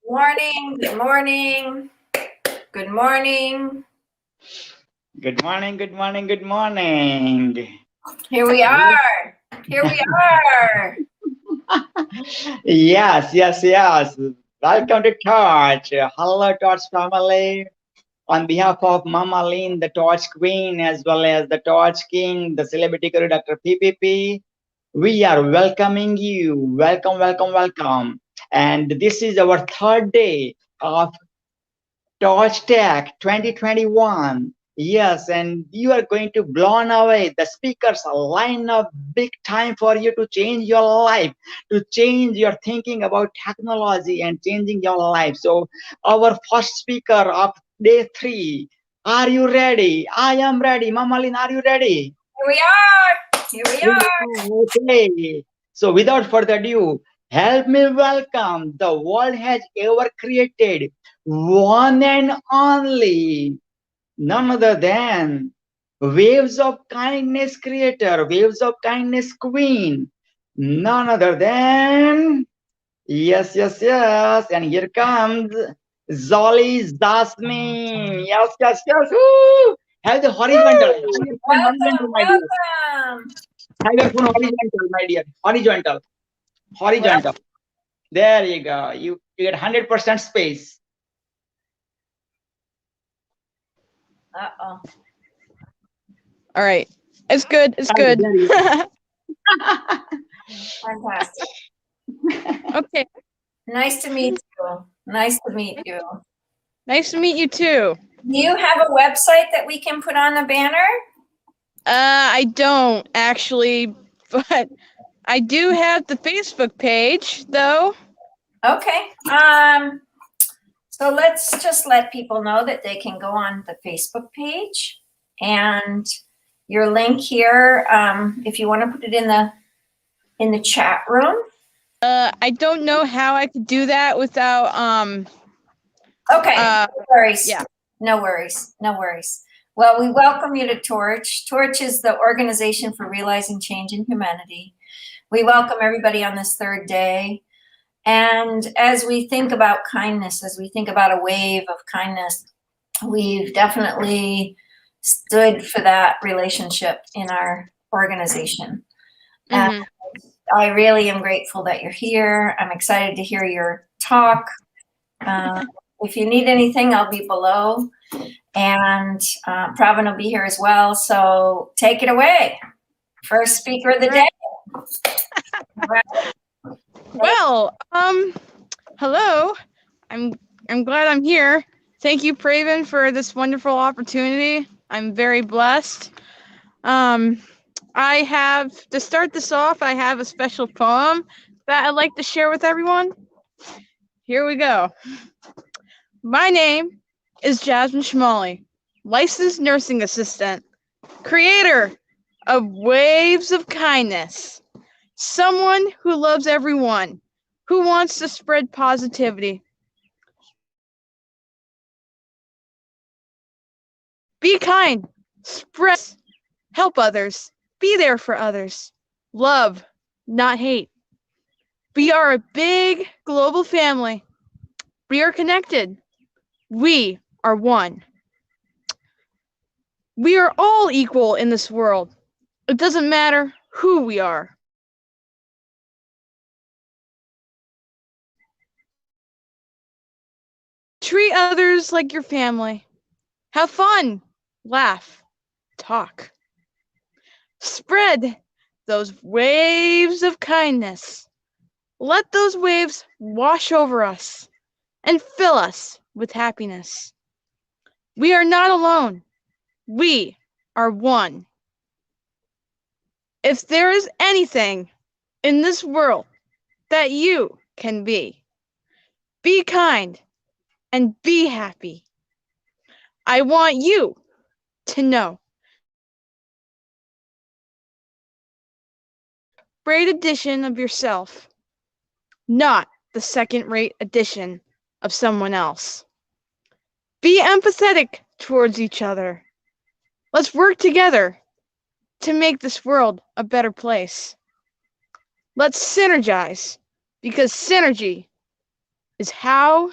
Morning, good morning, good morning. Good morning, good morning, good morning. Here we are. Here we are. Yes. Welcome to Torch. Hello, Torch family. On behalf of Mama Lynn, the Torch Queen, as well as the Torch King, the celebrity guru Dr. PPP, we are welcoming you. Welcome. And this is our third day of Torch Tech 2021. Yes, and you are going to blown away. The speakers line up big time for you to change your life, to change your thinking about technology and changing your life. So, our first speaker of day three. Are you ready? I am ready. Mamalin, are you ready? Here we are. Here we are. Okay. So, without further ado, help me welcome the world has ever created one and only, none other than Waves of Kindness creator, Waves of Kindness queen, none other than, yes. And here comes Zolly Jasmine. Yes. Woo! Have the horizontal. Have your phone horizontal, Welcome, my dear. welcome. Have your phone horizontal, my dear. Horizontal. There you go. You get 100% space. Uh-oh. All right. It's good. It's Okay, good. there you go. Fantastic. Okay. Nice to meet you. Nice to meet you. Nice to meet you too. Do you have a website that we can put on the banner? I don't actually, but I do have the Facebook page though. Okay. So let's just let people know that they can go on the Facebook page and your link here. If you want to put it in the chat room. I don't know how I could do that without Okay. No worries. yeah. No worries. Well, we welcome you to Torch. Torch is the Organization for Realizing Change in Humanity. We welcome everybody on this third day. And as we think about kindness, as we think about a wave of kindness, we've definitely stood for that relationship in our organization. Mhm. I really am grateful that you're here. I'm excited to hear your talk. If you need anything, I'll be below. And Pravin will be here as well. So take it away. First speaker of the day. Well, hello. I'm glad I'm here. Thank you, Praven, for this wonderful opportunity. I'm very blessed. I have, to start this off, I have a special poem that I'd like to share with everyone. Here we go. My name is Jasmine Schmalley, licensed nursing assistant, creator of Waves of Kindness, someone who loves everyone, who wants to spread positivity. Be kind, spread, help others, be there for others, love, not hate. We are a big global family. We are connected. We are one. We are all equal in this world. It doesn't matter who we are. Treat others like your family. Have fun, laugh, talk. Spread those waves of kindness. Let those waves wash over us and fill us with happiness. We are not alone. We are one. If there is anything in this world that you can be kind and be happy. I want you to know. Great edition of yourself, not the second-rate edition of someone else. Be empathetic towards each other. Let's work together to make this world a better place. Let's synergize, because synergy is how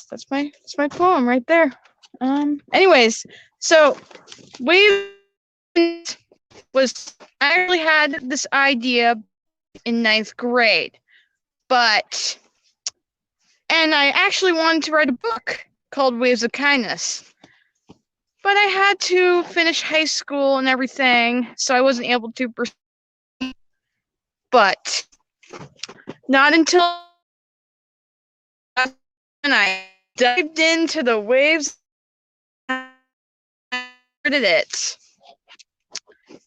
that's my poem right there. Anyways, so Waves was I actually had this idea in ninth grade, and I actually wanted to write a book called Waves of Kindness. But I had to finish high school and everything, so I wasn't able to pursue. But not until I dived into the waves, I started it.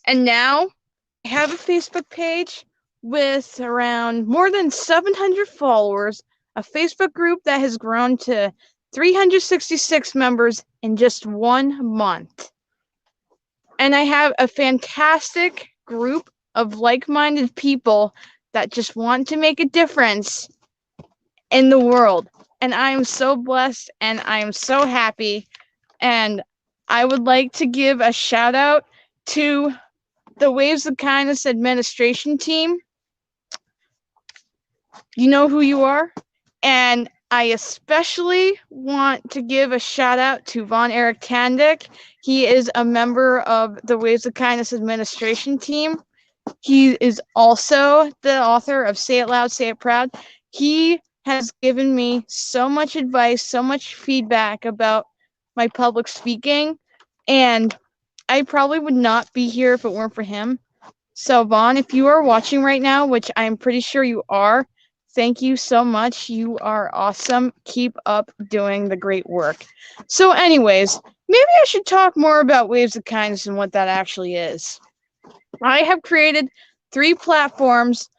And now I have a Facebook page with around more than 700 followers, a Facebook group that has grown to 366 members in just 1 month. And I have a fantastic group of like-minded people that just want to make a difference in the world. And I am so blessed and I am so happy. And I would like to give a shout out to the Waves of Kindness administration team. You know who you are. And I especially want to give a shout out to Von Eric Tandick. He is a member of the Waves of Kindness administration team. He is also the author of Say It Loud, Say It Proud. He has given me so much advice, so much feedback about my public speaking, and I probably would not be here if it weren't for him. So Vaughn, if you are watching right now, which I'm pretty sure you are, thank you so much. You are awesome. Keep up doing the great work. So anyways, maybe I should talk more about Waves of Kindness and what that actually is. I have created 3 platforms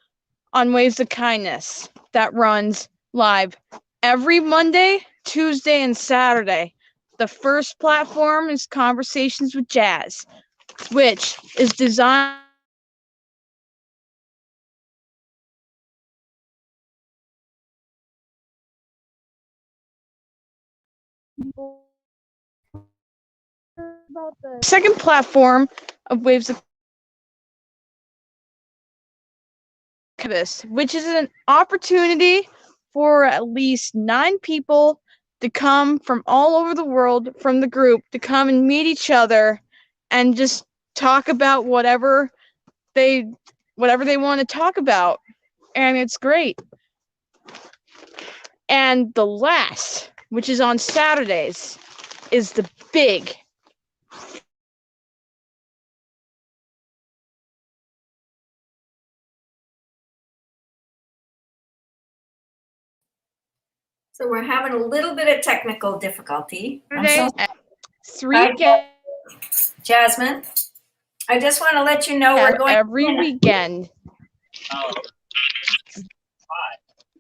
on Waves of Kindness that runs live every Monday, Tuesday, and Saturday. The first platform is Conversations with Jazz, which is designed about the second platform of Waves of Kindness, which is an opportunity for at least 9 people to come from all over the world from the group to come and meet each other and just talk about whatever they want to talk about. And it's great. And the last, which is on Saturdays, is the big So we're having a little bit of technical difficulty. Saturday I'm at 3 Hi, Jasmine, I just want to let you know we're going every weekend. Oh.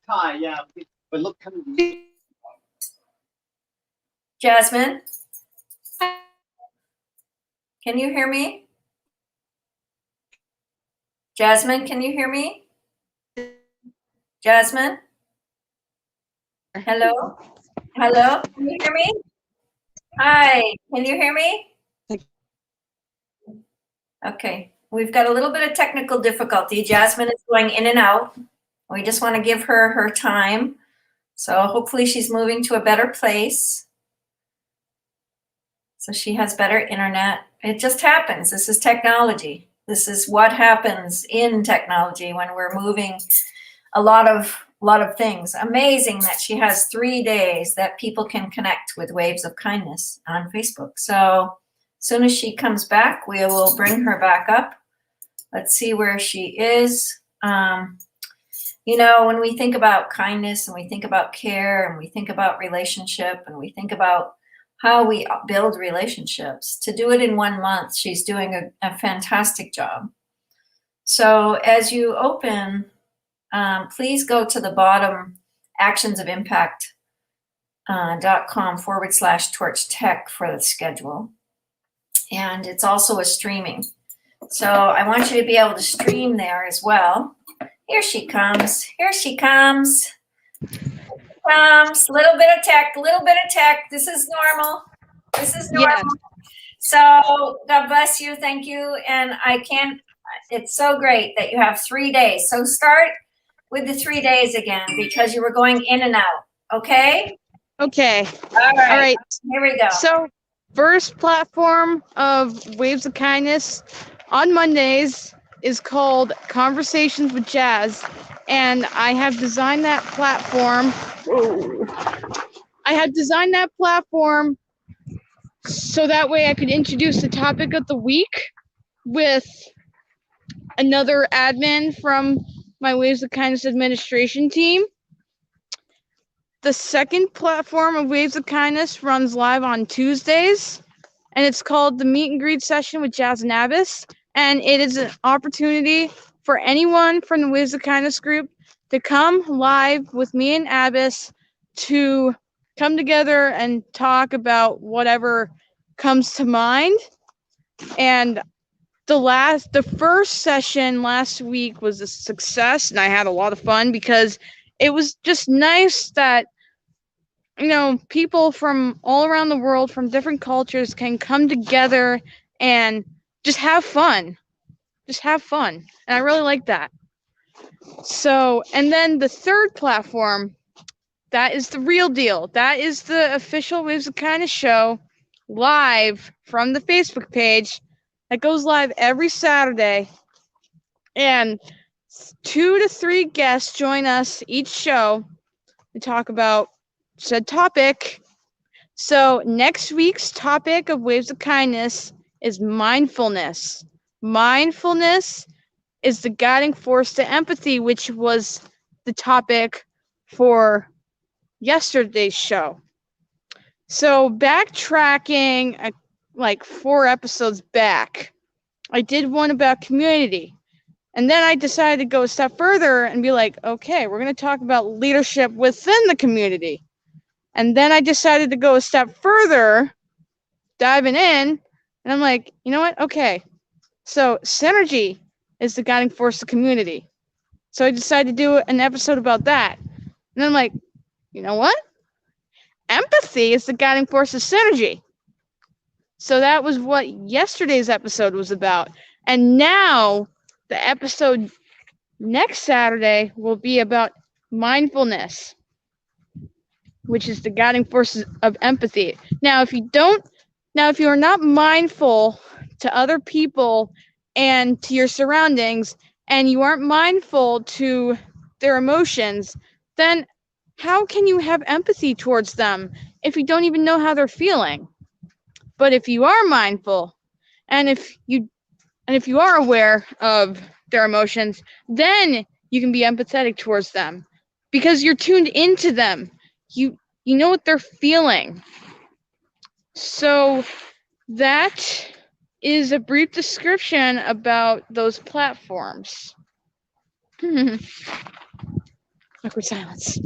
Hi, yeah. But look, Jasmine, can you hear me? Jasmine, can you hear me? Jasmine? Hello? Hello? Can you hear me? Hi, can you hear me? Okay, we've got a little bit of technical difficulty. Jasmine is going in and out. We just want to give her her time. So hopefully she's moving to a better place. So she has better internet. It just happens. This is technology. This is what happens in technology when we're moving a lot of things. Amazing that she has 3 days that people can connect with Waves of Kindness on Facebook. So as soon as she comes back, we will bring her back up. Let's see where she is. You know, when we think about kindness and we think about care and we think about relationship and we think about how we build relationships, to do it in 1 month, she's doing a fantastic job. So as you open, please go to the bottom, actionsofimpact.com/torch tech for the schedule. And it's also a streaming. So I want you to be able to stream there as well. Here she comes. Here she comes. Little bit of tech. This is normal. This is normal. Yeah. So God bless you. Thank you. And it's so great that you have 3 days. So start with the 3 days again because you were going in and out. Okay? Okay. All All right. right. Here we go. So, first platform of Waves of Kindness on Mondays is called Conversations with Jazz. And I have designed that platform. I have designed that platform so that way I could introduce the topic of the week with another admin from my Waves of Kindness administration team. The second platform of Waves of Kindness runs live on Tuesdays, and it's called the Meet and Greet Session with Jazz and Abbas. And it is an opportunity for anyone from the Waves of Kindness group to come live with me and Abbas to come together and talk about whatever comes to mind. And the first session last week was a success, and I had a lot of fun because it was just nice that people from all around the world, from different cultures, can come together and just have fun. Just have fun. And I really like that. So, and then the third platform, that is the real deal. That is the official Waves of Kindness show live from the Facebook page that goes live every Saturday. And 2 to 3 guests join us each show to talk about said topic. So next week's topic of Waves of Kindness is mindfulness. Mindfulness is the guiding force to empathy, which was the topic for yesterday's show. So backtracking like 4 episodes back, I did one about community. And then I decided to go a step further and be like, okay, we're going to talk about leadership within the community. And then I decided to go a step further, diving in, and I'm like, you know what? Okay. So synergy is the guiding force of community. So I decided to do an episode about that. And I'm like, you know what? Empathy is the guiding force of synergy. So that was what yesterday's episode was about. And now the episode next Saturday will be about mindfulness, which is the guiding force of empathy. Now, if you are not mindful to other people and to your surroundings, and you aren't mindful to their emotions, then how can you have empathy towards them if you don't even know how they're feeling? But if you are mindful, and if you are aware of their emotions, then you can be empathetic towards them because you're tuned into them. You know what they're feeling. So that is a brief description about those platforms. Awkward silence.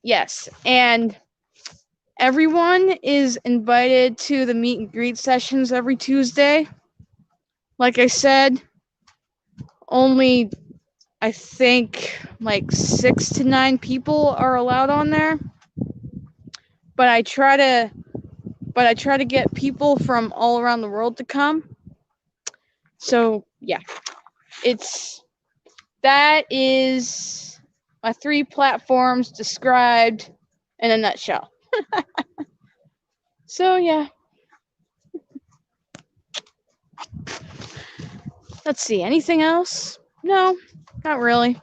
Yes, and everyone is invited to the meet and greet sessions every Tuesday. Like I said, only I think like 6 to 9 people are allowed on there. But I try to get people from all around the world to come. So yeah, that is my 3 platforms described in a nutshell. So yeah. Let's see, anything else? No, not really.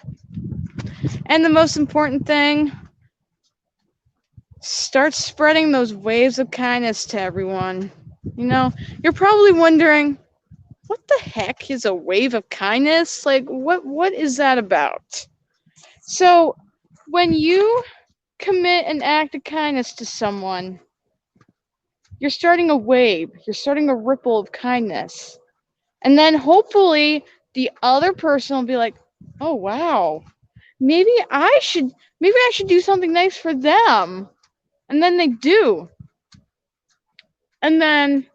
And the most important thing, start spreading those waves of kindness to everyone. You're probably wondering, what the heck is a wave of kindness? Like, what is that about? So, when you commit an act of kindness to someone, you're starting a wave, you're starting a ripple of kindness. And then hopefully the other person will be like, oh wow, maybe I should do something nice for them. And then they do. And then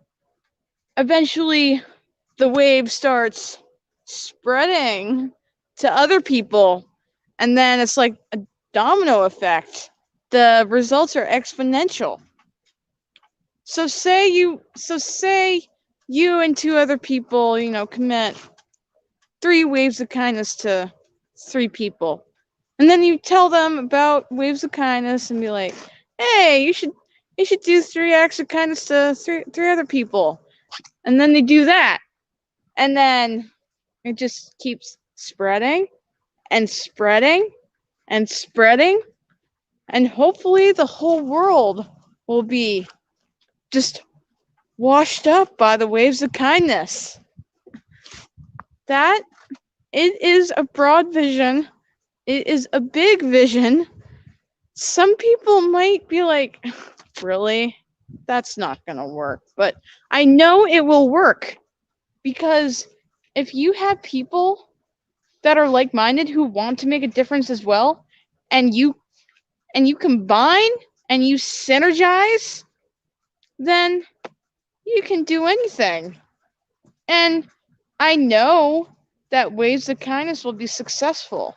eventually the wave starts spreading to other people. And then it's like a domino effect. The results are exponential. So say you and two other people, commit 3 waves of kindness to 3 people. And then you tell them about waves of kindness and be like, "Hey, you should do 3 acts of kindness to three other people." And then they do that. And then it just keeps spreading and spreading and spreading, and hopefully the whole world will be just washed up by the waves of kindness. That it is a broad vision. It is a big vision. Some people might be like, really? That's not going to work. But I know it will work, because if you have people that are like-minded who want to make a difference as well, and you combine and you synergize, then you can do anything. And I know that waves of kindness will be successful.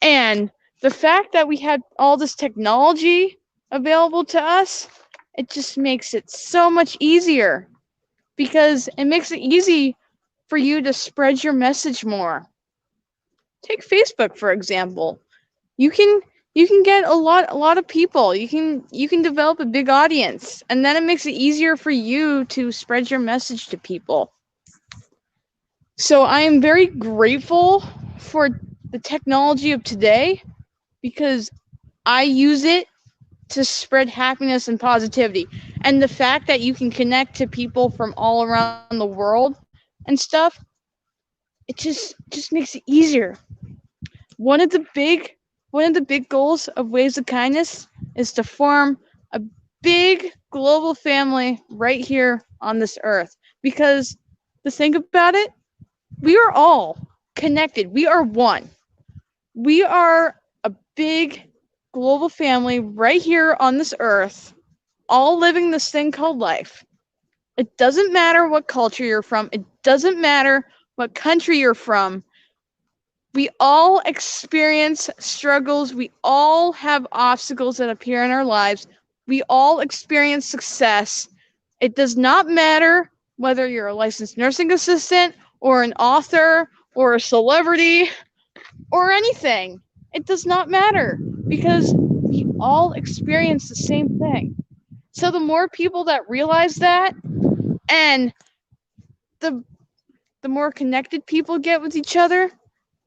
And the fact that we have all this technology available to us, it just makes it so much easier, because it makes it easy for you to spread your message more. Take Facebook, for example. You can get a lot of people. You can develop a big audience, and then it makes it easier for you to spread your message to people. So I am very grateful for the technology of today, because I use it to spread happiness and positivity. And the fact that you can connect to people from all around the world and stuff, it just makes it easier. One of the big goals of Waves of Kindness is to form a big global family right here on this earth. Because to think about it, we are all connected. We are one. We are a big global family right here on this earth, all living this thing called life. It doesn't matter what culture you're from. It doesn't matter what country you're from. We all experience struggles. We all have obstacles that appear in our lives. We all experience success. It does not matter whether you're a licensed nursing assistant or an author or a celebrity or anything. It does not matter, because we all experience the same thing. So the more people that realize that, and the more connected people get with each other,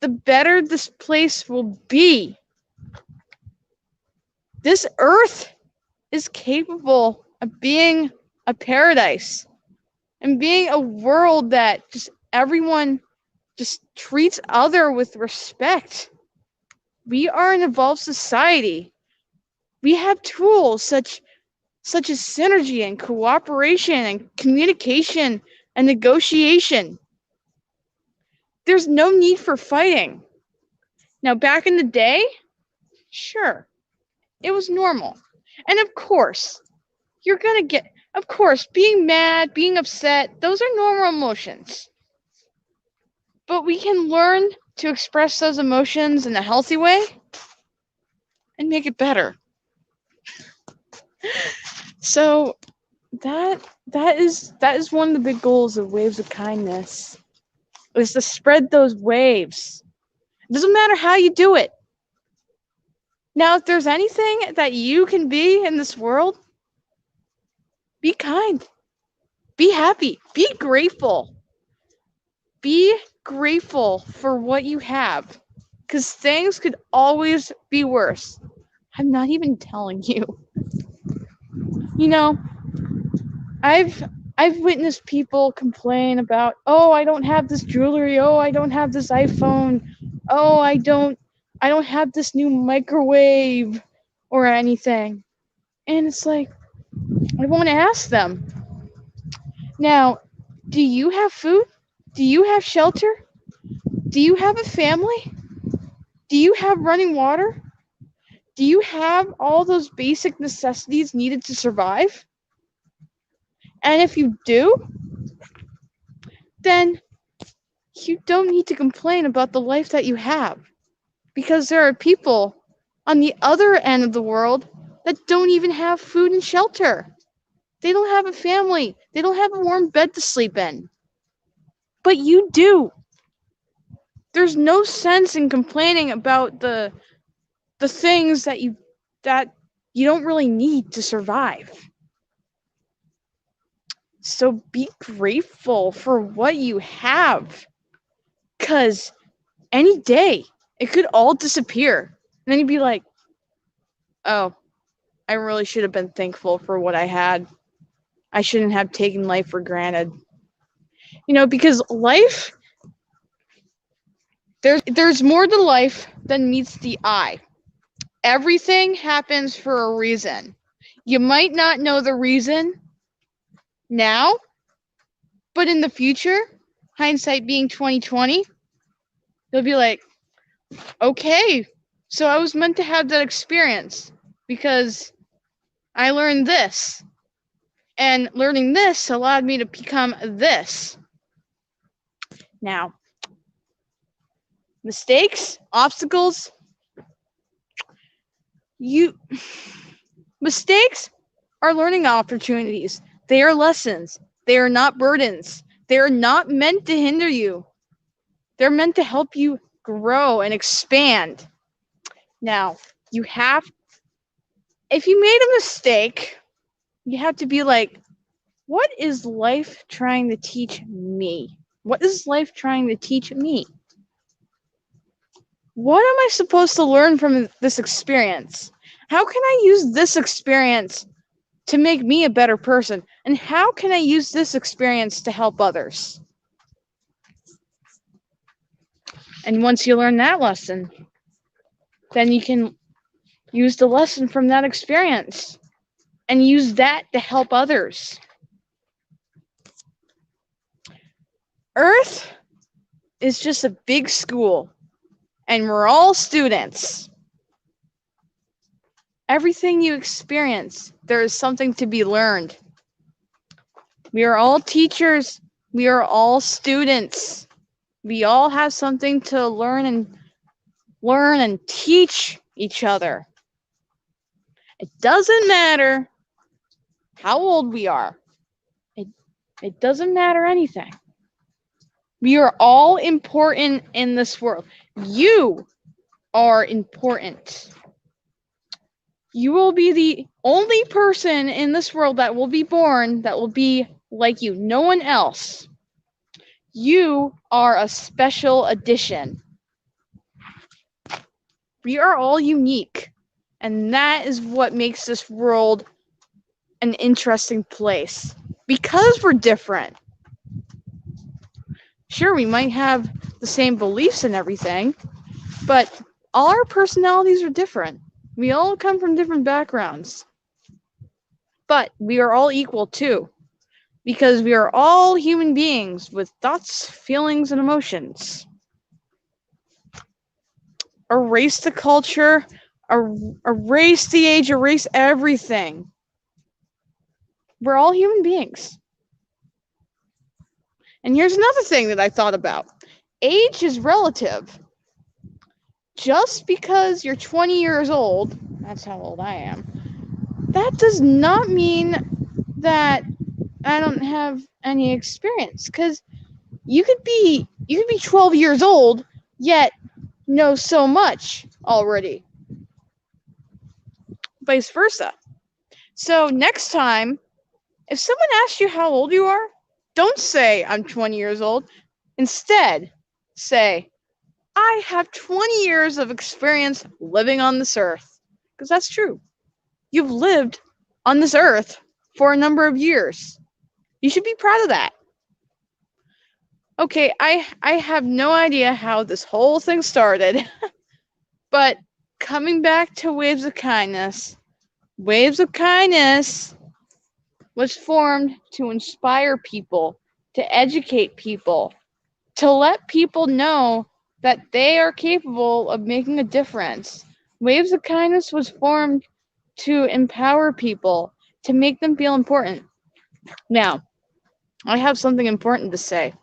the better this place will be. This earth is capable of being a paradise and being a world that just everyone just treats other with respect. We are an evolved society. We have tools such as synergy and cooperation and communication and negotiation. There's no need for fighting. Now, back in the day, sure, it was normal. And of course, being mad, being upset, those are normal emotions. But we can learn to express those emotions in a healthy way and make it better. So that is one of the big goals of Waves of Kindness, is to spread those waves. It doesn't matter how you do it. Now, if there's anything that you can be in this world, be kind, be happy, be grateful. Be grateful for what you have, because things could always be worse. I'm not even telling you. I've witnessed people complain about, "Oh, I don't have this jewelry. Oh, I don't have this iPhone. Oh, I don't have this new microwave or anything." And it's like, I want to ask them, now, do you have food? Do you have shelter? Do you have a family? Do you have running water? Do you have all those basic necessities needed to survive? And if you do, then you don't need to complain about the life that you have, because there are people on the other end of the world that don't even have food and shelter. They don't have a family. They don't have a warm bed to sleep in. But you do. There's no sense in complaining about the things that you don't really need to survive. So be grateful for what you have. 'Cause any day it could all disappear. And then you'd be like, oh, I really should have been thankful for what I had. I shouldn't have taken life for granted. Because life, there's more to life than meets the eye. Everything happens for a reason. You might not know the reason now, but in the future, hindsight being 2020, you'll be like, okay, so I was meant to have that experience because I learned this. And learning this allowed me to become this. Now, mistakes, obstacles, mistakes are learning opportunities. They are lessons. They are not burdens. They are not meant to hinder you. They're meant to help you grow and expand. Now, if you made a mistake, you have to be like, what is life trying to teach me? What is life trying to teach me? What am I supposed to learn from this experience? How can I use this experience to make me a better person? And how can I use this experience to help others? And once you learn that lesson, then you can use the lesson from that experience and use that to help others. Earth is just a big school, and we're all students. Everything you experience, there is something to be learned. We are all teachers. We are all students. We all have something to learn and teach each other. It doesn't matter how old we are. It doesn't matter anything. We are all important in this world. You are important. You will be the only person in this world that will be born that will be like you. No one else. You are a special addition. We are all unique. And that is what makes this world an interesting place. Because we're different. Sure, we might have the same beliefs and everything, but all our personalities are different. We all come from different backgrounds. But we are all equal too, because we are all human beings with thoughts, feelings, and emotions. Erase the culture, erase the age, erase everything. We're all human beings. And here's another thing that I thought about. Age is relative. Just because you're 20 years old, that's how old I am, that does not mean that I don't have any experience. Because you could be 12 years old, yet know so much already. Vice versa. So next time, if someone asks you how old you are, don't say I'm 20 years old. Instead, say, I have 20 years of experience living on this earth. Because that's true. You've lived on this earth for a number of years. You should be proud of that. Okay, I have no idea how this whole thing started. But coming back to Waves of Kindness was formed to inspire people, to educate people, to let people know that they are capable of making a difference. Waves of Kindness was formed to empower people, to make them feel important. Now, I have something important to say.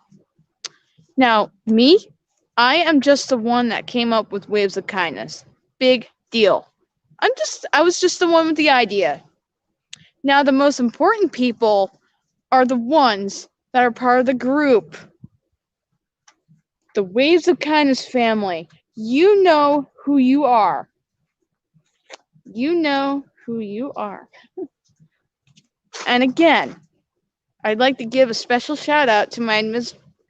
Now, me, I am just the one that came up with Waves of Kindness. Big deal. I was just the one with the idea. Now, the most important people are the ones that are part of the group. The Waves of Kindness family. You know who you are. You know who you are. And again, I'd like to give a special shout out to my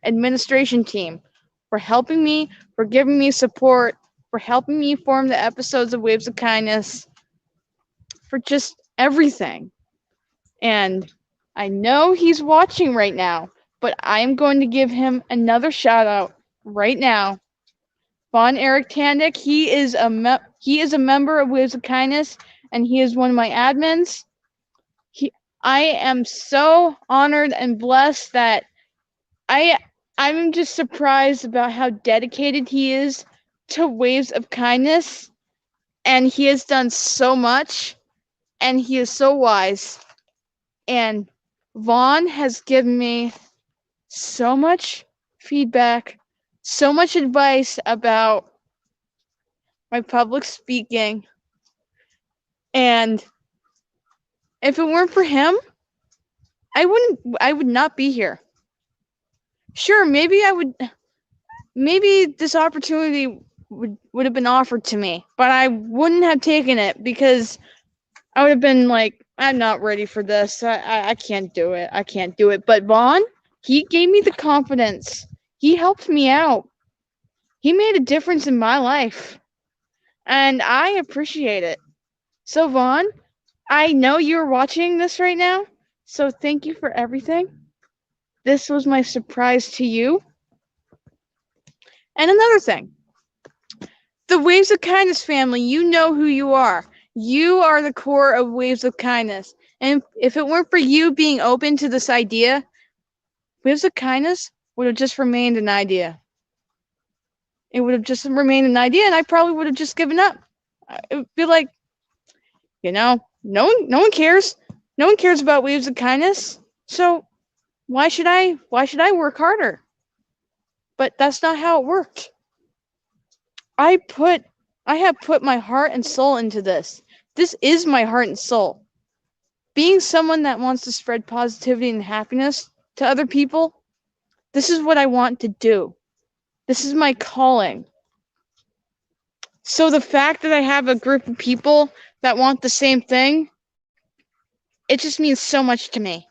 administration team for helping me, for giving me support, for helping me form the episodes of Waves of Kindness, for just everything. And I know he's watching right now, but I am going to give him another shout out right now. Von Eric Tandick, he is a member of Waves of Kindness, and he is one of my admins. I am so honored and blessed that I'm just surprised about how dedicated he is to Waves of Kindness, and he has done so much, and he is so wise. And Vaughn has given me so much feedback, so much advice about my public speaking. And if it weren't for him, I would not be here. Sure, maybe this opportunity would have been offered to me, but I wouldn't have taken it because I would have been like, I'm not ready for this. I can't do it. I can't do it. But Vaughn, he gave me the confidence. He helped me out. He made a difference in my life. And I appreciate it. So Vaughn, I know you're watching this right now. So thank you for everything. This was my surprise to you. And another thing. The Waves of Kindness family, you know who you are. You are the core of Waves of Kindness. And if it weren't for you being open to this idea, Waves of Kindness would have just remained an idea. It would have just remained an idea, and I probably would have just given up. It would be like, no one cares. No one cares about Waves of Kindness. So why should I work harder? But that's not how it worked. I have put my heart and soul into this. This is my heart and soul. Being someone that wants to spread positivity and happiness to other people, this is what I want to do. This is my calling. So the fact that I have a group of people that want the same thing, it just means so much to me.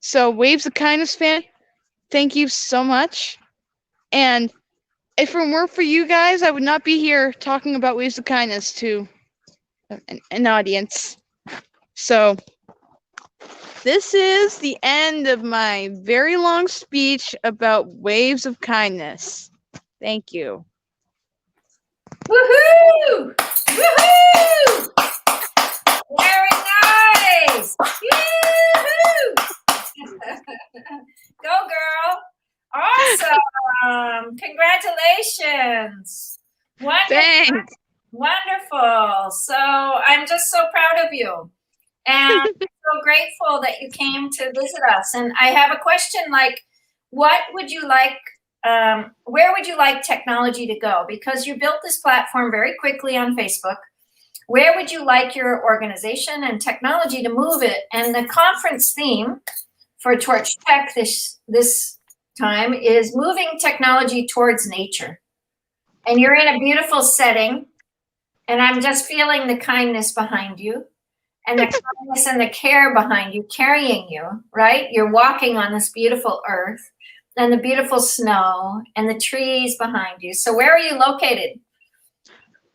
So Waves of Kindness fan, thank you so much. And if it weren't for you guys, I would not be here talking about Waves of Kindness to an audience. So this is the end of my very long speech about Waves of Kindness. Thank you. Woohoo! Woohoo! Very nice! Yoo-hoo! Go, girl! Awesome! Congratulations! Wonderful. Thanks. Wonderful. So I'm just so proud of you. And so grateful that you came to visit us. And I have a question like, what would you like, where would you like technology to go? Because you built this platform very quickly on Facebook. Where would you like your organization and technology to move it? And the conference theme for Torch Tech this time is moving technology towards nature. And you're in a beautiful setting. And I'm just feeling the kindness behind you and the kindness and the care behind you, carrying you, right? You're walking on this beautiful earth and the beautiful snow and the trees behind you. So where are you located?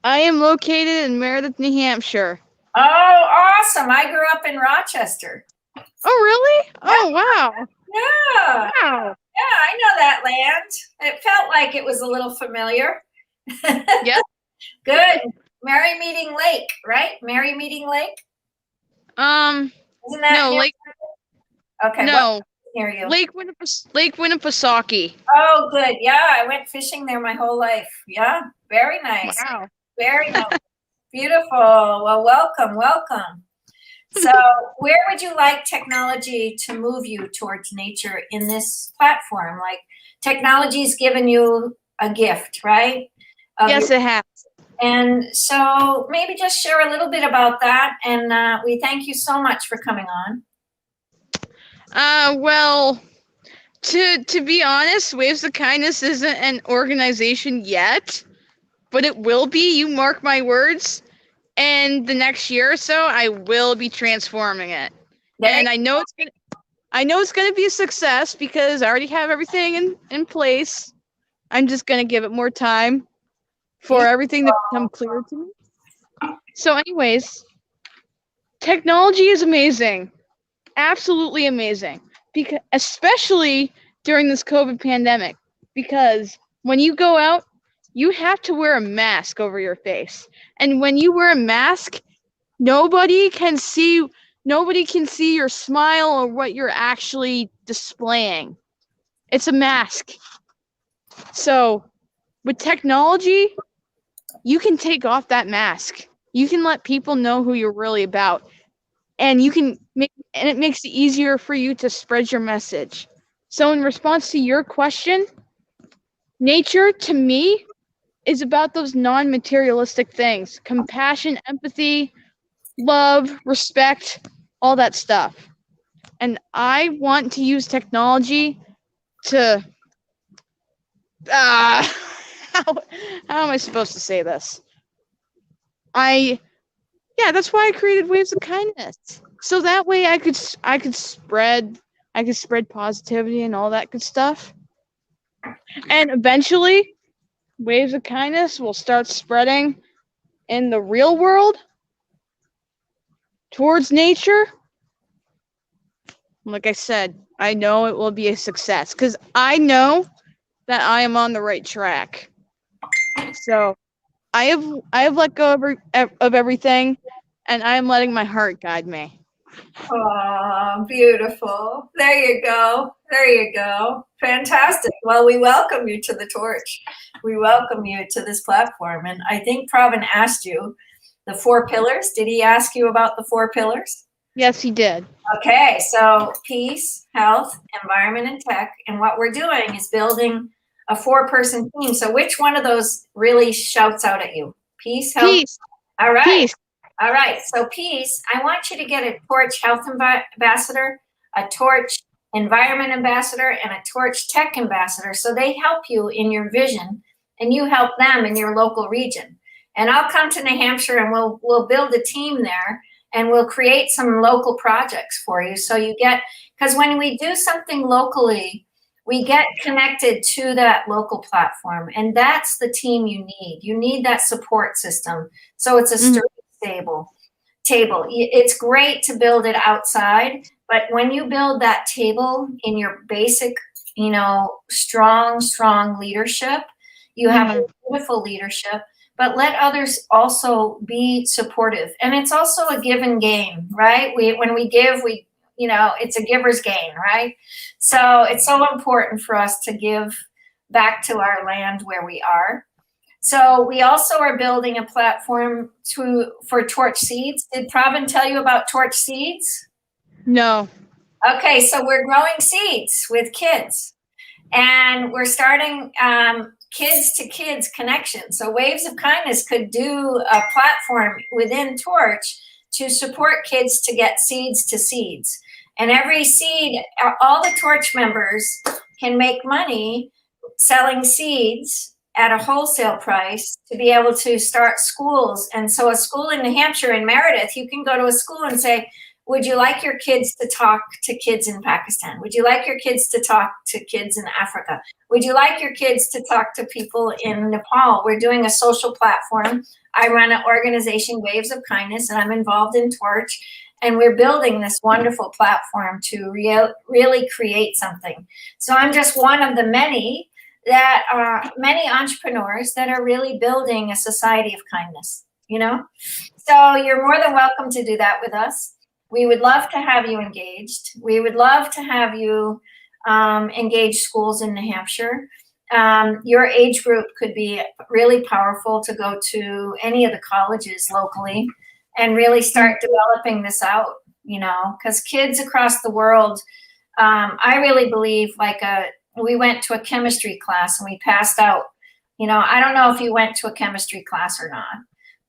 I am located in Meredith, New Hampshire. Oh, awesome. I grew up in Rochester. Oh, really? Oh, wow. Yeah. Wow. Yeah, I know that land. It felt like it was a little familiar. Yep. Good. Merry Meeting Lake, right? Merry Meeting Lake? Isn't that No, near? Lake. Okay. No, Near you. Lake Winnipesaukee. Oh, good. Yeah, I went fishing there my whole life. Yeah, very nice. Wow. Very nice. Beautiful. Well, welcome. So where would you like technology to move you towards nature in this platform? Like technology's given you a gift, right? Yes, it has. And so maybe just share a little bit about that. And we thank you so much for coming on. Well, to be honest, Waves of Kindness isn't an organization yet, but it will be. You mark my words. And the next year or so, I will be transforming it. And I know it's gonna be a success because I already have everything in place. I'm just gonna give it more time for everything to become clear to me. So, anyways, technology is amazing, absolutely amazing, because especially during this COVID pandemic. Because when you go out, you have to wear a mask over your face, and when you wear a mask, nobody can see your smile or what you're actually displaying. It's a mask. So, with technology, you can take off that mask. You can let people know who you're really about. And it makes it easier for you to spread your message. So in response to your question, nature to me is about those non-materialistic things: compassion, empathy, love, respect, all that stuff. And I want to use technology to how am I supposed to say this? That's why I created Waves of Kindness. So that way I could spread positivity and all that good stuff. And eventually Waves of Kindness will start spreading in the real world towards nature. Like I said, I know it will be a success because I know that I am on the right track. So I have let go of everything, and I am letting my heart guide me. Oh, beautiful. There you go. There you go. Fantastic. Well, we welcome you to the torch. We welcome you to this platform. And I think Pravin asked you the 4 pillars. Did he ask you about the 4 pillars? Yes, he did. Okay, so peace, health, environment, and tech. And what we're doing is building a 4-person team. So which one of those really shouts out at you? Peace, health? Peace. All right. Peace. All right. So peace, I want you to get a Torch Health Ambassador, a Torch Environment Ambassador, and a Torch Tech Ambassador. So they help you in your vision and you help them in your local region. And I'll come to New Hampshire and we'll build a team there and we'll create some local projects for you. So you get, because when we do something locally, we get connected to that local platform, and that's the team you need. You need that support system. So it's a sturdy table. It's great to build it outside, but when you build that table in your basic, strong leadership, you have a beautiful leadership, but let others also be supportive. And it's also a give and gain, right? When we give, it's a giver's gain, right? So it's so important for us to give back to our land where we are. So we also are building a platform for Torch Seeds. Did Pravin tell you about Torch Seeds? No. Okay, so we're growing seeds with kids. And we're starting kids to kids connection. So Waves of Kindness could do a platform within Torch to support kids to get seeds to seeds. And every seed, all the Torch members can make money selling seeds at a wholesale price to be able to start schools. And so a school in New Hampshire, in Meredith, you can go to a school and say, would you like your kids to talk to kids in Pakistan? Would you like your kids to talk to kids in Africa? Would you like your kids to talk to people in Nepal? We're doing a social platform. I run an organization, Waves of Kindness, and I'm involved in Torch. And we're building this wonderful platform to really create something. So I'm just one of the many entrepreneurs that are really building a society of kindness, So you're more than welcome to do that with us. We would love to have you engaged. We would love to have you engage schools in New Hampshire. Your age group could be really powerful to go to any of the colleges locally and really start developing this out, because kids across the world, I really believe we went to a chemistry class and we passed out I don't know if you went to a chemistry class or not,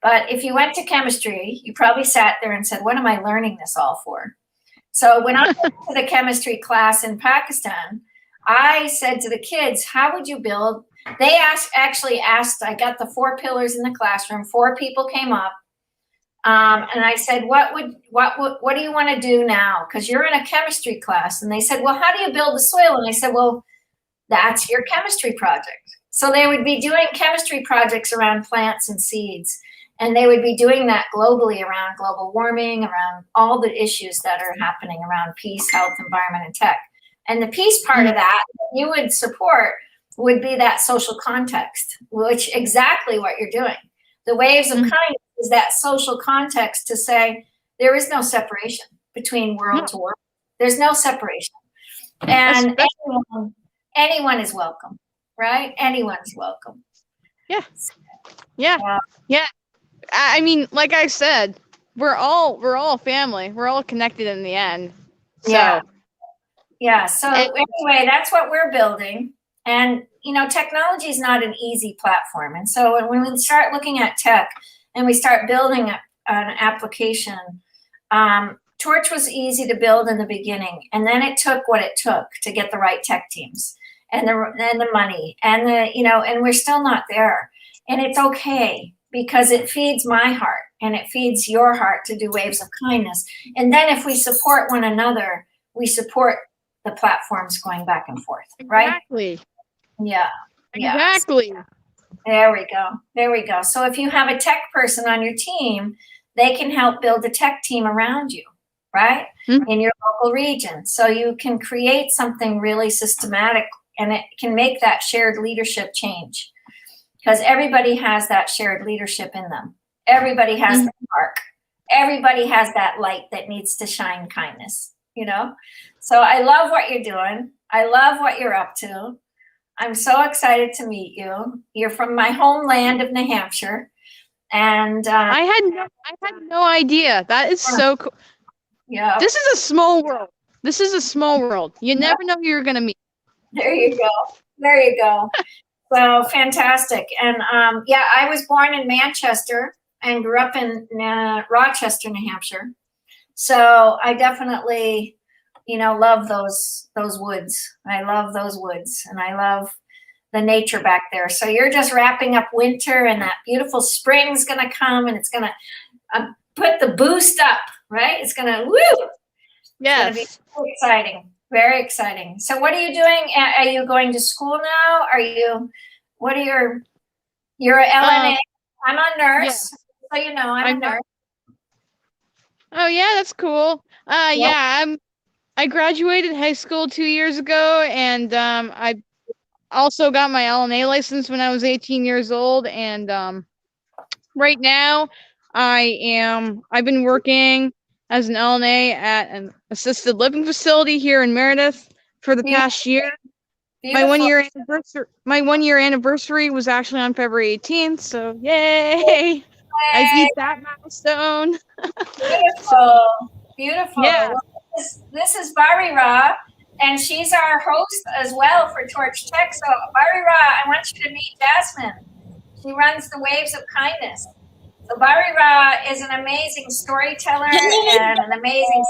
but if you went to chemistry, you probably sat there and said, what am I learning this all for? So when I went to the chemistry class in Pakistan, I said to the kids, how would you build? They actually asked, I got the 4 pillars in the classroom, 4 people came up. And I said, what do you want to do now? Because you're in a chemistry class. And they said, well, how do you build the soil? And I said, well, that's your chemistry project. So they would be doing chemistry projects around plants and seeds. And they would be doing that globally around global warming, around all the issues that are happening around peace, health, environment, and tech. And the peace part of that you would support would be that social context, which exactly what you're doing. The waves of kindness is that social context to say there is no separation between world to world. There's no separation. And anyone is welcome, right? Anyone's welcome. Yeah. I mean, like I said, we're all family. We're all connected in the end. So. Yeah. So anyway, that's what we're building. And, technology is not an easy platform. And so when we start looking at tech and we start building an application, Torch was easy to build in the beginning. And then it took what it took to get the right tech teams and the money and and we're still not there. And it's okay because it feeds my heart and it feeds your heart to do waves of kindness. And then if we support one another, we support the platforms going back and forth, right? Exactly. Yeah. Exactly. There we go. So if you have a tech person on your team, they can help build a tech team around you, right? Mm-hmm. In your local region. So you can create something really systematic and it can make that shared leadership change. Because everybody has that shared leadership in them. Everybody has that spark. Everybody has that light that needs to shine kindness, So I love what you're doing. I love what you're up to. I'm so excited to meet you. You're from my homeland of New Hampshire. And I had no idea. That is so cool. Yeah. This is a small world. You never know who you're going to meet. There you go. So fantastic. And I was born in Manchester and grew up in Rochester, New Hampshire. So I definitely, love those woods. I love those woods and I love the nature back there. So you're just wrapping up winter and that beautiful spring's going to come and it's going to put the boost up, right? It's going to, woo! Yes. It's going to be so exciting. Very exciting. So what are you doing? Are you going to school now? You're an LNA. I'm a nurse. Yeah. So I'm a nurse. Oh yeah, that's cool. I graduated high school 2 years ago and I also got my LNA license when I was 18 years old and right now I've been working as an LNA at an assisted living facility here in Meredith for the past year. Beautiful. My 1 year anniversary was actually on February 18th, so yay! I beat that milestone. Beautiful. Yeah. Well, this is Bari Ra, and she's our host as well for Torch Tech. So Bari Ra, I want you to meet Jasmine. She runs the Waves of Kindness. So Bari Ra is an amazing storyteller and an amazing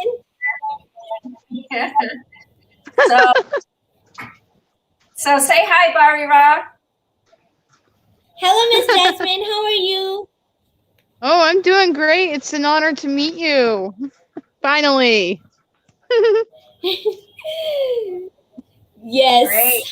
So say hi, Bari Ra. Hello, Miss Jasmine. How are you? Oh, I'm doing great. It's an honor to meet you. Finally. Yes. Great.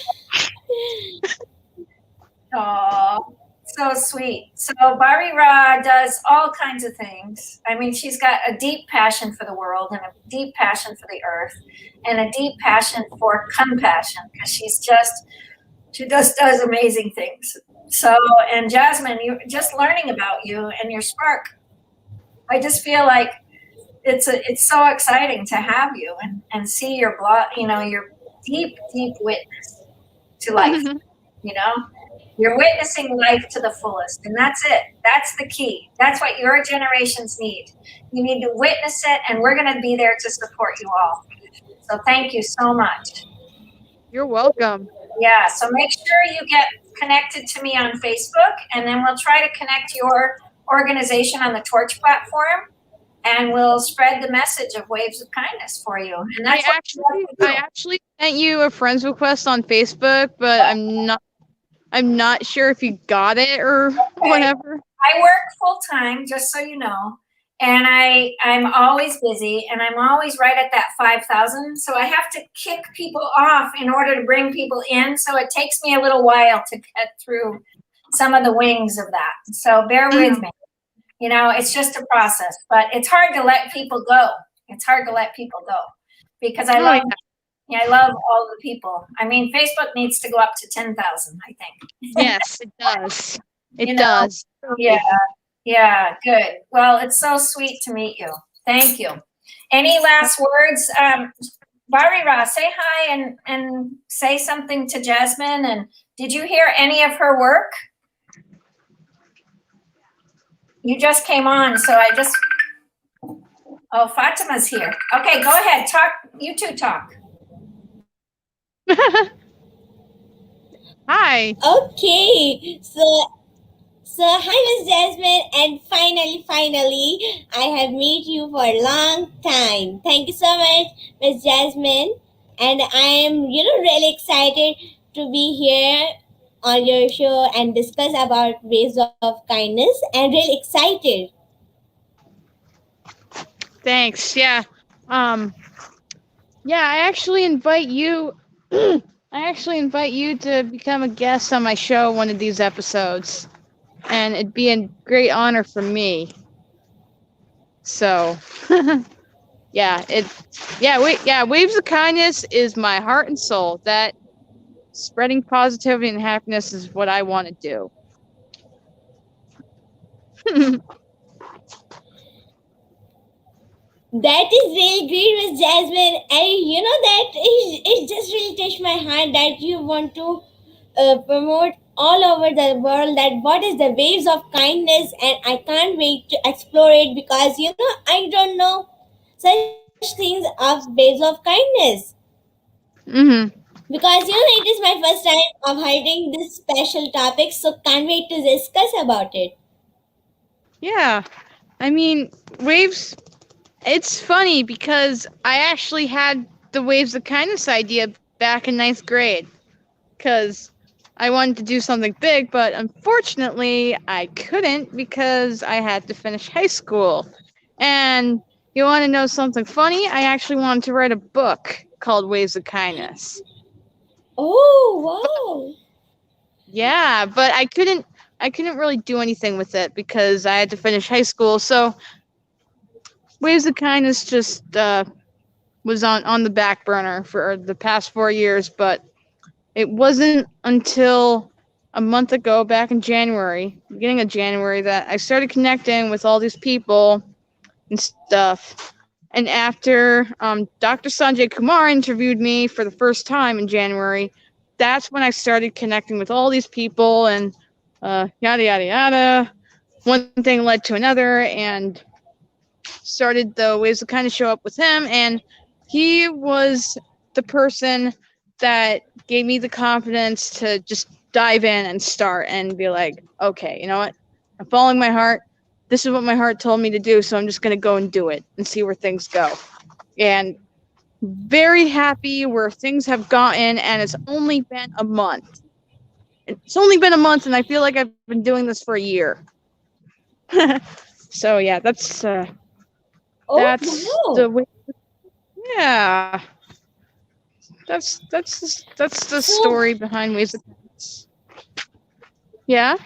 Oh, so sweet. So Bari Ra does all kinds of things. I mean, she's got a deep passion for the world and a deep passion for the earth and a deep passion for compassion because she just does amazing things. So, and Jasmine, you just learning about you and your spark. I just feel like it's so exciting to have you and see your your deep witness to life. You're witnessing life to the fullest, and that's it. That's the key. That's what your generations need. You need to witness it, and we're going to be there to support you all. So thank you so much. You're welcome. Yeah, so make sure you get connected to me on Facebook, and then we'll try to connect your organization on the Torch platform, and we'll spread the message of Waves of Kindness for you. And that's I actually sent you a friends request on Facebook, but I'm not sure if you got it or whatever. I work full time, just so you know, and I'm always busy, and I'm always right at that 5,000. So I have to kick people off in order to bring people in. So it takes me a little while to get through some of the wings of that. So bear with me. You know, it's just a process, but it's hard to let people go. It's hard to let people go because I love all the people. I mean, Facebook needs to go up to 10,000, I think. Yes, it does. It does. Yeah, good. Well, it's so sweet to meet you. Thank you. Any last words? Barira, say hi and say something to Jasmine. And did you hear any of her work? You just came on, so oh, Fatima's here. Okay, go ahead. Talk. You two talk. Hi. Okay, so hi, Miss Jasmine, and finally, I have met you for a long time. Thank you so much, Miss Jasmine, and I am, really excited to be here on your show and discuss about ways of kindness, and really excited. Thanks. Yeah. Yeah, I actually invite you to become a guest on my show one of these episodes. And it'd be a great honor for me. So Waves of Kindness is my heart and soul. That spreading positivity and happiness is what I want to do. That is really great, Miss Jasmine. That it just really touched my heart that you want to promote all over the world that what is the waves of kindness, and I can't wait to explore it because I don't know such things of waves of kindness. Because it is my first time of hiding this special topic, so can't wait to discuss about it. Yeah, I mean, waves. It's funny because I actually had the Waves of Kindness idea back in 9th grade because I wanted to do something big, but unfortunately I couldn't because I had to finish high school. And you want to know something funny? I actually wanted to write a book called Waves of Kindness. Oh, wow. Yeah, but I couldn't really do anything with it because I had to finish high school. So Waves of Kindness just was on the back burner for the past 4 years, but it wasn't until a month ago, back in January, beginning of January, that I started connecting with all these people and stuff. And after Dr. Sanjay Kumar interviewed me for the first time in January, that's when I started connecting with all these people and yada, yada, yada. One thing led to another, and started the Waves of Kindness show up with him, and he was the person that gave me the confidence to just dive in and start and be like, okay, you know what? I'm following my heart. This is what my heart told me to do, so I'm just going to go and do it and see where things go. And very happy where things have gotten, and it's only been a month. It's only been a month, and I feel like I've been doing this for a year. So yeah, that's Wow. the way. Yeah, that's the story behind Waves of Kindness. Yeah.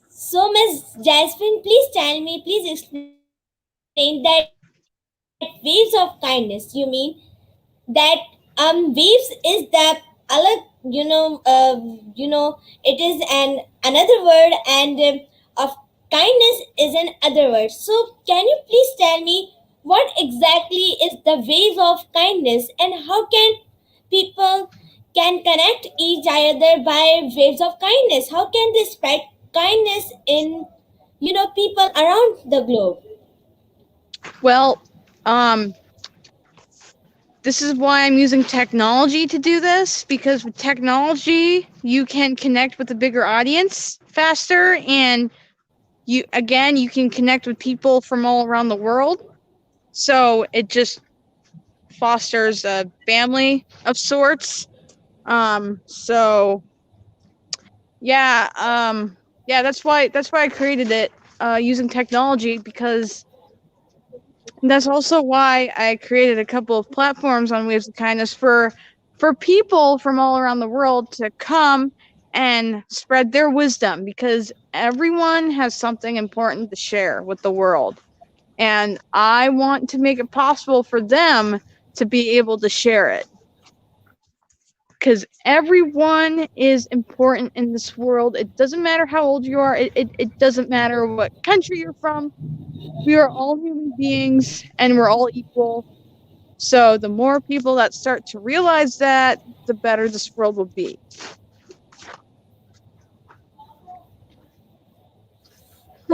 So, Miss Jasmine, please explain that waves of kindness. You mean that waves is the alag, it is another word, and of kindness is an other word. So, can you please tell me what exactly is the waves of kindness, and how can people can connect each other by waves of kindness? How can they spread kindness in people around the globe? Well, this is why I'm using technology to do this, because with technology, you can connect with a bigger audience faster, and you can connect with people from all around the world. So it just fosters a family of sorts. So yeah, that's why I created it using technology, because that's also why I created a couple of platforms on Waves of Kindness for people from all around the world to come and spread their wisdom, because everyone has something important to share with the world. And I want to make it possible for them to be able to share it. Because everyone is important in this world. It doesn't matter how old you are. It doesn't matter what country you're from. We are all human beings and we're all equal. So the more people that start to realize that, the better this world will be.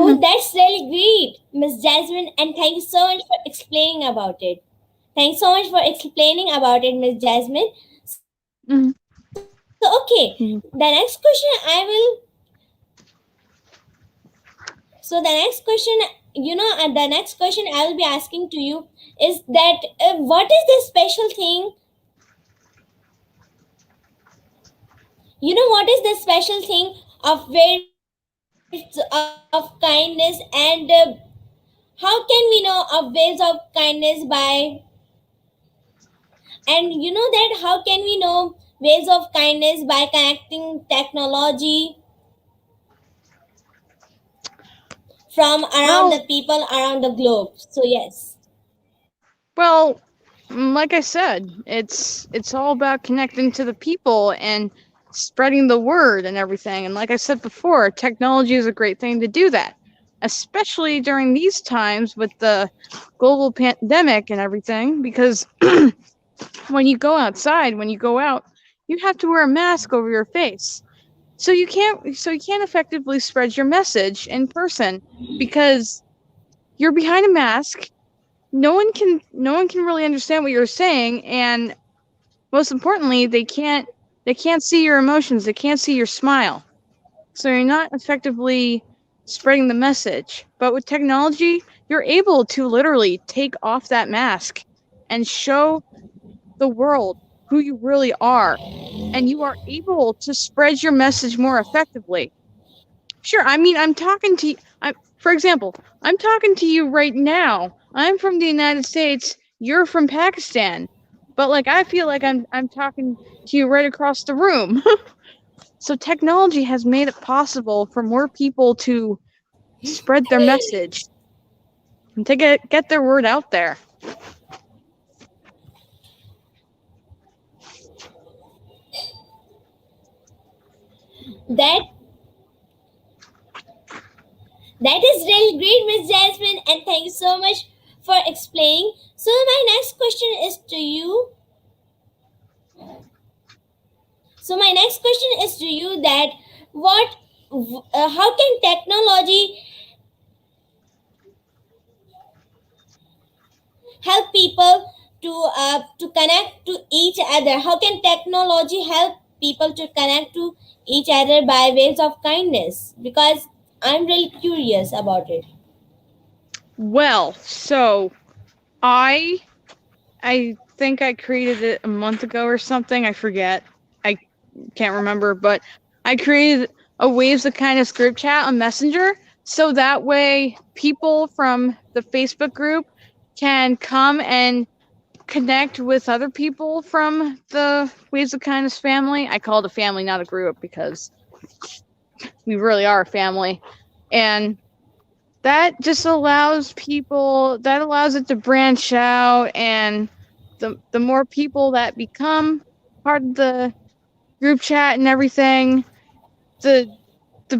Oh, that's really great, Miss Jasmine, and thank you so much for explaining about it. Thanks so much for explaining about it, Miss Jasmine. Mhm. So, okay, Mhm. the next question I will. So, the next question, the next question I will be asking to you is that what is the special thing? What is the special thing of waves of kindness, and how can we know of waves of kindness by, and that how can we know ways of kindness by connecting technology from around Well, the people around the globe? So yes. well, like I said, it's all about connecting to the people and spreading the word and everything. And like I said before, technology is a great thing to do that, especially during these times with the global pandemic and everything, because when you go outside, when you go out, you have to wear a mask over your face. So you can't effectively spread your message in person, because you're behind a mask. No one can really understand what you're saying, and most importantly, they can't see your emotions, they can't see your smile. So you're not effectively spreading the message. But with technology, you're able to literally take off that mask and show the world who you really are, and you are able to spread your message more effectively. Sure, I mean, I'm talking to you. For example, I'm talking to you right now. I'm from the United States. You're from Pakistan, but like I feel like I'm talking to you right across the room. So technology has made it possible for more people to spread their message and to get their word out there. That that is really great, Miss Jasmine, and thank you so much for explaining. So my next question is to you. So my next question is to you that what how can technology help people to connect to each other? How can technology help people to connect to each other by ways of kindness? Because I'm really curious about it. Well, so I I think I created it a month ago or something. I forget. I can't remember, but I created a Waves of Kindness group chat on Messenger, so that way people from the Facebook group can come and connect with other people from the Waves of Kindness family. I call it a family, not a group, because we really are a family. And that just allows it to branch out, and the more people that become part of the group chat and everything, the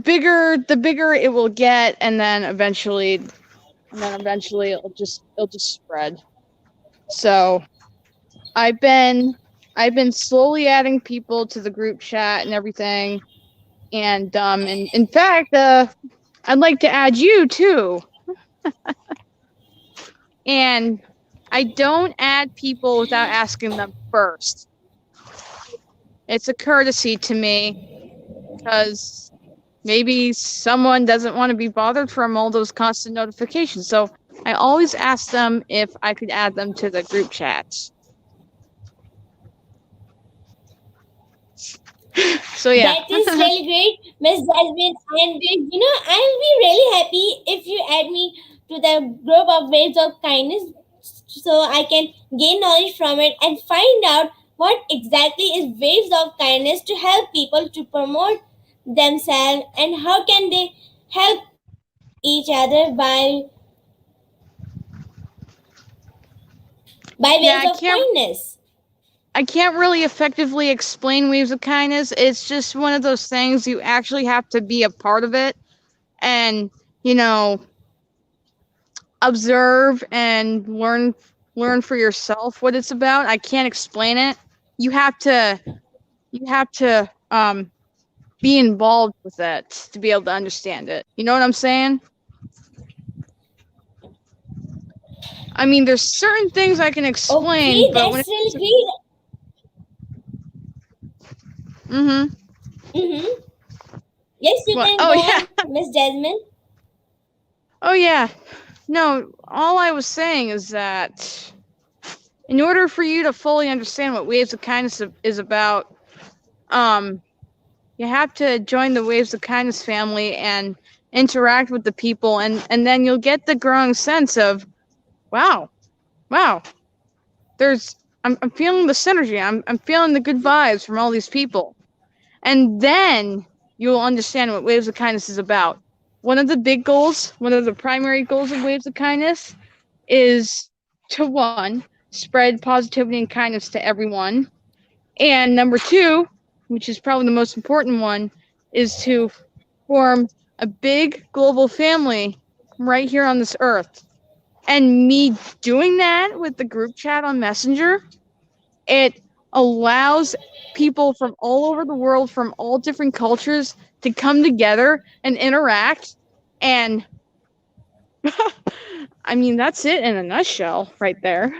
bigger it will get, and then eventually it'll just spread. So I've been slowly adding people to the group chat and everything, and in fact, I'd like to add you too. And I don't add people without asking them first. It's a courtesy to me because maybe someone doesn't want to be bothered from all those constant notifications. So I always ask them if I could add them to the group chats. So yeah. That is really great, Miss Jasmine. And I'll be really happy if you add me to the group of Waves of Kindness so I can gain knowledge from it and find out what exactly is Waves of Kindness to help people to promote themselves and how can they help each other by Yeah, waves of kindness. I can't really effectively explain Waves of Kindness. It's just one of those things you actually have to be a part of it and, observe and learn for yourself what it's about. I can't explain it. You have to be involved with it to be able to understand it. You know what I'm saying? I mean, there's certain things I can explain, Okay, but that's really great. Yes, you What? can Oh, go yeah. on, Miss Jasmine. Oh, yeah. No, all I was saying is that in order for you to fully understand what Waves of Kindness is about, you have to join the Waves of Kindness family and interact with the people, and then you'll get the growing sense of, wow, I'm feeling the synergy. I'm feeling the good vibes from all these people. And then you'll understand what Waves of Kindness is about. One of the primary goals of Waves of Kindness is to, one, spread positivity and kindness to everyone. And number two, which is probably the most important one, is to form a big global family right here on this earth. And me doing that with the group chat on Messenger, it allows people from all over the world, from all different cultures, to come together and interact. And I mean, that's it in a nutshell right there.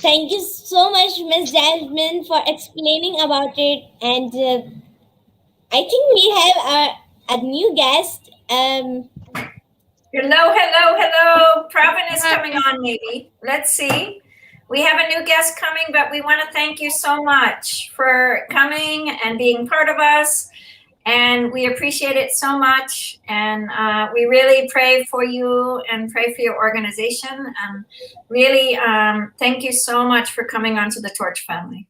Thank you so much, Miss Jasmine, for explaining about it. And I think we have a new guest. Hello. Pravin is Hi. coming on, maybe. Let's see. We have a new guest coming, but we want to thank you so much for coming and being part of us. And we appreciate it so much. And we really pray for you and pray for your organization. And really, thank you so much for coming onto the Torch family.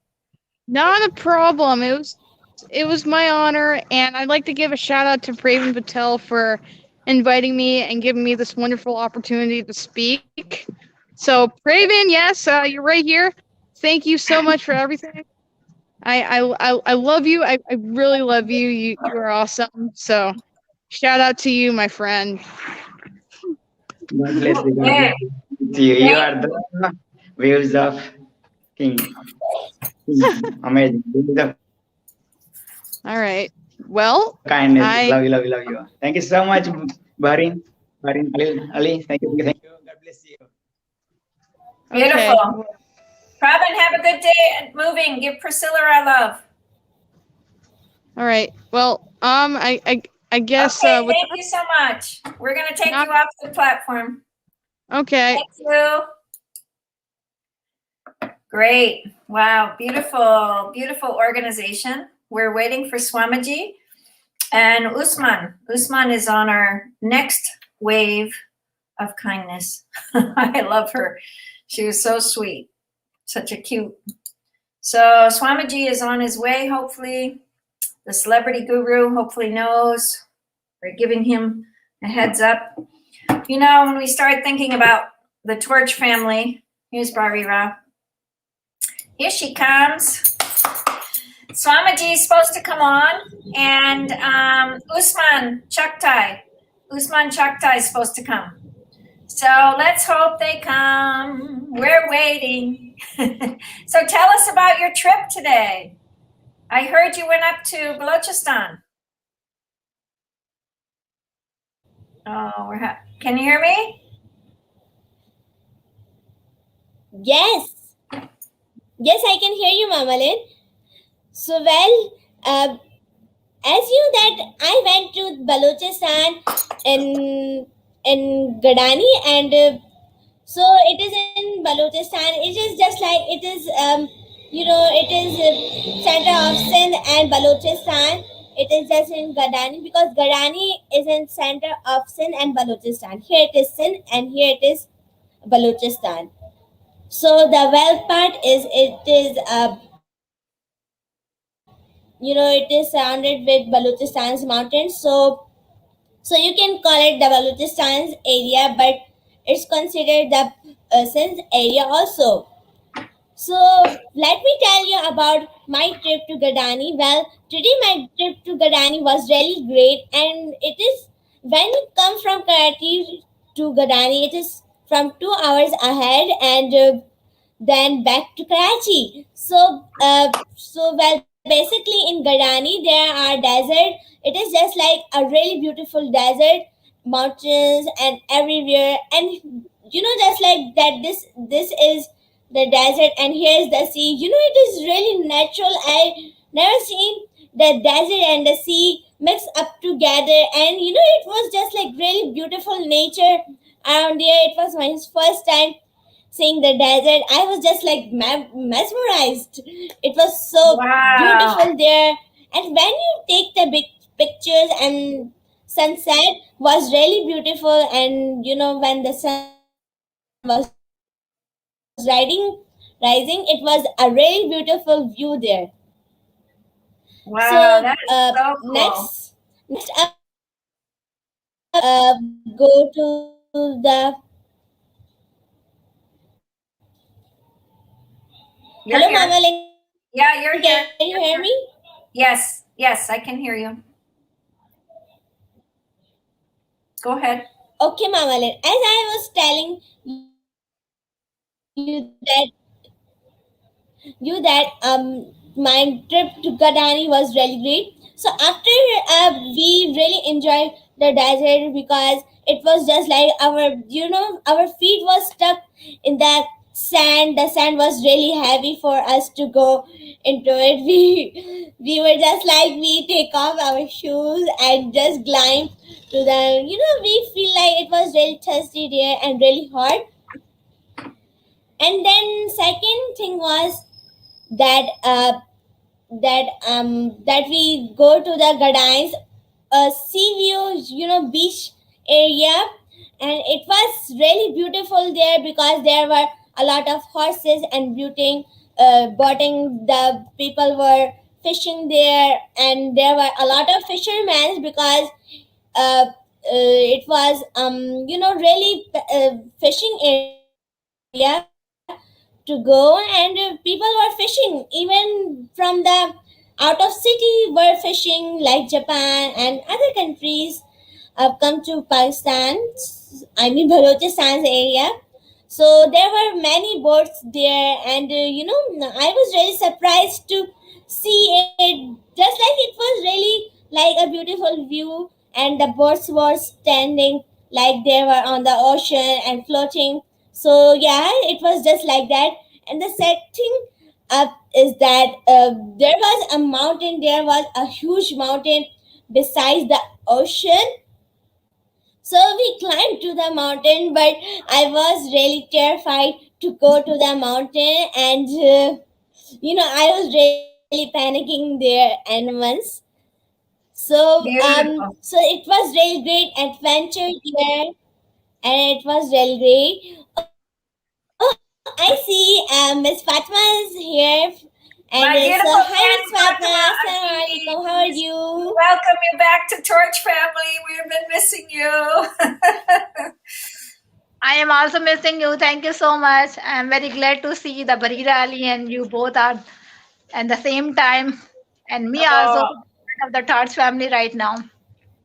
Not a problem. It was my honor, and I'd like to give a shout out to Pravin Patel for inviting me and giving me this wonderful opportunity to speak. So, Pravin, yes, you're right here. Thank you so much for everything. I love you. I really love you. You are awesome. So, shout out to you, my friend. God bless you. God bless you. You are the waves of king. Amazing. All right. Well, Kindness. Love you. Thank you so much, Barin, Ali. Thank you. God bless you. Beautiful. Okay. Pravin, have a good day at moving. Give Priscilla our love. All right. Well, I guess. Okay, thank you so much. We're going to take you off the platform. Okay. Thank you. Great. Wow. Beautiful organization. We're waiting for Swamiji and Usman. Usman is on our next wave of kindness. I love her. She was so sweet. Such a cute. So Swamiji is on his way, hopefully. The celebrity guru hopefully knows. We're giving him a heads up. When we start thinking about the Torch family, here's Barira. Here she comes. Swamiji is supposed to come on, and Usman Chaktai is supposed to come. So let's hope they come. We're waiting. So tell us about your trip today. I heard you went up to Balochistan. Oh, can you hear me? Yes. Yes, I can hear you, Mamalin. So, well, as you that I went to Balochistan in Gadani, and so it is in Balochistan. It is just like it is, it is center of Sindh and Balochistan. It is just in Gadani because Gadani is in center of Sindh and Balochistan. Here it is Sindh and here it is Balochistan. So the well part is it is it is surrounded with Balochistan's mountains. So you can call it the Balochistan's area, but it's considered the Sindh area also. So let me tell you about my trip to Gadani. Well, today my trip to Gadani was really great, and it is when you come from Karachi to Gadani, it is from 2 hours ahead, and then back to Karachi. So basically in Gadani there are desert. It is just like a really beautiful desert, mountains and everywhere, and just like that. This is the desert, and here's the sea. It is really natural. I never seen the desert and the sea mix up together, and it was just like really beautiful nature around here. It was my first time seeing the desert. I was just like mesmerized. It was so Wow. beautiful there. And when you take the big pictures, and sunset was really beautiful, and when the sun was rising, it was a really beautiful view there. Wow, So that is so cool. next up, go to the You're hello, here. Mama Ling. Yeah, you're Can here. you hear me? Yes, yes, I can hear you. Go ahead. Okay, Mama Ling. As I was telling you that my trip to Gadani was really great. So after we really enjoyed the desert because it was just like our feet was stuck in that sand. The sand was really heavy for us to go into it. We were just like we take off our shoes and just climb to the. We feel like it was really thirsty there and really hot. And then second thing was that that we go to the Gadines sea view, beach area, and it was really beautiful there because there were a lot of horses and boating. The people were fishing there, and there were a lot of fishermen because it was really fishing area to go, and people were fishing even from the out of city were fishing, like Japan and other countries come to Pakistan, I mean Balochistan's area. So there were many boats there, and I was really surprised to see it, just like it was really like a beautiful view, and the boats were standing like they were on the ocean and floating. So yeah, it was just like that. And the setting up is that there was a mountain. There was a huge mountain besides the ocean. So we climbed to the mountain, but I was really terrified to go to the mountain, and I was really panicking there. And once, Beautiful. so it was really great adventure there, and it was really great. Oh, I see, Miss Fatma is here, and My so beautiful hi, Miss friend Fatma. Fatima Assalamu alaikum. How are Aziz. We you? welcome you back to Torch Family. We've been missing you. I am also missing you. Thank you so much. I am very glad to see the Barira Ali and you both are at the same time, and me also Oh, part of the Thoughts family right now.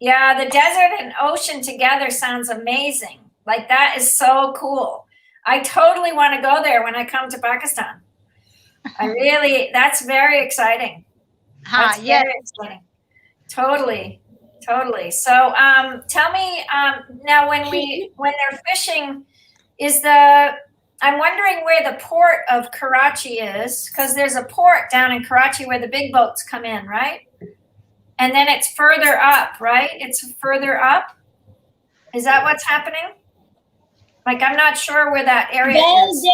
yeah, the desert and ocean together sounds amazing. Like that is so cool. I totally want to go there when I come to Pakistan. That's very exciting. That's Yes. very exciting. Totally. Totally. So, tell me, now when they're fishing, I'm wondering where the port of Karachi is, because there's a port down in Karachi where the big boats come in, right? And then it's further up, right? It's further up. Is that what's happening? Like, I'm not sure where that area is.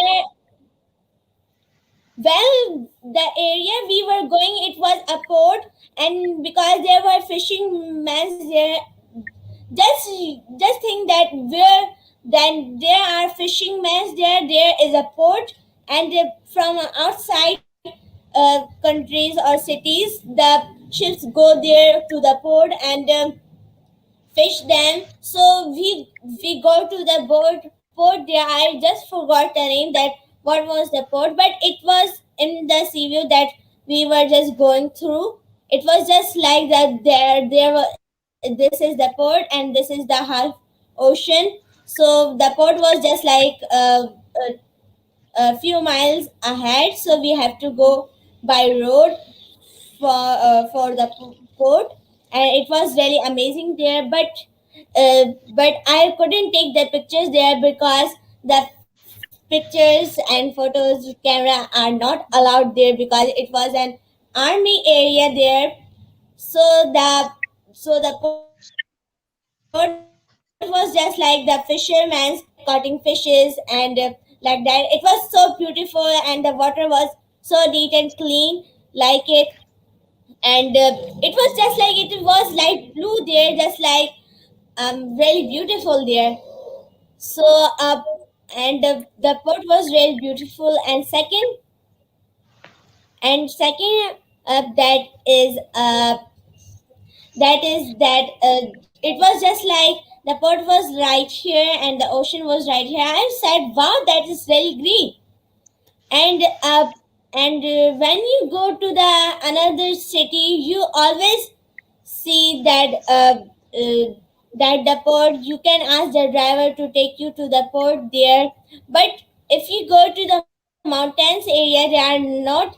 Well, the area we were going, it was a port, and because there were fishing men there, just think that then there are fishing men there is a port, and from outside countries or cities, the ships go there to the port and fish them. So we go to the port there. I just forgot the name, that what was the port, but it was in the sea view that we were just going through. It was just like that. There were, this is the port and this is the half ocean. So the port was just like a few miles ahead. So we have to go by road for the port, and it was really amazing there. But I couldn't take the pictures there because the pictures and photos camera are not allowed there, because it was an army area there. So the port was just like the fisherman's cutting fishes and like that. It was so beautiful, and the water was so neat and clean, like it. And it was just like, it was light blue there, just like really beautiful there. So and the port was really beautiful. And second that is that it was just like the port was right here and the ocean was right here. I said, wow, that is really great. And when you go to the another city, you always see that the port, you can ask the driver to take you to the port there. But if you go to the mountains area, there are not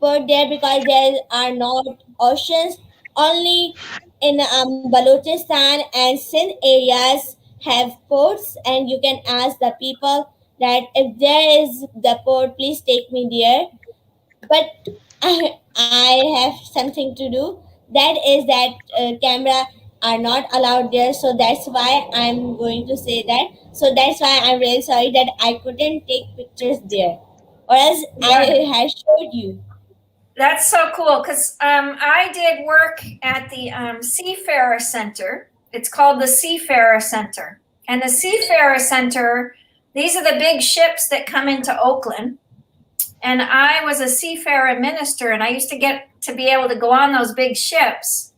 port there, because there are not oceans. Only in Balochistan and Sindh areas have ports, and you can ask the people that if there is the port, please take me there. But I have something to do. That is that camera are not allowed there. So that's why I'm going to say that. So that's why I'm really sorry that I couldn't take pictures there, or else I had showed you. That's so cool, because I did work at the Seafarer Center. It's called the Seafarer Center. And the Seafarer Center, these are the big ships that come into Oakland. And I was a seafarer minister, and I used to get to be able to go on those big ships.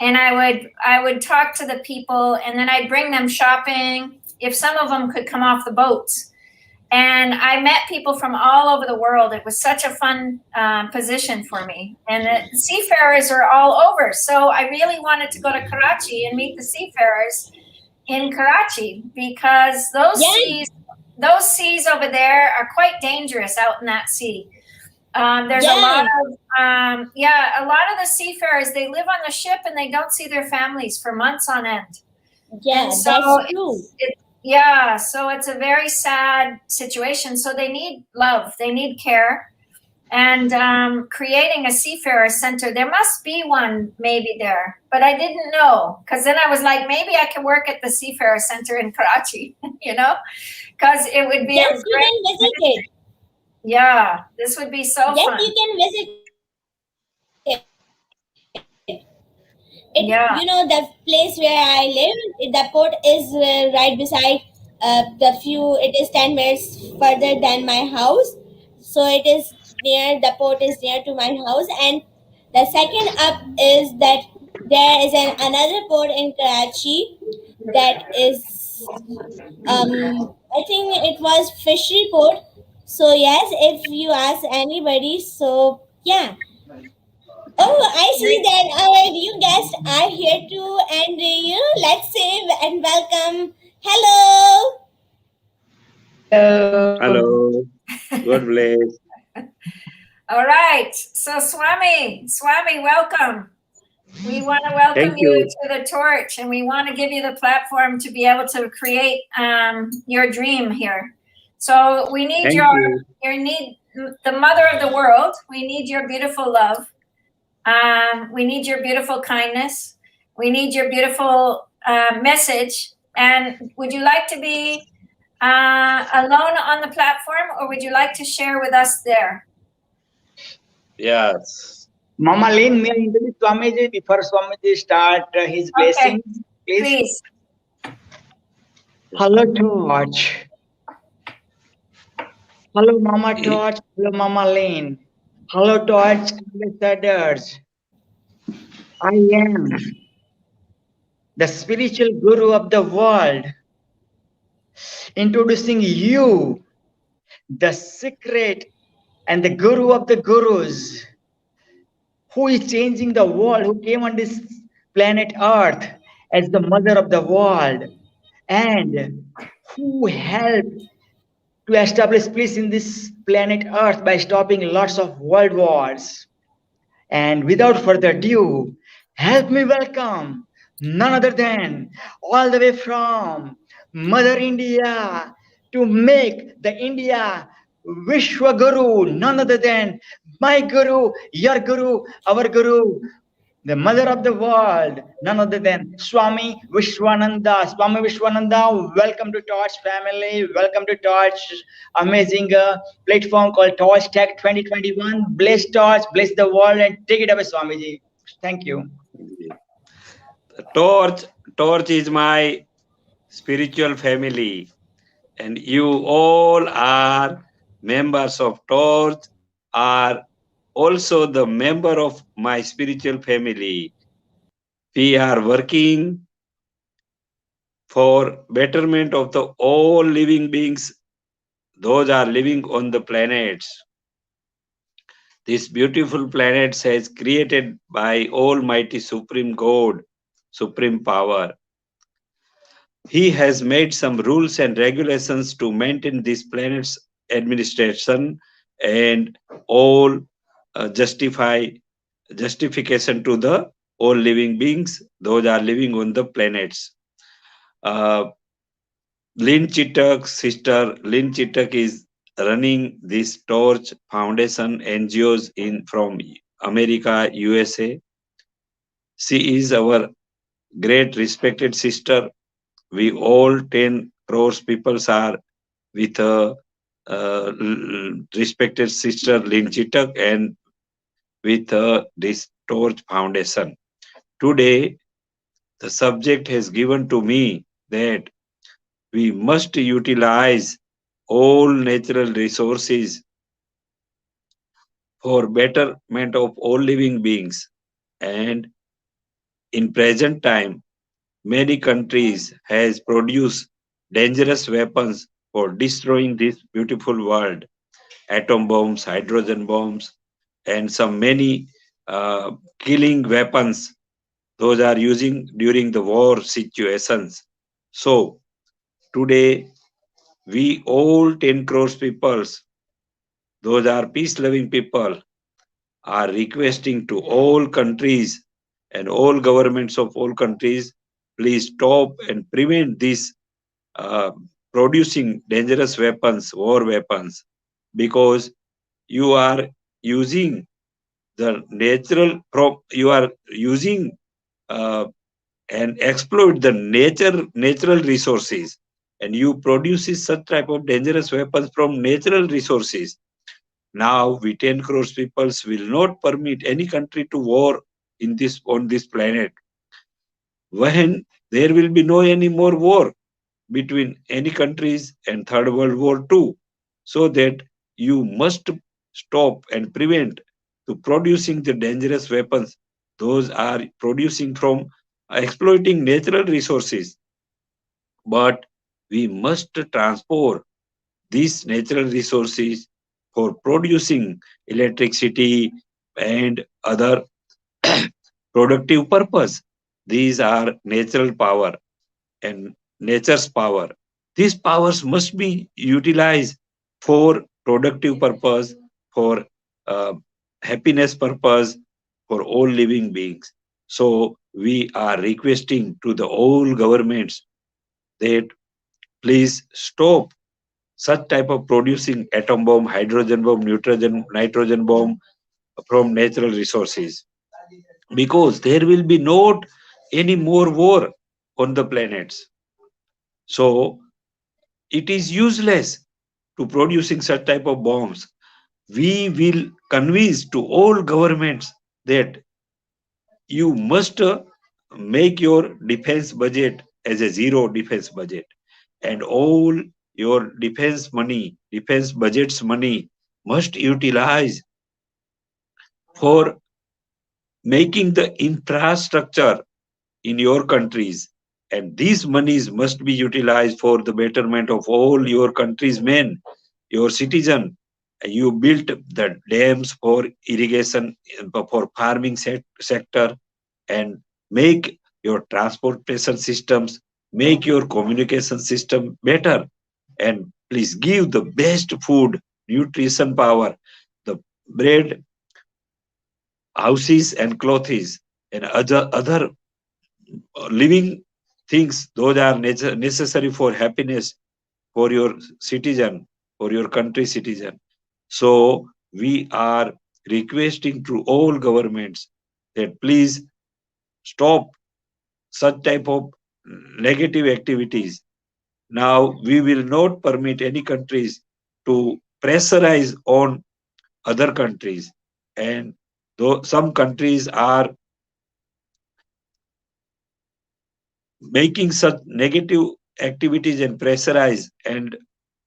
And I would talk to the people, and then I'd bring them shopping if some of them could come off the boats. And I met people from all over the world. It was such a fun position for me. And the seafarers are all over. So I really wanted to go to Karachi and meet the seafarers in Karachi, because those seas over there are quite dangerous out in that sea. There's a lot of the seafarers, they live on the ship and they don't see their families for months on end. Yeah, and so that's true. So it's a very sad situation. So they need love, they need care. And creating a Seafarer Center, there must be one maybe there, but I didn't know, because then I was like, maybe I can work at the Seafarer Center in Karachi, because it would be you can visit it. Yeah, this would be so fun. Yes, you can visit it. The place where I live, the port is right beside it is 10 minutes further than my house. So it is the port is near to my house. And the second up is that there is another port in Karachi that is, I think it was fishery port. So yes, if you ask anybody, so yeah. Oh, I see that our new guests are here too, and let's say and welcome. Hello. Hello. God bless. All right. So Swami, welcome. We want to welcome Thank you you. to the torch, and we want to give you the platform to be able to create your dream here. So we need Thank your you. need the mother of the world. We need your beautiful love. We need your beautiful kindness. We need your beautiful message. And would you like to be alone on the platform, or would you like to share with us there? Yes. Mama Lynn, may I introduce Swamiji before Swamiji start his blessings, please? Please. Hello, Torch. Hello, Mama Torch. Hello, Mama Lynn. Hello, Torch ambassadors. I am the spiritual guru of the world, introducing you, the secret and the guru of the gurus, who is changing the world, who came on this planet Earth as the mother of the world, and who helped to establish peace in this planet Earth by stopping lots of world wars. And without further ado, help me welcome none other than all the way from Mother India to make the India Vishwa Guru, none other than my Guru, your Guru, our Guru, the mother of the world, none other than Swami Vishwananda. Swami Vishwananda, welcome to Torch family. Welcome to Torch, amazing platform called Torch Tech 2021. Bless Torch, bless the world, and take it away, Swamiji. Thank you. Torch is my spiritual family, and you all are members of Torch, are also the member of my spiritual family. We are working for betterment of the all living beings, those are living on the planets. This beautiful planet is created by Almighty Supreme God, Supreme Power. He has made some rules and regulations to maintain this planet's administration and all justification to the all living beings, those are living on the planets. Lynn Chittock's sister, Lynn Chittock, is running this Torch Foundation NGOs from America, USA. She is our great respected sister. We all 10 crores people are with respected sister Lynn Chittock and with this Torch Foundation. Today, the subject has given to me that we must utilize all natural resources for betterment of all living beings. And in present time, many countries has produced dangerous weapons for destroying this beautiful world. Atom bombs, hydrogen bombs, and some many killing weapons. Those are using during the war situations. So today, we all 10 crores peoples, those are peace-loving people, are requesting to all countries and all governments of all countries, please stop and prevent this producing dangerous weapons, war weapons, because you are using the you are using and exploit the natural resources, and you produces such type of dangerous weapons from natural resources. Now we 10 crores peoples will not permit any country to war on this planet. When there will be no any more war between any countries and Third World War II, so that you must stop and prevent to producing the dangerous weapons. Those are producing from exploiting natural resources. But we must transport these natural resources for producing electricity and other productive purpose. These are natural power and nature's power. These powers must be utilized for productive purpose, for happiness purpose, for all living beings. So we are requesting to the all governments that please stop such type of producing atom bomb, hydrogen bomb, nitrogen bomb from natural resources, because there will be not any more war on the planets. So it is useless to producing such type of bombs. We will convince to all governments that you must make your defense budget as a zero defense budget, and all your defense budget's money must utilize for making the infrastructure in your countries, and these monies must be utilized for the betterment of all your country's men, your citizen. You built the dams for irrigation, for farming sector, and make your transportation systems, make your communication system better, and please give the best food, nutrition power, the bread, houses and clothes, and other living things. Those are necessary for happiness for your citizen, for your country citizen. So we are requesting to all governments that please stop such type of negative activities. Now we will not permit any countries to pressurize on other countries, and though some countries are making such negative activities and pressurize and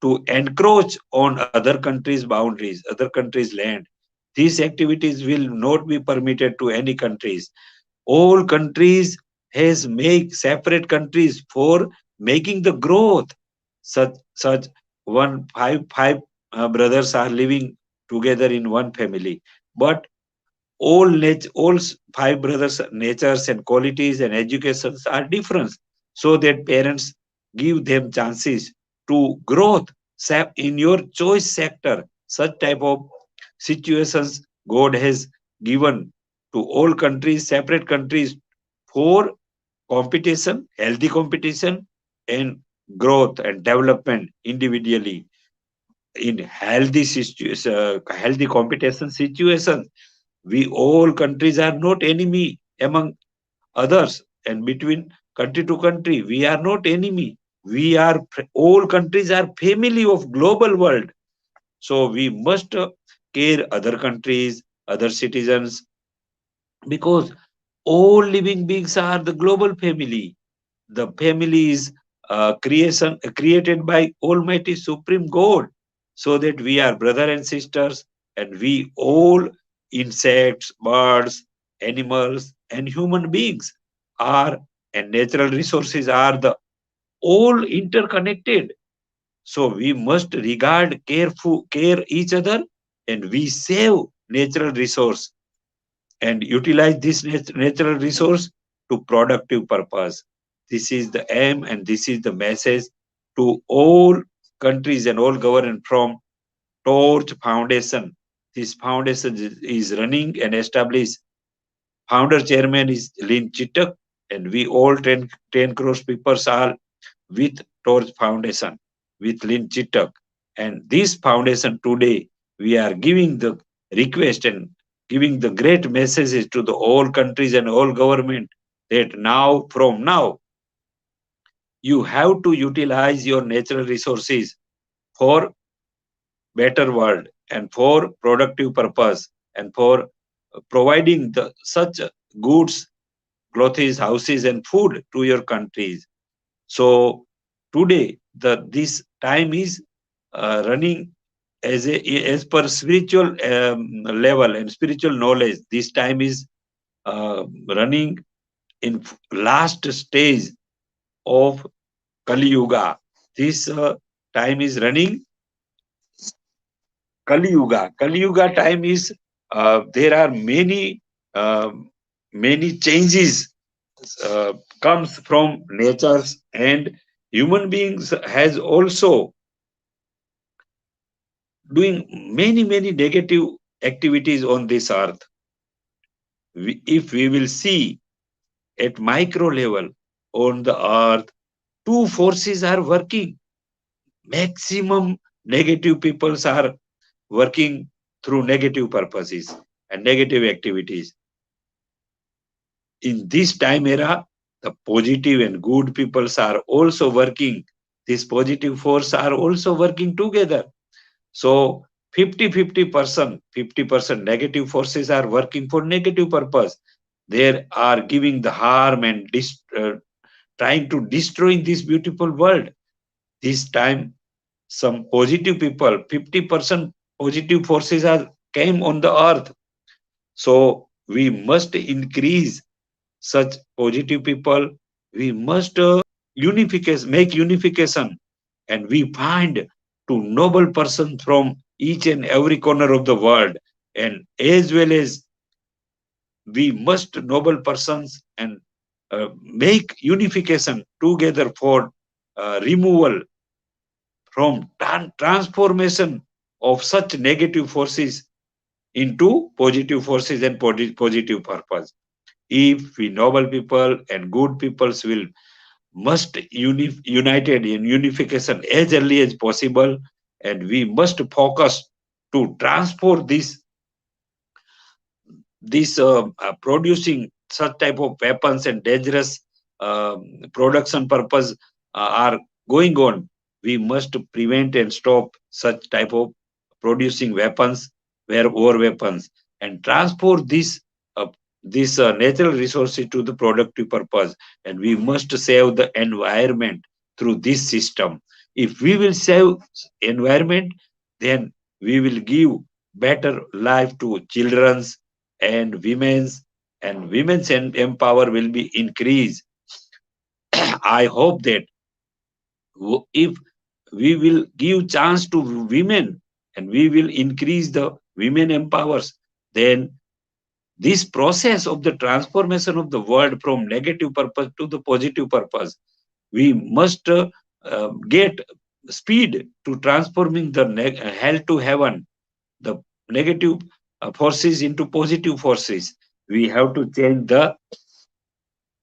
to encroach on other countries' boundaries, other countries' land. These activities will not be permitted to any countries. All countries has make separate countries for making the growth. Such five brothers are living together in one family, but all five brothers natures and qualities and educations are different, so that parents give them chances to growth in your choice sector. Such type of situations God has given to all countries, separate countries, for competition, healthy competition, and growth and development individually in healthy competition situation. We all countries are not enemy among others, and between country to country we are not enemy. We are all countries are family of global world. So we must care other countries, other citizens, because all living beings are the global family. The family is creation created by Almighty Supreme God, so that we are brother and sisters, and we all insects, birds, animals, and human beings are, and natural resources are the all interconnected. So we must care each other, and we save natural resource and utilize this natural resource to productive purpose. This is the aim and this is the message to all countries and all government from Torch Foundation. This foundation is running and established. Founder chairman is Lynn Chittak, and we all 10 crores people are with Torch Foundation, with Lynn Chittak. And this foundation today, we are giving the request and giving the great messages to the all countries and all government that now, from now, you have to utilize your natural resources for better world and for productive purpose and for providing the such goods, clothes, houses, and food to your countries. So today, this time is running as per spiritual level and spiritual knowledge. This time is running in last stage of Kali Yuga. This time is running Kali Yuga. Kali Yuga time is there are many changes comes from natures, and human beings has also doing many negative activities on this earth. If we will see at micro level on the earth, two forces are working. Maximum negative peoples are working through negative purposes and negative activities. In this time era, the positive and good peoples are also working. This positive force are also working together. So 50% negative forces are working for negative purpose. They are giving the harm and trying to destroy this beautiful world. This time, some positive people, 50% positive forces are came on the earth. So we must increase such positive people. We must make unification, and we find two noble persons from each and every corner of the world, and as well as we must noble persons and make unification together for removal from transformation of such negative forces into positive forces and positive purpose. If we noble people and good peoples will must united in unification as early as possible, and we must focus to transport this producing such type of weapons and dangerous production purpose are going on. We must prevent and stop such type of producing weapons, war weapons, and transport this natural resources to the productive purpose. And we must save the environment through this system. If we will save environment, then we will give better life to children's and women's empower will be increased. I hope that if we will give chance to women and we will increase the women empowers, then this process of the transformation of the world from negative purpose to the positive purpose, we must get speed to transforming the hell to heaven, the negative forces into positive forces. We have to change the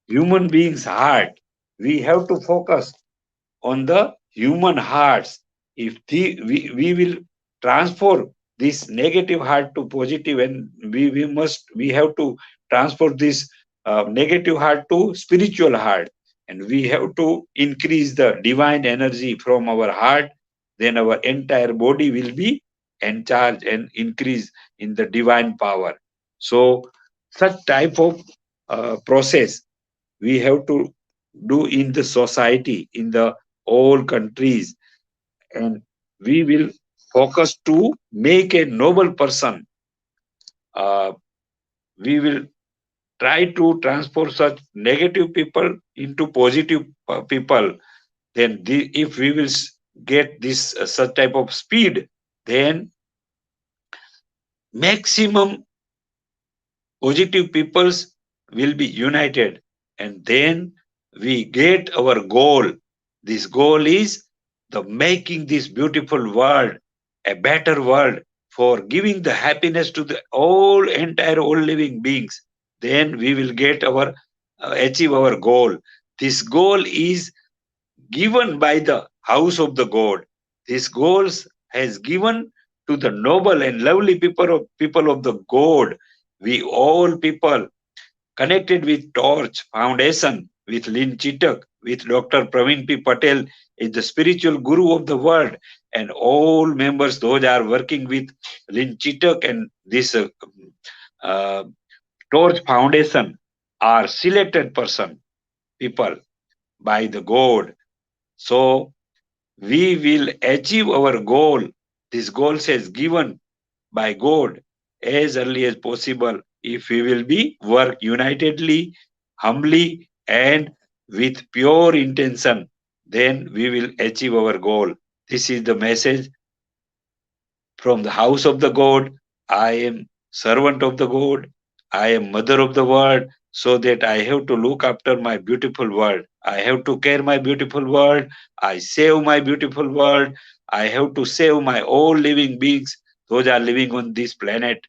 human being's heart. We have to focus on the human hearts. If we will transform this negative heart to positive, and we have to transfer this negative heart to spiritual heart, and we have to increase the divine energy from our heart, then our entire body will be encharged and increase in the divine power. So such type of process we have to do in the society, in the all countries, and we will focus to make a noble person. We will try to transfer such negative people into positive people. Then if we will get this such type of speed, then maximum positive peoples will be united, and then we get our goal. This goal is the making this beautiful world a better world, for giving the happiness to the entire all living beings. Then we will get our achieve our goal. This goal is given by the house of the God. This goals has given to the noble and lovely people of the God. We all people connected with Torch Foundation, with Lynn Chitak, with Dr. Praveen P. Patel is the spiritual guru of the world, and all members, those are working with Lynn Chitak and this Torch Foundation, are selected people by the God. So we will achieve our goal. This goal is given by God as early as possible if we will be work unitedly, humbly, and with pure intention. Then we will achieve our goal. This is the message from the house of the God. I am servant of the God. I am mother of the world, so that I have to look after my beautiful world. I have to care my beautiful world. I save my beautiful world. I have to save my all living beings. Those are living on this planet.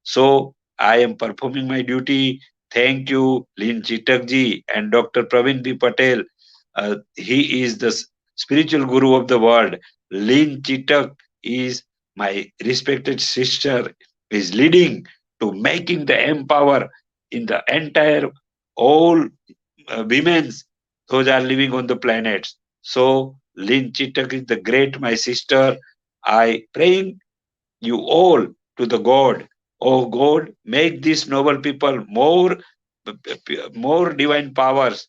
So I am performing my duty thank you, Lin Chitakji and Dr. Praveen B. Patel. He is the spiritual guru of the world. Lin Chitak is my respected sister, is leading to making the empower in the entire all women's those are living on the planets. So Lin Chitak is the great, my sister. I praying you all to the God. Oh God, make these noble people more divine powers.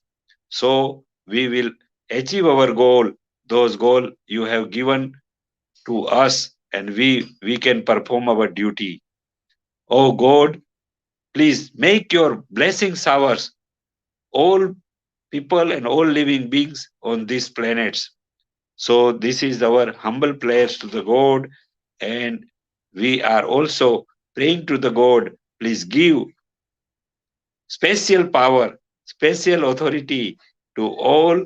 So we will achieve our goal. Those goals you have given to us, and we can perform our duty. Oh God, please make your blessings ours. All people and all living beings on these planets. So this is our humble prayers to the God, and we are also praying to the God, please give special power, special authority to all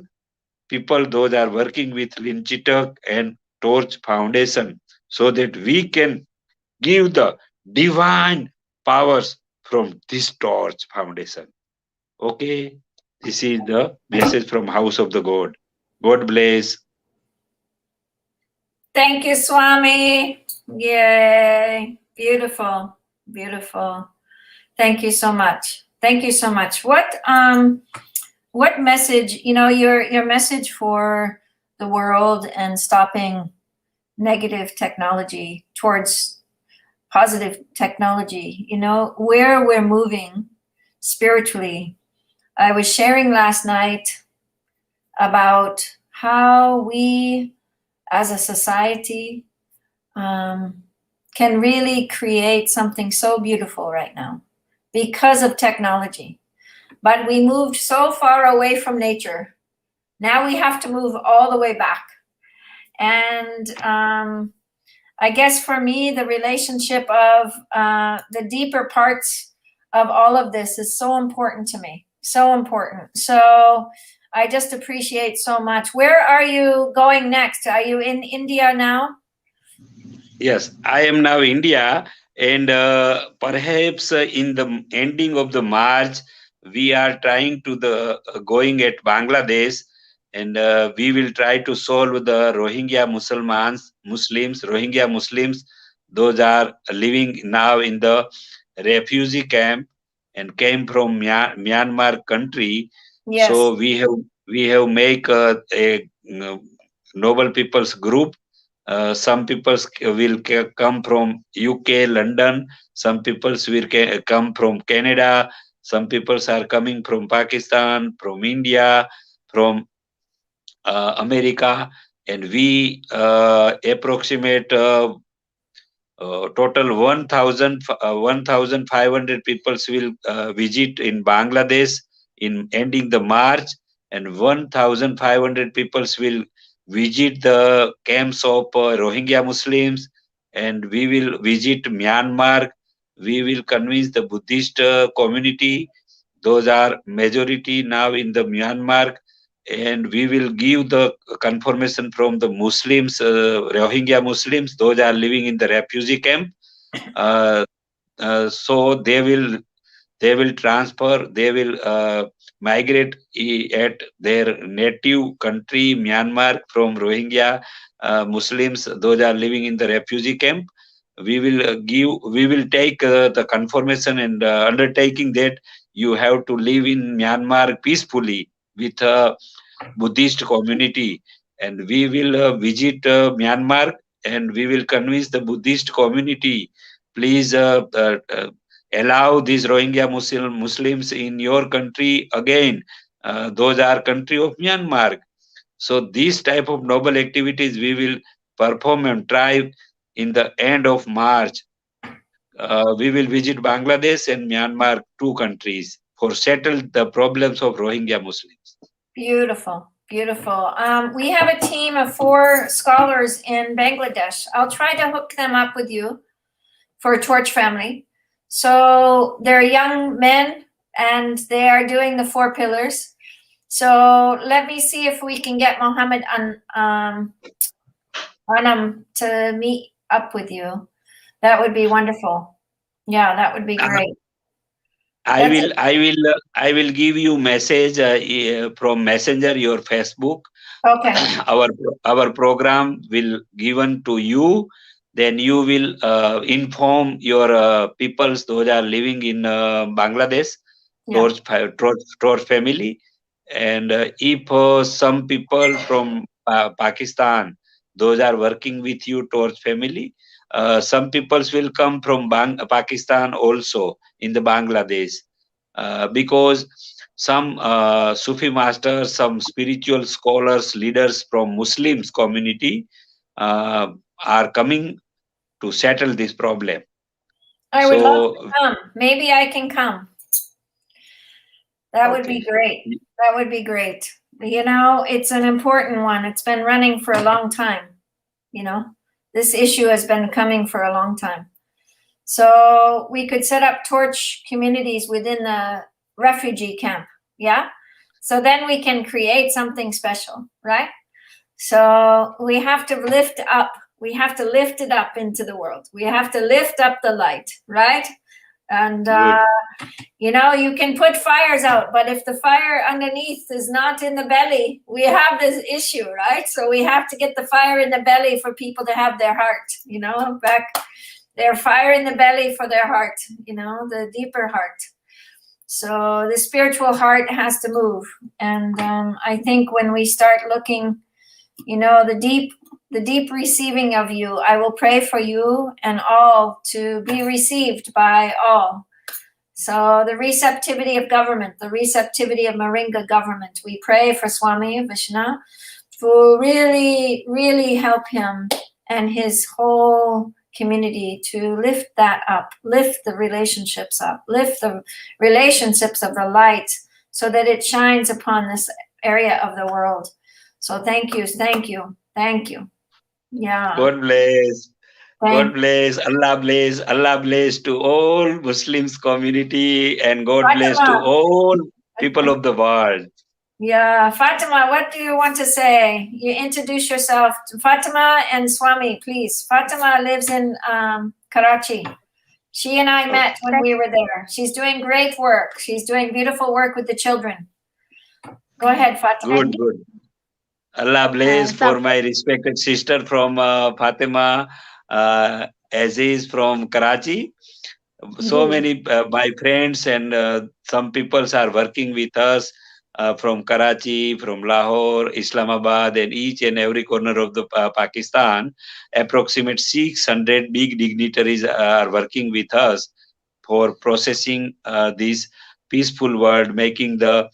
people those are working with Lin Chitak and Torch Foundation, so that we can give the divine powers from this Torch Foundation. Okay, this is the message from House of the God. God bless. Thank you, Swami. Yay. Beautiful. Beautiful. Thank you so much. Thank you so much. What message, your message for the world and stopping negative technology towards positive technology, where we're moving spiritually. I was sharing last night about how we as a society can really create something so beautiful right now because of technology. But we moved so far away from nature. Now we have to move all the way back. And I guess for me, the relationship of the deeper parts of all of this is so important to me. So important. So I just appreciate so much. Where are you going next? Are you in India now? Yes, I am now India, and perhaps in the ending of the March, we are trying to the going at Bangladesh, and we will try to solve the Rohingya Muslims. Those are living now in the refugee camp and came from Myanmar country. Yes. So we have make a noble people's group. Some people will come from UK, London. Some people will come from Canada. Some people are coming from Pakistan, from India, from America, and we approximate total 1,500 people will visit in Bangladesh in ending the March, and 1,500 people will visit the camps of Rohingya Muslims, and we will visit Myanmar. We will convince the Buddhist community. Those are majority now in the Myanmar, and we will give the confirmation from the Muslims, Rohingya Muslims. Those are living in the refugee camp. So they will transfer, they will migrate at their native country, Myanmar, from Rohingya Muslims. Those are living in the refugee camp. We will take the confirmation and undertaking that you have to live in Myanmar peacefully with a Buddhist community, and we will visit Myanmar, and we will convince the Buddhist community, please allow these Rohingya Muslims in your country again. Those are country of Myanmar. So these type of noble activities we will perform and try in the end of March. We will visit Bangladesh and Myanmar, two countries, for settle the problems of Rohingya Muslims. Beautiful, beautiful. We have a team of 4 scholars in Bangladesh. I'll try to hook them up with you for Torch Family. So they're young men and they are doing the 4 pillars. So let me see if we can get Mohammed Anam to meet up with you. That would be wonderful. Yeah, that would be great. I That's will, I will give you message from Messenger, your Facebook. Okay. Our program will given to you. Then you will inform your peoples those are living in Bangladesh, Yeah. Torch family. And if some people from Pakistan, those are working with you, Torch family, some peoples will come from Pakistan also in the Bangladesh, because some Sufi masters, some spiritual scholars, leaders from Muslims community uh, are coming to settle this problem. I would love to So come. Maybe I can come. That would be okay. great. That would be great. You know, it's an important one. It's been running for a long time. You know, this issue has been coming for a long time. So we could set up torch communities within the refugee camp. Yeah. So then we can create something special, right? So we have to lift up. We have to lift it up into the world. We have to lift up the light, right? And Good. you know, you can put fires out, but if the fire underneath is not in the belly, we have this issue, right? So we have to get the fire in the belly for people to have their heart, you know, back their fire in the belly for their heart, you know, the deeper heart. So the spiritual heart has to move. And I think when we start looking, you know, the deep receiving of you, I will pray for you and all to be received by all. So the receptivity of government, the receptivity of Moringa government, we pray for Swami Vishnu to really, really help him and his whole community to lift that up, lift the relationships up, lift the relationships of the light so that it shines upon this area of the world. So thank you, thank you, thank you. Yeah. God bless. Thank God bless. Allah bless to all Muslims community, and God bless to Fatima. all people of the world. Yeah, Fatima, what do you want to say? You introduce yourself to Fatima and Swami, please. Fatima lives in Karachi. She and I met when we were there. She's doing great work. She's doing beautiful work with the children. Go ahead, Fatima. Good, good. Allah bless for my respected sister from Fatima, Aziz from Karachi. So many my friends and some peoples are working with us from Karachi, from Lahore, Islamabad, and each and every corner of the Pakistan. Approximate 600 big dignitaries are working with us for processing this peaceful world, making the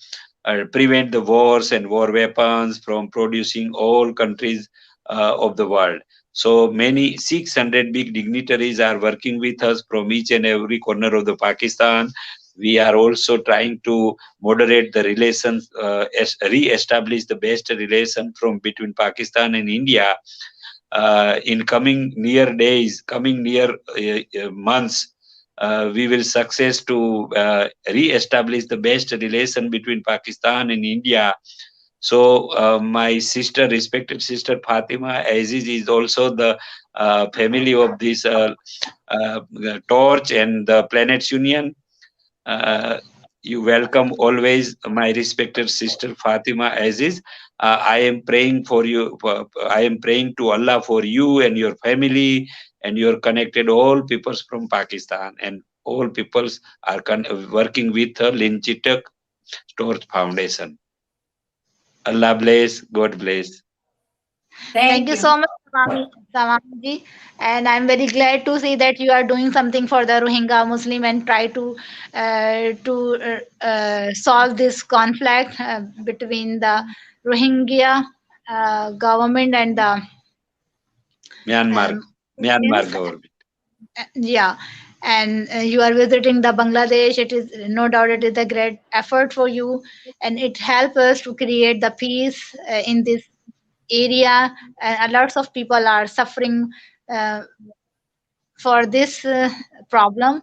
prevent the wars and war weapons from producing all countries of the world. So many 600 big dignitaries are working with us from each and every corner of the Pakistan. We are also trying to moderate the relations, re-establish the best relation from between Pakistan and India. In coming near days, coming near months, we will success to re-establish the best relation between Pakistan and India. So my sister, respected sister Fatima Aziz, is also the family of this Torch and the Planets Union. You welcome always my respected sister Fatima Aziz. I am praying for you. I am praying to Allah for you and your family, and you are connected all peoples from Pakistan, and all peoples are working with her Linchitak Torch Foundation. Allah bless. God bless. Thank you so much, Swamiji. And I'm very glad to see that you are doing something for the Rohingya Muslim and try to solve this conflict between the Rohingya government and the Myanmar Muslims. government. Yeah, and you are visiting the Bangladesh. It is no doubt it is a great effort for you, and it helps us to create the peace in this area. And lots of people are suffering for this problem.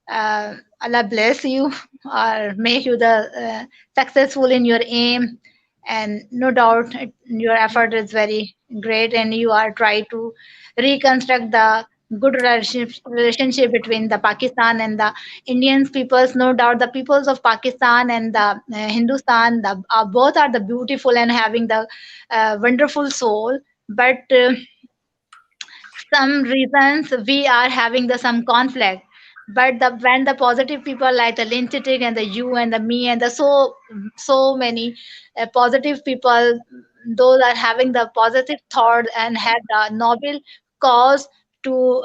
Allah bless you or make you the successful in your aim. And no doubt your effort is very great, and you are trying to reconstruct the good relationship between the Pakistan and the Indian peoples. No doubt, the peoples of Pakistan and the Hindustan, both are the beautiful and having the wonderful soul. But some reasons we are having the some conflict. But when the positive people like the Linchitik and the you and the me and the so many positive people, those are having the positive thought and have the noble cause to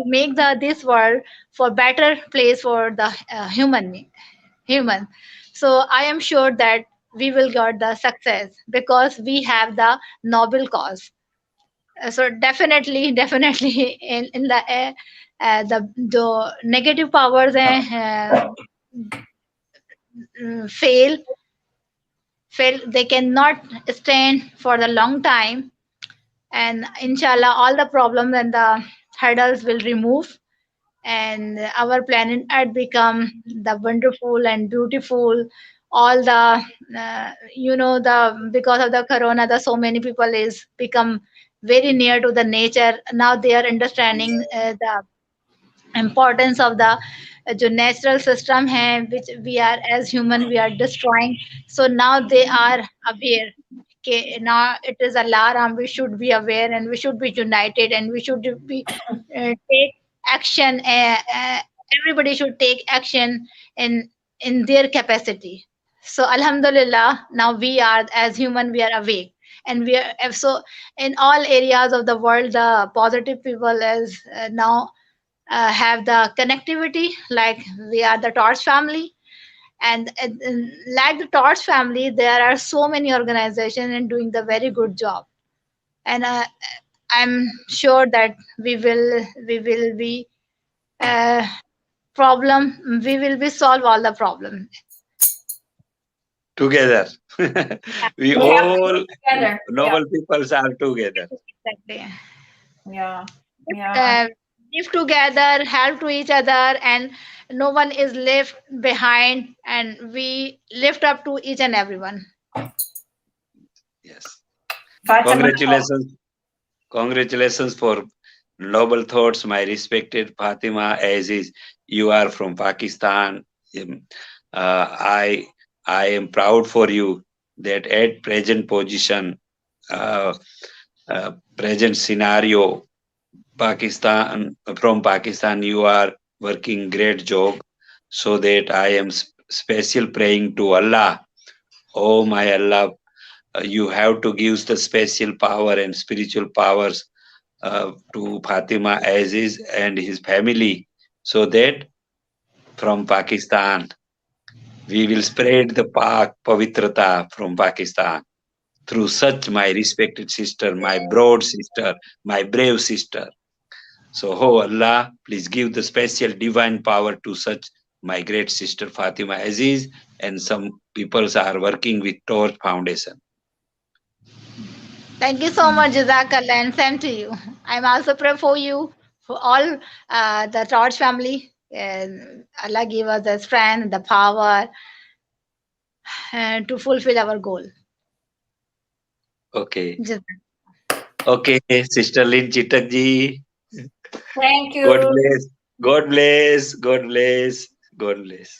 make the this world for better place for the human. So I am sure that we will get the success because we have the noble cause. So definitely in the negative powers fail, they cannot stand for the long time, and inshallah all the problems and the hurdles will remove, and our planet earth become the wonderful and beautiful. All the the because of the corona, the so many people is become very near to the nature. Now they are understanding the importance of the जो natural system है, which we are as human we are destroying. So now they are aware. Okay, now it is alarm. We should be aware and we should be united and we should be take action. Everybody should take action in their capacity. So Alhamdulillah, now we are as human we are awake, and we are so in all areas of the world. The positive people is now have the connectivity, like we are the Torch family, and like the Torch family, there are so many organizations and doing the very good job. And I'm sure that we will be uh, problem. We will be solve all the problem. Together. We have to all work together. noble peoples are together. Exactly. Yeah. Yeah. Live together, help to each other, and no one is left behind. And we lift up to each and everyone. Yes. Fatima. Congratulations for noble thoughts, my respected Fatima Aziz. You are from Pakistan. I am proud for you that at present position, present scenario, from Pakistan, you are working great job. So that I am special praying to Allah. Oh my Allah, you have to give the special power and spiritual powers to Fatima Aziz and his family, so that from Pakistan we will spread the Pavitrata from Pakistan through such my respected sister, my broad sister, my brave sister. So, oh Allah, please give the special divine power to such my great sister Fatima Aziz, and some people are working with Torch Foundation. Thank you so much, Jazakallah, and same to you. I'm also pray for you, for all the Torch family. Allah give us the strength, the power to fulfill our goal. Okay. Jazakallah. Okay, Sister Lynn Chitak ji. Thank you. God bless. God bless. God bless. God bless.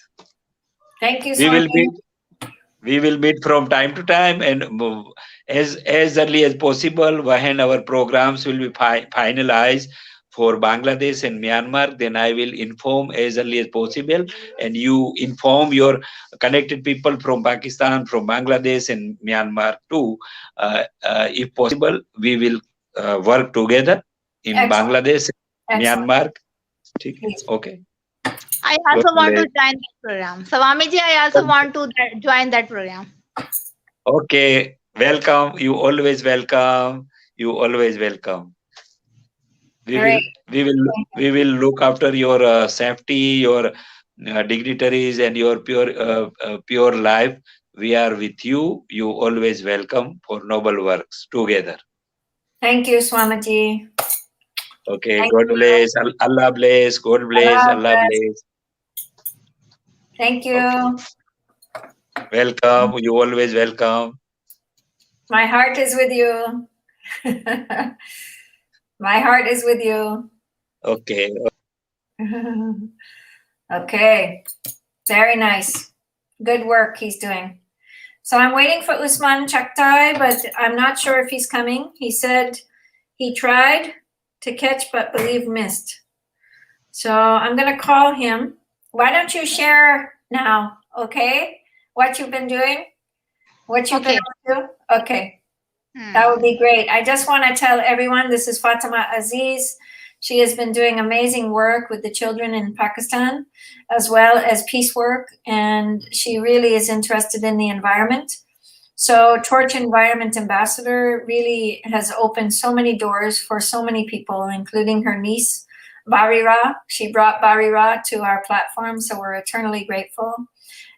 Thank you, We will Swami. meet. We will meet from time to time, and as early as possible when our programs will be finalized for Bangladesh and Myanmar. Then I will inform as early as possible, and you inform your connected people from Pakistan, from Bangladesh and Myanmar too. If possible, we will work together in Excellent. Bangladesh, Excellent. Myanmar. Please. Okay. I also God want to bless. join that program. Swami ji, I also want to join that program. Okay, welcome. You always welcome. You always welcome. Great. We will look after your safety, your dignitaries, and your pure life. We are with you. You always welcome for noble works together. Thank you, Swamiji. Okay. Thank God you. bless. Allah bless. God bless. Allah Allah bless. bless. Thank you. Welcome. You always welcome. My heart is with you. My heart is with you. Okay. Okay. Very nice. Good work he's doing. So I'm waiting for Usman Chaktai, but I'm not sure if he's coming. He said he tried to catch, but believe missed. So I'm going to call him. Why don't you share now, okay? What you've been doing? What you've been up to? Okay. That would be great. I just want to tell everyone this is Fatima Aziz. She has been doing amazing work with the children in Pakistan, as well as peace work, and she really is interested in the environment. So Torch Environment Ambassador really has opened so many doors for so many people, including her niece, Barira. She brought Barira to our platform, so we're eternally grateful.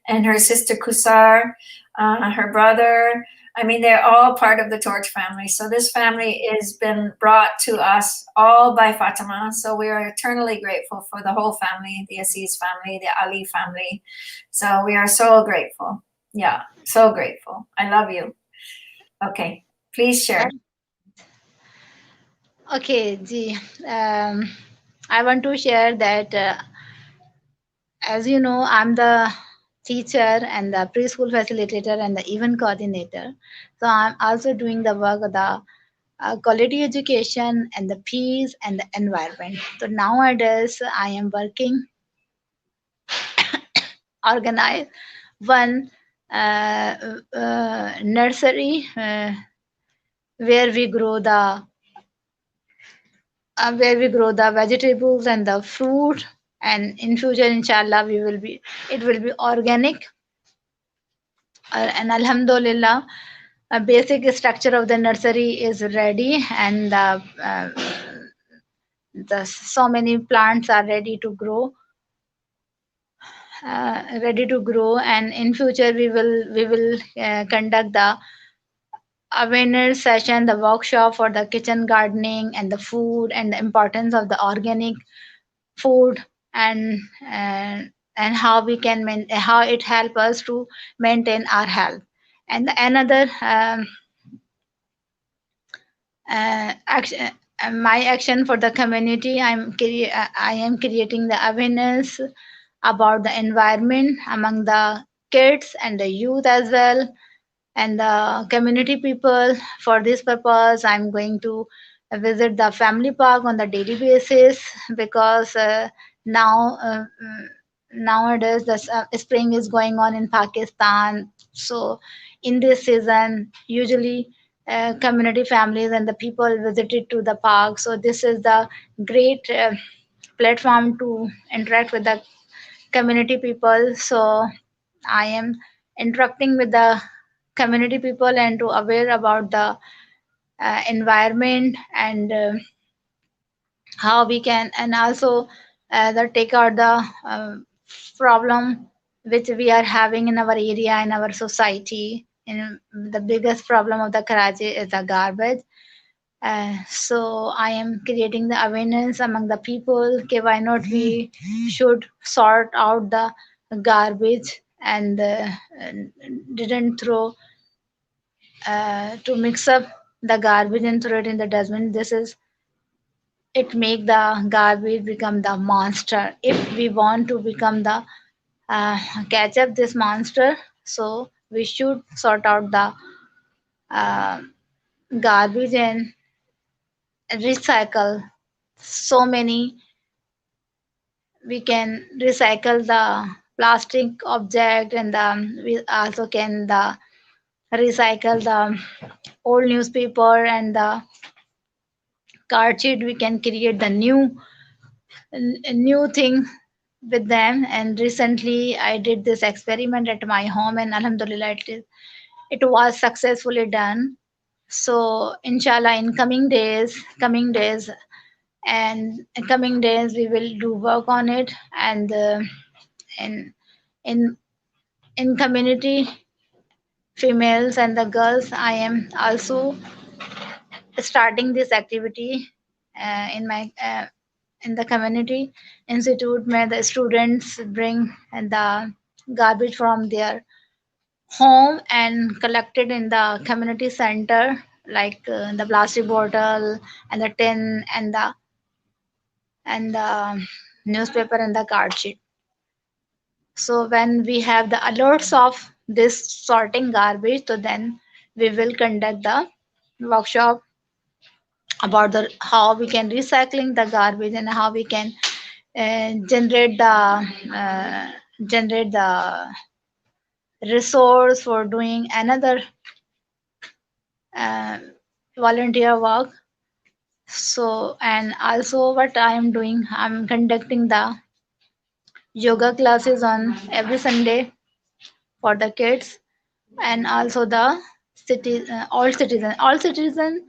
And her sister Kusar, her brother, I mean, they're all part of the Torch family. So this family has been brought to us all by Fatima. So we are eternally grateful for the whole family, the Aziz family, the Ali family. So we are so grateful. Yeah, so grateful. I love you. Okay, please share. Okay, Ji. I want to share that, as you know, I'm the teacher and the preschool facilitator and the event coordinator. So I'm also doing the work of the quality education and the peace and the environment. So nowadays I am working organize one nursery where we grow the vegetables and the fruit, and in future inshallah it will be organic. And alhamdulillah, a basic structure of the nursery is ready, and the so many plants are ready to grow, and in future we will conduct the awareness session, the workshop for the kitchen gardening and the food and the importance of the organic food, and how we can how it help us to maintain our health. And another action, my action for the community, I am creating the awareness about the environment among the kids and the youth as well, and the community people. For this purpose, I'm going to visit the family park on the daily basis, because now nowadays the spring is going on in Pakistan. So in this season, usually community families and the people visited to the park. So this is the great platform to interact with the community people. So I am interacting with the community people and to aware about the environment, and how we can, and also take out the problem which we are having in our area, in our society. And the biggest problem of the Karachi is the garbage. So I am creating the awareness among the people. Okay, why not we should sort out the garbage, and didn't throw to mix up the garbage and throw it in the dustbin. This is it make the garbage become the monster. If we want to become the catch up this monster, so we should sort out the uh, garbage and recycle. So many we can recycle the plastic object, and we also can the recycle the old newspaper and the card sheet. We can create the new thing with them. And recently I did this experiment at my home, and alhamdulillah it was successfully done. So inshallah, in coming days we will do work on it. And in in in community females and the girls, I am also starting this activity in the community institute, where the students bring the garbage from their home and collect it in the community center. like the plastic bottle and the tin and the newspaper and the card sheet. So when we have the alerts of this sorting garbage, so then we will conduct the workshop about the how we can recycling the garbage and how we can generate the resource for doing another uh, volunteer work. So and also what I am doing, I'm conducting the yoga classes on every Sunday for the kids, and also the all citizen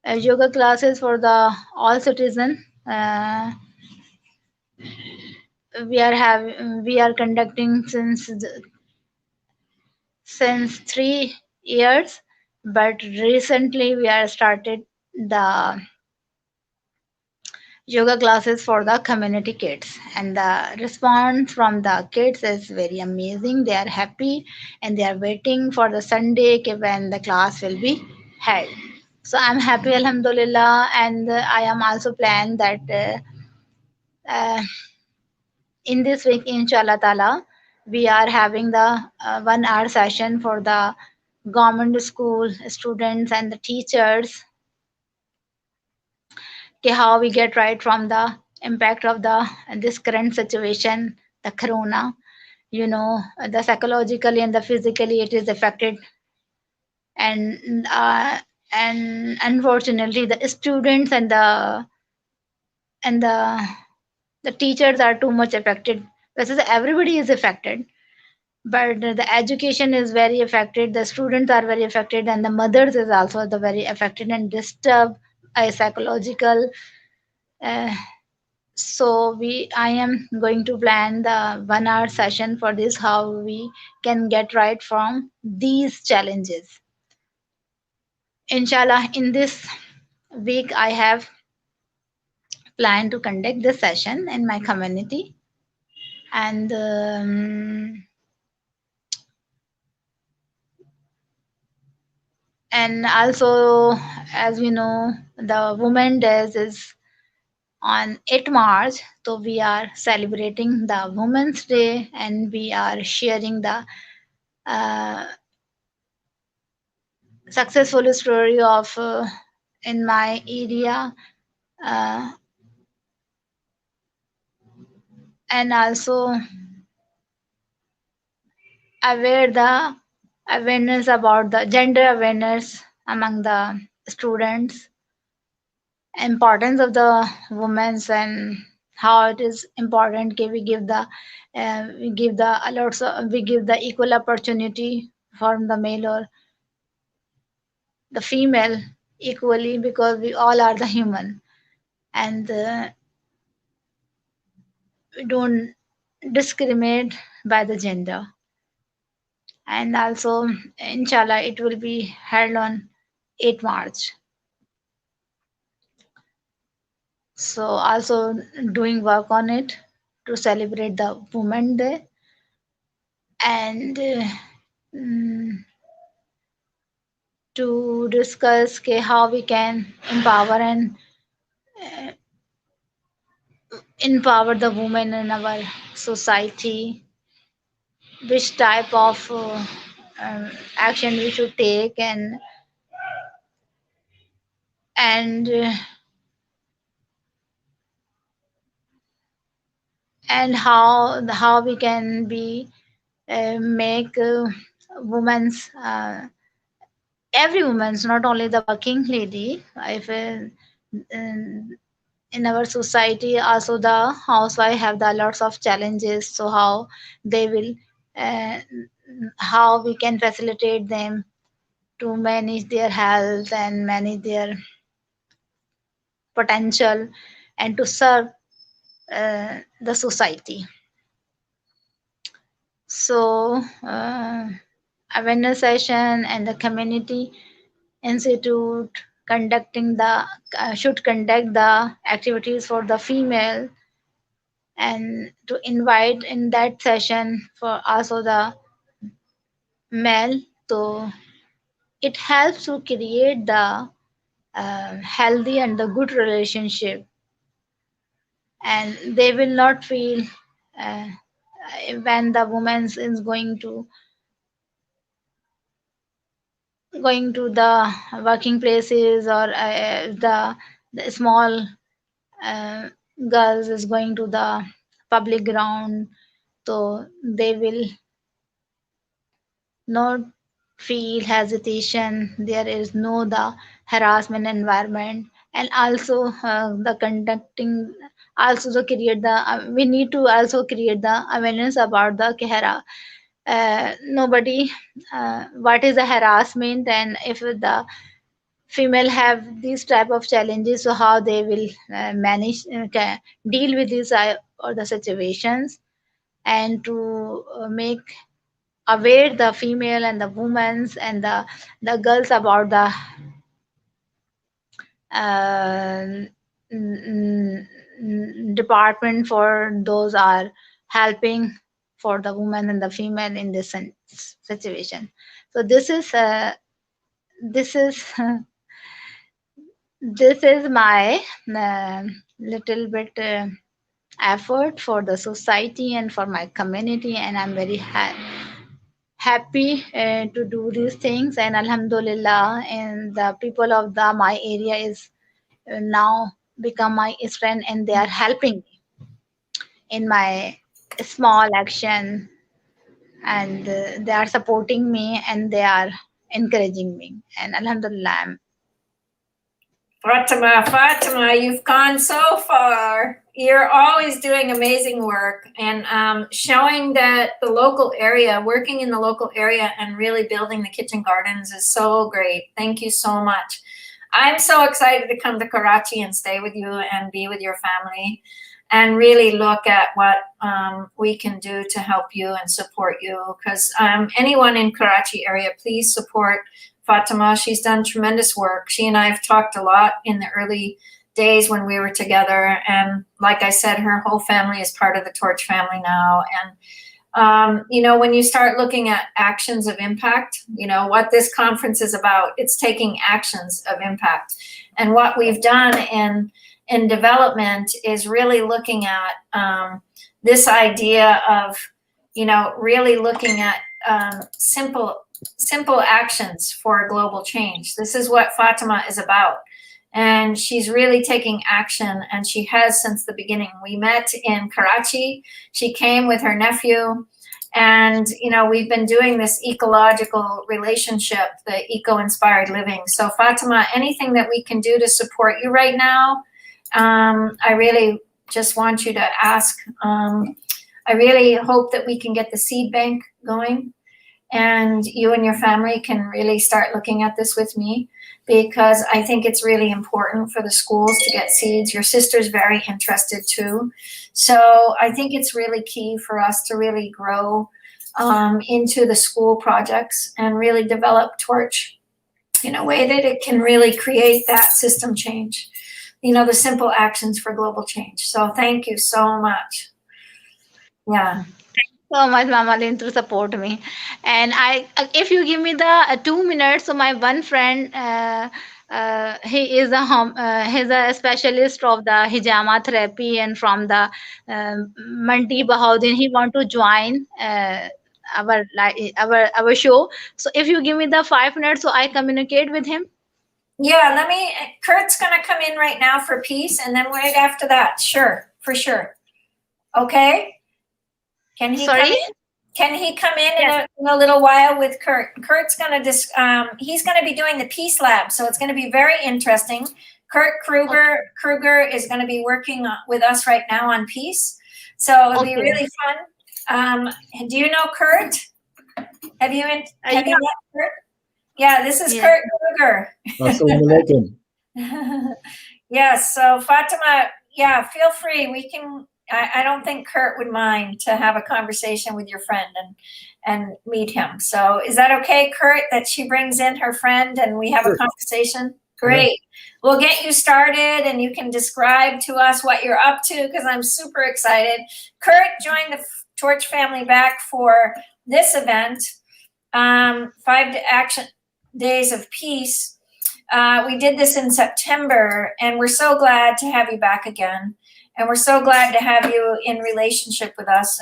yoga classes for the all citizen. We are conducting since 3 years, but recently we are started the yoga classes for the community kids, and the response from the kids is very amazing. They are happy and they are waiting for the Sunday when the class will be held. So I'm happy, alhamdulillah, and I am also planned that uh, in this week, inshallah ta'ala, we are having the 1 hour session for the government school students and the teachers, okay, how we get right from the impact of the this current situation, the corona. The psychologically and the physically it is affected, and unfortunately the students and the teachers are too much affected. Because everybody is affected, but the education is very affected, the students are very affected, and the mothers is also the very affected and disturbed psychological. uh, so I am going to plan the 1 hour session for this, how we can get right from these challenges. Inshallah, in this week I have planned to conduct this session in my community, and also, as we know, the Women Days is on 8 March. So we are celebrating the Women's Day, and we are sharing the uh, successful story of in my area, uh, and also aware the awareness about the gender awareness among the students, importance of the women's, and how it is important. Okay, we give the alerts, we give the equal opportunity for the male or the female equally, because we all are the human, and we don't discriminate by the gender. And also, inshallah, it will be held on 8 March. So also doing work on it to celebrate the Women Day, and to discuss how we can empower the women in our society, which type of action we should take, and and how we can be make women's every woman's, not only the working lady, if in our society also the housewife have the lots of challenges. So how they will uh, how we can facilitate them to manage their health and manage their potential, and to serve the society. So awareness session and the community institute conducting the should conduct the activities for the female, and to invite in that session for also the male. So it helps to create the healthy and the good relationship, and they will not feel uh, when the woman is going to the working places, or the small uh, girls is going to the public ground, so they will not feel hesitation. There is no the harassment environment. And also the conducting, also to create the we need to also create the awareness about the nobody what is the harassment, and if the female have these type of challenges, so how they will manage deal with these or the situations, and to make aware the female and the women's and the girls about the uh, department for those are helping for the woman and the female in this situation. So this is this is my little bit effort for the society and for my community, and I'm very happy to do these things. And alhamdulillah, and the people of the my area is now become my friend, and they are helping me in my small action, and they are supporting me, and they are encouraging me, and alhamdulillah. Fatima, you've gone so far. You're always doing amazing work, and showing that the local area, working in the local area and really building the kitchen gardens is so great. Thank you so much. I'm so excited to come to Karachi and stay with you and be with your family and really look at what we can do to help you and support you. Because anyone in Karachi area, please support Fatima. She's done tremendous work. She and I have talked a lot in the early days when we were together. And like I said, her whole family is part of the Torch family now. And, you know, when you start looking at actions of impact, you know, what this conference is about, it's taking actions of impact. And what we've done in development is really looking at this idea of, you know, really looking at simple actions for global change. This is what Fatima is about. And she's really taking action, and she has since the beginning. We met in Karachi. She came with her nephew, and, you know, we've been doing this ecological relationship, the eco-inspired living. So Fatima, anything that we can do to support you right now, I really just want you to ask. I really hope that we can get the seed bank going, and you and your family can really start looking at this with me, because I think it's really important for the schools to get seeds. Your sister's very interested too. So I think it's really key for us to really grow into the school projects and really develop Torch in a way that it can really create that system change, you know, the simple actions for global change. So thank you so much. Yeah. So much, Mama Lynn, to support me. And if you give me the 2 minutes, so my one friend, he is he's a specialist of the hijama therapy, and from the Mandi Bahauddin, he want to join our show. So if you give me the 5 minutes, so I communicate with him. Yeah, Kurt's gonna come in right now for peace, and then right after that, sure, for sure. Okay? Can he Sorry? come in? Can he come in in a little while with Kurt? Kurt's gonna he's gonna be doing the Peace Lab, so it's gonna be very interesting. Kurt Kruger is gonna be working with us right now on peace, so it'll be really fun. Do you know Kurt? Have you met Kurt? Yeah, this is Kurt Kruger. Assalamu alaikum. Yes, so Fatima, yeah, feel free. We can. I don't think Kurt would mind to have a conversation with your friend and meet him. So is that okay, Kurt, that she brings in her friend and we have a conversation? Great. We'll get you started, and you can describe to us what you're up to, because I'm super excited. Kurt joined the Torch family back for this event, 5 to Action. Days of Peace. We did this in September, and we're so glad to have you back again. And we're so glad to have you in relationship with us,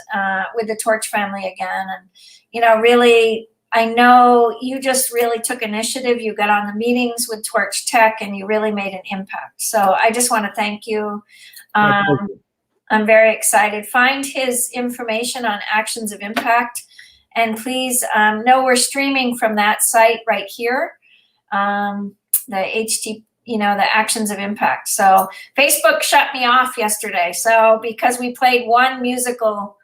with the Torch family again. And, you know, really, I know you just really took initiative. You got on the meetings with Torch Tech and you really made an impact. So I just want to thank you. I'm very excited. Find his information on Actions of Impact. And please know we're streaming from that site right here. The Actions of Impact. So Facebook shut me off yesterday. So because we played one musical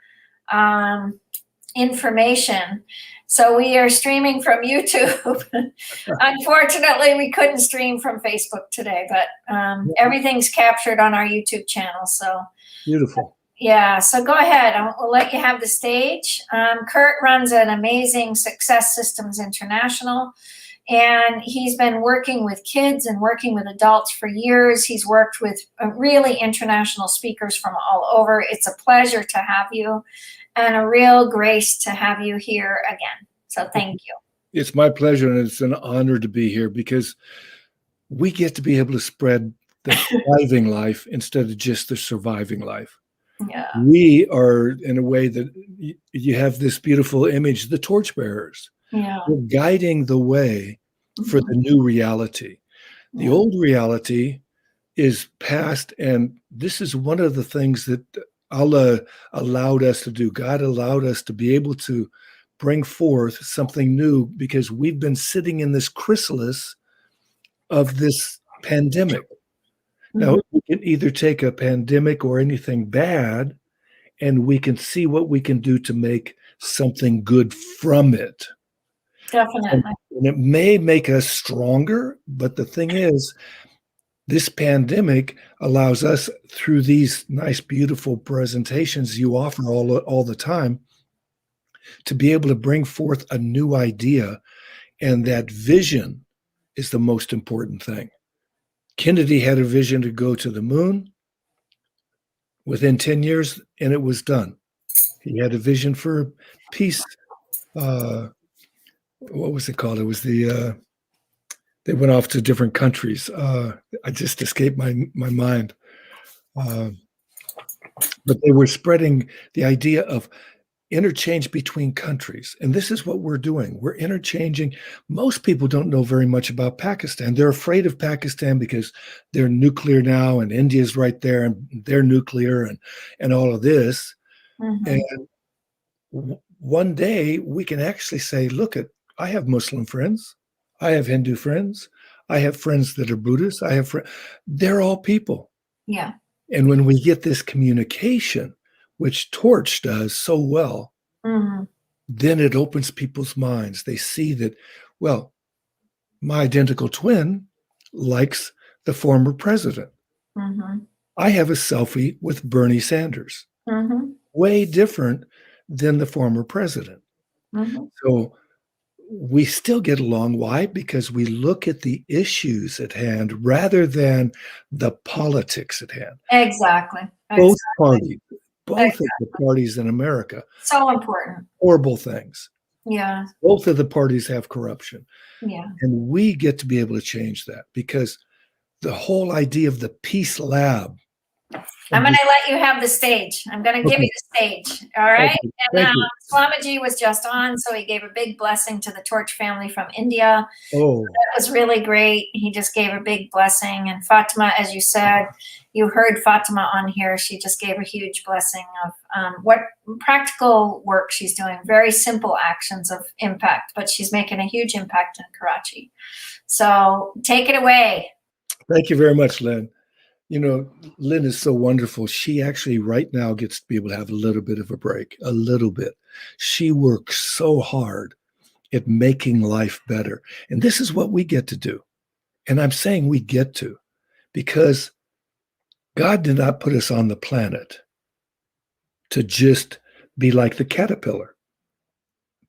information, so we are streaming from YouTube. Unfortunately, we couldn't stream from Facebook today, but everything's captured on our YouTube channel. So Beautiful. yeah, so go ahead. We'll let you have the stage. Kurt runs an amazing Success Systems International. And he's been working with kids and working with adults for years. He's worked with really international speakers from all over. It's a pleasure to have you and a real grace to have you here again. So thank you. It's my pleasure, and it's an honor to be here because we get to be able to spread the thriving life instead of just the surviving life. Yeah. We are, in a way that you have this beautiful image, the torchbearers. Yeah. We're guiding the way for the new reality. The old reality is past, and this is one of the things that Allah allowed us to do. God allowed us to be able to bring forth something new because we've been sitting in this chrysalis of this pandemic. Now, we can either take a pandemic or anything bad, and we can see what we can do to make something good from it. Definitely. And it may make us stronger, but the thing is, this pandemic allows us, through these nice, beautiful presentations you offer all the time, to be able to bring forth a new idea. And that vision is the most important thing. Kennedy had a vision to go to the moon within 10 years, and it was done. He had a vision for peace. What was it called? It was they went off to different countries. I just escaped my mind. But they were spreading the idea of interchange between countries. And this is what we're doing. We're interchanging. Most people don't know very much about Pakistan. They're afraid of Pakistan because they're nuclear now, and India's right there, and they're nuclear, and all of this. And one day we can actually say, look, I have Muslim friends. I have Hindu friends. I have friends that are Buddhists. I have they're all people. Yeah. And when we get this communication, which Torch does so well, then it opens people's minds. They see that, well, my identical twin likes the former president. I have a selfie with Bernie Sanders. Way different than the former president. So we still get along. Why? Because we look at the issues at hand rather than the politics at hand. Exactly. Both parties, both of the parties in America. So important. Horrible things. Yeah. Both of the parties have corruption. Yeah. And we get to be able to change that because the whole idea of the Peace Lab. I'm going to let you have the stage. I'm going to give you the stage. All right. Thank And you. Swamiji was just on, so he gave a big blessing to the Torch family from India. Oh, That was really great. He just gave a big blessing. And Fatima, as you said, you heard Fatima on here. She just gave a huge blessing of what practical work she's doing. Very simple actions of impact, but she's making a huge impact in Karachi. So take it away. thank you very much, Lynn. You know, Lynn is so wonderful. She actually right now gets to be able to have a little bit of a break, a little bit. She works so hard at making life better. And this is what we get to do. And I'm saying we get to because God did not put us on the planet to just be like the caterpillar.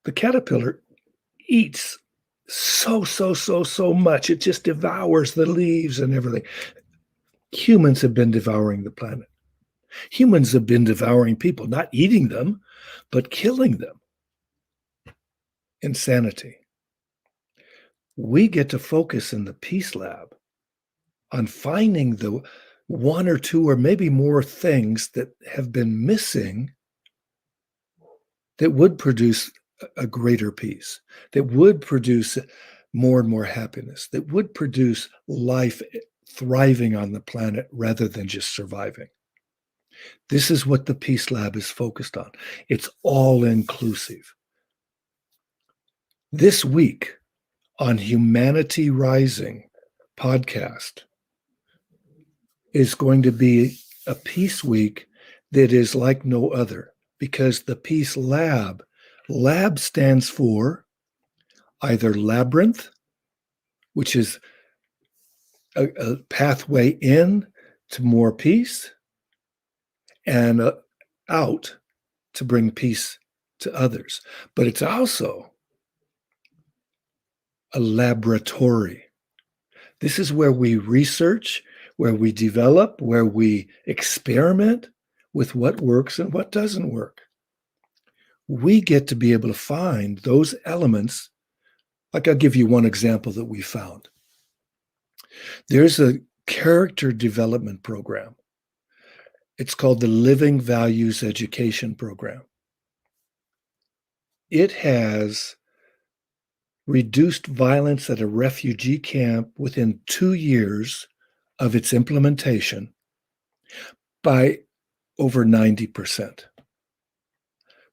The caterpillar eats so much. It just devours the leaves and everything. Humans have been devouring the planet. Humans have been devouring people, not eating them, but killing them. Insanity. We get to focus in the Peace Lab on finding the one or two or maybe more things that have been missing that would produce a greater peace, that would produce more and more happiness, that would produce life thriving on the planet rather than just surviving. This is what the Peace Lab is focused on. It's all inclusive. This week on Humanity Rising podcast is going to be a peace week that is like no other, because the Peace Lab stands for either labyrinth, which is a pathway in to more peace, and out to bring peace to others. But it's also a laboratory. This is where we research, where we develop, where we experiment with what works and what doesn't work. We get to be able to find those elements. Like, I'll give you one example that we found. There's a character development program. It's called the Living Values Education Program. It has reduced violence at a refugee camp within 2 years of its implementation by over 90%.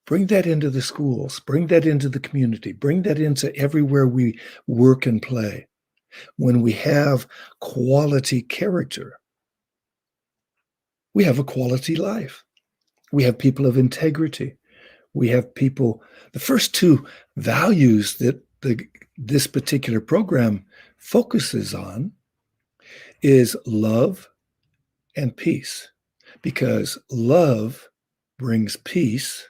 Bring that into the schools, bring that into the community, bring that into everywhere we work and play. When we have quality character, we have a quality life. We have people of integrity. We have people, the first two values that this particular program focuses on is love and peace, because love brings peace,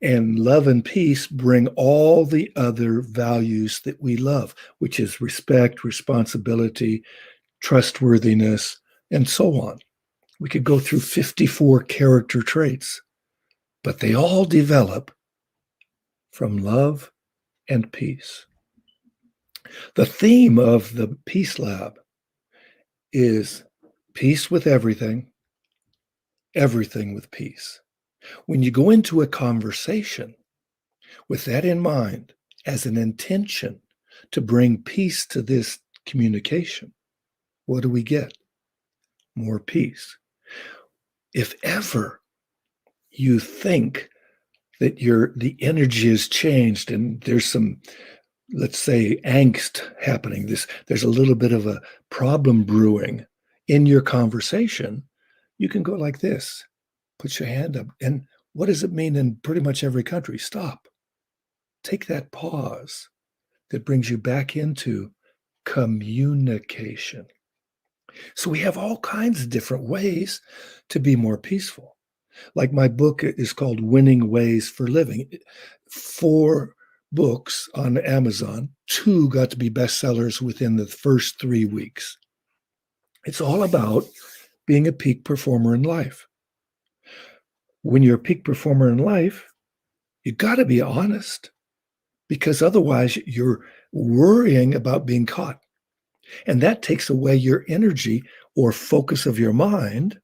and love and peace bring all the other values that we love, which is respect, responsibility, trustworthiness, and so on. We could go through 54 character traits, but they all develop from love and peace. The theme of the Peace Lab is peace with everything, everything with peace. When you go into a conversation with that in mind as an intention to bring peace to this communication, what do we get? More peace. If ever you think that the energy has changed and there's some, let's say, angst happening, there's a little bit of a problem brewing in your conversation, you can go like this. Put your hand up. And what does it mean in pretty much every country? Stop. Take that pause that brings you back into communication. So we have all kinds of different ways to be more peaceful. Like, my book is called Winning Ways for Living. 4 books on Amazon. 2 got to be bestsellers within the first 3 weeks. It's all about being a peak performer in life. When you're a peak performer in life, you got to be honest, because otherwise you're worrying about being caught. And that takes away your energy or focus of your mind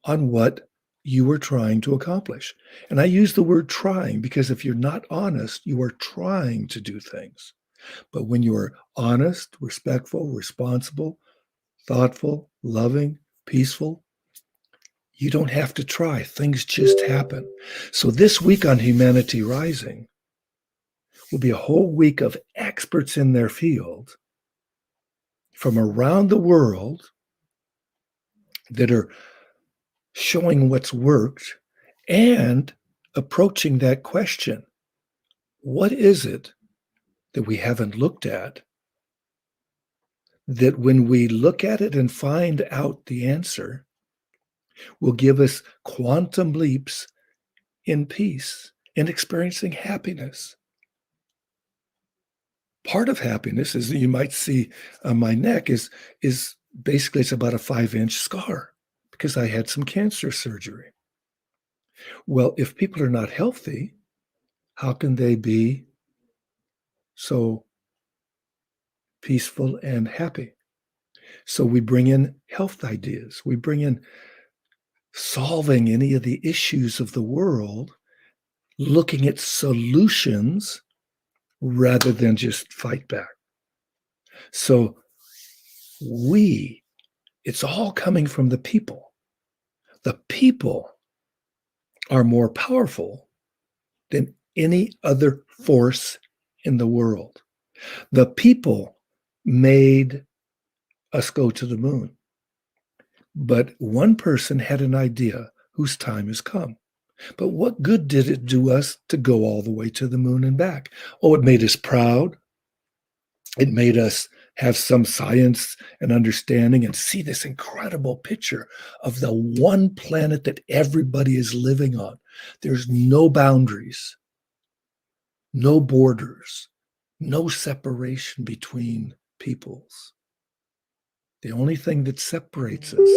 on what you were trying to accomplish. And I use the word trying because if you're not honest, you are trying to do things. But when you are honest, respectful, responsible, thoughtful, loving, peaceful, you don't have to try. Things just happen. So this week on Humanity Rising will be a whole week of experts in their field from around the world that are showing what's worked and approaching that question. What is it that we haven't looked at, that when we look at it and find out the answer, will give us quantum leaps in peace and experiencing happiness? Part of happiness, as you might see on my neck, is basically it's about a 5-inch scar because I had some cancer surgery. Well, if people are not healthy, how can they be so peaceful and happy. So we bring in health ideas. We bring in solving any of the issues of the world, looking at solutions rather than just fight back. So it's all coming from the people. The people are more powerful than any other force in the world. The people made us go to the moon. But one person had an idea whose time has come. But what good did it do us to go all the way to the moon and back? Oh, it made us proud. It made us have some science and understanding and see this incredible picture of the one planet that everybody is living on. There's no boundaries, no borders, no separation between peoples. The only thing that separates us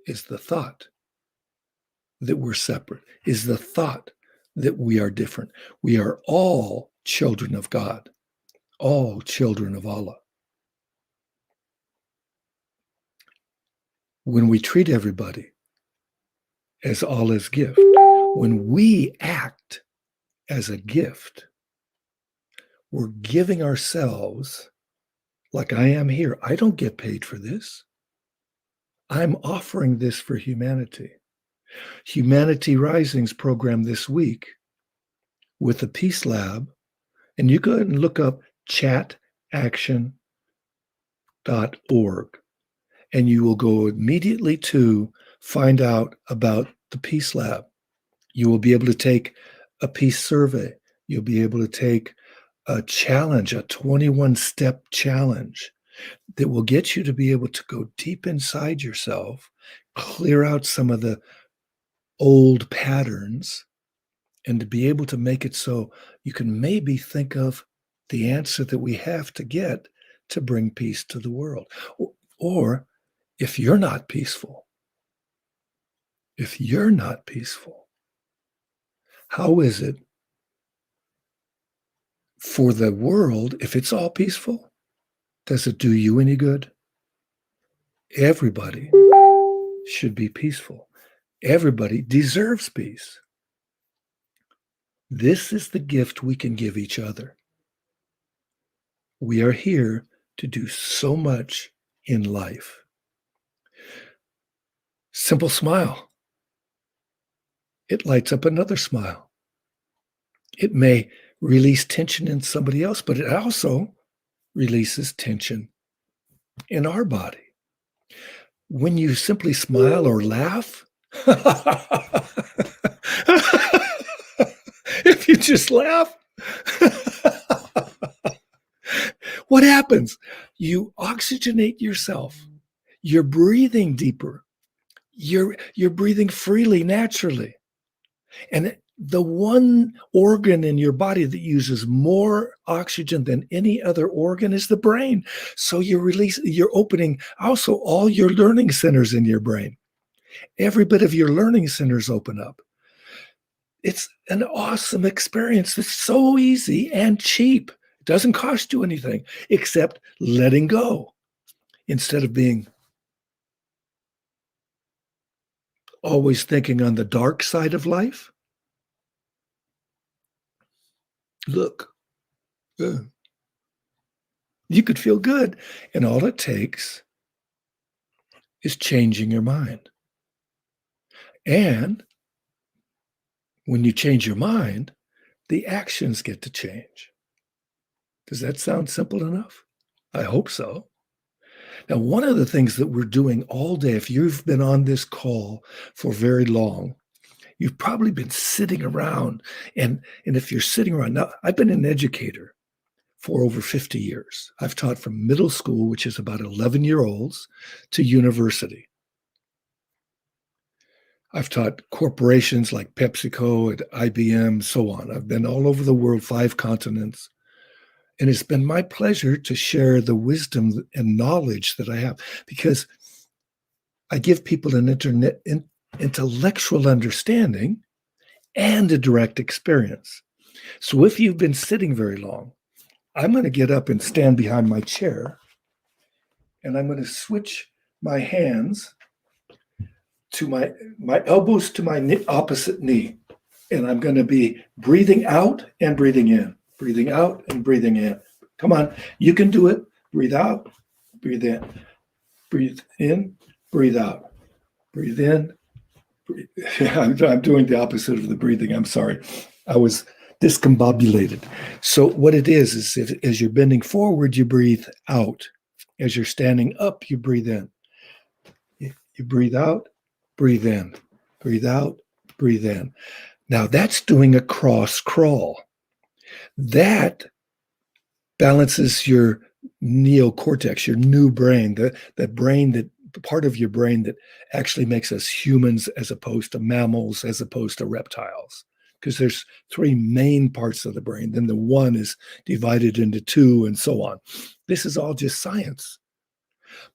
is the thought that we're separate, is the thought that we are different. We are all children of God, all children of Allah. When we treat everybody as Allah's gift, when we act as a gift, we're giving ourselves, like I am here. I don't get paid for this. I'm offering this for humanity. Humanity Rising's program this week with the Peace Lab, and you go ahead and look up chataction.org, and you will go immediately to find out about the Peace Lab. You will be able to take a peace survey. You'll be able to take a challenge, a 21-step challenge that will get you to be able to go deep inside yourself, clear out some of the old patterns, and to be able to make it so you can maybe think of the answer that we have to get to bring peace to the world. Or if you're not peaceful, how is it for the world, if it's all peaceful, does it do you any good? Everybody should be peaceful. Everybody deserves peace. This is the gift we can give each other. We are here to do so much in life. Simple smile. It lights up another smile. It may release tension in somebody else, but it also releases tension in our body. When you simply smile or laugh, if you just laugh, what happens? You oxygenate yourself. You're breathing deeper. You're breathing freely, naturally. And the one organ in your body that uses more oxygen than any other organ is the brain. So you're opening also all your learning centers in your brain. Every bit of your learning centers open up. It's an awesome experience. It's so easy and cheap. It doesn't cost you anything except letting go instead of being always thinking on the dark side of life. Look, you could feel good. And all it takes is changing your mind. And when you change your mind, the actions get to change. Does that sound simple enough? I hope so. Now, one of the things that we're doing all day, if you've been on this call for very long, you've probably been sitting around. And if you're sitting around, now I've been an educator for over 50 years. I've taught from middle school, which is about 11-year-olds, to university. I've taught corporations like PepsiCo and IBM, so on. I've been all over the world, 5 continents. And it's been my pleasure to share the wisdom and knowledge that I have, because I give people an intellectual understanding and a direct experience. So if you've been sitting very long, I'm going to get up and stand behind my chair, and I'm going to switch my hands to my elbows to my opposite knee. And I'm going to be breathing out and breathing in, breathing out and breathing in. Come on, you can do it. Breathe out, breathe in, breathe in, breathe out, breathe in. Breathe. I'm doing the opposite of the breathing. I'm sorry. I was discombobulated. So what it is as you're bending forward, you breathe out. As you're standing up, you breathe in. You breathe out, breathe in, breathe out, breathe in. Now that's doing a cross crawl. That balances your neocortex, your new brain, that brain, that part of your brain that actually makes us humans as opposed to mammals, as opposed to reptiles. Because there's three main parts of the brain. Then the one is divided into two and so on. This is all just science.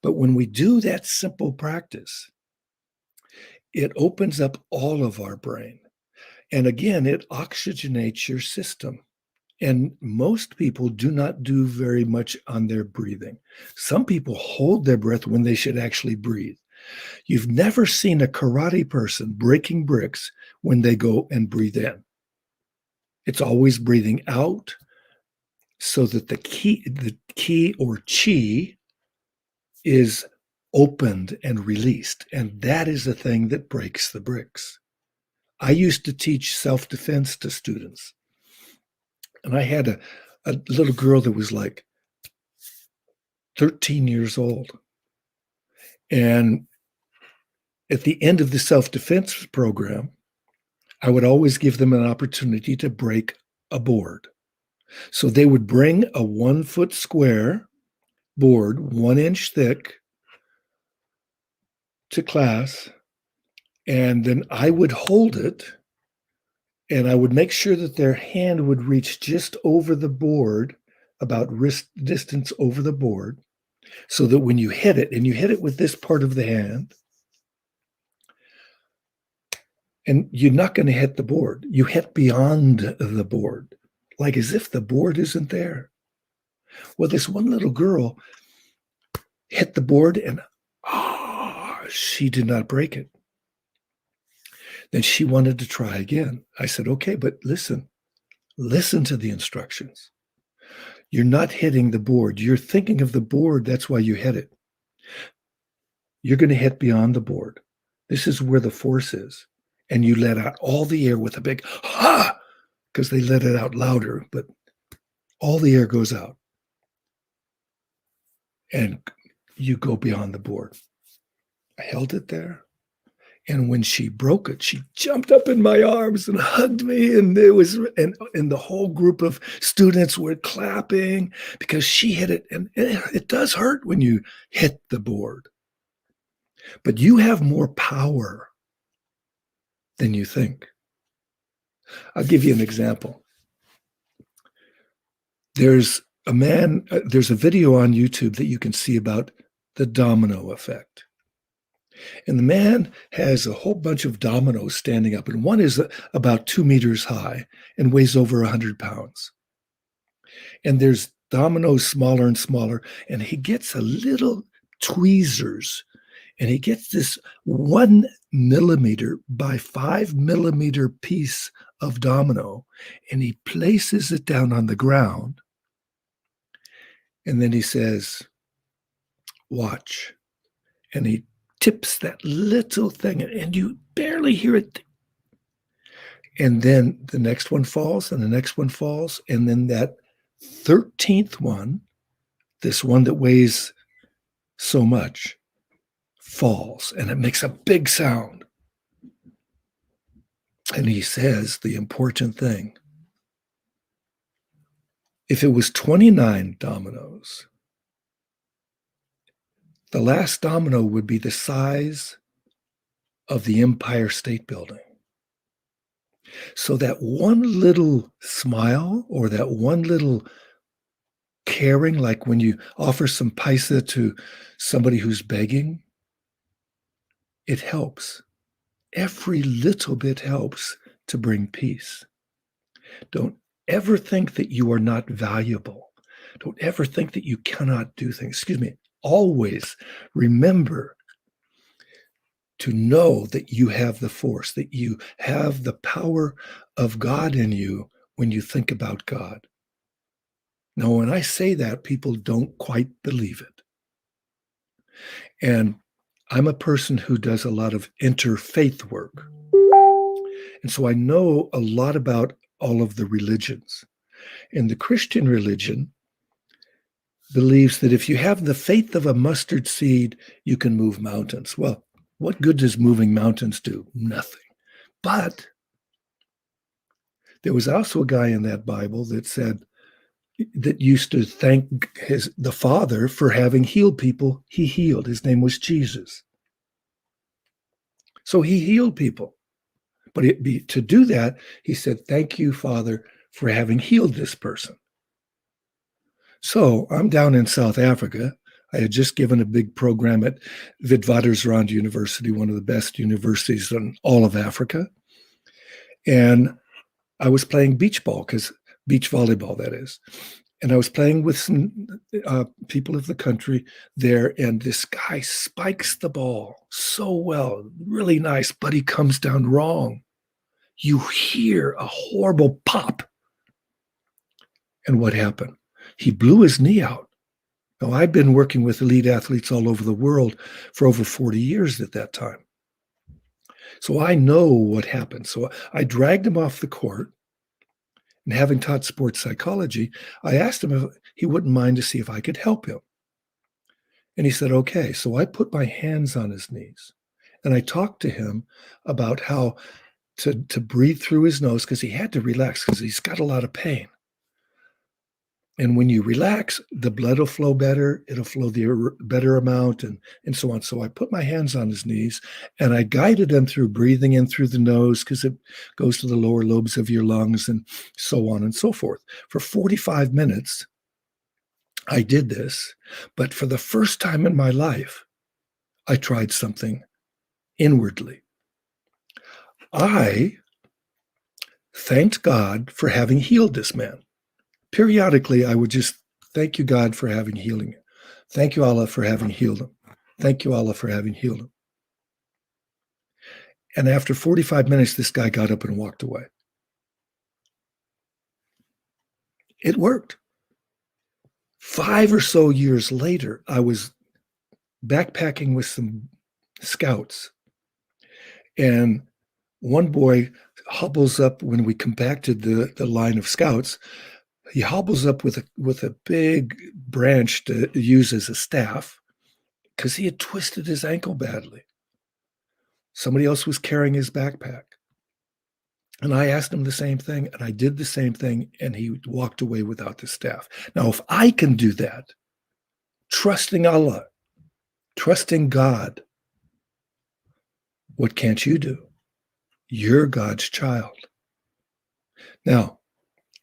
But when we do that simple practice, it opens up all of our brain. And again, it oxygenates your system. And most people do not do very much on their breathing. Some people hold their breath when they should actually breathe. You've never seen a karate person breaking bricks when they go and breathe in. It's always breathing out so that the ki or chi is opened and released. And that is the thing that breaks the bricks. I used to teach self-defense to students. And I had a little girl that was like 13 years old. And at the end of the self-defense program, I would always give them an opportunity to break a board. So they would bring a 1 foot square board, 1 inch thick, to class. And then I would hold it, and I would make sure that their hand would reach just over the board, about wrist distance over the board, so that when you hit it, and you hit it with this part of the hand, and you're not going to hit the board. You hit beyond the board, like as if the board isn't there. Well, this one little girl hit the board, and she did not break it. Then she wanted to try again. I said, okay, but listen to the instructions. You're not hitting the board. You're thinking of the board. That's why you hit it. You're going to hit beyond the board. This is where the force is. And you let out all the air with a big ha, because they let it out louder, but all the air goes out. And you go beyond the board. I held it there. And when she broke it, she jumped up in my arms and hugged me. And there was, and the whole group of students were clapping because she hit it. And it does hurt when you hit the board. But you have more power than you think. I'll give you an example. There's a video on YouTube that you can see about the domino effect. And the man has a whole bunch of dominoes standing up, and one is about 2 meters high and weighs over 100 pounds. And there's dominoes smaller and smaller, and he gets a little tweezers, and he gets this 1 millimeter by 5 millimeter piece of domino, and he places it down on the ground. And then he says, watch. And he tips that little thing, and you barely hear it. And then the next one falls, and the next one falls. And then that 13th one, this one that weighs so much, falls, and it makes a big sound. And he says the important thing. If it was 29 dominoes, the last domino would be the size of the Empire State Building. So that one little smile, or that one little caring, like when you offer some paisa to somebody who's begging, it helps. Every little bit helps to bring peace. Don't ever think that you are not valuable. Don't ever think that you cannot do things. Excuse me. Always remember to know that you have the force, that you have the power of God in you when you think about God. Now, when I say that, people don't quite believe it. And I'm a person who does a lot of interfaith work. And so I know a lot about all of the religions. And the Christian religion believes that if you have the faith of a mustard seed, you can move mountains. Well, what good does moving mountains do? Nothing. But there was also a guy in that Bible that said, that used to thank the Father for having healed people he healed. His name was Jesus. So he healed people. But to do that, he said, thank you, Father, for having healed this person. So I'm down in South Africa. I had just given a big program at Witwatersrand University, one of the best universities in all of Africa. And I was playing beach ball, beach volleyball, that is. And I was playing with some people of the country there, and this guy spikes the ball so well, really nice, but he comes down wrong. You hear a horrible pop. And what happened? He blew his knee out. Now, I've been working with elite athletes all over the world for over 40 years at that time. So I know what happened. So I dragged him off the court. And having taught sports psychology, I asked him if he wouldn't mind to see if I could help him. And he said, okay. So I put my hands on his knees and I talked to him about how to breathe through his nose, because he had to relax because he's got a lot of pain. And when you relax, the blood will flow better. It'll flow the better amount and so on. So I put my hands on his knees and I guided him through breathing in through the nose, because it goes to the lower lobes of your lungs and so on and so forth. For 45 minutes, I did this. But for the first time in my life, I tried something inwardly. I thanked God for having healed this man. Periodically, I would just thank you, God, for having healing. Thank you, Allah, for having healed him. Thank you, Allah, for having healed him. And after 45 minutes, this guy got up and walked away. It worked. 5 or so years later, I was backpacking with some scouts. And one boy hobbles up when we compacted the line of scouts. He hobbles up with a big branch to use as a staff because he had twisted his ankle badly. Somebody else was carrying his backpack. And I asked him the same thing, and I did the same thing, and he walked away without the staff. Now, if I can do that, trusting Allah, trusting God, what can't you do? You're God's child. Now,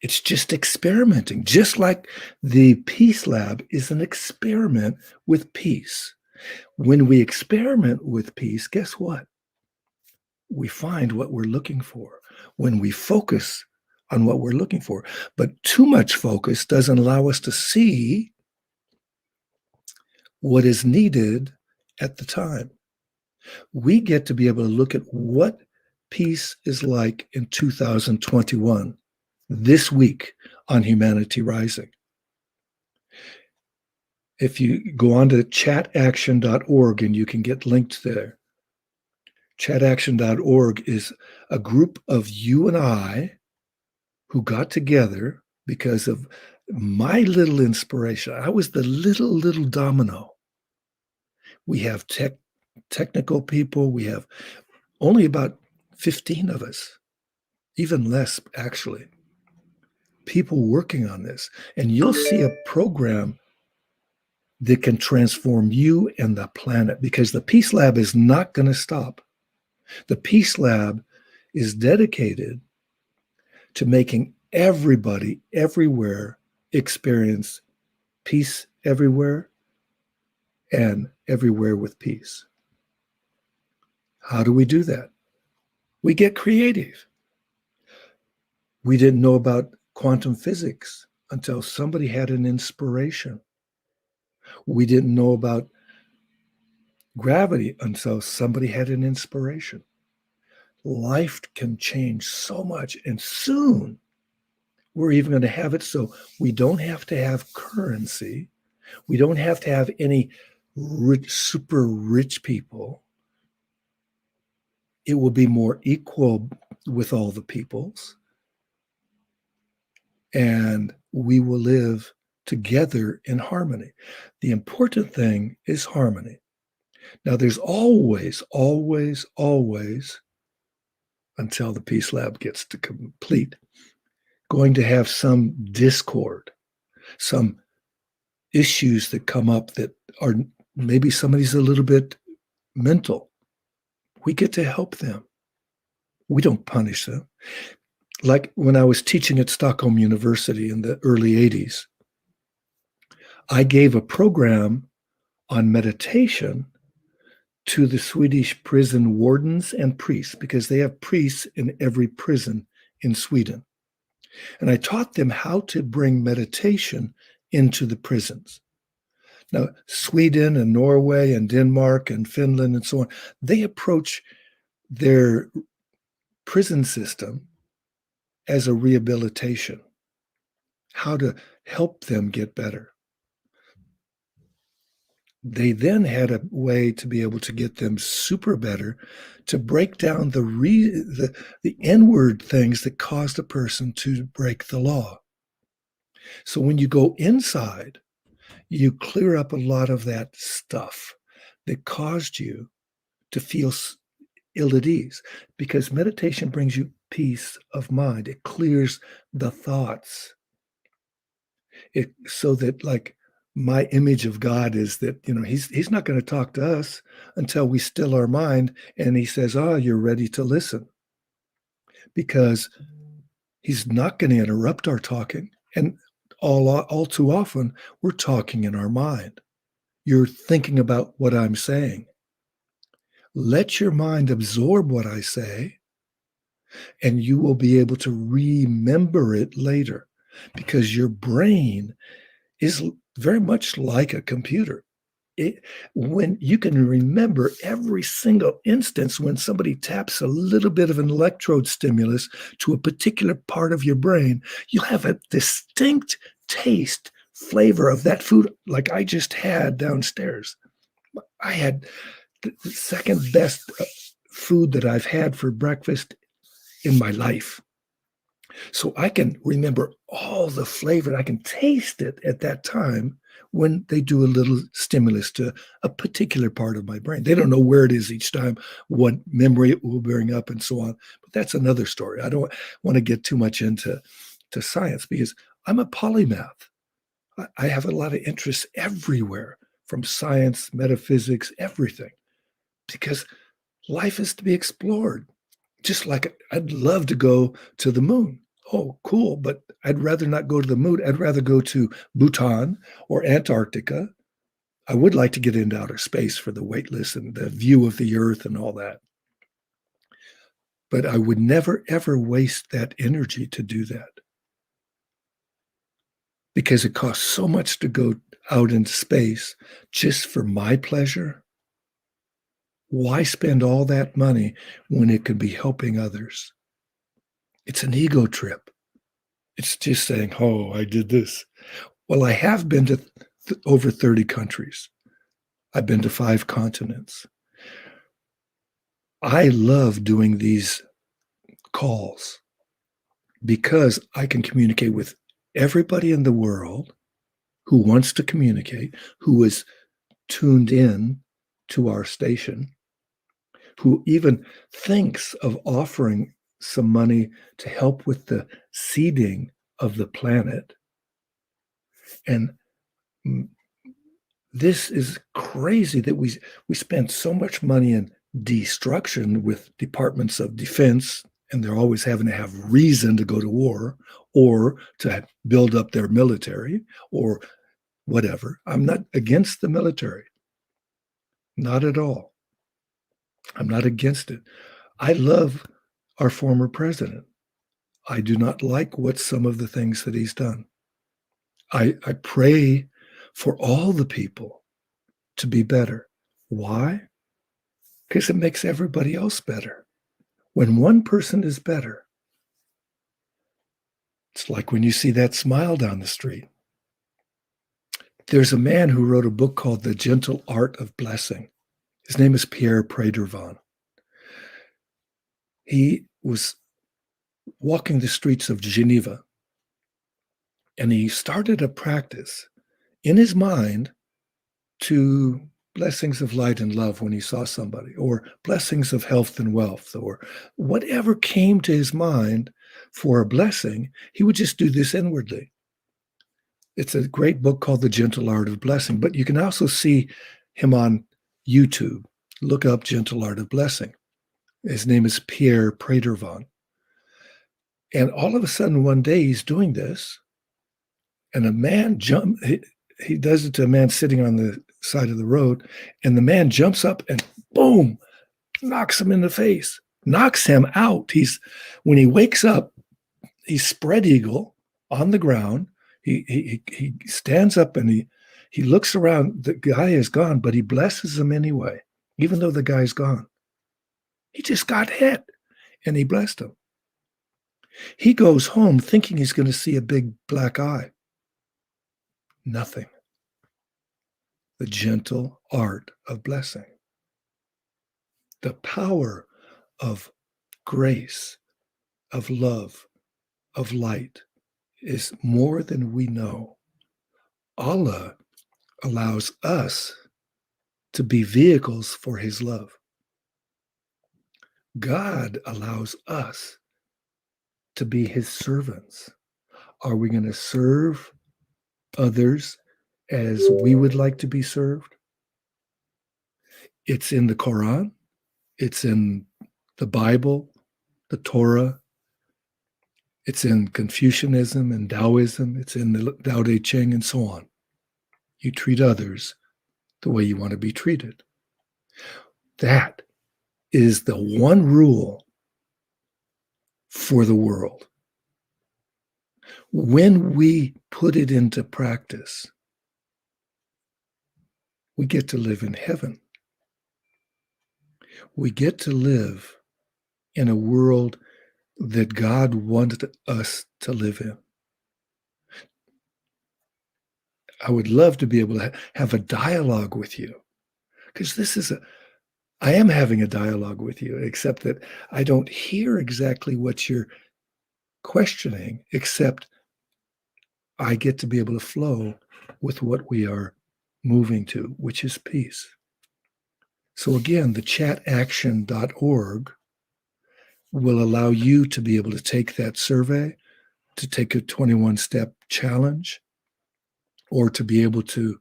it's just experimenting, just like the Peace Lab is an experiment with peace. When we experiment with peace, guess what? We find what we're looking for when we focus on what we're looking for. But too much focus doesn't allow us to see what is needed at the time. We get to be able to look at what peace is like in 2021, this week on Humanity Rising. If you go on to chataction.org, and you can get linked there. Chataction.org is a group of you and I who got together because of my little inspiration. I was the little domino. We have technical people. We have only about 15 of us, even less actually, people working on this. And you'll see a program that can transform you and the planet, because the Peace Lab is not going to stop. The Peace Lab is dedicated to making everybody everywhere experience peace everywhere and everywhere with peace. How do we do that? We get creative. We didn't know about quantum physics until somebody had an inspiration. We didn't know about gravity until somebody had an inspiration. Life can change so much, and soon we're even going to have it so we don't have to have currency. We don't have to have any super rich people. It will be more equal with all the peoples. And we will live together in harmony. The important thing is harmony. Now, there's always, until the Peace Lab gets to complete, going to have some discord, some issues that come up that are maybe somebody's a little bit mental. We get to help them. We don't punish them. Like when I was teaching at Stockholm University in the early 80s, I gave a program on meditation to the Swedish prison wardens and priests, because they have priests in every prison in Sweden. And I taught them how to bring meditation into the prisons. Now, Sweden and Norway and Denmark and Finland and so on, they approach their prison system as a rehabilitation, how to help them get better. They then had a way to be able to get them super better, to break down the inward things that caused a person to break the law. So when you go inside, you clear up a lot of that stuff that caused you to feel ill at ease, because meditation brings you peace of mind. It clears the thoughts. So that, like, my image of God is that, he's not going to talk to us until we still our mind and he says, "Oh, you're ready to listen." Because he's not going to interrupt our talking. And all too often, we're talking in our mind. You're thinking about what I'm saying. Let your mind absorb what I say, and you will be able to remember it later, because your brain is very much like a computer. When you can remember every single instance when somebody taps a little bit of an electrode stimulus to a particular part of your brain, you'll have a distinct taste, flavor of that food, like I just had downstairs. I had the second best food that I've had for breakfast in my life. So I can remember all the flavor. I can taste it at that time when they do a little stimulus to a particular part of my brain. They don't know where it is each time, what memory it will bring up, and so on. But that's another story. I don't want to get too much into science, because I'm a polymath. I have a lot of interests everywhere, from science, metaphysics, everything, because life is to be explored. Just like I'd love to go to the moon. Oh, cool. But I'd rather not go to the moon. I'd rather go to Bhutan or Antarctica. I would like to get into outer space for the weightless and the view of the earth and all that. But I would never, ever waste that energy to do that, because it costs so much to go out into space just for my pleasure. Why spend all that money when it could be helping others? It's an ego trip. It's just saying, "Oh, I did this." Well, I have been to over 30 countries. I've been to 5 continents. I love doing these calls because I can communicate with everybody in the world who wants to communicate, who is tuned in to our station, who even thinks of offering some money to help with the seeding of the planet. And this is crazy that we spend so much money in destruction with departments of defense, and they're always having to have reason to go to war or to build up their military or whatever. I'm not against the military. Not at all. I'm not against it. I love our former president. I do not like some of the things that he's done. I pray for all the people to be better. Why? Because it makes everybody else better. When one person is better, it's like when you see that smile down the street. There's a man who wrote a book called The Gentle Art of Blessing. His name is Pierre Pradervan. He was walking the streets of Geneva, and he started a practice in his mind to blessings of light and love when he saw somebody, or blessings of health and wealth, or whatever came to his mind for a blessing, he would just do this inwardly. It's a great book called The Gentle Art of Blessing, but you can also see him on YouTube. Look up Gentle Art of Blessing. His name is Pierre Pradervan. And all of a sudden, one day he's doing this, and a man he does it to a man sitting on the side of the road, and the man jumps up and boom, knocks him in the face, knocks him out. When he wakes up, he's spread eagle on the ground. He stands up and he looks around. The guy is gone, but he blesses him anyway, even though the guy's gone. He just got hit, and he blessed him. He goes home thinking he's going to see a big black eye. Nothing. The gentle art of blessing. The power of grace, of love, of light is more than we know. Allah allows us to be vehicles for his love. God allows us to be his servants. Are we going to serve others as we would like to be served? It's in the Quran. It's in the Bible, the Torah. It's in Confucianism and Taoism. It's in the Tao Te Ching and so on. You treat others the way you want to be treated. That is the one rule for the world. When we put it into practice, we get to live in heaven. We get to live in a world that God wanted us to live in. I would love to be able to have a dialogue with you, because I am having a dialogue with you, except that I don't hear exactly what you're questioning, except I get to be able to flow with what we are moving to, which is peace. So again, the chataction.org will allow you to be able to take that survey, to take a 21-step challenge, or to be able to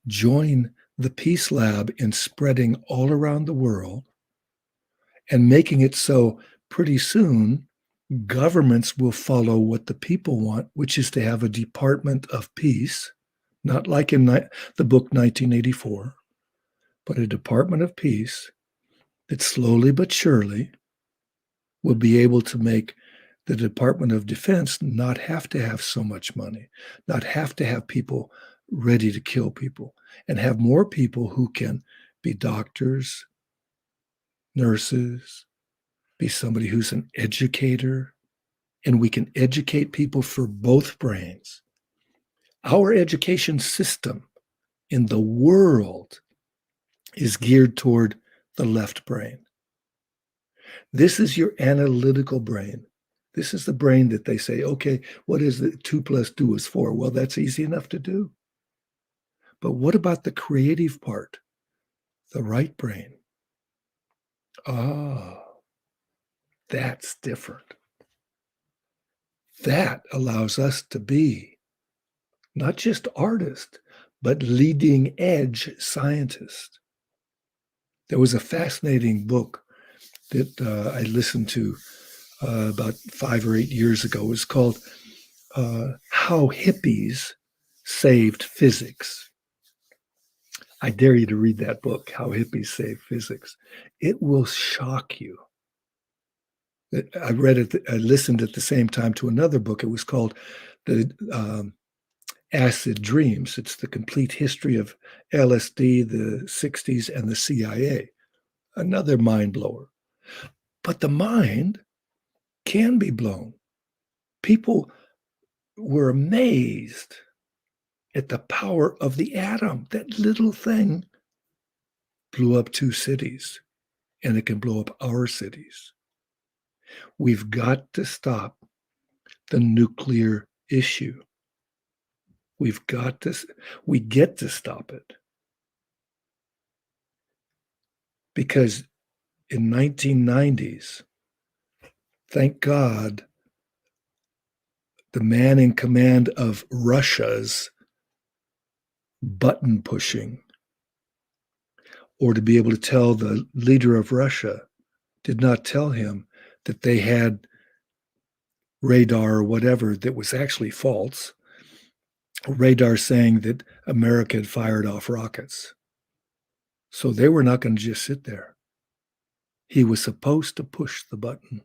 join the Peace Lab in spreading all around the world and making it so pretty soon governments will follow what the people want, which is to have a Department of Peace, not like in the book 1984, but a Department of Peace that slowly but surely will be able to make the Department of Defense not have to have so much money, not have to have people ready to kill people, and have more people who can be doctors, nurses, be somebody who's an educator, and we can educate people for both brains. Our education system in the world is geared toward the left brain. This is your analytical brain. This is the brain that they say, okay, what is it? 2 + 2 is 4. Well, that's easy enough to do. But what about the creative part? The right brain. That's different. That allows us to be not just artists, but leading edge scientists. There was a fascinating book that I listened to about 5 or 8 years ago. It was called How Hippies Saved Physics. I dare you to read that book, How Hippies Saved Physics. It will shock you. I read it, I listened at the same time to another book. It was called The Acid Dreams. It's the complete history of LSD, the 60s, and the CIA. Another mind blower. But the mind can be blown. People were amazed at the power of the atom. That little thing blew up 2 cities, and it can blow up our cities. We've got to stop the nuclear issue. We get to stop it. Because in 1990s, thank God, the man in command of Russia's button pushing, or to be able to tell the leader of Russia, did not tell him that they had radar or whatever that was actually false. Radar saying that America had fired off rockets. So they were not going to just sit there. He was supposed to push the button.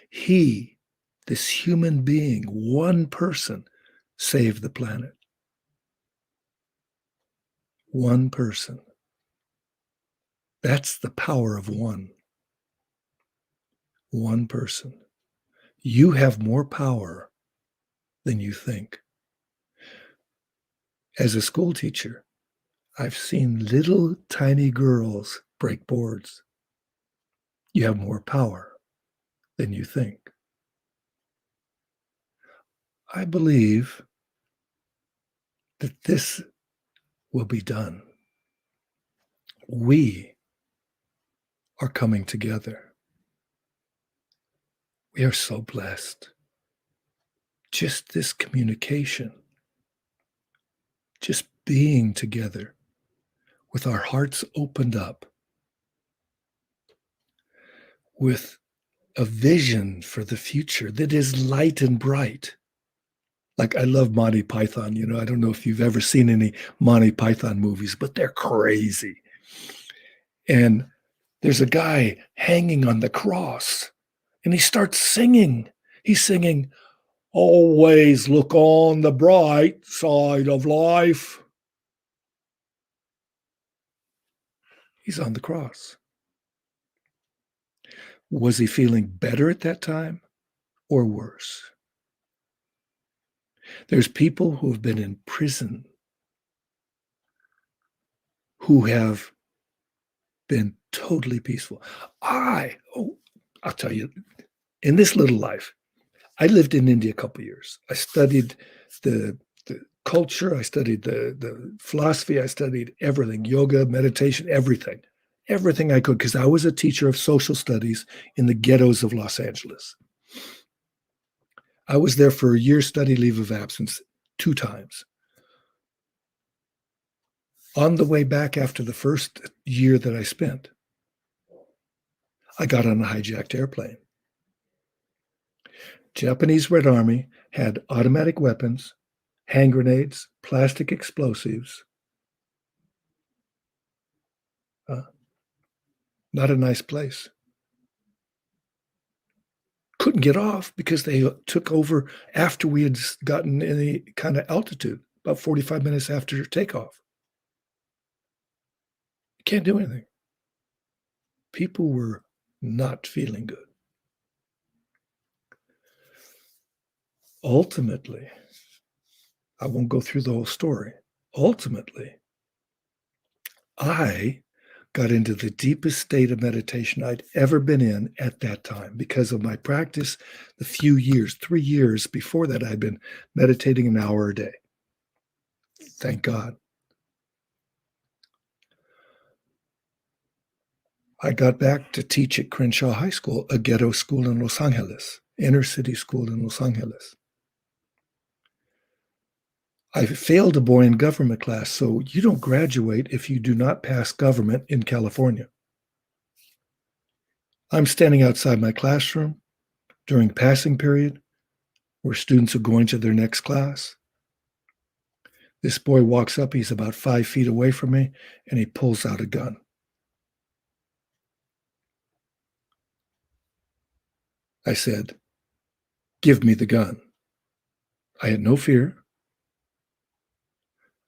He, this human being, one person, saved the planet. One person. That's the power of one. One person. You have more power than you think. As a school teacher, I've seen little tiny girls break boards. You have more power than you think. I believe that this will be done. We are coming together. We are so blessed. Just this communication, just being together with our hearts opened up, with a vision for the future that is light and bright. Like, I love Monty Python. I don't know if you've ever seen any Monty Python movies, but they're crazy. And there's a guy hanging on the cross, and he starts singing. He's singing, "Always look on the bright side of life." He's on the cross. Was he feeling better at that time or worse? There's people who have been in prison who have been totally peaceful. I'll tell you, in this little life, I lived in India a couple of years. I studied the culture. I studied the philosophy. I studied everything, yoga, meditation, everything I could, because I was a teacher of social studies in the ghettos of Los Angeles. I was there for a year's study leave of absence 2 times. On the way back after the first year that I spent, I got on a hijacked airplane. Japanese Red Army had automatic weapons, hand grenades, plastic explosives. Not a nice place. Couldn't get off because they took over after we had gotten any kind of altitude, about 45 minutes after takeoff. You can't do anything. People were not feeling good. Ultimately, I won't go through the whole story. Ultimately, I got into the deepest state of meditation I'd ever been in at that time because of my practice. The few years, 3 years before that, I'd been meditating an hour a day. Thank God. I got back to teach at Crenshaw High School, a ghetto school in Los Angeles, inner city school in Los Angeles. I failed a boy in government class, so you don't graduate if you do not pass government in California. I'm standing outside my classroom during passing period where students are going to their next class. This boy walks up, he's about 5 feet away from me, and he pulls out a gun. I said, "Give me the gun." I had no fear.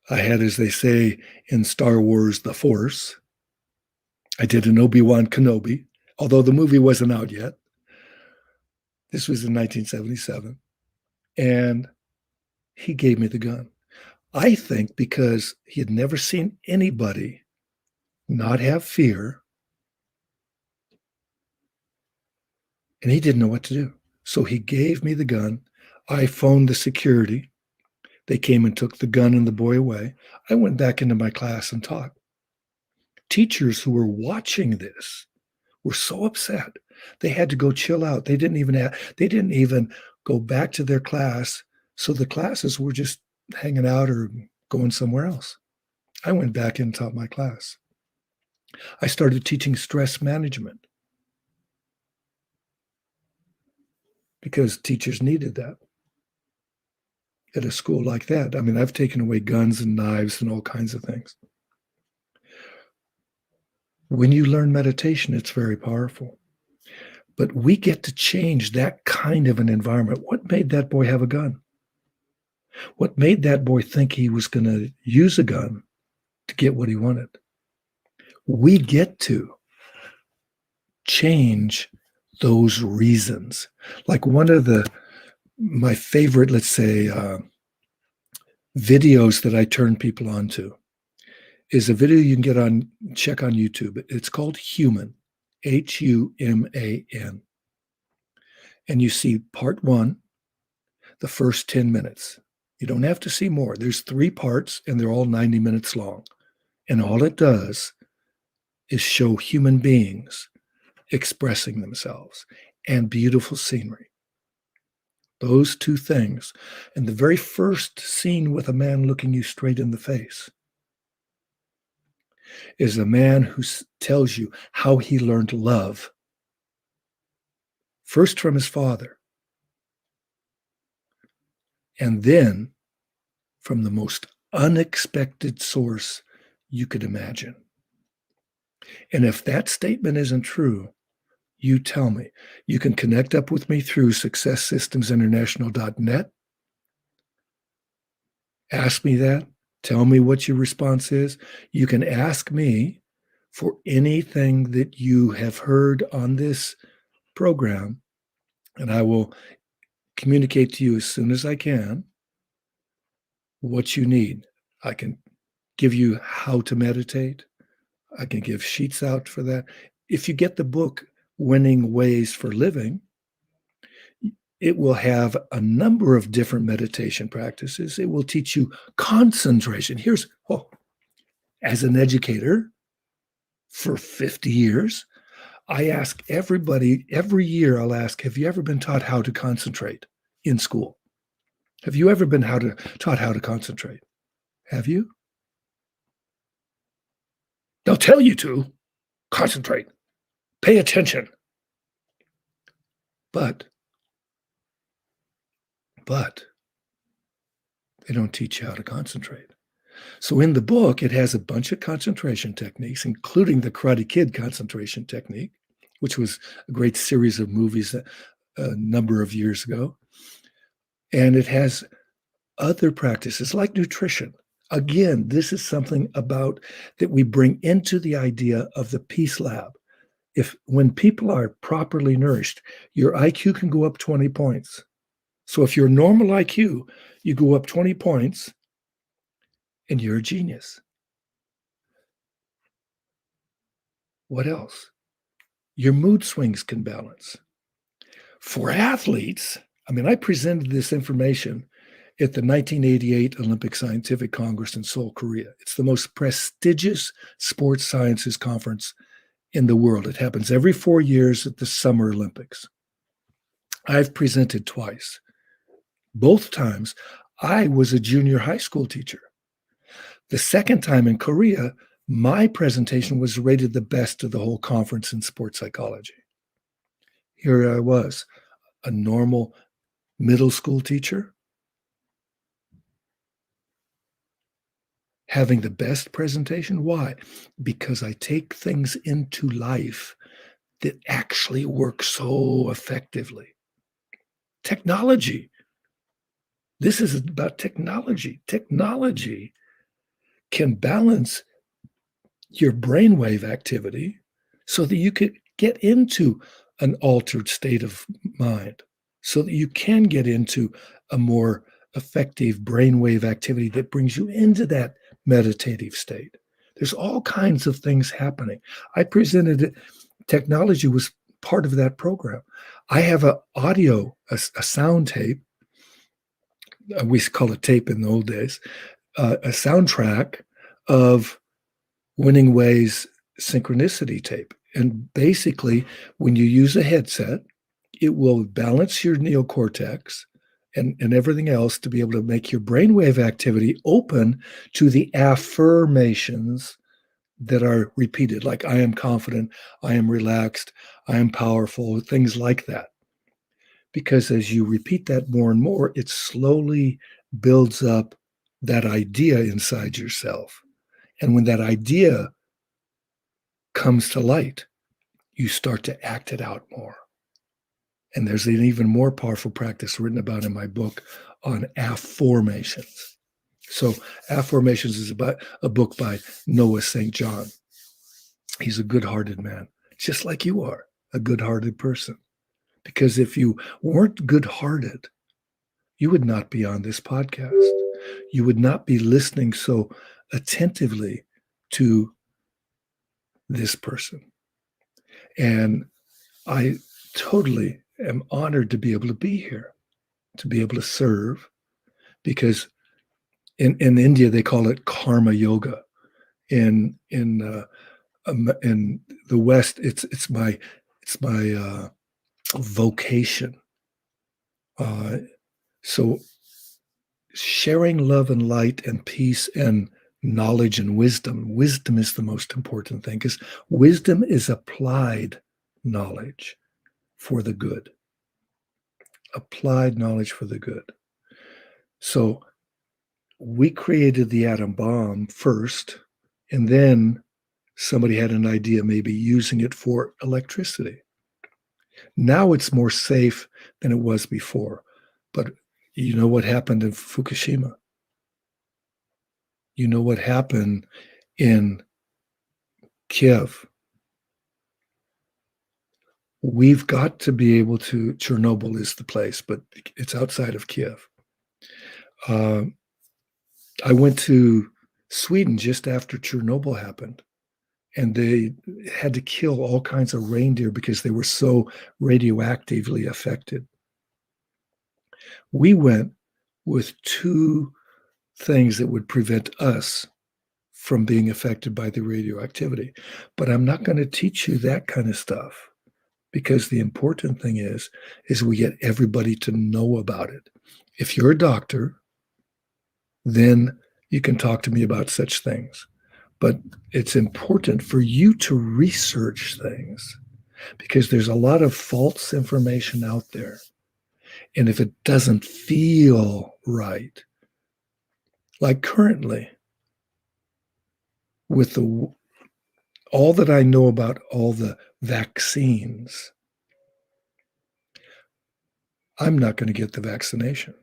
I had, as they say in Star Wars, the Force. I did an Obi-Wan Kenobi, although the movie wasn't out yet. This was in 1977. And he gave me the gun. I think because he had never seen anybody not have fear, and he didn't know what to do. So he gave me the gun. I phoned the security. They came and took the gun and the boy away. I went back into my class and taught. Teachers who were watching this were so upset. They had to go chill out. They didn't even go back to their class. So the classes were just hanging out or going somewhere else. I went back and taught my class. I started teaching stress management because teachers needed that at a school like that. I mean, I've taken away guns and knives and all kinds of things. When you learn meditation, it's very powerful. But we get to change that kind of an environment. What made that boy have a gun? What made that boy think he was going to use a gun to get what he wanted? We get to change those reasons. Like one of my favorite, let's say, videos that I turn people on to is a video you can check on YouTube. It's called Human, Human. And you see part 1, the first 10 minutes. You don't have to see more. There's 3 parts and they're all 90 minutes long. And all it does is show human beings expressing themselves and beautiful scenery. Those 2 things. And the very first scene with a man looking you straight in the face is a man who tells you how he learned love. First from his father. And then from the most unexpected source you could imagine. And if that statement isn't true, you tell me. You can connect up with me through successsystemsinternational.net. Ask me that. Tell me what your response is. You can ask me for anything that you have heard on this program, and I will communicate to you as soon as I can what you need. I can give you how to meditate. I can give sheets out for that. If you get the book, Winning Ways for Living, it will have a number of different meditation practices. It will teach you concentration. As an educator for 50 years, I ask everybody, every year I'll ask, have you ever been taught how to concentrate in school? Have you ever been taught how to concentrate? Have you? They'll tell you to concentrate, pay attention. But they don't teach you how to concentrate. So in the book, it has a bunch of concentration techniques, including the Karate Kid concentration technique, which was a great series of movies a number of years ago. And it has other practices like nutrition. Again, this is something about that we bring into the idea of the Peace Lab. When people are properly nourished, your IQ can go up 20 points. So if you're normal IQ, you go up 20 points and you're a genius. What else? Your mood swings can balance. For athletes, I presented this information at the 1988 Olympic Scientific Congress in Seoul, Korea. It's the most prestigious sports sciences conference in the world. It happens every 4 years at the Summer Olympics. I've presented twice. Both times, I was a junior high school teacher. The second time in Korea, my presentation was rated the best of the whole conference in sports psychology. Here I was, a normal middle school teacher, having the best presentation. Why? Because I take things into life that actually work so effectively. Technology. This is about technology. Technology can balance your brainwave activity so that you could get into an altered state of mind, so that you can get into a more effective brainwave activity that brings you into that meditative state. There's all kinds of things happening. I presented it. Technology was part of that program. I have an audio, a sound tape. We call it tape in the old days, a soundtrack of Winning Ways synchronicity tape. And basically, when you use a headset, it will balance your neocortex and everything else to be able to make your brainwave activity open to the affirmations that are repeated, like I am confident, I am relaxed, I am powerful, things like that. Because as you repeat that more and more, it slowly builds up that idea inside yourself. And when that idea comes to light, you start to act it out more. And there's an even more powerful practice written about in my book on affirmations. So Affirmations is about a book by Noah St. John. He's a good-hearted man, just like you are, a good-hearted person. Because if you weren't good-hearted, you would not be on this podcast. You would not be listening so attentively to this person. And I totally am honored to be able to be here, to be able to serve, because in India they call it karma yoga. In the West, it's my vocation. So sharing love and light and peace and knowledge and wisdom. Wisdom is the most important thing, because wisdom is applied knowledge for the good. Applied knowledge for the good. So we created the atom bomb first, and then somebody had an idea, maybe using it for electricity. Now it's more safe than it was before. But you know what happened in Fukushima? You know what happened in Kiev? We've got to be able to, Chernobyl is the place, but it's outside of Kiev. I went to Sweden just after Chernobyl happened, and they had to kill all kinds of reindeer because they were so radioactively affected. We went with two things that would prevent us from being affected by the radioactivity. But I'm not going to teach you that kind of stuff, because the important thing is we get everybody to know about it. If you're a doctor, then you can talk to me about such things. But it's important for you to research things, because there's a lot of false information out there. And if it doesn't feel right, like currently, with all that I know about all the vaccines, I'm not going to get the vaccination.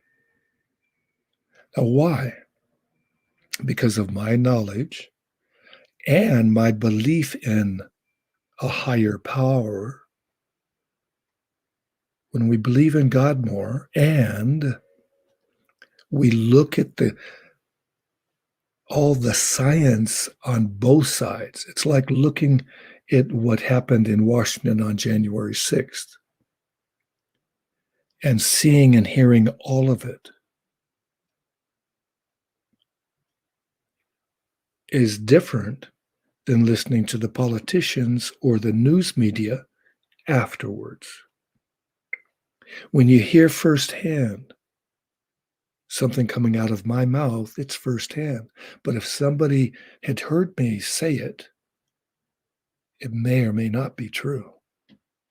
Now, why? Because of my knowledge and my belief in a higher power. When we believe in God more and we look at all the science on both sides, it's like looking at what happened in Washington on January 6th and seeing and hearing all of it is different than listening to the politicians or the news media afterwards. When you hear firsthand something coming out of my mouth, it's firsthand. But if somebody had heard me say it, it may or may not be true,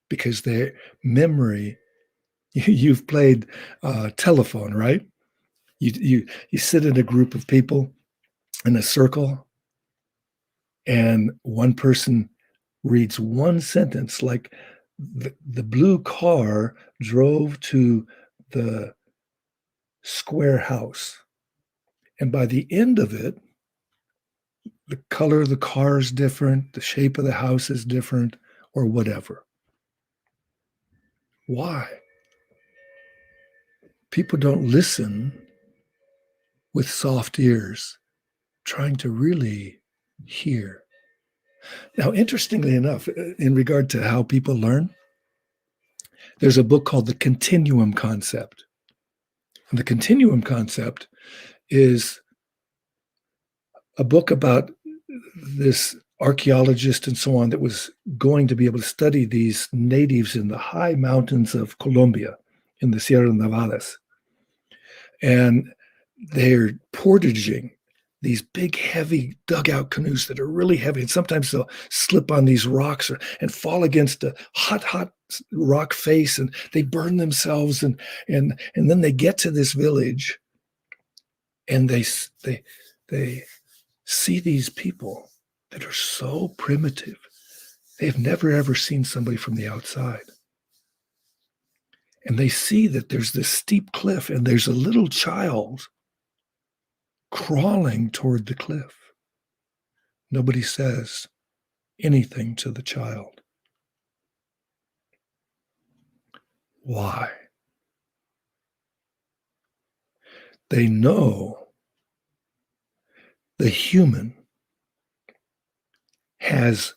because their memory, you've played telephone, right? You sit in a group of people in a circle, and one person reads one sentence, like the blue car drove to the square house. And by the end of it, the color of the car is different, the shape of the house is different, or whatever. Why? People don't listen with soft ears, trying to really hear. Now, interestingly enough, in regard to how people learn, there's a book called The Continuum Concept. And the Continuum Concept is a book about this archaeologist and so on that was going to be able to study these natives in the high mountains of Colombia in the Sierra Nevadas. And they're portaging these big, heavy dugout canoes that are really heavy. And sometimes they'll slip on these rocks and fall against a hot rock face, and they burn themselves. And then they get to this village, and they see these people that are so primitive. They've never, ever seen somebody from the outside. And they see that there's this steep cliff, and there's a little child crawling toward the cliff. Nobody says anything to the child. Why? They know the human has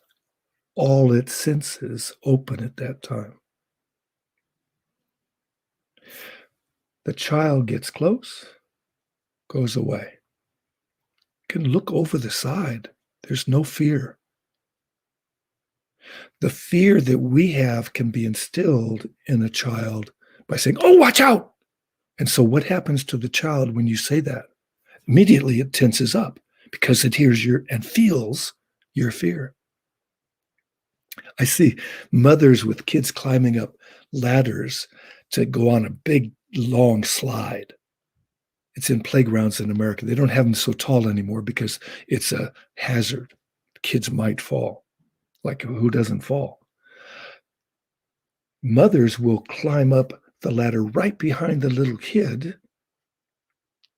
all its senses open at that time. The child gets close, goes away. Can look over the side. There's no fear. The fear that we have can be instilled in a child by saying, "Oh, watch out." And so what happens to the child when you say that? Immediately it tenses up because it hears and feels your fear. I see mothers with kids climbing up ladders to go on a big, long slide. It's in playgrounds in America. They don't have them so tall anymore because it's a hazard. Kids might fall. Like, who doesn't fall? Mothers will climb up the ladder right behind the little kid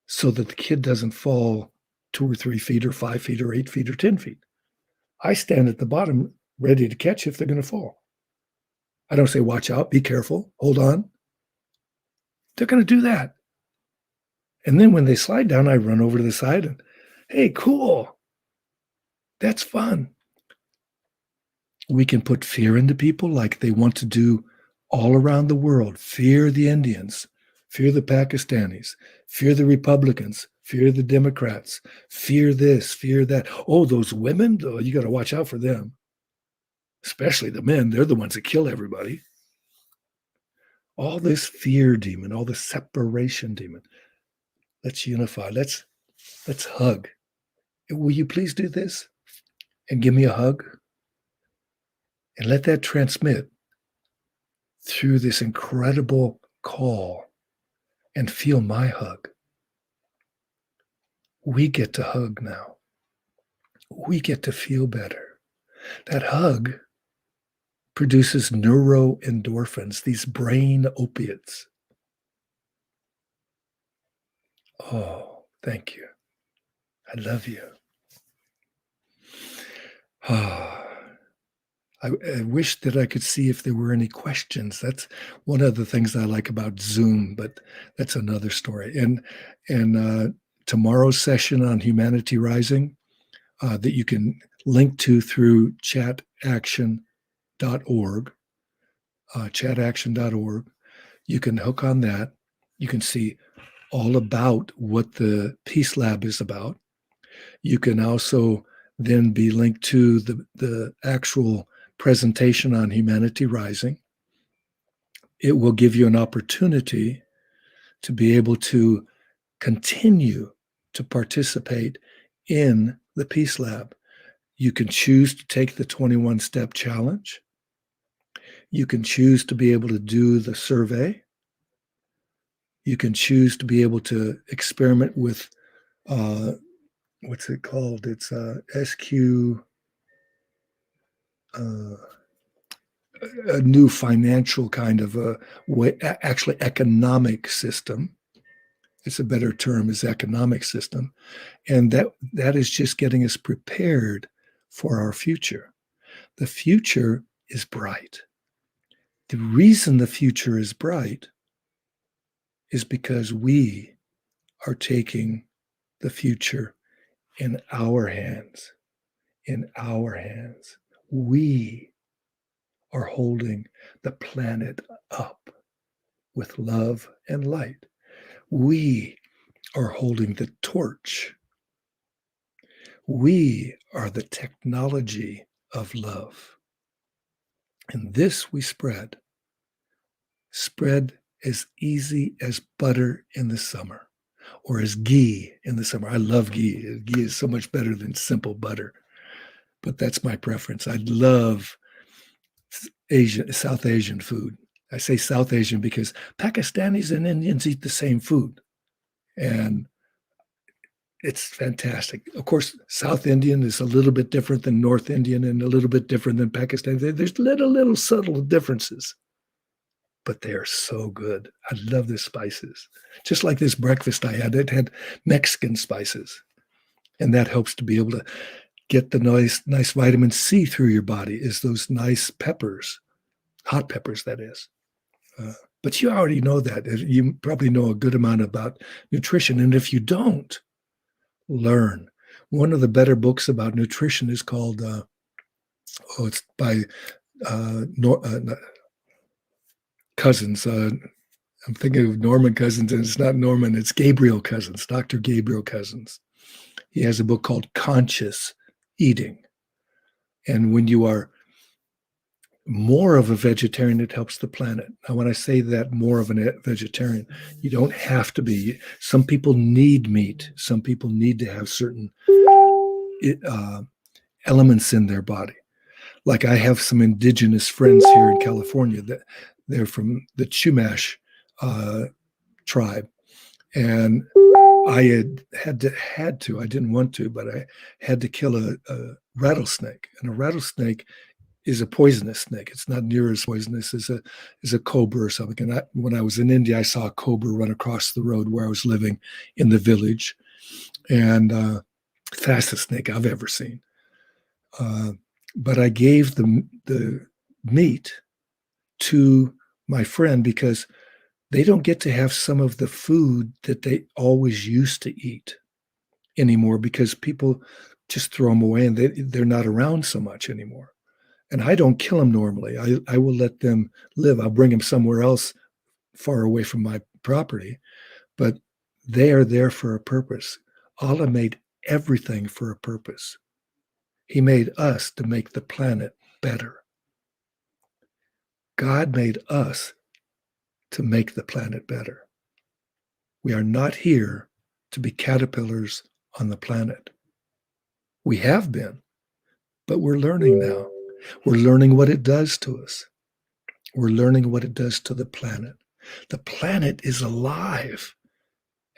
so that the kid doesn't fall 2 or 3 feet or 5 feet or 8 feet or 10 feet. I stand at the bottom ready to catch if they're going to fall. I don't say, watch out, be careful, hold on. They're going to do that. And then when they slide down, I run over to the side and, hey, cool. That's fun. We can put fear into people like they want to do all around the world. Fear the Indians, fear the Pakistanis, fear the Republicans, fear the Democrats, fear this, fear that. Oh, those women, oh, you got to watch out for them. Especially the men, they're the ones that kill everybody. All this fear demon, all this separation demon. Let's unify. Let's hug. Will you please do this and give me a hug? And let that transmit through this incredible call and feel my hug. We get to hug now. We get to feel better. That hug produces neuroendorphins, these brain opiates. Oh, thank you. I love you. I wish that I could see if there were any questions. That's one of the things I like about Zoom, but that's another story. And tomorrow's session on Humanity Rising that you can link to through chataction.org, chataction.org. You can hook on that. You can see all about what the Peace Lab is about. You can also then be linked to the actual presentation on Humanity Rising. It will give you an opportunity to be able to continue to participate in the Peace Lab. You can choose to take the 21-step challenge. You can choose to be able to do the survey. You can choose to be able to experiment with, what's it called? It's SQ, a new financial kind of a way, actually economic system. It's a better term, is economic system. And that is just getting us prepared for our future. The future is bright. The reason the future is bright is because we are taking the future in our hands. In our hands. We are holding the planet up with love and light. We are holding the torch. We are the technology of love. And this we spread as easy as butter in the summer, or as ghee in the summer. I love ghee. Ghee is so much better than simple butter, but that's my preference. I love South Asian food. I say South Asian because Pakistanis and Indians eat the same food, and it's fantastic. Of course, South Indian is a little bit different than North Indian and a little bit different than Pakistani. There's little subtle differences, but they are so good. I love the spices. Just like this breakfast I had, it had Mexican spices, and that helps to be able to get the nice vitamin C through your body, is those nice peppers, hot peppers, that is. But you already know that. You probably know a good amount about nutrition. And if you don't, learn. One of the better books about nutrition is called, it's by Cousins. I'm thinking of Norman Cousins, and it's not Norman, it's Gabriel Cousins, Dr. Gabriel Cousins. He has a book called Conscious Eating. And when you are more of a vegetarian, it helps the planet. Now, when I say that, more of a vegetarian, you don't have to be. Some people need meat. Some people need to have certain elements in their body. Like I have some indigenous friends here in California that they're from the Chumash tribe. And I had to, I didn't want to, but I had to kill a rattlesnake. And a rattlesnake is a poisonous snake. It's not near as poisonous as a cobra or something. And when I was in India, I saw a cobra run across the road where I was living in the village, and fastest snake I've ever seen. But I gave the meat to my friend because they don't get to have some of the food that they always used to eat anymore, because people just throw them away and they're not around so much anymore. And I don't kill them normally. I will let them live. I'll bring them somewhere else far away from my property, but they are there for a purpose. Allah made everything for a purpose. He made us to make the planet better. God made us to make the planet better. We are not here to be caterpillars on the planet. We have been, but we're learning now. We're learning what it does to us. We're learning what it does to the planet. The planet is alive,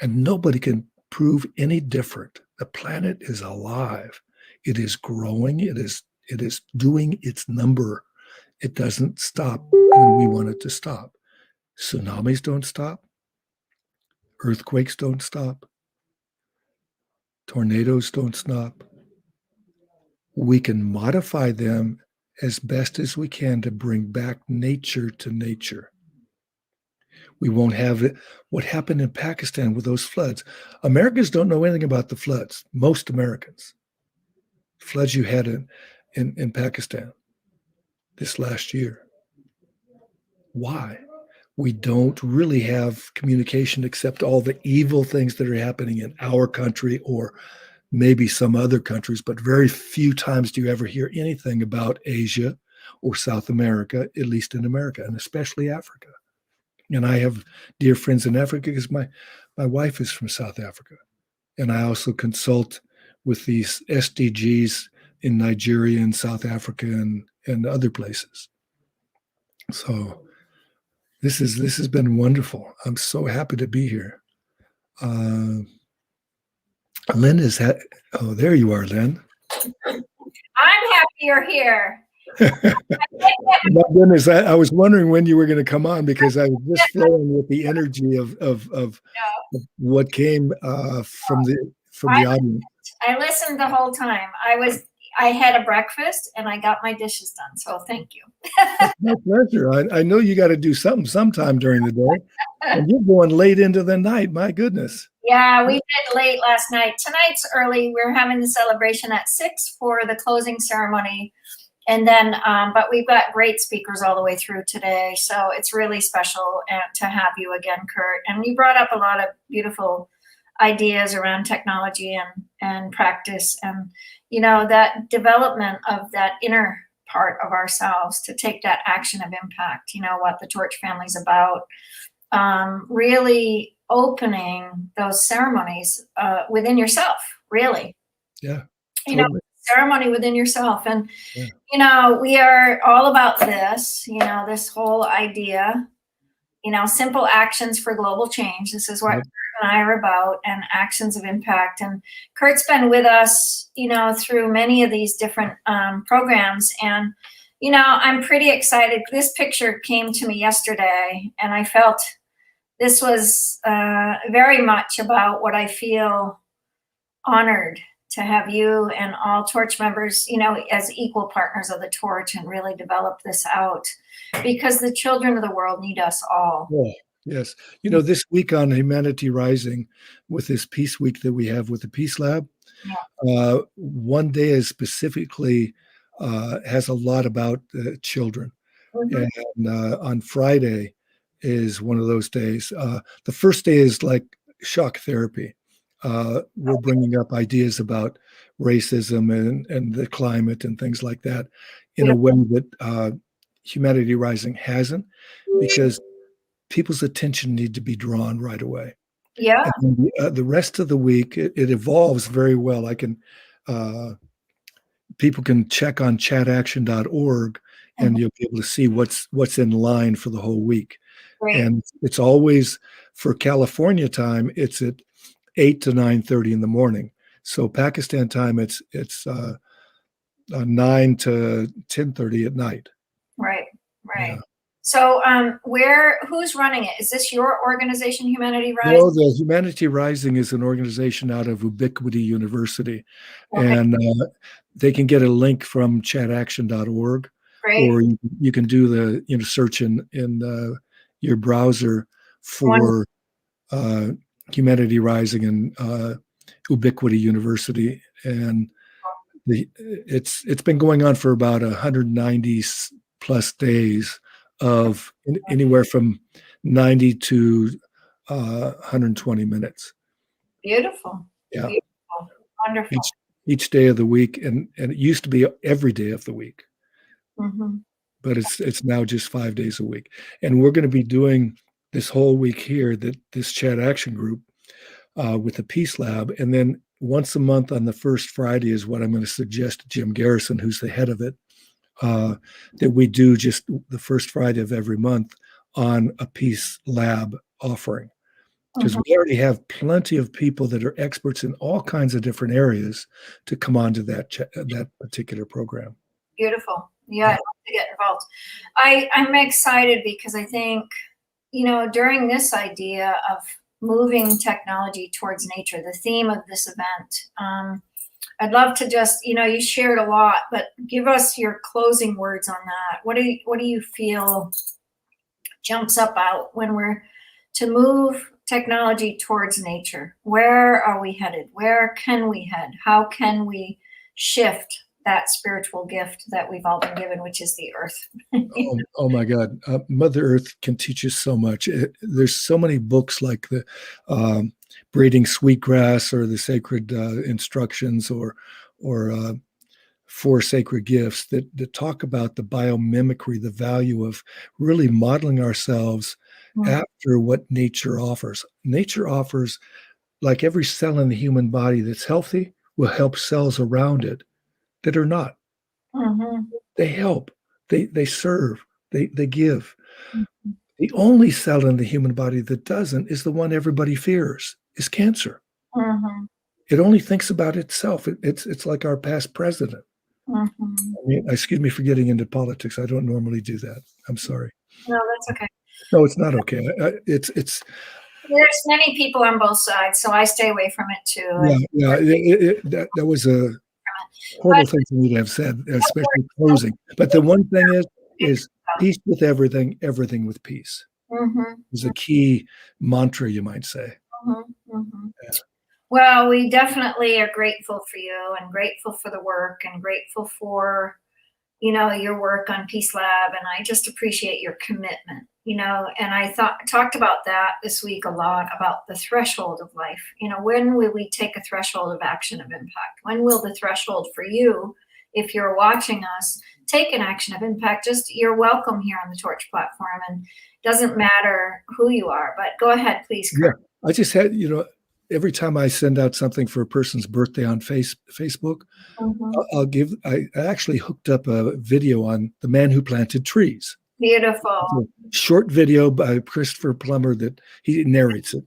and nobody can prove any different. The planet is alive. It is growing. It is doing its number. It doesn't stop when we want it to stop. Tsunamis don't stop. Earthquakes don't stop. Tornadoes don't stop. We can modify them as best as we can to bring back nature to nature. We won't have it. What happened in Pakistan with those floods? Americans don't know anything about the floods. Most Americans. Floods you had in Pakistan this last year. Why? We don't really have communication except all the evil things that are happening in our country or maybe some other countries, but very few times do you ever hear anything about Asia or South America, at least in America, and especially Africa. And I have dear friends in Africa because my wife is from South Africa. And I also consult with these SDGs in Nigeria and South Africa and other places. So this has been wonderful. I'm so happy to be here. Lynn oh, there you are, Lynn. I'm happy you're here. My goodness, I was wondering when you were going to come on because I was just flowing with the energy of what came from the audience. I listened the whole time. I had a breakfast and I got my dishes done. So thank you. My pleasure. I know you got to do something sometime during the day, and you're going late into the night. My goodness. Yeah, we did late last night. Tonight's early. We're having the celebration at 6 for the closing ceremony. And then, but we've got great speakers all the way through today. So it's really special to have you again, Kurt. And you brought up a lot of beautiful ideas around technology and practice and, you know, that development of that inner part of ourselves to take that action of impact, you know, what the Torch family's about, really opening those ceremonies within yourself, really. Yeah. You know, Totally. ceremony within yourself. And, Yeah. you know, we are all about this, you know, this whole idea, you know, simple actions for global change. This is what Yep. Kurt and I are about, and actions of impact. And Kurt's been with us, you know, through many of these different programs. And, you know, I'm pretty excited. This picture came to me yesterday, and I felt this was very much about what I feel honored to have you and all Torch members, you know, as equal partners of the Torch and really develop this out, because the children of the world need us all. Yeah. Yes. You know, this week on Humanity Rising, with this Peace Week that we have with the Peace Lab, one day is specifically has a lot about children. Mhm. And on Friday is one of those days. The first day is like shock therapy. We're bringing up ideas about racism and the climate and things like that in a way that Humanity Rising hasn't, because people's attention need to be drawn right away. Yeah. And the rest of the week, it evolves very well. People can check on chataction.org and you'll be able to see what's in line for the whole week. Great. And it's always, for California time, it's at 8 to 9:30 in the morning. So Pakistan time, it's 9 to 10:30 at night. Right. Right. Yeah. So who's running it? Is this your organization, Humanity Rising? No, the Humanity Rising is an organization out of Ubiquity University. Okay. And they can get a link from chataction.org, Great. or you can do the search in your browser for Humanity Rising and Ubiquity University. And it's been going on for about 190 plus days of anywhere from 90 to 120 minutes. Beautiful. Yeah. Beautiful. Wonderful. Each day of the week, and it used to be every day of the week, Mm-hmm. but it's now just 5 days a week. And we're going to be doing this whole week here, this Chat Action group with the Peace Lab, and then once a month on the first Friday is what I'm going to suggest to Jim Garrison, who's the head of it, that we do just the first Friday of every month on a Peace Lab offering. Because we already have plenty of people that are experts in all kinds of different areas to come onto that particular program. Beautiful. Yeah, I'd love to get involved. I'm excited because I think, during this idea of moving technology towards nature, the theme of this event, I'd love to just, you shared a lot, but give us your closing words on that. What do you feel jumps up out when we're to move technology towards nature? Where are we headed? Where can we head? How can we shift that spiritual gift that we've all been given, which is the earth? Oh my God. Mother Earth can teach us so much. There's so many books like the Braiding Sweetgrass, or the Sacred Instructions, or Four Sacred Gifts that talk about the biomimicry, the value of really modeling ourselves after what nature offers. Nature offers, like every cell in the human body that's healthy will help cells around it that are not. Mm-hmm. They help, they serve, they give. Mm-hmm. The only cell in the human body that doesn't is the one everybody fears, is cancer. Mm-hmm. It only thinks about itself. It's like our past president. Mhm. I mean, excuse me for getting into politics. I don't normally do that. I'm sorry. No, that's okay. No, it's not okay. It's There's many people on both sides, so I stay away from it too. yeah. That was a horrible thing for me to have said, especially closing. But the one thing is peace with everything, everything with peace. Mhm. Is a key mantra, you might say. Mhm, mhm. Well, we definitely are grateful for you and grateful for the work and grateful for, your work on Peace Lab. And I just appreciate your commitment, and I talked about that this week a lot, about the threshold of life. When will we take a threshold of action of impact? When will the threshold for you, if you're watching us, take an action of impact? Just, you're welcome here on the Torch platform, and doesn't matter who you are, but go ahead, please, Kurt. Yeah, I just had, every time I send out something for a person's birthday on Facebook, Mhm. I actually hooked up a video on the man who planted trees. Beautiful. It's a short video by Christopher Plummer that he narrates it,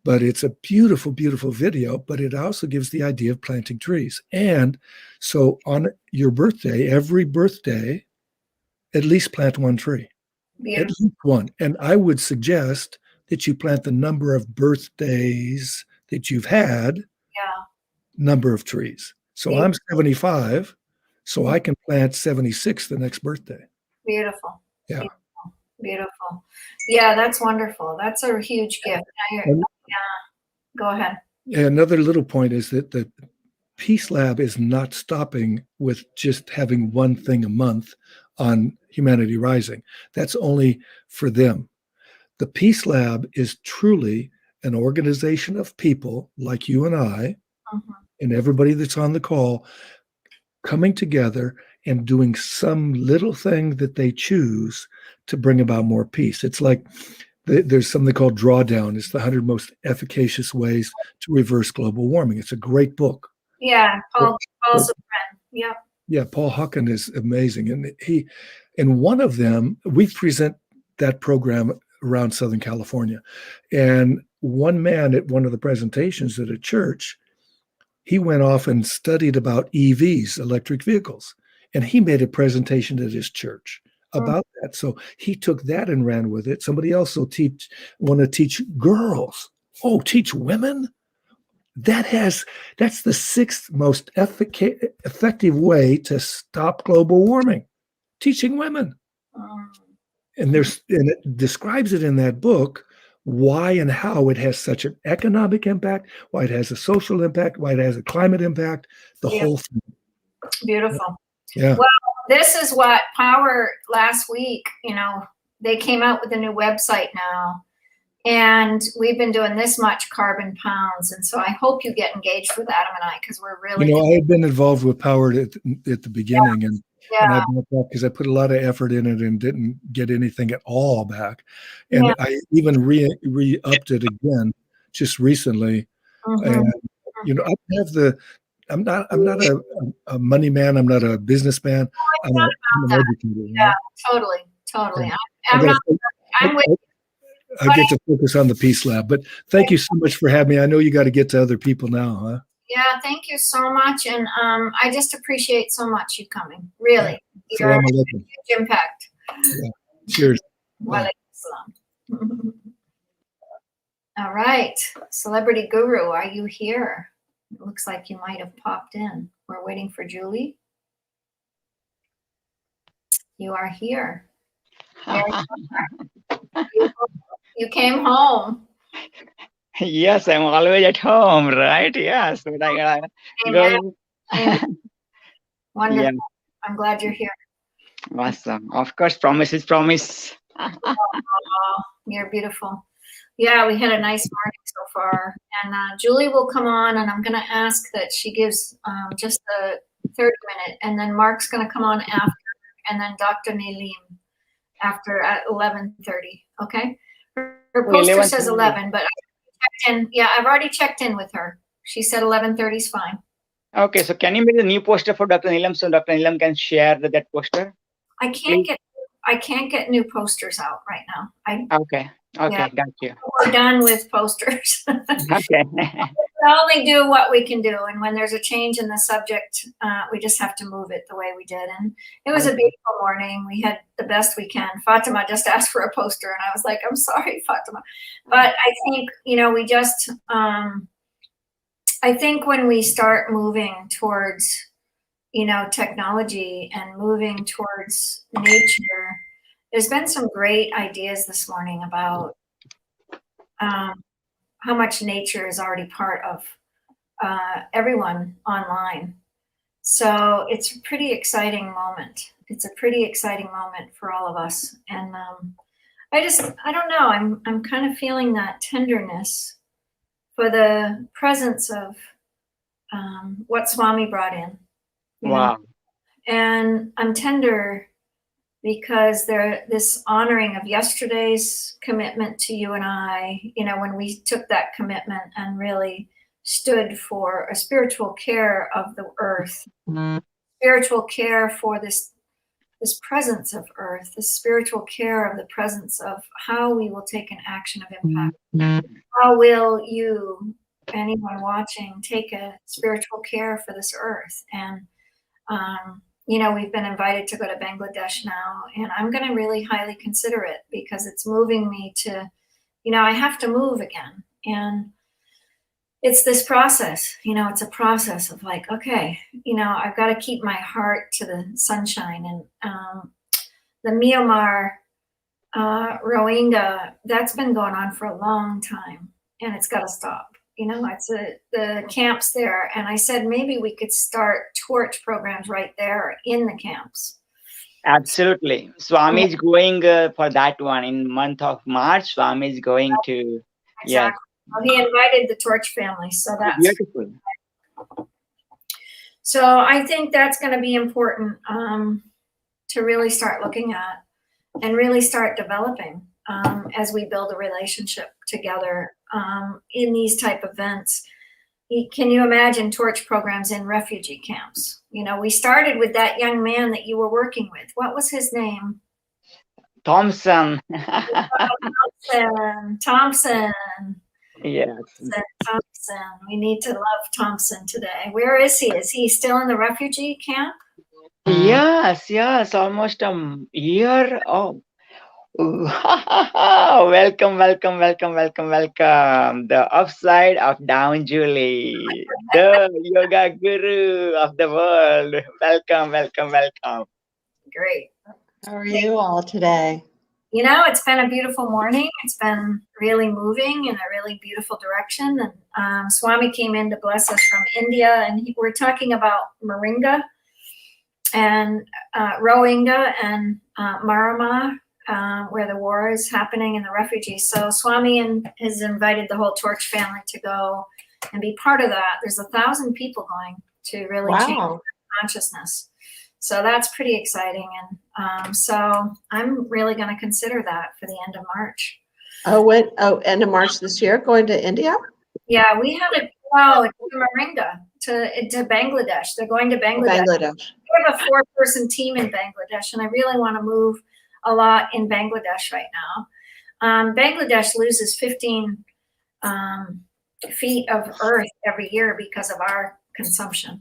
but it's a beautiful, beautiful video, but it also gives the idea of planting trees. And so on your birthday, every birthday, at least plant one tree. Beautiful. At least one. And I would suggest that you plant the number of birthdays that you've had, number of trees. So Yeah. I'm 75, so I can plant 76 the next birthday. Beautiful. Yeah. Beautiful. Yeah, that's wonderful. That's a huge gift. Go ahead. Another little point is that the Peace Lab is not stopping with just having one thing a month on Humanity Rising. That's only for them. The Peace Lab is truly an organization of people like you and I, and everybody that's on the call, coming together and doing some little thing that they choose to bring about more peace. It's like there's something called Drawdown. It's the 100 most efficacious ways to reverse global warming. It's a great book. Yeah, Paul's a friend. Yep. Yeah, Paul Hucken is amazing. And one of them, we present that program around Southern California. And one man at one of the presentations at a church, he went off and studied about EVs, electric vehicles. And he made a presentation at his church about that. So he took that and ran with it. Somebody else will want to teach girls. Oh, teach women? That's the 6th most effective way to stop global warming, teaching women. And it describes it in that book, why and how it has such an economic impact, why it has a social impact, why it has a climate impact, the whole thing. Beautiful. Yeah. Well, this is what Power last week, they came out with a new website now. And we've been doing this much carbon pounds. And so I hope you get engaged with Adam and I, because we're really. I had been involved with Power at the beginning, and I bought that because I put a lot of effort in it and didn't get anything at all back. And I even re-upped it again just recently. And I have I'm not a money man. I'm not a businessman. I'm an educator. Yeah, totally. Yeah. I'm with you. I get to focus on the Peace Lab, but thank you so much for having me. I know you got to get to other people now, huh? Yeah, thank you so much. And I just appreciate so much you coming. Really. You're a huge impact. Yeah. Cheers. Walaikum salam. All right. Celebrity Guru, are you here? It looks like you might have popped in. We're waiting for Julie. You are here. You came home. Yes, I'm always at home, right? Yes. But I go. Wonderful. Yeah. I'm glad you're here. Awesome. Of course, promise is promise. Oh, you're beautiful. Yeah, we had a nice morning so far. And Julie will come on, and I'm going to ask that she gives just a 30-minute, and then Mark's going to come on after, and then Dr. Neelim after at 11:30. Okay. Her poster says 11, but I've already checked in with her. She said 11:30 is fine. Okay, so can you make a new poster for Dr. Neelam so Dr. Neelam can share that poster? I can't get new posters out right now. Okay. Okay, got you. We're done with posters. Okay. We only do what we can do, and when there's a change in the subject, we just have to move it the way we did. And it was a beautiful morning. We had the best we can. Fatima just asked for a poster, and I was like, "I'm sorry, Fatima," but I think we just. I think when we start moving towards, technology and moving towards nature, there's been some great ideas this morning about how much nature is already part of everyone online. So it's a pretty exciting moment. It's a pretty exciting moment for all of us. And I don't know, I'm kind of feeling that tenderness for the presence of what Swami brought in. Wow. And I'm tender because this honoring of yesterday's commitment to you and I, when we took that commitment and really stood for a spiritual care of the earth, spiritual care for this presence of earth, the spiritual care of the presence of how we will take an action of impact. How will you, anyone watching, take a spiritual care for this earth? And we've been invited to go to Bangladesh now, and I'm going to really highly consider it because it's moving me to, I have to move again. And it's this process, it's a process of like, okay, I've got to keep my heart to the sunshine. And the Myanmar Rohingya, that's been going on for a long time, and it's got to stop. It's the camps there. And I said, maybe we could start torch programs right there in the camps. Absolutely. Swami is going for that one in month of March. Swami is going to, Exactly. Well, he invited the torch family. So that's beautiful. So I think that's going to be important to really start looking at and really start developing as we build a relationship together in these type of events. Can you imagine torch programs in refugee camps? We started with that young man that you were working with. What was his name? Thompson. Thompson. Yes. Thompson. We need to love Thompson today. Where is he? Is he still in the refugee camp? Yes. Almost a year. Oh. Welcome. The upside of down, Julie, the yoga guru of the world. Welcome. Great. How are you all today? It's been a beautiful morning. It's been really moving in a really beautiful direction. And Swami came in to bless us from India, and we're talking about Moringa and Rohingya and Myanmar. Where the war is happening and the refugees. So Swami has invited the whole Torch family to go and be part of that. There's 1,000 people going to really change consciousness. So that's pretty exciting. And so I'm really going to consider that for the end of March. End of March this year, going to India? Yeah, we have to go to Moringa, to Bangladesh. They're going to Bangladesh. We have a 4-person team in Bangladesh, and I really want to move a lot in Bangladesh right now. Bangladesh loses 15 feet of earth every year because of our consumption.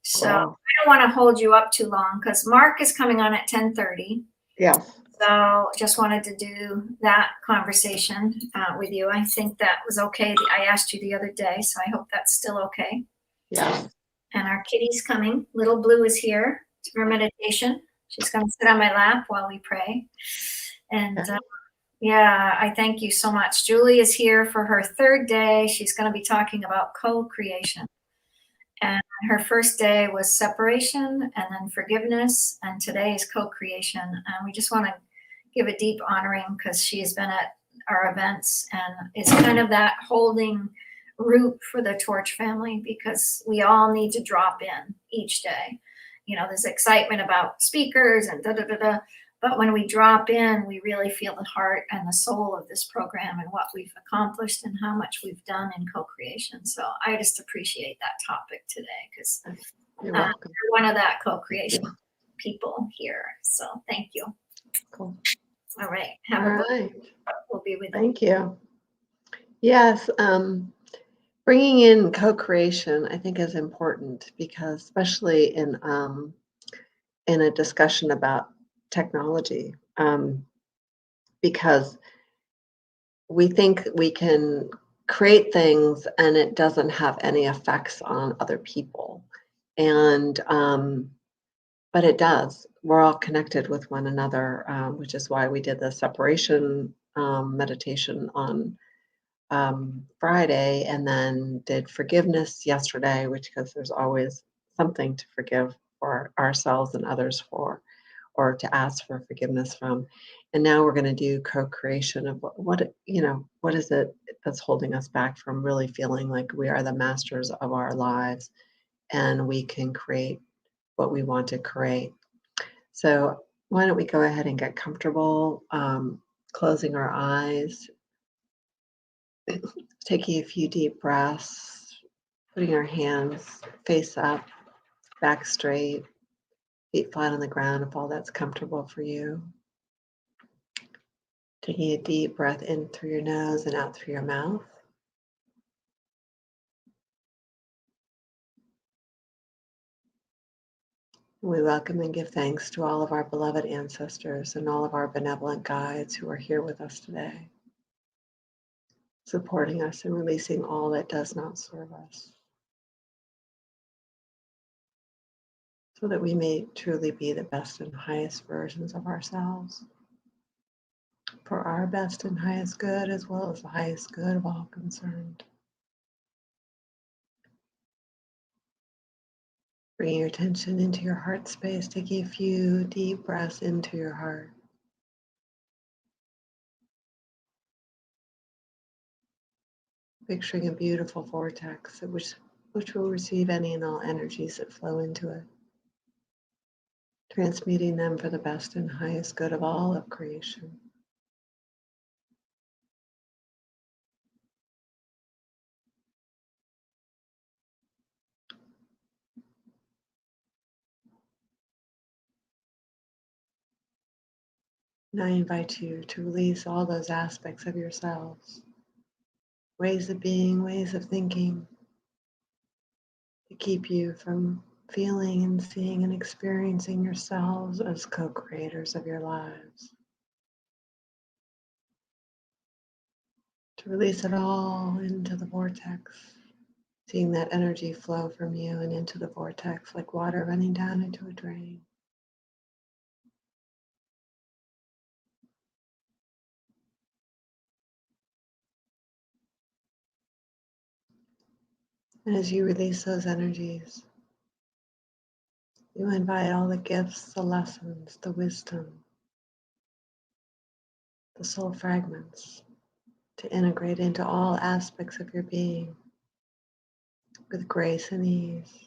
So I don't want to hold you up too long because Mark is coming on at 10:30. Yeah. So just wanted to do that conversation with you. I think that was okay. I asked you the other day, so I hope that's still okay. Yeah. And our kitty's coming. Little Blue is here for meditation. She's going to sit on my lap while we pray. And I thank you so much. Julie is here for her 3rd day. She's going to be talking about co-creation. And her first day was separation and then forgiveness. And today is co-creation. And we just want to give a deep honoring because she has been at our events and is kind of that holding root for the Torch family because we all need to drop in each day. There's excitement about speakers and but when we drop in, we really feel the heart and the soul of this program and what we've accomplished and how much we've done in co-creation. So I just appreciate that topic today because you're one of that co-creation people here. So thank you. Cool. All right. All Have a right. We'll be with you. Thank you. Yes, bringing in co-creation, I think, is important because, especially in a discussion about technology, because we think we can create things and it doesn't have any effects on other people, and but it does. We're all connected with one another, which is why we did the separation meditation on Friday, and then did forgiveness yesterday, which, because there's always something to forgive for ourselves and others for, or to ask for forgiveness from. And now we're going to do co-creation of what is it that's holding us back from really feeling like we are the masters of our lives and we can create what we want to create. So why don't we go ahead and get comfortable, closing our eyes, taking a few deep breaths, putting our hands face up, back straight, feet flat on the ground if all that's comfortable for you. Taking a deep breath in through your nose and out through your mouth. We welcome and give thanks to all of our beloved ancestors and all of our benevolent guides who are here with us today, supporting us and releasing all that does not serve us, so that we may truly be the best and highest versions of ourselves, for our best and highest good, as well as the highest good of all concerned. Bring your attention into your heart space, taking a few deep breaths into your heart. Picturing a beautiful vortex which will receive any and all energies that flow into it, transmuting them for the best and highest good of all of creation. And I invite you to release all those aspects of yourselves, ways of being, ways of thinking, to keep you from feeling and seeing and experiencing yourselves as co-creators of your lives. To release it all into the vortex, seeing that energy flow from you and into the vortex like water running down into a drain. And as you release those energies, you invite all the gifts, the lessons, the wisdom, the soul fragments to integrate into all aspects of your being with grace and ease.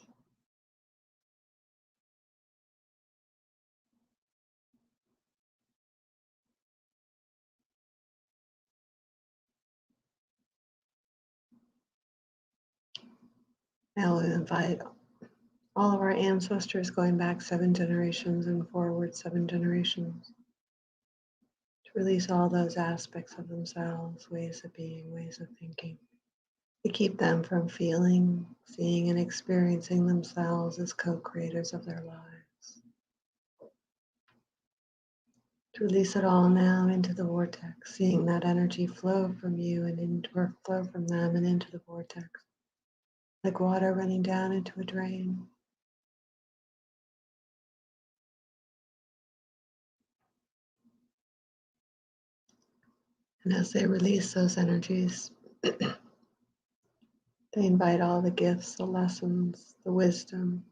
Now we invite all of our ancestors going back 7 generations and forward 7 generations to release all those aspects of themselves, ways of being, ways of thinking, to keep them from feeling, seeing, and experiencing themselves as co-creators of their lives. To release it all now into the vortex, seeing that energy flow from you and flow from them and into the vortex, like water running down into a drain. And as they release those energies, they invite all the gifts, the lessons, the wisdom,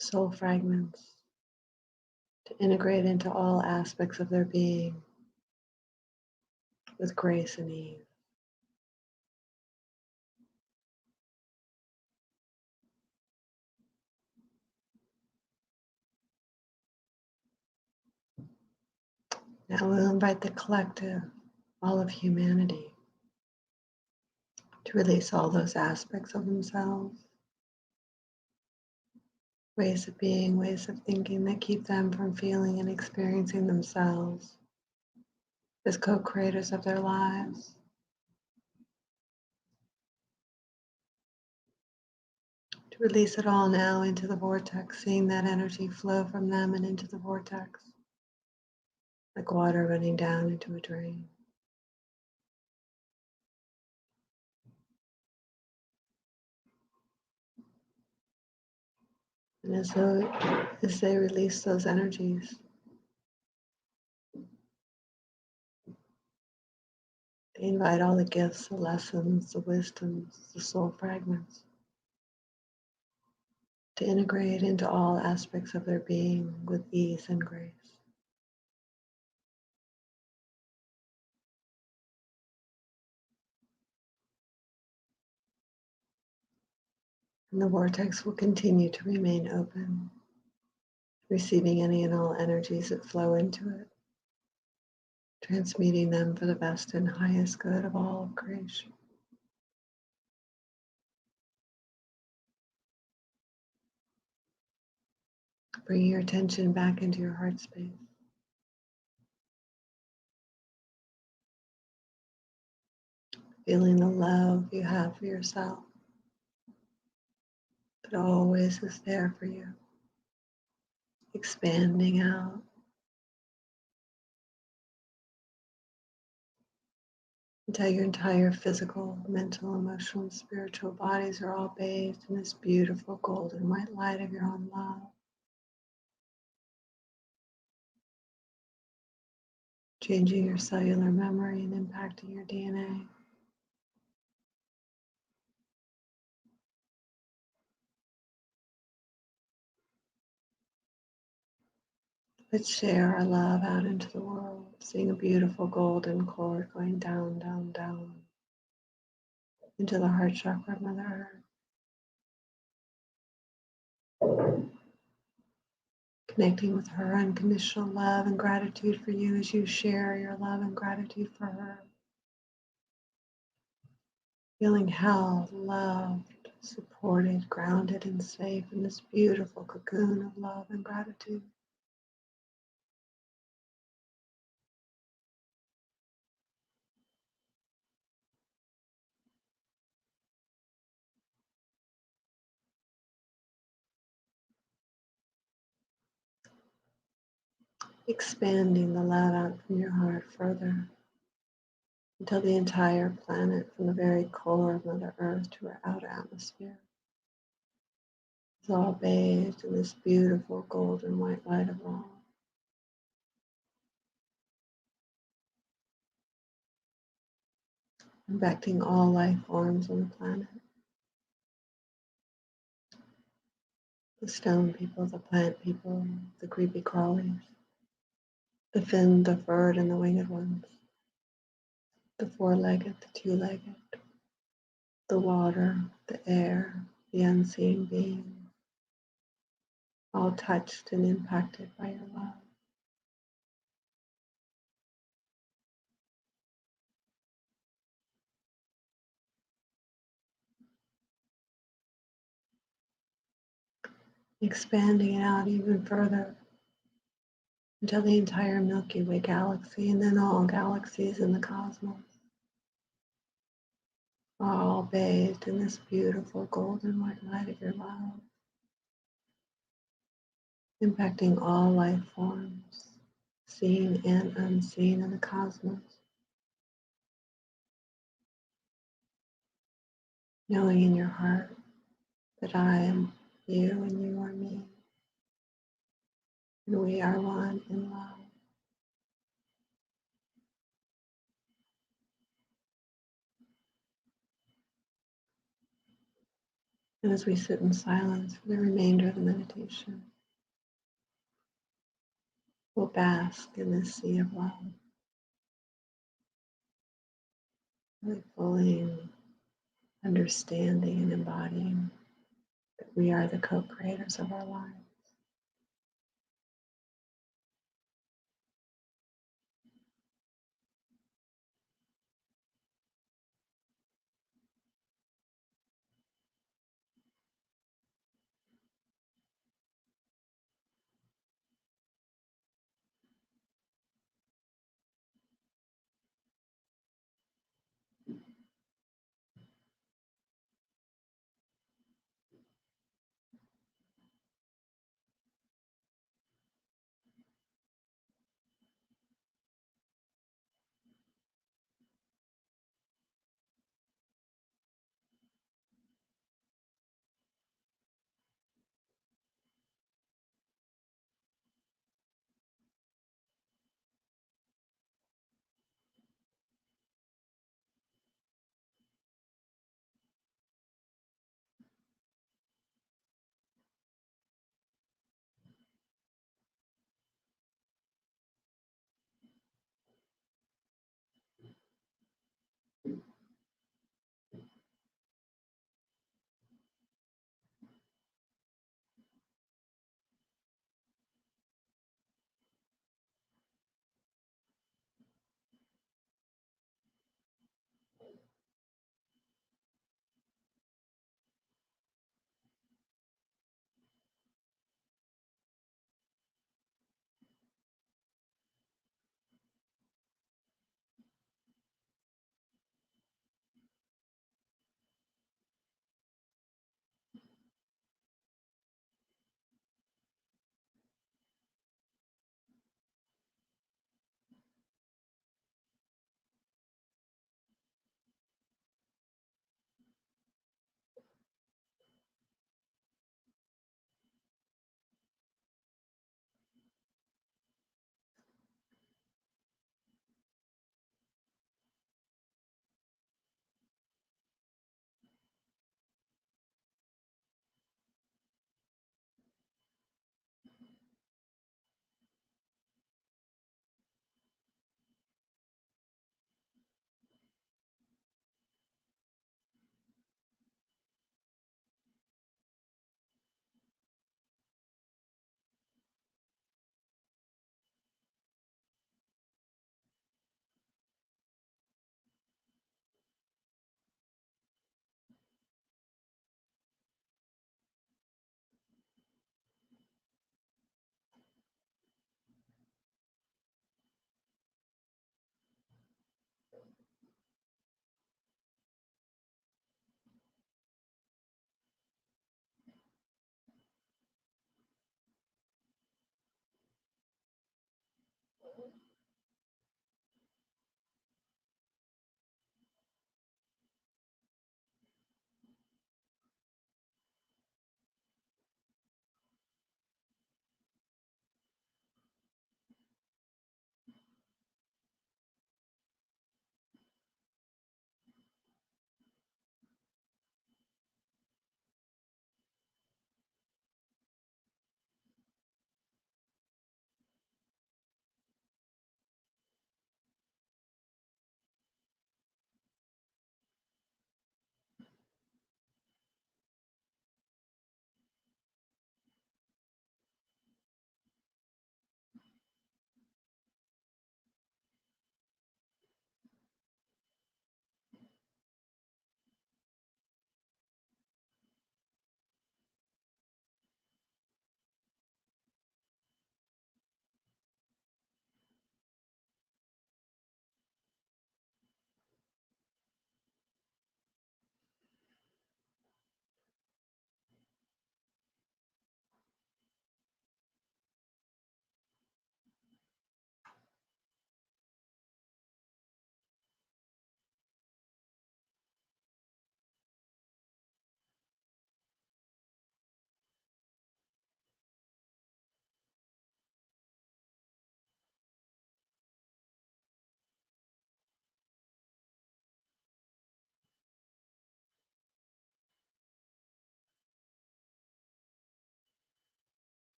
soul fragments to integrate into all aspects of their being with grace and ease. Now we'll invite the collective, all of humanity, to release all those aspects of themselves, ways of being, ways of thinking that keep them from feeling and experiencing themselves as co-creators of their lives. To release it all now into the vortex, seeing that energy flow from them and into the vortex, like water running down into a drain. And as they release those energies, they invite all the gifts, the lessons, the wisdoms, the soul fragments to integrate into all aspects of their being with ease and grace. And the vortex will continue to remain open, receiving any and all energies that flow into it, transmuting them for the best and highest good of all of creation. Bring your attention back into your heart space. Feeling the love you have for yourself that always is there for you, expanding out until your entire physical, mental, emotional, and spiritual bodies are all bathed in this beautiful golden white light of your own love. Changing your cellular memory and impacting your DNA. Let's share our love out into the world, seeing a beautiful golden cord going down, down, down into the heart chakra of Mother Earth. Connecting with her unconditional love and gratitude for you as you share your love and gratitude for her. Feeling held, loved, supported, grounded, and safe in this beautiful cocoon of love and gratitude. Expanding the love out from your heart further until the entire planet, from the very core of Mother Earth to her outer atmosphere, is all bathed in this beautiful golden white light of love. Impacting all life forms on the planet. The stone people, the plant people, the creepy crawlies, the finned, the furred, and the winged ones, the four-legged, the two-legged, the water, the air, the unseen beings, all touched and impacted by your love. Expanding it out even further until the entire Milky Way galaxy and then all galaxies in the cosmos are all bathed in this beautiful golden white light of your love, impacting all life forms, seen and unseen in the cosmos, knowing in your heart that I am you and you are me, and we are one in love. And as we sit in silence for the remainder of the meditation, we'll bask in this sea of love, really fully understanding and embodying that we are the co-creators of our lives.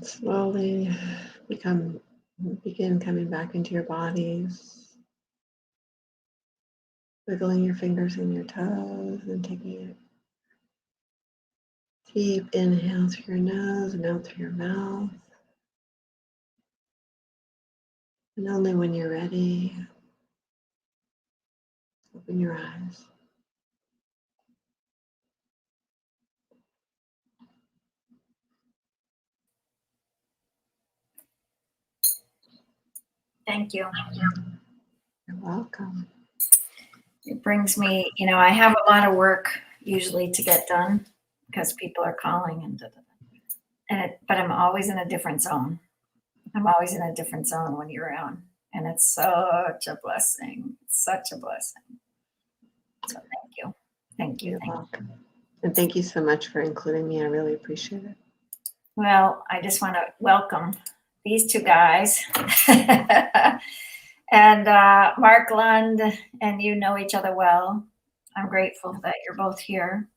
Slowly begin coming back into your bodies, wiggling your fingers and your toes and taking a deep inhale through your nose and out through your mouth. And only when you're ready, open your eyes. Thank you. You're welcome. It brings me, I have a lot of work usually to get done because people are calling but I'm always in a different zone. I'm always in a different zone when you're around, and it's such a blessing. It's such a blessing. So thank you. Thank you. You're Thank you. welcome. And thank you so much for including me. I really appreciate it. Well, I just want to welcome these two guys. And Mark Lund and you know each other well. I'm grateful that you're both here.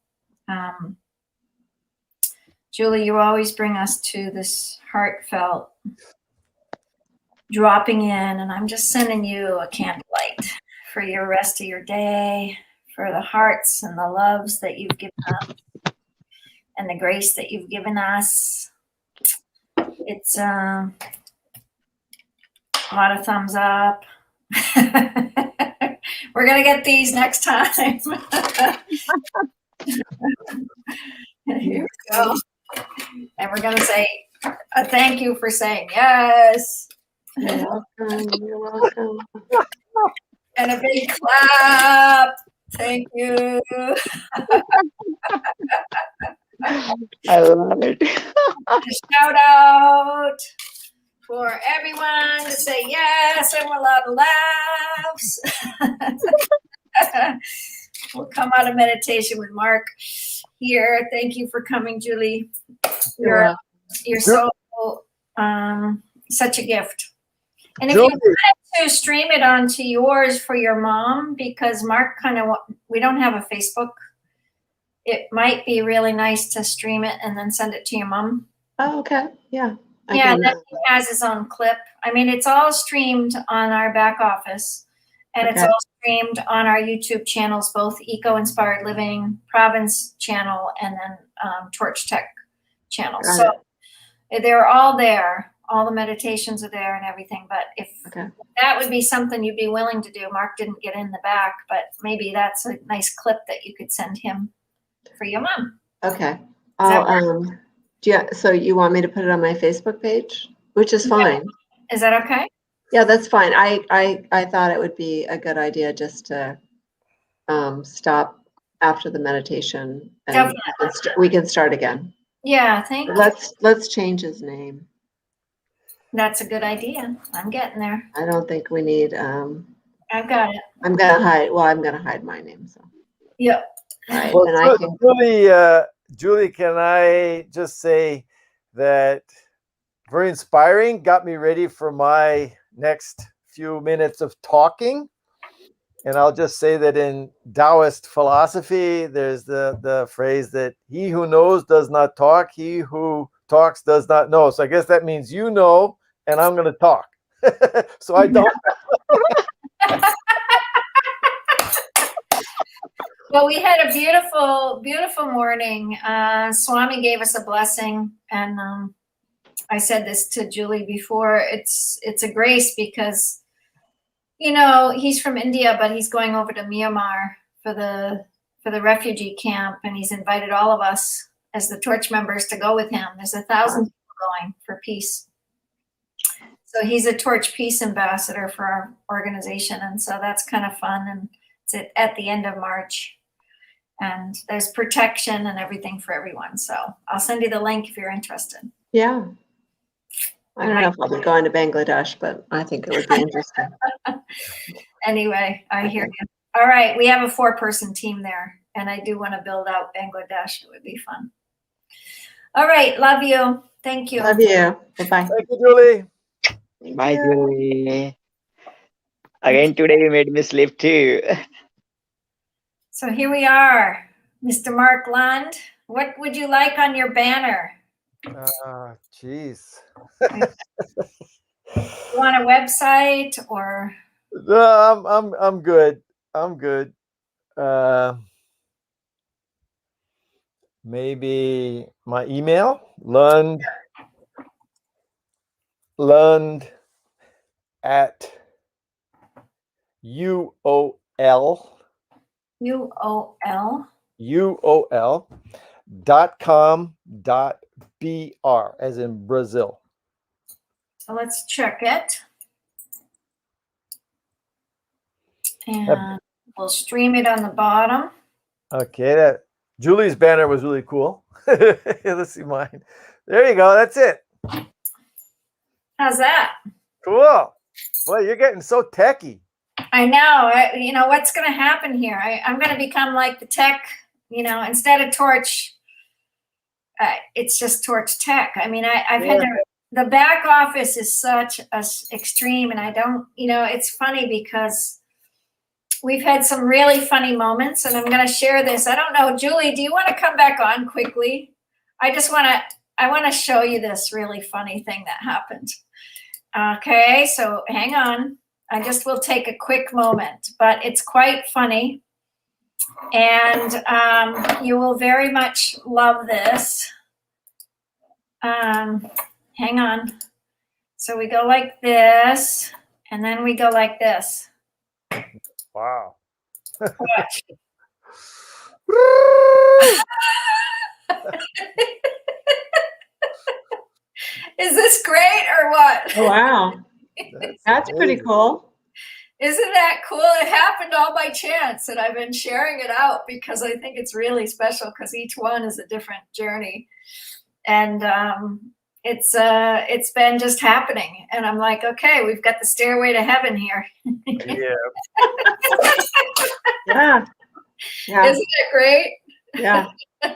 Julie, you always bring us to this heartfelt dropping in, and I'm just sending you a candlelight for your rest of your day, for the hearts and the loves that you've given us, and the grace that you've given us. It's a lot of thumbs up. We're going to get these next time. Here we go. And we're going to say a thank you for saying yes. You're welcome. You're welcome. And a big clap. Thank you. I love it. A shout out for everyone to say yes, and we'll have laughs. We'll come out of meditation with Mark here. Thank you for coming, Julie. You're so such a gift. And if you wanted to stream it onto yours for your mom, because Mark we don't have a Facebook. It might be really nice to stream it and then send it to your mom. Oh, okay. Yeah. Yeah, that he has his own clip. I mean, it's all streamed on our back office, and it's all streamed on our YouTube channels, both Eco Inspired Living, Province channel, and then Torch Tech channel. So they're all there. All the meditations are there and everything. But if that would be something you'd be willing to do, Mark didn't get in the back, but maybe that's a nice clip that you could send him for your mom. Okay. So you want me to put it on my Facebook page, which is fine. Is that okay? Yeah, that's fine. I thought it would be a good idea just to stop after the meditation and we can start again. Yeah, thank you. Let's change his name. That's a good idea. I'm getting there. I don't think we need I've got it. I'm gonna hide my name. So yeah. Right. Well, and I can... Julie, can I just say that very inspiring, got me ready for my next few minutes of talking. And I'll just say that in Taoist philosophy, there's the phrase that he who knows does not talk, he who talks does not know. So I guess that means you know, and I'm going to talk. So I don't. Well, we had a beautiful, beautiful morning. Swami gave us a blessing, and I said this to Julie before. It's a grace because, he's from India, but he's going over to Myanmar for the refugee camp, and he's invited all of us as the Torch members to go with him. There's 1,000 people going for peace. So he's a Torch Peace Ambassador for our organization, and so that's kind of fun. And it's at the end of March. And there's protection and everything for everyone. So I'll send you the link if you're interested. Yeah. I don't know if I'll be going to Bangladesh, but I think it would be interesting. Anyway, I hear you. All right. We have a 4-person team there, and I do want to build out Bangladesh. It would be fun. All right. Love you. Thank you. Love you. Bye-bye. Thank you, Julie. Bye, Julie. Again, today you made me sleep too. So here we are, Mr. Mark Lund. What would you like on your banner? Jeez. You want a website or? No, I'm good. I'm good. Maybe my email, Lund at UOL.com.br, as in Brazil. So let's check it. And we'll stream it on the bottom. Okay, that Julie's banner was really cool. Let's see mine. There you go. That's it. How's that? Cool. Boy, you're getting so techy. I know. You know, what's going to happen here? I'm going to become like the tech, you know, instead of Torch, it's just Torch Tech. I mean, I've had the back office is such a extreme, and I don't, you know, it's funny because we've had some really funny moments, and I'm going to share this. I don't know, Julie, do you want to come back on quickly? I want to show you this really funny thing that happened. Okay, so hang on. I just will take a quick moment, but it's quite funny. And you will very much love this. Hang on. So we go like this, and then we go like this. Wow. Watch. Is this great or what? Oh, wow. That's pretty cool. Isn't that cool? It happened all by chance, and I've been sharing it out because I think it's really special because each one is a different journey. And it's been just happening. And I'm like, okay, we've got the stairway to heaven here. Yeah. Yeah. Yeah. Isn't it great? Yeah.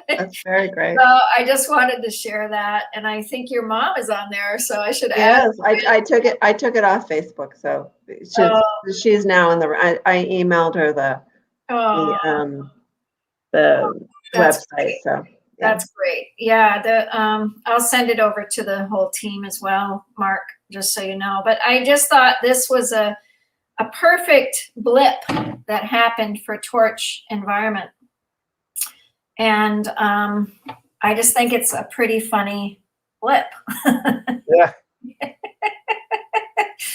That's very great. So I just wanted to share that. And I think your mom is on there, so I should add. Yes, I took it off Facebook, so she's now in the. I emailed her the website. So yeah. That's great. Yeah, I'll send it over to the whole team as well, Mark, just so you know. But I just thought this was a perfect blip that happened for Torch Environment. And I just think it's a pretty funny blip. Yeah.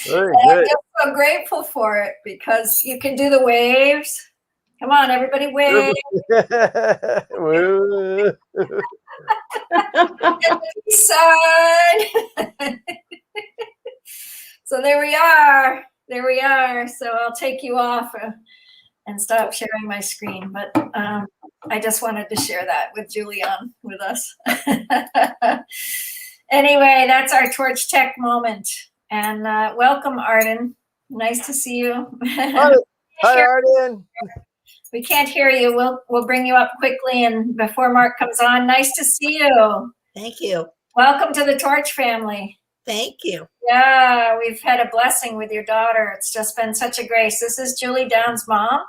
Very And I'm good. just so grateful for it because you can do the waves. Come on, everybody, wave. Woo. Sign. So there we are. There we are. So I'll take you off and stop sharing my screen. But I just wanted to share that with Julian with us. Anyway, that's our Torch Tech moment. And welcome, Arden. Nice to see you. Hi, Arden. We can't hear you. We'll bring you up quickly, and before Mark comes on, nice to see you. Thank you. Welcome to the Torch family. Thank you. Yeah, we've had a blessing with your daughter. It's just been such a grace. This is Julie Down's mom,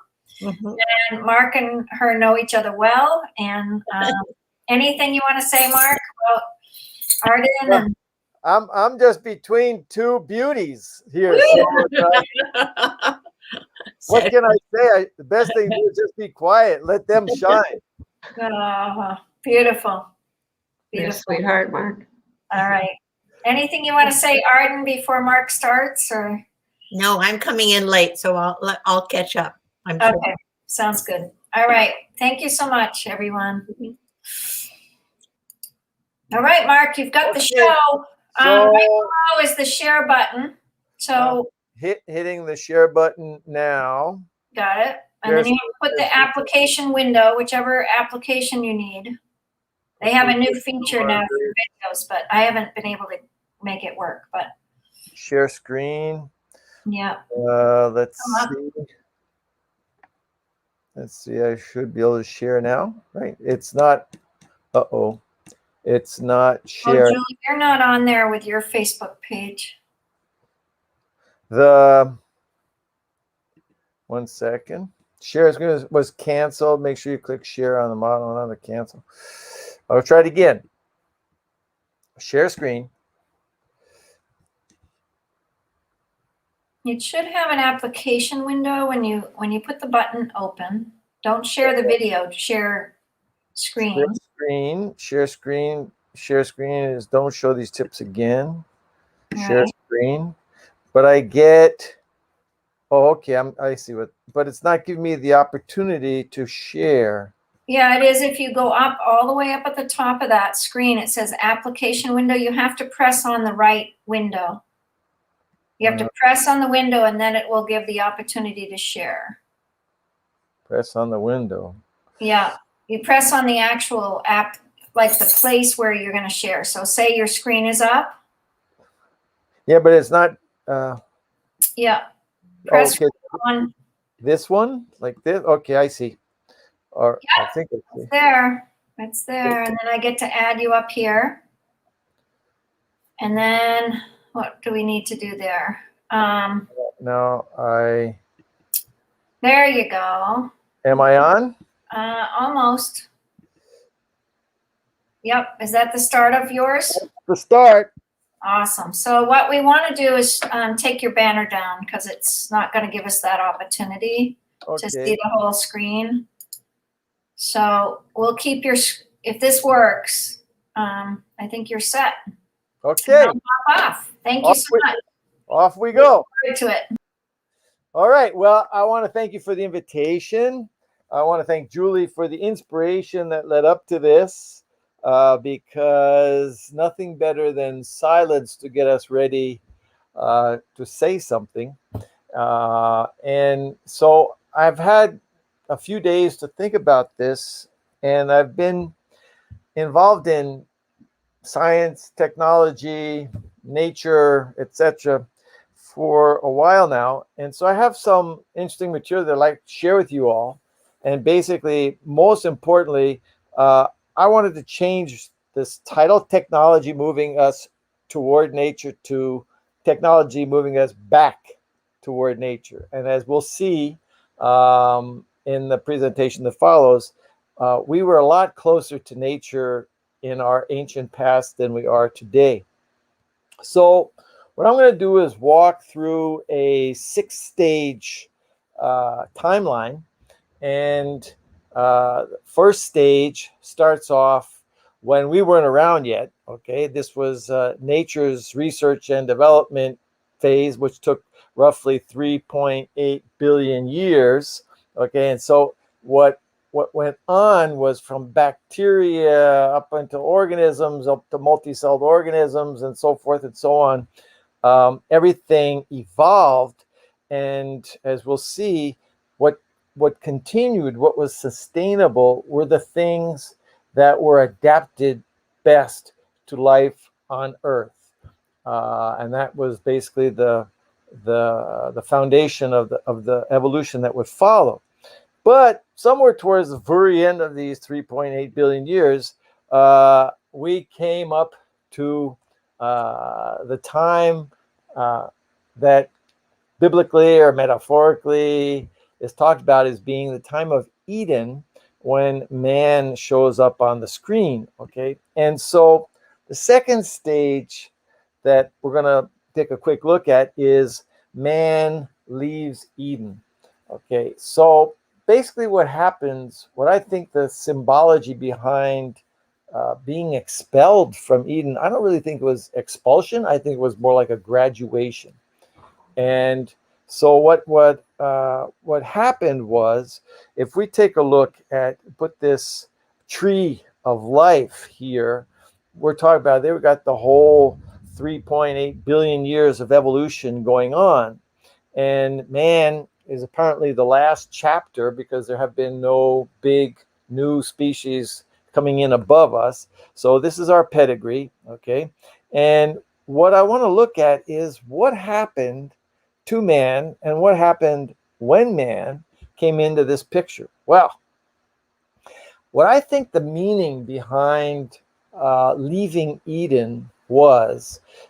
and Mark and her know each other well. And anything you want to say, Mark, about Arden? Well, I'm just between two beauties here. So, what can I say? The best thing to do is just be quiet. Let them shine. Oh, beautiful. You're a Beautiful. sweetheart, Mark. All right. Anything you want to say, Arden, before Mark starts, or? No, I'm coming in late, so I'll catch up. I'm sure. Okay, sounds good. All right. Thank you so much, everyone. All right, Mark, you've got the show. So- Right below is the share button. So Hitting the share button now. got it. And then you have to put the application window, whichever application you need. They have a new feature now for videos, but I haven't been able to make it work. But Share screen. yeah. Let's see. Let's see. I should be able to share now, right? It's not. It's not Oh, share. Julie, you're not on there with your Facebook page. One second. Share was canceled. Make sure you click share on the model and on the cancel. I'll try it again. share screen. It should have an application window when you put the button open. Don't share the video, share screen. Share screen is don't show these tips again. Share Right. screen. But I get, oh, okay, I see what, but it's not giving me the opportunity to share. Yeah, it is. If you go up all the way up at the top of that screen, it says application window. You have to press on the right window. You have to press on the window and then it will give the opportunity to share. Press on the window. Yeah, you press on the actual app, like the place where you're going to share. So say your screen is up. Yeah, but it's not, Yeah. Press okay, on this one, like this. Okay, I see. Or I think I see. there. It's there. And then I get to add you up here. And then what do we need to do there? Now There you go. am I on? Almost. Yep. Is that the start of yours? The start. Awesome. So what we want to do is take your banner down because it's not going to give us that opportunity to see Okay. the whole screen. So we'll keep if this works, I think you're set. Okay. I'll pop off. Thank you so much. Off we go. Forward to it. All right. Well, I want to thank you for the invitation. I want to thank Julie for the inspiration that led up to this, because nothing better than silence to get us ready to say something. And so I've had a few days to think about this, and I've been involved in science, technology, nature, etc. for a while now. And so I have some interesting material that I'd like to share with you all. And basically, most importantly, I wanted to change this title, Technology Moving Us Toward Nature, to Technology Moving Us Back Toward Nature. And as we'll see in the presentation that follows, we were a lot closer to nature in our ancient past than we are today. So what I'm going to do is walk through a 6-stage timeline. And first stage starts off when we weren't around yet. Okay, this was nature's research and development phase, which took roughly 3.8 billion years. Okay, and so what went on was from bacteria up into organisms, up to multicelled organisms, and so forth and so on. Everything evolved, and as we'll see, what continued, what was sustainable, were the things that were adapted best to life on Earth, and that was basically the foundation of the evolution that would follow. But somewhere towards the very end of these 3.8 billion years, we came up to the time that biblically or metaphorically is talked about as being the time of Eden, when man shows up on the screen. Okay, and so the second stage that we're going to take a quick look at is man leaves Eden. Okay, so basically what happens, what I think the symbology behind being expelled from Eden, I don't really think it was expulsion. I think it was more like a graduation. And so what happened was, if we take a look at, put this tree of life here, we're talking about, they've got the whole 3.8 billion years of evolution going on. And man is apparently the last chapter, because there have been no big new species coming in above us. So this is our pedigree, okay? And what I want to look at is what happened to man and what happened when man came into this picture. Well, what I think the meaning behind leaving Eden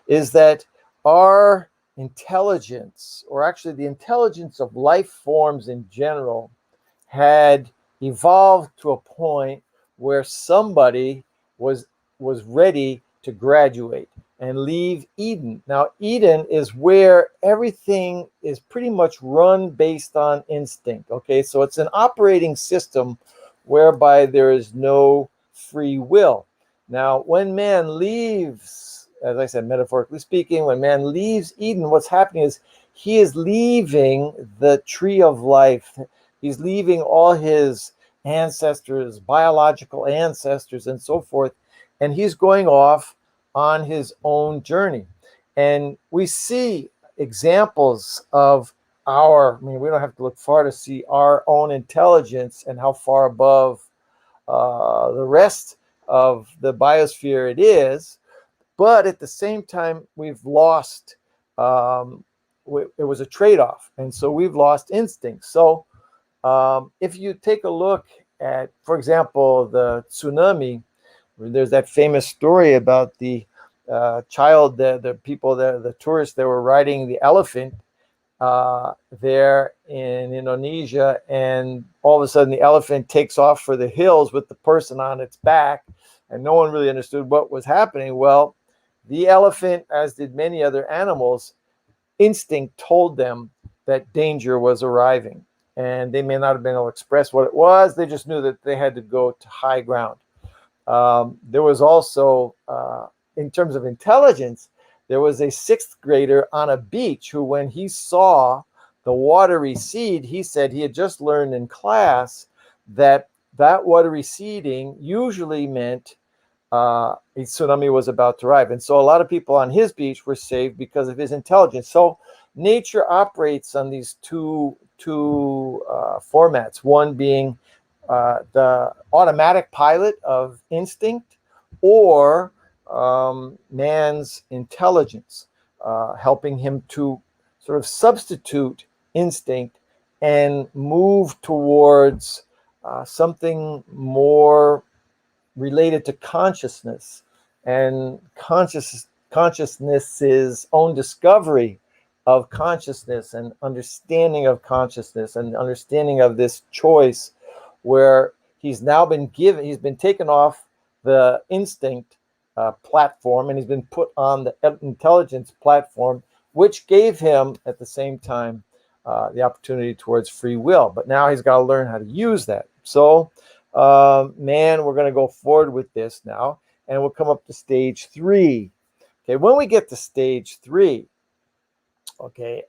is that our intelligence, or actually the intelligence of life forms in general, had evolved to a point where somebody was ready to graduate and leave Eden. Now, Eden is where everything is pretty much run based on instinct. Okay, so it's an operating system whereby there is no free will. Now, when man leaves, as I said, metaphorically speaking, when man leaves Eden, what's happening is he is leaving the tree of life. He's leaving all his ancestors, biological ancestors, and so forth, and he's going off on his own journey. And we see examples of I mean, we don't have to look far to see our own intelligence and how far above the rest of the biosphere it is. But at the same time, we've lost, it was a trade-off. And so we've lost instinct. So if you take a look at, for example, the tsunami, there's that famous story about the child, the people, the tourists that were riding the elephant there in Indonesia, and all of a sudden the elephant takes off for the hills with the person on its back, and no one really understood what was happening. Well, the elephant, as did many other animals, instinct told them that danger was arriving, and they may not have been able to express what it was. They just knew that they had to go to high ground. There was also, in terms of intelligence, there was a 6th grader on a beach who, when he saw the water recede, he said he had just learned in class that water receding usually meant a tsunami was about to arrive. And so a lot of people on his beach were saved because of his intelligence. So nature operates on these two formats, one being the automatic pilot of instinct, or man's intelligence, helping him to sort of substitute instinct and move towards something more related to consciousness and consciousness's own discovery of consciousness and understanding of consciousness and understanding of this choice, where he's been taken off the instinct platform and he's been put on the intelligence platform, which gave him at the same time the opportunity towards free will. But now he's got to learn how to use that. So we're going to go forward with this now, and we'll come up to stage 3. Okay, when we get to stage 3, okay,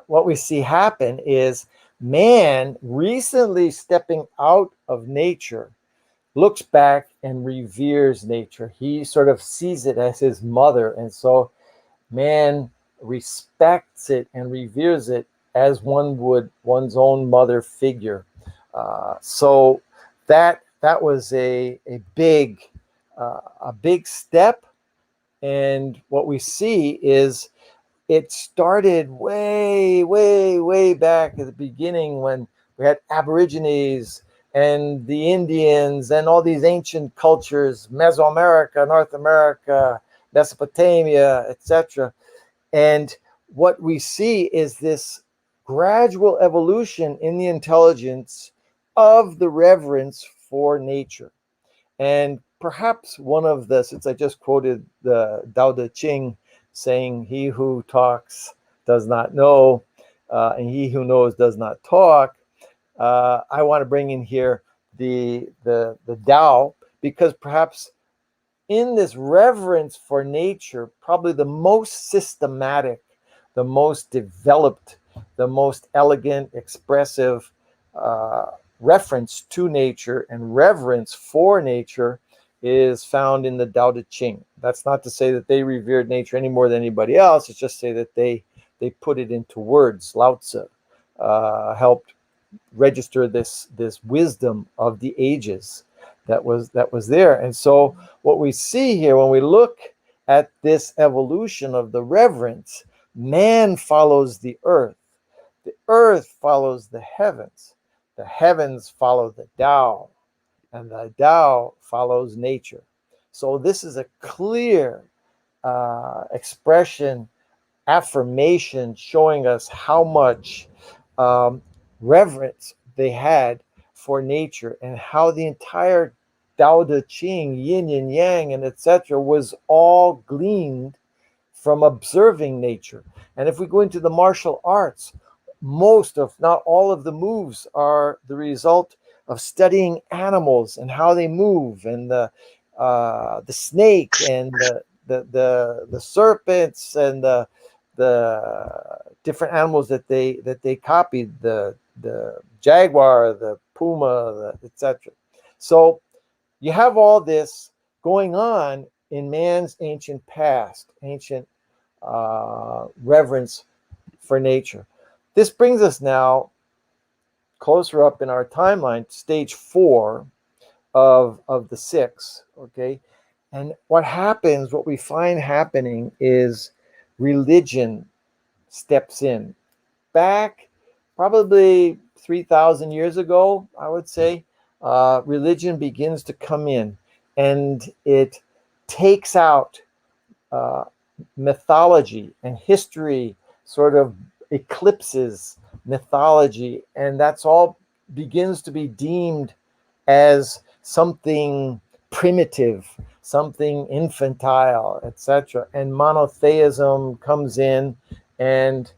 what we see happen is man, recently stepping out of nature, looks back and reveres nature. He sort of sees it as his mother, and so man respects it and reveres it as one would one's own mother figure. So that was a big step, and what we see is it started way back at the beginning when we had Aborigines and the Indians and all these ancient cultures, Mesoamerica, North America, Mesopotamia, etc. And what we see is this gradual evolution in the intelligence of the reverence for nature. And perhaps one of the, since I just quoted the Tao Te Ching saying, "He who talks does not know, and he who knows does not talk," I want to bring in here the Tao, because perhaps in this reverence for nature, probably the most systematic, the most developed, the most elegant, expressive reference to nature and reverence for nature is found in the Tao Te Ching. That's not to say that they revered nature any more than anybody else. It's just to say that they put it into words. Lao Tzu helped register this wisdom of the ages that was there. And so what we see here when we look at this evolution of the reverence, man follows the earth follows the heavens follow the Tao, and the Tao follows nature. So this is a clear expression, affirmation, showing us how much reverence they had for nature, and how the entire Tao Te Ching, yin and yang, and etc., was all gleaned from observing nature. And if we go into the martial arts, most, if not all, of the moves are the result of studying animals and how they move, and the snake and the serpents and the different animals that they copied, the jaguar, the puma, etc. So you have all this going on in man's ancient past, ancient reverence for nature. This brings us now closer up in our timeline, stage 4 of the 6. Okay, and what happens, what we find happening, is religion steps in. Back probably 3,000 years ago, I would say, religion begins to come in, and it takes out mythology and history, sort of eclipses mythology, and that's all begins to be deemed as something primitive, something infantile, etc. And monotheism comes in, and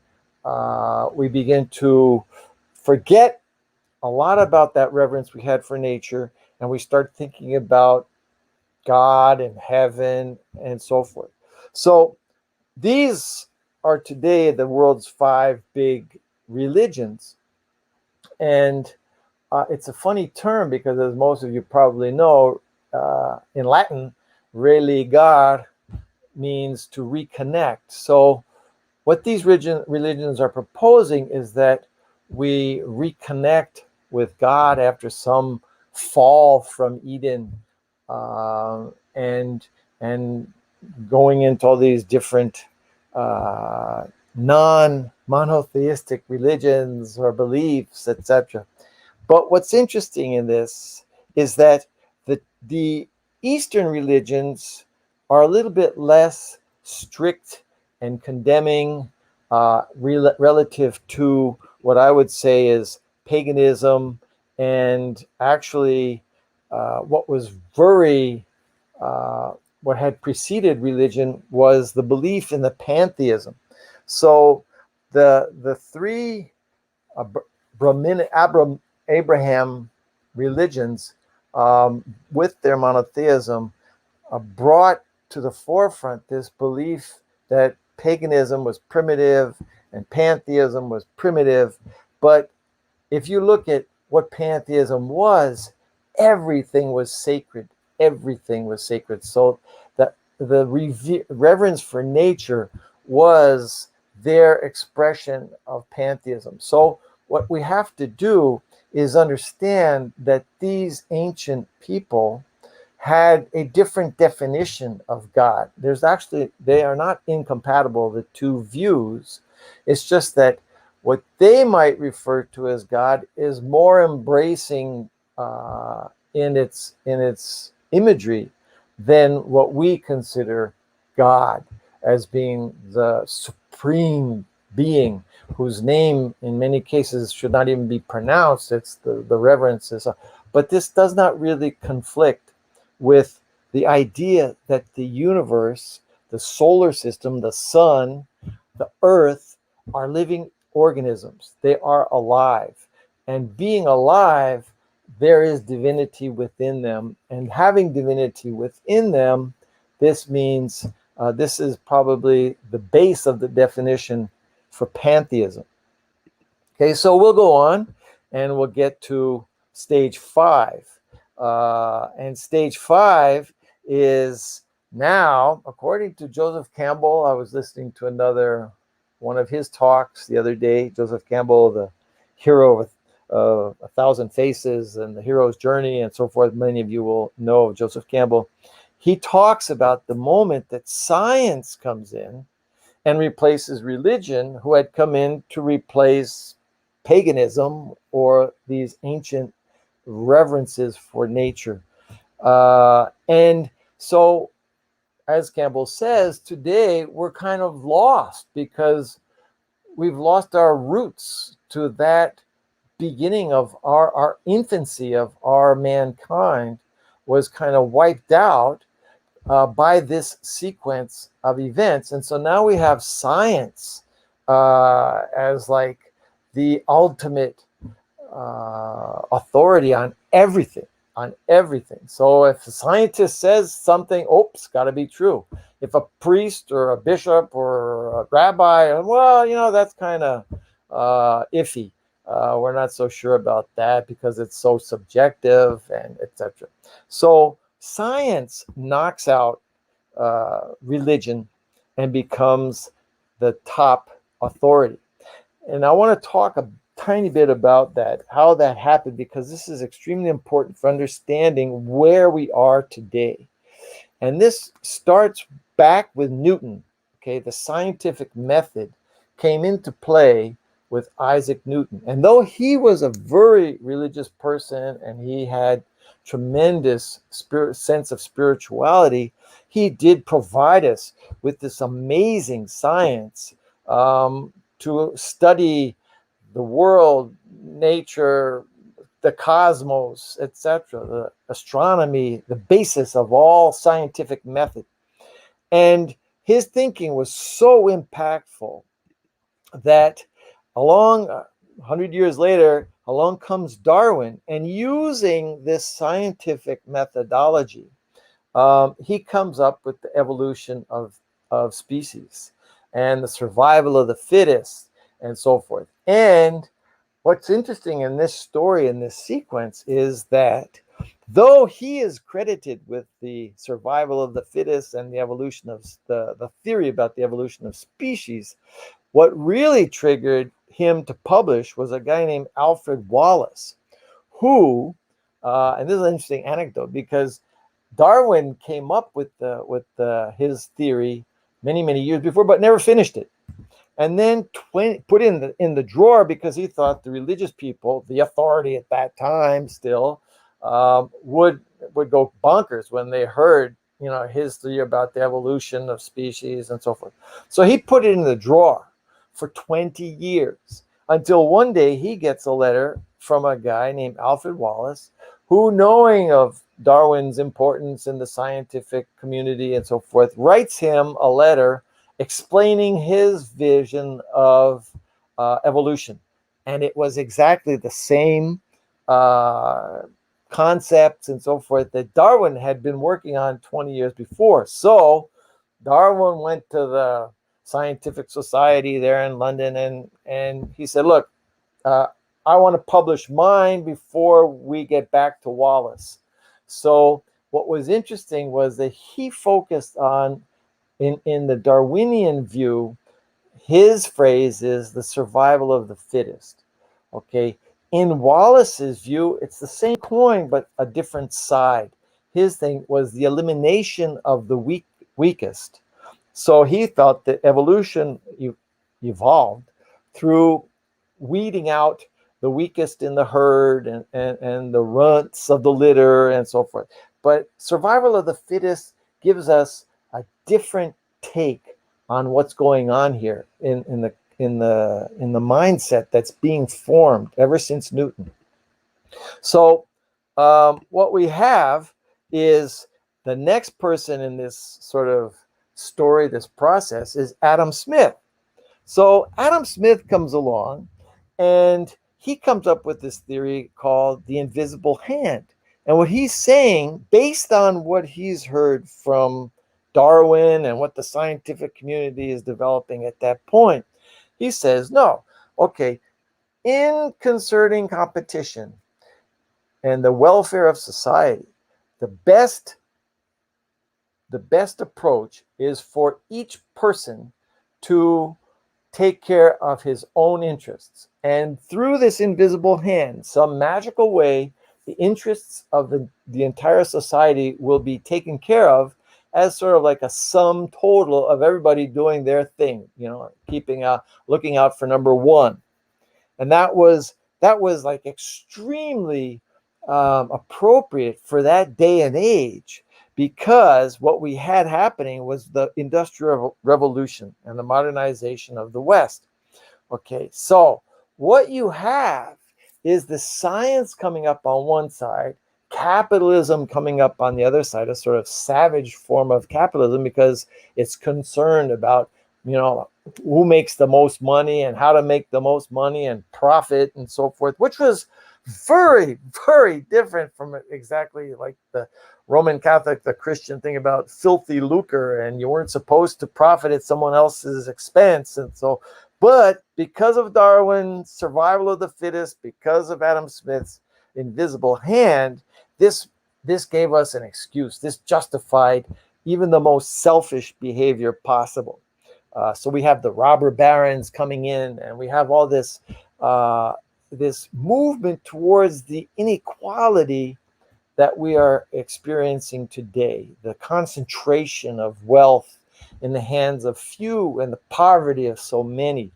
we begin to forget a lot about that reverence we had for nature, and we start thinking about God and heaven and so forth. So these are today the world's 5 big religions. And it's a funny term because, as most of you probably know, in Latin, religar means to reconnect. So what these religions are proposing is that we reconnect with God after some fall from Eden, and going into all these different non-monotheistic religions or beliefs, etc. But what's interesting in this is that the Eastern religions are a little bit less strict and condemning relative to what I would say is paganism, and actually what was what had preceded religion was the belief in the pantheism. So the 3 Abraham religions, with their monotheism, brought to the forefront this belief that paganism was primitive and pantheism was primitive. But if you look at what pantheism was, everything was sacred. Everything was sacred. So the reverence for nature was their expression of pantheism. So what we have to do is understand that these ancient people had a different definition of God. They are not incompatible, the 2 views. It's just that what they might refer to as God is more embracing in its imagery than what we consider God as being the supreme being, whose name in many cases should not even be pronounced. It's the reverences. But this does not really conflict with the idea that the universe, the solar system, the sun, the earth are living organisms. They are alive. And being alive, there is divinity within them. And having divinity within them, this means this is probably the base of the definition for pantheism. Okay, so we'll go on and we'll get to stage 5. And stage 5 is now, according to Joseph Campbell, I was listening to one of his talks the other day. Joseph Campbell, the hero of 1,000 Faces and the hero's journey and so forth. Many of you will know of Joseph Campbell. He talks about the moment that science comes in and replaces religion, who had come in to replace paganism or these ancient reverences for nature. And so, as Campbell says, today we're kind of lost because we've lost our roots to that beginning of our infancy of our mankind, was kind of wiped out by this sequence of events. And so now we have science as like the ultimate authority on everything. So if a scientist says something, oops, got to be true. If a priest or a bishop or a rabbi, well, that's kind of iffy. We're not so sure about that because it's so subjective and etc. So science knocks out religion and becomes the top authority. And I want to talk a tiny bit about that, how that happened, because this is extremely important for understanding where we are today. And this starts back with Newton. Okay, the scientific method came into play with Isaac Newton. And though he was a very religious person and he had tremendous sense of spirituality, he did provide us with this amazing science to study the world, nature, the cosmos, etc., the astronomy, the basis of all scientific method. And his thinking was so impactful that along 100 years later, along comes Darwin, and using this scientific methodology, he comes up with the evolution of species and the survival of the fittest and so forth. And what's interesting in this story, in this sequence, is that though he is credited with the survival of the fittest and the evolution of the theory about the evolution of species, what really triggered him to publish was a guy named Alfred Wallace, who, and this is an interesting anecdote because Darwin came up with his theory many years before, but never finished it. And then put in the drawer because he thought the religious people, the authority at that time still, would go bonkers when they heard his theory about the evolution of species and so forth. So he put it in the drawer for 20 years until one day he gets a letter from a guy named Alfred Wallace, who, knowing of Darwin's importance in the scientific community and so forth, writes him a letter explaining his vision of evolution. And it was exactly the same concepts and so forth that Darwin had been working on 20 years before. So Darwin went to the Scientific Society there in London and he said, look, I want to publish mine before we get back to Wallace. So what was interesting was that he focused on, in the Darwinian view, his phrase is the survival of the fittest. Okay. In Wallace's view, it's the same coin, but a different side. His thing was the elimination of the weakest. So he felt that evolution evolved through weeding out the weakest in the herd and the runts of the litter and so forth. But survival of the fittest gives us a different take on what's going on here in the mindset that's being formed ever since Newton. So what we have is the next person in this sort of story, this process, is Adam Smith. So Adam Smith comes along and he comes up with this theory called the invisible hand. And what he's saying, based on what he's heard from Darwin and what the scientific community is developing at that point, he says, no, okay, in concerning competition and the welfare of society, the best approach is for each person to take care of his own interests. And through this invisible hand, some magical way, the interests of the entire society will be taken care of as sort of like a sum total of everybody doing their thing, looking out for number one. And that was like extremely appropriate for that day and age, because what we had happening was the Industrial Revolution and the modernization of the West. Okay, so what you have is the science coming up on one side, capitalism coming up on the other side, a sort of savage form of capitalism, because it's concerned about, who makes the most money and how to make the most money and profit and so forth, which was very, very different from exactly like the Roman Catholic, the Christian thing about filthy lucre, and you weren't supposed to profit at someone else's expense. And so, but because of Darwin's survival of the fittest, because of Adam Smith's invisible hand, this gave us an excuse. This justified even the most selfish behavior possible. So we have the robber barons coming in, and we have all this this movement towards the inequality that we are experiencing today, the concentration of wealth in the hands of few and the poverty of so many,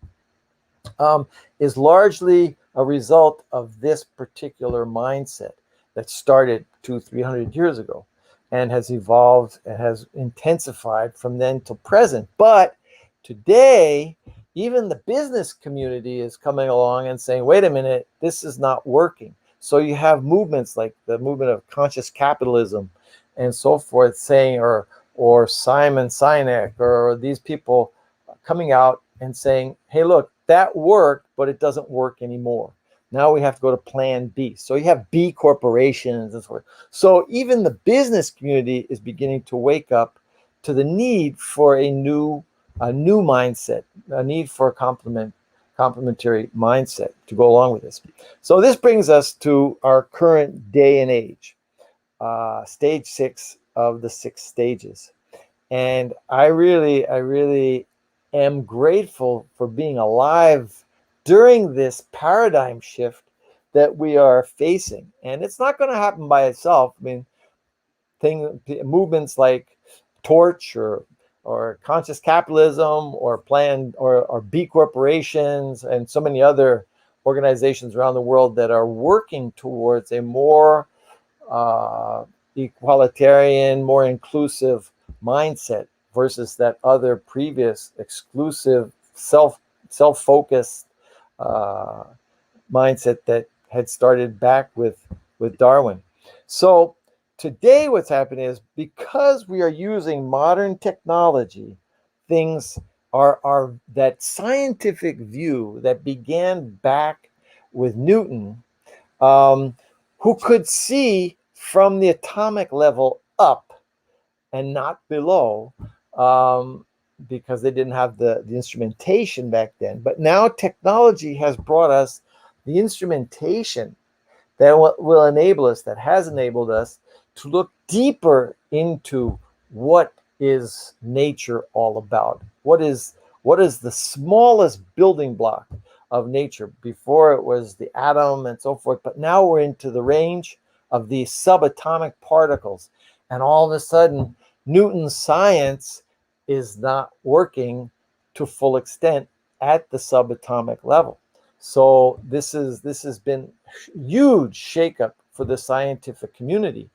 is largely a result of this particular mindset that started 200-300 years ago and has evolved and has intensified from then till present. But today, even the business community is coming along and saying, wait a minute, this is not working. So you have movements like the movement of conscious capitalism and so forth saying, or Simon Sinek, or these people coming out and saying, hey, look, that worked, but it doesn't work anymore. Now we have to go to plan B. So you have B corporations and so forth. So even the business community is beginning to wake up to the need for a new mindset, a need for a complementary mindset to go along with this. So this brings us to our current day and age, stage 6 of the 6 stages. And I really am grateful for being alive during this paradigm shift that we are facing. And it's not going to happen by itself. I mean, movements like Torch or conscious capitalism or planned or B corporations and so many other organizations around the world that are working towards a more equalitarian, more inclusive mindset versus that other previous exclusive self-focused mindset that had started back with Darwin. So today what's happening is, because we are using modern technology, things are that scientific view that began back with Newton, who could see from the atomic level up and not below, because they didn't have the instrumentation back then. But now technology has brought us the instrumentation that will enable us, that has enabled us to look deeper into what is nature all about. What is the smallest building block of nature? Before it was the atom and so forth, but now we're into the range of these subatomic particles. And all of a sudden, Newton's science is not working to full extent at the subatomic level. So this has been huge shakeup for the scientific community.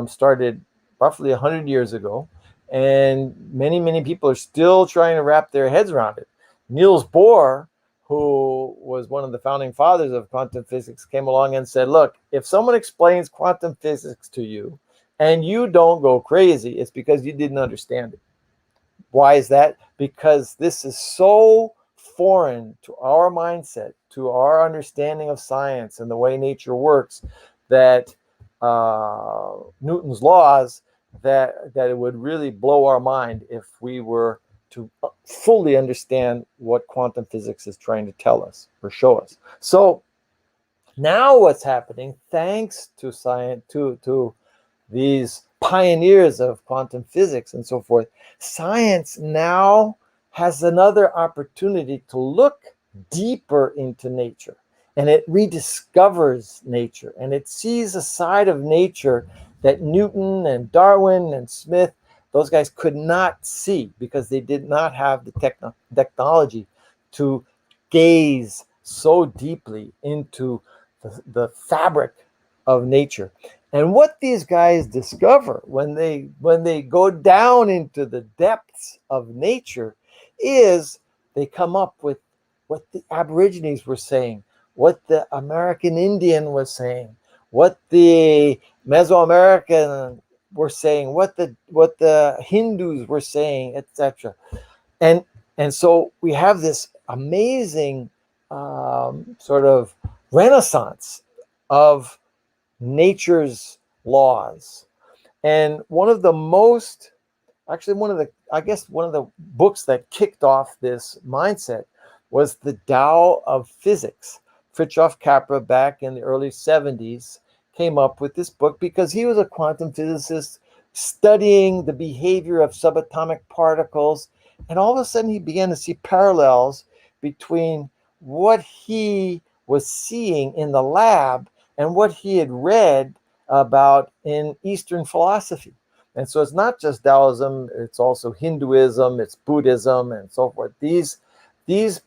Started roughly 100 years ago, and many people are still trying to wrap their heads around it. Niels Bohr, who was one of the founding fathers of quantum physics, came along and said, look, if someone explains quantum physics to you and you don't go crazy, it's because you didn't understand it. Why is that? Because this is so foreign to our mindset, to our understanding of science and the way nature works, that Newton's laws, that it would really blow our mind if we were to fully understand what quantum physics is trying to tell us or show us. So now what's happening, thanks to science, to these pioneers of quantum physics and so forth, science now has another opportunity to look deeper into nature, and it rediscovers nature, and it sees a side of nature that Newton and Darwin and Smith, those guys could not see because they did not have the technology to gaze so deeply into the fabric of nature. And what these guys discover when they go down into the depths of nature is they come up with what the Aborigines were saying, what the American Indian was saying, what the Mesoamerican were saying, what the Hindus were saying, etc. And so we have this amazing sort of renaissance of nature's laws. And one of the books that kicked off this mindset was The Tao of Physics. Fritjof Capra, back in the early 70s, came up with this book because he was a quantum physicist studying the behavior of subatomic particles. And all of a sudden, he began to see parallels between what he was seeing in the lab and what he had read about in Eastern philosophy. And so it's not just Taoism, it's also Hinduism, it's Buddhism, and so forth. These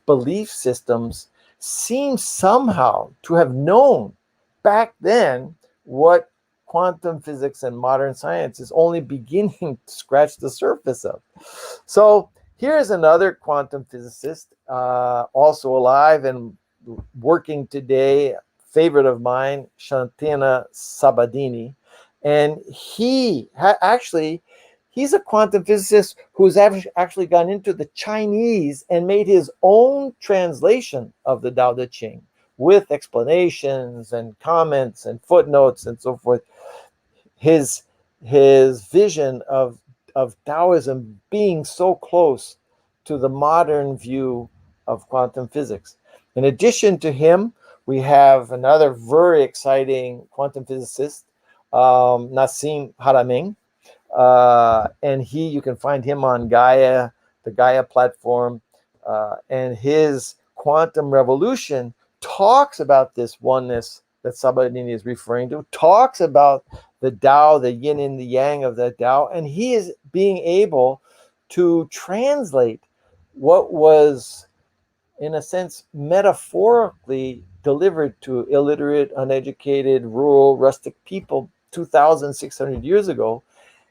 belief systems seem somehow to have known back then what quantum physics and modern science is only beginning to scratch the surface of. So here's another quantum physicist, also alive and working today, favorite of mine, Shantana Sabadini. And he's a quantum physicist who's actually gone into the Chinese and made his own translation of the Tao Te Ching with explanations and comments and footnotes and so forth. His vision of Taoism being so close to the modern view of quantum physics. In addition to him, we have another very exciting quantum physicist, Nassim Haramein. And you can find him on Gaia, the Gaia platform. And his quantum revolution talks about this oneness that Sabadini is referring to, talks about the Tao, the yin and the yang of that Tao. And he is being able to translate what was, in a sense, metaphorically delivered to illiterate, uneducated, rural, rustic people 2,600 years ago.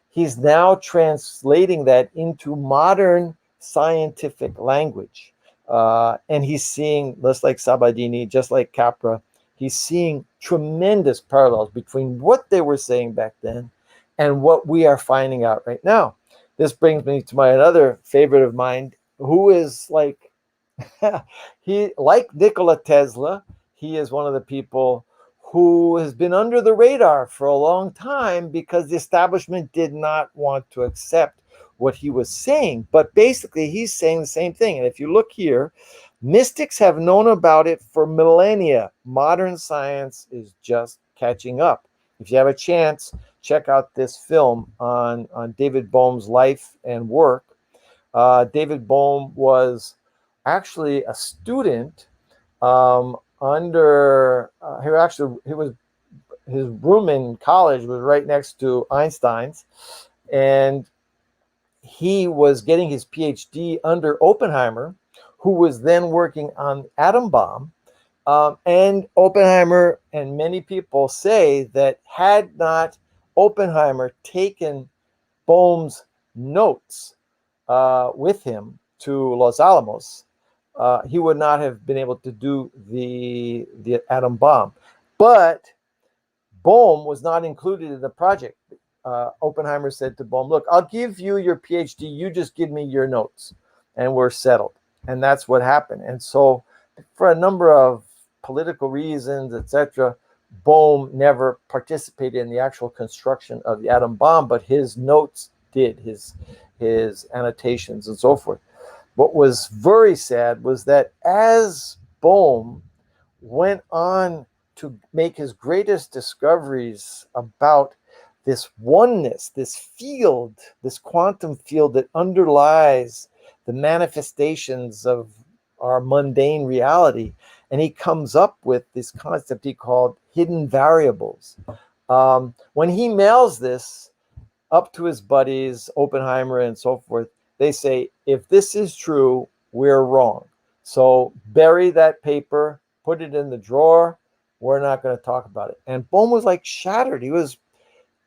He's now translating that into modern scientific language. And he's seeing, just like Sabadini, just like Capra, he's seeing tremendous parallels between what they were saying back then and what we are finding out right now. This brings me to another favorite of mine, who is like, like Nikola Tesla, he is one of the people who has been under the radar for a long time because the establishment did not want to accept what he was saying. But basically, he's saying the same thing. And if you look here, mystics have known about it for millennia. Modern science is just catching up. If you have a chance, check out this film on David Bohm's life and work. David Bohm was actually a student his room in college was right next to Einstein's, and he was getting his PhD under Oppenheimer, who was then working on atom bomb. And Oppenheimer and many people say that had not Oppenheimer taken Bohm's notes with him to Los Alamos, he would not have been able to do the atom bomb. But Bohm was not included in the project. Oppenheimer said to Bohm, look, I'll give you your PhD, you just give me your notes, and we're settled. And that's what happened. And so for a number of political reasons, etc., Bohm never participated in the actual construction of the atom bomb, but his notes did, his annotations and so forth. What was very sad was that as Bohm went on to make his greatest discoveries about this oneness, this field, this quantum field that underlies the manifestations of our mundane reality, and he comes up with this concept he called hidden variables. When he mails this up to his buddies, Oppenheimer and so forth, they say, if this is true, we're wrong. So bury that paper, put it in the drawer. We're not going to talk about it. And Bohm was like shattered.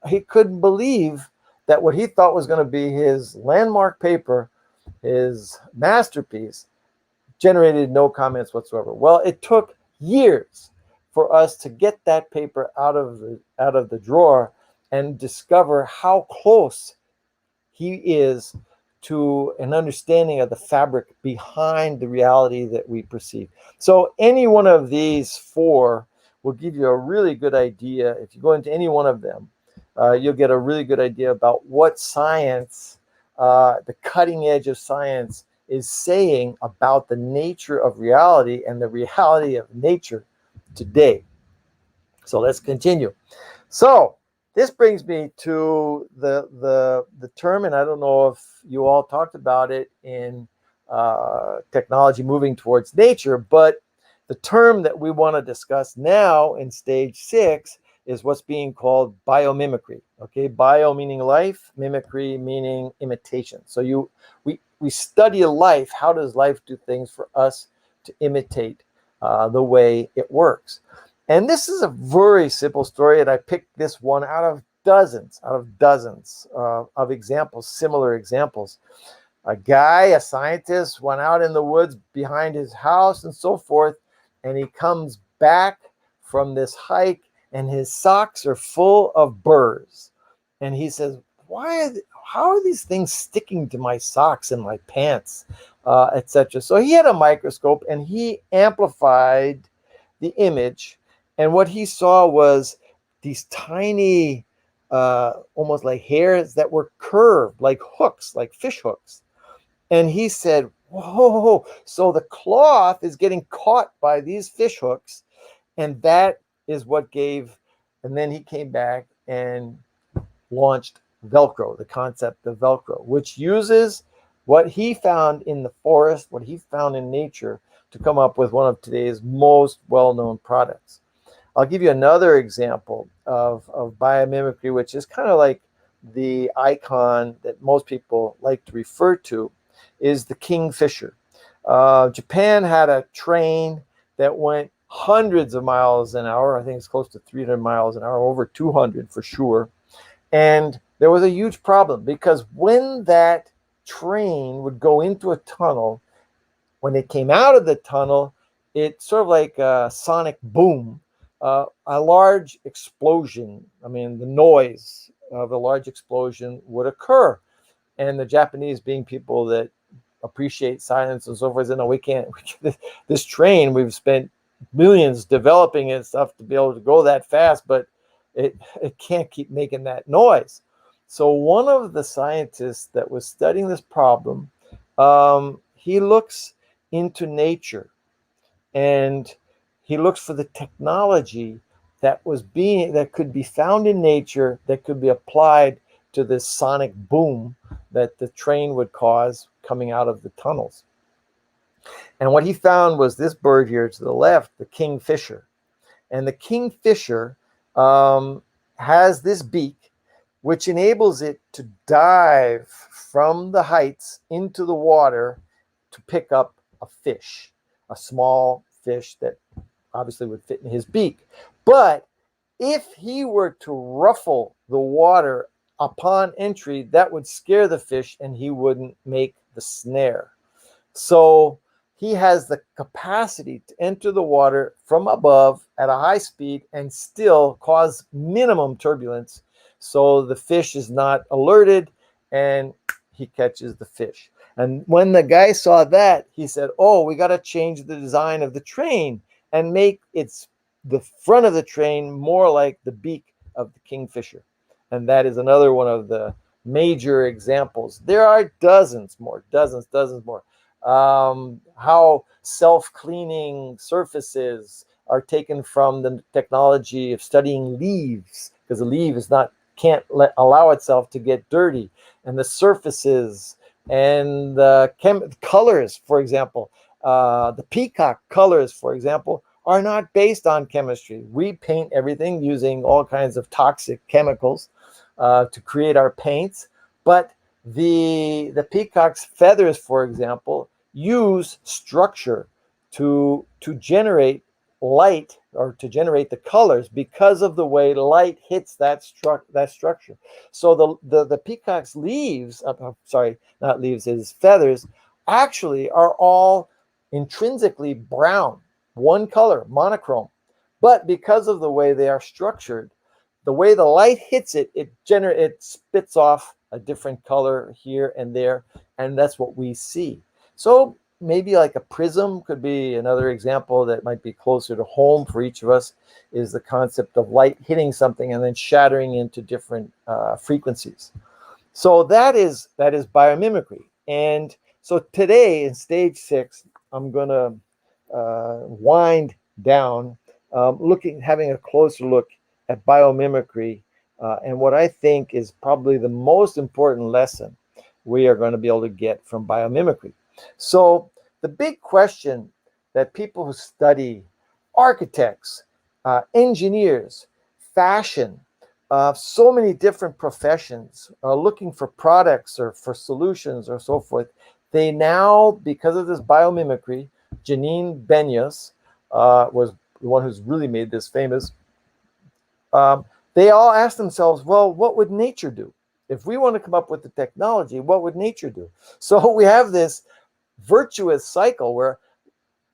He couldn't believe that what he thought was going to be his landmark paper, his masterpiece, generated no comments whatsoever. Well, it took years for us to get that paper out of the drawer and discover how close he is to an understanding of the fabric behind the reality that we perceive. So any one of these four will give you a really good idea. If you go into any one of them, you'll get a really good idea about what science, the cutting edge of science, is saying about the nature of reality and the reality of nature today. So let's continue. So this brings me to the term, and I don't know if you all talked about it in technology moving towards nature, but the term that we want to discuss now in stage 6 is what's being called biomimicry. Okay, bio meaning life, mimicry meaning imitation. So we study life. How does life do things for us to imitate the way it works? And this is a very simple story, and I picked this one out of dozens of examples, similar examples. A guy, a scientist, went out in the woods behind his house and so forth, and he comes back from this hike, and his socks are full of burrs. And he says, how are these things sticking to my socks and my pants, etc.? So he had a microscope, and he amplified the image. And what he saw was these tiny, almost like hairs that were curved, like hooks, like fish hooks. And he said, whoa, so the cloth is getting caught by these fish hooks. And that is what gave, and then he came back and launched Velcro, the concept of Velcro, which uses what he found in the forest, what he found in nature, to come up with one of today's most well-known products. I'll give you another example of biomimicry, which is kind of like the icon that most people like to refer to, is the Kingfisher. Japan had a train that went hundreds of miles an hour. I think it's close to 300 miles an hour, over 200 for sure. And there was a huge problem because when that train would go into a tunnel, when it came out of the tunnel, it sort of like a sonic boom. A large explosion, I mean, the noise of a large explosion would occur. And the Japanese, being people that appreciate science and so forth, said, no, we can't, this train, we've spent millions developing it and stuff to be able to go that fast, but it can't keep making that noise. So one of the scientists that was studying this problem, he looks into nature, and he looks for the technology that could be found in nature, that could be applied to this sonic boom that the train would cause coming out of the tunnels. And what he found was this bird here to the left, the Kingfisher. And the Kingfisher has this beak, which enables it to dive from the heights into the water to pick up a fish, a small fish that obviously would fit in his beak. But if he were to ruffle the water upon entry, that would scare the fish and he wouldn't make the snare. So he has the capacity to enter the water from above at a high speed and still cause minimum turbulence. So the fish is not alerted and he catches the fish. And when the guy saw that, he said, oh, we got to change the design of the train and make the front of the train more like the beak of the Kingfisher. And that is another one of the major examples. There are dozens more. How self-cleaning surfaces are taken from the technology of studying leaves, because the leaf can't allow itself to get dirty, and the surfaces and the colors, for example, the peacock colors, for example, are not based on chemistry. We paint everything using all kinds of toxic chemicals to create our paints, but the peacock's feathers, for example, use structure to generate light, or to generate the colors, because of the way light hits that structure. So the peacock's leaves, not leaves, his feathers, actually are all intrinsically brown, one color, monochrome. But because of the way they are structured, the way the light hits it, it spits off a different color here and there, and that's what we see. So maybe like a prism could be another example that might be closer to home for each of us, is the concept of light hitting something and then shattering into different frequencies. So that is biomimicry. And so today in stage 6, I'm going to wind down, having a closer look at biomimicry, and what I think is probably the most important lesson we are going to be able to get from biomimicry. So the big question that people who study architects, engineers, fashion, so many different professions looking for products or for solutions or so forth, they now, because of this biomimicry, Janine Benyus was the one who's really made this famous. They all ask themselves, well, what would nature do? If we want to come up with the technology, what would nature do? So we have this virtuous cycle where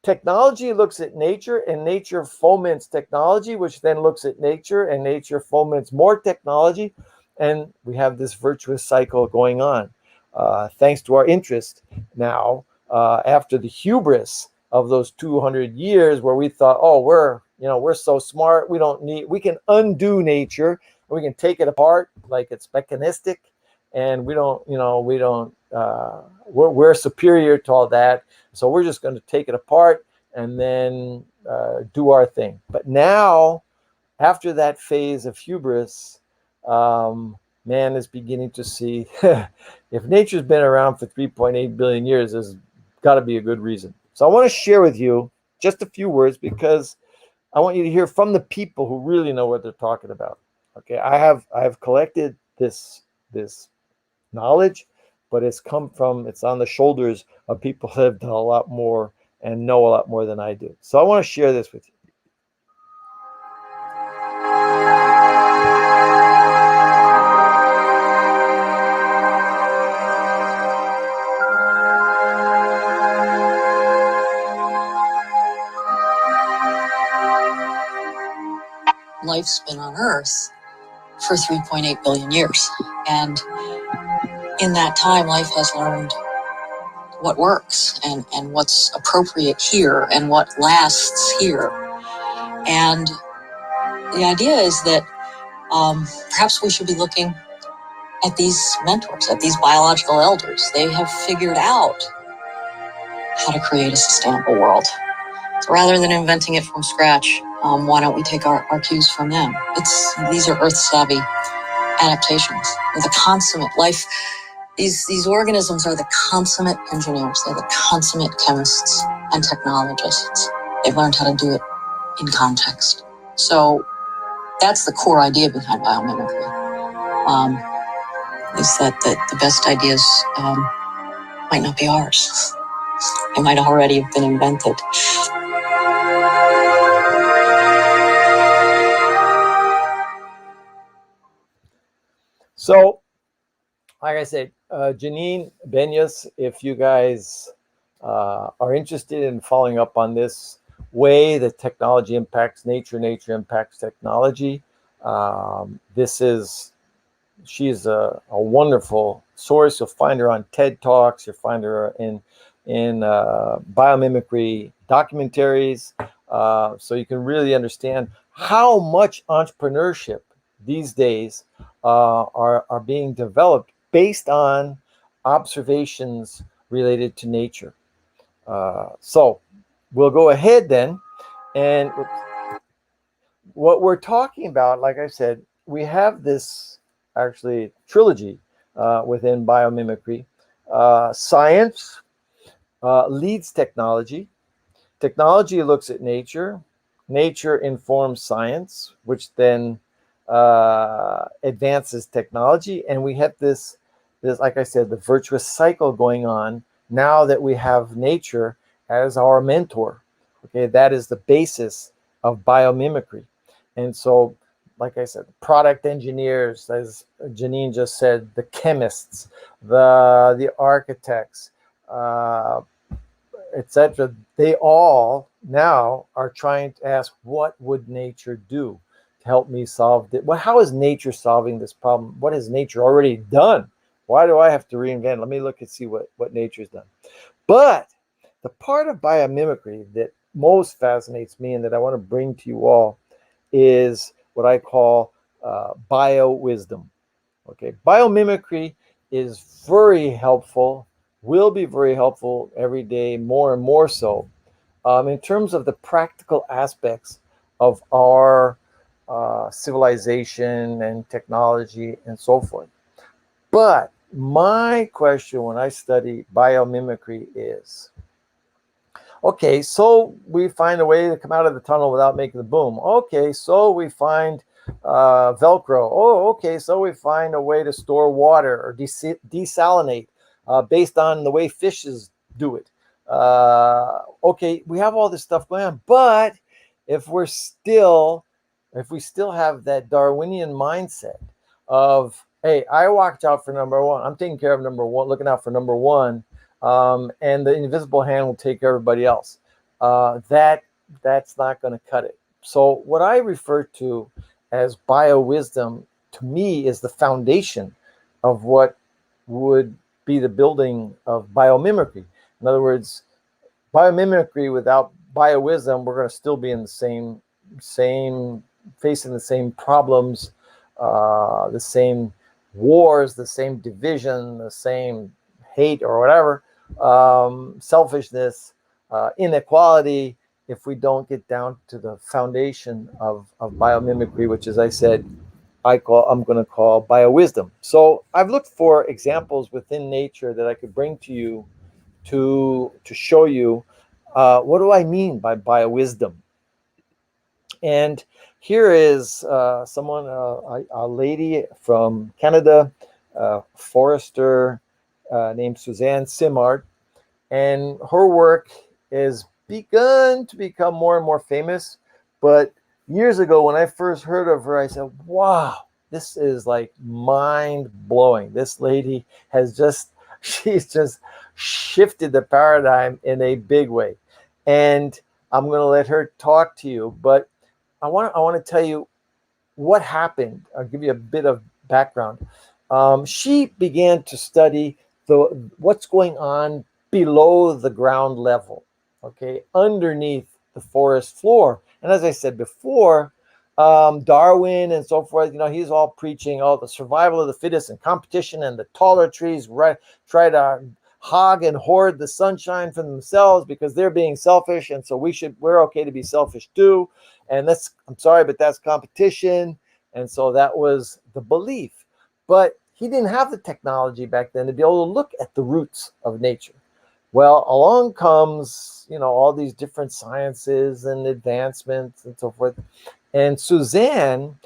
technology looks at nature and nature foments technology, which then looks at nature and nature foments more technology. And we have this virtuous cycle going on. Thanks to our interest now, after the hubris of those 200 years where we thought, oh, we're so smart, we can undo nature, we can take it apart like it's mechanistic, and we're superior to all that, so we're just going to take it apart and then do our thing. But now, after that phase of hubris, man is beginning to see if nature's been around for 3.8 billion years, there's got to be a good reason. So I want to share with you just a few words, because I want you to hear from the people who really know what they're talking about. Okay, I have collected this knowledge, but it's on the shoulders of people who have done a lot more and know a lot more than I do. So I want to share this with you. Life's been on Earth for 3.8 billion years. And in that time, life has learned what works and what's appropriate here and what lasts here. And the idea is that perhaps we should be looking at these mentors, at these biological elders. They have figured out how to create a sustainable world. So rather than inventing it from scratch, why don't we take our cues from them? These are earth-savvy adaptations. They're the consummate life. These organisms are the consummate engineers. They're the consummate chemists and technologists. They've learned how to do it in context. So that's the core idea behind biomimicry. Is that the best ideas might not be ours. They might already have been invented. So, like I said, Janine Benyus, if you guys are interested in following up on this way that technology impacts nature, nature impacts technology, she's a wonderful source. You'll find her on TED Talks. You'll find her in biomimicry documentaries, so you can really understand how much entrepreneurship these days are being developed based on observations related to nature. So we'll go ahead then, and what we're talking about, like I said, we have this actually trilogy within biomimicry. Science leads technology. Technology looks at nature. Nature informs science, which then advances technology. And we have this, like I said, the virtuous cycle going on now that we have nature as our mentor. Okay, that is the basis of biomimicry. And so, like I said, product engineers, as Janine just said, the chemists, the architects, etc., they all now are trying to ask, what would nature do to help me solve it? Well, how is nature solving this problem? What has nature already done? Why do I have to reinvent? Let me look and see what nature's done. But the part of biomimicry that most fascinates me and that I want to bring to you all is what I call bio-wisdom. Okay, biomimicry is very helpful, will be very helpful every day, more and more so, in terms of the practical aspects of our civilization and technology and so forth. But my question when I study biomimicry is, okay, so we find a way to come out of the tunnel without making the boom. Okay, so we find Velcro. Oh, okay, so we find a way to store water or desalinate based on the way fishes do it. Okay, we have all this stuff going on, but if we still have that Darwinian mindset of, hey, I watch out for number one, I'm taking care of number one, looking out for number one, and the invisible hand will take care of everybody else. That's not going to cut it. So what I refer to as bio-wisdom, to me, is the foundation of what would be the building of biomimicry. In other words, biomimicry without bio-wisdom, we're going to still be in the same facing the same problems, the same wars, the same division, the same hate or whatever, selfishness, inequality, if we don't get down to the foundation of biomimicry, which, as I said, I'm going to call bio-wisdom. So I've looked for examples within nature that I could bring to you to show you what do I mean by bio-wisdom. And here is someone, a lady from Canada, forester named Suzanne Simard, and her work has begun to become more and more famous. But years ago, when I first heard of her, I said, wow, this is like mind-blowing. This lady she's just shifted the paradigm in a big way. And I'm going to let her talk to you, but I want to tell you what happened. I'll give you a bit of background. She began to study what's going on below the ground level, okay, underneath the forest floor. And as I said before, Darwin and so forth, he's all preaching, the survival of the fittest and competition, and the taller trees try to hog and hoard the sunshine for themselves because they're being selfish, and so we're okay to be selfish too. And I'm sorry, but that's competition. And so that was the belief. But he didn't have the technology back then to be able to look at the roots of nature. Well, along comes, all these different sciences and advancements and so forth. And Suzanne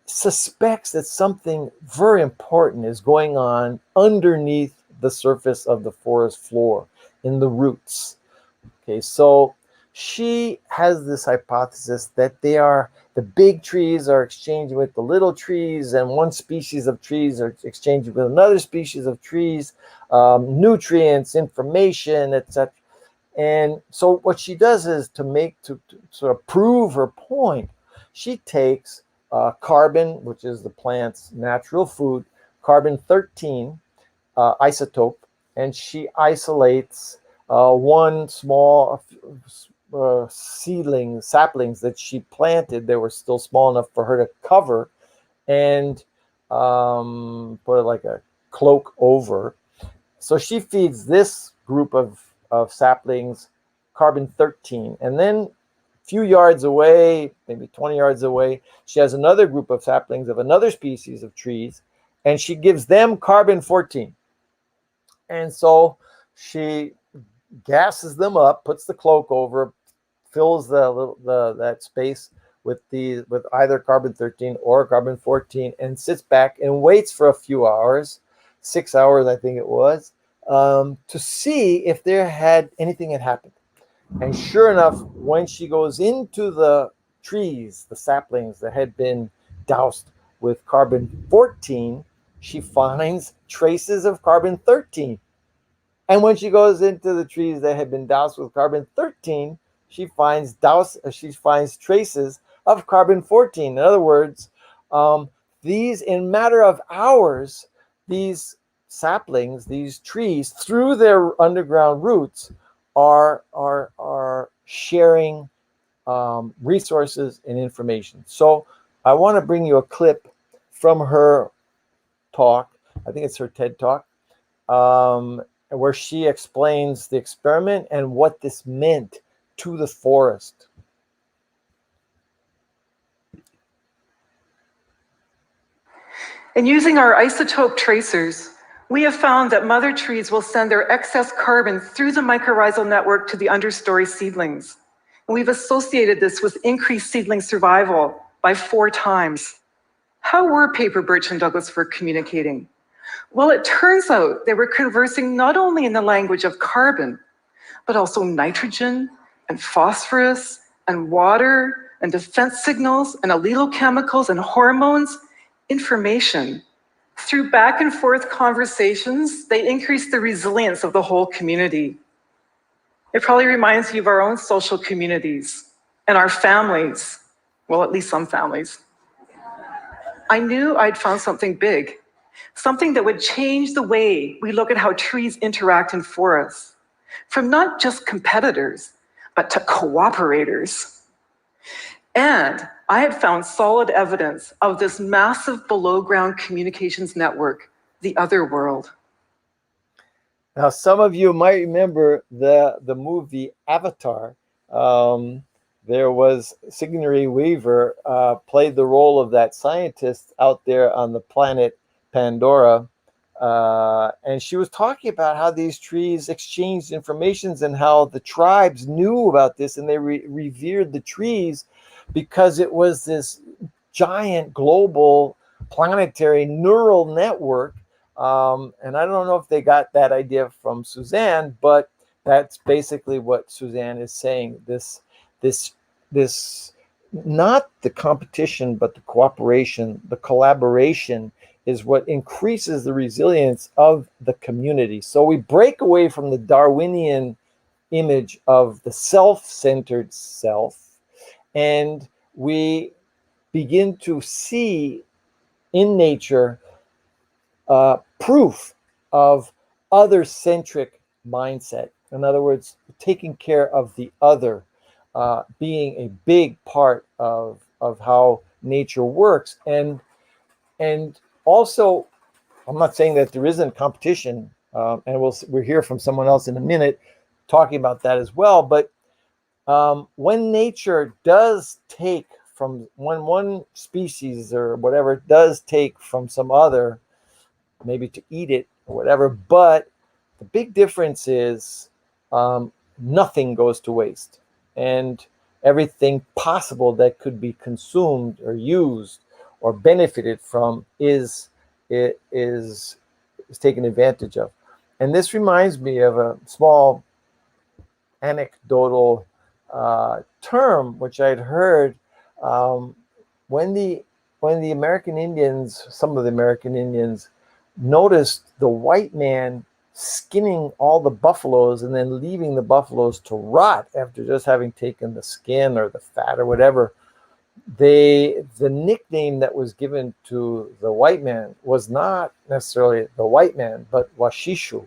suspects that something very important is going on underneath the surface of the forest floor, in the roots. Okay, so she has this hypothesis that the big trees are exchanging with the little trees, and one species of trees are exchanging with another species of trees, nutrients, information, etc. And so what she does is to sort of prove her point, she takes carbon, which is the plant's natural food, carbon-13 isotope, and she isolates one small saplings that she planted. They were still small enough for her to cover and put like a cloak over. So she feeds this group of saplings carbon-13, and then a few yards away, maybe 20 yards away, she has another group of saplings of another species of trees, and she gives them carbon-14. And so she gasses them up, puts the cloak over, fills that space with either carbon-13 or carbon-14, and sits back and waits for a few hours, 6 hours I think it was, to see if anything had happened. And sure enough, when she goes into the trees, the saplings that had been doused with carbon-14, she finds traces of carbon-13. And when she goes into the trees that have been doused with carbon-13, she finds traces of carbon-14. In other words, these, in matter of hours, these saplings, these trees, through their underground roots, are sharing resources and information. So I want to bring you a clip from her talk. I think it's her TED Talk, where she explains the experiment and what this meant to the forest. In using our isotope tracers, we have found that mother trees will send their excess carbon through the mycorrhizal network to the understory seedlings. And we've associated this with increased seedling survival by 4 times. How were Paper, Birch, and Douglas Fir communicating? Well, it turns out they were conversing not only in the language of carbon, but also nitrogen and phosphorus and water and defense signals and allelochemicals and hormones, information. Through back and forth conversations, they increase the resilience of the whole community. It probably reminds you of our own social communities and our families. Well, at least some families. I knew I'd found something big, something that would change the way we look at how trees interact in forests, from not just competitors, but to cooperators. And I had found solid evidence of this massive below-ground communications network, the other world. Now, some of you might remember the movie Avatar. There was Sigourney Weaver played the role of that scientist out there on the planet Pandora. And she was talking about how these trees exchanged informations and how the tribes knew about this, and they revered the trees because it was this giant global planetary neural network. And I don't know if they got that idea from Suzanne, but that's basically what Suzanne is saying. This not the competition, but the cooperation, the collaboration is what increases the resilience of the community. So we break away from the Darwinian image of the self-centered self, and we begin to see in nature proof of other-centric mindset. In other words, taking care of the other, being a big part of how nature works. And also, I'm not saying that there isn't competition, and we'll hear from someone else in a minute talking about that as well. But when nature does take from, when one species or whatever does take from some other, maybe to eat it or whatever, but the big difference is nothing goes to waste, and everything possible that could be consumed or used or benefited from is taken advantage of. And this reminds me of a small anecdotal term which I'd heard when the American Indians, some of the American Indians, noticed the white man skinning all the buffaloes and then leaving the buffaloes to rot after just having taken the skin or the fat or whatever. The nickname that was given to the white man was not necessarily the white man, but Washishu,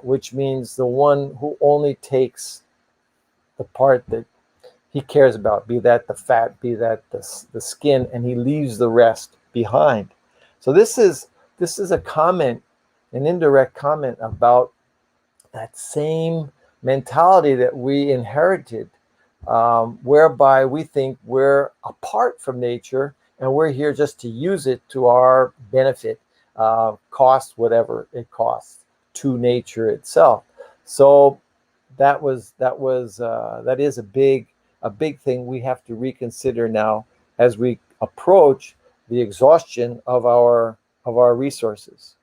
which means the one who only takes the part that he cares about, be that the fat, be that the skin, and he leaves the rest behind. So this is a comment, an indirect comment about that same mentality that we inherited, whereby we think we're apart from nature and we're here just to use it to our benefit, cost whatever it costs to nature itself. So that is a big thing we have to reconsider now as we approach the exhaustion of our resources.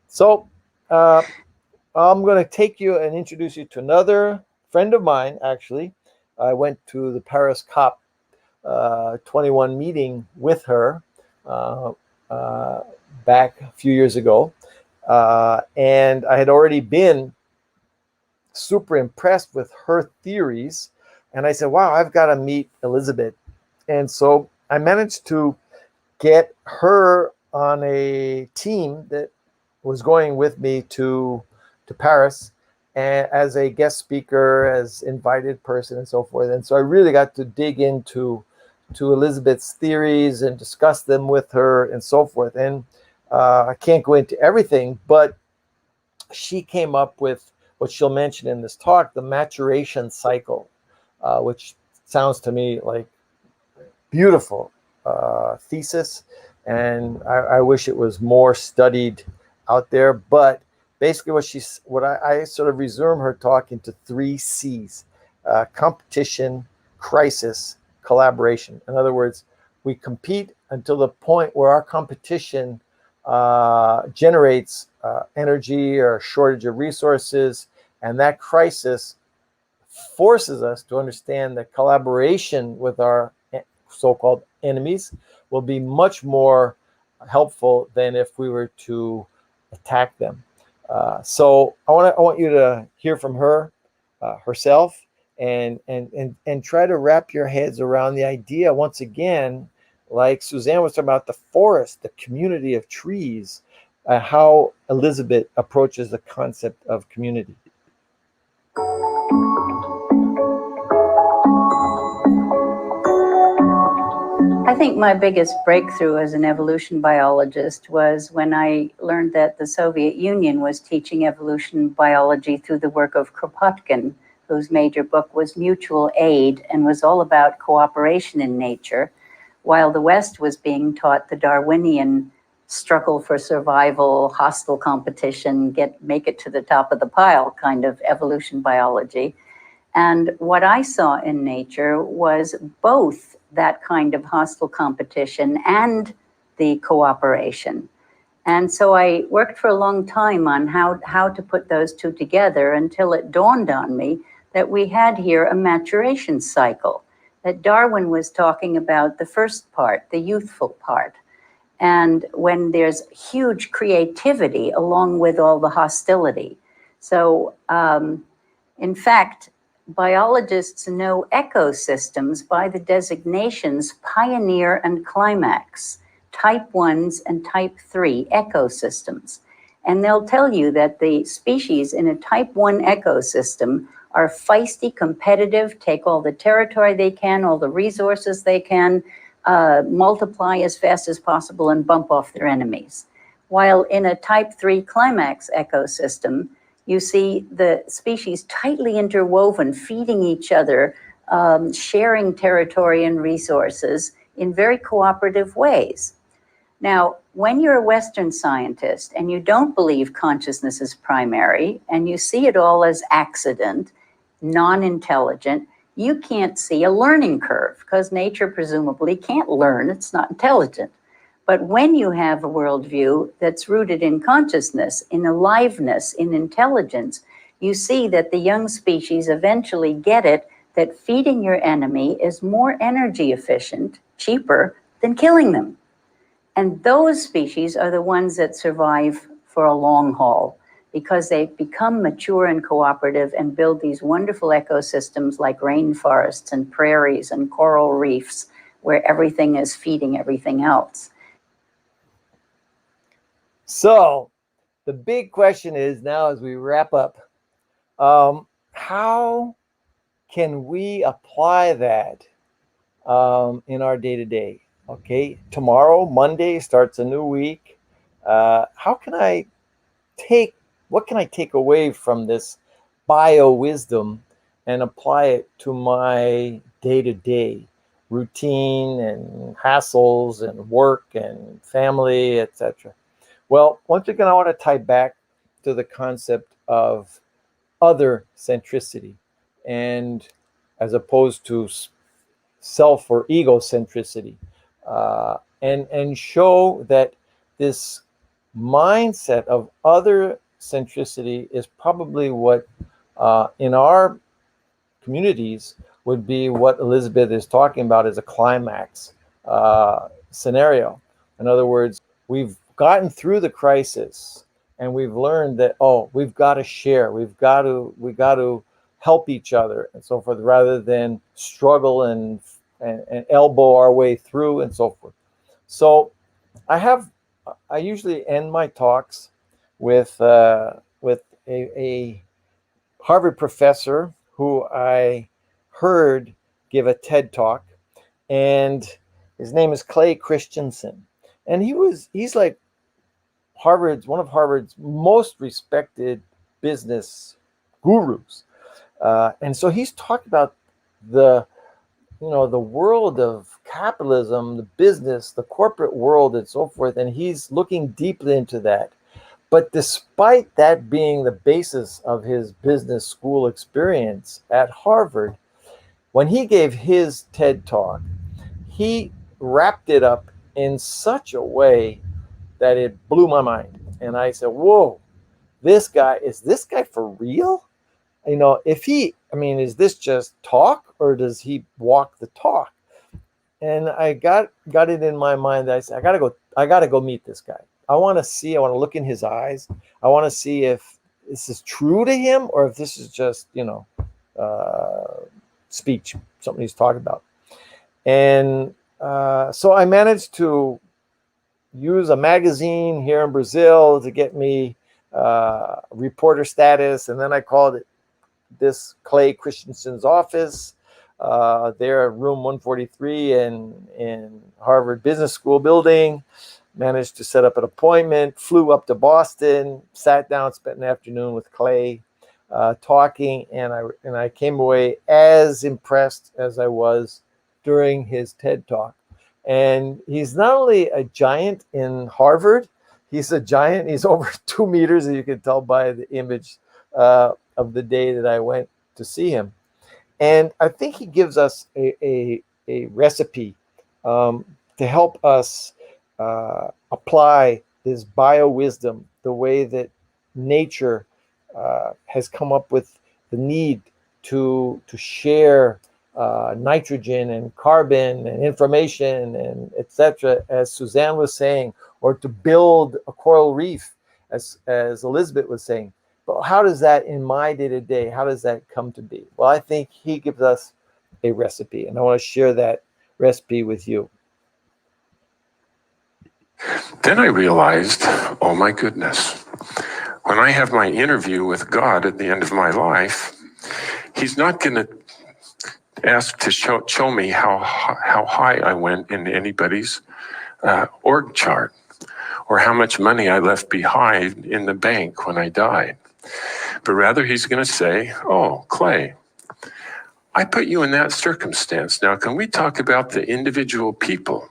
So I'm going to take you and introduce you to another friend of mine. Actually, I went to the Paris COP 21 meeting with her back a few years ago. And I had already been super impressed with her theories. And I said, wow, I've got to meet Elizabeth. And so I managed to get her on a team that was going with me to Paris and as a guest speaker, as invited person and so forth. And so I really got to dig into Elizabeth's theories and discuss them with her and so forth. And I can't go into everything, but she came up with what she'll mention in this talk, the maturation cycle, which sounds to me like beautiful thesis. And I wish it was more studied out there. But basically I sort of resume her talk into 3 C's, competition, crisis, collaboration. In other words, we compete until the point where our competition generates energy or shortage of resources, and that crisis forces us to understand that collaboration with our so-called enemies will be much more helpful than if we were to attack them. So I want you to hear from her herself and try to wrap your heads around the idea once again, like Suzanne was talking about, the forest, the community of trees, how Elizabeth approaches the concept of community. I think my biggest breakthrough as an evolution biologist was when I learned that the Soviet Union was teaching evolution biology through the work of Kropotkin, whose major book was Mutual Aid and was all about cooperation in nature, while the West was being taught the Darwinian struggle for survival, hostile competition, make it to the top of the pile kind of evolution biology. And what I saw in nature was both that kind of hostile competition and the cooperation. And so I worked for a long time on how to put those two together until it dawned on me that we had here a maturation cycle, that Darwin was talking about the first part, the youthful part. And when there's huge creativity along with all the hostility. So in fact, biologists know ecosystems by the designations pioneer and climax, type 1s and type 3 ecosystems. And they'll tell you that the species in a type 1 ecosystem are feisty, competitive, take all the territory they can, all the resources they can, multiply as fast as possible and bump off their enemies. While in a type 3 climax ecosystem, you see the species tightly interwoven, feeding each other, sharing territory and resources in very cooperative ways. Now, when you're a Western scientist and you don't believe consciousness is primary and you see it all as accident, non-intelligent, you can't see a learning curve because nature presumably can't learn, it's not intelligent. But when you have a worldview that's rooted in consciousness, in aliveness, in intelligence, you see that the young species eventually get it that feeding your enemy is more energy efficient, cheaper than killing them. And those species are the ones that survive for a long haul because they become mature and cooperative and build these wonderful ecosystems like rainforests and prairies and coral reefs where everything is feeding everything else. So the big question is now as we wrap up, how can we apply that in our day-to-day? Okay, tomorrow, Monday, starts a new week. What can I take away from this bio-wisdom and apply it to my day-to-day routine and hassles and work and family, etc.? Well, once again, I want to tie back to the concept of other centricity, and as opposed to self or egocentricity, and show that this mindset of other centricity is probably what in our communities would be what Elizabeth is talking about as a climax scenario. In other words, we've gotten through the crisis. and we've learned that, oh, we've got to share, we got to help each other and so forth, rather than struggle and elbow our way through and so forth. So I usually end my talks with a Harvard professor who I heard give a TED talk, and his name is Clay Christensen, and he's like one of Harvard's most respected business gurus, and so he's talked about the world of capitalism, the business, the corporate world, and so forth, and he's looking deeply into that. But despite that being the basis of his business school experience at Harvard, when he gave his TED talk, he wrapped it up in such a way that it blew my mind. And I said, whoa, is this guy for real? Is this just talk, or does he walk the talk? And I got it in my mind that I said, I gotta go meet this guy. I want to look in his eyes. I want to see if this is true to him, or if this is just, speech, something he's talking about. And so I managed to use a magazine here in Brazil to get me reporter status. And then I called this Clay Christensen's office. There at room 143 in Harvard Business School building. Managed to set up an appointment, flew up to Boston, sat down, spent an afternoon with Clay talking, and I came away as impressed as I was during his TED talk. And he's not only a giant in Harvard, he's a giant. He's over 2 meters, as you can tell by the image of the day that I went to see him. And I think he gives us a recipe to help us apply this bio-wisdom, the way that nature has come up with the need to share nitrogen and carbon and information and etc., as Suzanne was saying, or to build a coral reef, as Elizabeth was saying. But how does that, in my day-to-day, how does that come to be? Well, I think he gives us a recipe, and I want to share that recipe with you. Then I realized, oh my goodness, when I have my interview with God at the end of my life, he's not going to ask to show me how high I went in anybody's org chart, or how much money I left behind in the bank when I died. But rather he's going to say, oh, Clay, I put you in that circumstance. Now, can we talk about the individual people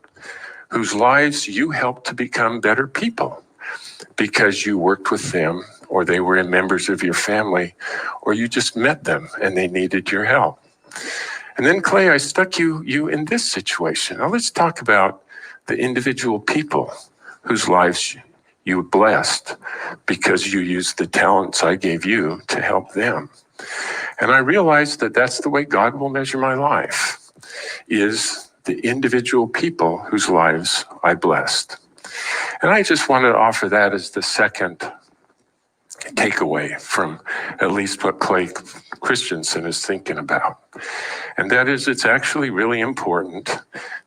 whose lives you helped to become better people because you worked with them, or they were members of your family, or you just met them and they needed your help? And then, Clay, I stuck you in this situation. Now let's talk about the individual people whose lives you blessed because you used the talents I gave you to help them. And I realized that that's the way God will measure my life, is the individual people whose lives I blessed. And I just wanted to offer that as the second takeaway from at least what Clay Christensen is thinking about. And that is, it's actually really important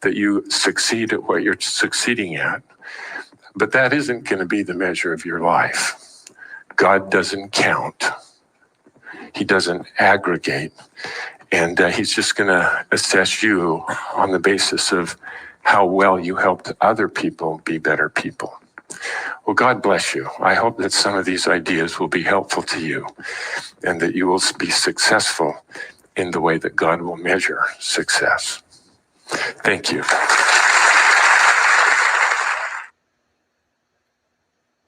that you succeed at what you're succeeding at, but that isn't going to be the measure of your life. God doesn't count. He doesn't aggregate. And he's just going to assess you on the basis of how well you helped other people be better people. Well, God bless you. I hope that some of these ideas will be helpful to you, and that you will be successful in the way that God will measure success. Thank you.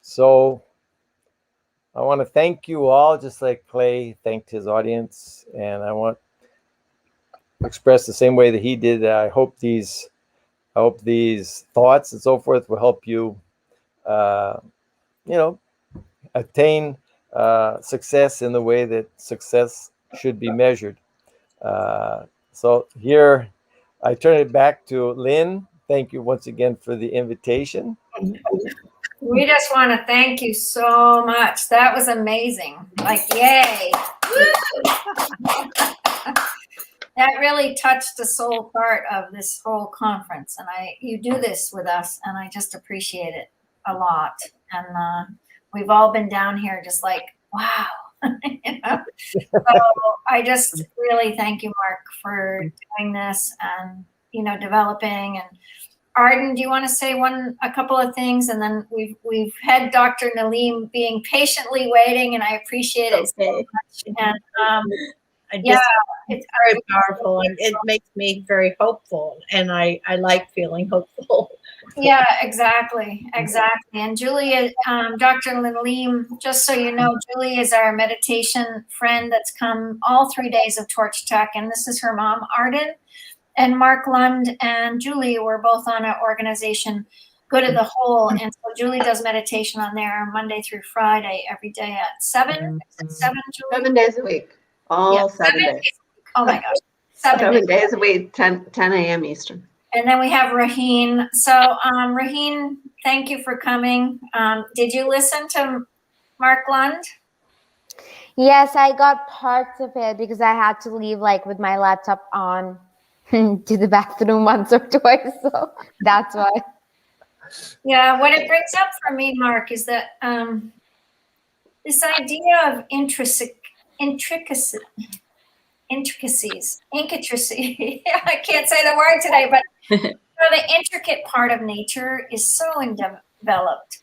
So I want to thank you all, just like Clay thanked his audience, and I want to express the same way that he did. I hope these thoughts and so forth will help you, attain success in the way that success should be measured. So here, I turn it back to Lynn. Thank you once again for the invitation. We just want to thank you so much. That was amazing. Like, yay. That really touched the soul part of this whole conference. And you do this with us, and I just appreciate it a lot. And we've all been down here just like, wow. You know? So I just really thank you, Mark, for doing this and, you know, developing. And Arden, do you want to say a couple of things? And then we've had Dr. Nalim being patiently waiting, and I appreciate it so much. And it's very powerful, and it makes me very hopeful, and I like feeling hopeful. Yeah, exactly. And Julie, Dr. Nalim, just so you know, Julie is our meditation friend that's come all 3 days of Torch Tech, and this is her mom, Arden. And Mark Lund and Julie were both on an organization, Good of the Whole. And so Julie does meditation on there Monday through Friday, every day at 7. Is it 7, Julie? 7 days a week. All 7 days. Oh my gosh. 7 days a week, 10 a.m. Eastern. And then we have Raheen. So Raheen, thank you for coming. Did you listen to Mark Lund? Yes, I got parts of it because I had to leave like with my laptop on to the bathroom once or twice. So that's why. Yeah, what it brings up for me, Mark, is that this idea of intricacies. I can't say the word today, but the intricate part of nature is so underdeveloped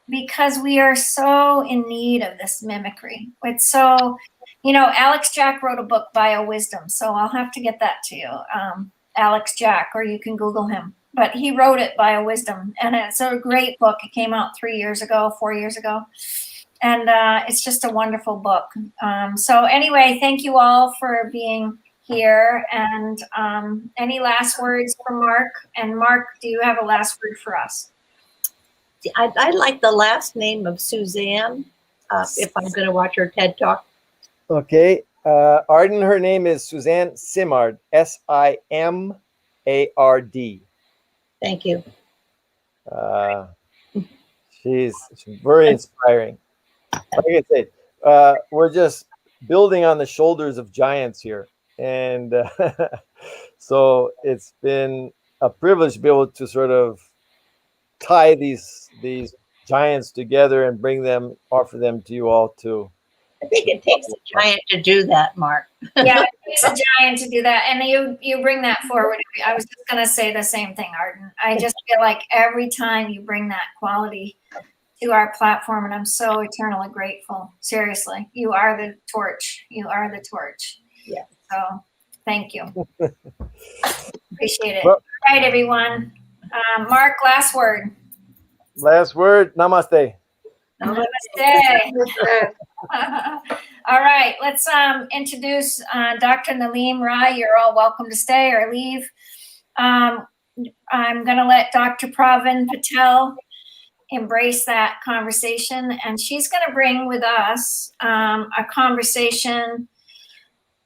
because we are so in need of this mimicry. It's so, you know, Alex Jack wrote a book, Bio Wisdom, so I'll have to get that to you, Alex Jack, or you can Google him. But he wrote it, Bio Wisdom, and it's a great book. It came out 4 years ago. And it's just a wonderful book. So anyway, thank you all for being here. And any last words from Mark? And Mark, do you have a last word for us? I like the last name of Suzanne, if I'm going to watch her TED Talk. Okay. Arden, her name is Suzanne Simard, Simard. Thank you. She's very inspiring. Like I said, we're just building on the shoulders of giants here. And so it's been a privilege to be able to sort of tie these giants together and offer them to you all too. I think it takes a giant to do that, Mark. Yeah, it takes a giant to do that. And you bring that forward. I was just going to say the same thing, Arden. I just feel like every time you bring that quality to our platform, and I'm so eternally grateful. Seriously, you are the torch. You are the torch. Yeah. So thank you. Appreciate it. Well, all right, everyone. Mark, last word. Last word. Namaste. Namaste. All right, let's introduce Dr. Nalim Rai. You're all welcome to stay or leave. I'm going to let Dr. Pravin Patel embrace that conversation, and she's going to bring with us a conversation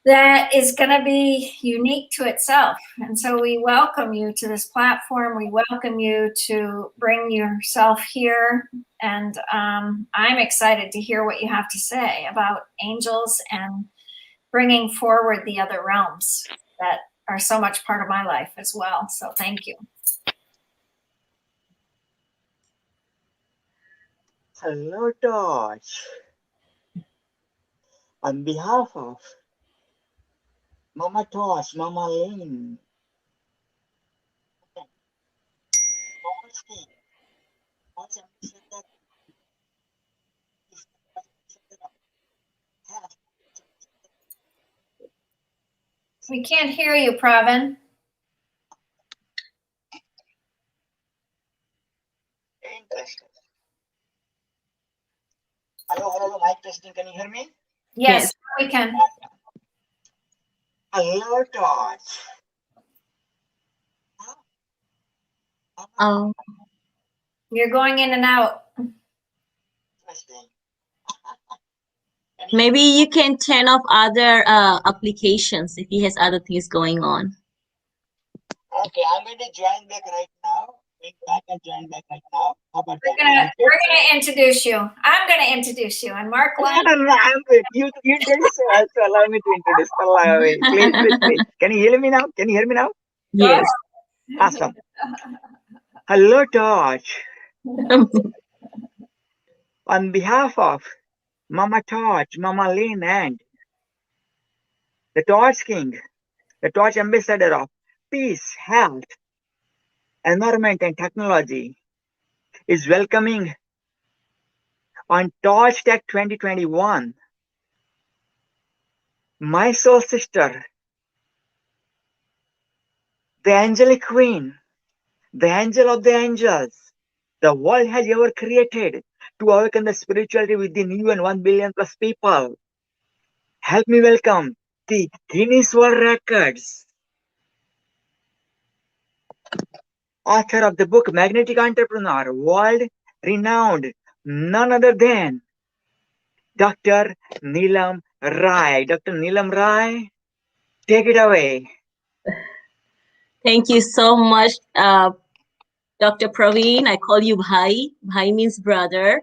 that is going to be unique to itself. And so we welcome you to this platform. We welcome you to bring yourself here. And I'm excited to hear what you have to say about angels and bringing forward the other realms that are so much part of my life as well. So thank you. Hello, Torch. On behalf of Mama Torch, Mama Lynn, we can't hear you, Pravin. Interesting. Hello, mic testing. Can you hear me? Yes, we can. Hello, Torch. You're going in and out. Interesting. Maybe you can turn off other applications if he has other things going on. Okay, I'm going to join back right now. back and join back right now. How about We're that? gonna introduce you. I'm gonna introduce you, and Mark. No, I'm good. You introduce us. So allow me to introduce. Allow me. Please. Can you hear me now? Can you hear me now? Yes. Awesome. Hello, Torch. On behalf of Mama Torch, Mama Lynn, and the Torch King, the Torch Ambassador of Peace, Health, Environment, and Technology, is welcoming on Torch Tech 2021 my soul sister, the angelic queen, the angel of the angels the world has ever created to awaken the spirituality within you and 1 billion plus people. Help me welcome the Guinness World Records, author of the book Magnetic Entrepreneur, world renowned, none other than Dr. Neelam Rai. Dr. Neelam Rai, take it away. Thank you so much, Dr. Praveen. I call you Bhai. Bhai means brother.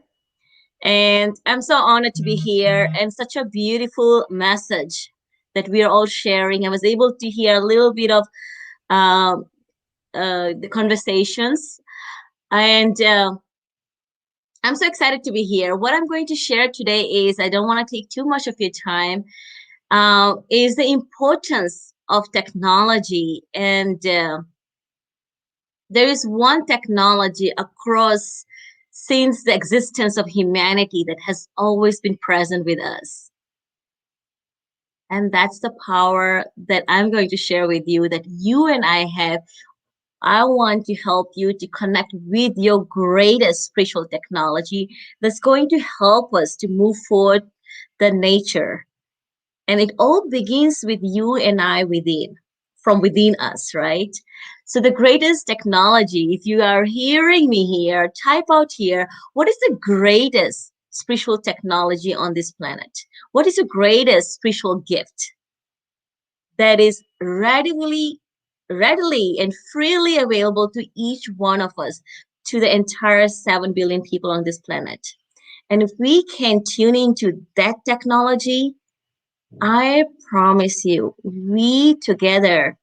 And I'm so honored to be here, and such a beautiful message that we are all sharing. I was able to hear a little bit of the conversations, and I'm so excited to be here. What I'm going to share today is, I don't want to take too much of your time, is the importance of technology. And there is one technology across since the existence of humanity that has always been present with us. And that's the power that I'm going to share with you, that you and I have. I want to help you to connect with your greatest spiritual technology that's going to help us to move forward the nature. And it all begins with you and I within, from within us, right? So the greatest technology, if you are hearing me here, type out here, what is the greatest spiritual technology on this planet? What is the greatest spiritual gift that is readily and freely available to each one of us, to the entire 7 billion people on this planet? And if we can tune into that technology, I promise you, we together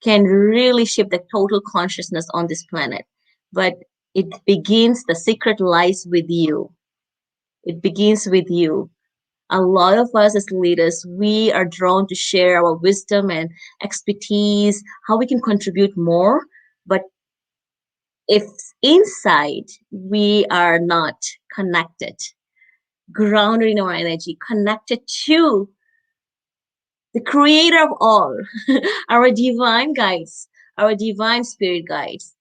can really shift the total consciousness on this planet. But it begins, the secret lies with you. It begins with you. A lot of us as leaders, we are drawn to share our wisdom and expertise, how we can contribute more. But if inside we are not connected, grounded in our energy, connected to the creator of all, our divine guides, our divine spirit guides.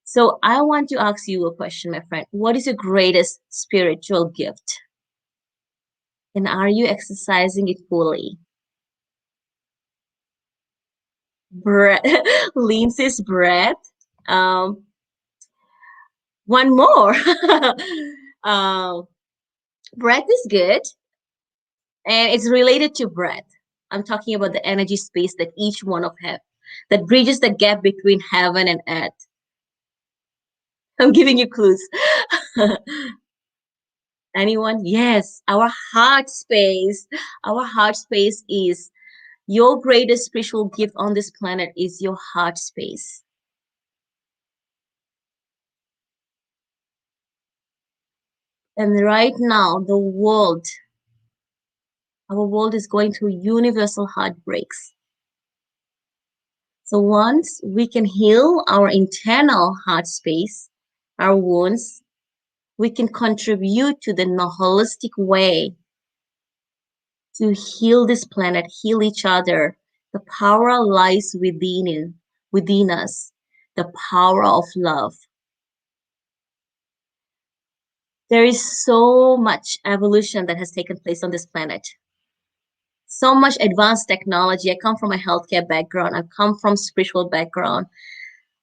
So I want to ask you a question, my friend. What is your greatest spiritual gift? And are you exercising it fully? Lindsay's breath. One more. Breath is good, and it's related to breath. I'm talking about the energy space that each one of have, that bridges the gap between heaven and earth. I'm giving you clues. Anyone? Yes, our heart space. Our heart space is your greatest spiritual gift on this planet, is your heart space. And right now, our world is going through universal heartbreaks. So once we can heal our internal heart space, our wounds, we can contribute to the holistic way to heal this planet, heal each other. The power lies within us, the power of love. There is so much evolution that has taken place on this planet. So much advanced technology. I come from a healthcare background. I come from spiritual background.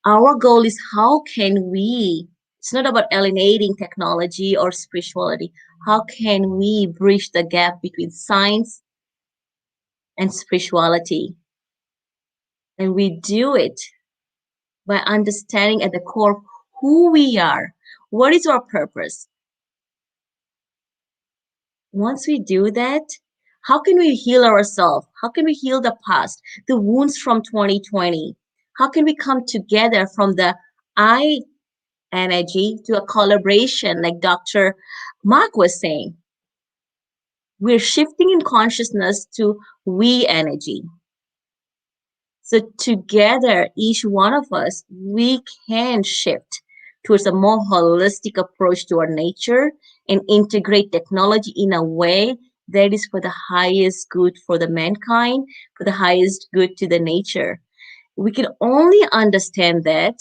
Our goal is, how can we, it's not about alienating technology or spirituality. How can we bridge the gap between science and spirituality? And we do it by understanding at the core who we are, what is our purpose. Once we do that, how can we heal ourselves? How can we heal the past, the wounds from 2020? How can we come together from the I energy to a collaboration, like Dr. Mark was saying? We're shifting in consciousness to we energy. So together, each one of us, we can shift towards a more holistic approach to our nature and integrate technology in a way that is for the highest good for the mankind, for the highest good to the nature. We can only understand that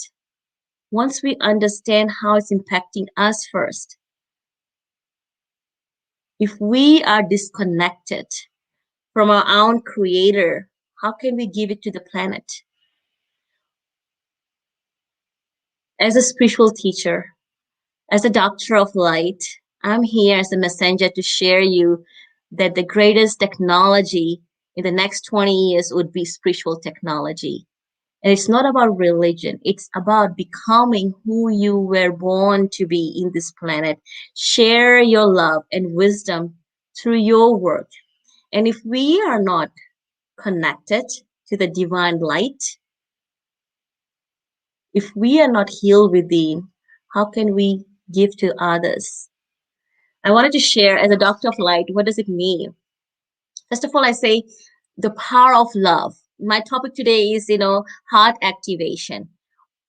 once we understand how it's impacting us first. If we are disconnected from our own creator, how can we give it to the planet? As a spiritual teacher, as a doctor of light, I'm here as a messenger to share you that the greatest technology in the next 20 years would be spiritual technology. And it's not about religion. It's about becoming who you were born to be in this planet. Share your love and wisdom through your work. And if we are not connected to the divine light, if we are not healed within, how can we give to others? I wanted to share, as a doctor of light, what does it mean? First of all, I say the power of love. My topic today is, heart activation.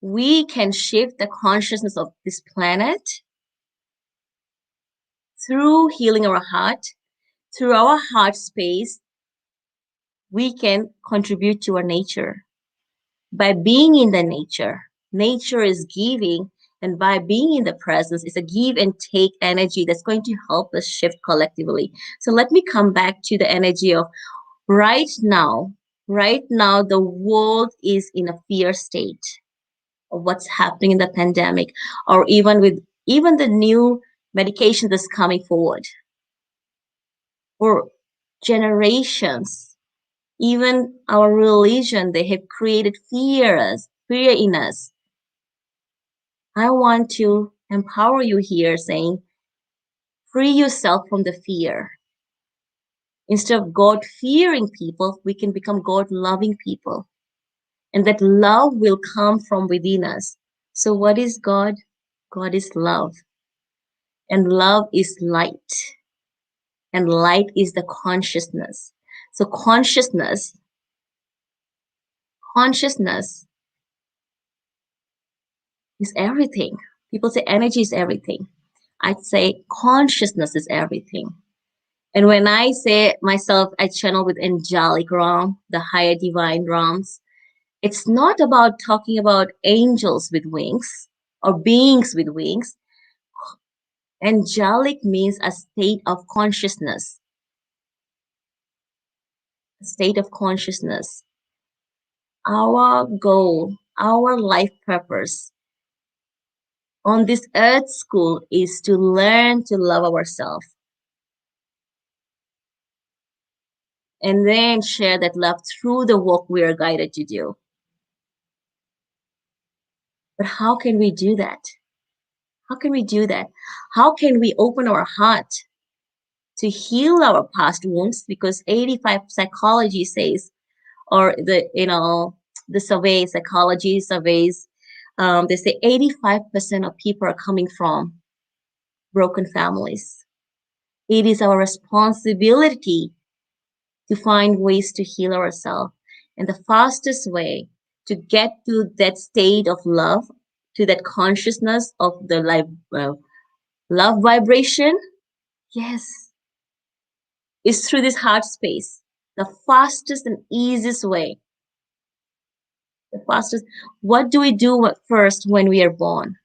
We can shift the consciousness of this planet through healing our heart, through our heart space. We can contribute to our nature. By being in the nature, nature is giving, and by being in the presence, it's a give and take energy that's going to help us shift collectively. So let me come back to the energy of right now, the world is in a fear state of what's happening in the pandemic, or even the new medication that's coming forward. For generations, even our religion, they have created fear in us. I want to empower you here, saying, free yourself from the fear. Instead of God-fearing people, we can become God-loving people. And that love will come from within us. So what is God? God is love. And love is light. And light is the consciousness. So consciousness is everything. People say energy is everything. I'd say consciousness is everything. And when I say myself, I channel with angelic realm, the higher divine realms. It's not about talking about angels with wings or beings with wings. Angelic means a state of consciousness. A state of consciousness. Our goal, our life purpose on this earth school is to learn to love ourselves. And then share that love through the work we are guided to do. But how can we do that? How can we do that? How can we open our heart to heal our past wounds? Because 85 psychology says, or the psychology surveys, they say 85% of people are coming from broken families. It is our responsibility to find ways to heal ourselves. And the fastest way to get to that state of love, to that consciousness of the love vibration, yes, is through this heart space. The fastest and easiest way. The fastest. What do we do first when we are born?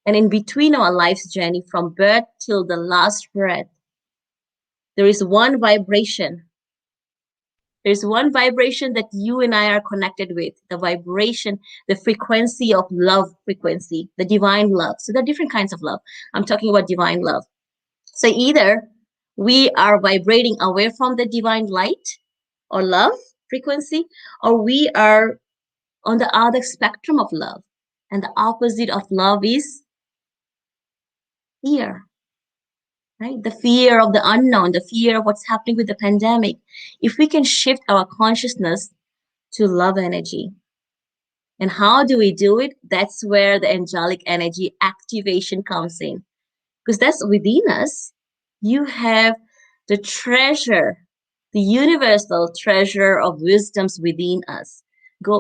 And in between our life's journey, from birth till the last breath, there is one vibration. There's one vibration that you and I are connected with, the vibration, the frequency of love frequency, the divine love. So there are different kinds of love. I'm talking about divine love. So either we are vibrating away from the divine light or love frequency, or we are on the other spectrum of love. And the opposite of love is fear, right? The fear of the unknown, the fear of what's happening with the pandemic. If we can shift our consciousness to love energy. And how do we do it? That's where the angelic energy activation comes in. Because that's within us. You have the treasure, the universal treasure of wisdoms within us.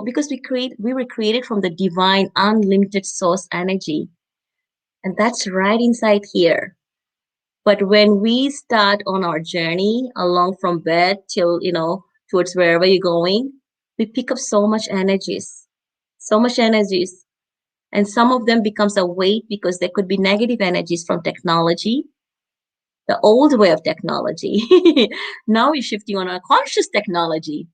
Because we were created from the divine, unlimited source energy. And that's right inside here. But when we start on our journey along from bed till, towards wherever you're going, we pick up so much energies. And some of them becomes a weight because there could be negative energies from technology, the old way of technology. Now we're shifting on a conscious technology.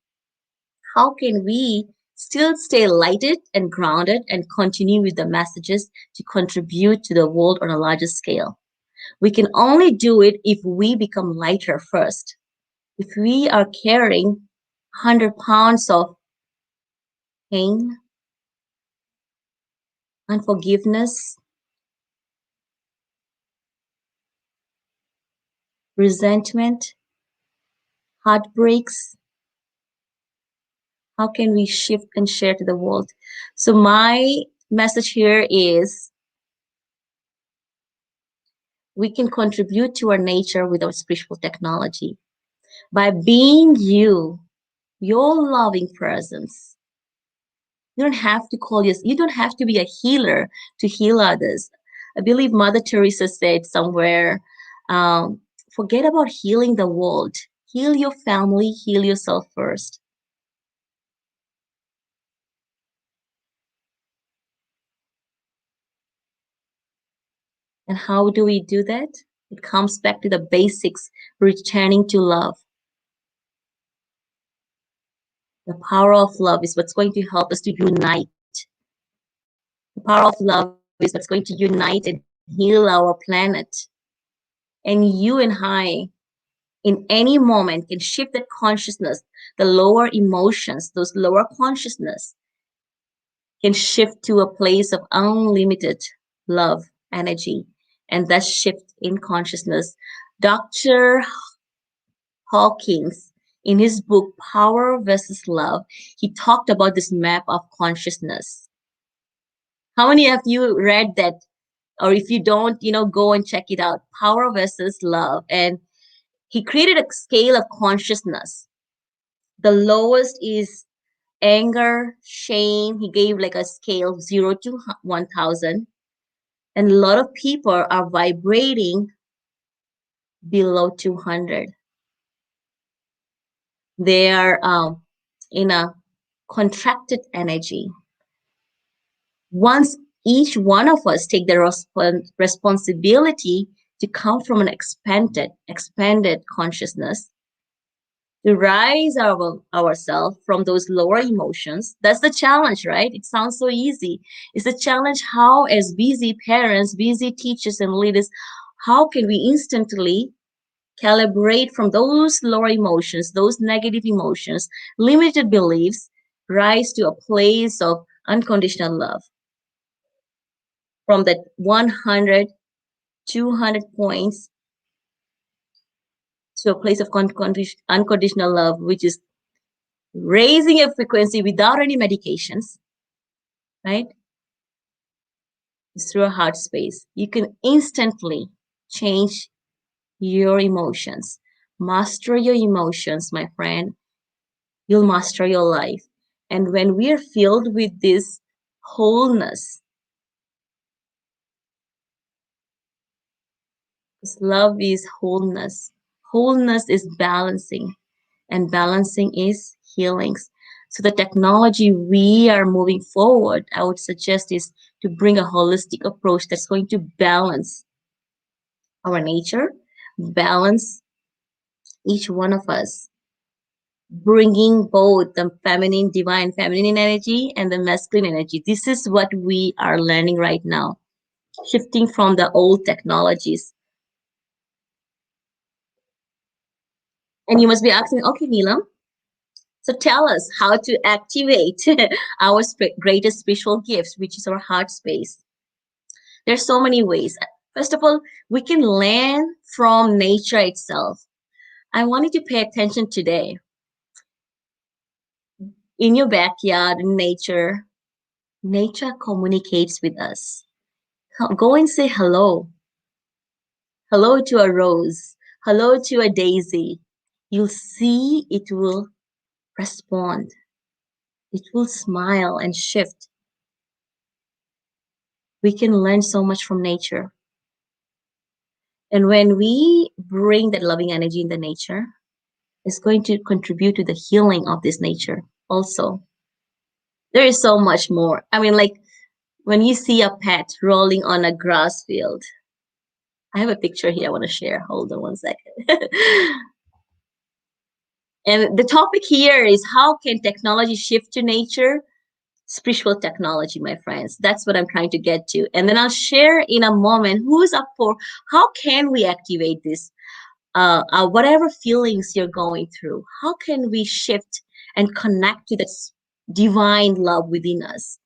How can we still stay lighted and grounded and continue with the messages to contribute to the world on a larger scale? We can only do it if we become lighter first. If we are carrying 100 pounds of pain, unforgiveness, resentment, heartbreaks, how can we shift and share to the world? So my message here is we can contribute to our nature with our spiritual technology by being your loving presence. You don't have to you don't have to be a healer to heal others. I believe Mother Teresa said somewhere, forget about healing the world. Heal your family, heal yourself first. And how do we do that? It comes back to the basics, returning to love. The power of love is what's going to help us to unite. The power of love is what's going to unite and heal our planet. And you and I, in any moment, can shift that consciousness, the lower emotions, those lower consciousness, can shift to a place of unlimited love, energy, and that shift in consciousness. Dr. Hawkins, in his book, Power versus Love, he talked about this map of consciousness. How many of you read that? Or if you don't, go and check it out, Power versus Love. And he created a scale of consciousness. The lowest is anger, shame. He gave like a scale 0 to 1,000. And a lot of people are vibrating below 200. They are in a contracted energy. Once each one of us take the responsibility to come from an expanded consciousness, to rise ourselves from those lower emotions. That's the challenge, right? It sounds so easy. It's a challenge how, as busy parents, busy teachers and leaders, how can we instantly calibrate from those lower emotions, those negative emotions, limited beliefs, rise to a place of unconditional love. From that 100, 200 points to a place of unconditional love, which is raising a frequency without any medications, right? It's through a heart space. You can instantly change your emotions. Master your emotions, my friend. You'll master your life. And when we are filled with this wholeness, because love is wholeness. Wholeness is balancing, and balancing is healings. So the technology we are moving forward, I would suggest, is to bring a holistic approach that's going to balance our nature, balance each one of us, bringing both the divine feminine energy and the masculine energy. This is what we are learning right now, shifting from the old technologies. And you must be asking, okay, Neelam, So tell us how to activate our greatest spiritual gifts, which is our heart space. There's so many ways. First of all, we can learn from nature itself. I want you to pay attention today. In your backyard, nature communicates with us. Go and say hello. Hello to a rose. Hello to a daisy. You'll see it will respond. It will smile and shift. We can learn so much from nature. And when we bring that loving energy in the nature, it's going to contribute to the healing of this nature also. There is so much more. I mean, like when you see a pet rolling on a grass field, I have a picture here I want to share. Hold on one second. And the topic here is how can technology shift to nature? Spiritual technology, my friends. That's what I'm trying to get to. And then I'll share in a moment who's up for how can we activate this? Whatever feelings you're going through, how can we shift and connect to this divine love within us?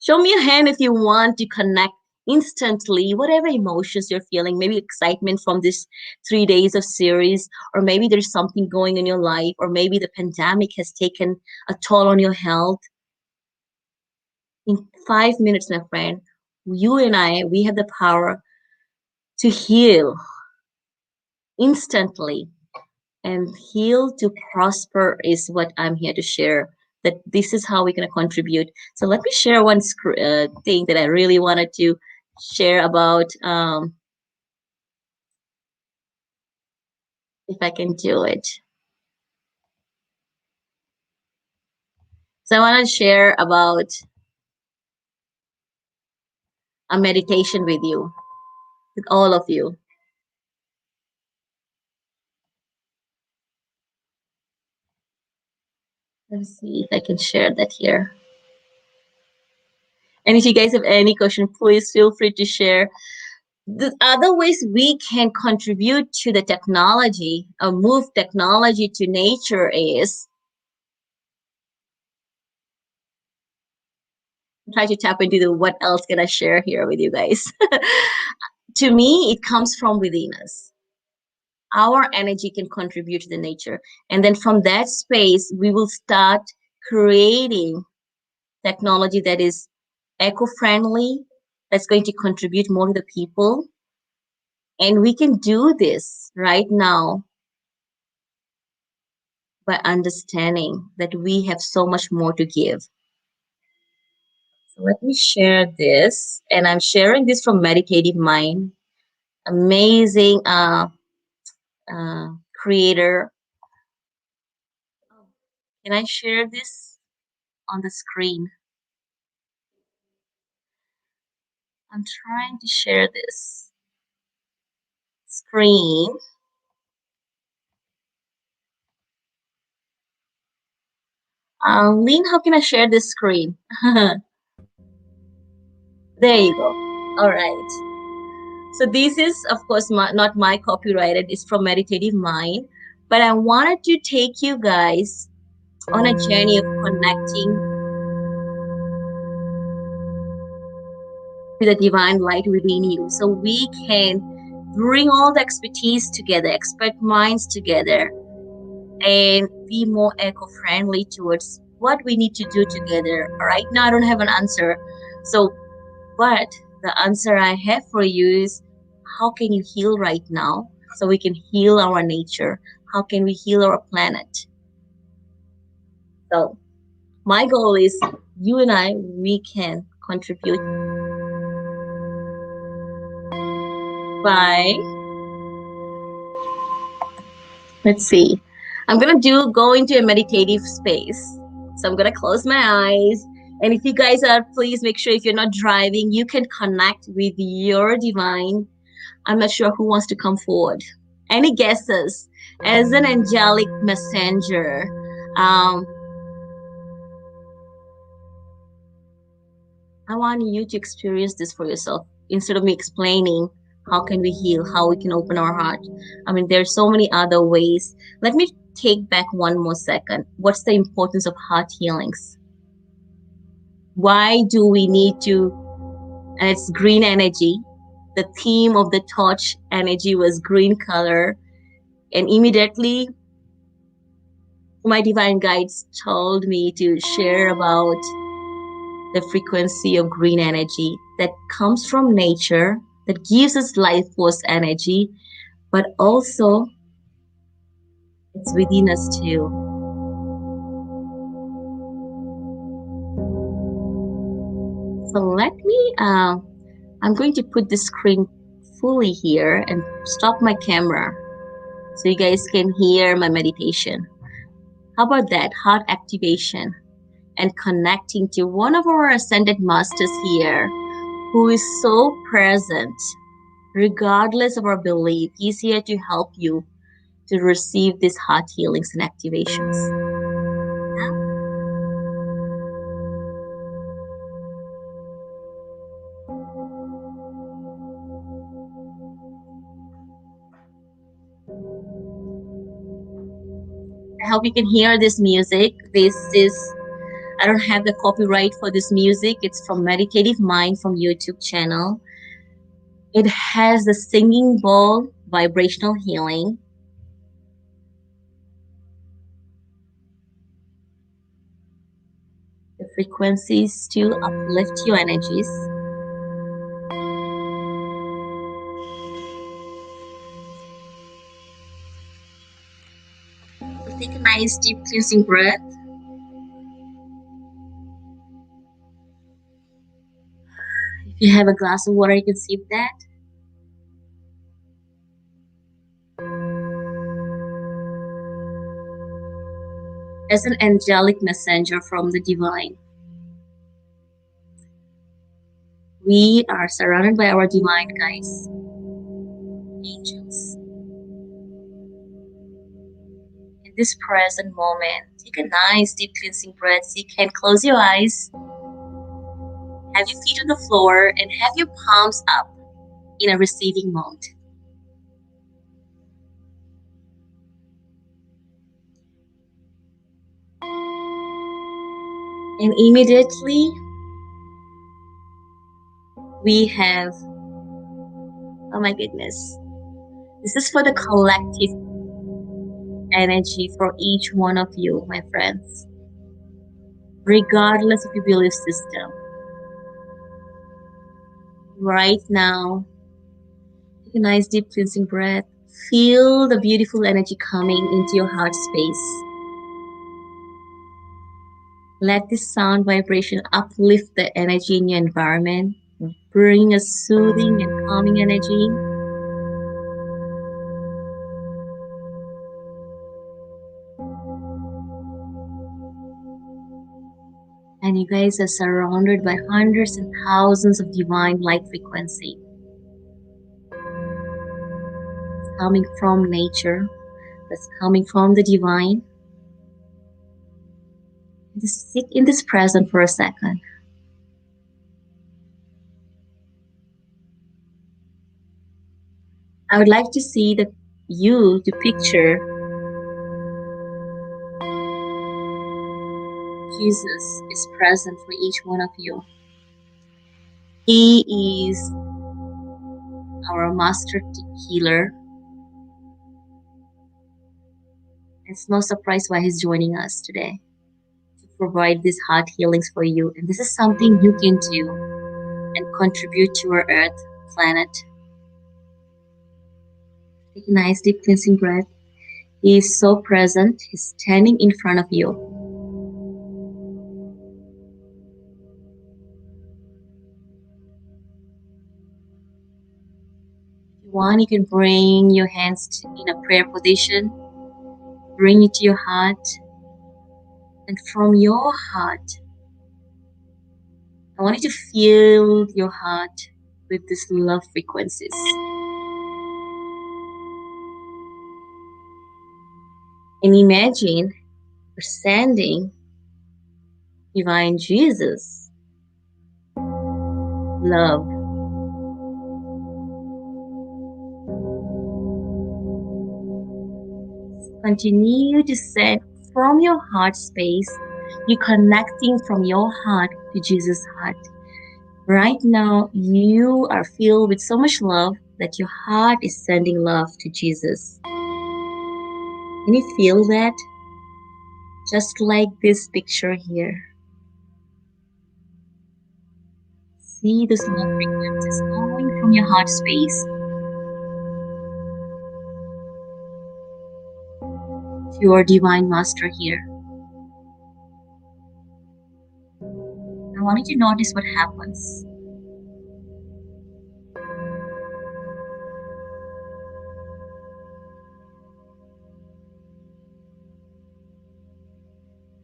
Show me a hand if you want to connect instantly, whatever emotions you're feeling, maybe excitement from this 3 days of series, or maybe there's something going in your life, or maybe the pandemic has taken a toll on your health. In 5 minutes, my friend, you and I, we have the power to heal instantly, and heal to prosper is what I'm here to share. That this is how we're going to contribute. So let me share one thing that I really wanted to share about. If I can do it. So I want to share about a meditation with you, with all of you. Let's see if I can share that here. And if you guys have any question, please feel free to share. The other ways we can contribute to the technology or move technology to nature is try to tap into the what else can I share here with you guys. To me, it comes from within us. Our energy can contribute to the nature. And then from that space, we will start creating technology that is eco-friendly, that's going to contribute more to the people. And we can do this right now by understanding that we have so much more to give. So let me share this. And I'm sharing this from Meditative Mind. Amazing creator. Can I share this on the screen? I'm trying to share this screen. Lynn, how can I share this screen? There you go. All right. So this is, of course, not my copyrighted. It's from Meditative Mind. But I wanted to take you guys on a journey of connecting to the divine light within you. So we can bring all the expertise together, expert minds together, and be more eco-friendly towards what we need to do together. Right now, I don't have an answer. So, but the answer I have for you is, how can you heal right now so we can heal our nature? How can we heal our planet? So my goal is you and I, we can contribute by, let's see, I'm going to go into a meditative space. So I'm going to close my eyes. And if you guys are, please make sure if you're not driving, you can connect with your divine. I'm not sure who wants to come forward. Any guesses? As an angelic messenger, I want you to experience this for yourself instead of me explaining how can we heal, how we can open our heart. I mean, there's so many other ways. Let me take back one more second. What's the importance of heart healings? Why do we need to? And it's green energy. The theme of the torch energy was green color. And immediately, my divine guides told me to share about the frequency of green energy that comes from nature, that gives us life force energy, but also it's within us too. So let me, I'm going to put the screen fully here and stop my camera so you guys can hear my meditation. How about that? Heart activation and connecting to one of our ascended masters here who is so present, regardless of our belief. He's here to help you to receive these heart healings and activations. I hope you can hear this music. This is, I don't have the copyright for this music. It's from Meditative Mind from YouTube channel. It has the singing bowl vibrational healing. The frequencies to uplift your energies. So take a nice deep cleansing breath. If you have a glass of water, you can sip that. As an angelic messenger from the divine, we are surrounded by our divine guides, angels. In this present moment, take a nice deep cleansing breath. You can close your eyes, have your feet on the floor, and have your palms up in a receiving mode. And immediately, we have, oh my goodness, this is for the collective energy for each one of you, my friends, regardless of your belief system. Right now, take a nice deep cleansing breath. Feel the beautiful energy coming into your heart space. Let this sound vibration uplift the energy in your environment, bring a soothing and calming energy. And you guys are surrounded by hundreds and thousands of divine light frequency. It's coming from nature, that's coming from the divine. Just sit in this present for a second. I would like to see to picture Jesus is present for each one of you. He is our master healer. It's no surprise why he's joining us today to provide these heart healings for you. And this is something you can do and contribute to our earth, planet. Take a nice deep cleansing breath. He is so present. He's standing in front of you. If you want, you can bring your hands in a prayer position. Bring it to your heart. And from your heart, I want you to fill your heart with these love frequencies. And imagine you're sending divine Jesus love. continue to send from your heart space. You're connecting from your heart to Jesus' heart. Right now, you are filled with so much love that your heart is sending love to Jesus. Can you feel that? Just like this picture here. See those love frequencies going from your heart space to your divine master here. I want you to notice what happens.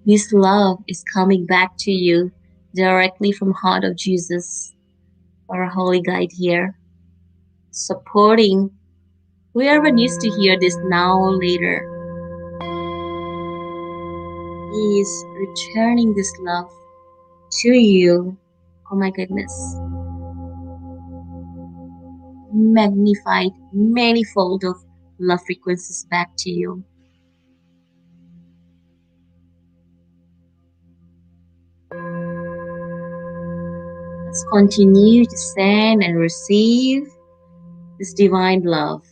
This love is coming back to you directly from heart of Jesus, our holy guide here, supporting whoever needs to hear this now or later. He is returning this love to you. Oh my goodness. Magnified manifold of love frequencies back to you. Let's continue to send and receive this divine love.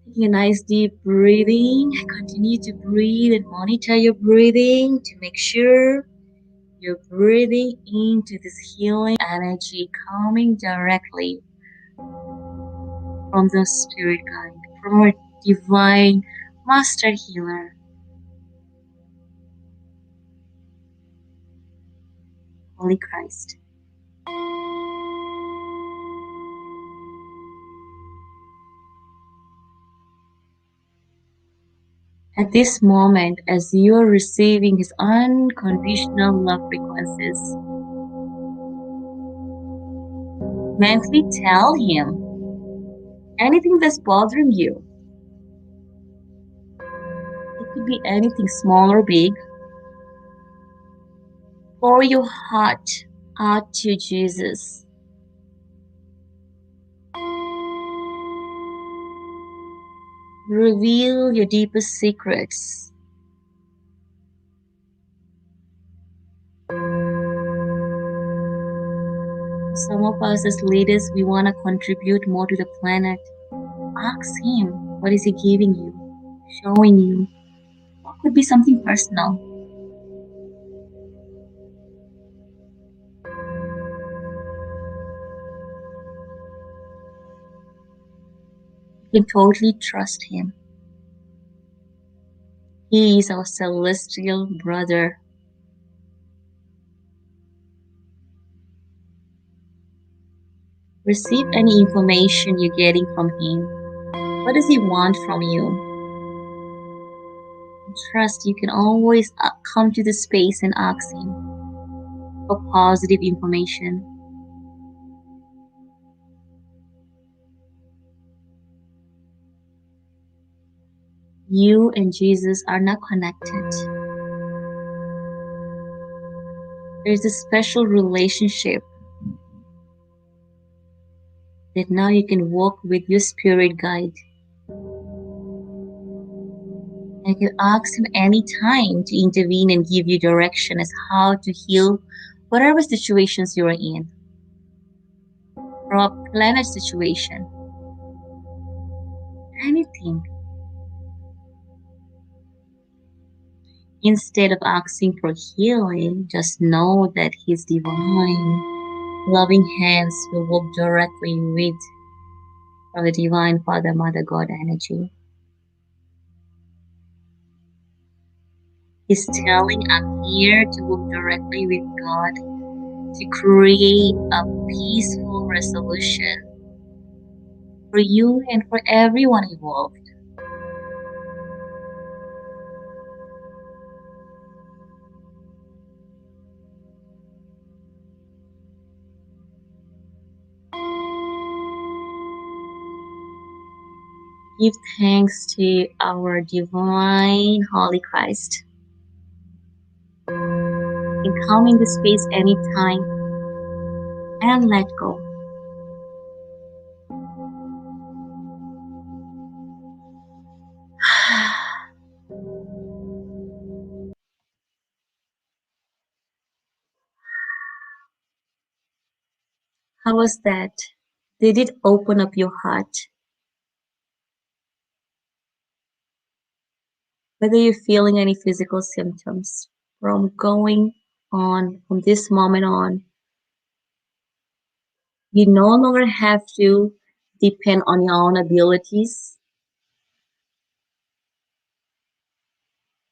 Taking a nice deep breathing. Continue to breathe and monitor your breathing to make sure you're breathing into this healing energy coming directly from the spirit guide, from our divine master healer. Holy Christ. At this moment, as you are receiving his unconditional love frequencies, mentally tell him anything that's bothering you. It could be anything small or big. Pour your heart out to Jesus. Reveal your deepest secrets. Some of us as leaders, we want to contribute more to the planet. Ask him, what is he giving you, showing you? What could be something personal? You can totally trust him. He is our celestial brother. Receive any information you're getting from him. What does he want from you? Trust you can always come to the space and ask him for positive information. You and Jesus are now connected. There's a special relationship that now you can walk with your spirit guide. And you can ask him anytime to intervene and give you direction as how to heal whatever situations you're in. Or a planet situation. Anything. Instead of asking for healing, just know that his divine, loving hands will work directly with the divine Father, Mother, God energy. He's telling, I'm here to work directly with God to create a peaceful resolution for you and for everyone involved. Give thanks to our divine Holy Christ. You can come in this space anytime and let go. How was that? Did it open up your heart? Whether you're feeling any physical symptoms from going on, from this moment on, you no longer have to depend on your own abilities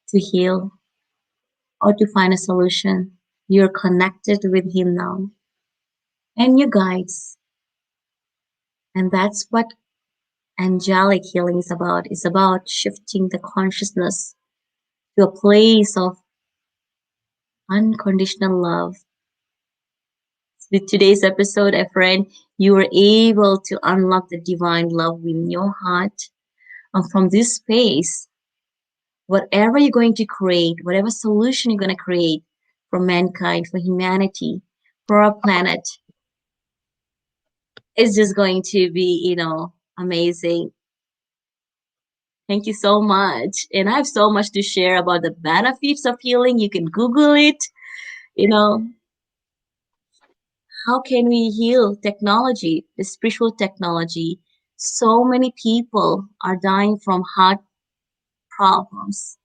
to heal or to find a solution. You're connected with Him now and your guides. And that's what angelic healing is about. It's about shifting the consciousness to a place of unconditional love. With today's episode, friend, you were able to unlock the divine love in your heart. And from this space, whatever you're going to create, whatever solution you're going to create for mankind, for humanity, for our planet, is just going to be, amazing. Thank you so much. And I have so much to share about the benefits of healing. You can Google it. How can we heal? Technology, the spiritual technology. So many people are dying from heart problems.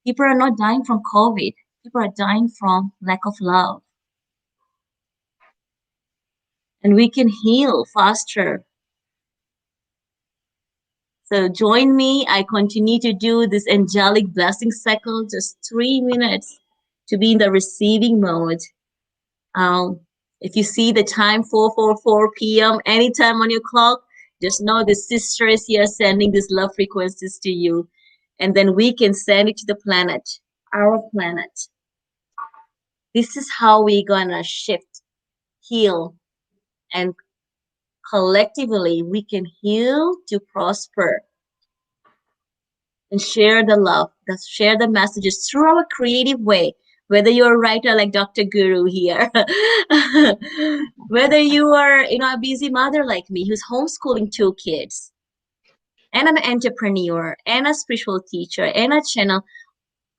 People are not dying from COVID. People are dying from lack of love. And we can heal faster. So join me. I continue to do this angelic blessing cycle, just 3 minutes to be in the receiving mode. If you see the time 4:44 p.m. anytime on your clock, just know the sister is here sending these love frequencies to you. And then we can send it to the planet, our planet. This is how we're gonna shift, heal, and collectively we can heal to prosper and share the love, share the messages through our creative way. Whether you're a writer like Dr. Guru here, whether you are, a busy mother like me who's homeschooling 2 kids, and an entrepreneur, and a spiritual teacher, and a channel,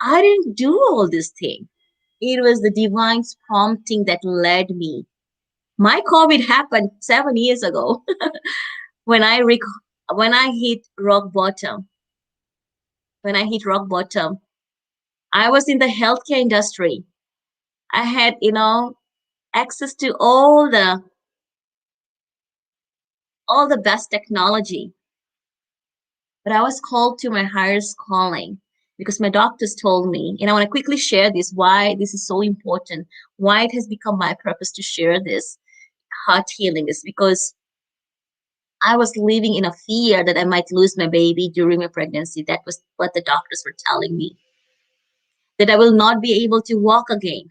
I didn't do all this thing. It was the divine's prompting that led me. My COVID happened 7 years ago when I hit rock bottom. When I hit rock bottom, I was in the healthcare industry. I had, access to all the best technology. But I was called to my highest calling because my doctors told me, and I want to quickly share this, why this is so important, why it has become my purpose to share this heart healing is because I was living in a fear that I might lose my baby during my pregnancy. That was what the doctors were telling me. That I will not be able to walk again.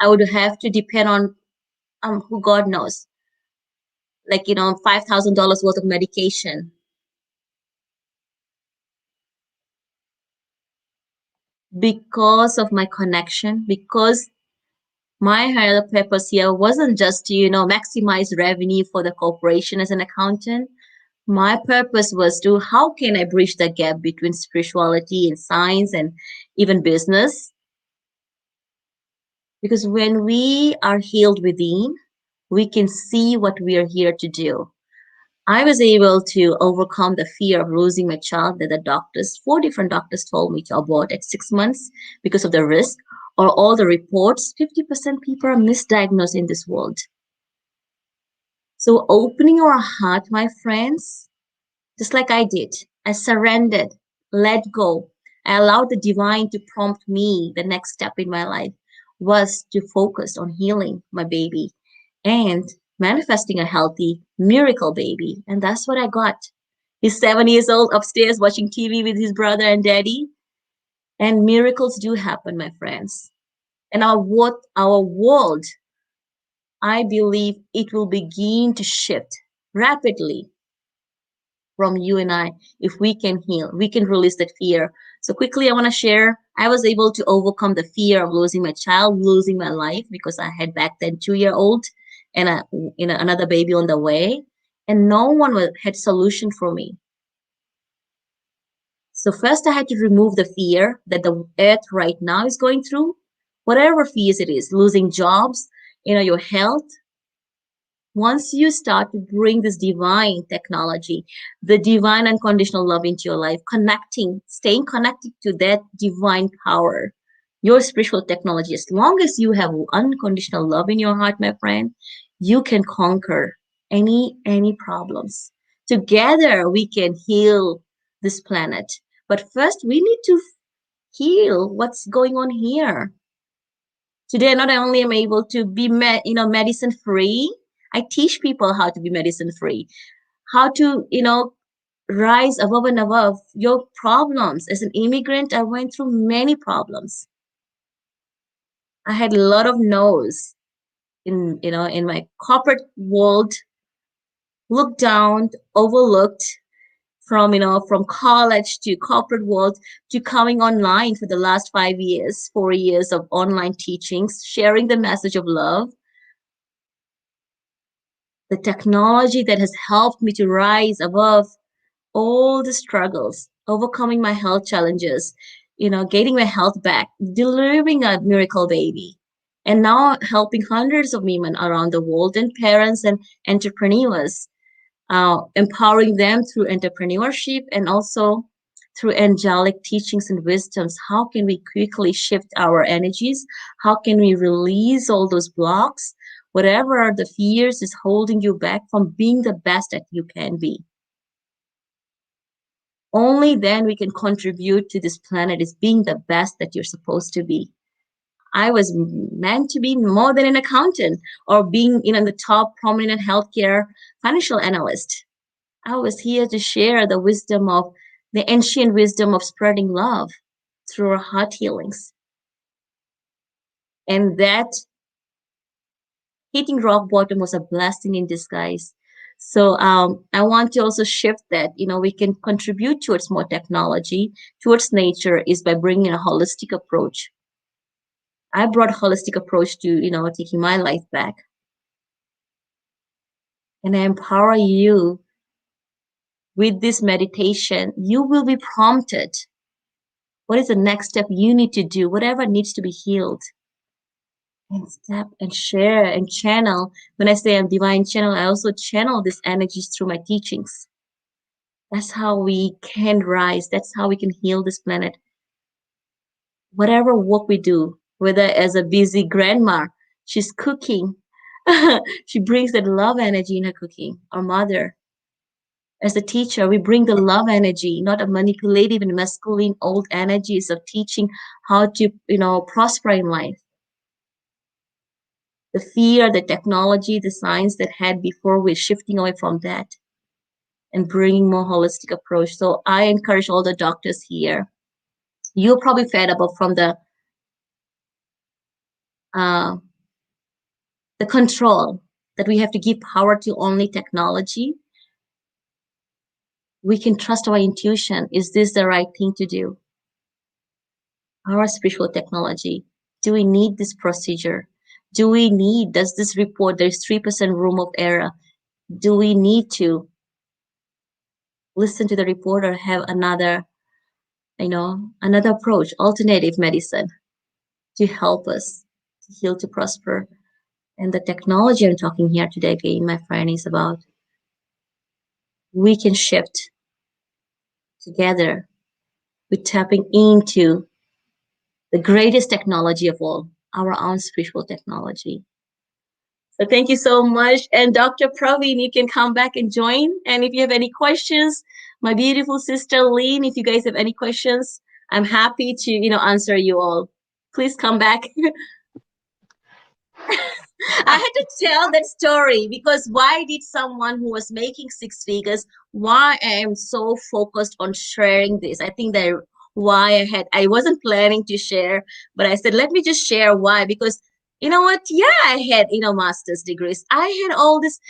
I would have to depend on who God knows, like, $5,000 worth of medication. Because of my connection, because my higher purpose here wasn't just to, maximize revenue for the corporation as an accountant. My purpose was to, how can I bridge the gap between spirituality and science and even business? Because when we are healed within, we can see what we are here to do. I was able to overcome the fear of losing my child that 4 different doctors told me to abort at 6 months because of the risk, or all the reports, 50% people are misdiagnosed in this world. So opening our heart, my friends, just like I did, I surrendered, let go. I allowed the divine to prompt me. The next step in my life was to focus on healing my baby and manifesting a healthy miracle baby. And that's what I got. He's 7 years old upstairs watching TV with his brother and daddy. And miracles do happen, my friends. And our world, I believe it will begin to shift rapidly from you and I. If we can heal, we can release that fear. So quickly, I want to share, I was able to overcome the fear of losing my child, losing my life, because I had back then 2-year-old and another baby on the way, and no one had solution for me. So first I had to remove the fear that the earth right now is going through, whatever fears it is, losing jobs, your health. Once you start to bring this divine technology, the divine unconditional love into your life, staying connected to that divine power, your spiritual technology, as long as you have unconditional love in your heart, my friend, you can conquer any problems. Together we can heal this planet. But first we need to heal what's going on here. Today, not only am I able to be medicine free, I teach people how to be medicine free, how to, rise above and above your problems. As an immigrant, I went through many problems. I had a lot of no's in my corporate world, looked down, overlooked, from college to corporate world to coming online for the last 4 years of online teachings, sharing the message of love. The technology that has helped me to rise above all the struggles, overcoming my health challenges, getting my health back, delivering a miracle baby, and now helping hundreds of women around the world and parents and entrepreneurs, empowering them through entrepreneurship and also through angelic teachings and wisdoms. How can we quickly shift our energies? How can we release all those blocks? Whatever are the fears is holding you back from being the best that you can be. Only then we can contribute to this planet is being the best that you're supposed to be. I was meant to be more than an accountant or being the top prominent healthcare financial analyst. I was here to share the ancient wisdom of spreading love through our heart healings. And that hitting rock bottom was a blessing in disguise. So I want to also shift that, we can contribute towards more technology, towards nature, is by bringing a holistic approach. I brought a holistic approach to, taking my life back. And I empower you with this meditation. You will be prompted. What is the next step you need to do? Whatever needs to be healed. And step and share and channel. When I say I'm divine channel, I also channel these energies through my teachings. That's how we can rise. That's how we can heal this planet. Whatever work we do, whether as a busy grandma, she's cooking, she brings that love energy in her cooking. Our mother, as a teacher, we bring the love energy, not a manipulative and masculine old energies of teaching how to, prosper in life. The fear, the technology, the science that had before, we're shifting away from that and bringing more holistic approach. So I encourage all the doctors here. You're probably fed up from the control that we have to give power to only technology. We can trust our intuition. Is this the right thing to do? Our spiritual technology. Do we need this procedure? Does this report, there's 3% room of error? Do we need to listen to the report or have another approach, alternative medicine to help us to heal, to prosper? And the technology I'm talking here today, again, my friend, is about we can shift together with tapping into the greatest technology of all, our own spiritual technology. So thank you so much. And Dr. Praveen, you can come back and join. And if you have any questions, my beautiful sister Lynn, if you guys have any questions, I'm happy to, answer you all. Please come back. I had to tell that story because why did someone who was making 6 figures, why I am so focused on sharing this? I think that why I wasn't planning to share, but I said, let me just share why, because you know what? Yeah, I had, master's degrees. I had all this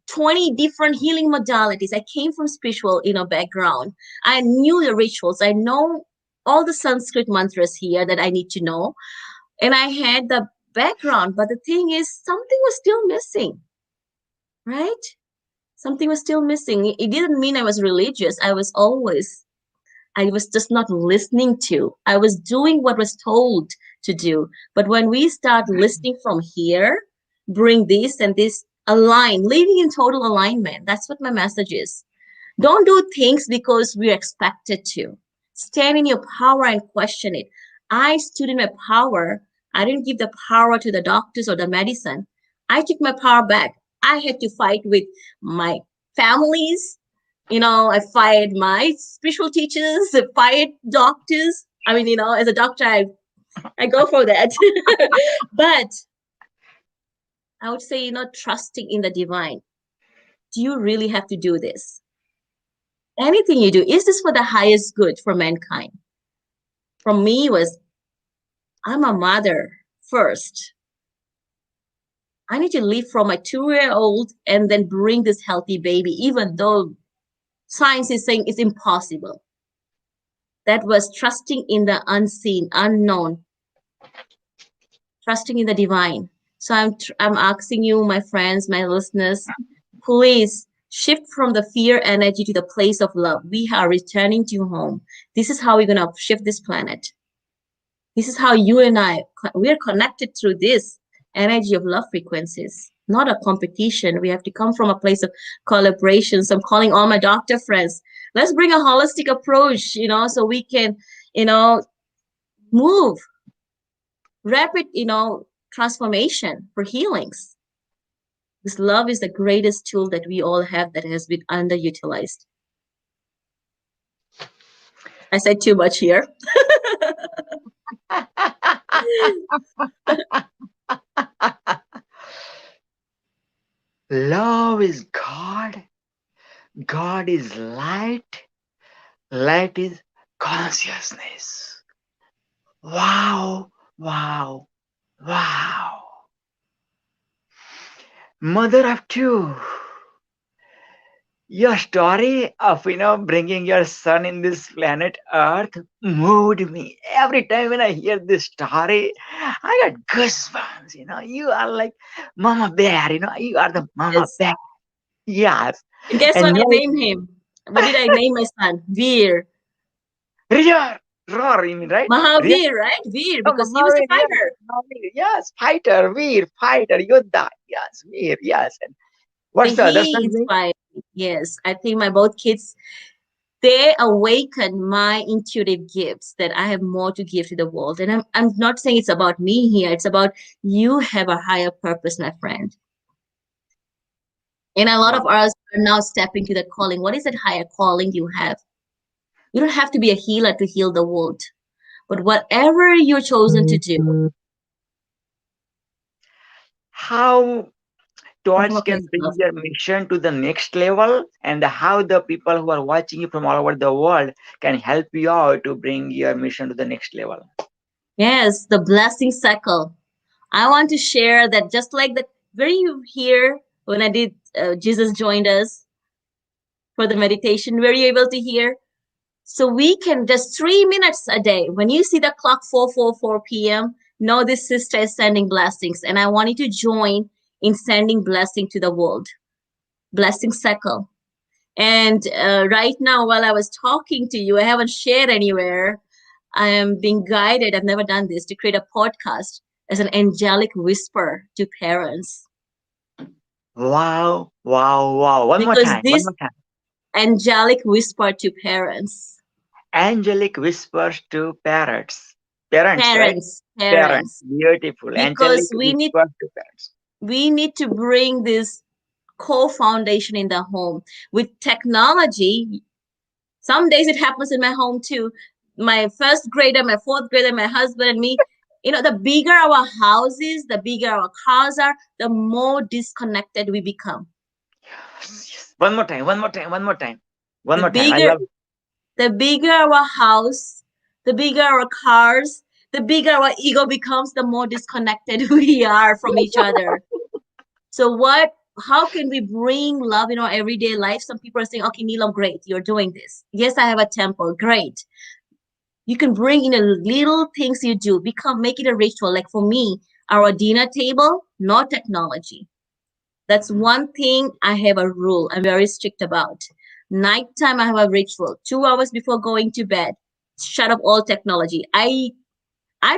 20 different healing modalities. I came from spiritual, background. I knew the rituals. I know all the Sanskrit mantras here that I need to know. And I had the background, but the thing is, something was still missing, right? Something was still missing. It didn't mean I was religious. I was just not listening to. I was doing what was told to do. But when we start listening from here, bring this and this, align, living in total alignment. That's what my message is. Don't do things because we're expected to. Stand in your power and question it. I stood in my power. I didn't give the power to the doctors or the medicine. I took my power back. I had to fight with my families. I fired my spiritual teachers, I fired doctors. I mean, as a doctor, I go for that. But I would say, trusting in the divine. Do you really have to do this? Anything you do, is this for the highest good for mankind? For me I'm a mother first. I need to live from my 2-year-old and then bring this healthy baby, even though science is saying it's impossible. That was trusting in the unseen, unknown, trusting in the divine. So I'm asking you, my friends, my listeners, please shift from the fear energy to the place of love. We are returning to home. This is how we're going to shift this planet. This is how you and we're connected through this energy of love frequencies, not a competition. We have to come from a place of collaboration. So I'm calling all my doctor friends. Let's bring a holistic approach, so we can, move rapid, transformation for healings. This love is the greatest tool that we all have that has been underutilized. I said too much here. Love is God. God is light. Light is consciousness. Wow, wow, wow. Mother of two. Your story of bringing your son in this planet Earth moved me. Every time when I hear this story, I got goosebumps. You are like Mama Bear. You are the Mama Bear. Yes. And guess what I named him? What did I name my son? Veer. Roar, you mean, right? Mahavir, right? Veer, because he was a fighter. Yes, fighter, Veer, fighter, Yoddha. Yes, Veer, yes. And what's the other son? Inspired. Yes, I think my both kids, they awaken my intuitive gifts that I have more to give to the world. And I'm not saying it's about me here. It's about you have a higher purpose, my friend. And a lot of us are now stepping to that calling. What is that higher calling you have? You don't have to be a healer to heal the world. But whatever you're chosen to do. How Torch can bring your mission to the next level, and how the people who are watching you from all over the world can help you out to bring your mission to the next level. Yes, the blessing cycle. I want to share that just like the very here when I did Jesus joined us for the meditation, were you able to hear? So we can just 3 minutes a day. When you see the clock 4:44 p.m., know this sister is sending blessings, and I want you to join in sending blessing to the world. Blessing cycle. And right now, while I was talking to you, I haven't shared anywhere. I am being guided. I've never done this, to create a podcast as an angelic whisper to parents. Wow, wow, wow. One more time. Angelic whisper to parents. Angelic whispers to parents. Parents. Beautiful. Because we need to bring this co-foundation in the home. With technology, some days it happens in my home too. My first grader, my fourth grader, my husband and me, the bigger our houses, the bigger our cars are, the more disconnected we become. One more time. The bigger our house, the bigger our cars, the bigger our ego becomes, the more disconnected we are from each other. So how can we bring love in our everyday life? Some people are saying, okay, Neelam, great, you're doing this. Yes, I have a temple, great. You can bring in a little things you do, make it a ritual. Like for me, our dinner table, no technology. That's one thing I have a rule I'm very strict about. Nighttime, I have a ritual. 2 hours before going to bed, shut up all technology. I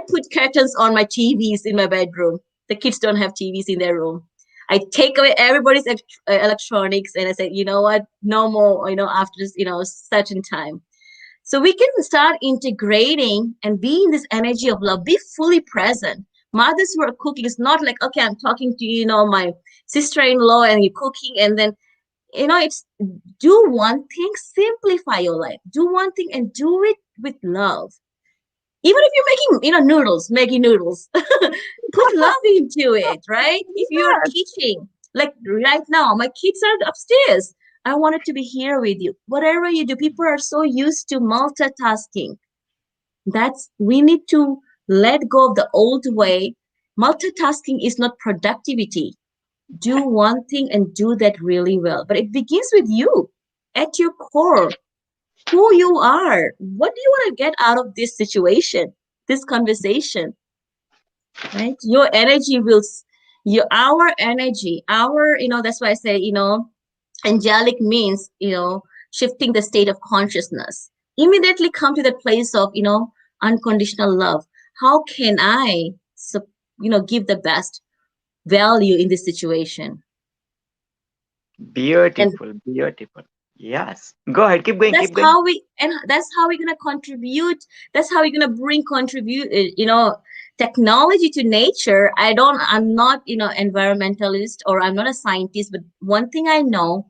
put curtains on my TVs in my bedroom. The kids don't have TVs in their room. I take away everybody's electronics, and I said, you know what, no more, after this, certain time. So we can start integrating and be in this energy of love, be fully present. Mothers who are cooking, it's not like, okay, I'm talking to, my sister-in-law and you're cooking, and then, it's do one thing, simplify your life. Do one thing and do it with love. Even if you're making, noodles, Maggi noodles, put love into it, right? If you're teaching, like right now, my kids are upstairs. I wanted to be here with you. Whatever you do, people are so used to multitasking. We need to let go of the old way. Multitasking is not productivity. Do one thing and do that really well. But it begins with you at your core, who you are. What do you want to get out of this situation, this conversation, right? Your energy our energy, that's why I say, angelic means, shifting the state of consciousness. Immediately come to that place of, unconditional love. How can I, give the best value in this situation? Beautiful, beautiful. Yes. Go ahead. Keep going. That's how we're gonna contribute. That's how we're gonna contribute, technology to nature. I'm not, environmentalist, or I'm not a scientist, but one thing I know,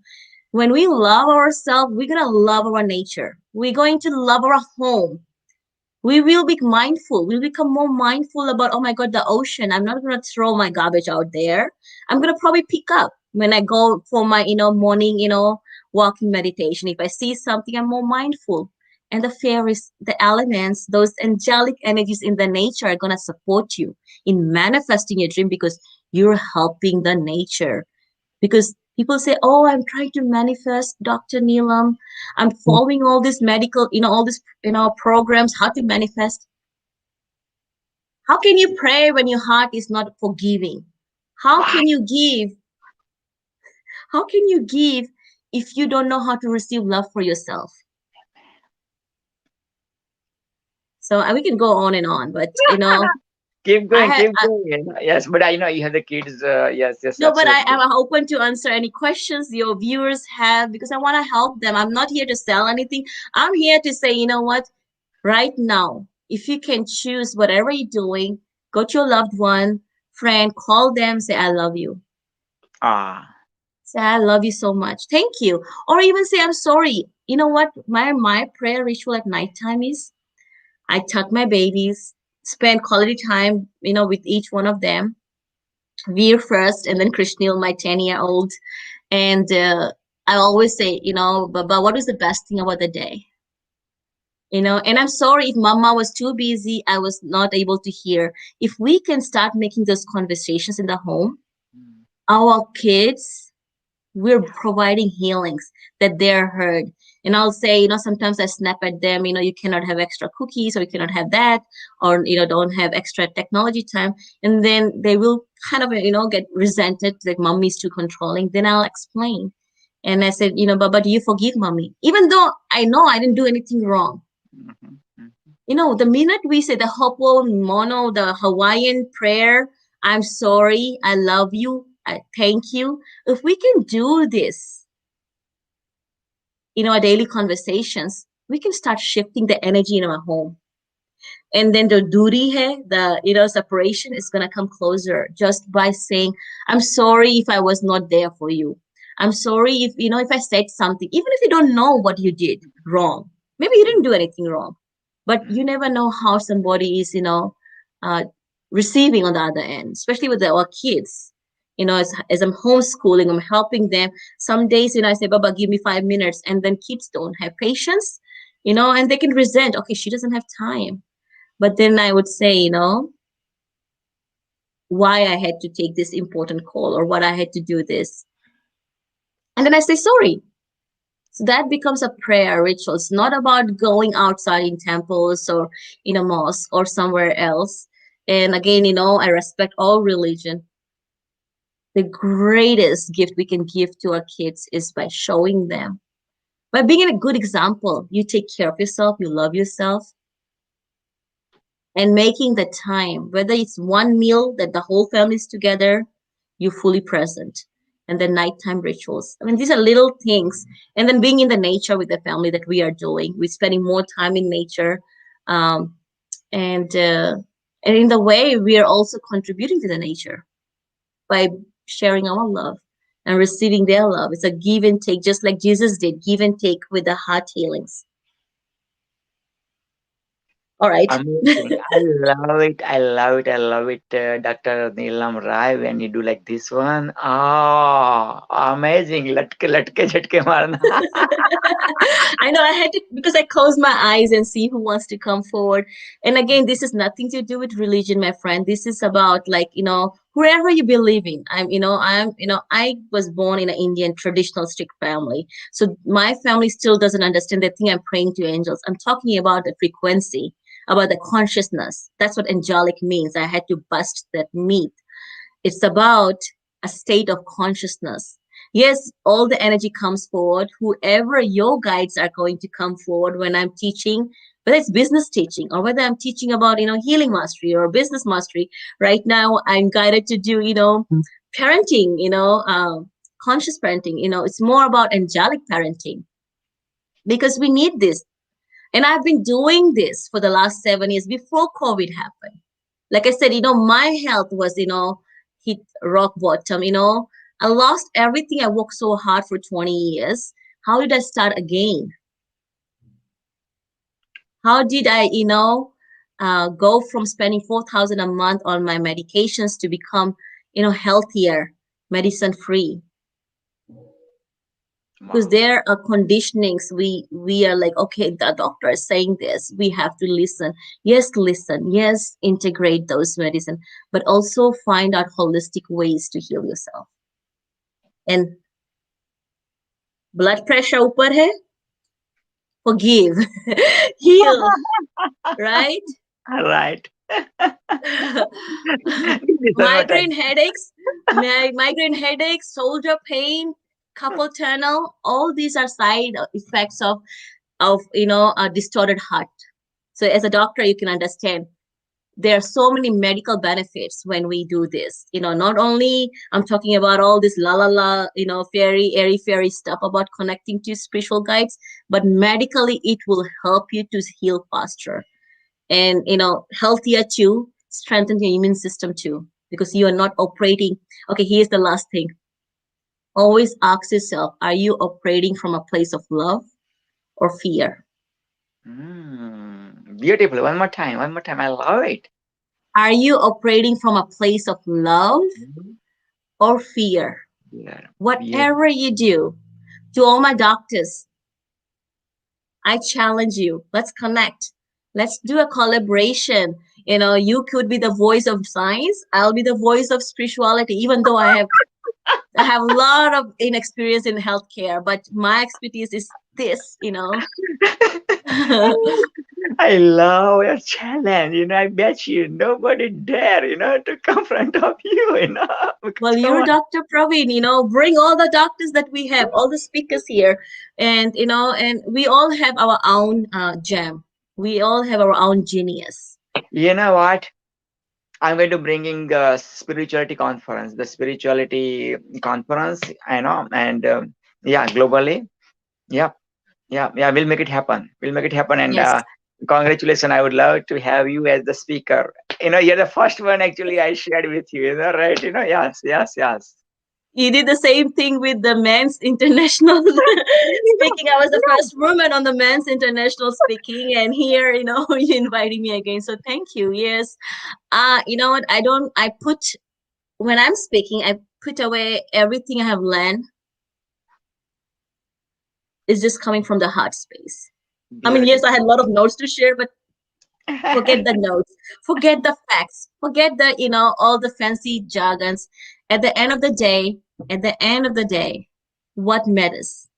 when we love ourselves, we're gonna love our nature. We're going to love our home. We will be mindful. We'll become more mindful about, oh my God, the ocean. I'm not gonna throw my garbage out there. I'm gonna probably pick up when I go for my, morning, walking meditation. If I see something, I'm more mindful. And the fairies, the elements, those angelic energies in the nature are going to support you in manifesting your dream, because you're helping the nature. Because people say, oh, I'm trying to manifest, Dr. Neelam. I'm following all this medical, all this, programs, how to manifest. How can you pray when your heart is not forgiving? How can you give? How can you give if you don't know how to receive love for yourself? So we can go on and on, but keep going, keep going. Yes, but I know you have the kids. Yes. No, but I'm open to answer any questions your viewers have, because I want to help them. I'm not here to sell anything. I'm here to say, you know what? Right now, if you can choose whatever you're doing, go to your loved one, friend, call them, say, I love you. Say, I love you so much. Thank you. Or even say, I'm sorry. You know what? My prayer ritual at nighttime is, I tuck my babies, spend quality time, with each one of them. Veer first, and then Krishnil, my 10-year-old. And I always say, Baba, what is the best thing about the day? And I'm sorry if Mama was too busy, I was not able to hear. If we can start making those conversations in the home, our kids, we're providing healings that they're heard. And I'll say, sometimes I snap at them, you cannot have extra cookies, or you cannot have that, or, don't have extra technology time. And then they will kind of, get resented, like mommy's too controlling. Then I'll explain. And I said, Baba, do you forgive mommy? Even though I know I didn't do anything wrong. The minute we say the Hopo Mono, the Hawaiian prayer, I'm sorry, I love you, I thank you. If we can do this, our daily conversations, we can start shifting the energy in our home. And then the duri hai, the separation is gonna come closer just by saying, I'm sorry if I was not there for you. I'm sorry if if I said something, even if you don't know what you did wrong. Maybe you didn't do anything wrong, but you never know how somebody is, receiving on the other end, especially with our kids. As I'm homeschooling, I'm helping them. Some days, I say, Baba, give me 5 minutes. And then kids don't have patience, and they can resent, okay, she doesn't have time. But then I would say, why I had to take this important call, or what I had to do this. And then I say, sorry. So that becomes a prayer ritual. It's not about going outside in temples or in a mosque or somewhere else. And again, I respect all religion. The greatest gift we can give to our kids is by showing them, by being a good example. You take care of yourself, you love yourself. and making the time, whether it's one meal that the whole family is together, you're fully present. And then nighttime rituals. I mean, these are little things. And then being in the nature with the family that we are doing. We're spending more time in nature. And in the way, we are also contributing to the nature by sharing our love and receiving their love. It's a give and take, just like Jesus did, give and take with the heart healings. All right. Amazing. I love it. I love it. I love it, Dr. Neelam Rai, when you do like this one. Oh, amazing. Latke jhatke marna. I know I had to, because I closed my eyes and see who wants to come forward. And again, this is nothing to do with religion, my friend. This is about, like, wherever you believe in. I was born in an Indian traditional strict family. So my family still doesn't understand. They think I'm praying to angels. I'm talking about the frequency, about the consciousness. That's what angelic means. I had to bust that myth. It's about a state of consciousness. Yes, all the energy comes forward. Whoever your guides are going to come forward when I'm teaching, whether it's business teaching or whether I'm teaching about, healing mastery or business mastery. Right now, I'm guided to do, parenting, conscious parenting. It's more about angelic parenting because we need this. And I've been doing this for the last 7 years before COVID happened. Like I said, my health was, hit rock bottom, I lost everything. I worked so hard for 20 years. How did I start again? How did I, go from spending $4,000 a month on my medications to become, healthier, medicine free? Because there are conditionings. We are like, okay, the doctor is saying this. We have to listen. Yes, listen. Yes, integrate those medicine, but also find out holistic ways to heal yourself. And blood pressure upar hai, forgive, heal, right? Right. Migraine headaches, shoulder pain, carpal tunnel, all these are side effects of a distorted heart. So as a doctor, you can understand there are so many medical benefits when we do this. Not only I'm talking about all this airy-fairy stuff about connecting to spiritual guides, but medically it will help you to heal faster and, healthier too, strengthen your immune system too, because you are not operating. Okay, here's the last thing. Always ask yourself, are you operating from a place of love or fear? Beautiful. One more time. I love it. Are you operating from a place of love or fear? Yeah. Whatever you do, to all my doctors, I challenge you. Let's connect. Let's do a collaboration. You could be the voice of science. I'll be the voice of spirituality, even though I have a lot of inexperience in healthcare, but my expertise is this, I love your challenge. I bet you nobody dare, to come front of you, Well, you're Dr. Praveen, bring all the doctors that we have, all the speakers here, and, and we all have our own gem. We all have our own genius. You know what? I'm going to bringing the spirituality conference, and globally. Yeah, we'll make it happen. And Yes. Congratulations. I would love to have you as the speaker. You're the first one actually I shared with you, right? Yes. You did the same thing with the men's international speaking. I was the first woman on the men's international speaking, and here, you invited me again. So thank you. Yes. You know what? When I'm speaking, I put away everything I have learned. It's just coming from the heart space. I mean, yes, I had a lot of notes to share, but forget the notes, forget the facts, forget the, all the fancy jargons. At the end of the day, what matters?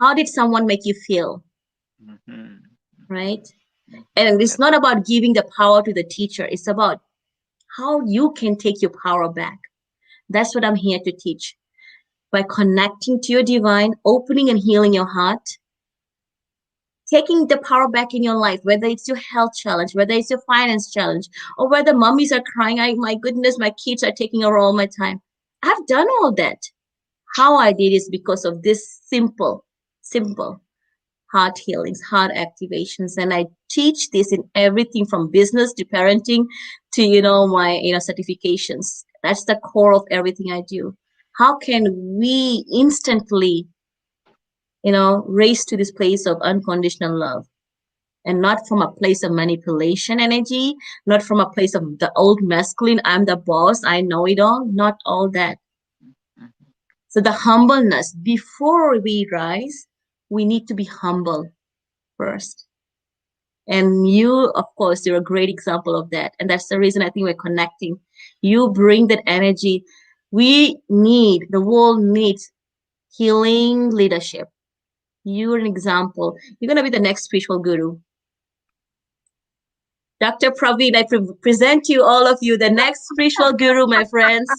How did someone make you feel? Right? And it's not about giving the power to the teacher. It's about how you can take your power back. That's what I'm here to teach. By connecting to your divine, opening and healing your heart, taking the power back in your life, whether it's your health challenge, whether it's your finance challenge, or whether mummies are crying, my goodness, my kids are taking over all my time. I've done all that. How I did is because of this simple heart healings, heart activations. And I teach this in everything from business to parenting to, my, certifications. That's the core of everything I do. How can we instantly, raise to this place of unconditional love, and not from a place of manipulation energy, not from a place of the old masculine, I'm the boss, I know it all, not all that. So the humbleness, before we rise, we need to be humble first. And you, of course, you're a great example of that. And that's the reason I think we're connecting. You bring that energy. The world needs healing leadership. You're an example. You're going to be the next spiritual guru. Dr. Praveen, I present to you, all of you, the next spiritual guru, my friends.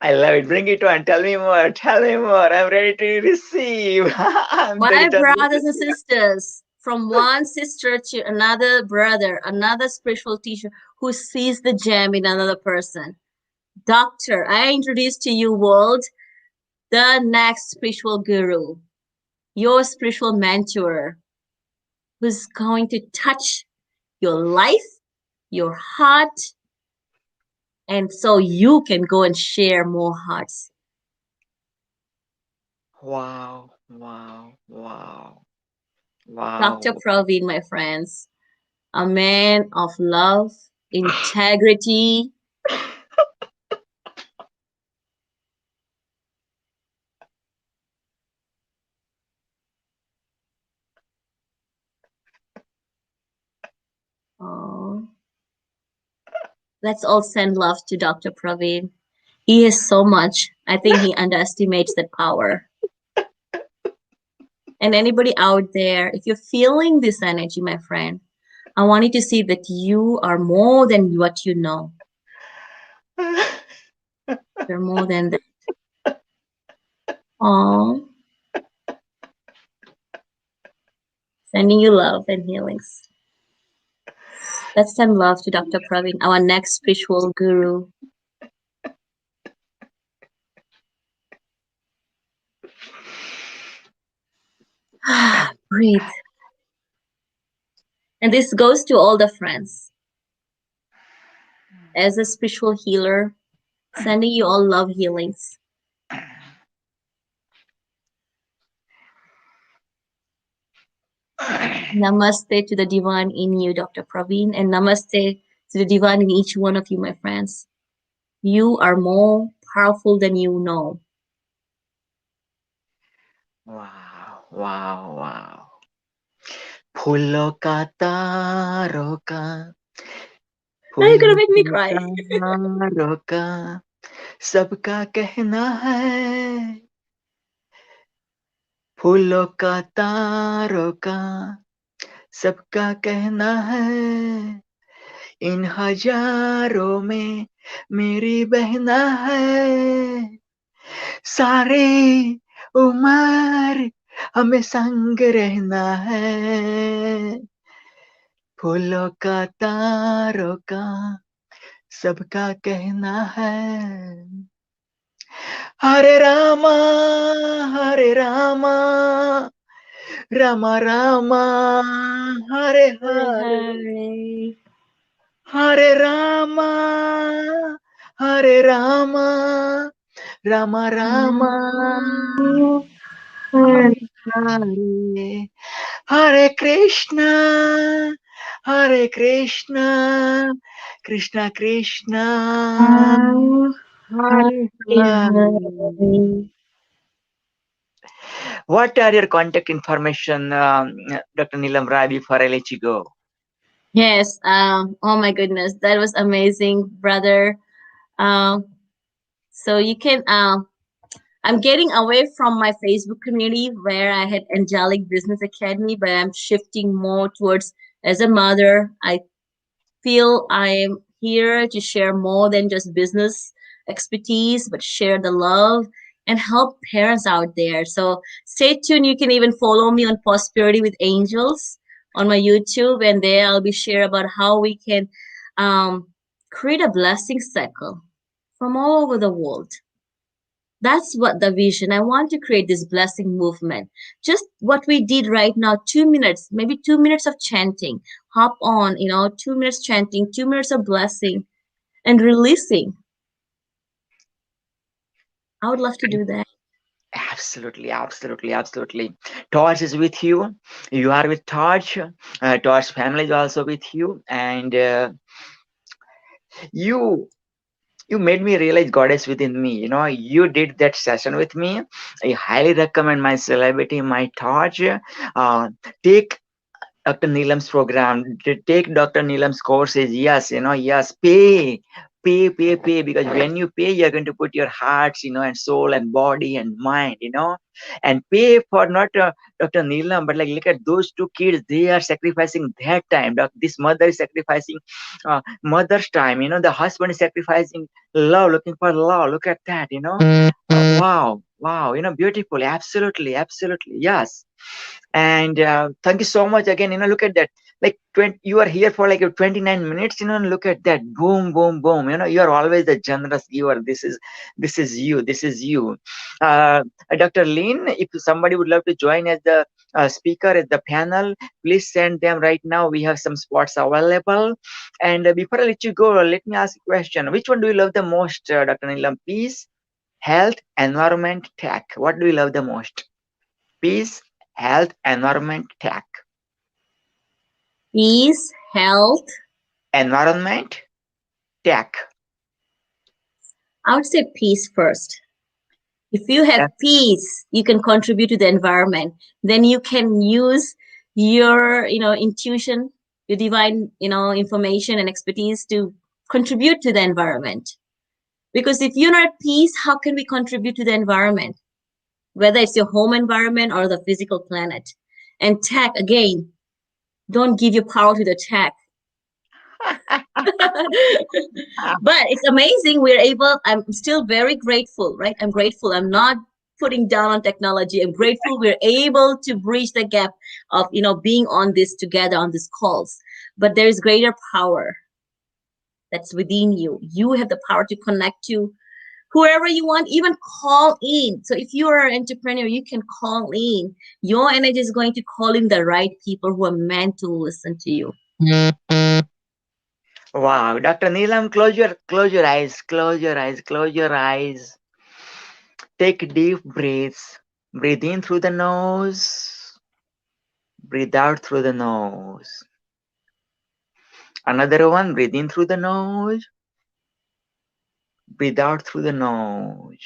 I love it. Bring it on. Tell me more. Tell me more. I'm ready to receive. My brothers and sisters, from one sister to another brother, another spiritual teacher who sees the gem in another person. Doctor, I introduce to you, world, the next spiritual guru, your spiritual mentor, who's going to touch your life, your heart, and so you can go and share more hearts. Wow. Dr. Praveen, my friends, a man of love, integrity. Oh. Let's all send love to Dr. Praveen. He is so much. I think he underestimates that power. And anybody out there, if you're feeling this energy, my friend, I want you to see that you are more than what you know. You're more than that. Oh. Sending you love and healings. Let's send love to Dr. Praveen, our next spiritual guru. Breathe. And this goes to all the friends. As a spiritual healer, sending you all love healings. Namaste to the divine in you, Dr. Praveen, and namaste to the divine in each one of you, my friends. You are more powerful than you know. Wow. Phulo ka taro ka. Now you're gonna make me cry. Taro ka, sabka कहना है. फूलों का तारों का सबका कहना है. इन हजारों में मेरी बहना है. सारी उम्र हमें संग रहना है. फूलों का तारों का सबका कहना है. हरे रामा रामा रामा हरे हरे. हरे Rama Rama Rama Hare Hare. Hare Krishna, Krishna Krishna, Hare Hare. What are your contact information, Dr. Neelam Rai, before I let you go? Yes. Oh my goodness, that was amazing, brother. So you can. I'm getting away from my Facebook community where I had Angelic Business Academy, but I'm shifting more towards as a mother. I feel I'm here to share more than just business expertise, but share the love and help parents out there. So stay tuned. You can even follow me on Prosperity with Angels on my YouTube, and there I'll be sharing about how we can create a blessing cycle from all over the world. That's what the vision. I want to create this blessing movement. Just what we did right now, 2 minutes, maybe 2 minutes of chanting. Hop on, 2 minutes chanting, 2 minutes of blessing and releasing. I would love to do that. Absolutely, absolutely, absolutely. Torch is with you. You are with Torch. Torch family is also with you, and you made me realize God is within me. You did that session with me. I highly recommend my celebrity, my Torch. Take Dr. Neelam's program. Take Dr. Neelam's courses. Yes, yes. Pay, because when you pay, you're going to put your hearts, and soul and body and mind, and pay for not Dr. Neelam, but like look at those two kids. They are sacrificing their time. This mother is sacrificing mother's time. The husband is sacrificing love, looking for love. Look at that. Wow, beautiful. Absolutely, absolutely. Yes. And thank you so much again. Look at that. Like you are here for like 29 minutes. Look at that. Boom, boom, boom. You are always the generous giver. This is you. This is you. Dr. Lynn, if somebody would love to join as the speaker at the panel, please send them right now. We have some spots available. And before I let you go, let me ask a question. Which one do you love the most, Dr. Neelam? Peace, health, environment, tech. What do you love the most? Peace, health, environment, tech. Peace, health, environment, tech. I would say peace first. If you have peace, you can contribute to the environment. Then you can use your, intuition, your divine, information and expertise to contribute to the environment. Because if you're not at peace, how can we contribute to the environment? Whether it's your home environment or the physical planet. And tech, again, don't give your power to the tech. But it's amazing I'm still very grateful, right? I'm grateful. I'm not putting down on technology. I'm grateful we're able to bridge the gap of, being on this together on these calls. But there is greater power that's within you. You have the power to connect to whoever you want, even call in. So if you are an entrepreneur, you can call in. Your energy is going to call in the right people who are meant to listen to you. Wow, Dr. Neelam, close your eyes, close your eyes, close your eyes. Take deep breaths. Breathe in through the nose. Breathe out through the nose. Another one, breathe in through the nose. Breathe out through the nose.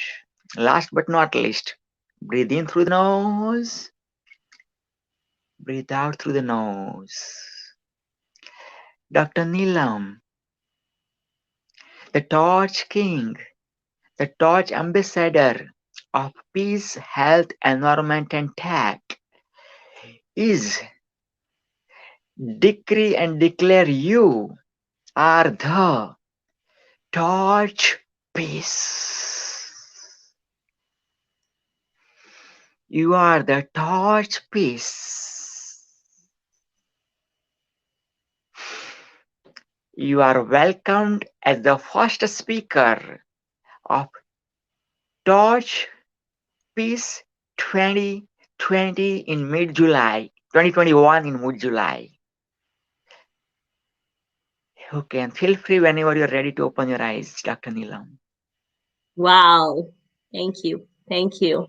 Last but not least, breathe in through the nose. Breathe out through the nose. Dr. Neelam, the Torch King, the Torch Ambassador of Peace, Health, Environment, and Tech, is decree and declare you are the Torch Peace. You are the Torch Peace. You are welcomed as the first speaker of Torch Peace 2020 in mid-July, 2021 in mid-July. You can feel free whenever you're ready to open your eyes, Dr. Neelam. Wow. Thank you. Thank you.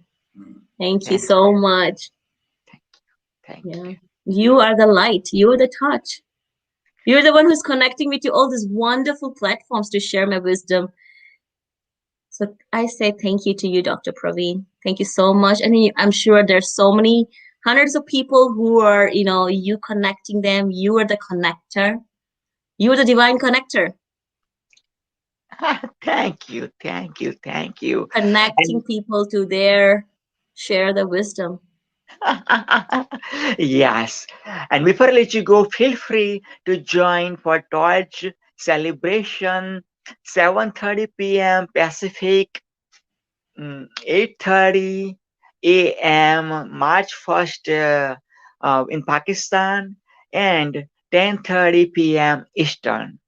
Thank you so much. Thank you. You are the light. You're the touch. You're the one who's connecting me to all these wonderful platforms to share my wisdom. So I say thank you to you, Dr. Praveen. Thank you so much. And I'm sure there's so many hundreds of people who are, you connecting them. You are the connector. You are the divine connector. Thank you. Thank you. Thank you. Connecting people to share the wisdom. Yes. And before I let you go, feel free to join for Torch celebration, 7:30 p.m. Pacific, 8:30 a.m. March 1st in Pakistan, and 10:30 p.m. Eastern.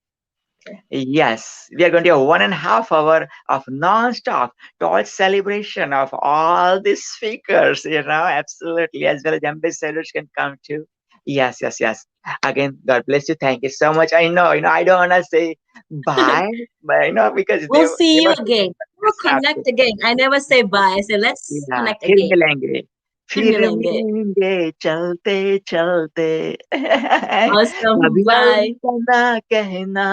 Yes, we are going to have 1.5 hour of non-stop torch celebration of all these speakers, absolutely, as well as ambassadors can come too. Yes, yes, yes. Again, God bless you. Thank you so much. I know, I don't want to say bye, but because We'll see they you must be again. We'll connect again. I never say bye. I say let's yeah, connect फिर again. मिलेंगे फिर फिर मिलेंगे. मिलेंगे चलते चलते Awesome. कभी Bye. अलविदा ना कहना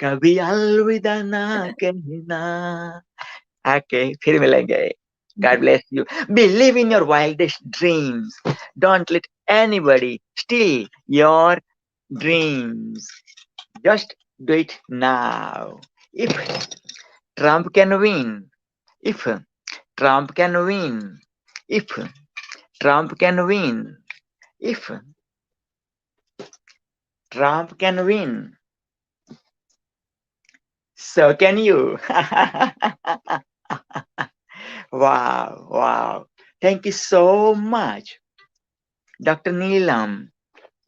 कभी अलविदा ना कहना Okay, फिर मिलेंगे. God bless you. Believe in your wildest dreams. Don't let anybody steal your dreams. Just do it now. If Trump can win, if Trump can win, if Trump can win, if Trump can win, so can you. Wow, wow. Thank you so much, Dr. Neelam,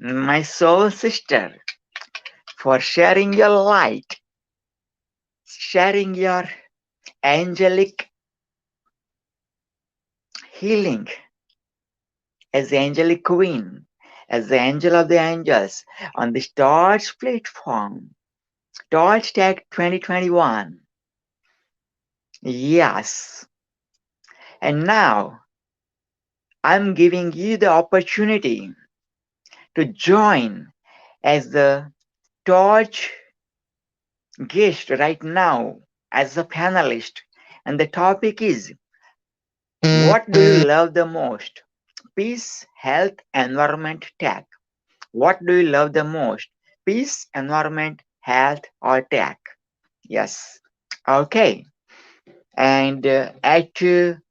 my soul sister, for sharing your light, sharing your angelic healing as the angelic queen, as the angel of the angels on this Torch platform, Torch Tech 2021. Yes. And now I'm giving you the opportunity to join as the Torch guest right now as a panelist. And the topic is, what do you love the most? Peace, health, environment, tech. What do you love the most? Peace, environment, health, or tech? Yes. Okay. And at 4.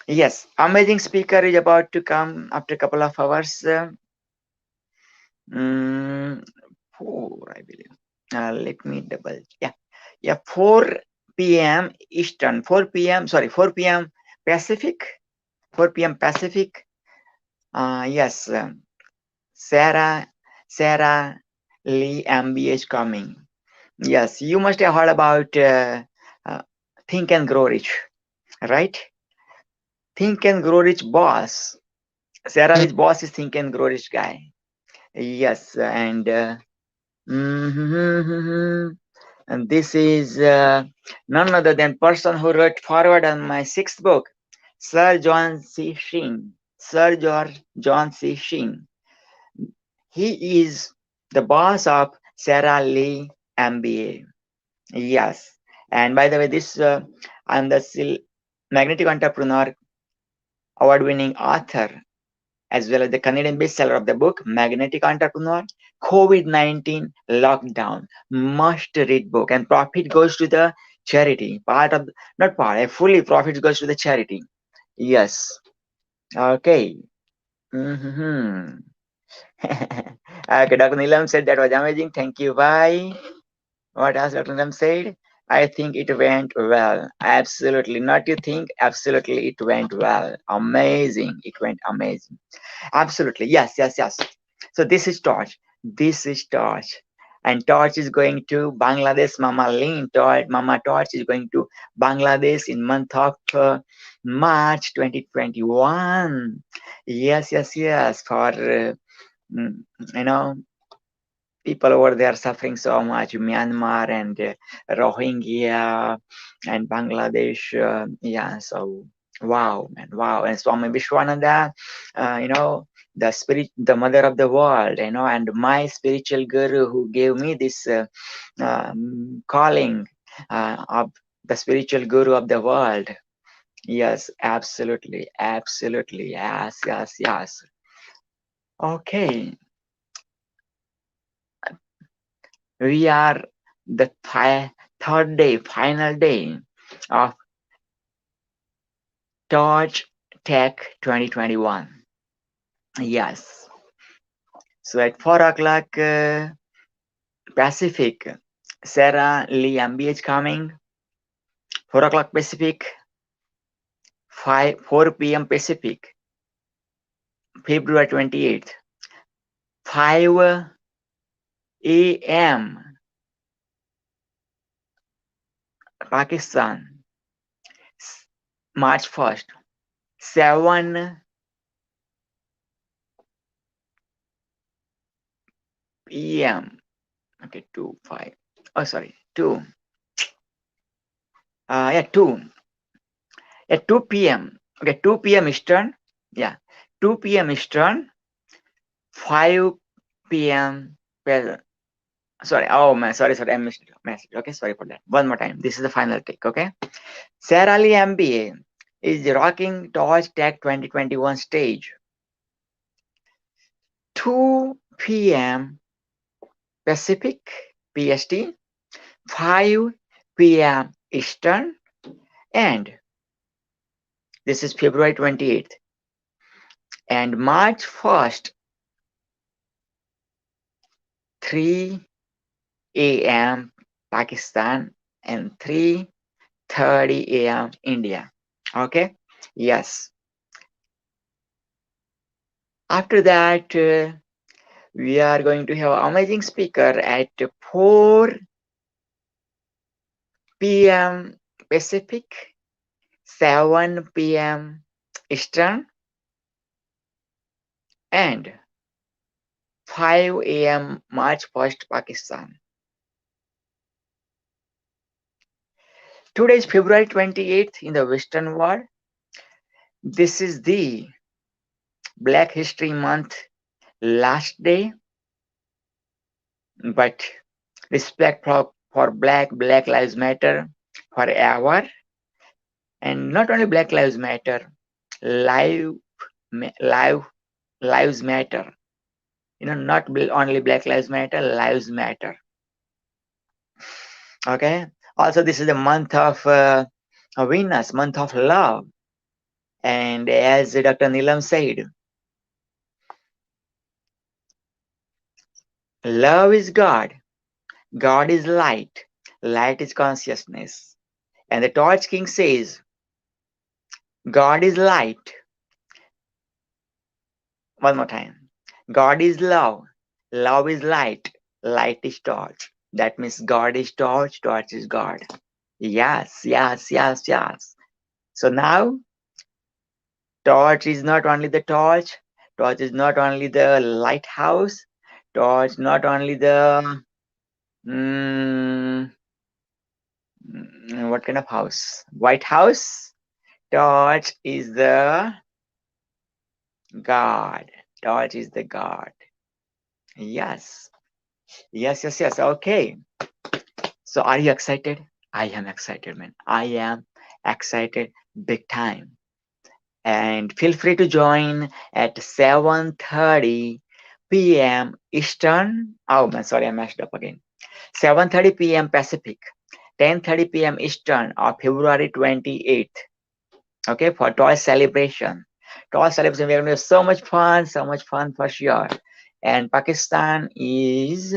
Yes, amazing speaker is about to come after a couple of hours. 4, I believe. Let me double. Yeah, 4 p.m. Eastern, 4 p.m. Pacific. 4 p.m. Pacific. Yes, Sarah Lee MBA is coming. Yes, you must have heard about Think and Grow Rich, right? Think and Grow Rich boss. Sarah Lee's boss is Think and Grow Rich guy. Yes, and and this is none other than person who wrote forward on my 6th book, Sir John C. Sheen. Sir John C. Sheen. He is the boss of Sarah Lee MBA. Yes. And by the way, this I'm the Magnetic Entrepreneur award-winning author, as well as the Canadian bestseller of the book, Magnetic Entrepreneur, COVID-19 Lockdown, must-read book, and profit goes to the charity. Fully profit goes to the charity. Yes. Okay. Okay, Dr. Neelam said that was amazing. Thank you. Bye. What else Dr. Neelam said? I think it went well. Absolutely. Not you think, absolutely it went well. Amazing. It went amazing. Absolutely. Yes. So this is Torch. And Torch is going to Bangladesh. Mama Torch is going to Bangladesh in month of March 2021. Yes. For people over there suffering so much, Myanmar and Rohingya and Bangladesh. So wow, man, wow. And Swami Vishwananda, the mother of the world, and my spiritual guru who gave me this calling of the spiritual guru of the world. Yes, absolutely. Yes. Okay. We are the third day, final day of Torch Tech 2021. Yes. So at 4 o'clock Pacific, Sarah Lee MB is coming. 4 o'clock Pacific, 4 p.m. Pacific, February 28th, 5 a.m. Pakistan, March 1st, 7 p.m. Okay, 2, 5. Oh, sorry, 2. Yeah, 2. At 2 p.m. Okay, 2 p.m. Eastern. Yeah, 2 p.m. Eastern, 5 p.m. Sorry, oh man, sorry, I missed a message. Okay, sorry for that. One more time. This is the final take. Okay, Sarah Lee MBA is rocking Torch Tech 2021 stage. 2 p.m. Pacific PST, 5 p.m. Eastern, and this is February 28th. And March 1st, 3 a.m. Pakistan and 3:30 a.m. India. Okay, yes. After that, we are going to have an amazing speaker at 4 p.m. Pacific, 7 p.m. Eastern, and 5 a.m. March 1st, Pakistan. Today is February 28th in the Western world. This is the Black History Month last day, but respect for Black Lives Matter forever. And not only Black Lives Matter, lives matter. You know, not only Black Lives Matter, lives matter. Okay. Also, this is the month of Venus, month of love. And as Dr. Neelam said, love is God. God is light. Light is consciousness. And the Torch King says, God is light. One more time. God is love. Love is light. Light is torch. That means God is torch. Torch is God. Yes, yes, yes, yes. So now, torch is not only the torch. Torch is not only the lighthouse. Torch not only the what kind of house? White House. Torch is the God. Torch is the God. Yes. Yes, yes, yes. Okay. So are you excited? I am excited, man. I am excited big time. And feel free to join at 7:30 p.m. Eastern. Oh man, sorry, I messed up again. 7:30 p.m. Pacific, 10:30 p.m. Eastern of February 28th. Okay, for Torch celebration. Torch celebration, we're going to have so much fun for sure. And Pakistan is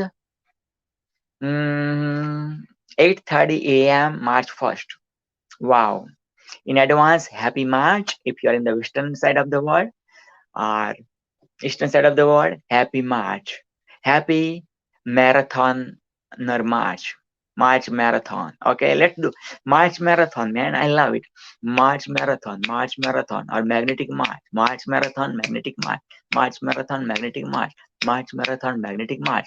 8:30 a.m. March 1st. Wow. In advance, happy March if you are in the western side of the world or eastern side of the world. Happy March. Happy marathon March. March marathon. Okay, let's do March marathon, man. I love it. March marathon or magnetic march. March marathon, magnetic march. March marathon, magnetic march. March marathon, magnetic march.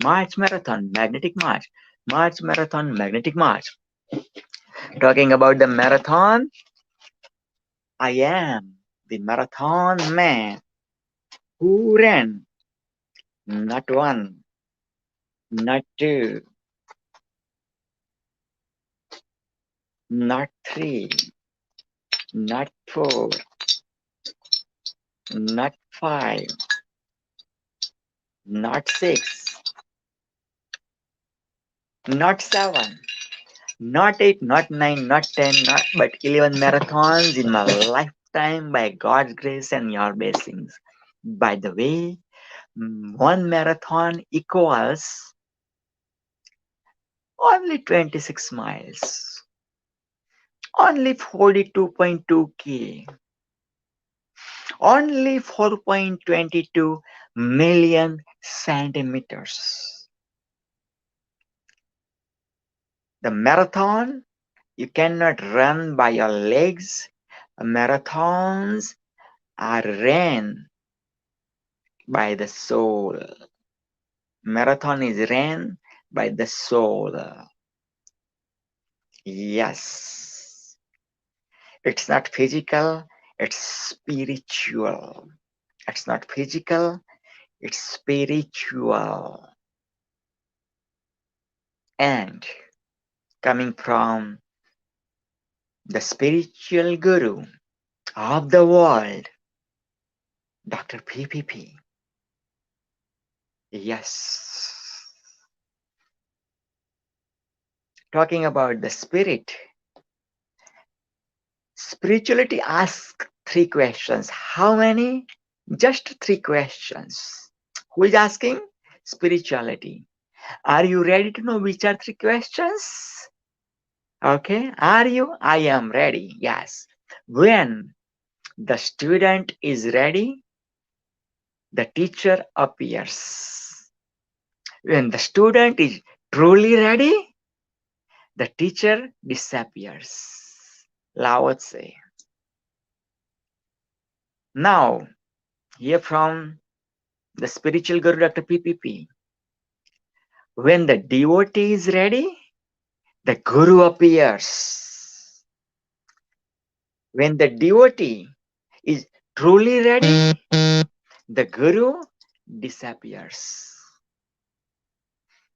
March marathon, magnetic march. March marathon, magnetic march. Talking about the marathon, I am the marathon man who ran not one, not two, not three, not four, not five, not six, not seven, not 8, not 9, not 10, but 11 marathons in my lifetime by God's grace and your blessings. By the way, one marathon equals only 26 miles, only 42.2 k, only 4.22 million centimeters. The marathon, you cannot run by your legs. Marathons are ran by the soul. Marathon is ran by the soul. Yes. It's not physical, it's spiritual. It's not physical, it's spiritual. And coming from the spiritual guru of the world, Dr. PPP. Yes. Talking about the spirit, spirituality asks 3 questions. How many? Just 3 questions. Who is asking? Spirituality. Are you ready to know which are 3 questions? Okay. Are you? I am ready. Yes. When the student is ready, the teacher appears. When the student is truly ready, the teacher disappears. Lao Tse. Now, here from the spiritual guru Dr. PPP. When the devotee is ready, the guru appears. When the devotee is truly ready, the guru disappears.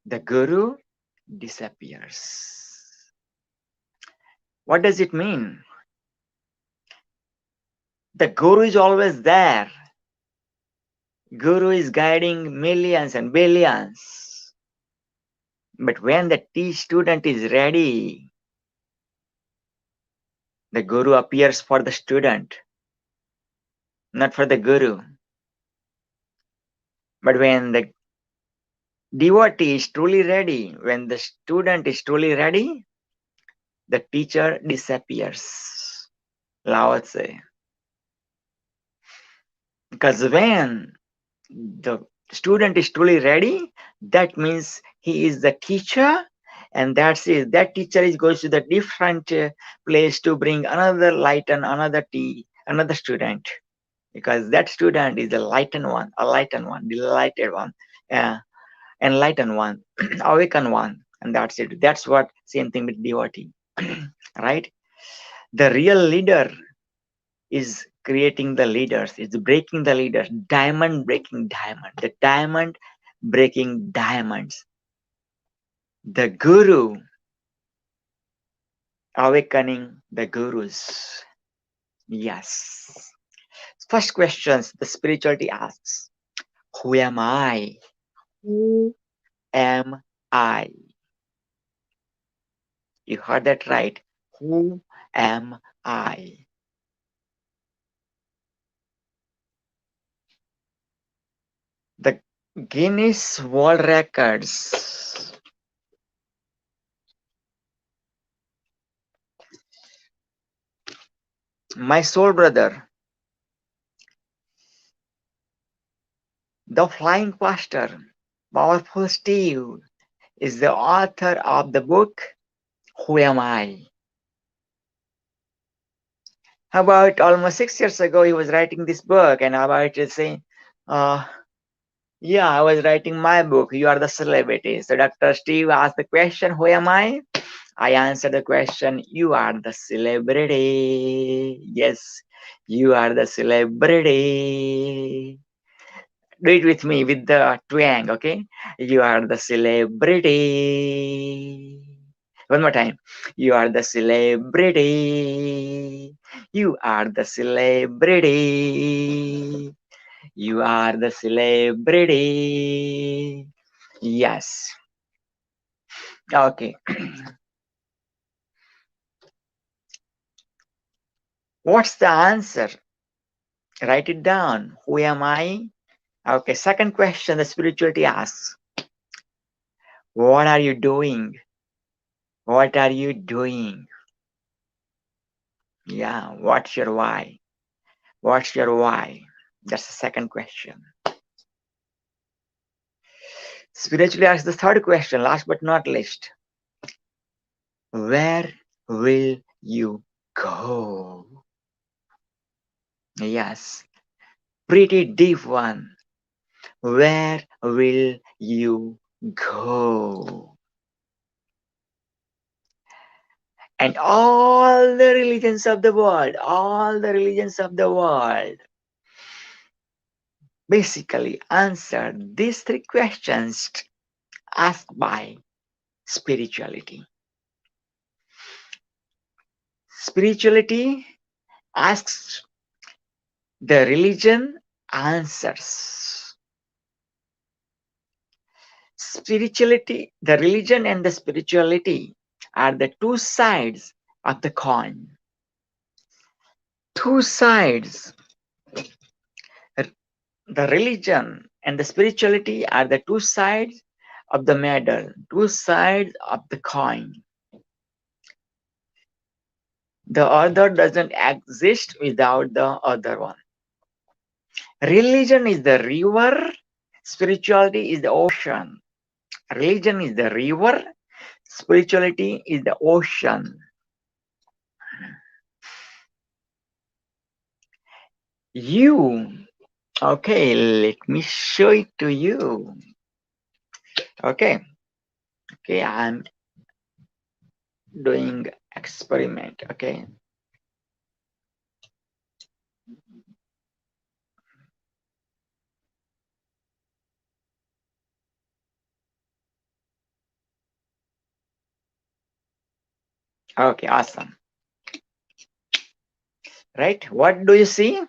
The guru disappears. What does it mean? The guru is always there. Guru is guiding millions and billions. But when the student is ready, the guru appears for the student, not for the guru. But when the devotee is truly ready, when the student is truly ready, the teacher disappears. Lao Tse. Because when the student is truly ready, that means he is the teacher, and that's it. That teacher is goes to the different place to bring another light and another student, because that student is the enlightened one, delighted one, enlightened one, awakened one, and that's it. That's what same thing with devotee, right? The real leader is creating the leaders, it's breaking the leaders, diamond breaking diamond, the diamond breaking diamonds. The guru awakening the gurus. Yes. First questions the spirituality asks. Who am I? Who am I? You heard that right. Who am I? The Guinness World Records. My soul brother, the Flying Pastor, Powerful Steve, is the author of the book, Who Am I? About almost 6 years ago, he was writing this book, and about to say, yeah, I was writing my book, You Are the Celebrity. So Dr. Steve asked the question, who am I? I answered the question, you are the celebrity. Yes, you are the celebrity. Do it with me with the twang, okay? You are the celebrity. One more time. You are the celebrity. You are the celebrity. You are the celebrity. Yes. Okay. What's the answer Write it down. Who am I? Okay, second question the spirituality asks. What are you doing? What are you doing? Yeah, what's your why? What's your why? That's the second question. Spiritually asks the third question, last but not least. Where will you go? Yes, pretty deep one. Where will you go? And all the religions of the world, basically answer these three questions asked by spirituality. Spirituality asks, the religion answers. Spirituality, the religion and the spirituality are the two sides of the coin. Two sides. The religion and the spirituality are the two sides of the medal, two sides of the coin. The other doesn't exist without the other one. Religion is the river, spirituality is the ocean. Religion is the river, spirituality is the ocean. Okay, let me show it to you. Okay, I'm doing experiment. Okay. Okay, awesome. Right, what do you see?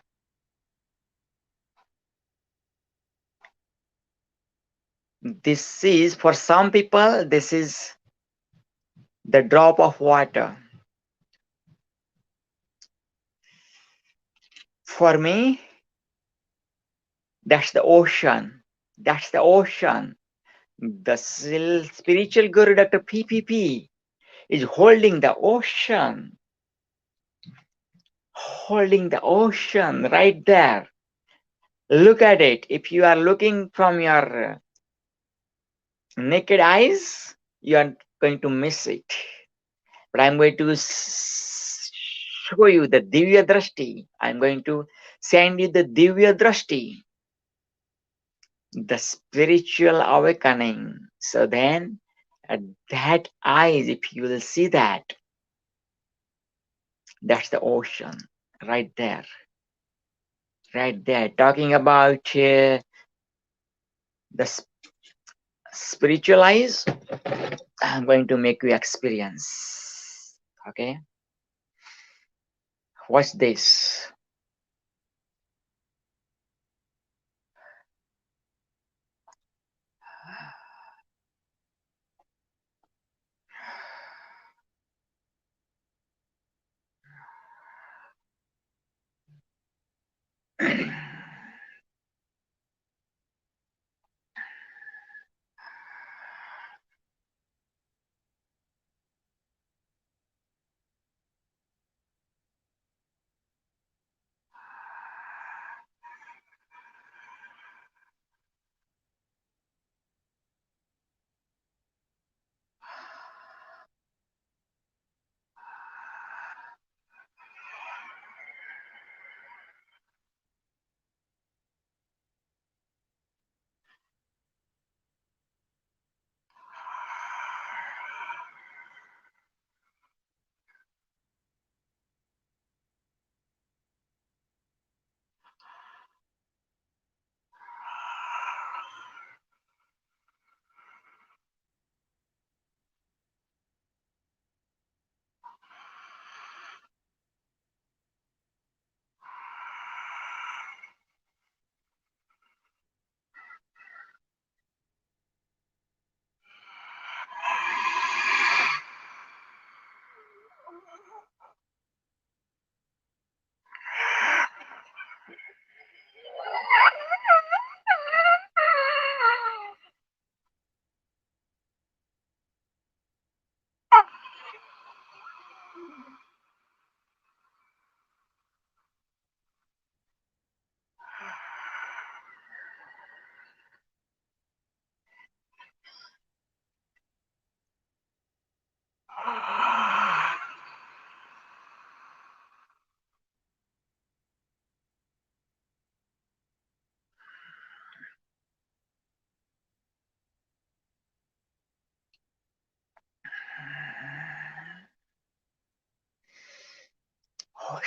This is, for some people, this is the drop of water. For me, that's the ocean. That's the ocean. The spiritual guru, Dr. PPP, is holding the ocean. Holding the ocean right there. Look at it. If you are looking from your naked eyes, you are going to miss it. But I'm going to show you the Divya Drashti. I'm going to send you the Divya Drashti, the spiritual awakening. So then, at that eyes, if you will see that, that's the ocean right there. Right there, talking about the spiritual eyes. I'm going to make you experience. Okay, watch this.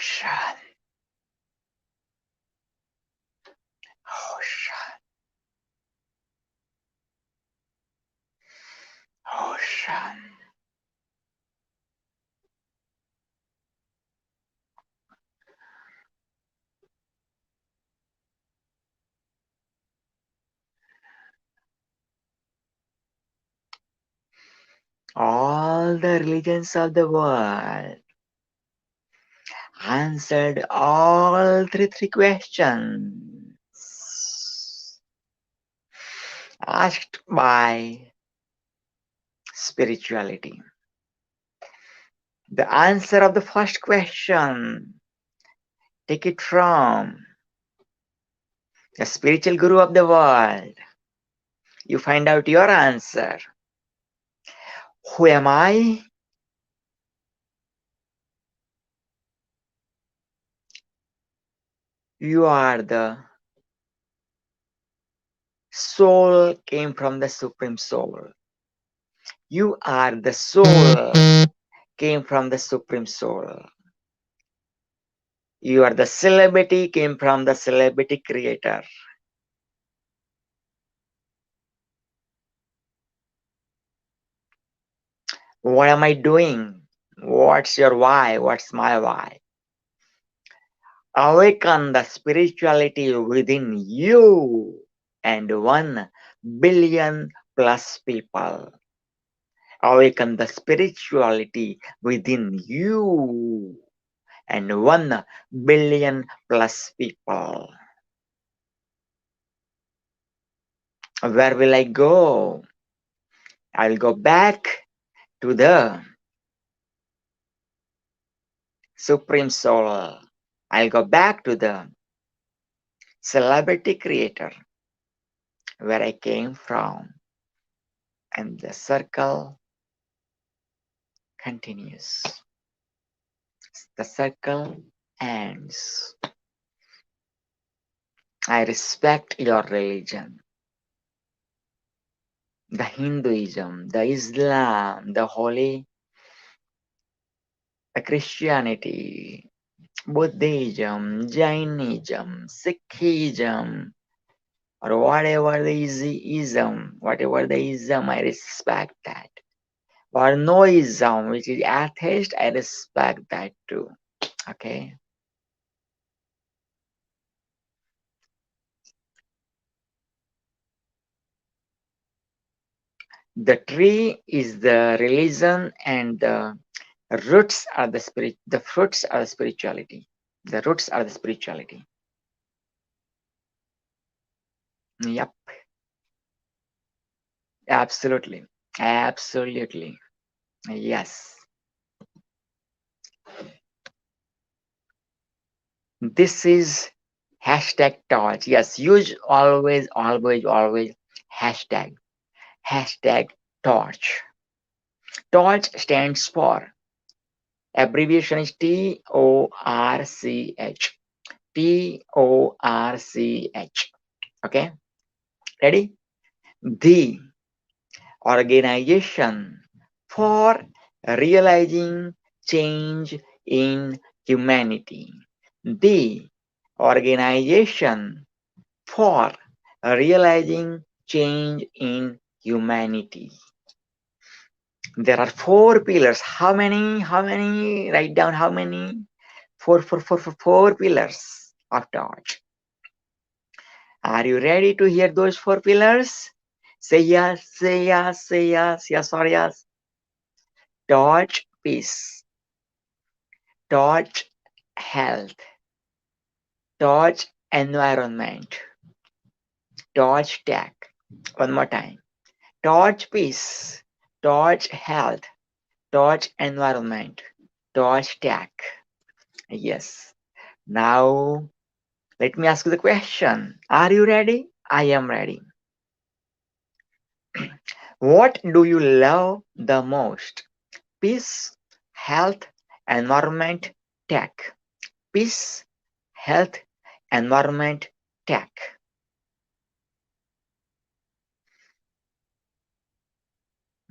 Ocean. Ocean. Ocean. All the religions of the world answered all three questions asked by spirituality. The answer of the first question, take it from the spiritual guru of the world. You find out your answer. Who am I? You are the soul came from the Supreme Soul. You are the soul came from the Supreme Soul. You are the celebrity came from the celebrity creator. What am I doing? What's your why? What's my why? Awaken the spirituality within you and 1 billion plus people. Awaken the spirituality within you and 1 billion plus people. Where will I go? I'll go back to the Supreme Soul. I'll go back to the celebrity creator where I came from. And the circle continues. The circle ends. I respect your religion. The Hinduism, the Islam, the Holy, the Christianity, Buddhism, Jainism, Sikhism, or whatever the ism, I respect that. Or no ism, which is atheist, I respect that too. Okay. The tree is the religion and the roots are the spirit, the fruits are the spirituality. The roots are the spirituality. Yep. Absolutely. Absolutely. Yes. This is hashtag torch. Yes, use always hashtag. Hashtag torch. Torch stands for, abbreviation is TORCH. TORCH. Okay. Ready? The organization for realizing change in humanity. The organization for realizing change in humanity. There are 4 pillars. How many? Write down how many? 4 pillars of torch. Are you ready to hear those 4 pillars? Say yes, say yes, say yes, yes or yes. Torch peace. Torch health. Torch environment. Torch tech. One more time. Torch peace. Torch health. Torch environment. Torch tech. Yes. Now, let me ask you the question. Are you ready? I am ready. What do you love the most? Peace, health, environment, tech. Peace, health, environment, tech.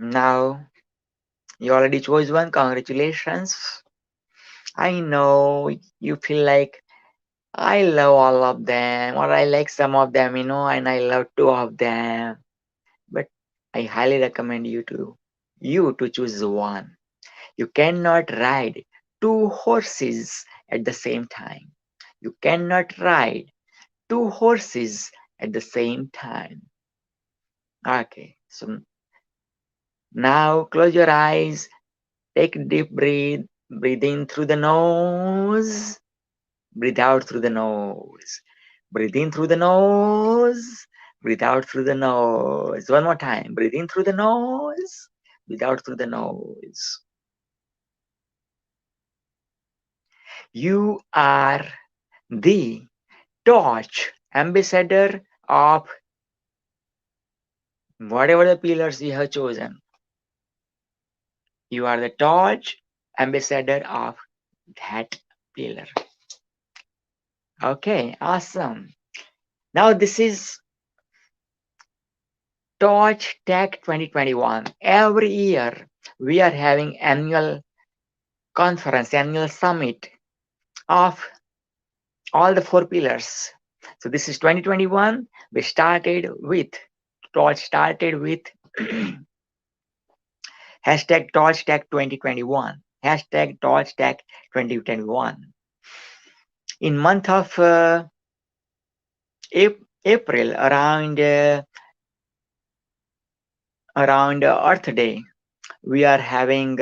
Now, you already chose one. Congratulations. I know you feel like I love all of them, or I like some of them, and I love two of them. But I highly recommend you to choose one. You cannot ride two horses at the same time. You cannot ride two horses at the same time. Okay, so now close your eyes, take a deep breath, breathe in through the nose, breathe out through the nose. Breathe in through the nose, breathe out through the nose. One more time, breathe in through the nose, breathe out through the nose. You are the torch ambassador of whatever the pillars you have chosen. You are the torch ambassador of that pillar. Okay, awesome. Now this is Torch Tech 2021. Every year we are having annual conference, annual summit of all the 4 pillars. So this is 2021. We started with Torch started with hashtag Torch Tech 2021. Hashtag Torch Tech 2021. In month of April, around Earth Day, we are having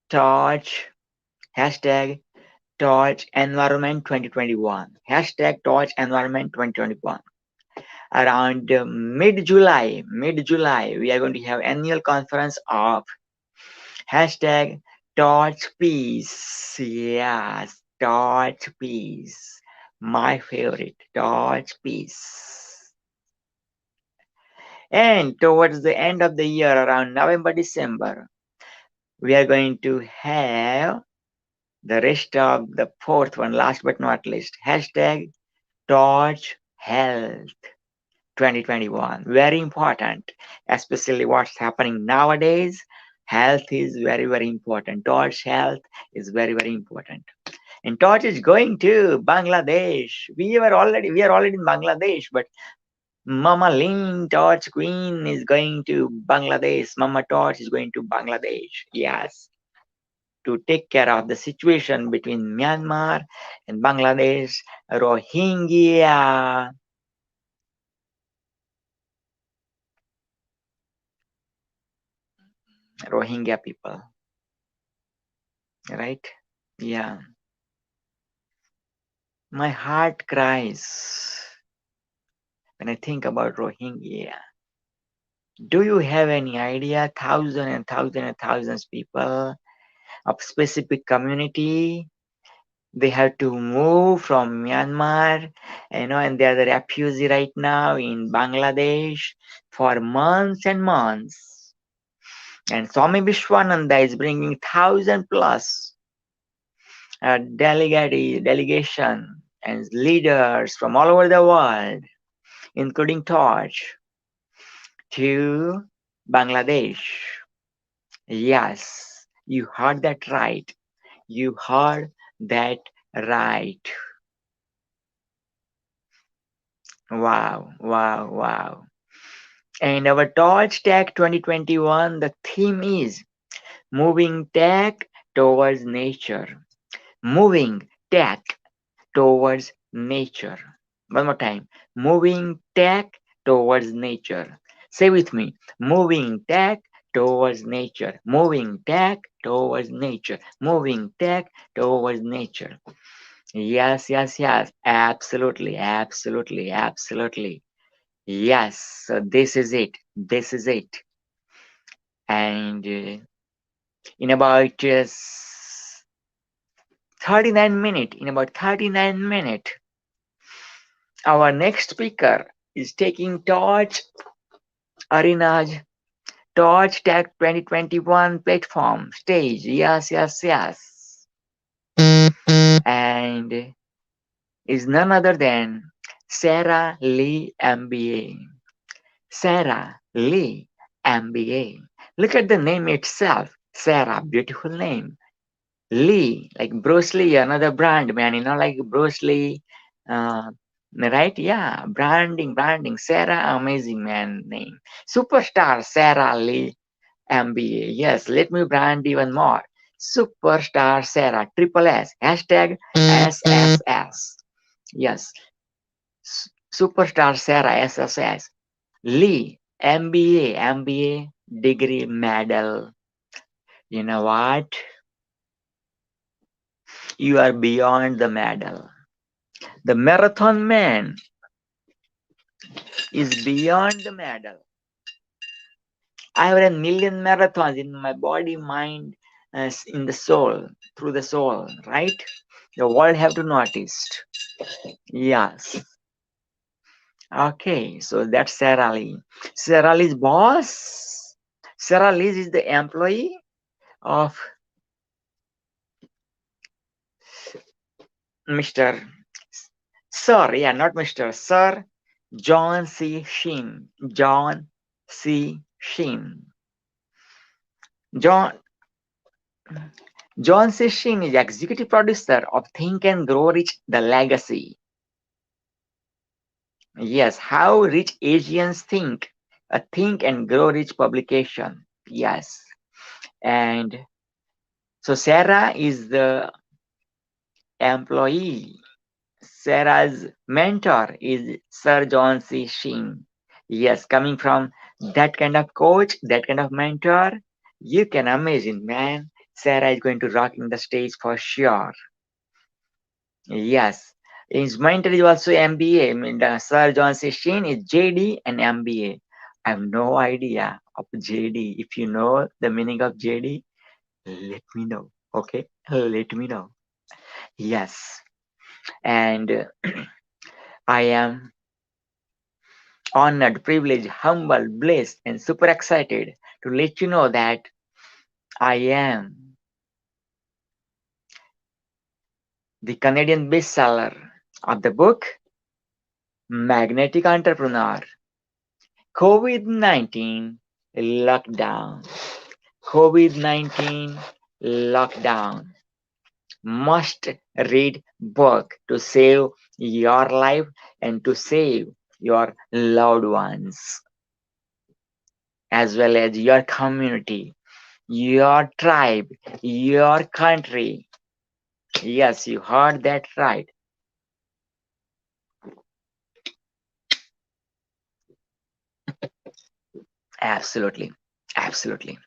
Torch hashtag Torch Environment 2021. Hashtag Torch Environment 2021. Around mid-July, we are going to have annual conference of hashtag Torch Peace. Yes, Torch Peace. My favorite, Torch Peace. And towards the end of the year, around November, December, we are going to have the rest of the 4th one, last but not least, hashtag Torch Health 2021. Very important, especially what's happening nowadays. Health is very, very important. Torch Health is very, very important. And Torch is going to Bangladesh. We are already in Bangladesh, but Mama Lynn Torch Queen is going to Bangladesh. Mama Torch is going to Bangladesh. Yes. To take care of the situation between Myanmar and Bangladesh, Rohingya. Rohingya people. Right? Yeah. My heart cries when I think about Rohingya. Do you have any idea? Thousands people of specific community, they have to move from Myanmar, and they are the refugee right now in Bangladesh for months and months. And Swami Vishwananda is bringing 1,000 plus delegation and leaders from all over the world, including Torch, to Bangladesh. Yes, you heard that right. You heard that right. Wow. And our Torch Tech 2021, the theme is moving tech towards nature. Moving tech towards nature. One more time. Moving tech towards nature. Say with me. Moving tech towards nature. Moving tech towards nature. Moving tech towards nature. Yes. Absolutely. Yes. So this is it. And in about 39 minutes, our next speaker is taking Torch Arena's Torch Tech 2021 platform stage. Yes. And is none other than Sarah Lee MBA. Sarah Lee MBA. Look at the name itself. Sarah, beautiful name. Lee, like Bruce Lee, another brand, man, like Bruce Lee, right? Yeah, branding. Sarah, amazing man name. Superstar Sarah Lee, MBA. Yes, let me brand even more. Superstar Sarah, triple S, hashtag SSS. Yes, Superstar Sarah, SSS. Lee, MBA degree medal. You know what? You are beyond the medal. The marathon man is beyond the medal. I have run million marathons in my body, mind, in the soul, through the soul, right? The world have to notice. Yes. Okay, so that's Sarah Lee. Sarah Lee's boss. Sarah Lee is the employee of Mr. Sir, yeah, not Mr. Sir John C. Sheen. John C. Sheen. John C. Sheen is executive producer of Think and Grow Rich, The Legacy. Yes, How Rich Asians Think, a Think and Grow Rich publication. Yes. And so Sarah is the employee. Sarah's mentor is Sir John C. Sheen. Yes, coming from that kind of coach, that kind of mentor, you can imagine, man. Sarah is going to rock in the stage for sure. Yes, his mentor is also MBA. I mean, Sir John C. Sheen is JD and MBA. I have no idea of JD. If you know the meaning of JD, let me know. Okay, let me know. Yes, and I am honored, privileged, humble, blessed, and super excited to let you know that I am the Canadian bestseller of the book Magnetic Entrepreneur. COVID-19 lockdown. COVID-19 lockdown. Must read book to save your life and to save your loved ones, as well as your community, your tribe, your country. Yes, you heard that right. Absolutely. Absolutely.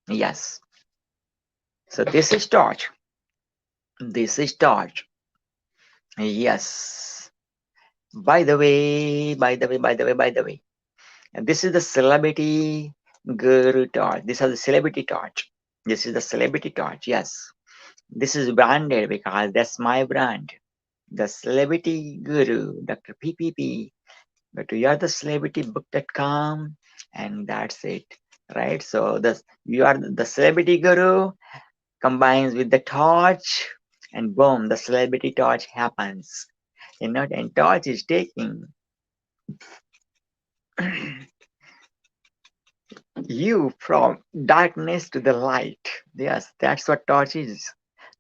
Yes. So this is Torch. This is Torch. Yes. By the way, and this is the celebrity guru torch. This is the celebrity torch. This is the celebrity torch. Yes. This is branded because that's my brand. The celebrity guru, Dr. PPP. But you are the celebritybook.com, and that's it. Right? So you are the celebrity guru combines with the torch, and boom, the celebrity torch happens. You know, and torch is taking you from darkness to the light. Yes, that's what torch is.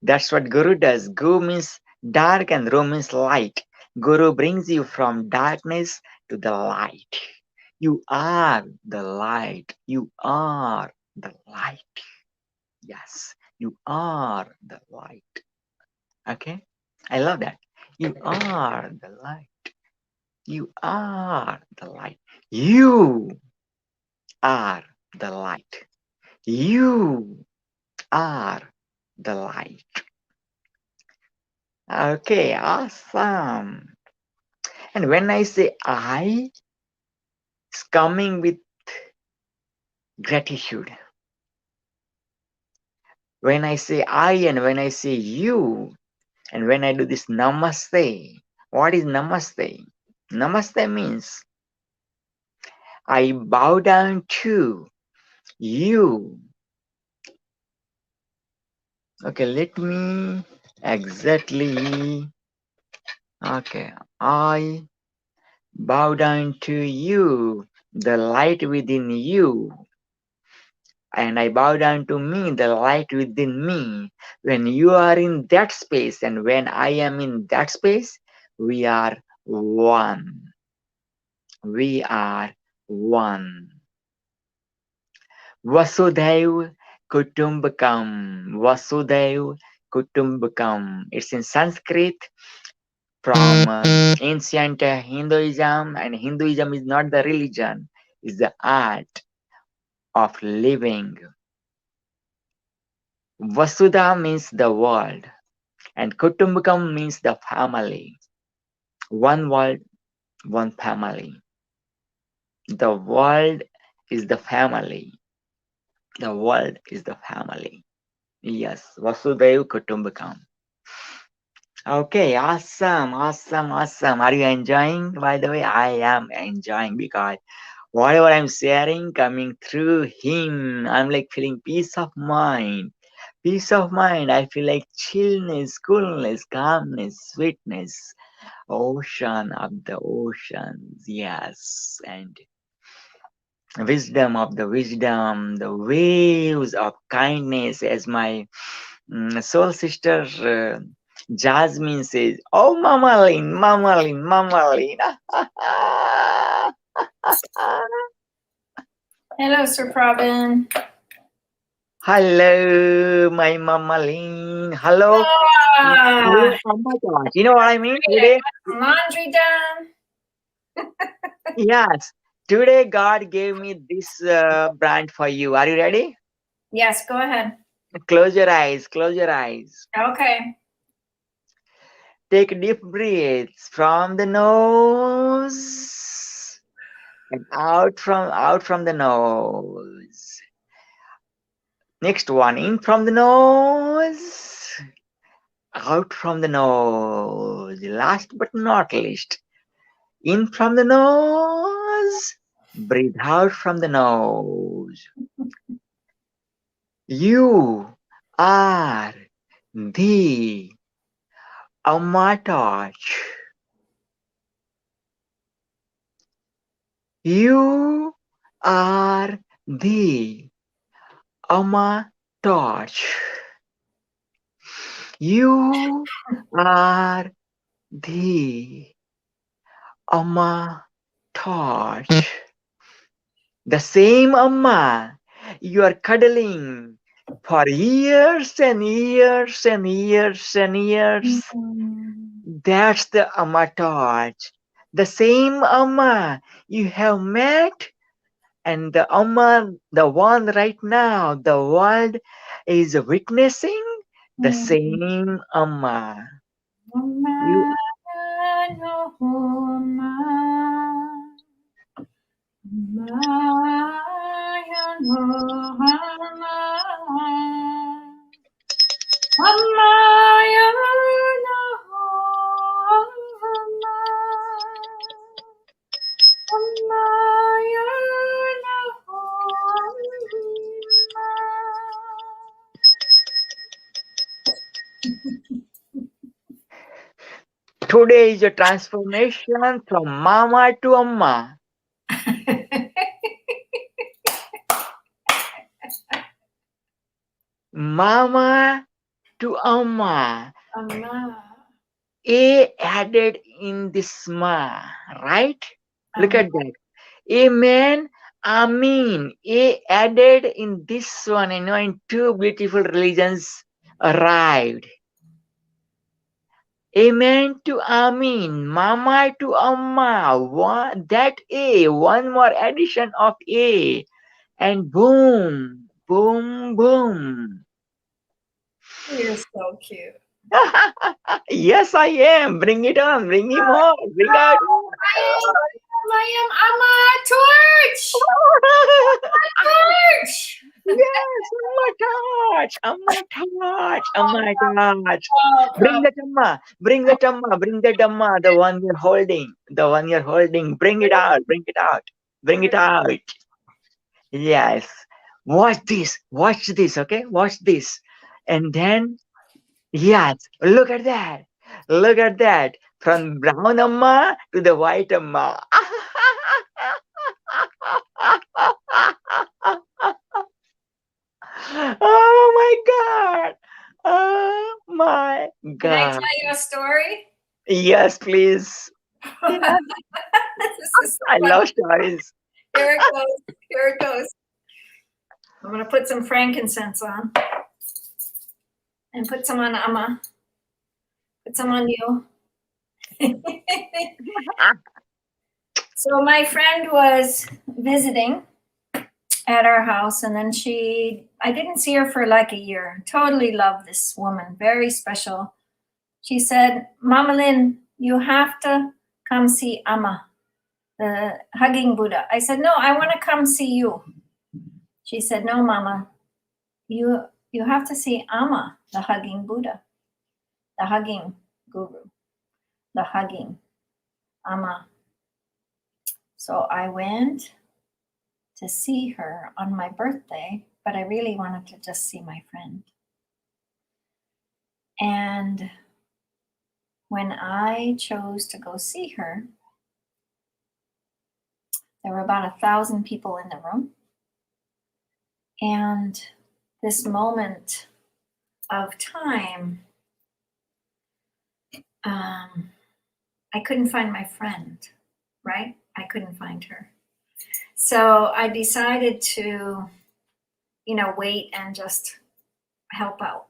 That's what guru does. Guru means dark and ru means light. Guru brings you from darkness to the light. You are the light. You are the light. Yes, you are the light. Okay, I love that. You are the light. You are the light. You are the light. You are the light. Okay, awesome. And when I say I, it's coming with gratitude. When I say I and when I say you, and when I do this namaste, what is namaste? Namaste means I bow down to you. Okay, let me exactly. Okay, I bow down to you, the light within you. and I bow down to me, the light within me. When you are in that space and when I am in that space, we are one. We are one. Vasudhaiv Kutumbakam. Vasudhaiv Kutumbakam. It's in Sanskrit from ancient Hinduism, and Hinduism is not the religion, it's the art of living. Vasudha means the world, and Kutumbakam means the family. One world, one family. The world is the family. The world is the family. Yes, Vasudhaiv Kutumbakam. Okay, awesome. Are you enjoying? By the way, I am enjoying because whatever I'm sharing coming through him, I'm like feeling peace of mind. Peace of mind. I feel like chillness, coolness, calmness, sweetness, ocean of the oceans. Yes, and wisdom of the wisdom, the waves of kindness, as my soul sister Jasmine says, "Oh, Mama Lynn, Mama Lynn, Mama Lynn." Hello, Sir Pravin. Hello, my Mama Lynn. Hello. Ah, Oh my God. You know what I mean? Today, laundry done. yes. Today, God gave me this brand for you. Are you ready? Yes, go ahead. Close your eyes. Close your eyes. Okay. Take deep breaths from the nose and out from the nose. Next one, in from the nose, out from the nose. Last but not least, in from the nose, breathe out from the nose. You are the Amma Torch. You are the Amma Torch. You are the Amma Torch. The same Amma you are cuddling for years and years and years and years. That's the Amma Torch. The same Amma you have met, and the Amma, the one right now, the world is witnessing the same Amma. You, today is a transformation from Mama to Amma. Mama to Amma. A added in this Ma, right? Look at that. Amen. Amin. A added in this one, in two beautiful religions arrived. Amen to Amin. Mama to Amma. That A, one more addition of A. And boom, boom, boom. You're so cute. Yes, I am. Bring it on. Bring him on. Bring out. I am Amma Torch. Torch. Yes, Amma Torch. Bring that Amma. Bring that Amma. Bring that Amma. The one you're holding. The one you're holding. Bring it out. Bring it out. Bring it out. Yes. Watch this. Watch this. Okay. Watch this. And then, yes. Look at that. Look at that. From brown Amma to the white Amma. my God. Oh my Can I God. tell you a story? Yes, please. This is so I funny. love stories. Here it goes. Here it goes. I'm going to put some frankincense on and put some on Amma. Put some on you. So my friend was visiting at our house, and then I didn't see her for like a year. Totally loved this woman, very special. She said, Mama Lynn, you have to come see Amma, the hugging Buddha. I said, no, I want to come see you. She said, no, Mama, you have to see Amma, the hugging Buddha, the hugging guru, the hugging Amma. So I went to see her on my birthday, but I really wanted to just see my friend. And when I chose to go see her, there were about 1,000 people in the room. And this moment of time, I couldn't find my friend, right? I couldn't find her. So I decided to, wait and just help out,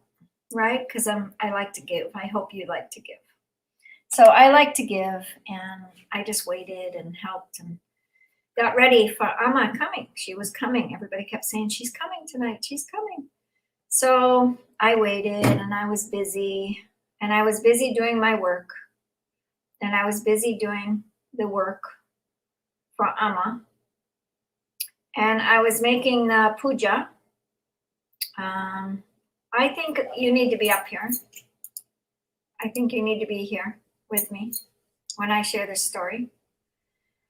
right? Because I like to give. I hope you like to give. So I like to give, and I just waited and helped and got ready for Amma coming. She was coming. Everybody kept saying, she's coming tonight. She's coming. So I waited, and I was busy, and I was busy doing my work, and I was busy doing the work for Amma. And I was making the puja. I think you need to be up here. I think you need to be here with me when I share this story.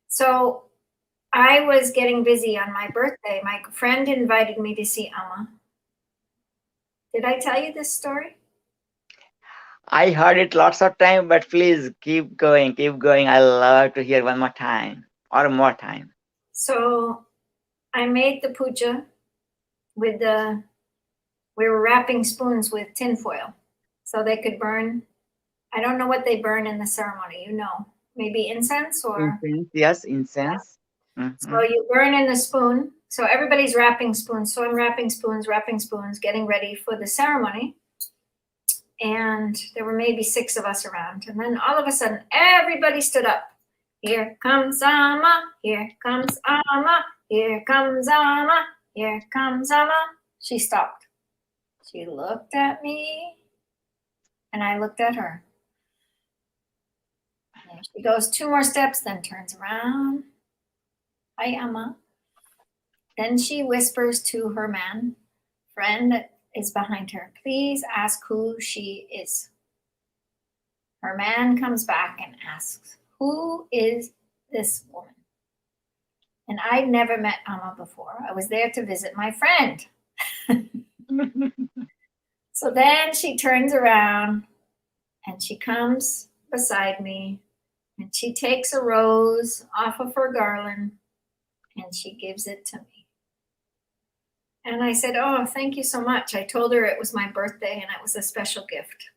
So I was getting busy on my birthday. My friend invited me to see Amma. Did I tell you this story? I heard it lots of time, but please keep going, keep going. I love to hear one more time or more time. So I made the puja with we were wrapping spoons with tinfoil so they could burn. I don't know what they burn in the ceremony, maybe incense or. Incense, yes, incense. So you burn in the spoon. So everybody's wrapping spoons. So I'm wrapping spoons, getting ready for the ceremony. And there were maybe 6 of us around. And then all of a sudden, everybody stood up. Here comes Amma, here comes Amma, here comes Amma, here comes Amma. She stopped. She looked at me, and I looked at her. And she goes 2 more steps, then turns around. Hi, Amma. Then she whispers to her friend that is behind her, please ask who she is. Her man comes back and asks, who is this woman? And I'd never met Amma before. I was there to visit my friend. So then she turns around and she comes beside me and she takes a rose off of her garland and she gives it to me. And I said, oh, thank you so much. I told her it was my birthday and it was a special gift.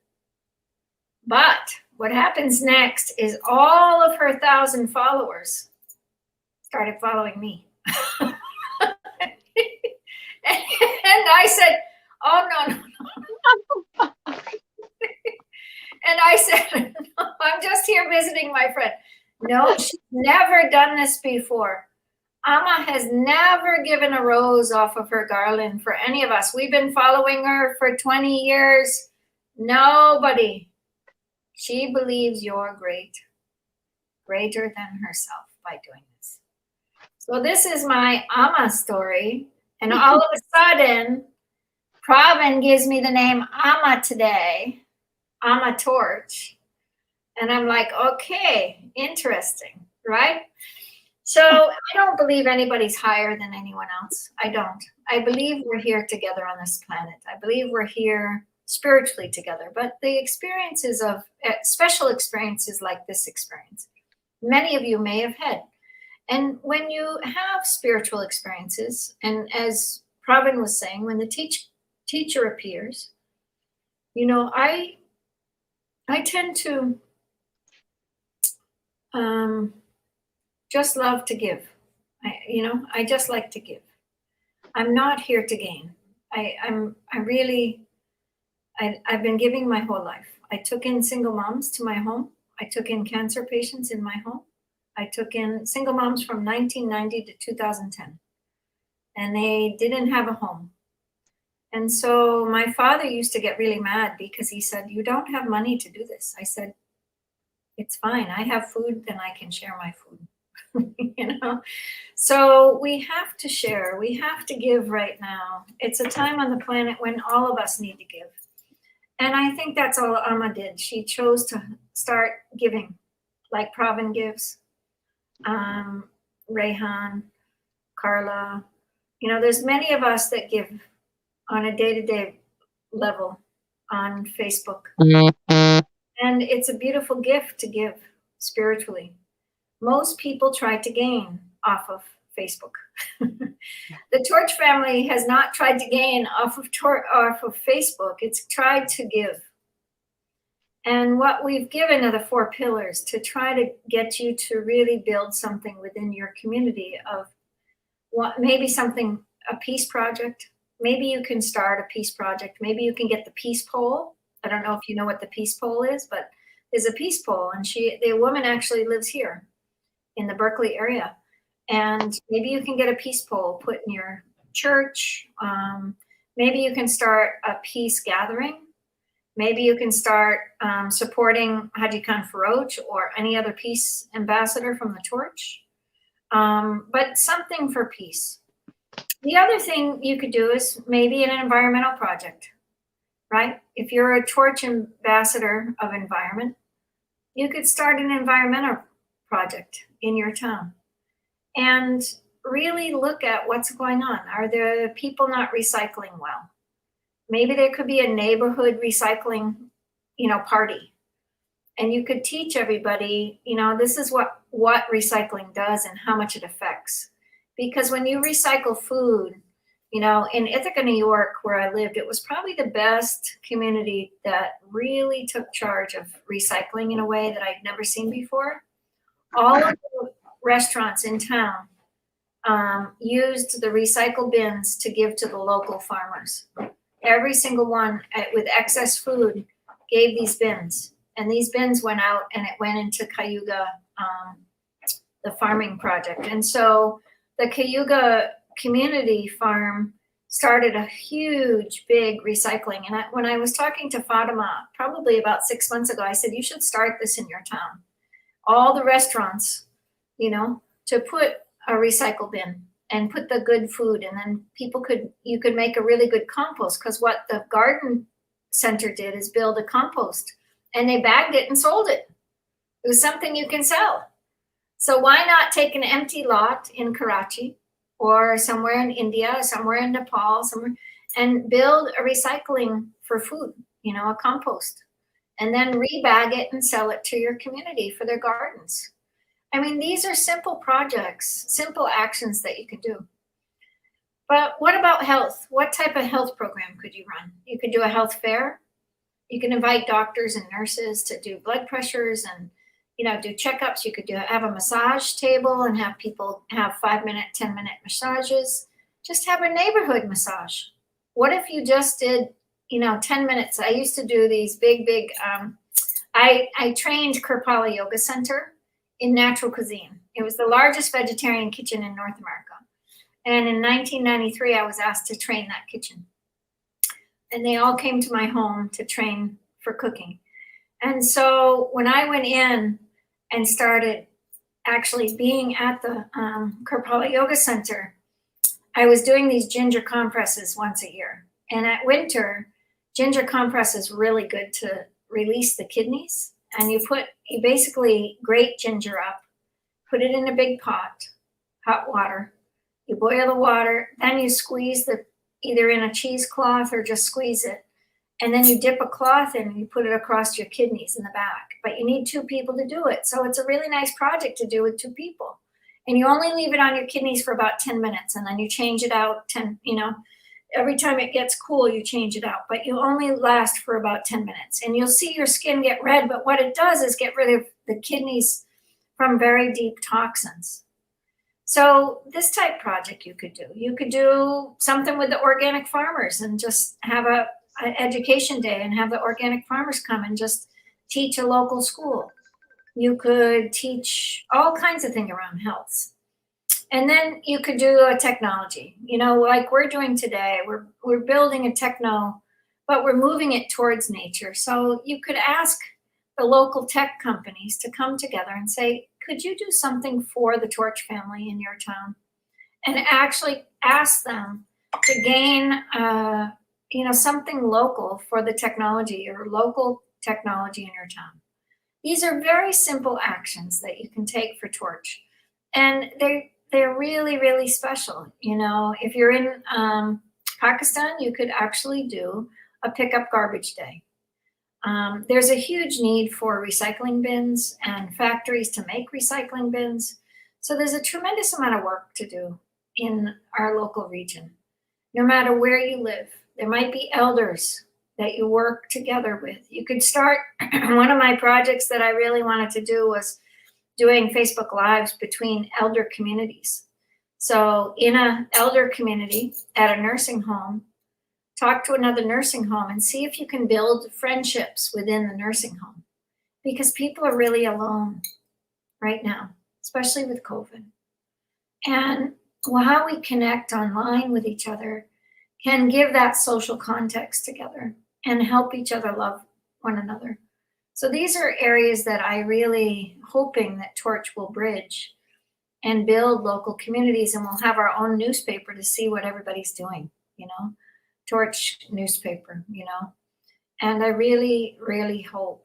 But what happens next is all of her 1,000 followers started following me. And I said, oh, no. And I said, no, I'm just here visiting my friend. No, she's never done this before. Amma has never given a rose off of her garland for any of us. We've been following her for 20 years. Nobody. She believes you're greater than herself by doing this. So this is my Amma story. And all of a sudden, Pravin gives me the name Amma today, Amma Torch. And I'm like, okay, interesting, right? So I don't believe anybody's higher than anyone else. I don't. I believe we're here together on this planet. I believe we're here spiritually together. But the experiences of special experiences like this experience, many of you may have had. And when you have spiritual experiences, and as Pravin was saying, when the teacher appears, you know, I tend to just love to give. I just like to give. I'm not here to gain. I've been giving my whole life. I took in single moms to my home. I took in cancer patients in my home. I took in single moms from 1990 to 2010, and they didn't have a home. And so my father used to get really mad because he said, "You don't have money to do this." I said, "It's fine. I have food, then I can share my food." So we have to share. We have to give right now. It's a time on the planet when all of us need to give. And I think that's all Amma did. She chose to start giving, like Pravin gives, Rehan, Carla. There's many of us that give on a day-to-day level on Facebook. And it's a beautiful gift to give spiritually. Most people try to gain off of Facebook. The Torch family has not tried to gain off of Facebook. It's tried to give. And what we've given are the 4 pillars to try to get you to really build something within your community of what maybe something, a peace project. Maybe you can start a peace project. Maybe you can get the peace pole. I don't know if you know what the peace pole is, but there's a peace pole, and the woman actually lives here in the Berkeley area. And maybe you can get a peace pole put in your church. Maybe you can start a peace gathering. Maybe you can start supporting Haji Khan Faroch or any other peace ambassador from the Torch. But something for peace. The other thing you could do is maybe an environmental project, right? If you're a Torch ambassador of environment, you could start an environmental project in your town and really look at what's going on. Are the people not recycling well? Maybe there could be a neighborhood recycling, party. And you could teach everybody, this is what recycling does and how much it affects. Because when you recycle food, in Ithaca, New York, where I lived, it was probably the best community that really took charge of recycling in a way that I'd never seen before. All of the restaurants in town used the recycle bins to give to the local farmers. Every single one with excess food gave these bins. And these bins went out and it went into Cayuga, the farming project. And so the Cayuga community farm started a huge, big recycling. And when I was talking to Fatima, probably about 6 months ago, I said, you should start this in your town. All the restaurants, to put a recycle bin and put the good food, and then you could make a really good compost, because what the garden center did is build a compost, and they bagged it and sold it. It was something you can sell. So why not take an empty lot in Karachi or somewhere in India, somewhere in Nepal, and build a recycling for food, a compost, and then rebag it and sell it to your community for their gardens. I mean, these are simple projects, simple actions that you can do. But what about health? What type of health program could you run? You could do a health fair. You can invite doctors and nurses to do blood pressures and, do checkups. You could have a massage table and have people have 5-minute, 10-minute massages. Just have a neighborhood massage. What if you just did, 10 minutes? I used to do these big, I trained Kirpala Yoga Center in natural cuisine. It was the largest vegetarian kitchen in North America. And in 1993, I was asked to train that kitchen. And they all came to my home to train for cooking. And so when I went in and started actually being at the Kirpala Yoga Center, I was doing these ginger compresses once a year. And at winter, ginger compress is really good to release the kidneys. And you basically grate ginger up, put it in a big pot, hot water. You boil the water, then you squeeze either in a cheesecloth or just squeeze it. And then you dip a cloth in and you put it across your kidneys in the back. But you need 2 people to do it. So it's a really nice project to do with 2 people. And you only leave it on your kidneys for about 10 minutes, and then you change it out Every time it gets cool, you change it out, but you only last for about 10 minutes. And you'll see your skin get red, but what it does is get rid of the kidneys from very deep toxins. So this type project you could do. You could do something with the organic farmers and just have an education day and have the organic farmers come and just teach a local school. You could teach all kinds of things around health. And then you could do a technology, like we're doing today. We're building a techno, but we're moving it towards nature. So you could ask the local tech companies to come together and say, could you do something for the Torch family in your town? And actually ask them to gain, something local for the technology or local technology in your town. These are very simple actions that you can take for Torch. And they're really, really special. If you're in Pakistan, you could actually do a pickup garbage day. There's a huge need for recycling bins and factories to make recycling bins. So there's a tremendous amount of work to do in our local region. No matter where you live, there might be elders that you work together with. You could start, one of my projects that I really wanted to do was doing Facebook Lives between elder communities. So in an elder community at a nursing home, talk to another nursing home and see if you can build friendships within the nursing home. Because people are really alone right now, especially with COVID. And how we connect online with each other can give that social context together and help each other love one another. So these are areas that I really hoping that Torch will bridge and build local communities, and we'll have our own newspaper to see what everybody's doing, Torch newspaper, And I really, really hope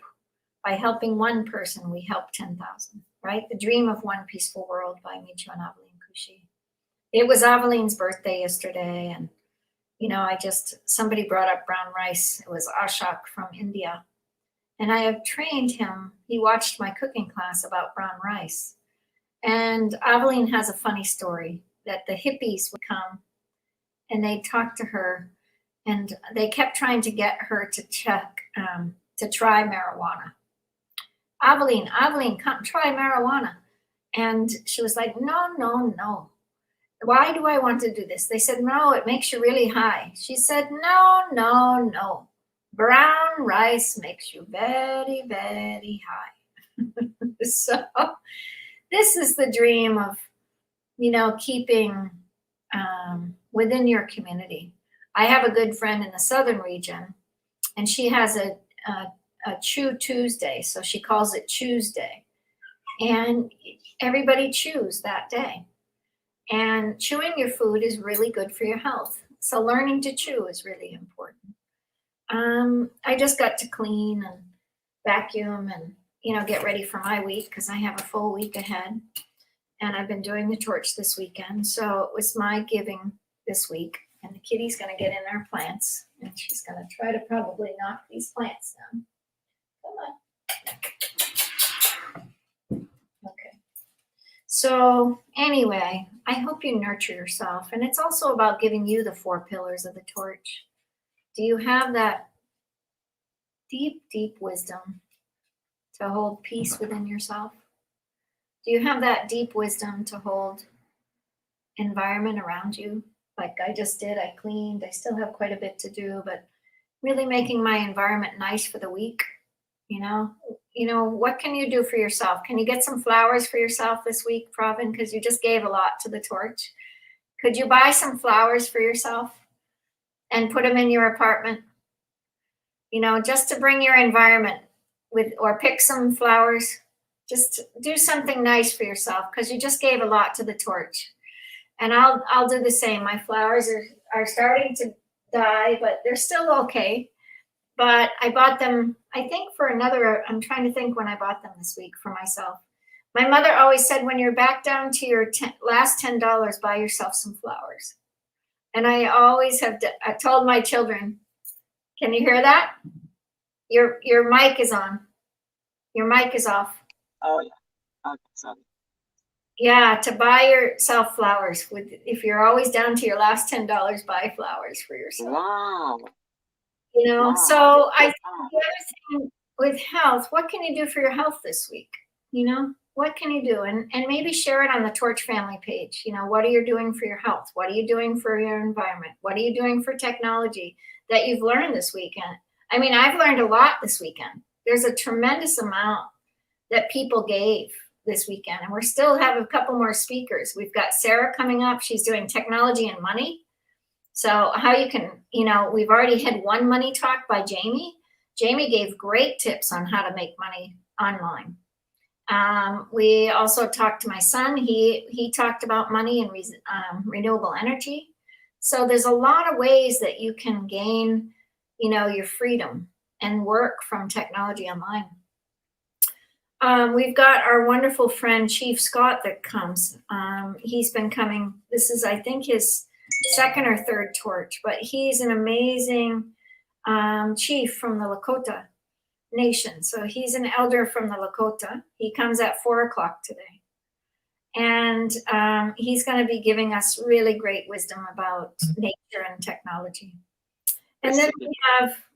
by helping one person, we help 10,000, right? The Dream of One Peaceful World by Michio and Aveline Kushi. It was Aveline's birthday yesterday, and somebody brought up brown rice. It was Ashok from India. And I have trained him. He watched my cooking class about brown rice. And Aveline has a funny story that the hippies would come and they'd talk to her, and they kept trying to get her to try marijuana. Aveline, come try marijuana. And she was like, no. Why do I want to do this? They said, no, it makes you really high. She said, no. Brown rice makes you very, very high. So this is the dream of, keeping within your community. I have a good friend in the southern region, and she has a Chew Tuesday. So she calls it Tuesday. And everybody chews that day. And chewing your food is really good for your health. So learning to chew is really important. I just got to clean and vacuum and, get ready for my week because I have a full week ahead. And I've been doing the Torch this weekend. So it was my giving this week. And the kitty's going to get in our plants. And she's going to try to probably knock these plants down. Come on. Okay. So anyway, I hope you nurture yourself. And it's also about giving you the 4 pillars of the Torch. Do you have that deep, deep wisdom to hold peace within yourself? Do you have that deep wisdom to hold environment around you? Like I just did, I cleaned. I still have quite a bit to do, but really making my environment nice for the week. What can you do for yourself? Can you get some flowers for yourself this week, Pravin? Because you just gave a lot to the Torch. Could you buy some flowers for yourself and put them in your apartment? Just to bring your environment or pick some flowers. Just do something nice for yourself because you just gave a lot to the Torch. And I'll do the same. My flowers are starting to die, but they're still okay. But I bought them, I think I'm trying to think when I bought them this week for myself. My mother always said, when you're back down to your last $10, buy yourself some flowers. And I always I told my children, can you hear that? Your mic is on. Your mic is off. Oh, yeah. Okay, sorry. Yeah, to buy yourself flowers. If you're always down to your last $10, buy flowers for yourself. Wow. You know, Wow. so I think Wow. the other thing with health, what can you do for your health this week? You know, what can you do? And maybe share it on the Torch family page. You know, what are you doing for your health? What are you doing for your environment? What are you doing for technology that you've learned this weekend? I mean, I've learned a lot this weekend. There's a tremendous amount that people gave this weekend, and we're still have a couple more speakers. We've got Sarah coming up. She's doing technology and money. So how you can, you know, we've already had one money talk by Jamie. Jamie gave great tips on how to make money online. We also talked to my son. He talked about money and renewable energy. So there's a lot of ways that you can gain, you know, your freedom and work from technology online. We've got our wonderful friend, Chief Scott, that comes. He's been coming. This is, I think, his second or third torch, but he's an amazing chief from the Lakota Nation. So he's an elder from the Lakota. He comes at 4 o'clock today. And he's going to be giving us really great wisdom about nature and technology. And then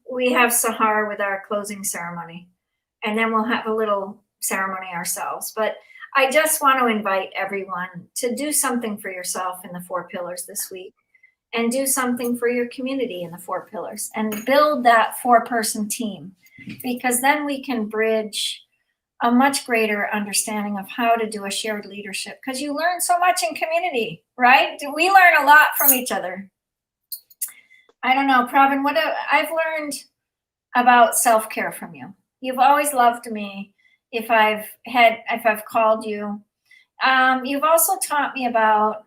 we have Sahar with our closing ceremony. And then we'll have a little ceremony ourselves. But I just want to invite everyone to do something for yourself in the 4 pillars this week, and do something for your community in the 4 pillars, and build that 4-person team, because then we can bridge a much greater understanding of how to do a shared leadership, because you learn so much in community, right? We learn a lot from each other. I don't know, Pravin, what I've learned about self-care from you. You've always loved me if I've called you. You've also taught me about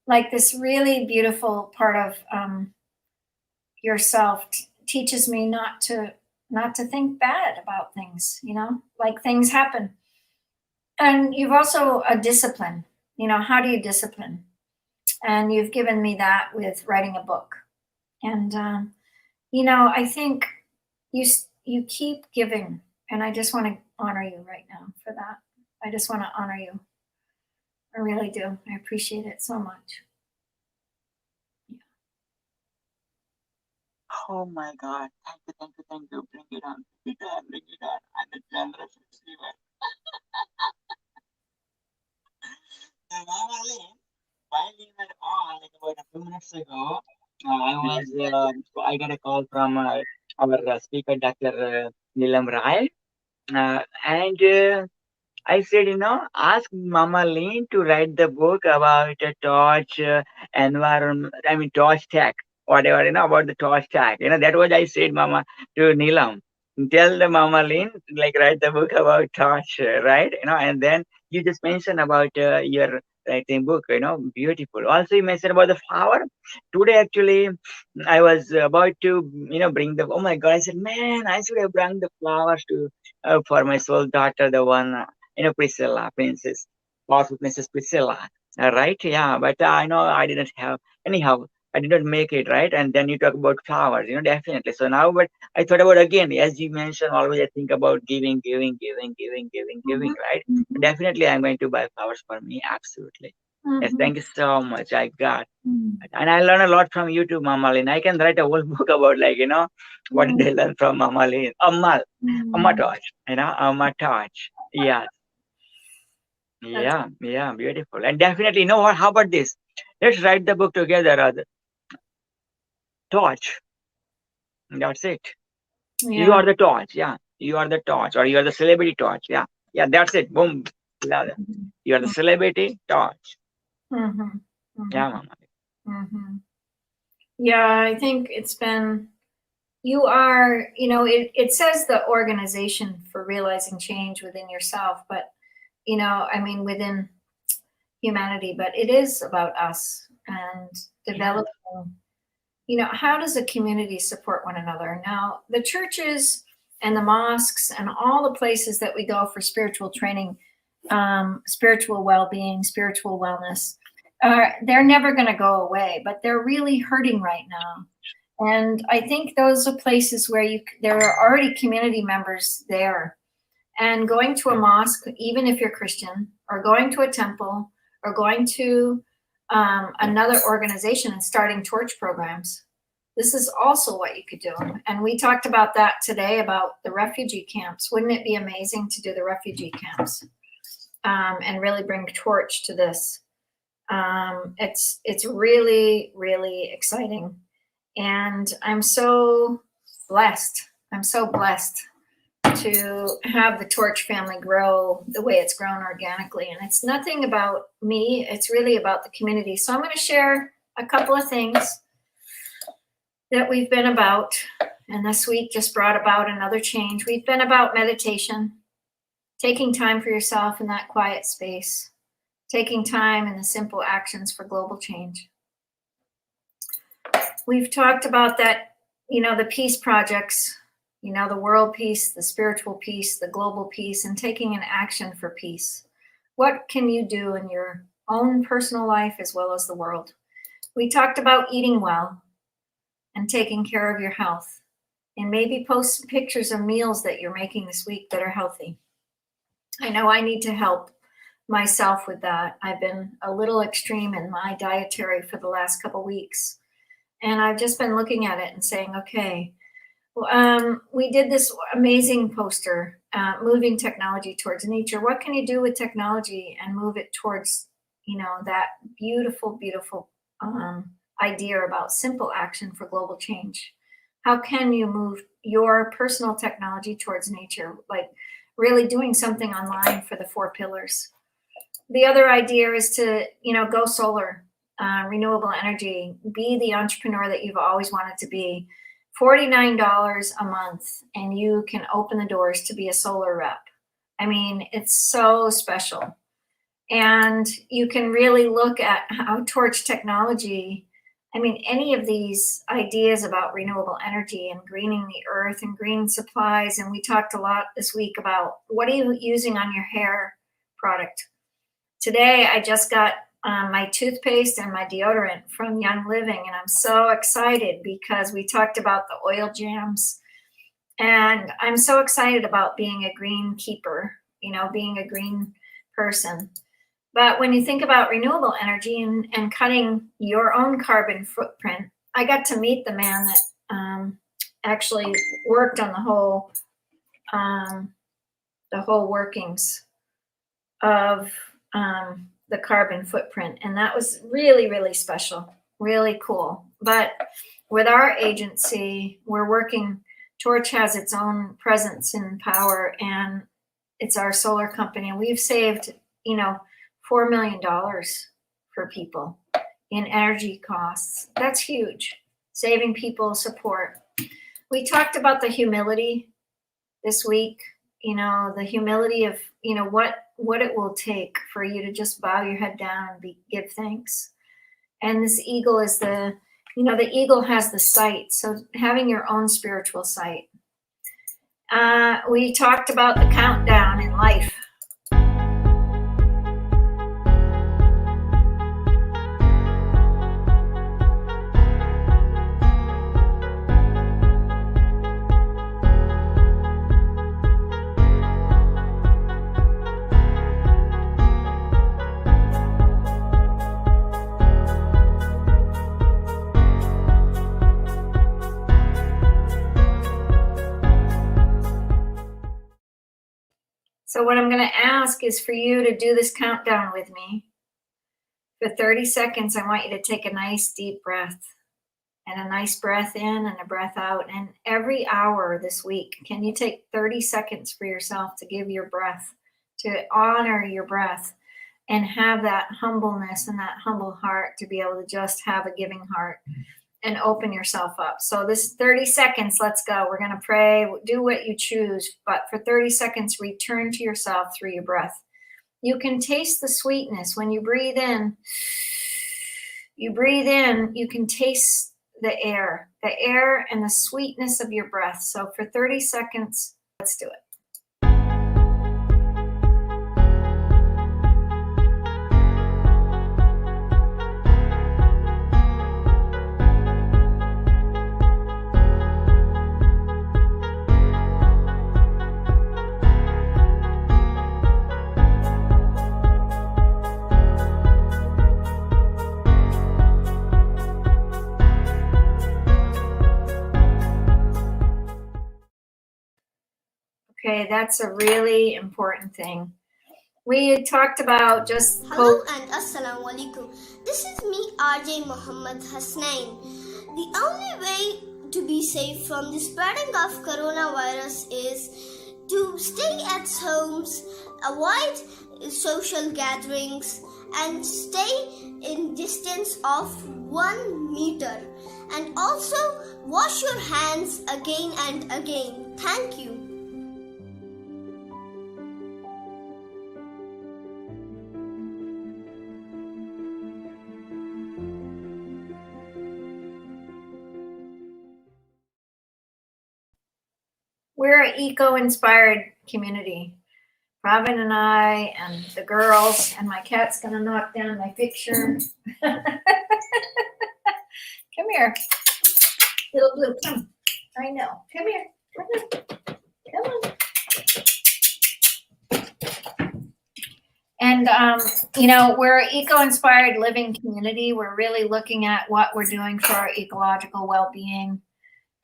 like this really beautiful part of yourself. Teaches me not to think bad about things, you know, like things happen. And you've also a discipline, you know, how do you discipline? And you've given me that with writing a book. And, you know, I think you keep giving, and I just want to honor you right now for that. I just want to honor you. I really do. I appreciate it so much. Oh my God. Thank you. Bring it on. Bring it on. I'm a generous receiver. Mama Lynn, while we were on, like about a few minutes ago, I got a call from our speaker, Dr. Neelam Rai. And I said, you know, ask Mama Lynn to write the book about a torch environment, torch tech, whatever, you know, about the torch tech. You know, that was I said, Mama, to Neelam. Tell the Mama Lynn, like, write the book about torch, right? You know, and then you just mentioned about your writing book, you know, beautiful. Also, you mentioned about the flower. Today, actually, I was about to, you know, bring the, oh my God, I said, man, I should have brought the flowers to for my soul daughter, the one, you know, Priscilla, powerful Princess Priscilla, right? Yeah, but I know I didn't have, anyhow, I did not make it, right? And then you talk about flowers, you know, definitely. So now, but I thought about again, as you mentioned, always I think about giving, right? Definitely, I'm going to buy flowers for me, absolutely. Yes, thank you so much. I got, and I learned a lot from you too, Mama Lynn. I can write a whole book about, like, you know, what did I learn from Mama Lynn? Amma Torch, you know, Amma Torch. Yeah. Yeah, beautiful. And definitely, you know what? How about this? Let's write the book together. Torch. That's it. Yeah. You are the torch. Yeah. You are the torch, or you are the celebrity torch. Yeah. Yeah, that's it. Boom. You are the celebrity torch. Yeah, Mama. Yeah, I think it's been, you are, you know, it says the organization for realizing change within yourself, but, you know, I mean, within humanity, but it is about us and developing, you know, how does a community support one another? Now, the churches and the mosques and all the places that we go for spiritual training, spiritual well-being, spiritual wellness, they're never going to go away, but they're really hurting right now. And I think those are places where there are already community members there. And going to a mosque, even if you're Christian or going to a temple or going to another organization and starting torch programs. This is also what you could do. And we talked about that today, about the refugee camps. Wouldn't it be amazing to do the refugee camps and really bring torch to this? It's really, really exciting. And I'm so blessed. I'm so blessed to have the Torch family grow the way it's grown organically. And it's nothing about me, it's really about the community. So I'm going to share a couple of things that we've been about. And this week just brought about another change. We've been about meditation, taking time for yourself in that quiet space, taking time in the simple actions for global change. We've talked about that, the peace projects, the world peace, the spiritual peace, the global peace, and taking an action for peace. What can you do in your own personal life as well as the world? We talked about eating well and taking care of your health, and maybe post pictures of meals that you're making this week that are healthy. I know I need to help myself with that. I've been a little extreme in my dietary for the last couple weeks, and I've just been looking at it and saying, okay, we did this amazing poster, moving technology towards nature. What can you do with technology and move it towards, that beautiful, beautiful idea about simple action for global change? How can you move your personal technology towards nature, like really doing something online for the 4 pillars? The other idea is to, go solar, renewable energy, be the entrepreneur that you've always wanted to be. $49 a month, and you can open the doors to be a solar rep. I mean, it's so special. And you can really look at how Torch technology, any of these ideas about renewable energy and greening the earth and green supplies. And we talked a lot this week about what are you using on your hair product. Today, I just got my toothpaste and my deodorant from Young Living, and I'm so excited because we talked about the oil jams, and I'm so excited about being a green keeper, being a green person. But when you think about renewable energy and cutting your own carbon footprint, I got to meet the man that actually worked on the whole workings of the carbon footprint. And that was really, really special, really cool. But with our agency, we're working, Torch has its own presence and power, and it's our solar company. And we've saved, $4 million for people in energy costs. That's huge. Saving people support. We talked about the humility this week, the humility of, what it will take for you to just bow your head down and give thanks. And this eagle is the eagle has the sight. So having your own spiritual sight. We talked about the countdown in life. So what I'm going to ask is for you to do this countdown with me. For 30 seconds, I want you to take a nice deep breath, and a nice breath in and a breath out. And every hour this week, can you take 30 seconds for yourself to give your breath, to honor your breath, and have that humbleness and that humble heart to be able to just have a giving heart and open yourself up. So this 30 seconds, let's go. We're going to pray, do what you choose, but for 30 seconds, return to yourself through your breath. You can taste the sweetness when you breathe in. You breathe in, you can taste the air and the sweetness of your breath. So for 30 seconds, let's do it. that's a really important thing. We had talked about just Hello and Assalamu alaikum. This is me, RJ Muhammad Hasnain. The only way to be safe from the spreading of coronavirus is to stay at homes, avoid social gatherings, and stay in distance of 1 meter. And also wash your hands again and again. Thank you. We're an eco-inspired community. Robin and I and the girls, and my cat's gonna knock down my picture. Come here, little blue, come. I know, come here, come on. And, you know, we're an eco-inspired living community. We're really looking at what we're doing for our ecological well-being.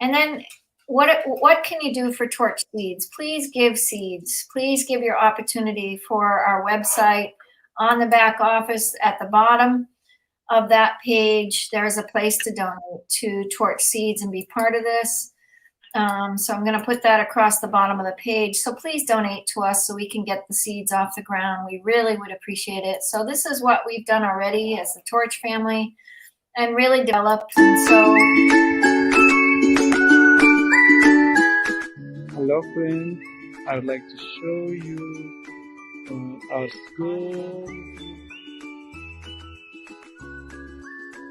And then what can you do for Torch Seeds? Please give seeds. Please give your opportunity for our website. On the back office at the bottom of that page, there's a place to donate to Torch Seeds and be part of this. So I'm going to put that across the bottom of the page. So please donate to us so we can get the seeds off the ground. We really would appreciate it. So this is what we've done already as the Torch family and really developed. And so hello friends, I would like to show you our school.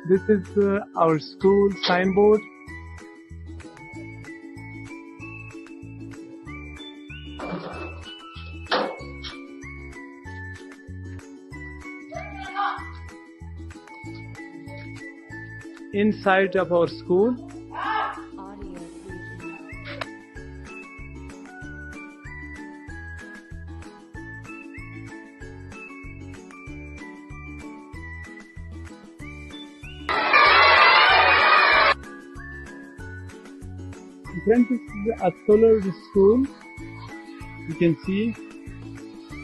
This is our school signboard. Inside of our school, friends, this is a solar school. You can see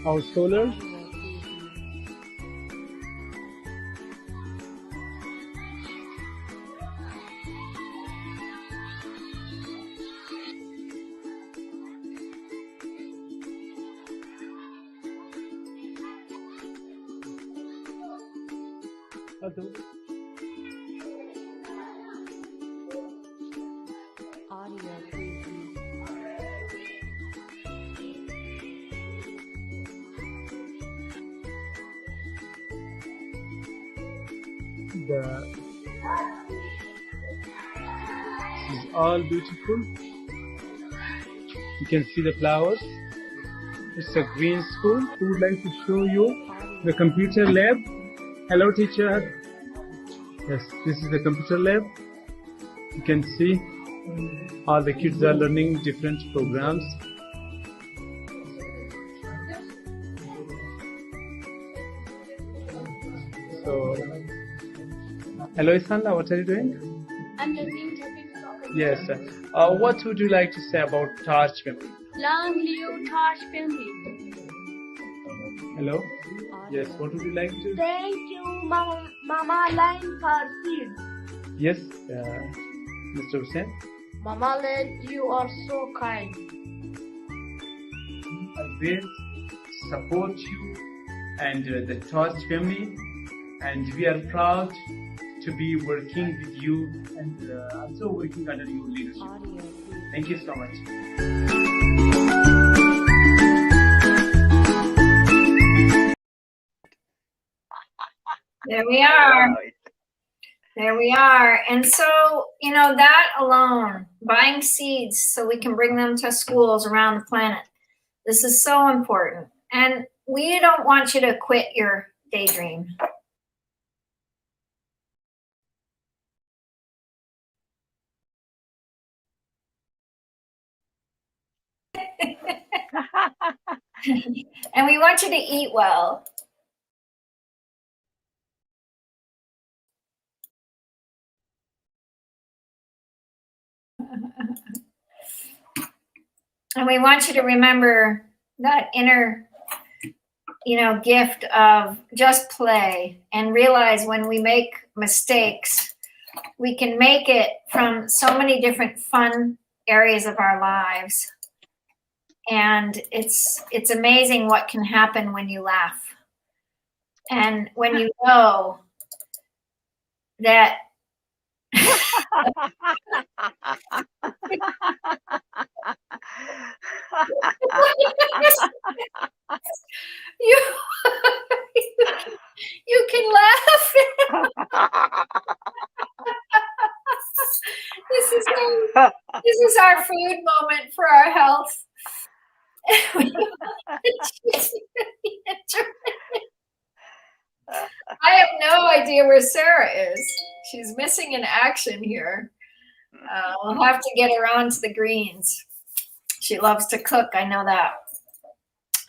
our solar. This is all beautiful. You can see the flowers. It's a green school. We would like to show you the computer lab. Hello, teacher. Yes, this is the computer lab. You can see all the kids are learning different programs. So, hello, Isanda, what are you doing? I'm learning Turkish soccer. Yes. What would you like to say about Torch family? Long live Torch family. Hello? Yes, what would you like to? Thank you, Mama Line, for seeds. Yes, Mr. Hussain. Mama Line, you are so kind. I will support you and the Torch family, and we are proud to be working with you and also working under your leadership. Thank you so much. there we are. There we are. And so, you know, that alone, buying seeds so we can bring them to schools around the planet. This is so important. And we don't want you to quit your daydream. And we want you to eat well. And we want you to remember that inner, gift of just play and realize when we make mistakes, we can make it from so many different fun areas of our lives. And it's amazing what can happen when you laugh. And when you know that you can laugh. This is our food moment for our health. I have no idea where Sarah is. She's missing in action here. We'll have to get her on to the greens. She loves to cook, I know that.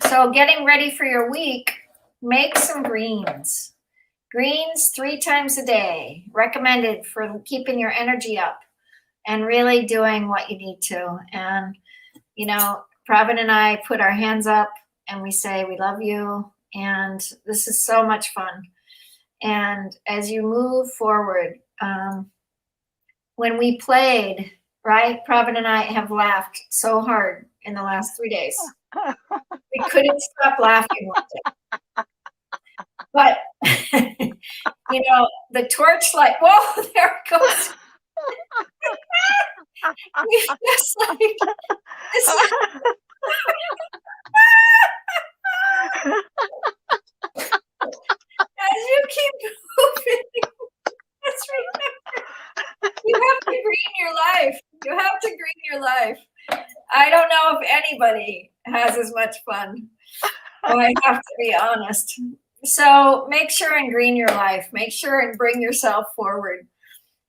So getting ready for your week, make some greens. Greens 3 times a day, recommended for keeping your energy up and really doing what you need to. And, Pravin and I put our hands up and we say, we love you. And this is so much fun. And as you move forward, when we played, right, Pravin and I have laughed so hard in the last 3 days. We couldn't stop laughing one day. But, the torchlight, whoa, there it goes. It's like, this is... As you keep moving, let's remember, you have to green your life. You have to green your life. I don't know if anybody has as much fun. I have to be honest. So make sure and green your life. Make sure and bring yourself forward.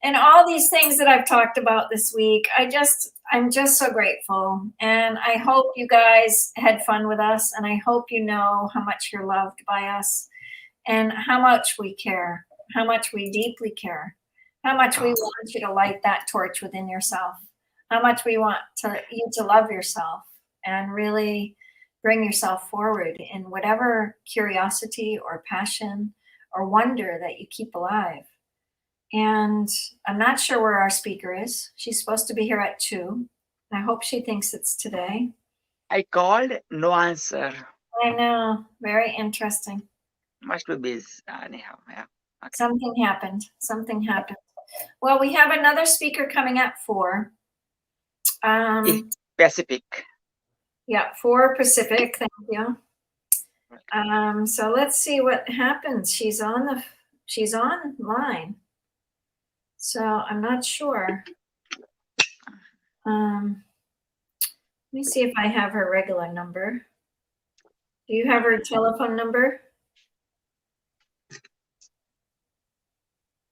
And all these things that I've talked about this week, I'm just so grateful. And I hope you guys had fun with us. And I hope you know how much you're loved by us and how much we care, how much we deeply care, how much we want you to light that torch within yourself, how much we want you to love yourself and really bring yourself forward in whatever curiosity or passion or wonder that you keep alive. And I'm not sure where our speaker is. She's supposed to be here at 2. I hope she thinks it's today. I called, no answer. I know, very interesting. Must be busy. Anyhow, yeah. Okay. Something happened. Well, we have another speaker coming at 4. Pacific. Yeah, 4 Pacific. Thank you. So let's see what happens. She's online. So I'm not sure. Let me see if I have her regular number. Do you have her telephone number?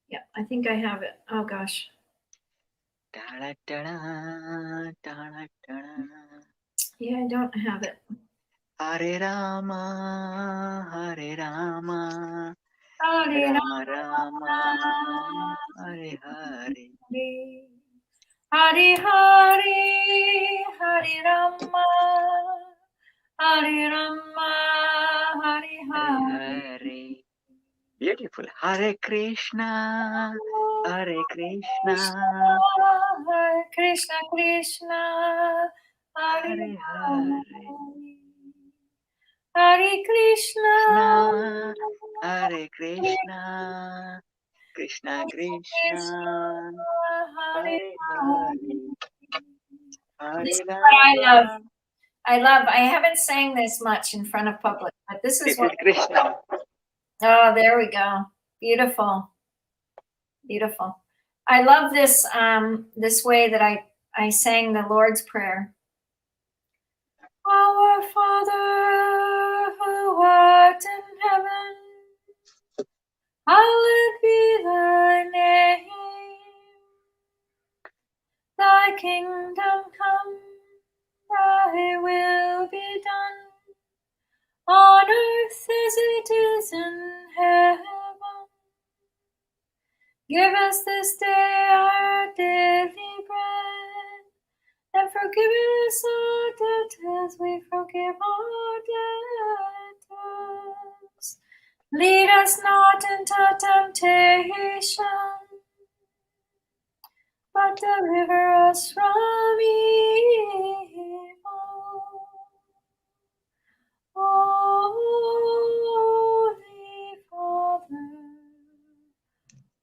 Yeah, I think I have it. Oh gosh. Yeah, I don't have it. Hare Rama, Hare Rama, Hare Rama Rama, Hare Hare. Hare Hare, Hare Rama, Hare Rama, Hare Hare. Beautiful. Hare Krishna, Hare Krishna, Hare Krishna, Krishna, Hare Hare. Hare Krishna, Hare Krishna, Krishna Krishna, Hare Hare. This is what I love. I haven't sang this much in front of public, but this is what Krishna. Oh, there we go. Beautiful. Beautiful. I love this this way that I sang the Lord's Prayer. Our Father who art in heaven, hallowed be thy name. Thy kingdom come, thy will be done, on earth as it is in heaven. Give us this day our daily bread, and forgive us our debts as we forgive our debtors. Lead us not into temptation, but deliver us from evil. Holy Father,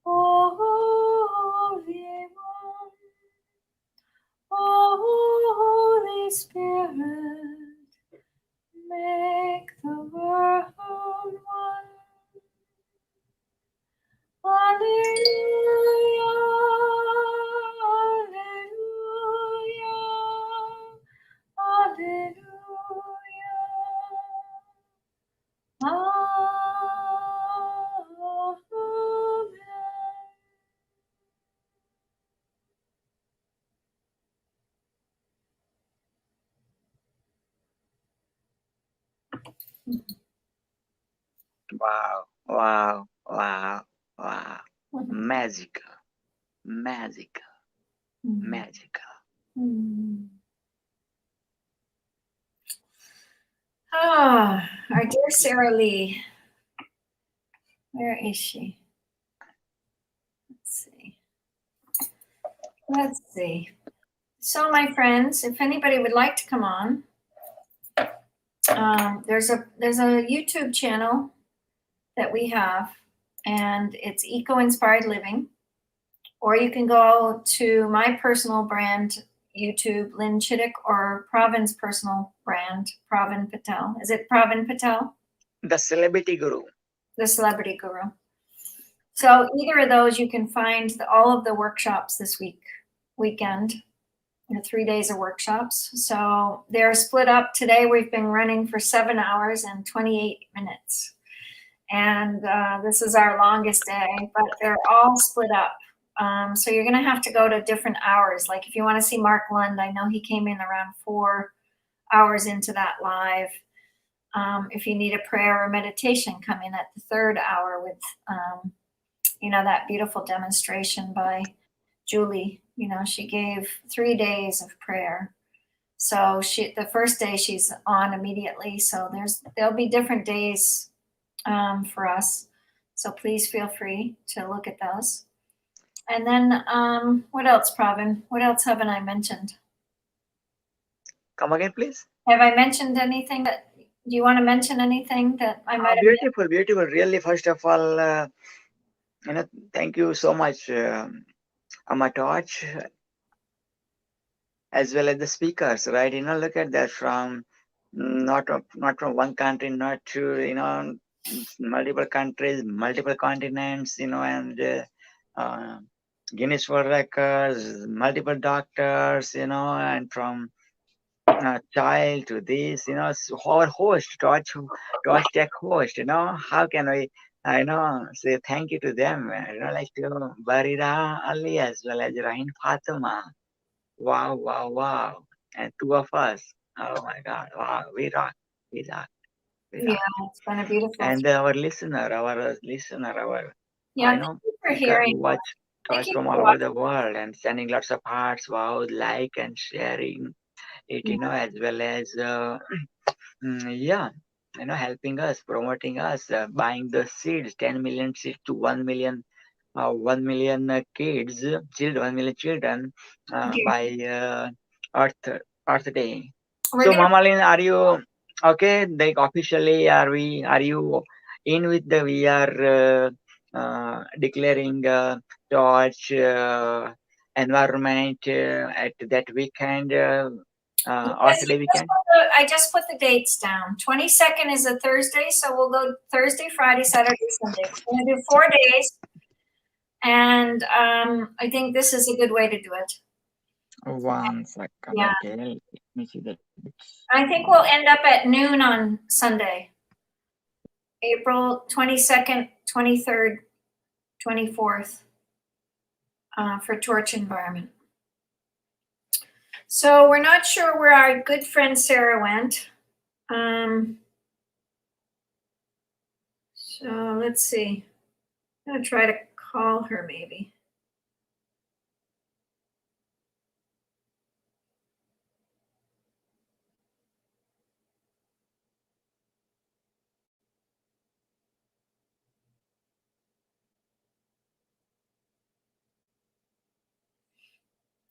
Holy One, Holy Spirit, make the world one. Alleluia, alleluia, alleluia. Wow, wow, wow, wow. Magical, magical, magical. Ah, our dear Sarah Lee. Where is she? Let's see. Let's see. So, my friends, if anybody would like to come on, there's a YouTube channel that we have, and it's Eco Inspired Living. Or you can go to my personal brand YouTube, Lynn Chittick, or Pravin's personal brand, Pravin Patel. Is it Pravin Patel? The Celebrity Guru. The Celebrity Guru. So either of those, you can find all of the workshops this weekend. 3 days of workshops. So they're split up. Today we've been running for 7 hours and 28 minutes. And this is our longest day, but they're all split up. So you're gonna have to go to different hours. Like if you wanna see Mark Lund, I know he came in around 4 hours into that live. If you need a prayer or meditation, come in at the 3rd hour with, that beautiful demonstration by Julie. She gave 3 days of prayer. So the first day she's on immediately. So there'll be different days for us. So please feel free to look at those. And then what else, Pravin? What else haven't I mentioned? Come again, please. Have I mentioned anything do you want to mention anything that I might have missed? Beautiful. Really, first of all, thank you so much, Torch, as well as the speakers, right? Look at that, from not from one country, not to multiple countries, multiple continents, and Guinness World Records, multiple doctors, and from child to this, our host, Torch Tech host, how can we, say thank you to them, like to Barira Ali as well as Rahin Fatima. Wow. And 2 of us. Oh my God. Wow. We rock. Yeah, it's been a beautiful. And our listener, yeah, thank you for hearing. Watch Torch from all over the world and sending lots of hearts. Wow, like and sharing it, as well as helping us, promoting us, buying the seeds, 10 million seeds to 1 million 1 million kids, 1 million children by Earth Day. So, Mama Lynn, are you okay? Like officially, are you in with the? We are declaring Torch environment at that weekend. Earth Day weekend. I just put the dates down. 22nd is a Thursday, so we'll go Thursday, Friday, Saturday, Sunday. We're gonna do 4 days. And I think this is a good way to do it. 1 second. Yeah. Okay, let me see that. I think we'll end up at noon on Sunday, April 22nd, 23rd, 24th for Torch Environment. So we're not sure where our good friend Sarah went. So let's see. I'm going to try to call her maybe.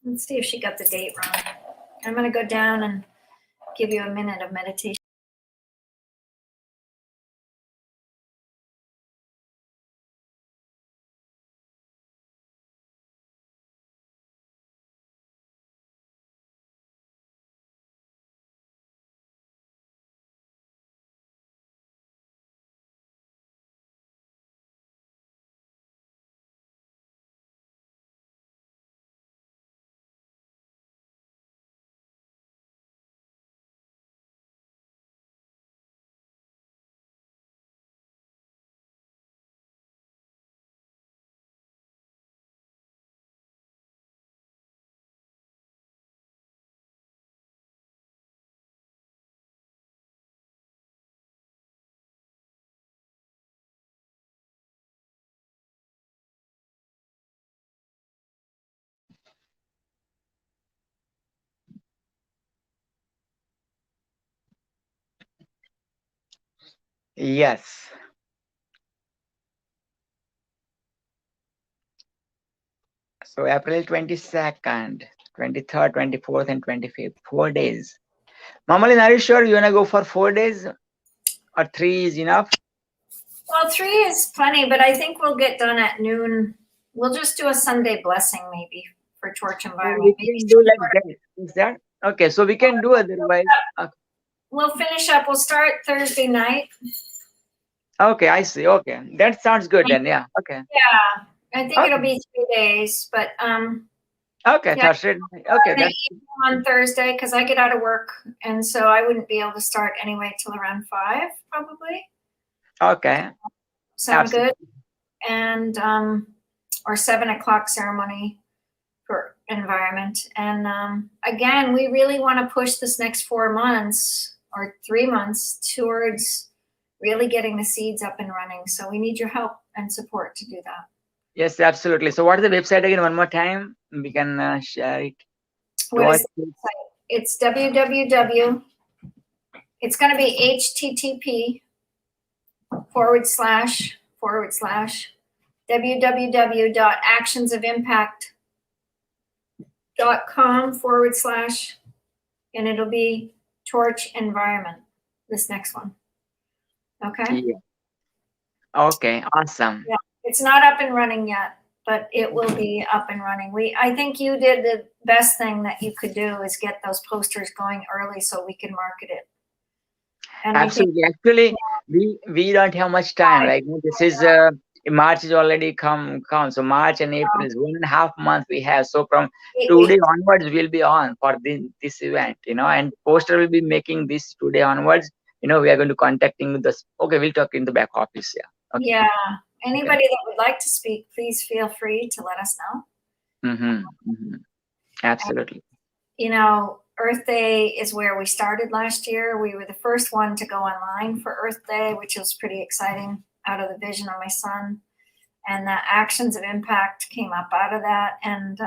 Let's see if she got the date wrong. I'm going to go down and give you a minute of meditation. Yes. So April 22nd, 23rd, 24th, and 25th, 4 days. Mamalin, are you sure you want to go for 4 days or 3 is enough? Well, 3 is plenty, but I think we'll get done at noon. We'll just do a Sunday blessing maybe for Torch We Environment. can do like that. Is that? Okay, so we can do otherwise. We'll finish up. We'll start Thursday night. Okay, I see. Okay, that sounds good then. Yeah. Okay. Yeah, I think it'll Okay. be 3 days, but Okay, yeah, Thursday. Okay, the that's evening on Thursday because I get out of work, and so I wouldn't be able to start anyway till around 5 probably. okay. Sound Absolutely. good? And or 7 o'clock ceremony for environment. And again, we really want to push this next 4 months or 3 months towards really getting the seeds up and running. So we need your help and support to do that. Yes, absolutely. So what is the website again? One more time. We can share it. What is the website? It's www. It's going to be http / www.actionsofimpact.com / and it'll be Torch Environment, this next one. Okay? Yeah. Okay, awesome. Yeah. It's not up and running yet, but it will be up and running. I think you did the best thing that you could do is get those posters going early so we can market it. And Absolutely. Actually, we don't have much time. Like this is March is already come. So March and April is 1.5 months we have. So from today onwards, we'll be on for this event, and poster will be making this today onwards. We are going to contacting this. Okay, we'll talk in the back office. Yeah. Okay. Yeah. Anybody that would like to speak, please feel free to let us know. Absolutely. Earth Day is where we started last year. We were the first one to go online for Earth Day, which was pretty exciting, out of the vision of my son. And the Actions of Impact came up out of that. And,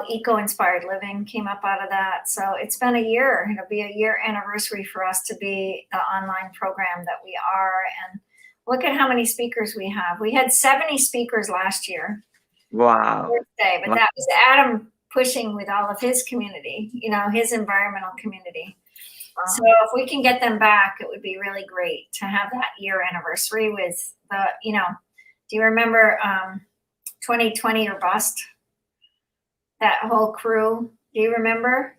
Eco-Inspired Living came up out of that. So it's been a year. It'll be a year anniversary for us to be the online program that we are. And look at how many speakers we have. We had 70 speakers last year. Wow. Earth Day, but that was Adam pushing with all of his community, his environmental community. So if we can get them back, it would be really great to have that year anniversary with the, do you remember 2020 or Bust? That whole crew, do you remember?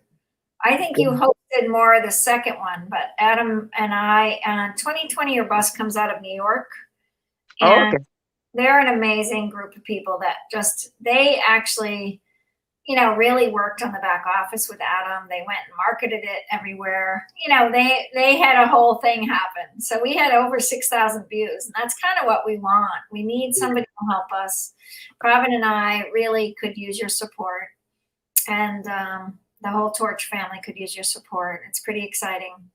I think you hosted more of the second one, but Adam and I, 2020 or Bust comes out of New York. And they're an amazing group of people that they actually, really worked on the back office with Adam. They went and marketed it everywhere. They had a whole thing happen. So we had over 6,000 views, and that's kind of what we want. We need somebody to help us. Pravin and I really could use your support, and the whole Torch family could use your support. It's pretty exciting.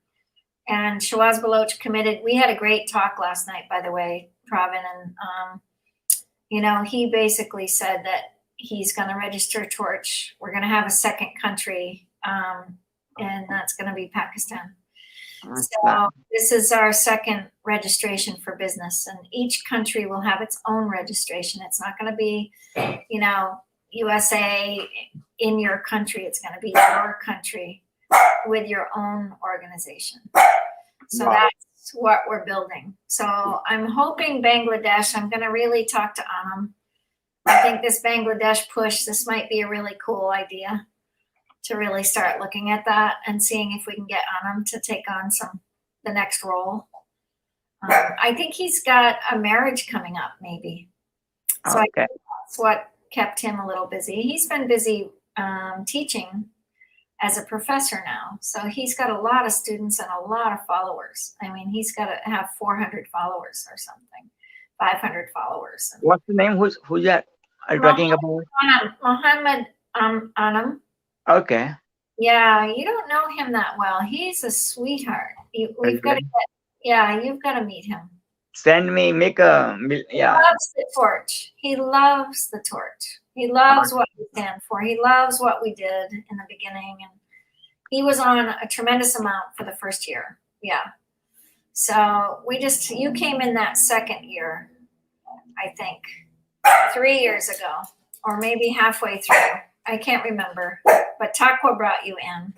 And Shawaz Baloch committed. We had a great talk last night, by the way, Pravin, and he basically said that he's going to register Torch. We're going to have a second country, and that's going to be Pakistan. So this is our second registration for business, and each country will have its own registration. It's not going to be, USA in your country. It's going to be your country with your own organization. So Wow. that's what we're building. So I'm hoping Bangladesh, I'm going to really talk to Anam. I think this Bangladesh push, this might be a really cool idea to really start looking at that and seeing if we can get Anam to take on the next role. I think he's got a marriage coming up, maybe. So I Okay. think that's what kept him a little busy. He's been busy teaching as a professor now. So he's got a lot of students and a lot of followers. I mean, he's got to have 400 followers or something, 500 followers. What's the name? Who you are talking about? Muhammad Anam. Okay. Yeah, you don't know him that well. He's a sweetheart. We've got to you've got to meet him. Send me, make a, He yeah. loves the torch. He loves the torch. He loves what we stand for. He loves what we did in the beginning. And he was on a tremendous amount for the first year. Yeah. So you came in that second year, I think, 3 years ago, or maybe halfway through. I can't remember. But Takwa brought you in,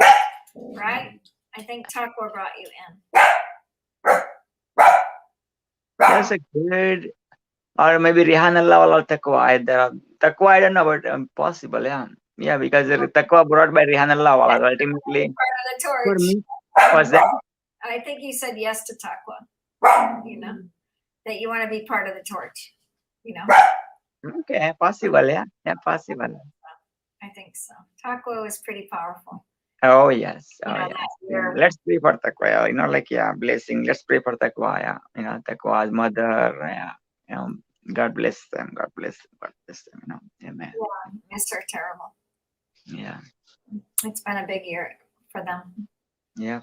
right? I think Takwa brought you in. That's a good, or maybe Rihanna Lawal or Taqwa. Taqwa, I don't know, but possible, yeah. Yeah, because Taqwa brought by Rihanna Lawal ultimately. Part of the For torch. me, was that? I think you said yes to Takwa, that you want to be part of the torch, Okay, possible, yeah. Yeah, possible. I think so. Takwa is pretty powerful. Oh, yes. Oh, Yeah, yes. you're- Let's pray for Taqwa, blessing. Let's pray for Taqwa, Taqwa's mother, God bless them. God bless them, Amen. Yeah, miss her terrible. Yeah. It's been a big year for them. Yeah.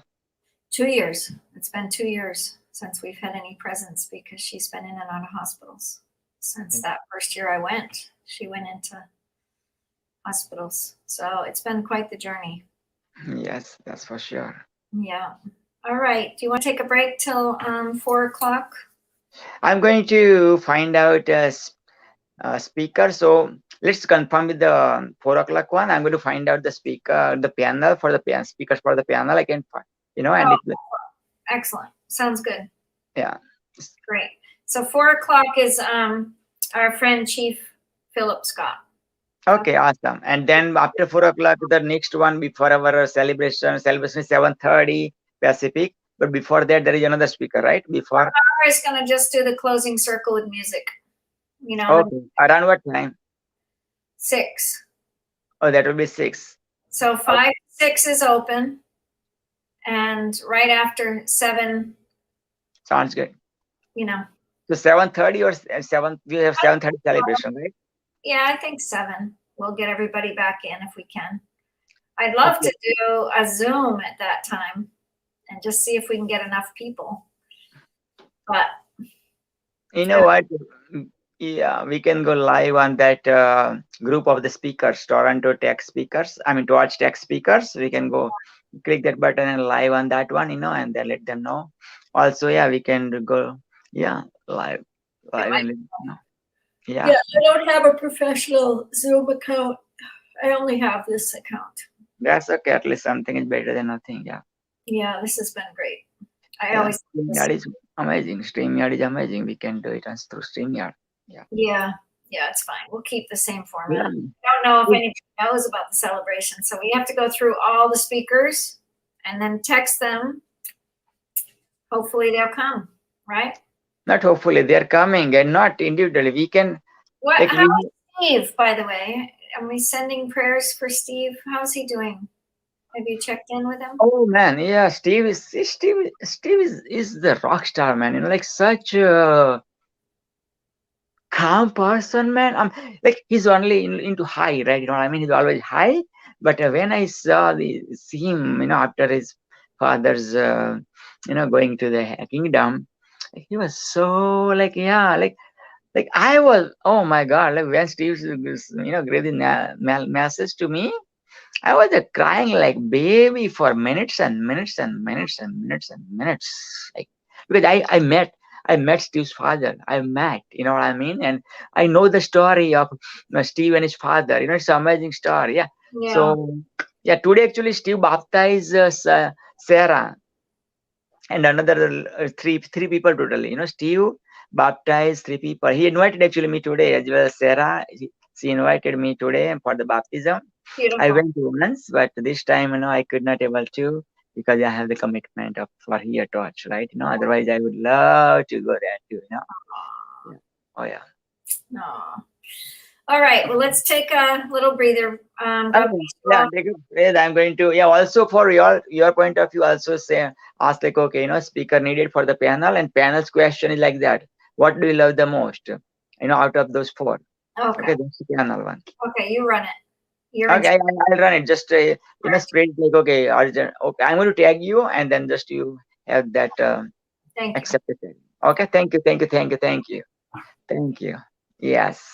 2 years. It's been 2 years since we've had any presence because she's been in and out of hospitals. Since that first year I went, she went into hospitals. So it's been quite the journey. Yes, that's for sure. Yeah. All right. Do you want to take a break till 4 o'clock? I'm going to find out speaker. So let's confirm with the 4 o'clock one. I'm going to find out the speaker, the panel for the speakers for the panel. I can find, and Excellent. Sounds good. yeah. Great. So 4 o'clock is our friend Chief Philip Scott. Okay, awesome. And then after 4 o'clock, the next one before our celebration is 7:30 Pacific. But before that, there is another speaker, right? Before. Laura is going to just do the closing circle with music. Okay. Around what time? 6. Oh, that will be 6. So 5 to 6 is open. And right after 7, Sounds good. So 7:30 or 7? We have 7:30 celebration, right? Yeah, I think 7. We'll get everybody back in if we can. I'd love to do a Zoom at that time and just see if we can get enough people. But You know what? Yeah, we can go live on that group of the speakers, Toronto Tech speakers. Torch Tech speakers. We can go click that button and live on that one, and then let them know. Also, yeah, we can go, live and let them know. Yeah. I don't have a professional Zoom account. I only have this account. That's okay. At least something is better than nothing. Yeah. Yeah, this has been great. I Yeah. always StreamYard is amazing. StreamYard is amazing. We can do it through StreamYard. Yeah, it's fine. We'll keep the same format. Yeah. I don't know if anybody knows about the celebration, so we have to go through all the speakers and then text them. Hopefully they'll come, right? Not hopefully, they're coming and not individually. We can. How is Steve, by the way? Are we sending prayers for Steve? How's he doing? Have you checked in with him? Oh man, yeah, Steve is the rock star, man. Such a calm person, man. He's only into high, right? He's always high. But when I see him, after his father's, going to the kingdom, he was so I was, oh my God, when Steve, gave the message to me, I was crying like baby for minutes and minutes and minutes and minutes and minutes. Because I met Steve's father. I met, you know what I mean? And I know the story of Steve and his father. You know, it's an amazing story. Yeah. Yeah. So, yeah, today actually Steve baptized Sarah and another three people totally. You know, Steve baptized 3 people. He invited actually me today as well as Sarah. She invited me today for the baptism. Beautiful. I went once, but this time, you know, I could not able to because I have the commitment of for here torch, right? You know, otherwise I would love to go there too, you know. Yeah. Oh yeah. Aw. All right. Well, let's take a little breather. Yeah, take a breath. I'm going to also for your point of view, also say ask like, okay, you know, speaker needed for the panel, and panel's question is like that. What do you love the most? You know, out of those 4. Okay. Okay, that's the panel one. Okay, you run it. You're in Okay, I'll run it. Just you know, spread like okay, Arjun. Okay, I'm going to tag you, and then just you have that Thank you. accepted. Okay, thank you, thank you, thank you, thank you, thank you. Yes.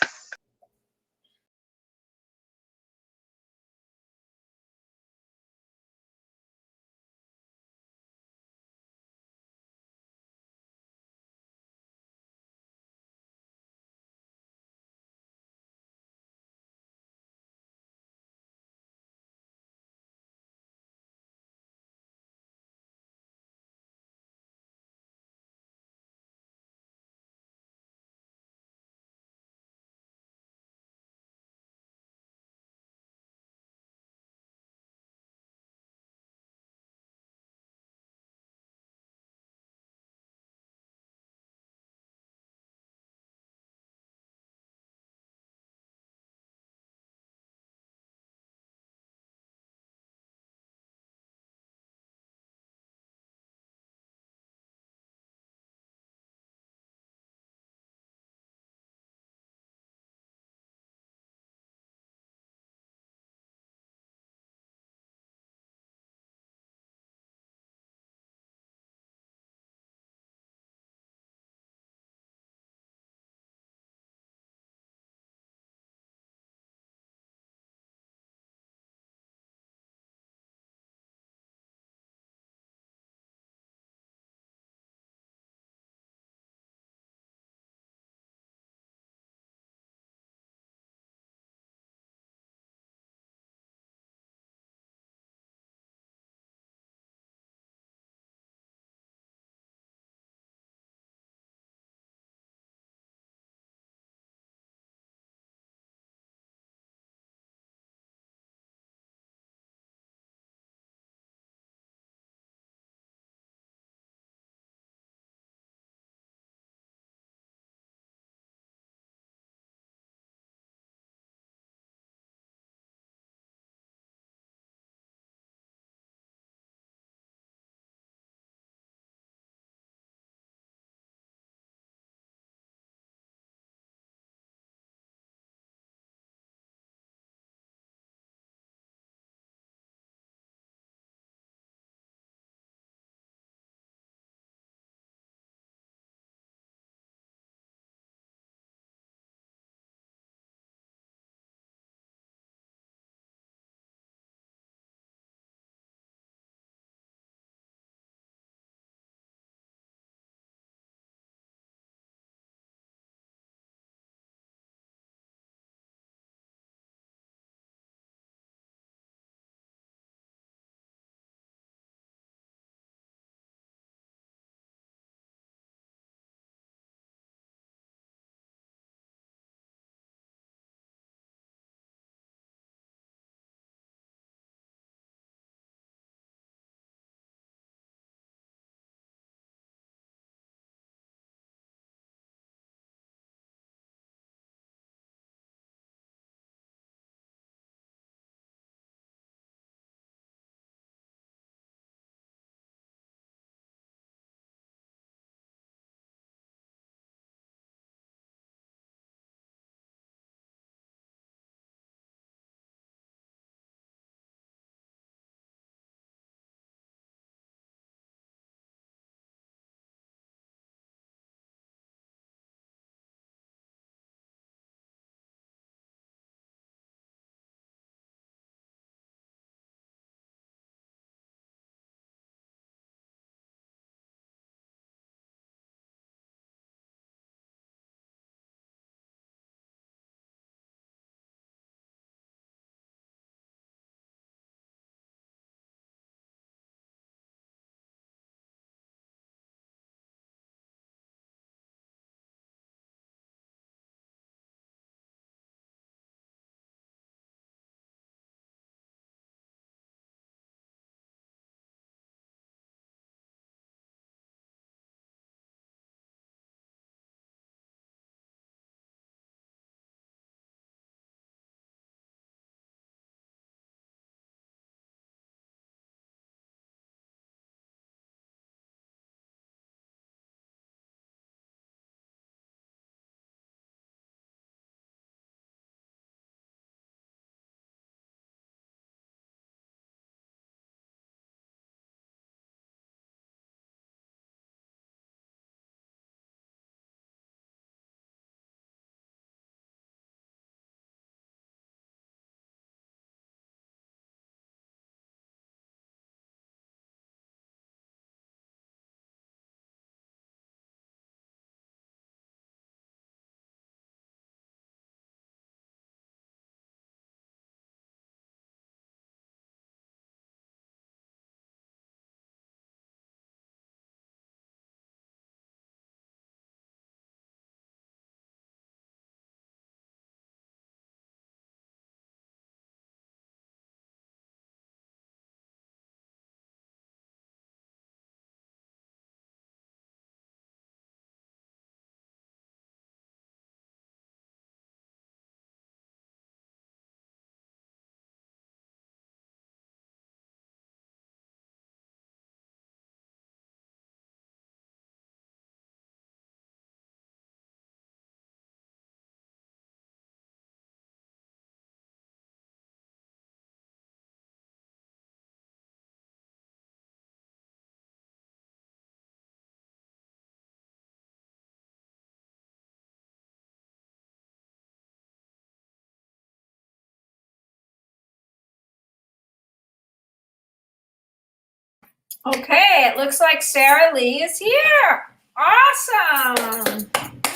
Okay, it looks like Sarah Lee is here. Awesome.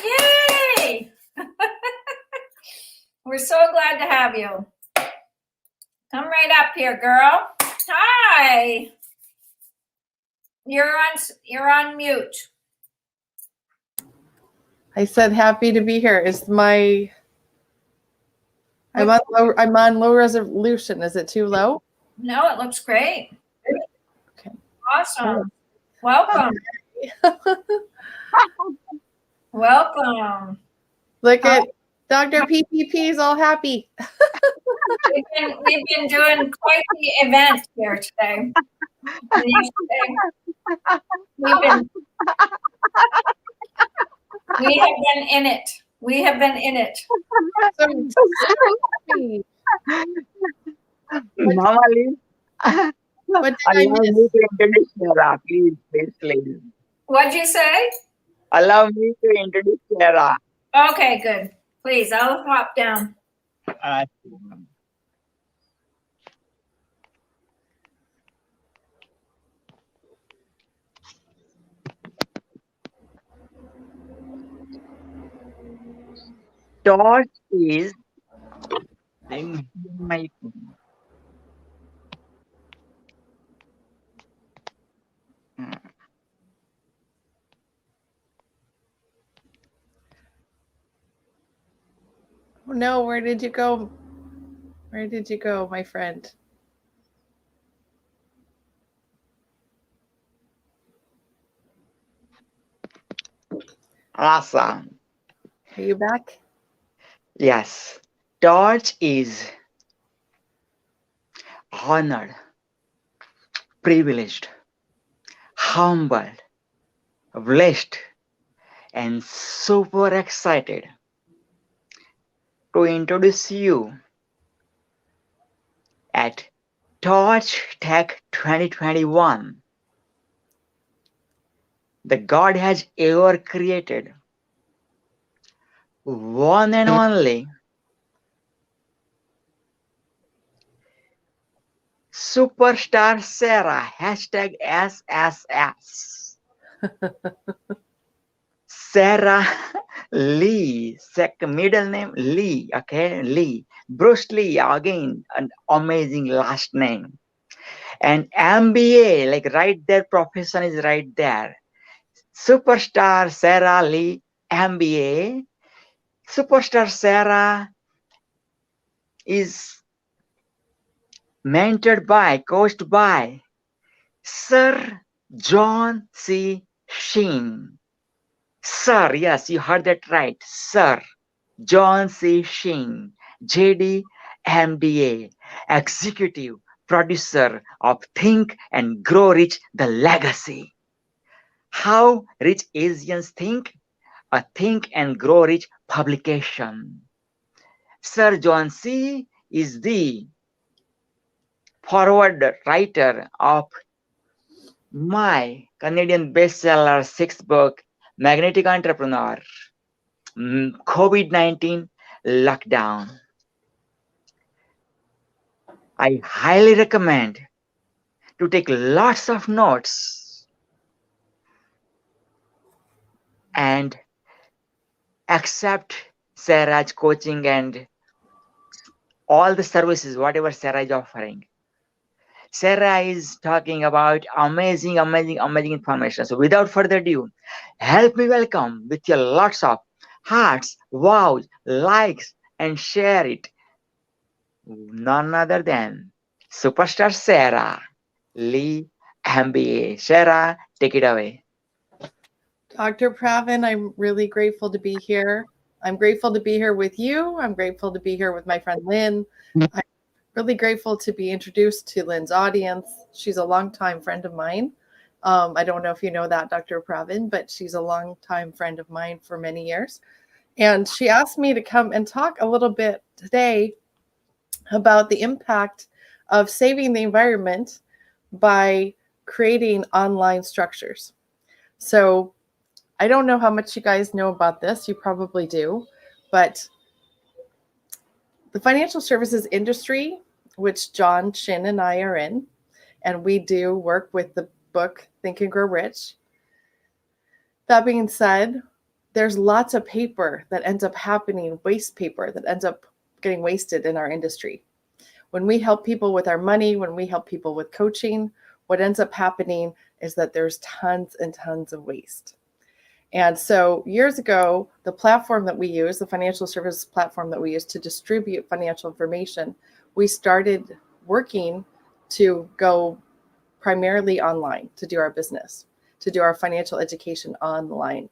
Yay. We're so glad to have you. Come right up here, girl. Hi. You're on mute. I said happy to be here. I'm on low resolution. Is it too low? No, it looks great. Okay. Awesome. Welcome. Welcome. Look at Dr. PPP is all happy. We've been doing quite the event here today. And yesterday, we have been in it. We have been in it. Mama Lee, What did allow I miss? me to introduce Sarah, please. What'd you say? Allow me to introduce Sarah. Okay, good. Please, I'll hop down. Torch is my Oh, no, where did you go? Where did you go, my friend? awesome. Are you back? Yes. Torch is honored, privileged, humbled, blessed, and super excited to introduce you at Torch Tech 2021. The God has ever created, one and only Superstar Sarah, #SSS. Sarah Lee, middle name Lee, okay, Lee. Bruce Lee, again, an amazing last name. And MBA, like right there, profession is right there. Superstar Sarah Lee, MBA. Superstar Sarah is mentored by, coached by Sir John C. Sheen. Sir, yes, you heard that right. Sir John C. Sheen, JD, MBA, executive producer of Think and Grow Rich, The Legacy. How Rich Asians Think, a Think and Grow Rich publication. Sir John C. is the forward writer of my Canadian bestseller sixth book, Magnetic Entrepreneur, COVID-19 Lockdown. I highly recommend to take lots of notes and accept Sarah's coaching and all the services, whatever Sarah is offering. Sarah is talking about amazing information. So without further ado, help me welcome with your lots of hearts, wows, likes, and share it. None other than Superstar Sarah Lee, MBA. Sarah, take it away. Dr. Pravin, I'm really grateful to be here. I'm grateful to be here with you. I'm grateful to be here with my friend Lynn. I'm really grateful to be introduced to Lynn's audience. She's a longtime friend of mine. I don't know if you know that, Dr. Pravin, but she's a longtime friend of mine for many years. And she asked me to come and talk a little bit today about the impact of saving the environment by creating online structures. So I don't know how much you guys know about this. You probably do, but the financial services industry, which John Shin and I are in, and we do work with the book, Think and Grow Rich. That being said, there's lots of paper that ends up happening, waste paper that ends up getting wasted in our industry. When we help people with our money, when we help people with coaching, what ends up happening is that there's tons and tons of waste. And so years ago, the platform that we use, the financial services platform that we use to distribute financial information, we started working to go primarily online to do our business, to do our financial education online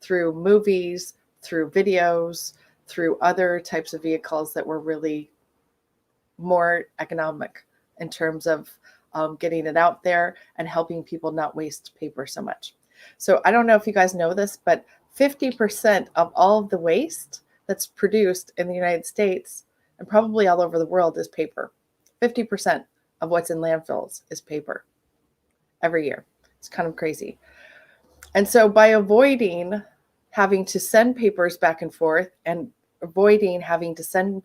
through movies, through videos, through other types of vehicles that were really more economic in terms of getting it out there and helping people not waste paper so much. So I don't know if you guys know this, but 50% of all of the waste that's produced in the United States and probably all over the world is paper. 50% of what's in landfills is paper every year. It's kind of crazy. And so by avoiding having to send papers back and forth and avoiding having to send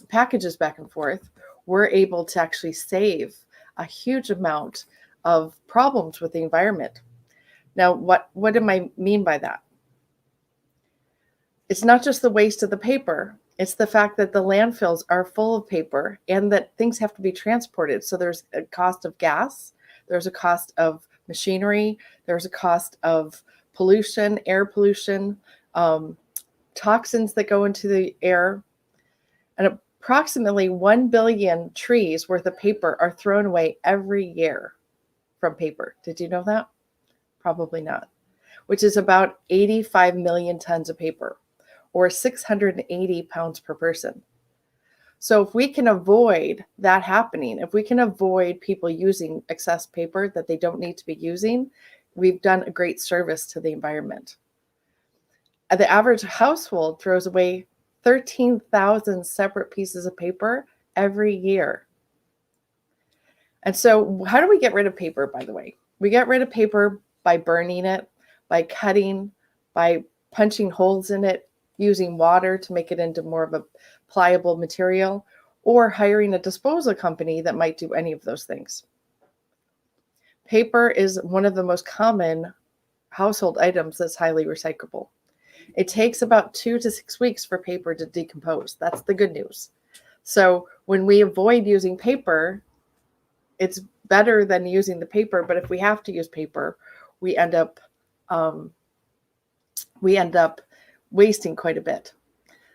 packages back and forth, we're able to actually save a huge amount of problems with the environment. Now, what do I mean by that? It's not just the waste of the paper. It's the fact that the landfills are full of paper and that things have to be transported. So there's a cost of gas, there's a cost of machinery, there's a cost of pollution, air pollution, toxins that go into the air. And approximately 1 billion trees worth of paper are thrown away every year from paper. Did you know that? Probably not. Which is about 85 million tons of paper, or 680 pounds per person. So if we can avoid that happening, if we can avoid people using excess paper that they don't need to be using, we've done a great service to the environment. The average household throws away 13,000 separate pieces of paper every year. And so how do we get rid of paper, by the way? We get rid of paper by burning it, by cutting, by punching holes in it, using water to make it into more of a pliable material, or hiring a disposal company that might do any of those things. Paper is one of the most common household items that's highly recyclable. It takes about 2 to 6 weeks for paper to decompose. That's the good news. So when we avoid using paper, it's better than using the paper, but if we have to use paper, we end up wasting quite a bit.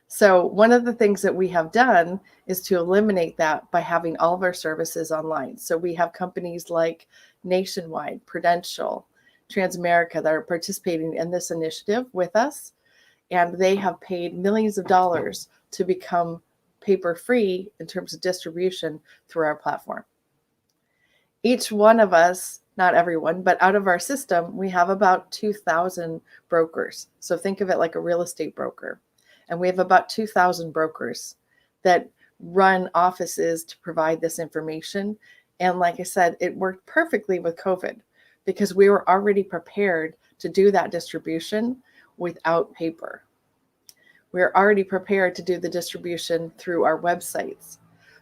So one of the things that we have done is to eliminate that by having all of our services online. So we have companies like Nationwide, Prudential, Transamerica that are participating in this initiative with us, and they have paid millions of dollars to become paper-free in terms of distribution through our platform. Each one of us, not everyone, but out of our system, we have about 2,000 brokers. So think of it like a real estate broker. And we have about 2,000 brokers that run offices to provide this information. And like I said, it worked perfectly with COVID because we were already prepared to do that distribution without paper. We're already prepared to do the distribution through our websites.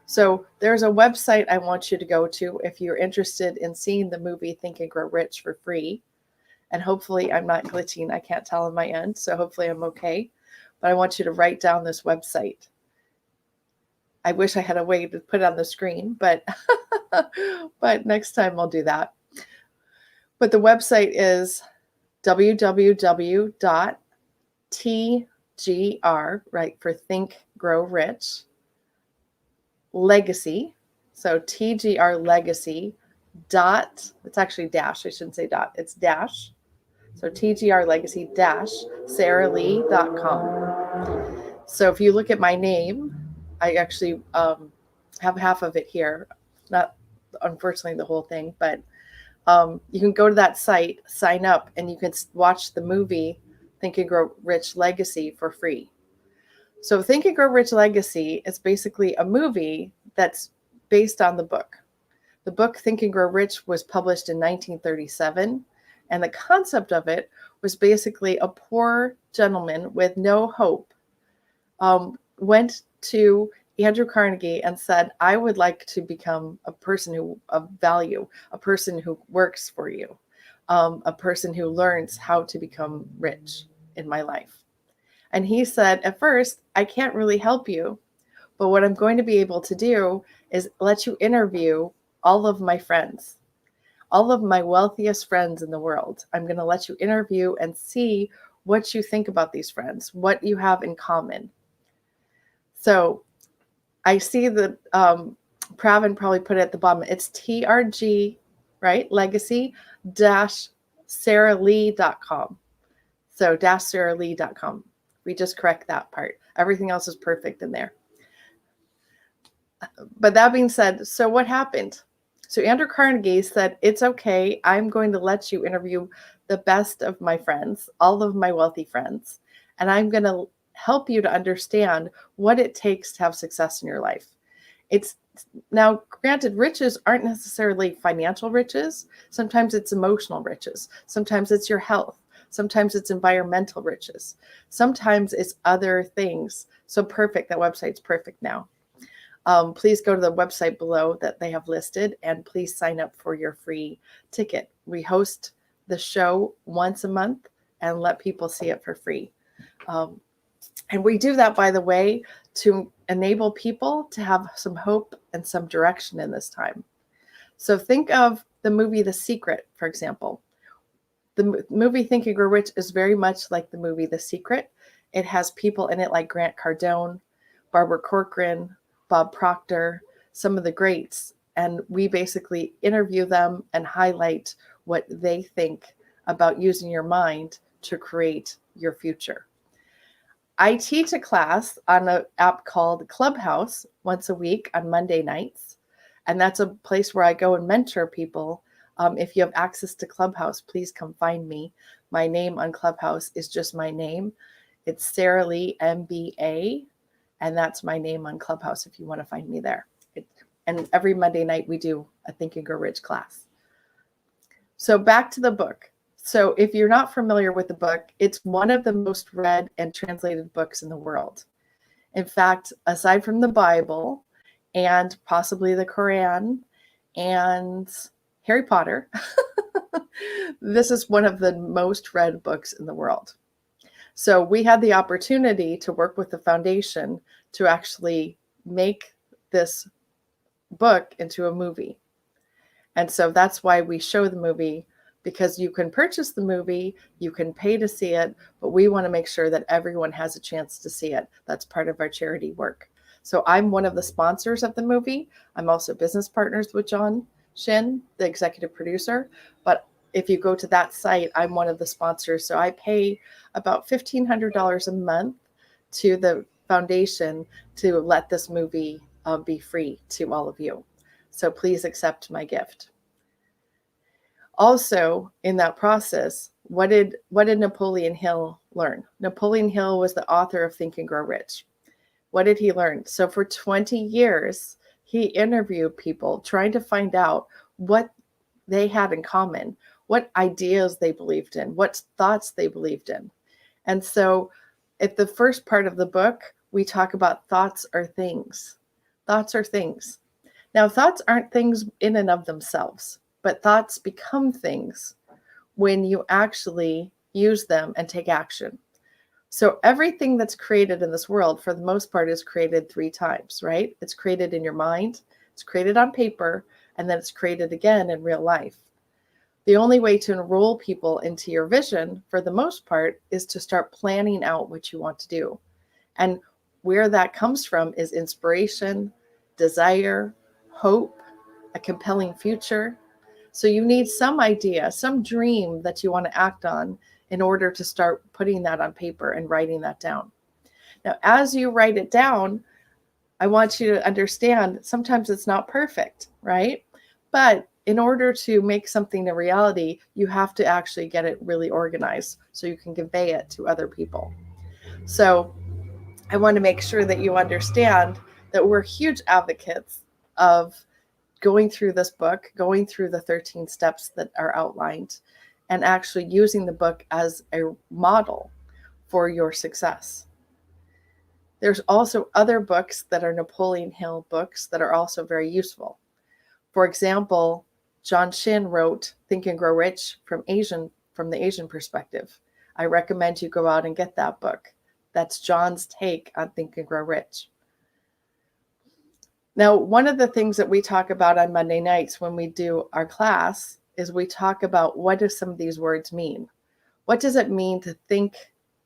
So there's a website I want you to go to if you're interested in seeing the movie Think and Grow Rich for free. And hopefully I'm not glitching. I can't tell on my end, so hopefully I'm okay. But I want you to write down this website. I wish I had a way to put it on the screen, but next time I'll do that. But the website is www.tgr, right, for Think Grow Rich, Legacy. So TGR Legacy dot, it's actually dash, I shouldn't say dot, it's dash. So TGR Legacy dash SarahLee.com. So if you look at my name, I actually have half of it here, not unfortunately the whole thing, but you can go to that site, sign up, and you can watch the movie Think and Grow Rich Legacy for free. So Think and Grow Rich Legacy is basically a movie that's based on the book. The book Think and Grow Rich was published in 1937, and the concept of it was basically a poor gentleman with no hope went to Andrew Carnegie and said, I would like to become a person of value, a person who works for you, a person who learns how to become rich in my life. And he said, at first, I can't really help you, but what I'm going to be able to do is let you interview all of my friends, all of my wealthiest friends in the world. I'm going to let you interview and see what you think about these friends, what you have in common. So I see that Pravin probably put it at the bottom. It's TRG, right? Legacy-SarahLee.com. So -SarahLee.com. We just correct that part. Everything else is perfect in there. But that being said, so what happened? So Andrew Carnegie said, it's okay. I'm going to let you interview the best of my friends, all of my wealthy friends, and I'm going to help you to understand what it takes to have success in your life. It's now, granted, riches aren't necessarily financial riches. Sometimes it's emotional riches. Sometimes it's your health. Sometimes it's environmental riches. Sometimes it's other things. So perfect. That website's perfect now. Please go to the website below that they have listed, and please sign up for your free ticket. We host the show once a month and let people see it for free. And we do that, by the way, to enable people to have some hope and some direction in this time. So think of the movie The Secret, for example. The movie Think and Grow Rich is very much like the movie The Secret. It has people in it like Grant Cardone, Barbara Corcoran, Bob Proctor, some of the greats. And we basically interview them and highlight what they think about using your mind to create your future. I teach a class on an app called Clubhouse once a week on Monday nights. And that's a place where I go and mentor people. If you have access to Clubhouse, please come find me. My name on Clubhouse is just my name. It's Sarah Lee, MBA. And that's my name on Clubhouse if you want to find me there. And every Monday night we do a Think and Grow Rich class. So back to the book. So if you're not familiar with the book, it's one of the most read and translated books in the world. In fact, aside from the Bible and possibly the Quran and Harry Potter, this is one of the most read books in the world. So we had the opportunity to work with the foundation to actually make this book into a movie. And so that's why we show the movie, because you can purchase the movie, you can pay to see it, but we want to make sure that everyone has a chance to see it. That's part of our charity work. So I'm one of the sponsors of the movie. I'm also business partners with John Shin, the executive producer. But if you go to that site, I'm one of the sponsors. So I pay about $1,500 a month to the foundation to let this movie be free to all of you. So please accept my gift. Also, in that process, what did Napoleon Hill learn? Napoleon Hill was the author of Think and Grow Rich. What did he learn? So for 20 years, he interviewed people trying to find out what they had in common, what ideas they believed in, what thoughts they believed in. And so at the first part of the book, we talk about thoughts are things. Thoughts are things. Now, thoughts aren't things in and of themselves, but thoughts become things when you actually use them and take action. So everything that's created in this world, for the most part, is created 3 times, right? It's created in your mind, it's created on paper, and then it's created again in real life. The only way to enroll people into your vision, for the most part, is to start planning out what you want to do. And where that comes from is inspiration, desire, hope, a compelling future. So you need some idea, some dream that you want to act on in order to start putting that on paper and writing that down. Now, as you write it down, I want you to understand sometimes it's not perfect, right? But in order to make something a reality, you have to actually get it really organized so you can convey it to other people. So I want to make sure that you understand that we're huge advocates of going through this book, going through the 13 steps that are outlined, and actually using the book as a model for your success. There's also other books that are Napoleon Hill books that are also very useful. For example, John Shin wrote Think and Grow Rich from the Asian perspective. I recommend you go out and get that book. That's John's take on Think and Grow Rich. Now, one of the things that we talk about on Monday nights when we do our class is we talk about what do some of these words mean? What does it mean to think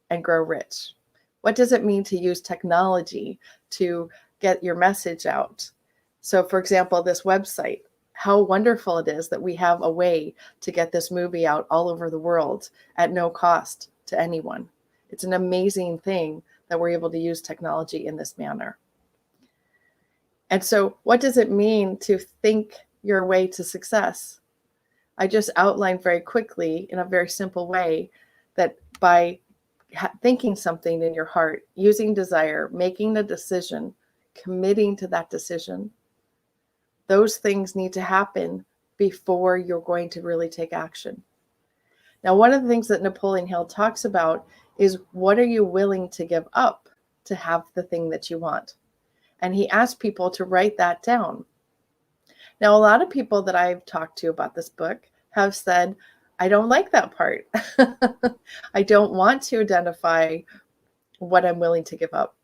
and grow rich? What does it mean to use technology to get your message out? So, for example, this website, how wonderful it is that we have a way to get this movie out all over the world at no cost to anyone. It's an amazing thing that we're able to use technology in this manner. And so what does it mean to think your way to success? I just outlined very quickly in a very simple way that by thinking something in your heart, using desire, making a decision, committing to that decision, those things need to happen before you're going to really take action. Now, one of the things that Napoleon Hill talks about is what are you willing to give up to have the thing that you want? And he asked people to write that down. Now, a lot of people that I've talked to about this book have said, I don't like that part. I don't want to identify what I'm willing to give up.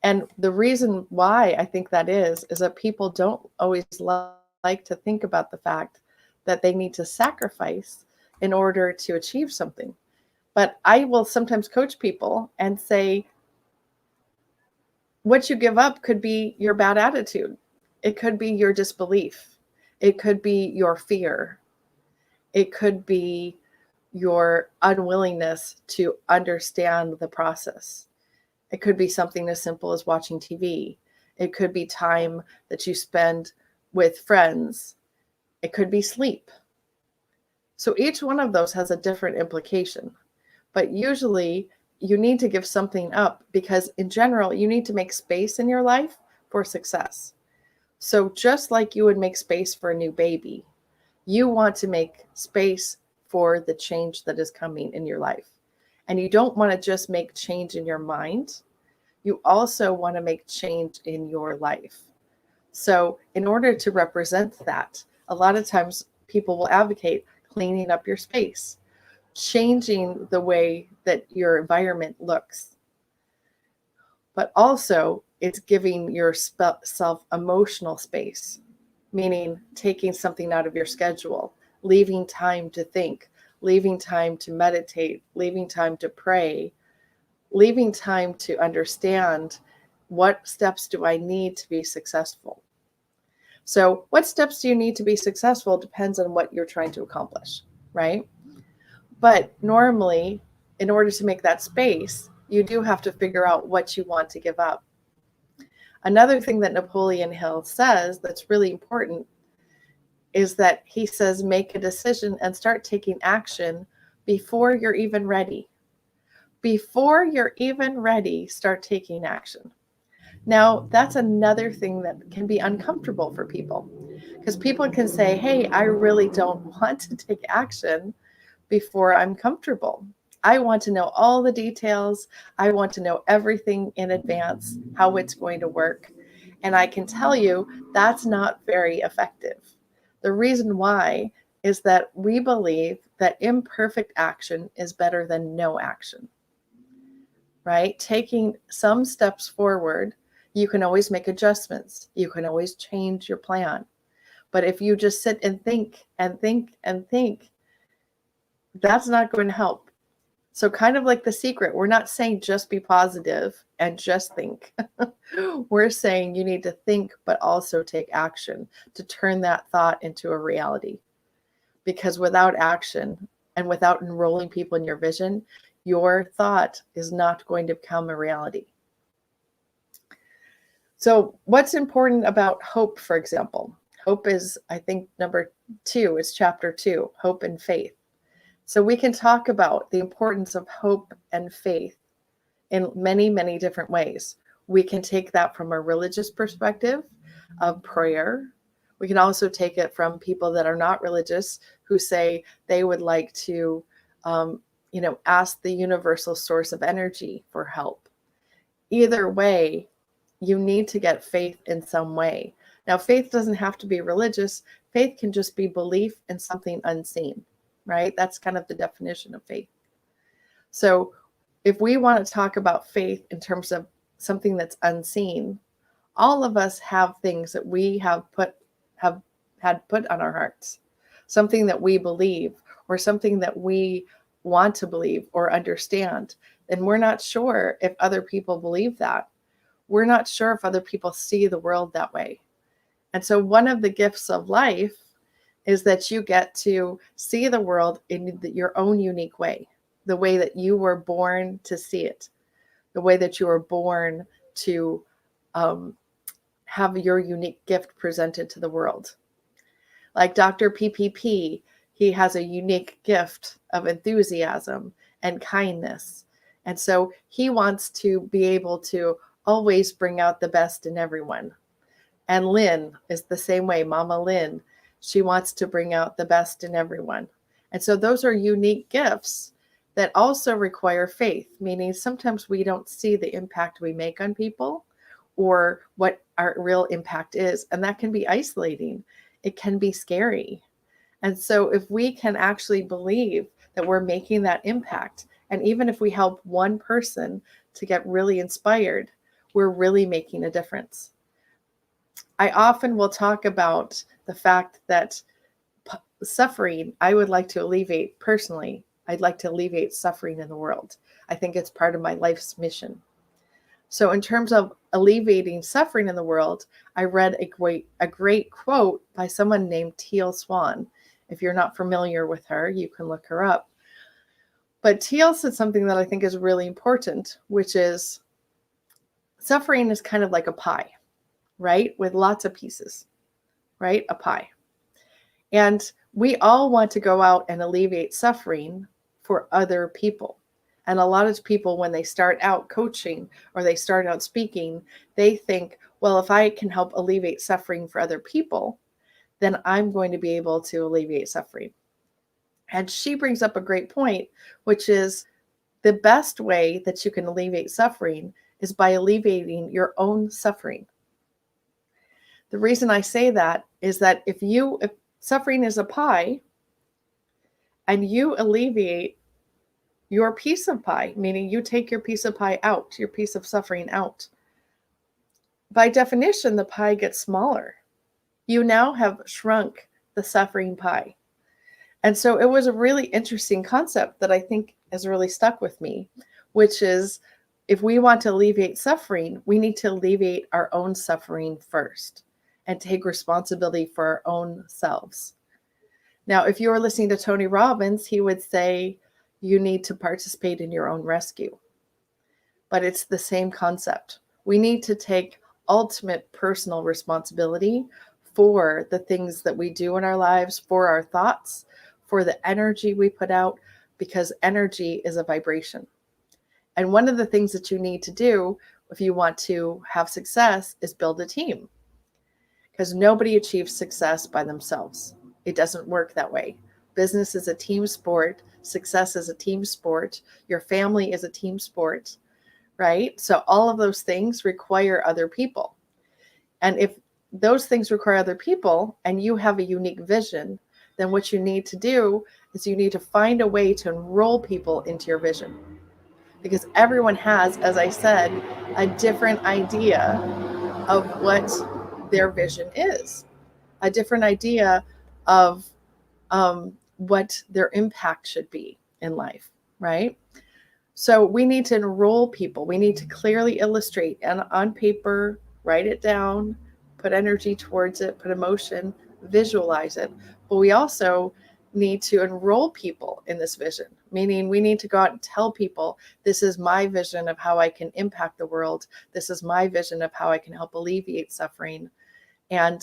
And the reason why I think that is that people don't always like to think about the fact that they need to sacrifice in order to achieve something. But I will sometimes coach people and say, what you give up could be your bad attitude. It could be your disbelief. It could be your fear. It could be your unwillingness to understand the process. It could be something as simple as watching TV. It could be time that you spend with friends. It could be sleep. So each one of those has a different implication. But usually you need to give something up because in general, you need to make space in your life for success. So just like you would make space for a new baby, you want to make space for the change that is coming in your life. And you don't want to just make change in your mind. You also want to make change in your life. So in order to represent that, a lot of times people will advocate cleaning up your space, changing the way that your environment looks. But also it's giving yourself emotional space, meaning taking something out of your schedule, leaving time to think, leaving time to meditate, leaving time to pray, leaving time to understand what steps do I need to be successful. So what steps do you need to be successful depends on what you're trying to accomplish, right? But normally, in order to make that space, you do have to figure out what you want to give up. Another thing that Napoleon Hill says that's really important is that he says, make a decision and start taking action before you're even ready. Before you're even ready, start taking action. Now, that's another thing that can be uncomfortable for people because people can say, hey, I really don't want to take action before I'm comfortable. I want to know all the details. I want to know everything in advance, how it's going to work. And I can tell you that's not very effective. The reason why is that we believe that imperfect action is better than no action, right? Taking some steps forward, you can always make adjustments. You can always change your plan. But if you just sit and think and think and think, that's not going to help. So kind of like The Secret, we're not saying just be positive and just think. We're saying you need to think, but also take action to turn that thought into a reality. Because without action and without enrolling people in your vision, your thought is not going to become a reality. So what's important about hope, for example? Hope is, I think, number 2 is chapter 2, hope and faith. So we can talk about the importance of hope and faith in many, many different ways. We can take that from a religious perspective of prayer. We can also take it from people that are not religious who say they would like to, ask the universal source of energy for help. either way, you need to get faith in some way. Now, faith doesn't have to be religious. Faith can just be belief in something unseen, right? That's kind of the definition of faith. So if we want to talk about faith in terms of something that's unseen, all of us have things that we have had put on our hearts, something that we believe or something that we want to believe or understand. And we're not sure if other people believe that. We're not sure if other people see the world that way. And so one of the gifts of life is that you get to see the world in your own unique way, the way that you were born to see it, the way that you were born to have your unique gift presented to the world. Like Dr. PPP, he has a unique gift of enthusiasm and kindness. And so he wants to be able to always bring out the best in everyone. And Lynn is the same way. Mama Lynn, she wants to bring out the best in everyone. And so those are unique gifts that also require faith, meaning sometimes we don't see the impact we make on people or what our real impact is. And that can be isolating. It can be scary. And so if we can actually believe that we're making that impact, and even if we help one person to get really inspired, we're really making a difference. I often will talk about the fact that suffering, I would like to alleviate personally. I'd like to alleviate suffering in the world. I think it's part of my life's mission. So in terms of alleviating suffering in the world, I read a great quote by someone named Teal Swan. If you're not familiar with her, you can look her up. But Teal said something that I think is really important, which is suffering is kind of like a pie, right? With lots of pieces, right? A pie. And we all want to go out and alleviate suffering for other people. And a lot of people, when they start out coaching or they start out speaking, they think, well, if I can help alleviate suffering for other people, then I'm going to be able to alleviate suffering. And she brings up a great point, which is the best way that you can alleviate suffering is by alleviating your own suffering. The reason I say that is that if suffering is a pie and you alleviate your piece of pie, meaning you take your piece of pie out, your piece of suffering out, by definition, the pie gets smaller. You now have shrunk the suffering pie. And so it was a really interesting concept that I think has really stuck with me, which is if we want to alleviate suffering, we need to alleviate our own suffering first and take responsibility for our own selves. Now, if you were listening to Tony Robbins, he would say you need to participate in your own rescue. But it's the same concept. We need to take ultimate personal responsibility for the things that we do in our lives, for our thoughts, for the energy we put out, because energy is a vibration. And one of the things that you need to do if you want to have success is build a team, because nobody achieves success by themselves. It doesn't work that way. Business is a team sport. Success is a team sport. Your family is a team sport, right? So all of those things require other people. And if those things require other people and you have a unique vision, then what you need to do is you need to find a way to enroll people into your vision. Because everyone has, as I said, a different idea of what their vision is, a different idea of what their impact should be in life, right? So we need to enroll people. We need to clearly illustrate and on paper, write it down, put energy towards it, put emotion, visualize it. But we also need to enroll people in this vision, meaning we need to go out and tell people, this is my vision of how I can impact the world. This is my vision of how I can help alleviate suffering. And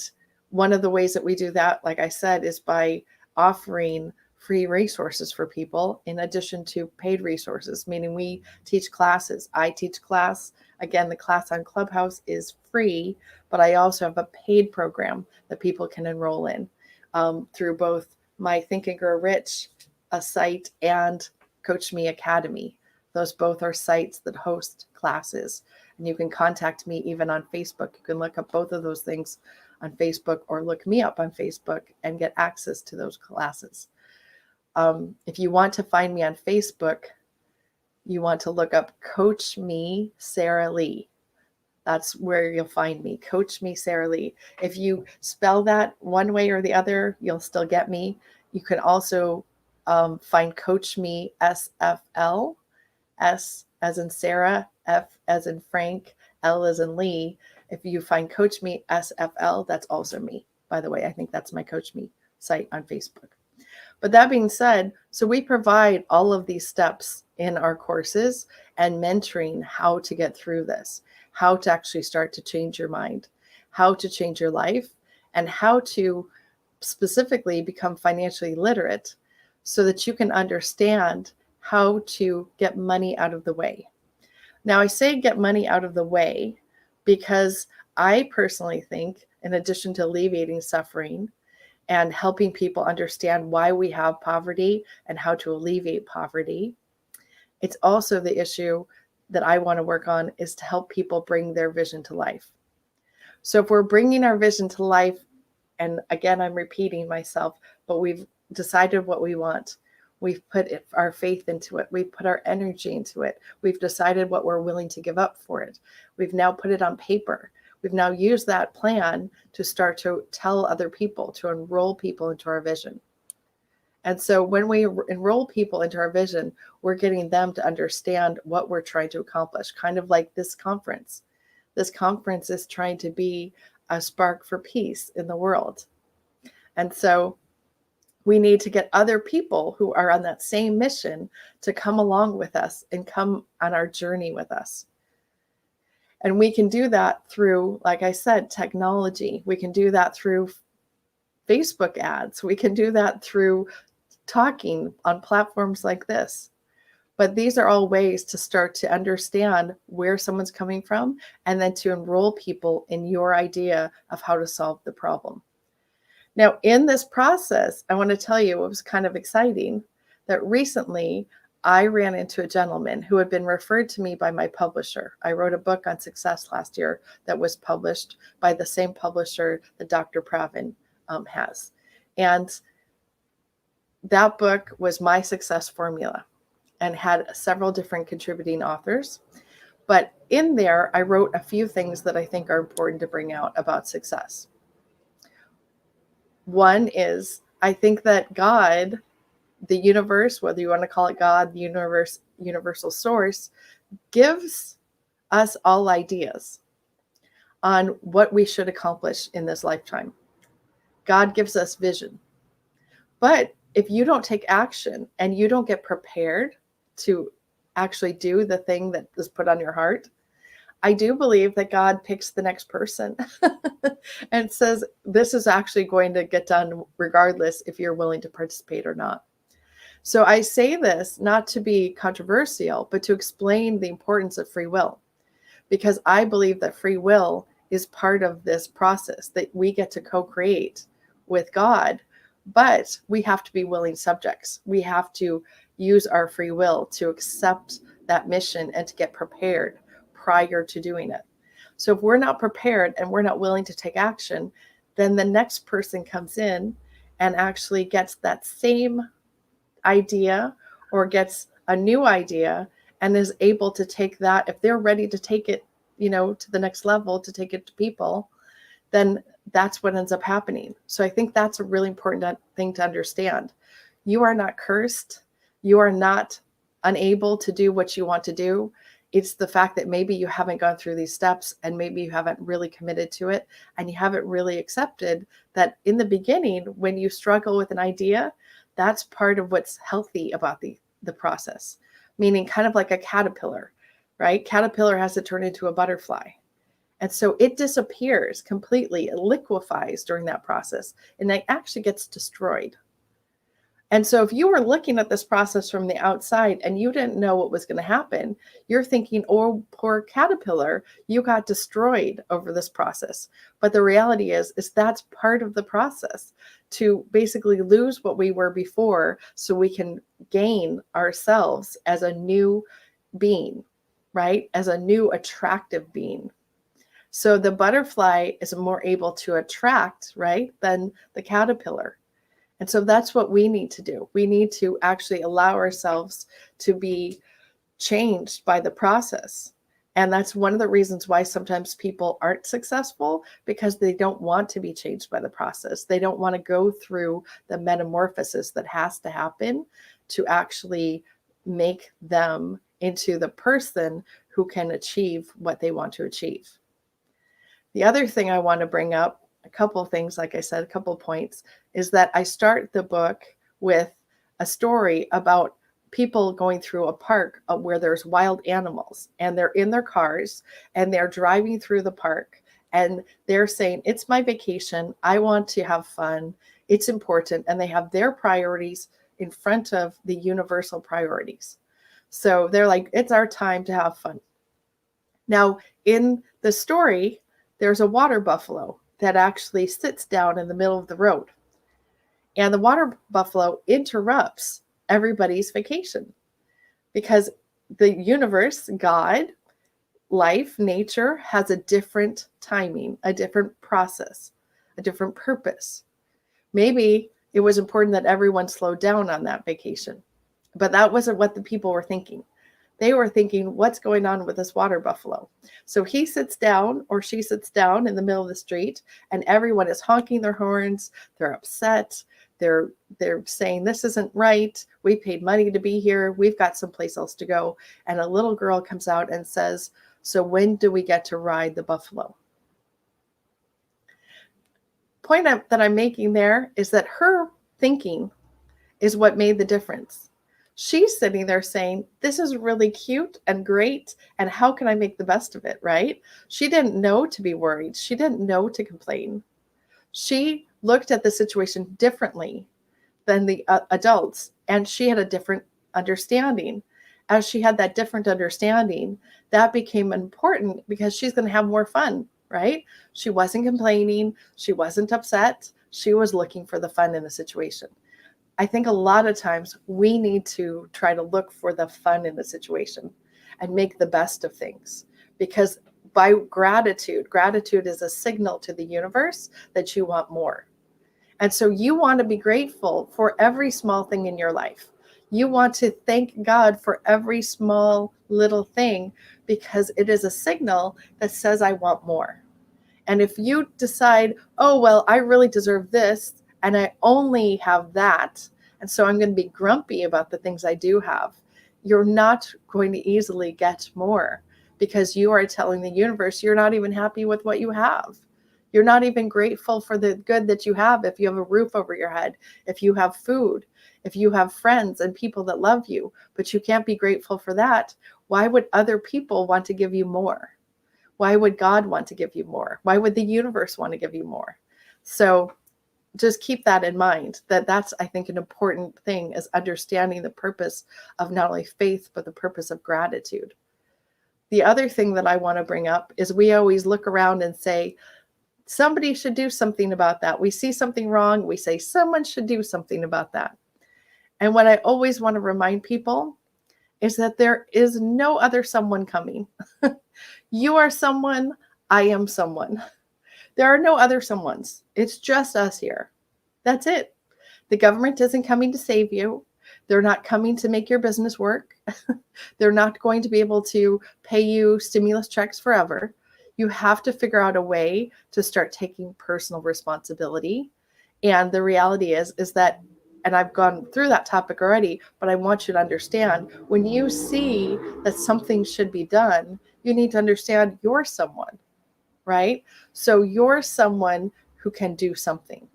one of the ways that we do that, like I said, is by offering free resources for people in addition to paid resources, meaning we teach classes. I teach class. Again, the class on Clubhouse is free, but I also have a paid program that people can enroll in through both my Think and Grow Rich site and Coach Me Academy Those both are sites that host classes. And you can contact me even on Facebook. You can look up both of those things on Facebook or look me up on Facebook and get access to those classes. If you want to find me on Facebook, you want to look up Coach Me Sarah Lee. That's where you'll find me. Coach Me Sarah Lee. If you spell that one way or the other, you'll still get me. You can also find Coach Me SFL, S as in Sarah, F as in Frank, L as in Lee. If you find Coach Me SFL, that's also me. By the way, I think that's my Coach Me site on Facebook. But that being said, so we provide all of these steps in our courses and mentoring how to get through this, how to actually start to change your mind, how to change your life, and how to specifically become financially literate so that you can understand how to get money out of the way. Now, I say get money out of the way because I personally think, in addition to alleviating suffering and helping people understand why we have poverty and how to alleviate poverty, it's also the issue that I want to work on is to help people bring their vision to life. So if we're bringing our vision to life, and again, I'm repeating myself, but we've decided what we want. We've put our faith into it. We've put our energy into it. We've decided what we're willing to give up for it. We've now put it on paper. We've now used that plan to start to tell other people, to enroll people into our vision. And so when we enroll people into our vision, we're getting them to understand what we're trying to accomplish, kind of like this conference. This conference is trying to be a spark for peace in the world. And so we need to get other people who are on that same mission to come along with us and come on our journey with us. And we can do that through, like I said, technology. We can do that through Facebook ads. We can do that through talking on platforms like this. But these are all ways to start to understand where someone's coming from and then to enroll people in your idea of how to solve the problem. Now, in this process, I want to tell you, it was kind of exciting that recently I ran into a gentleman who had been referred to me by my publisher. I wrote a book on success last year that was published by the same publisher that Dr. Pravin has. And that book was my success formula and had several different contributing authors. But in there, I wrote a few things that I think are important to bring out about success. One is, I think that God, the universe, whether you want to call it God, the universe, universal source, gives us all ideas on what we should accomplish in this lifetime. God gives us vision. But if you don't take action and you don't get prepared to actually do the thing that is put on your heart, I do believe that God picks the next person and says, this is actually going to get done regardless if you're willing to participate or not. So I say this not to be controversial, but to explain the importance of free will, because I believe that free will is part of this process that we get to co-create with God, but we have to be willing subjects. We have to use our free will to accept that mission and to get prepared prior to doing it. So if we're not prepared and we're not willing to take action, then the next person comes in and actually gets that same idea or gets a new idea and is able to take that. If they're ready to take it, to the next level, to take it to people, then that's what ends up happening. So I think that's a really important thing to understand. You are not cursed. You are not unable to do what you want to do. It's the fact that maybe you haven't gone through these steps and maybe you haven't really committed to it and you haven't really accepted that in the beginning, when you struggle with an idea, that's part of what's healthy about the process, meaning kind of like a caterpillar, right? Caterpillar has to turn into a butterfly. And so it disappears completely, it liquefies during that process, and it actually gets destroyed. And so if you were looking at this process from the outside and you didn't know what was going to happen, you're thinking, oh, poor caterpillar, you got destroyed over this process. But the reality is that's part of the process, to basically lose what we were before so we can gain ourselves as a new being, right? As a new attractive being. So the butterfly is more able to attract, right, than the caterpillar. And so that's what we need to do. We need to actually allow ourselves to be changed by the process. And that's one of the reasons why sometimes people aren't successful, because they don't want to be changed by the process. They don't want to go through the metamorphosis that has to happen to actually make them into the person who can achieve what they want to achieve. The other thing I want to bring up, a couple of things, like I said, a couple of points, is that I start the book with a story about people going through a park where there's wild animals, and they're in their cars and they're driving through the park, and they're saying, it's my vacation, I want to have fun, it's important, and they have their priorities in front of the universal priorities. So they're like, it's our time to have fun. Now, in the story, there's a water buffalo that actually sits down in the middle of the road. And the water buffalo interrupts everybody's vacation because the universe, God, life, nature has a different timing, a different process, a different purpose. Maybe it was important that everyone slowed down on that vacation, but that wasn't what the people were thinking. They were thinking, what's going on with this water buffalo? So he sits down, or she sits down in the middle of the street, and everyone is honking their horns. They're upset. They're saying, this isn't right. We paid money to be here. We've got someplace else to go. And a little girl comes out and says, so when do we get to ride the buffalo? Point that I'm making there is that her thinking is what made the difference. She's sitting there saying, this is really cute and great, and how can I make the best of it, right? She didn't know to be worried. She didn't know to complain. She looked at the situation differently than the adults, and she had a different understanding. As she had that different understanding, that became important because she's going to have more fun, right? She wasn't complaining. She wasn't upset. She was looking for the fun in the situation. I think a lot of times we need to try to look for the fun in the situation and make the best of things, because by gratitude is a signal to the universe that you want more. And so you want to be grateful for every small thing in your life. You want to thank God for every small little thing, because it is a signal that says, I want more. And if you decide, oh, well, I really deserve this, and I only have that, and so I'm going to be grumpy about the things I do have, you're not going to easily get more, because you are telling the universe you're not even happy with what you have. You're not even grateful for the good that you have. If you have a roof over your head, if you have food, if you have friends and people that love you, but you can't be grateful for that, why would other people want to give you more? Why would God want to give you more? Why would the universe want to give you more? So just keep that in mind, that's, I think, an important thing, is understanding the purpose of not only faith, but the purpose of gratitude. The other thing that I want to bring up is we always look around and say, somebody should do something about that. We see something wrong. We say someone should do something about that. And what I always want to remind people is that there is no other someone coming. You are someone, I am someone. There are no other someones. It's just us here. That's it. The government isn't coming to save you. They're not coming to make your business work. They're not going to be able to pay you stimulus checks forever. You have to figure out a way to start taking personal responsibility. And the reality is that, and I've gone through that topic already, but I want you to understand, when you see that something should be done, you need to understand you're someone, right? So you're someone who can do something.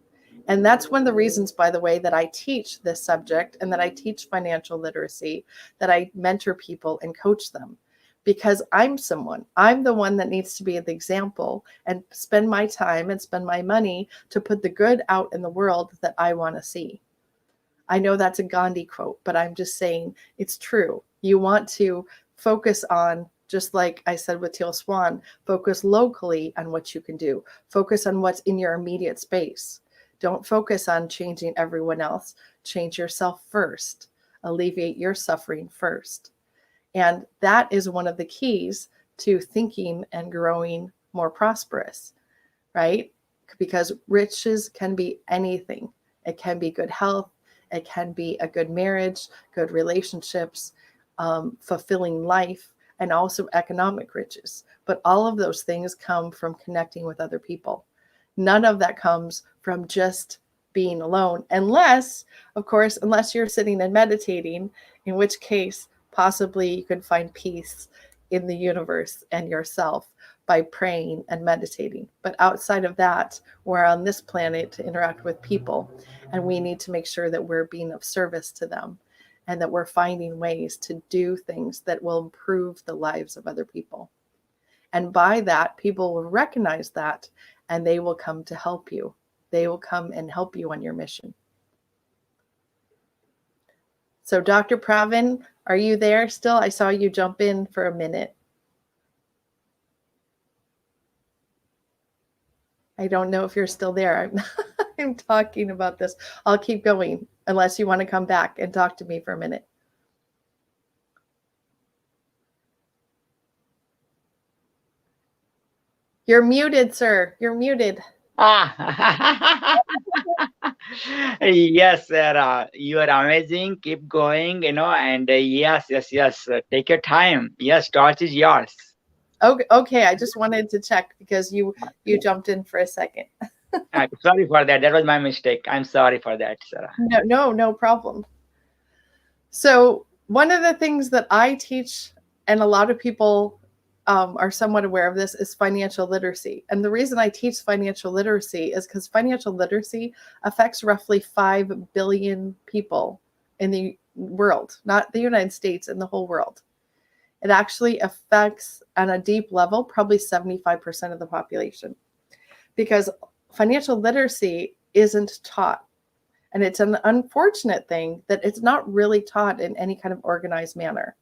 And that's one of the reasons, by the way, that I teach this subject and that I teach financial literacy, that I mentor people and coach them. Because I'm someone, I'm the one that needs to be the example and spend my time and spend my money to put the good out in the world that I want to see. I know that's a Gandhi quote, but I'm just saying it's true. You want to focus on, just like I said with Teal Swan, focus locally on what you can do. Focus on what's in your immediate space. Don't focus on changing everyone else. Change yourself first. Alleviate your suffering first. And that is one of the keys to thinking and growing more prosperous, right? Because riches can be anything. It can be good health. It can be a good marriage, good relationships, fulfilling life, and also economic riches. But all of those things come from connecting with other people. None of that comes from just being alone, unless, of course, unless you're sitting and meditating, in which case possibly you could find peace in the universe and yourself by praying and meditating. But outside of that, we're on this planet to interact with people, and we need to make sure that we're being of service to them and that we're finding ways to do things that will improve the lives of other people. And by that, people will recognize that, and they will come to help you. They will come and help you on your mission. So Dr. Pravin, are you there still? I saw you jump in for a minute. I don't know if you're still there. I'm talking about this. I'll keep going unless you want to come back and talk to me for a minute. You're muted, sir. You're muted. Yes, sir. You are amazing. Keep going, and yes. Take your time. Yes, torch is yours. Okay. I just wanted to check because you jumped in for a second. I'm sorry for that. That was my mistake. I'm sorry for that, Sarah. No problem. So one of the things that I teach, and a lot of people are somewhat aware of this, is financial literacy. And the reason I teach financial literacy is because financial literacy affects roughly 5 billion people in the world, not the United States, in the whole world. It actually affects, on a deep level, probably 75% of the population, because financial literacy isn't taught. And it's an unfortunate thing that it's not really taught in any kind of organized manner.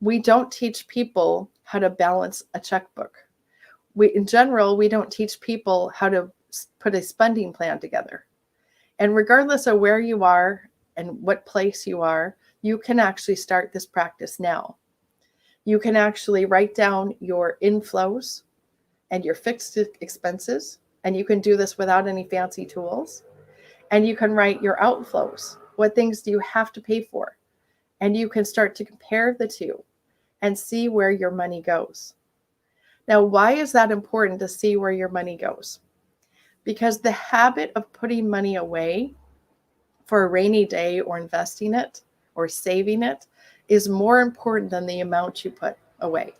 We don't teach people how to balance a checkbook. In general, we don't teach people how to put a spending plan together. And regardless of where you are and what place you are, you can actually start this practice now. You can actually write down your inflows and your fixed expenses, and you can do this without any fancy tools. And you can write your outflows. What things do you have to pay for? And you can start to compare the two and see where your money goes. Now, why is that important to see where your money goes? Because the habit of putting money away for a rainy day or investing it or saving it is more important than the amount you put away.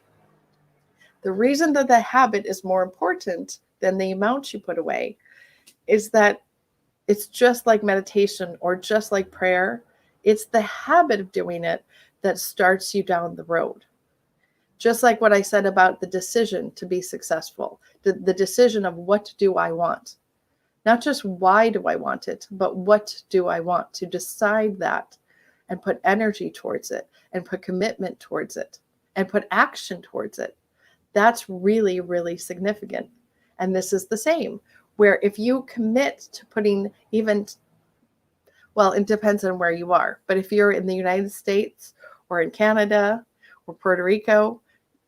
The reason that the habit is more important than the amount you put away is that it's just like meditation or just like prayer. It's the habit of doing it that starts you down the road. Just like what I said about the decision to be successful, the decision of what do I want? Not just why do I want it, but what do I want? To decide that and put energy towards it and put commitment towards it and put action towards it. That's really, really significant. And this is the same, where if you commit to putting well, it depends on where you are, but if you're in the United States or in Canada or Puerto Rico,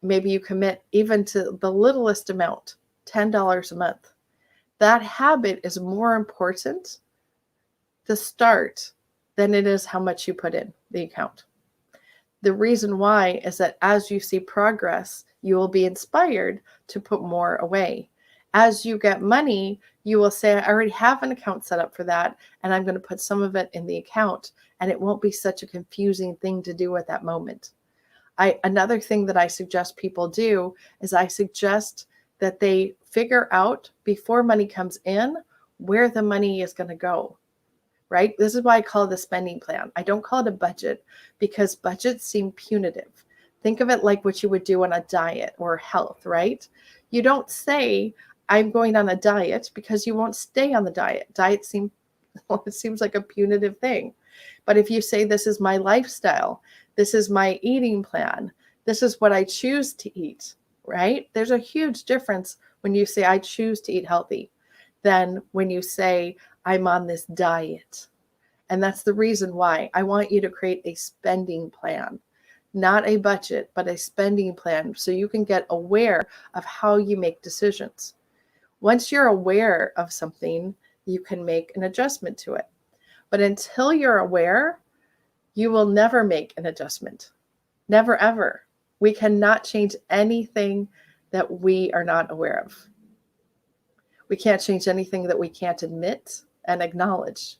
maybe you commit even to the littlest amount, $10 a month. That habit is more important to start than it is how much you put in the account. The reason why is that as you see progress, you will be inspired to put more away. As you get money, you will say, I already have an account set up for that, and I'm going to put some of it in the account, and it won't be such a confusing thing to do at that moment. Another thing that I suggest people do is I suggest that they figure out before money comes in where the money is going to go, right? This is why I call it a spending plan. I don't call it a budget because budgets seem punitive. Think of it like what you would do on a diet or health, right? You don't say, I'm going on a diet, because you won't stay on the diet. It seems like a punitive thing. But if you say, this is my lifestyle, this is my eating plan, this is what I choose to eat, right? There's a huge difference when you say, I choose to eat healthy, than when you say, I'm on this diet. And that's the reason why I want you to create a spending plan. not a budget, but a spending plan, so you can get aware of how you make decisions. Once you're aware of something, you can make an adjustment to it. But until you're aware, you will never make an adjustment. Never, ever. We cannot change anything that we are not aware of. We can't change anything that we can't admit and acknowledge.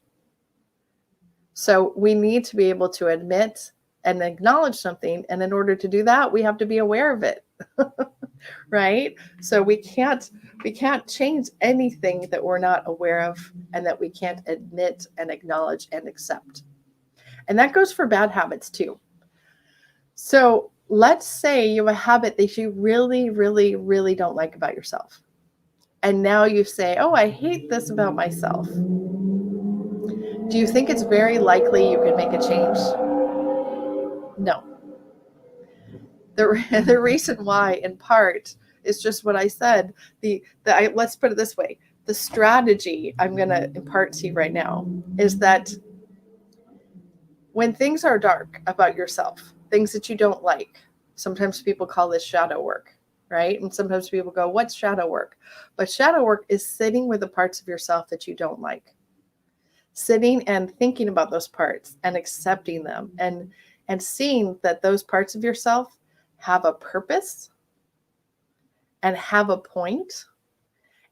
So we need to be able to admit and acknowledge something. And in order to do that, we have to be aware of it. Right? So we can't change anything that we're not aware of and that we can't admit and acknowledge and accept. And that goes for bad habits too. So let's say you have a habit that you really, really, really don't like about yourself. And now you say, oh, I hate this about myself. Do you think it's very likely you can make a change? No. The reason why, in part, is just what I said. Let's put it this way. The strategy I'm going to impart to you right now is that when things are dark about yourself, things that you don't like, sometimes people call this shadow work, right? And sometimes people go, what's shadow work? But shadow work is sitting with the parts of yourself that you don't like. Sitting and thinking about those parts and accepting them and seeing that those parts of yourself have a purpose and have a point.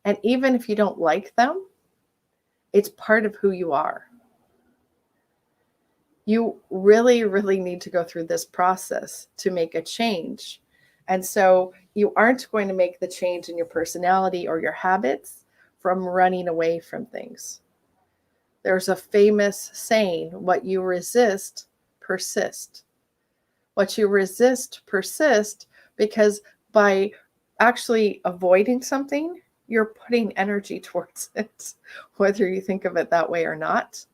And even if you don't like them, it's part of who you are. You really, really need to go through this process to make a change. And so you aren't going to make the change in your personality or your habits from running away from things. There's a famous saying, what you resist, persist. What you resist, persist, because by actually avoiding something, you're putting energy towards it, whether you think of it that way or not.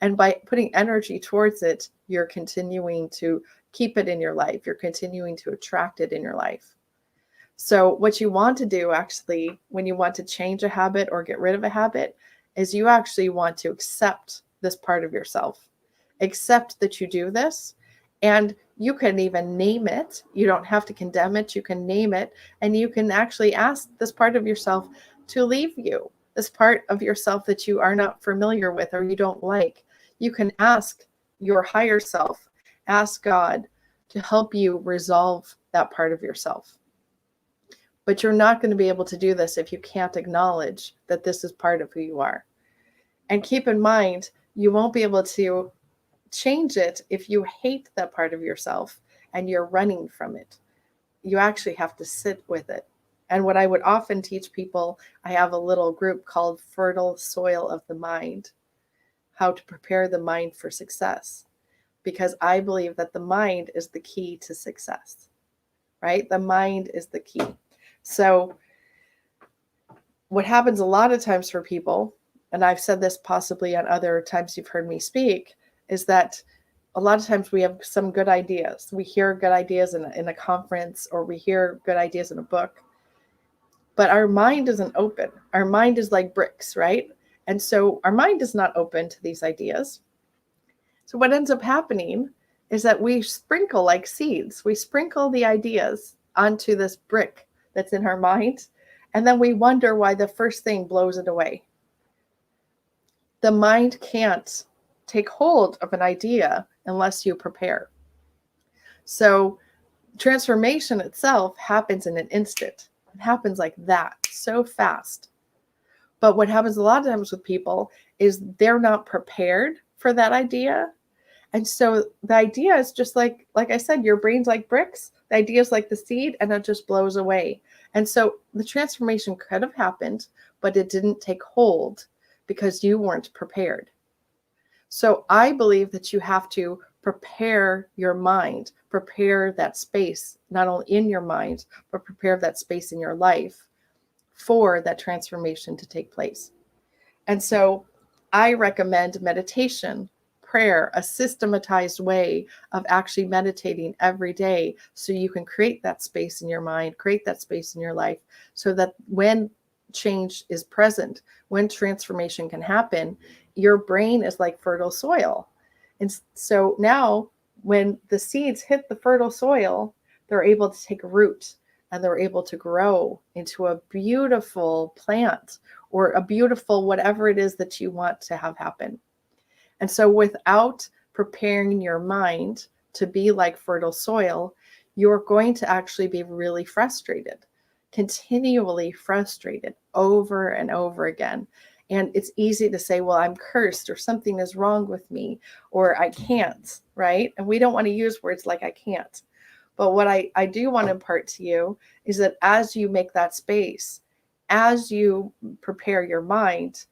And by putting energy towards it, you're continuing to keep it in your life. You're continuing to attract it in your life. So what you want to do actually, when you want to change a habit or get rid of a habit, is you actually want to accept this part of yourself. Accept that you do this, and you can even name it. You don't have to condemn it. You can name it, and you can actually ask this part of yourself to leave you, this part of yourself that you are not familiar with or you don't like. You can ask your higher self, ask God to help you resolve that part of yourself. But you're not going to be able to do this if you can't acknowledge that this is part of who you are. And keep in mind, you won't be able to change it if you hate that part of yourself and you're running from it. You actually have to sit with it. And what I would often teach people, I have a little group called Fertile Soil of the Mind, how to prepare the mind for success. Because I believe that the mind is the key to success, right? The mind is the key. So what happens a lot of times for people, and I've said this possibly on other times you've heard me speak, is that a lot of times we have some good ideas. We hear good ideas in a conference, or we hear good ideas in a book, but our mind isn't open. Our mind is like bricks, right? And so our mind is not open to these ideas. So what ends up happening is that we sprinkle like seeds. We sprinkle the ideas onto this brick that's in our mind, and then we wonder why the first thing blows it away. The mind can't take hold of an idea unless you prepare. So transformation itself happens in an instant. It happens like that, so fast. But what happens a lot of times with people is they're not prepared for that idea. And so the idea is just like I said, your brain's like bricks. The idea is like the seed, and it just blows away. And so the transformation could have happened, but it didn't take hold because you weren't prepared. So I believe that you have to prepare your mind, prepare that space, not only in your mind, but prepare that space in your life for that transformation to take place. And so I recommend meditation, prayer, a systematized way of actually meditating every day so you can create that space in your mind, create that space in your life, so that when change is present, when transformation can happen, your brain is like fertile soil. And so now when the seeds hit the fertile soil, they're able to take root and they're able to grow into a beautiful plant or a beautiful whatever it is that you want to have happen. And so without preparing your mind to be like fertile soil, you're going to actually be really frustrated, continually frustrated over and over again. And it's easy to say, well, I'm cursed, or something is wrong with me, or I can't, right? And we don't want to use words like I can't. But what I do want to impart to you is that as you make that space, as you prepare your mind,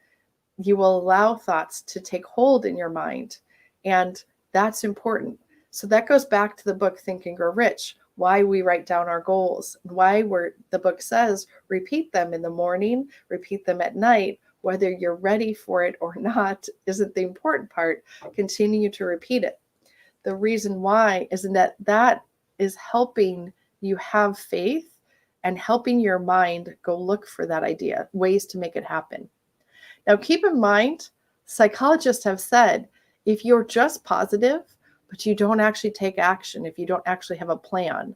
you will allow thoughts to take hold in your mind. And that's important. So that goes back to the book Think and Grow Rich, why we write down our goals, why the book says repeat them in the morning, repeat them at night. Whether you're ready for it or not isn't the important part. Continue to repeat it. The reason why is that is helping you have faith and helping your mind go look for that idea, ways to make it happen. Now, keep in mind, psychologists have said, if you're just positive, but you don't actually take action, if you don't actually have a plan,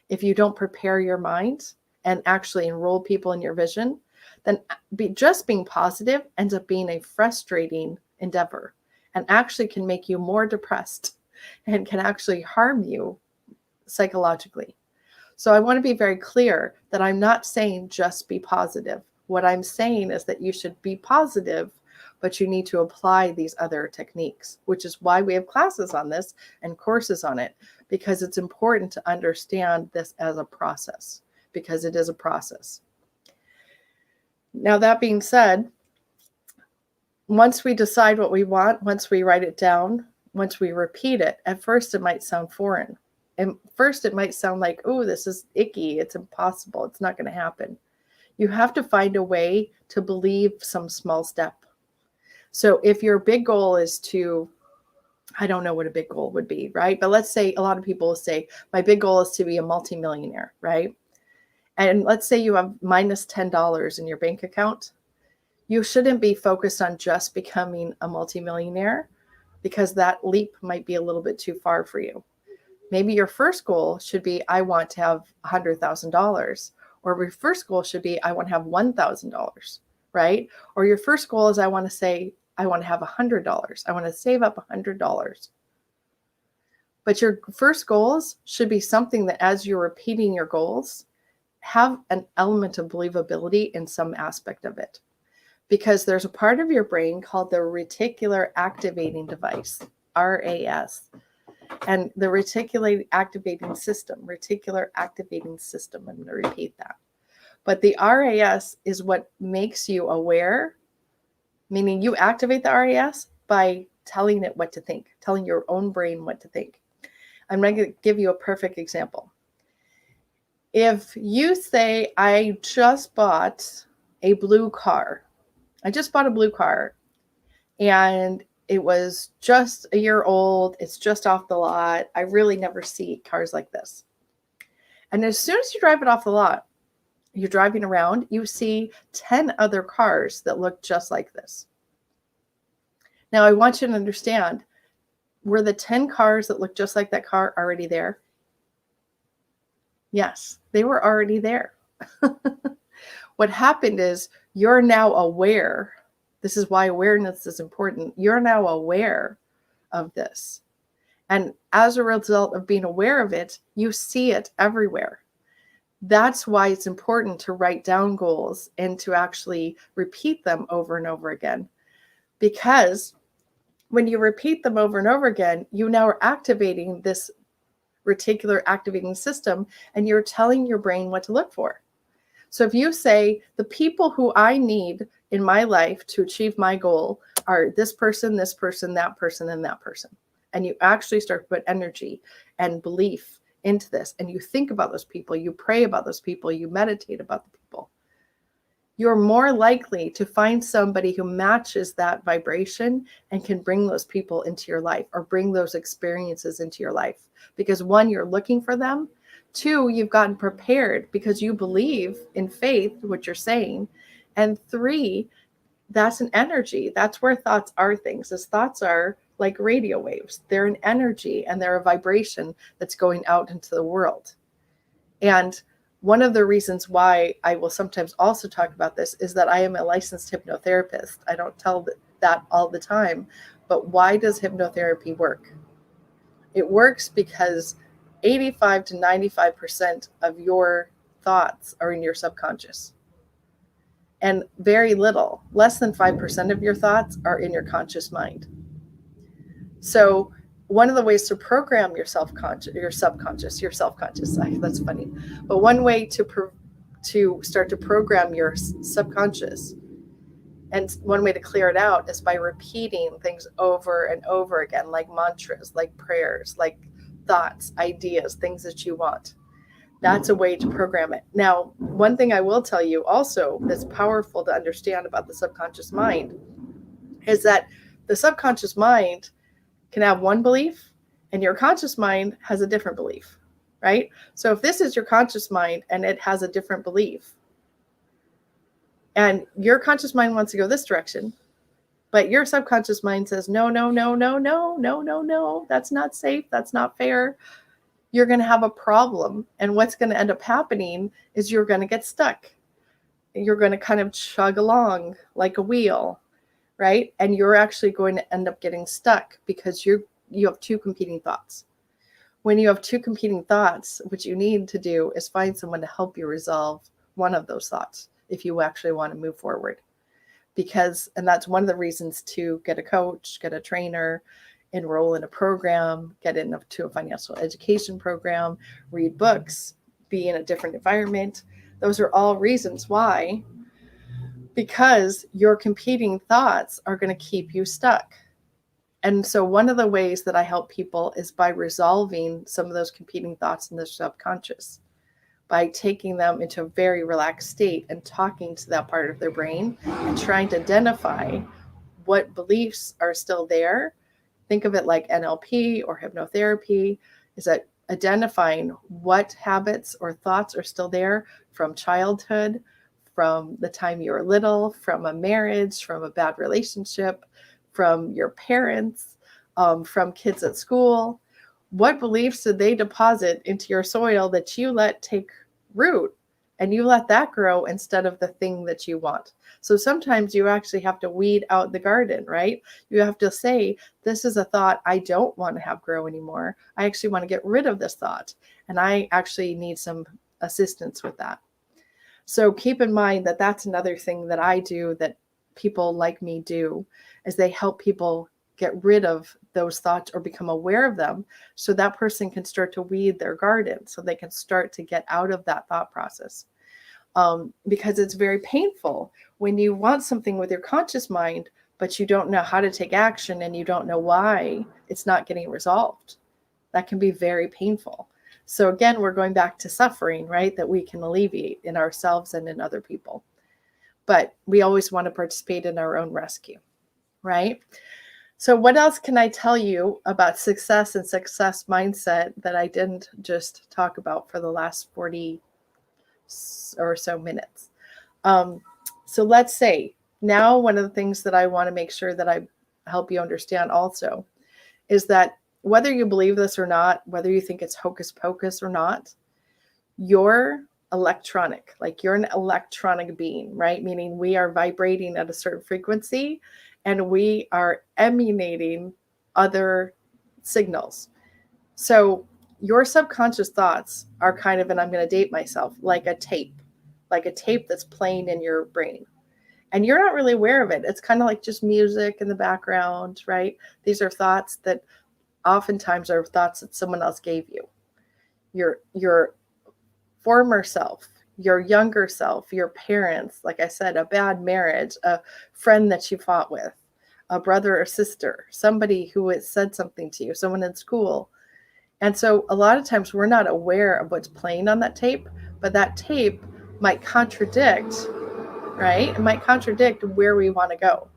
if you don't prepare your mind and actually enroll people in your vision, then just being positive ends up being a frustrating endeavor and actually can make you more depressed and can actually harm you psychologically. So I want to be very clear that I'm not saying just be positive. What I'm saying is that you should be positive, but you need to apply these other techniques, which is why we have classes on this and courses on it, because it's important to understand this as a process, because it is a process. Now, that being said, once we decide what we want, once we write it down, once we repeat it, at first it might sound foreign. And first it might sound like, oh, this is icky. It's impossible. It's not going to happen. You have to find a way to believe some small step. So if your big goal is to, I don't know what a big goal would be, right? But let's say a lot of people will say, my big goal is to be a multimillionaire, right? And let's say you have minus $10 in your bank account. You shouldn't be focused on just becoming a multimillionaire, because that leap might be a little bit too far for you. Maybe your first goal should be, I want to have $100,000. Or your first goal should be, I want to have $1,000, right? Or your first goal is, I want to have $100. I want to save up $100. But your first goals should be something that, as you're repeating your goals, have an element of believability in some aspect of it. Because there's a part of your brain called the reticular activating device, RAS. And the reticular activating system, I'm going to repeat that. But the RAS is what makes you aware, meaning you activate the RAS by telling it what to think, telling your own brain what to think. I'm going to give you a perfect example. If you say, I just bought a blue car, and it was just a year old, it's just off the lot, I really never see cars like this. And as soon as you drive it off the lot, you're driving around, you see 10 other cars that look just like this. Now, I want you to understand, were the 10 cars that look just like that car already there? Yes, they were already there. What happened is you're now aware. This is why awareness is important. You're now aware of this. And as a result of being aware of it, you see it everywhere. That's why it's important to write down goals and to actually repeat them over and over again. Because when you repeat them over and over again, you now are activating this reticular activating system, and you're telling your brain what to look for. So if you say, the people who I need in my life to achieve my goal are this person, that person, and that person, and you actually start to put energy and belief into this, and you think about those people, you pray about those people, you meditate about the people, you're more likely to find somebody who matches that vibration and can bring those people into your life or bring those experiences into your life. Because one, you're looking for them. Two, you've gotten prepared because you believe in faith, what you're saying. And three, that's an energy. That's where thoughts are things. As thoughts are like radio waves. They're an energy and they're a vibration that's going out into the world. And one of the reasons why I will sometimes also talk about this is that I am a licensed hypnotherapist. I don't tell that all the time, but why does hypnotherapy work? It works because 85 to 95% of your thoughts are in your subconscious. And very little, less than 5% of your thoughts are in your conscious mind. So one of the ways to program your subconscious, that's funny. But one way to start to program your subconscious, and one way to clear it out, is by repeating things over and over again, like mantras, like prayers, like thoughts, ideas, things that you want. That's a way to program it. Now, one thing I will tell you also that's powerful to understand about the subconscious mind is that the subconscious mind can have one belief and your conscious mind has a different belief, right? So if this is your conscious mind and it has a different belief, and your conscious mind wants to go this direction, but your subconscious mind says, no, no, no, no, no, no, no, no, that's not safe, that's not fair, you're going to have a problem. And what's going to end up happening is you're going to get stuck. You're going to kind of chug along like a wheel, right? And you're actually going to end up getting stuck because you have two competing thoughts. When you have two competing thoughts, what you need to do is find someone to help you resolve one of those thoughts if you actually want to move forward. And that's one of the reasons to get a coach, get a trainer, enroll in a program, get into a financial education program, read books, be in a different environment. Those are all reasons why, because your competing thoughts are going to keep you stuck. And so one of the ways that I help people is by resolving some of those competing thoughts in the subconscious, by taking them into a very relaxed state and talking to that part of their brain and trying to identify what beliefs are still there. Think of it like NLP or hypnotherapy, is that identifying what habits or thoughts are still there from childhood, from the time you were little, from a marriage, from a bad relationship, from your parents, from kids at school. What beliefs did they deposit into your soil that you let take root and you let that grow instead of the thing that you want? So sometimes you actually have to weed out the garden, right? You have to say, this is a thought I don't want to have grow anymore. I actually want to get rid of this thought. And I actually need some assistance with that. So keep in mind that that's another thing that I do that people like me do, is they help people get rid of those thoughts or become aware of them so that person can start to weed their garden, so they can start to get out of that thought process. Because it's very painful when you want something with your conscious mind, but you don't know how to take action and you don't know why it's not getting resolved. That can be very painful. So again, we're going back to suffering, right? That we can alleviate in ourselves and in other people. But we always want to participate in our own rescue, right? So what else can I tell you about success and success mindset that I didn't just talk about for the last 40 or so minutes? So let's say now one of the things that I want to make sure that I help you understand also is that whether you believe this or not, whether you think it's hocus pocus or not, you're electronic, like you're an electronic being, right? Meaning we are vibrating at a certain frequency and we are emanating other signals. So your subconscious thoughts are kind of, and I'm going to date myself, like a tape that's playing in your brain. And you're not really aware of it. It's kind of like just music in the background, right? These are thoughts that oftentimes are thoughts that someone else gave you. Your former self, your younger self, your parents, like I said, a bad marriage, a friend that you fought with, a brother or sister, somebody who has said something to you, someone in school. And so a lot of times we're not aware of what's playing on that tape, but that tape might contradict, right? It might contradict where we want to go.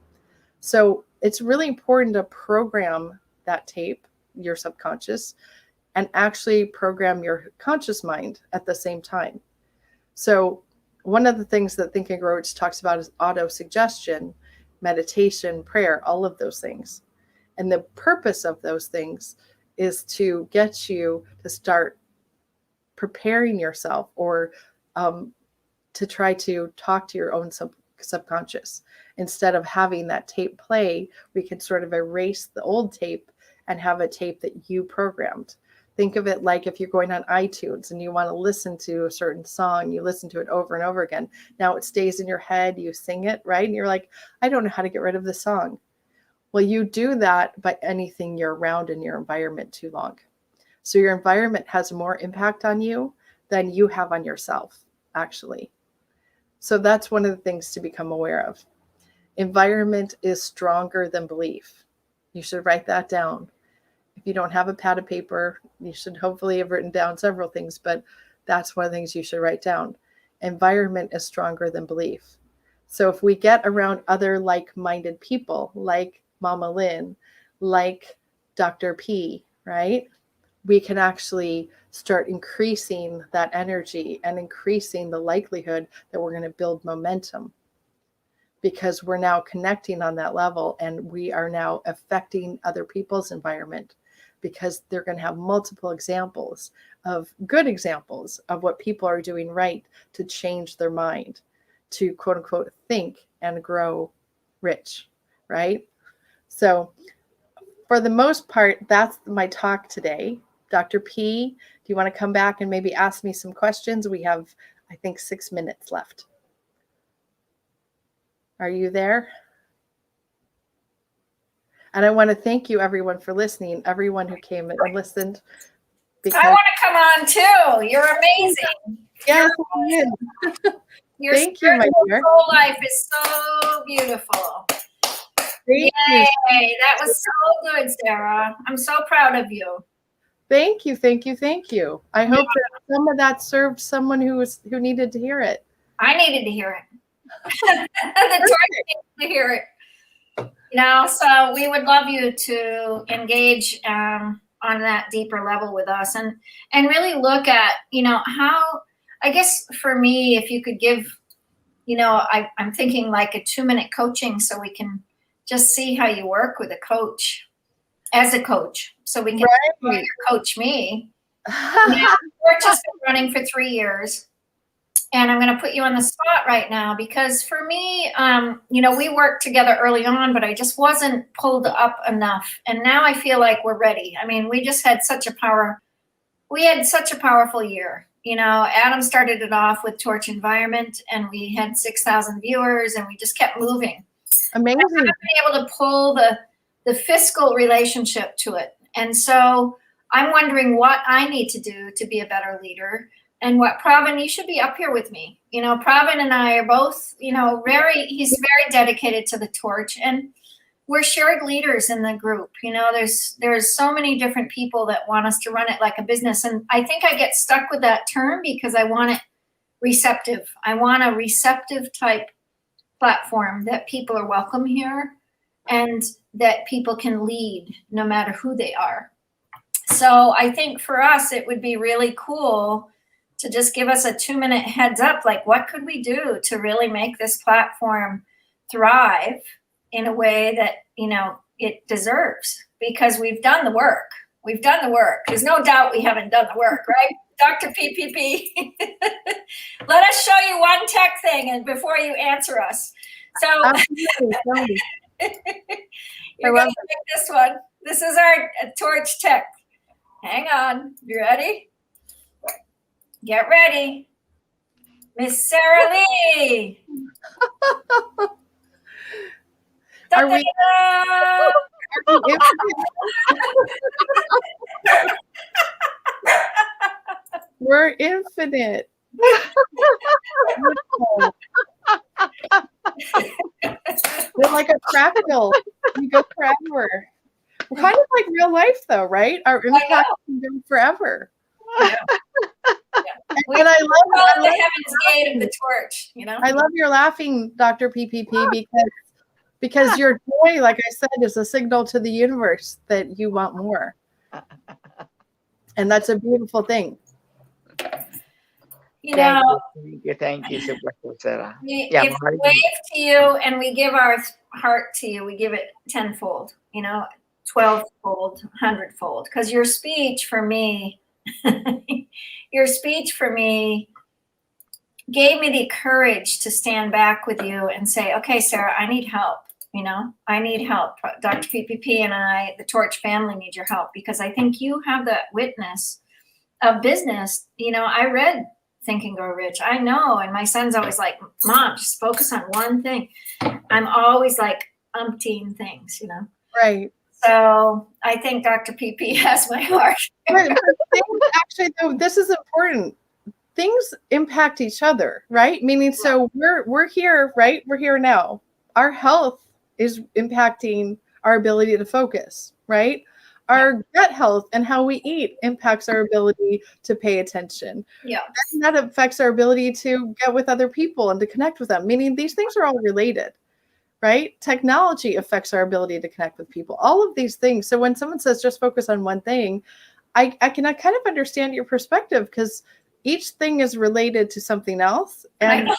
So it's really important to program that tape, your subconscious, and actually program your conscious mind at the same time. So one of the things that Think and Grow Rich talks about is auto-suggestion, meditation, prayer, all of those things. And the purpose of those things is to get you to start preparing yourself, or to try to talk to your own subconscious. Instead of having that tape play, we can sort of erase the old tape and have a tape that you programmed. Think of it like if you're going on iTunes and you want to listen to a certain song, you listen to it over and over again. Now it stays in your head, you sing it, right? And you're like, I don't know how to get rid of this song. Well, you do that by anything you're around in your environment too long. So your environment has more impact on you than you have on yourself, actually. So that's one of the things to become aware of. Environment is stronger than belief. You should write that down. If you don't have a pad of paper, you should hopefully have written down several things, but that's one of the things you should write down. Environment is stronger than belief. So if we get around other like-minded people, like Mama Lynn, like Dr. P, right? We can actually start increasing that energy and increasing the likelihood that we're going to build momentum, because we're now connecting on that level, and we are now affecting other people's environment, because they're going to have multiple examples of good examples of what people are doing right to change their mind, to quote unquote think and grow rich, right? So for the most part, that's my talk today. Dr. P, do you want to come back and maybe ask me some questions? We have, I think, 6 minutes left. Are you there? And I want to thank you, everyone, for listening, everyone who came and listened. I want to come on too. You're amazing. Yes, Your thank you, my dear. whole life is so beautiful. Thank Yay, you. that was so good, Sarah. I'm so proud of you. Thank you, thank you, thank you. I hope that some of that served someone who needed to hear it. I needed to hear it. The torch needed to hear it. You know, so we would love you to engage on that deeper level with us, and really look at, you know, how, I guess for me, if you could give, you know, I'm thinking like a 2-minute coaching, so we can just see how you work with a coach, as a coach, so we can coach me. Torch has been running for 3 years. And I'm going to put you on the spot right now, because for me, you know, we worked together early on, but I just wasn't pulled up enough. And now I feel like we're ready. I mean, we had such a powerful year. You know, Adam started it off with Torch Environment, and we had 6,000 viewers, and we just kept moving. Amazing. I've been able to pull the fiscal relationship to it. And so I'm wondering what I need to do to be a better leader. And what Pravin, you should be up here with me. You know, Pravin and I are both, you know, he's very dedicated to the Torch, and we're shared leaders in the group. You know, there's so many different people that want us to run it like a business. And I think I get stuck with that term because I want it receptive. I want a receptive type platform that people are welcome here, and that people can lead no matter who they are. So I think for us, it would be really cool to just give us a 2-minute heads up, like what could we do to really make this platform thrive in a way that, you know, it deserves, because we've done the work. We've done the work. There's no doubt we haven't done the work, right? Dr. PPP, let us show you one tech thing and before you answer us. So you're going to take this one. This is our Torch tech. Hang on. You ready? Get ready. Miss Sarah Lee. Are we We're infinite. We're like a fractal. We go forever. We're kind of like real life, though, right? Our impact can go forever. Yeah. And I love the heaven's gate of the Torch. You know, I love your laughing, Dr. PPP, because your joy, like I said, is a signal to the universe that you want more, and that's a beautiful thing. You know, thank you so much, Sarah. If we wave to you and we give our heart to you, we give it tenfold. You know, 12-fold, 100-fold. Because your speech for me, gave me the courage to stand back with you and say, okay, Sarah, I need help. I need help. Dr. PPP and I, the Torch family, need your help, because I think you have that witness of business. I read Think and Grow Rich. I know. And my son's always like, Mom, just focus on one thing. I'm always like umpteen things, Right. So I think Dr. PP has my heart. Right. Actually, though, this is important. Things impact each other, right? Meaning, so we're here, right? We're here now. Our health is impacting our ability to focus, right? Our gut health and how we eat impacts our ability to pay attention. Yeah. And that affects our ability to get with other people and to connect with them. Meaning these things are all related, right? Technology affects our ability to connect with people. All of these things. So when someone says just focus on one thing, I can kind of understand your perspective, because each thing is related to something else and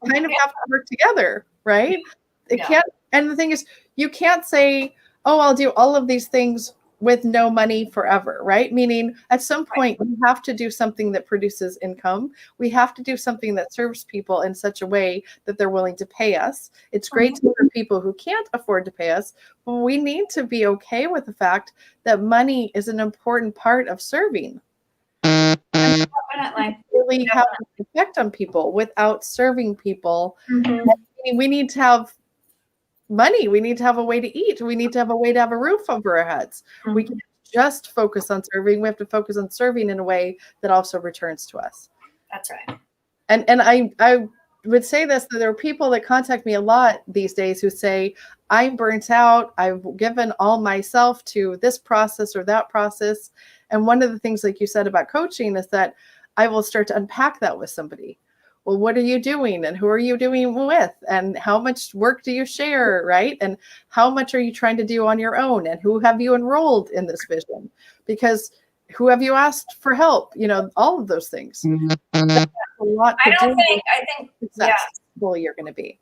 kind of have to work together, right? It can't. And the thing is, you can't say, oh, I'll do all of these things with no money forever, right? Meaning at some point we have to do something that produces income. We have to do something that serves people in such a way that they're willing to pay us. It's great to serve people who can't afford to pay us, but we need to be okay with the fact that money is an important part of serving. Definitely. Really have an effect on people. Without serving people, we need to have money. We need to have a way to eat. We need to have a way to have a roof over our heads. We can't just focus on serving. We have to focus on serving in a way that also returns to us. That's right. And I would say this, that there are people that contact me a lot these days who say, I'm burnt out. I've given all myself to this process or that process. And one of the things, like you said about coaching, is that I will start to unpack that with somebody. Well, what are you doing, and who are you doing with, and how much work do you share, right? And how much are you trying to do on your own, and who have you enrolled in this vision? Because who have you asked for help? All of those things. That's a lot to I do think, with successful you're going to be.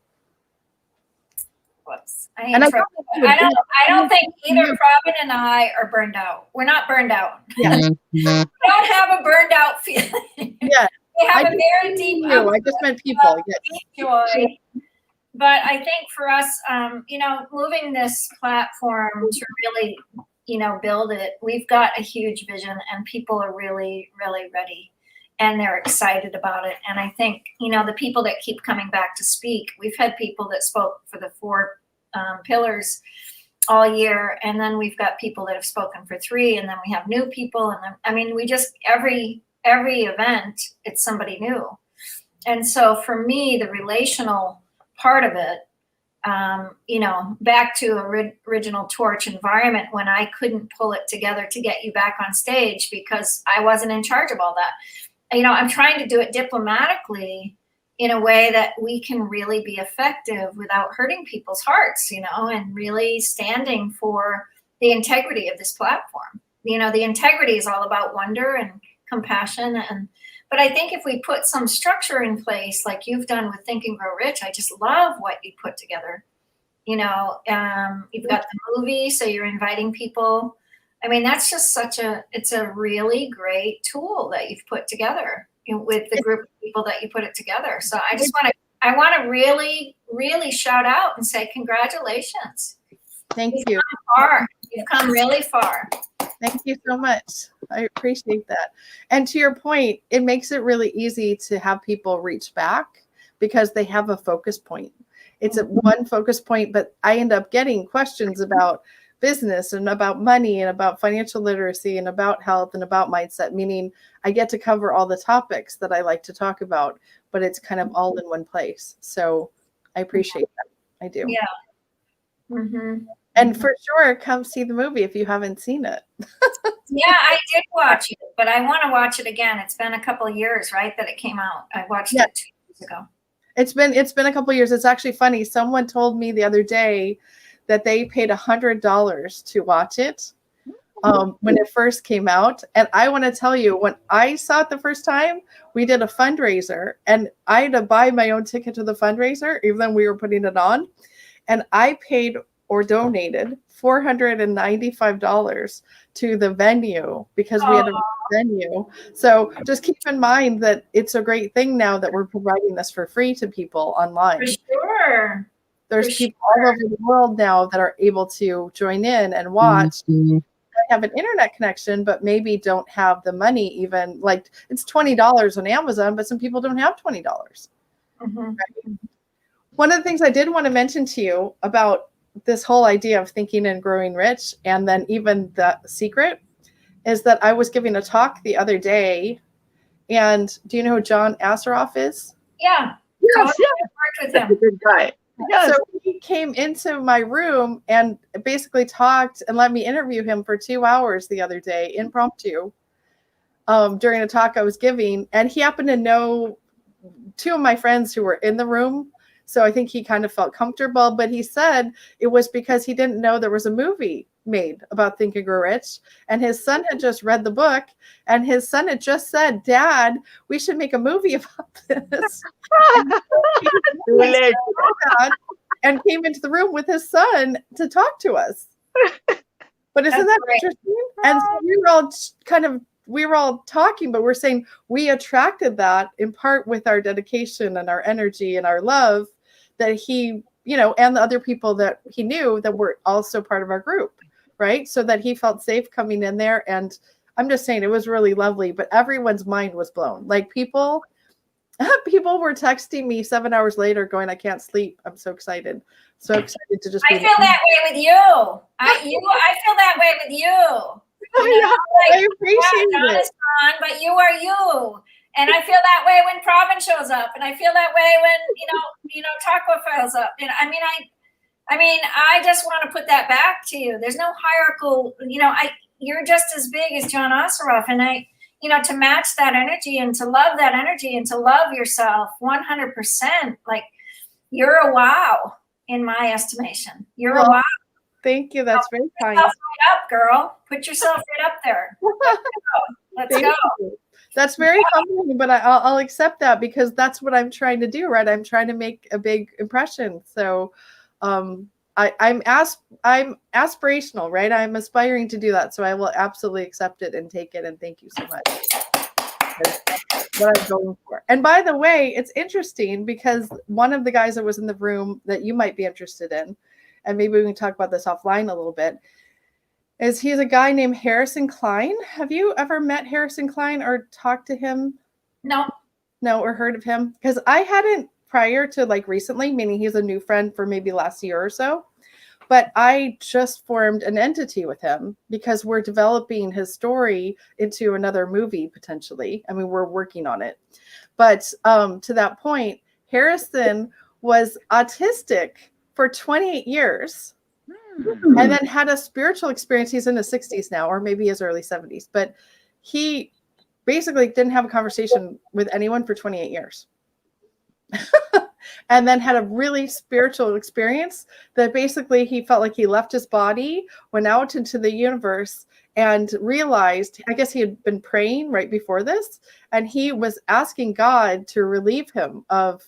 Whoops. I don't think either Robin and I are burned out. We're not burned out. Yeah. We don't have a burned out feeling. Yeah. We have a very deep. I just meant people. Deep joy. But I think for us, moving this platform to really, build it, we've got a huge vision, and people are really, really ready, and they're excited about it. And I think, the people that keep coming back to speak, we've had people that spoke for the 4 pillars all year, and then we've got people that have spoken for 3, and then we have new people, and then, we just every event, it's somebody new. And so for me, the relational part of it, back to original Torch environment, when I couldn't pull it together to get you back on stage because I wasn't in charge of all that. I'm trying to do it diplomatically in a way that we can really be effective without hurting people's hearts, and really standing for the integrity of this platform. The integrity is all about wonder and compassion. But I think if we put some structure in place, like you've done with Think and Grow Rich, I just love what you put together. You've got the movie, so you're inviting people. That's just it's a really great tool that you've put together with the group of people that you put it together. So I want to really, really shout out and say congratulations. Thank you. You've come really far. Thank you so much. I appreciate that. And to your point, it makes it really easy to have people reach back because they have a focus point. It's at one focus point, but I end up getting questions about business and about money and about financial literacy and about health and about mindset, meaning I get to cover all the topics that I like to talk about, but it's kind of all in one place. So I appreciate that. I do. Yeah. Mm-hmm. And for sure, come see the movie if you haven't seen it. Yeah, I did watch it, but I want to watch it again. It's been a couple of years, right, that it came out. I watched it 2 years ago. It's been a couple of years. It's actually funny. Someone told me the other day that they paid $100 to watch it when it first came out. And I want to tell you, when I saw it the first time, we did a fundraiser, and I had to buy my own ticket to the fundraiser, even though we were putting it on. And I paid or donated $495 to the venue because we had a venue. So just keep in mind that it's a great thing now that we're providing this for free to people online. For sure. There's people all over the world now that are able to join in and watch. Have an internet connection, but maybe don't have the money. Even like it's $20 on Amazon, but some people don't have $20. Right? One of the things I did want to mention to you about this whole idea of thinking and growing rich, and then even the secret, is that I was giving a talk the other day, and do you know who John Asseroff is? Yeah. Yes, I worked with him. Good guy. So he came into my room and basically talked and let me interview him for 2 hours the other day, impromptu, during a talk I was giving. And he happened to know 2 of my friends who were in the room. So I think he kind of felt comfortable, but he said it was because he didn't know there was a movie made about Think and Grow Rich. And his son had just read the book, and his son had just said, "Dad, we should make a movie about this." And came into the room with his son to talk to us. But isn't that interesting? And so we were all talking, but we're saying we attracted that in part with our dedication and our energy and our love that he, and the other people that he knew that were also part of our group, right? So that he felt safe coming in there. And I'm just saying it was really lovely, but everyone's mind was blown. Like people were texting me 7 hours later going, "I can't sleep. I'm so excited." So excited to just I feel that way with you. I feel that way with you. I appreciate John it. is gone, but you are you. And I feel that way when Pravin shows up, and I feel that way when Takwa files up. And I just want to put that back to you. There's no hierarchical. You're just as big as John Asseroff, and to match that energy and to love that energy and to love yourself 100%. Like you're a wow in my estimation. You're a wow. Thank you. That's very Put kind. yourself right up, girl. Put yourself right up there. Let's Thank go. you. That's very humbling, but I'll accept that because that's what I'm trying to do, right? I'm trying to make a big impression. So I'm aspirational, right? I'm aspiring to do that. So I will absolutely accept it and take it. And thank you so much. That's what I'm going for. And by the way, it's interesting because one of the guys that was in the room that you might be interested in, and maybe we can talk about this offline a little bit, he's a guy named Harrison Klein. Have you ever met Harrison Klein or talked to him? No, or heard of him? Because I hadn't prior to recently, meaning he's a new friend for maybe last year or so. But I just formed an entity with him because we're developing his story into another movie potentially. I mean, we're working on it. But to that point, Harrison was autistic for 28 years. And then had a spiritual experience. He's in his 60s now, or maybe his early 70s. But he basically didn't have a conversation with anyone for 28 years. And then had a really spiritual experience that basically he felt like he left his body, went out into the universe, and realized, I guess he had been praying right before this, and he was asking God to relieve him of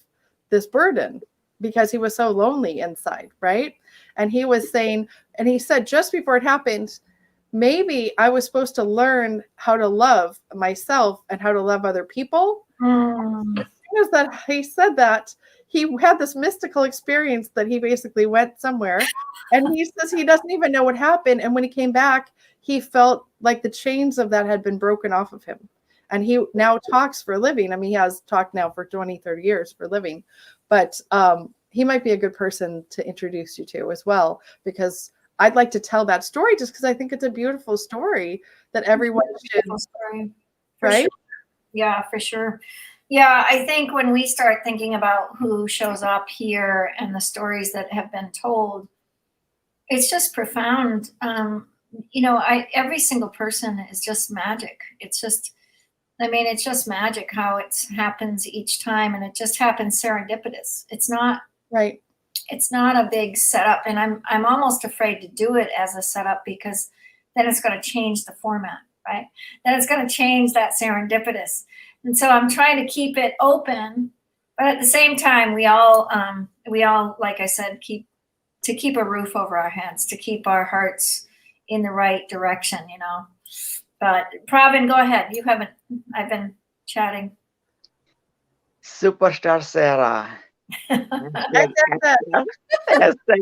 this burden because he was so lonely inside, right? And he was saying, and he said just before it happened, maybe I was supposed to learn how to love myself and how to love other people. As soon as that he said that, he had this mystical experience that he basically went somewhere, and he says he doesn't even know what happened. And when he came back, he felt like the chains of that had been broken off of him. And he now talks for a living. I mean, he has talked now for 20, 30 years for a living, but he might be a good person to introduce you to as well, because I'd like to tell that story just because I think it's a beautiful story that everyone should, right? Sure. Yeah, for sure. Yeah, I think when we start thinking about who shows up here and the stories that have been told, it's just profound. Every single person is just magic. It's just magic how it happens each time, and it just happens serendipitous. It's not right. It's not a big setup, and I'm almost afraid to do it as a setup because then it's going to change the format, right? Then it's going to change that serendipitous. And so I'm trying to keep it open, but at the same time, we all, like I said, keep to keep a roof over our heads, to keep our hearts in the right direction, you know. But Pravin, go ahead. I've been chatting. Superstar Sarah.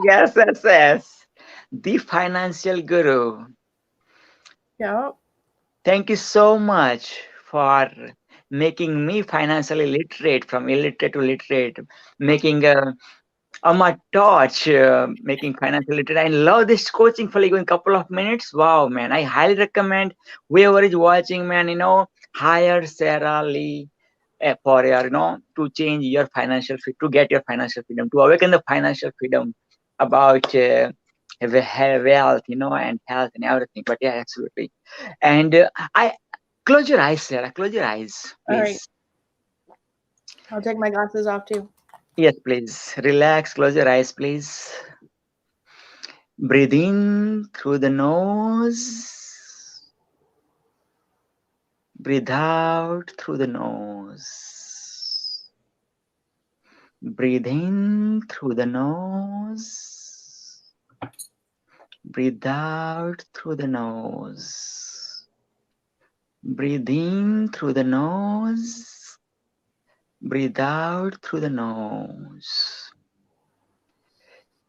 Yes. The financial guru. Yeah. Thank you so much for making me financially literate, from illiterate to literate, making my torch, making financial literate. I love this coaching for like in a couple of minutes. Wow, man. I highly recommend whoever is watching, man, hire Sarah Lee for your, to change your financial, to get your financial freedom, to awaken the financial freedom about wealth, and health and everything. But yeah, absolutely. And close your eyes, Sarah. Close your eyes, please. All right. I'll take my glasses off too. Yes, please. Relax. Close your eyes, please. Breathe in through the nose. Breathe out through the nose. Breathe in through the nose. Breathe out through the nose. Breathe in through the nose. Breathe out through the nose.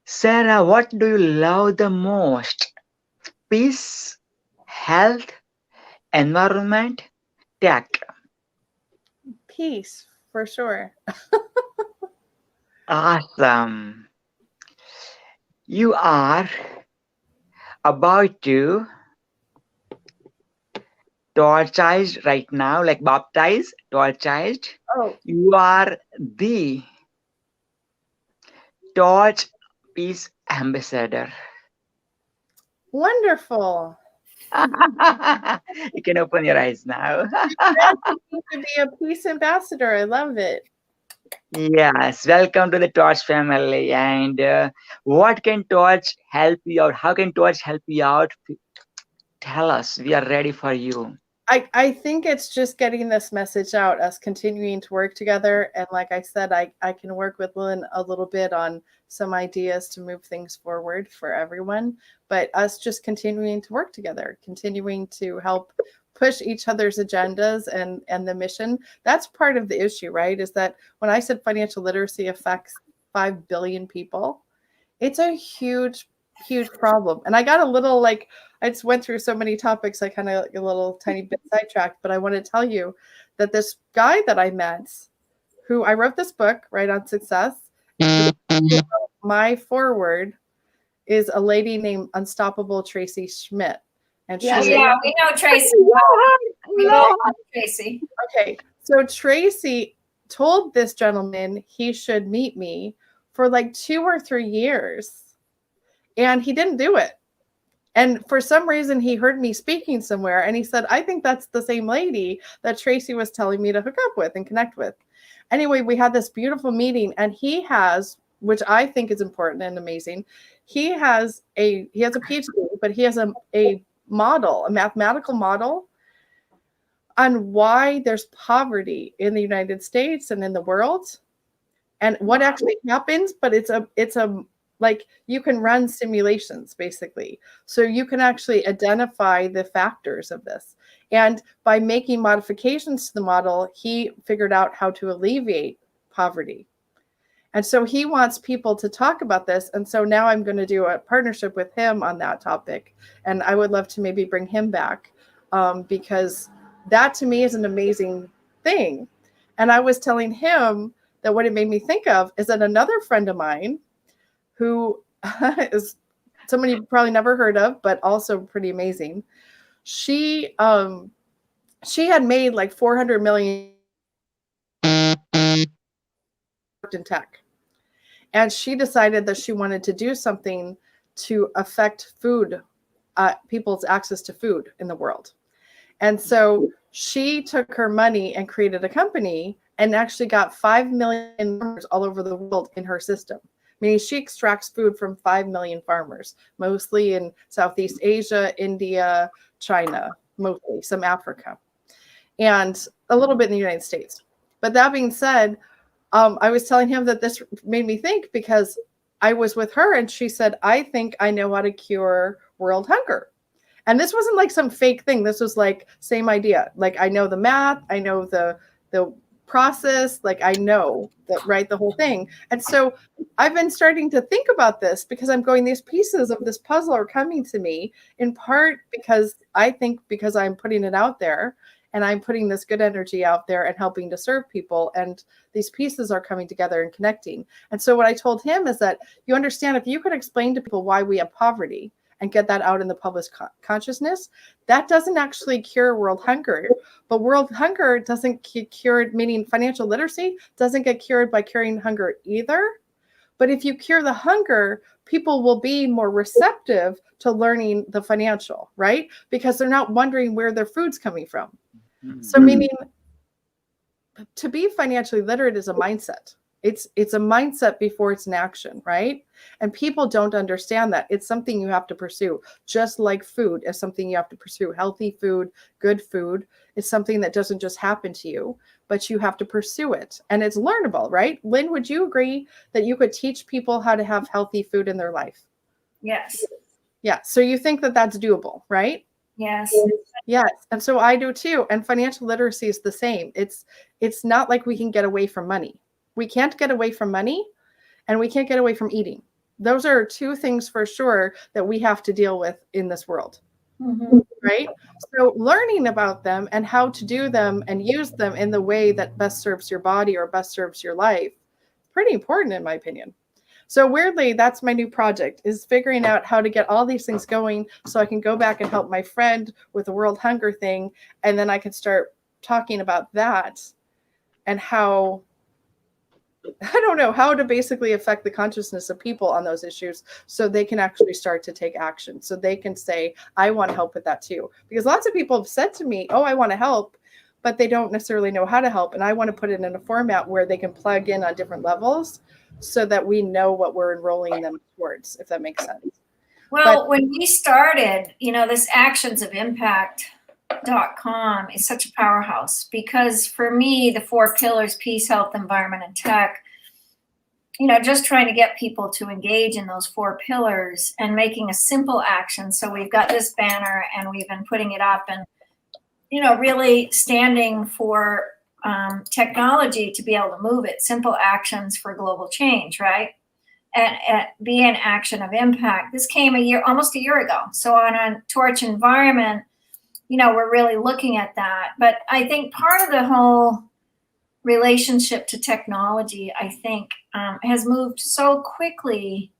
Sarah, what do you love the most? Peace, health, environment, tech. Peace, for sure. Awesome. You are about to torchized right now, like baptized, torchized. Oh. You are the torch peace ambassador. Wonderful. You can open your eyes now. You could be a peace ambassador. I love it. Yes, welcome to the Torch family. And what can Torch help you out? How can Torch help you out? Tell us. We are ready for you. I think it's just getting this message out, us continuing to work together. And like I said, I can work with Lynn a little bit on some ideas to move things forward for everyone, but us just continuing to work together, continuing to help push each other's agendas and the mission. That's part of the issue, right? Is that when I said financial literacy affects 5 billion people, it's a huge problem. And I got a little I just went through so many topics. I kind of a little tiny bit sidetracked, but I want to tell you that this guy that I met, who I wrote this book, right, on success, my forward is a lady named Unstoppable Tracy Schmidt. And Yeah, we know Tracy. We know Tracy. Okay, so Tracy told this gentleman he should meet me for like 2 or 3 years, and he didn't do it. And for some reason, he heard me speaking somewhere, and he said, I think that's the same lady that Tracy was telling me to hook up with and connect with. Anyway, we had this beautiful meeting, and he has, which I think is important and amazing, he has a PhD, but he has a model, a mathematical model on why there's poverty in the United States and in the world and what actually happens. But it's a like, you can run simulations basically. So you can actually identify the factors of this. And by making modifications to the model, he figured out how to alleviate poverty. And so he wants people to talk about this. And so now I'm going to do a partnership with him on that topic. And I would love to maybe bring him back because that to me is an amazing thing. And I was telling him that what it made me think of is that another friend of mine who is someone you've probably never heard of, but also pretty amazing. She had made like 400 million in tech. And she decided that she wanted to do something to affect food, people's access to food in the world. And so she took her money and created a company and actually got 5 million farmers all over the world in her system. Meaning she extracts food from 5 million farmers, mostly in Southeast Asia, India, China, mostly some Africa, and a little bit in the United States. But that being said, I was telling him that this made me think because I was with her and she said, I think I know how to cure world hunger. And this wasn't like some fake thing. This was like same idea. Like I know the math, I know the process, like I know that, right, the whole thing. And so I've been starting to think about this because I'm going, these pieces of this puzzle are coming to me in part because I think because I'm putting it out there and I'm putting this good energy out there and helping to serve people, and these pieces are coming together and connecting. And so what I told him is that, you understand, if you could explain to people why we have poverty and get that out in the public consciousness, that doesn't actually cure world hunger. But world hunger doesn't get cured, meaning financial literacy doesn't get cured by curing hunger either. But if you cure the hunger, people will be more receptive to learning the financial, right? Because they're not wondering where their food's coming from. So meaning to be financially literate is a mindset. It's a mindset before it's an action, right? And people don't understand that. It's something you have to pursue, just like food is something you have to pursue. Healthy food, good food is something that doesn't just happen to you, but you have to pursue it. And it's learnable, right? Lynn, would you agree that you could teach people how to have healthy food in their life? Yes. Yeah. So you think that that's doable, right? Yes. Yes. And so I do too. And financial literacy is the same. It's not like we can get away from money. We can't get away from money, and we can't get away from eating. Those are two things for sure that we have to deal with in this world, right? So learning about them and how to do them and use them in the way that best serves your body or best serves your life, pretty important in my opinion. So weirdly, that's my new project, is figuring out how to get all these things going so I can go back and help my friend with the world hunger thing. And then I can start talking about that and how, I don't know, how to basically affect the consciousness of people on those issues so they can actually start to take action. So they can say, I want to help with that too. Because lots of people have said to me, oh, I want to help, but they don't necessarily know how to help. And I want to put it in a format where they can plug in on different levels so that we know what we're enrolling them towards, if that makes sense. Well, when we started, this Actions of Impact.com is such a powerhouse, because for me, the 4 pillars, peace, health, environment, and tech, just trying to get people to engage in those 4 pillars and making a simple action. So we've got this banner and we've been putting it up and, really standing for technology to be able to move it, simple actions for global change, right? And be an action of impact. This came almost a year ago. So on a Torch environment, we're really looking at that. But I think part of the whole relationship to technology, I think, has moved so quickly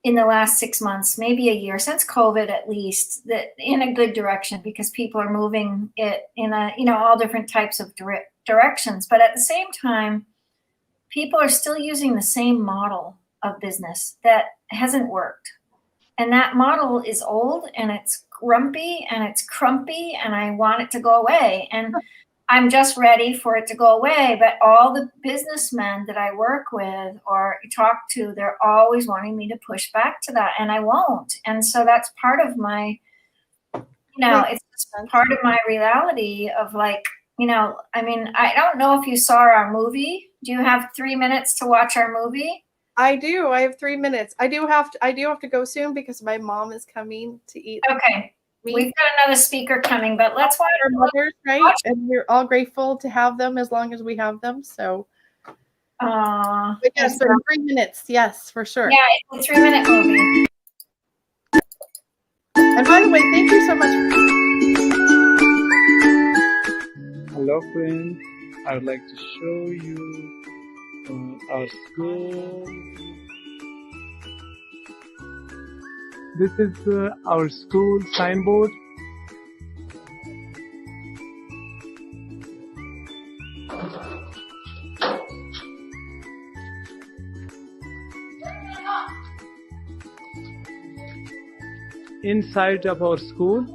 in the last 6 months, maybe a year, since COVID at least, that in a good direction, because people are moving it in all different types of directions. But at the same time, people are still using the same model of business that hasn't worked. And that model is old and it's grumpy and it's crumpy, and I want it to go away. And I'm just ready for it to go away. But all the businessmen that I work with or talk to, they're always wanting me to push back to that, and I won't. And so that's part of my, it's just part of my reality of like, I don't know if you saw our movie. Do you have 3 minutes to watch our movie? I do. I have 3 minutes. I do have to go soon because my mom is coming to eat. Okay. We've got another speaker coming, but let's watch our mothers, right? And we're all grateful to have them as long as we have them. So, but yes, for 3 minutes, yes, for sure. Yeah, it's a 3-minute movie. And by the way, thank you so much. Hello, friends. I would like to show you our school. This is our school signboard. Inside of our school,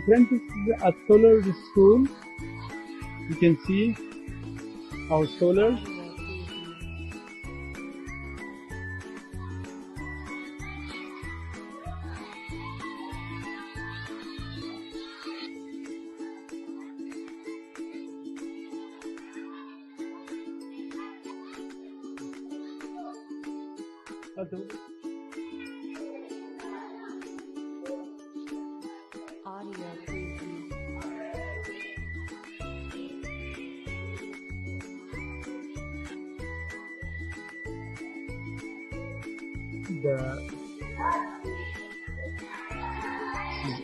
friends, this is a solar school. You can see our solar. This is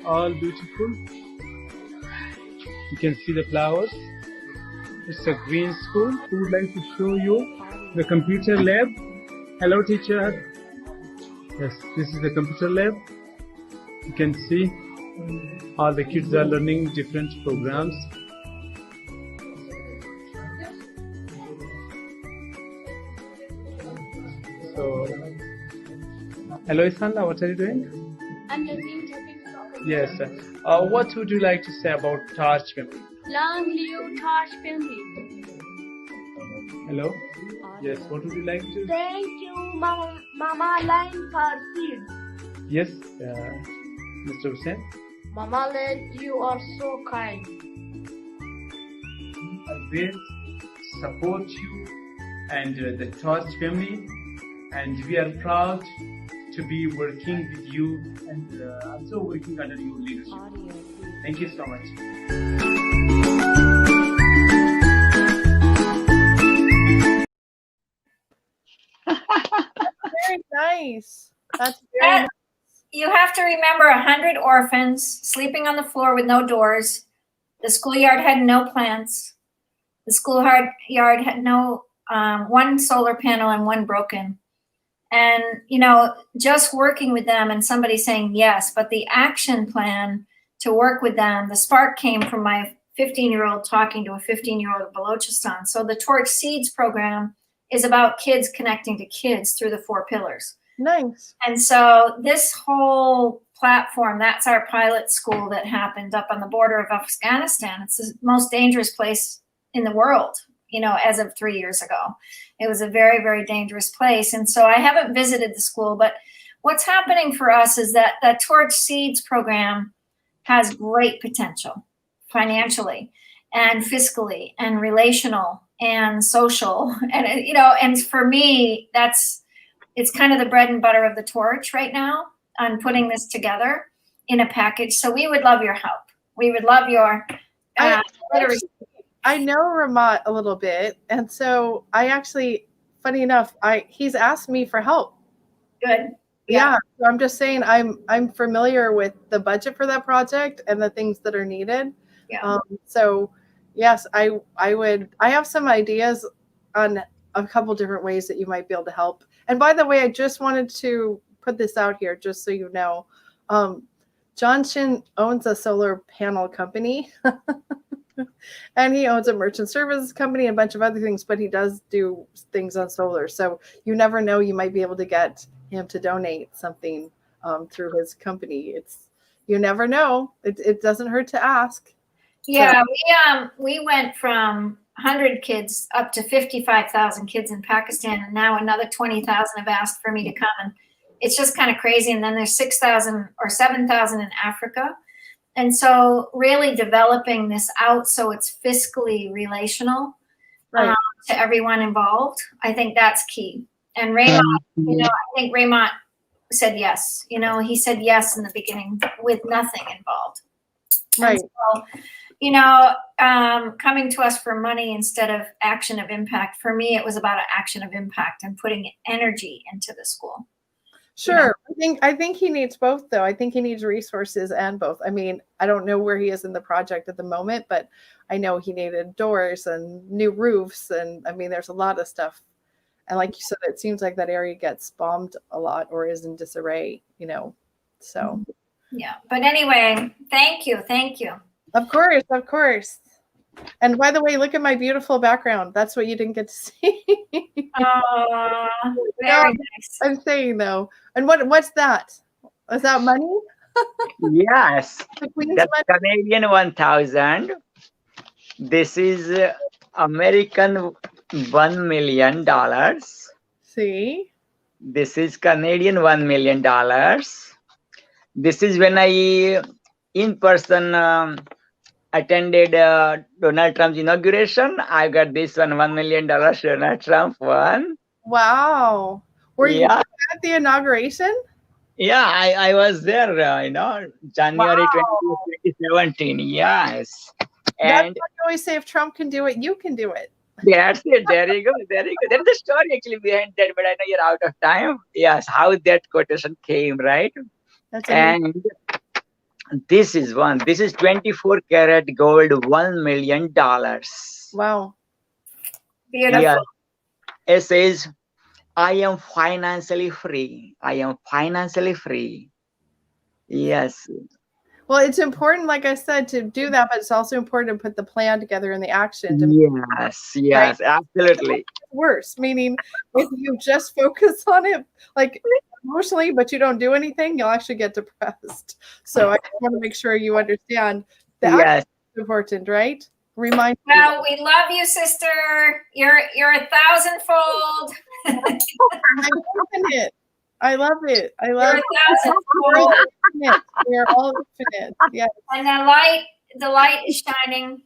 all beautiful. You can see the flowers. It's a green school. We would like to show you the computer lab. Hello, teacher. Yes, this is the computer lab. You can see all the kids are learning different programs. So, hello, Isanda, what are you doing? I'm listening to talk. Yes. What would you like to say about Torch family? Long live Tosh family. Hello? Yes, what would you like to? Thank you, Mama Line for seeds. Yes, Mr. Hussain? Mama Line, you are so kind. I will support you and the Torch family, and we are proud to be working with you and also working under your leadership. Thank you so much. Very nice. That's very That- nice. You have to remember 100 orphans sleeping on the floor with no doors. The schoolyard had no plants. The schoolyard had no one solar panel and one broken. And, you know, just working with them and somebody saying yes, but the action plan to work with them, the spark came from my 15-year-old talking to a 15-year-old in Balochistan. So the Torch Seeds program is about kids connecting to kids through the 4 pillars. Nice. And so this whole platform, that's our pilot school that happened up on the border of Afghanistan. It's the most dangerous place in the world, you know, as of 3 years ago. It was a very, very dangerous place. And so I haven't visited the school, but what's happening for us is that the Torch Seeds program has great potential financially and fiscally and relational and social. And, you know, and for me, it's kind of the bread and butter of the Torch right now on putting this together in a package. So we would love your help. We would love your literacy. I know Ramat a little bit, and so I actually, funny enough, he's asked me for help. Good. Yeah. So I'm just saying I'm familiar with the budget for that project and the things that are needed. Yeah. So yes, I have some ideas on a couple different ways that you might be able to help. And by the way, I just wanted to put this out here just so you know. John Shin owns a solar panel company. And he owns a merchant services company and a bunch of other things, but he does do things on solar. So you never know, you might be able to get him to donate something through his company. You never know. It doesn't hurt to ask. Yeah, we went from 100 kids up to 55,000 kids in Pakistan, and now another 20,000 have asked for me to come, and it's just kind of crazy. And then there's 6,000 or 7,000 in Africa. And so really developing this out so it's fiscally relational to everyone involved, I think that's key. And Raymond, you know, I think Raymond said yes. You know, he said yes in the beginning with nothing involved. Right. And so, you know, coming to us for money instead of action of impact, for me, it was about an action of impact and putting energy into the school. Sure. I think he needs both, though. I think he needs resources and both. I mean, I don't know where he is in the project at the moment, but I know he needed doors and new roofs. And I mean, there's a lot of stuff. And like you said, it seems like that area gets bombed a lot or is in disarray, you know, so. Yeah. But anyway, thank you. Thank you. Of course. Of course. And by the way, look at my beautiful background. That's what you didn't get to see. Very nice. I'm saying though. And what's that? Is that money? Yes, The Queen's that's money? Canadian 1000. This is American $1 million. See? This is Canadian $1 million. This is when I in person attended Donald Trump's inauguration. I got this $1 million Donald Trump one. Wow. Were you Yeah. at the inauguration? Yeah, I was there, January January 20, 2017. Yes. That's And why you always say if Trump can do it, you can do it. that's it. There you go. There you go. There's the story actually behind that, but I know you're out of time. Yes, how that quotation came, right? That's amazing. And this is 24 karat gold, $1 million. Wow. Beautiful. Yeah. It says, I am financially free. I am financially free. Yes. Well, it's important, like I said, to do that, but it's also important to put the plan together and the action to Yes. Yes. Absolutely. worse. Meaning, if you just focus on it, like emotionally, but you don't do anything, you'll actually get depressed. So I want to make sure you understand the action Yes. is important, right? Remind Well, we love you, sister. You're 1,000-fold. I'm loving it. I love it. I love You're 1,000-fold. We're all infinite. Yeah. And the light is shining.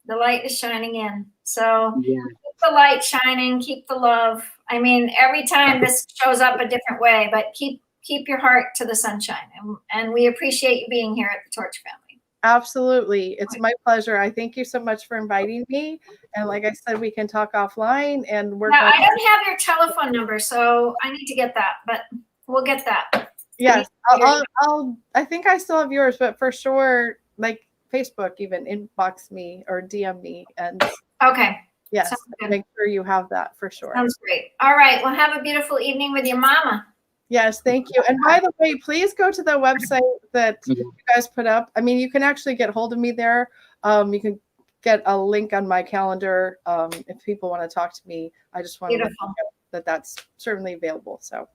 The light is shining in. So Yeah. keep the light shining, keep the love. I mean, every time this shows up a different way, but keep your heart to the sunshine. And we appreciate you being here at the Torch family. Absolutely. It's my pleasure. I thank you so much for inviting me. And like I said, we can talk offline and work Now, on I don't have your telephone number, so I need to get that, but we'll get that. Yes. I think I still have yours, but for sure, like Facebook, even inbox me or DM me. And Okay. yes, Sounds good. make sure you have that for sure. Sounds great. All right. Well, have a beautiful evening with your mama. Yes, thank you. And by the way, please go to the website that you guys put up. I mean, you can actually get hold of me there. You can get a link on my calendar if people want to talk to me. I just want to let you know that that's certainly available. So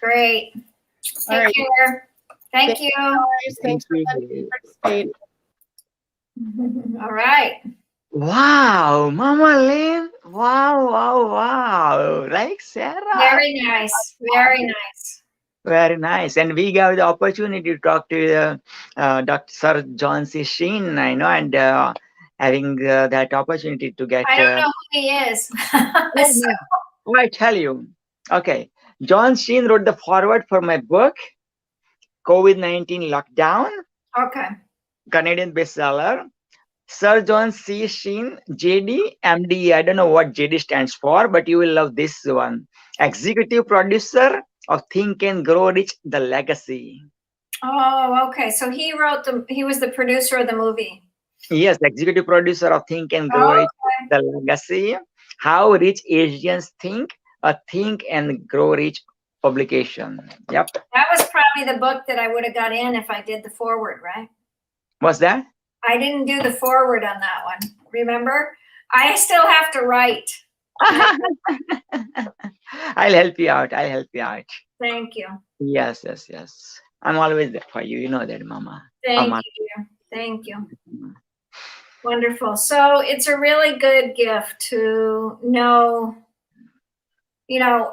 great. All Take right. care. Thank you. Guys. Thanks for letting me participate. All right. Wow, Mama Lynn. Wow. Like Sarah. Very nice. Very nice. Very nice. And we got the opportunity to talk to Dr. Sir John C. Sheen, I know, and having that opportunity to get. I don't know who he is. So, I tell you. Okay. John Sheen wrote the foreword for my book, COVID-19 Lockdown, Okay. Canadian bestseller. Sir John C. Sheen, JD, MD. I don't know what JD stands for, but you will love this one. Executive producer of Think and Grow Rich, The Legacy. Oh, okay. So he was the producer of the movie. Yes, executive producer of Think and Grow Rich, The Legacy. How Rich Asians Think, a Think and Grow Rich publication. Yep. That was probably the book that I would have got in if I did the forward, right? What's that? I didn't do the forward on that one. Remember? I still have to write. I'll help you out. Thank you. Yes. I'm always there for you. You know that, Mama. Thank you, dear. Thank you. Wonderful. So it's a really good gift to know,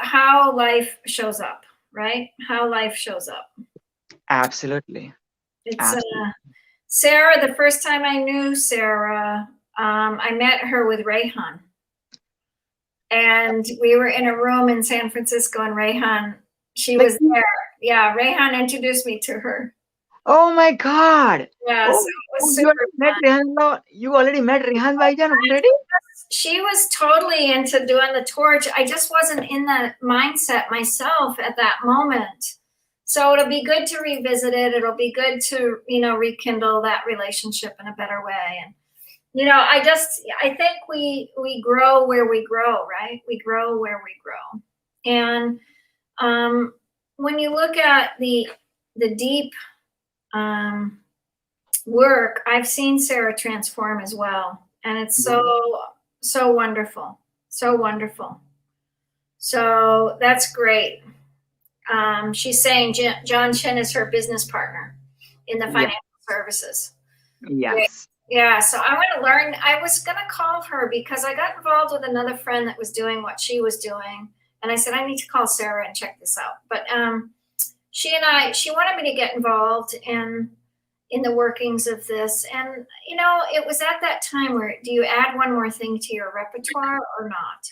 how life shows up, right? How life shows up. Absolutely. It's Sarah, the first time I knew Sarah, I met her with Rayhan. And we were in a room in San Francisco, and Rayhan, she was there. Yeah, Rayhan introduced me to her. Oh my God. Yeah, so it was super fun. You already met Rehan Baijan already? She was totally into doing the torch. I just wasn't in that mindset myself at that moment. So it'll be good to revisit it. It'll be good to, rekindle that relationship in a better way. And, I think we grow where we grow, right? We grow where we grow. And when you look at the deep work, I've seen Sarah transform as well. And it's so wonderful. So wonderful. So that's great. She's saying John Shin is her business partner in the financial services. Yes. Great. Yeah, so I want to learn. I was going to call her because I got involved with another friend that was doing what she was doing. And I said, I need to call Sarah and check this out. But she wanted me to get involved in the workings of this. And, it was at that time where do you add one more thing to your repertoire or not?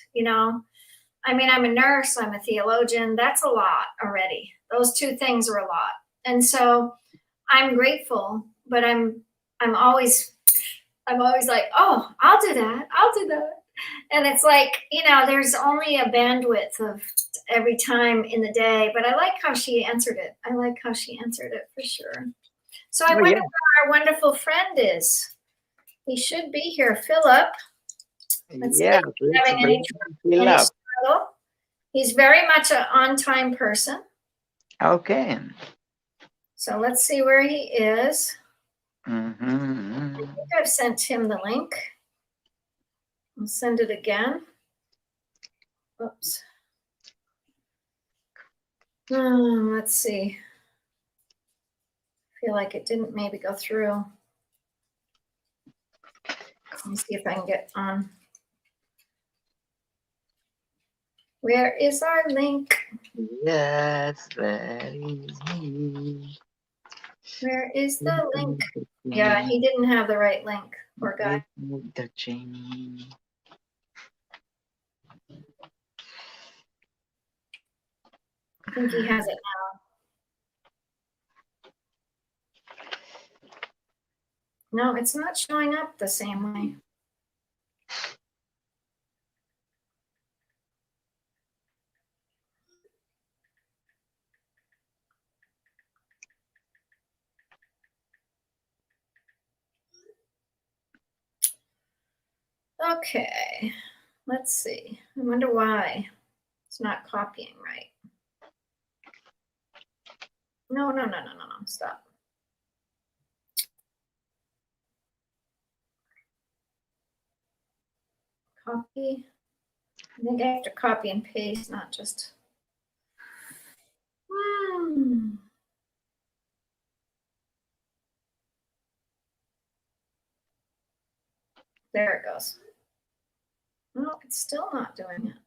I mean, I'm a nurse, I'm a theologian. That's a lot already. Those two things are a lot. And so I'm grateful, but I'm always like, oh, I'll do that. And it's like, there's only a bandwidth of every time in the day, but I like how she answered it. For sure. So I Oh, wonder yeah. where our wonderful friend is. He should be here, Philip. Let's see Yeah, if he's let's having bring Phil up. struggle. He's very much an on-time person. Okay. So let's see where he is. Mm-hmm. I think I've sent him the link. I'll send it again. Oops. Let's see. I feel like it didn't maybe go through. Let me see if I can get on. Where is our link? Yes, where is he? Where is the link? Yeah, he didn't have the right link. Poor guy. The chain. I think he has it now. No, it's not showing up the same way. Okay, let's see. I wonder why it's not copying right. No, stop. Copy. I think I have to copy and paste, not just. There it goes. No, it's still not doing it.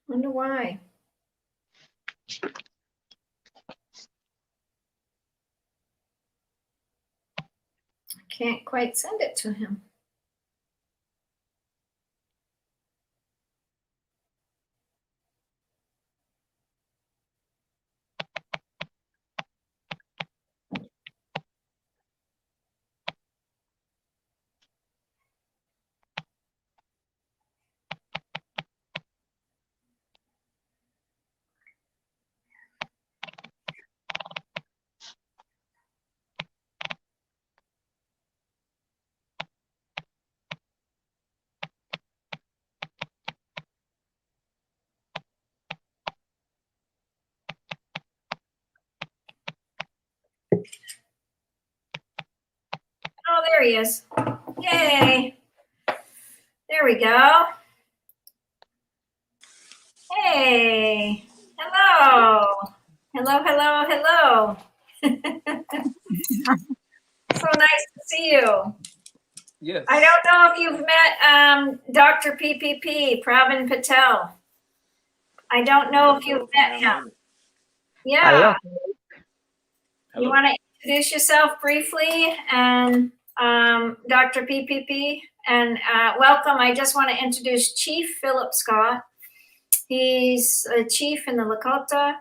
Wonder why. I can't quite send it to him. Oh, there he is. Yay. There we go. Hey. Hello. Hello. So nice to see you. Yes. I don't know if you've met Dr. PPP, Pravin Patel. I don't know if you've met him. Yeah. You want to introduce yourself briefly and Dr. PPP, and welcome. I just want to introduce Chief Philip Scott. He's a chief in the Lakota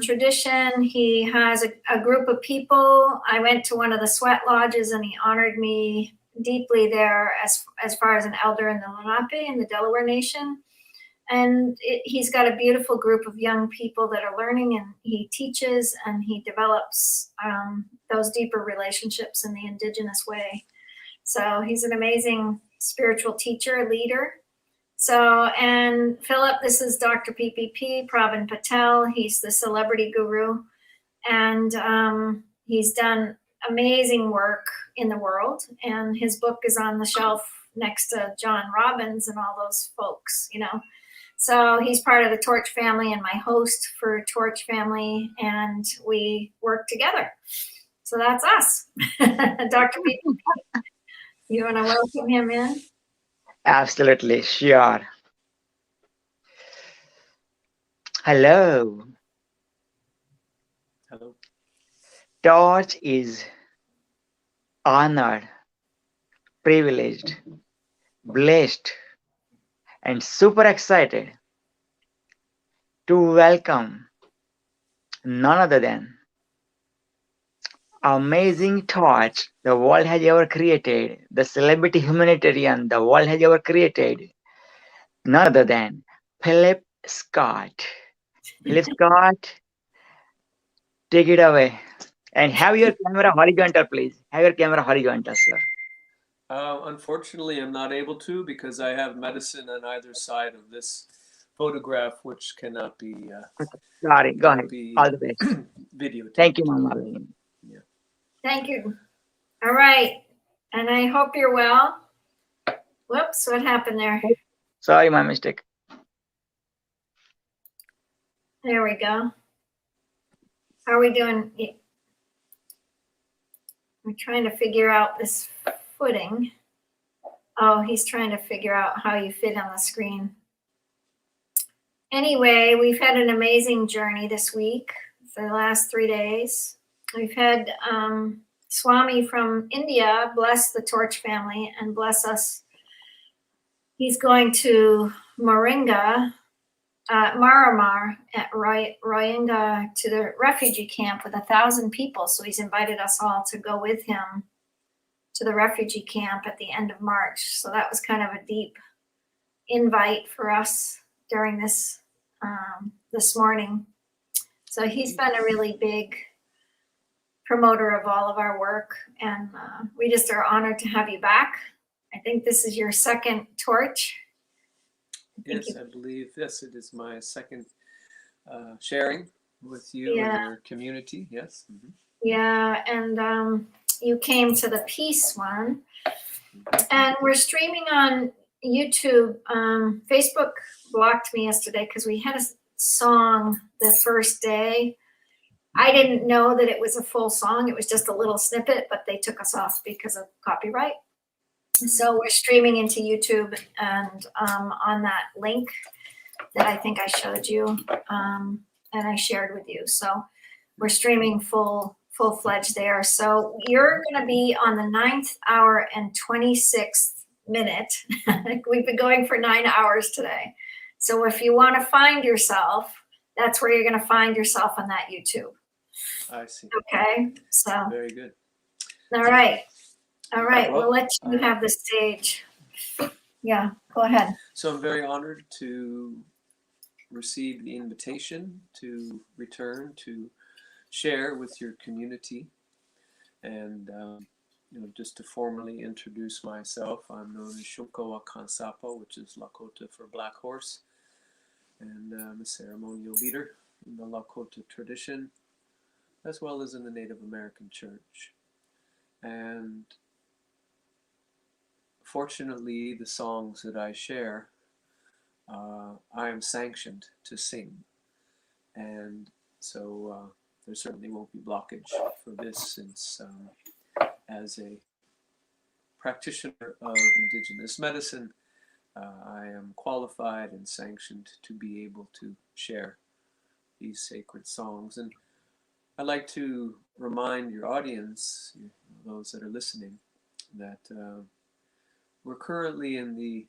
tradition. He has a group of people. I went to one of the sweat lodges and he honored me deeply there as far as an elder in the Lenape in the Delaware Nation. And he's got a beautiful group of young people that are learning, and he teaches and he develops those deeper relationships in the Indigenous way. So he's an amazing spiritual teacher, leader. So, and Philip, this is Dr. PPP, Pravin Patel. He's the celebrity guru, and he's done amazing work in the world. And his book is on the shelf next to John Robbins and all those folks, So he's part of the Torch family and my host for Torch family, and we work together. So that's us. Dr. PPP, you want to welcome him in? Absolutely, sure. Hello. Torch is honored, privileged, blessed, and super excited to welcome none other than amazing torch the world has ever created, the celebrity humanitarian the world has ever created, none other than Philip Scott. Philip Scott, take it away. And have your camera horizontal, please. Have your camera horizontal, sir. Unfortunately, I'm not able to because I have medicine on either side of this photograph, which cannot be Sorry, go ahead. All the best. videotaped. Thank you, Mama Lynn. Thank you. All right. And I hope you're well. Whoops, what happened there? Sorry, my mistake. There we go. How are we doing? I'm trying to figure out this footing. Oh, he's trying to figure out how you fit on the screen. Anyway, we've had an amazing journey this week for the last 3 days. We've had Swami from India bless the Torch family and bless us. He's going to Maringa, Maramar at Rohingya to the refugee camp with 1,000 people. So he's invited us all to go with him to the refugee camp at the end of March. So that was kind of a deep invite for us during this morning. So he's been a really big promoter of all of our work, and we just are honored to have you back. I think this is your second torch. Yes, I believe, yes, it is my second sharing with you and your community, yes. Mm-hmm. Yeah, and you came to the peace one, and we're streaming on YouTube. Facebook blocked me yesterday because we had a song the first day. I didn't know that it was a full song. It was just a little snippet, but they took us off because of copyright. So we're streaming into YouTube and on that link that I think I showed you and I shared with you. So we're streaming full-fledged there. So you're going to be on the 9th hour and 26th minute. We've been going for 9 hours today. So if you want to find yourself, that's where you're going to find yourself on that YouTube. I see. Okay, so. Very good. All right. All right, Well, we'll let you have the stage. Yeah, go ahead. So I'm very honored to receive the invitation to return to share with your community. And just to formally introduce myself, I'm known as Shunko Akansapa, which is Lakota for Black Horse. And I'm a ceremonial leader in the Lakota tradition, as well as in the Native American Church. And fortunately, the songs that I share, I am sanctioned to sing. And so there certainly won't be blockage for this, since as a practitioner of Indigenous medicine, I am qualified and sanctioned to be able to share these sacred songs. And I'd like to remind your audience, those that are listening, that we're currently in the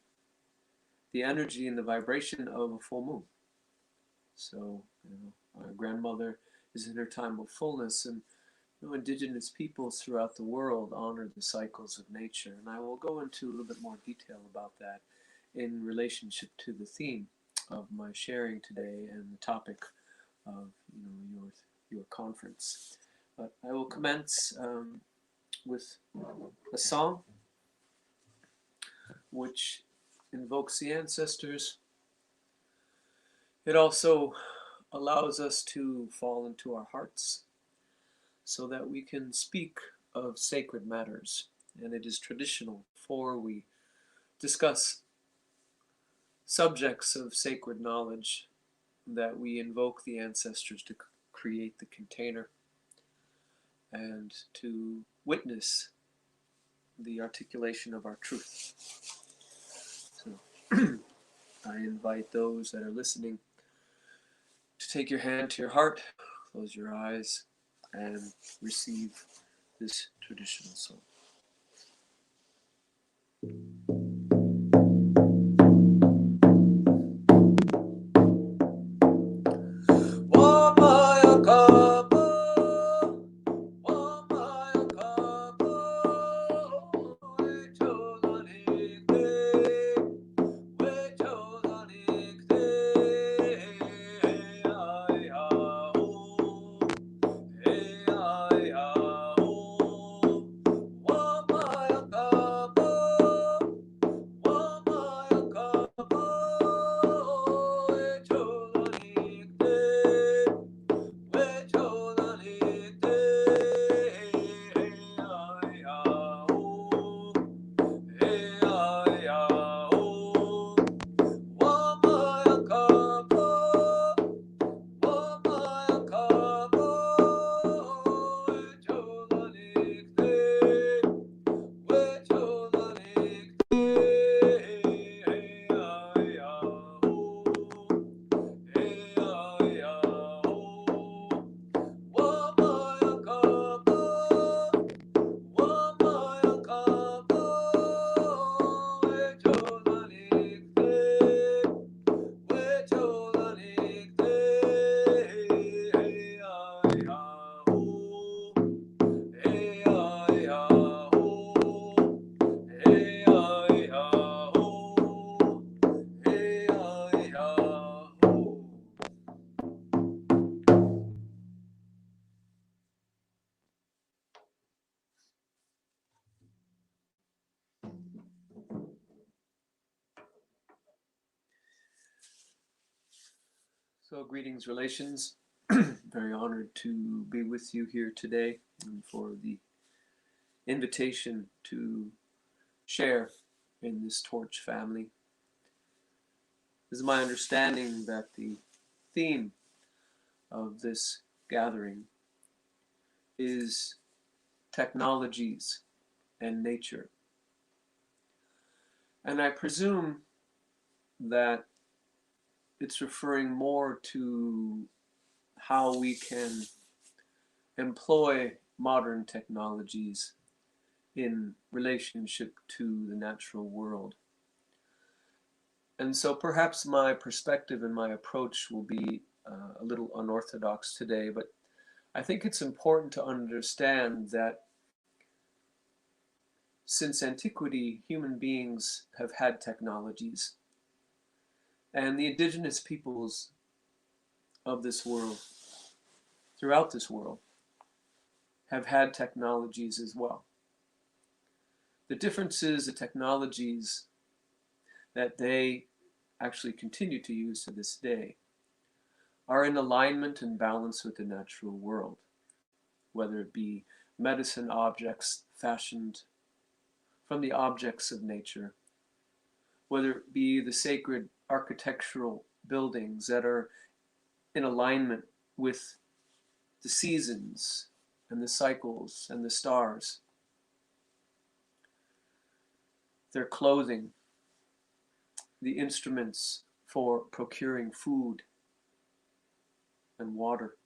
energy and the vibration of a full moon. So, our grandmother is in her time of fullness, and Indigenous peoples throughout the world honor the cycles of nature. And I will go into a little bit more detail about that in relationship to the theme of my sharing today and the topic of your conference. But I will commence with a song which invokes the ancestors. It also allows us to fall into our hearts so that we can speak of sacred matters. And it is traditional before we discuss subjects of sacred knowledge that we invoke the ancestors to create the container and to witness the articulation of our truth. So I invite those that are listening to take your hand to your heart, close your eyes, and receive this traditional song. So greetings, relations. Very honored to be with you here today and for the invitation to share in this Torch family. It is my understanding that the theme of this gathering is technologies and nature. And I presume that it's referring more to how we can employ modern technologies in relationship to the natural world. And so perhaps my perspective and my approach will be a little unorthodox today, but I think it's important to understand that since antiquity, human beings have had technologies, and the indigenous peoples of this world, throughout this world, have had technologies as well. The difference is the technologies that they actually continue to use to this day are in alignment and balance with the natural world, whether it be medicine objects fashioned from the objects of nature, whether it be the sacred architectural buildings that are in alignment with the seasons and the cycles and the stars, their clothing, the instruments for procuring food and water.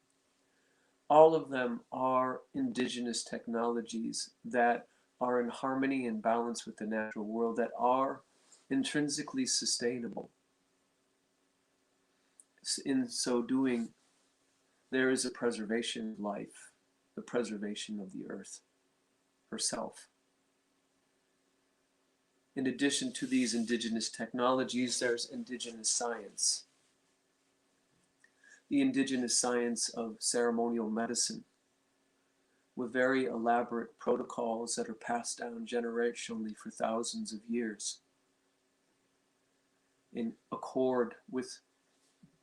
All of them are indigenous technologies that are in harmony and balance with the natural world, that are intrinsically sustainable. In so doing, there is a preservation of life, the preservation of the earth herself. In addition to these indigenous technologies, there's indigenous science. The indigenous science of ceremonial medicine, with very elaborate protocols that are passed down generationally for thousands of years, in accord with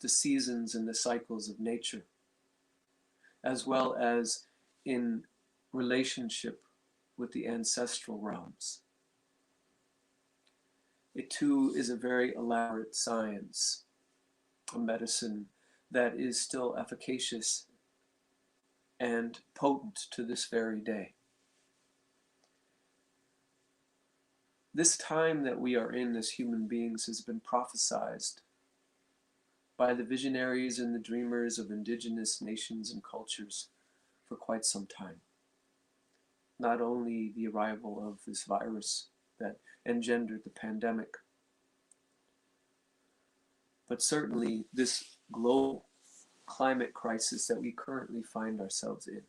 the seasons and the cycles of nature, as well as in relationship with the ancestral realms. It too is a very elaborate science, a medicine that is still efficacious and potent to this very day. This time that we are in as human beings has been prophesized by the visionaries and the dreamers of indigenous nations and cultures for quite some time. Not only the arrival of this virus that engendered the pandemic, but certainly this global climate crisis that we currently find ourselves in.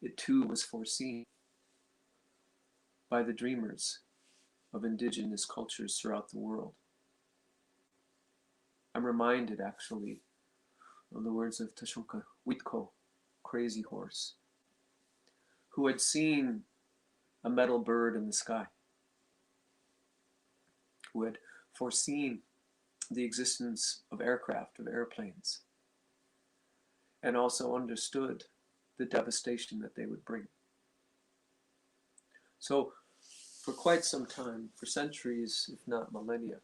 It too was foreseen by the dreamers of indigenous cultures throughout the world. I'm reminded actually of the words of Tashunka Witko, Crazy Horse, who had seen a metal bird in the sky, who had foreseen the existence of aircraft, of airplanes, and also understood the devastation that they would bring. So for quite some time, for centuries, if not millennia,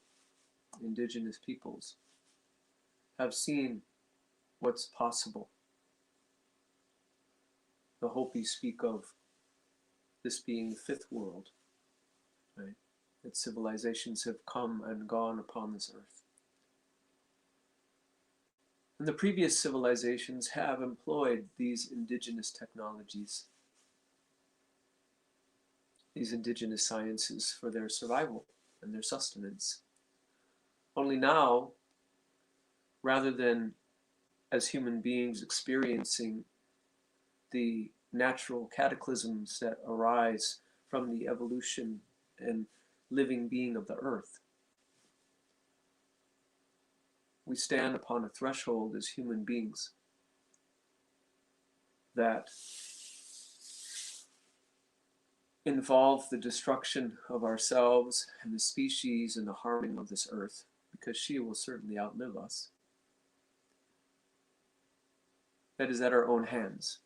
indigenous peoples have seen what's possible. The Hopi speak of this being the fifth world, right? That civilizations have come and gone upon this earth. And the previous civilizations have employed these indigenous technologies, these indigenous sciences for their survival and their sustenance. Only now, rather than as human beings experiencing the natural cataclysms that arise from the evolution and living being of the earth, we stand upon a threshold as human beings that involve the destruction of ourselves and the species and the harming of this earth, because she will certainly outlive us. that is at our own hands.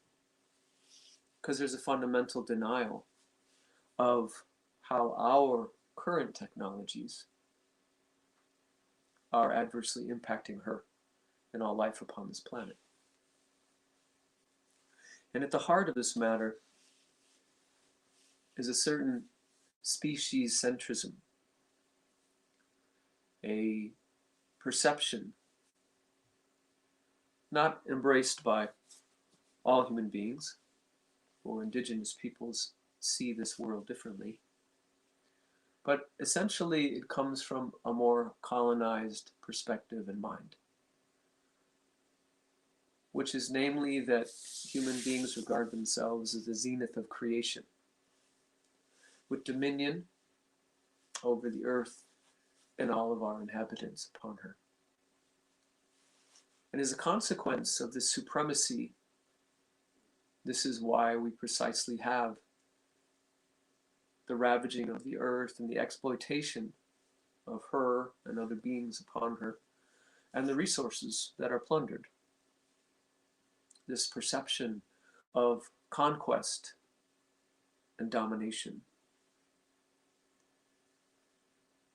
Because there's a fundamental denial of how our current technologies are adversely impacting her and all life upon this planet. And at the heart of this matter is a certain species centrism, a perception not embraced by all human beings, or indigenous peoples see this world differently, but essentially it comes from a more colonized perspective and mind, which is namely that human beings regard themselves as the zenith of creation, with dominion over the earth and all of our inhabitants upon her. And as a consequence of this supremacy, this is why we precisely have the ravaging of the earth and the exploitation of her and other beings upon her, and the resources that are plundered. This perception of conquest and domination.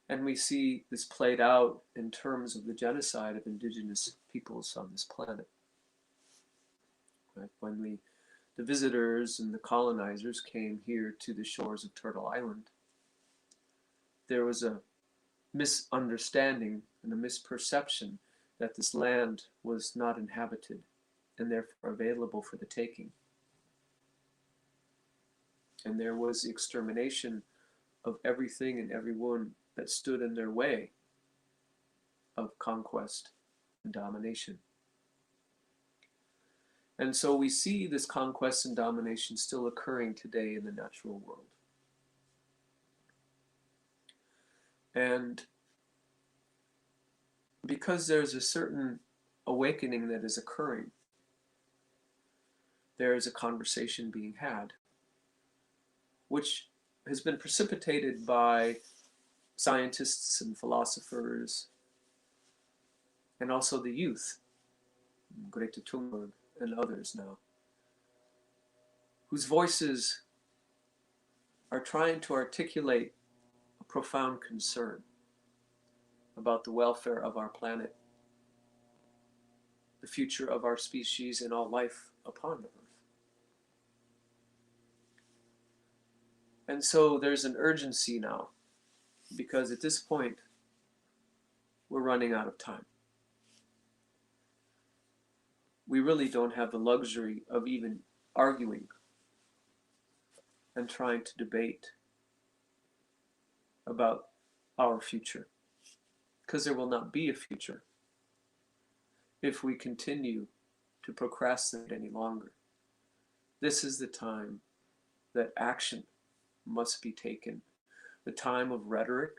And we see this played out in terms of the genocide of indigenous peoples on this planet. Right? When the visitors and the colonizers came here to the shores of Turtle Island, there was a misunderstanding and a misperception that this land was not inhabited and therefore available for the taking. And there was the extermination of everything and everyone that stood in their way of conquest and domination. And so we see this conquest and domination still occurring today in the natural world. And because there's a certain awakening that is occurring, there is a conversation being had, which has been precipitated by scientists and philosophers, and also the youth, Greta Thunberg and others now, whose voices are trying to articulate a profound concern about the welfare of our planet, the future of our species and all life upon the earth. And so there's an urgency now, because at this point, we're running out of time. We really don't have the luxury of even arguing and trying to debate about our future, because there will not be a future if we continue to procrastinate any longer. This is the time that action must be taken. The time of rhetoric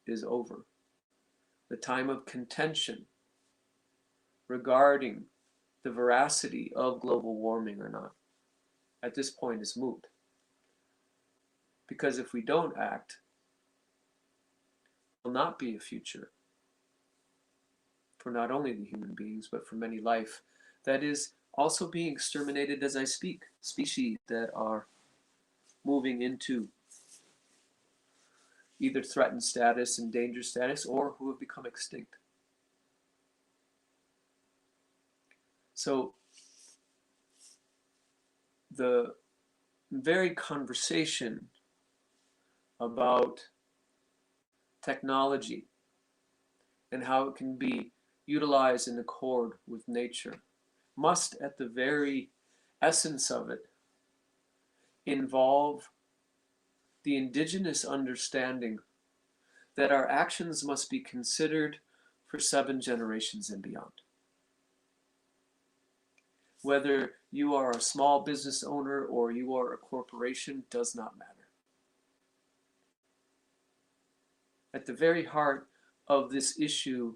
is over. The time of contention regarding the veracity of global warming or not, at this point is moot. Because if we don't act, there will not be a future for not only the human beings, but for many life that is also being exterminated as I speak. Species that are moving into either threatened status, endangered status, or who have become extinct. So the very conversation about technology and how it can be utilized in accord with nature must, at the very essence of it, involve the indigenous understanding that our actions must be considered for 7 generations and beyond. Whether you are a small business owner or you are a corporation does not matter. At the very heart of this issue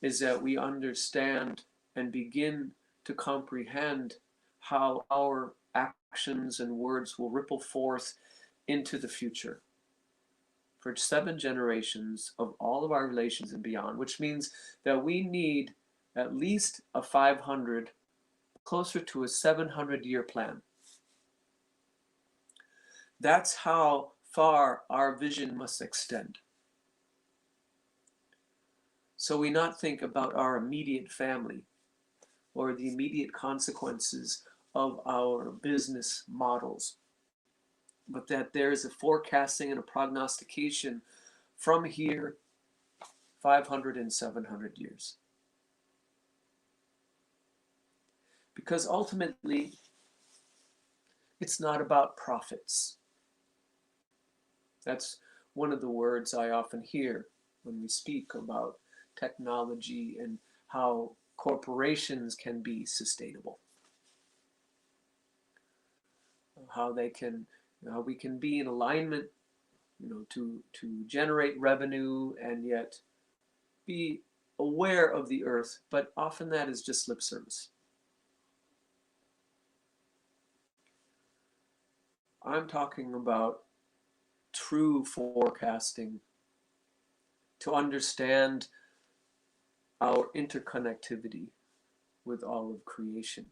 is that we understand and begin to comprehend how our actions and words will ripple forth into the future for 7 generations of all of our relations and beyond, which means that we need at least a 500 closer to a 700-year plan. That's how far our vision must extend. So we not think about our immediate family or the immediate consequences of our business models, but that there is a forecasting and a prognostication from here 500 and 700 years. Because ultimately, it's not about profits. That's one of the words I often hear when we speak about technology and how corporations can be sustainable. How we can be in alignment, to generate revenue and yet be aware of the earth, but often that is just lip service. I'm talking about true forecasting to understand our interconnectivity with all of creation.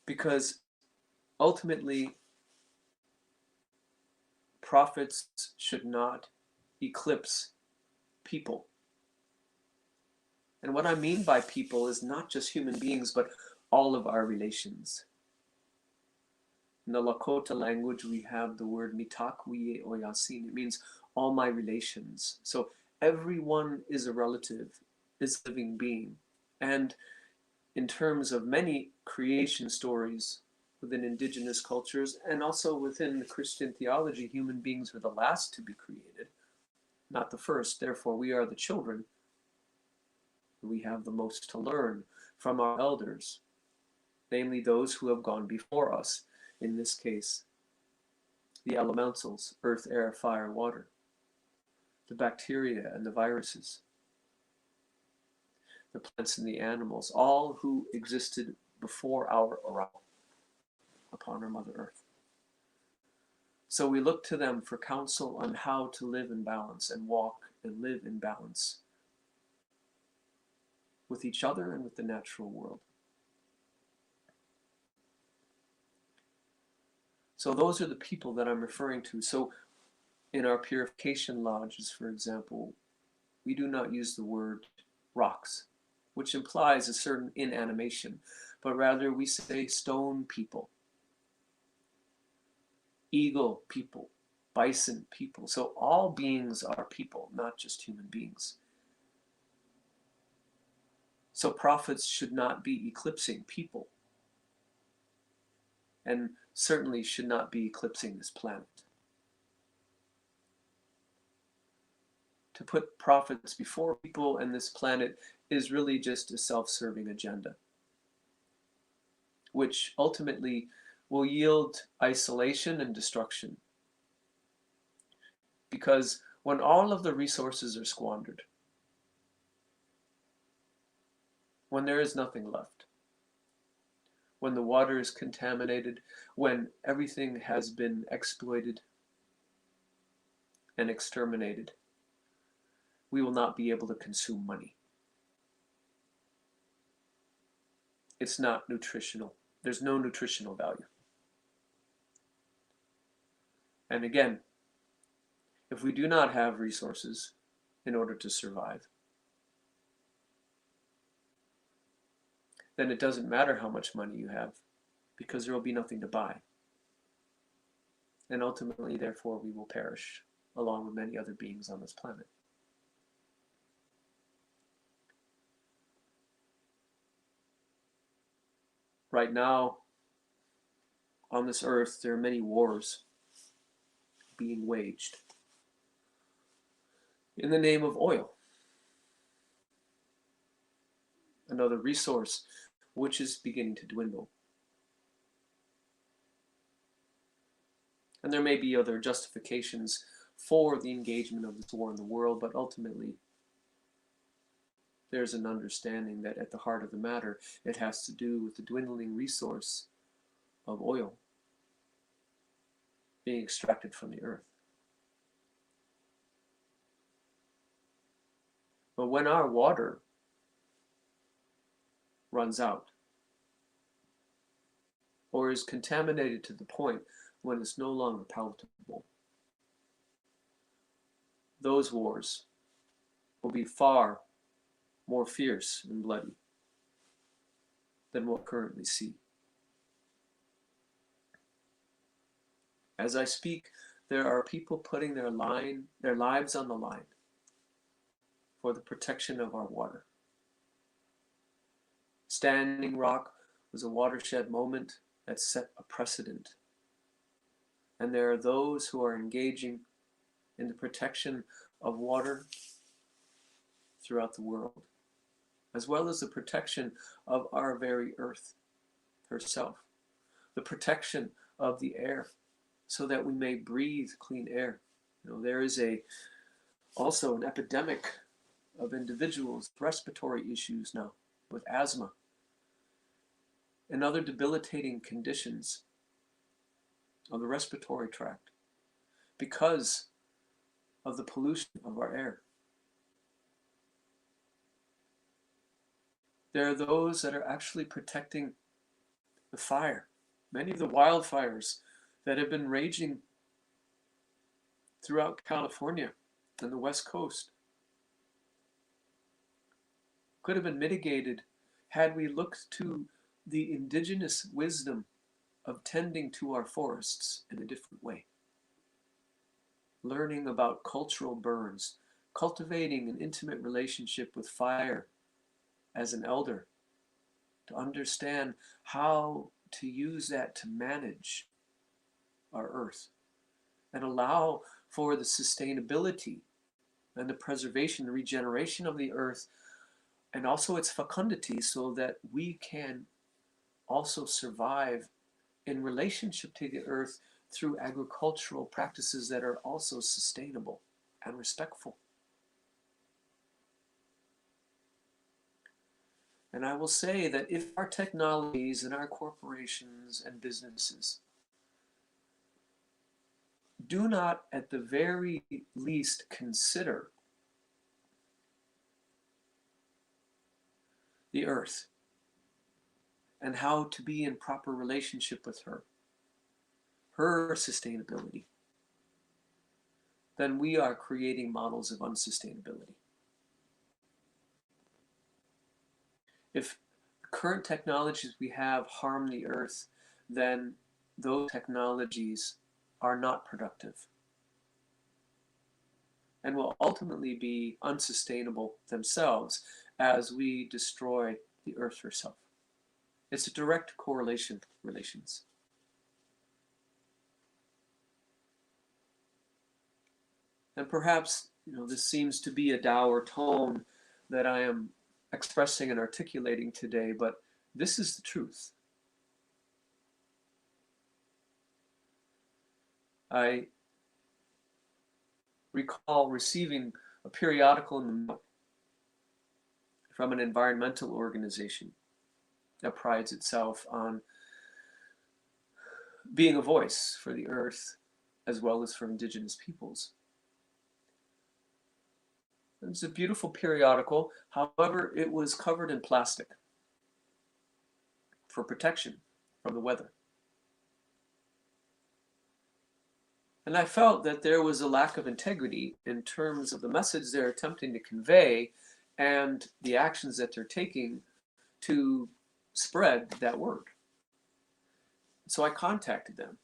Because ultimately, profits should not eclipse people. And what I mean by people is not just human beings, but all of our relations. In the Lakota language, we have the word mitakwiye oyasin. It means all my relations. So everyone is a relative, is a living being. And in terms of many creation stories within indigenous cultures and also within the Christian theology, human beings are the last to be created, not the first. Therefore, we are the children. We have the most to learn from our elders, namely those who have gone before us. In this case, the elementals, earth, air, fire, water, the bacteria and the viruses, the plants and the animals, all who existed before our arrival upon our Mother Earth. So we look to them for counsel on how to live in balance and walk and live in balance with each other and with the natural world. So those are the people that I'm referring to. So in our purification lodges, for example, we do not use the word rocks, which implies a certain inanimation, but rather we say stone people, eagle people, bison people. So all beings are people, not just human beings. So prophets should not be eclipsing people, and certainly should not be eclipsing this planet. To put prophets before people and this planet is really just a self-serving agenda, which ultimately will yield isolation and destruction. Because when all of the resources are squandered, when there is nothing left, when the water is contaminated, when everything has been exploited and exterminated, we will not be able to consume money. It's not nutritional. There's no nutritional value. And again, if we do not have resources in order to survive, then it doesn't matter how much money you have, because there will be nothing to buy. And ultimately, therefore, we will perish along with many other beings on this planet. Right now, on this earth, there are many wars being waged in the name of oil, another resource which is beginning to dwindle. And there may be other justifications for the engagement of this war in the world, but ultimately there's an understanding that at the heart of the matter, it has to do with the dwindling resource of oil being extracted from the earth. But when our water runs out or is contaminated to the point when it's no longer palatable, those wars will be far more fierce and bloody than what we currently see. As I speak, there are people putting their lives on the line for the protection of our water. Standing Rock was a watershed moment that set a precedent. And there are those who are engaging in the protection of water throughout the world, as well as the protection of our very earth herself, the protection of the air, so that we may breathe clean air. You know, there is also an epidemic of individuals with respiratory issues now, with asthma and other debilitating conditions of the respiratory tract because of the pollution of our air. There are those that are actually protecting the fire. Many of the wildfires that have been raging throughout California and the West Coast could have been mitigated had we looked to the indigenous wisdom of tending to our forests in a different way. Learning about cultural burns, cultivating an intimate relationship with fire as an elder, to understand how to use that to manage our earth and allow for the sustainability and the preservation, the regeneration of the earth, and also its fecundity, so that we can also survive in relationship to the earth through agricultural practices that are also sustainable and respectful. And I will say that if our technologies and our corporations and businesses do not at the very least consider the earth and how to be in proper relationship with her sustainability, then we are creating models of unsustainability. If the current technologies we have harm the earth, then those technologies are not productive and will ultimately be unsustainable themselves as we destroy the earth herself. It's a direct relations. And perhaps, this seems to be a dour tone that I am expressing and articulating today, but this is the truth. I recall receiving a periodical in the mail from an environmental organization that prides itself on being a voice for the earth as well as for indigenous peoples. It's a beautiful periodical. However, it was covered in plastic for protection from the weather. And I felt that there was a lack of integrity in terms of the message they're attempting to convey and the actions that they're taking to spread that word. So I contacted them.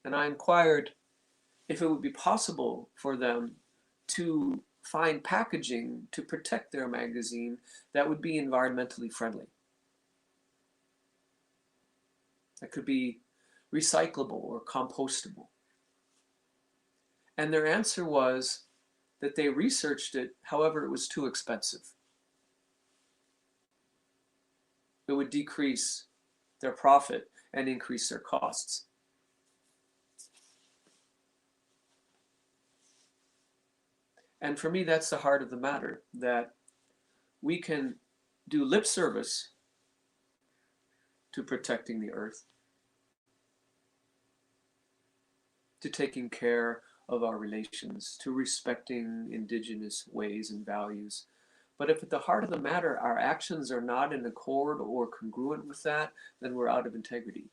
And I inquired if it would be possible for them to find packaging to protect their magazine that would be environmentally friendly. That could be recyclable or compostable. And their answer was that they researched it, however, it was too expensive. It would decrease their profit and increase their costs. And for me, that's the heart of the matter, that we can do lip service to protecting the earth, to taking care of our relations, to respecting indigenous ways and values. But if at the heart of the matter our actions are not in accord or congruent with that, then we're out of integrity.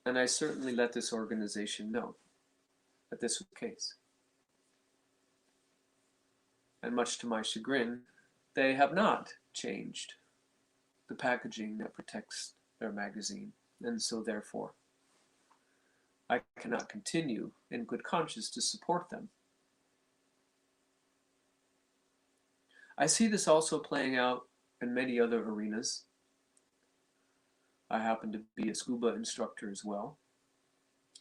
And I certainly let this organization know that this was the case. And much to my chagrin, they have not changed the packaging that protects their magazine. And so therefore, I cannot continue in good conscience to support them. I see this also playing out in many other arenas. I happen to be a scuba instructor as well.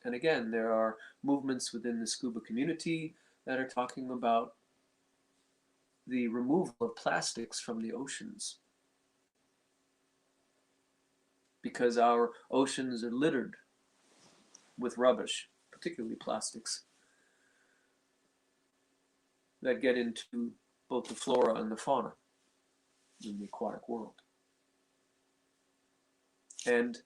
And again, there are movements within the scuba community that are talking about the removal of plastics from the oceans, because our oceans are littered with rubbish, particularly plastics, that get into both the flora and the fauna in the aquatic world. And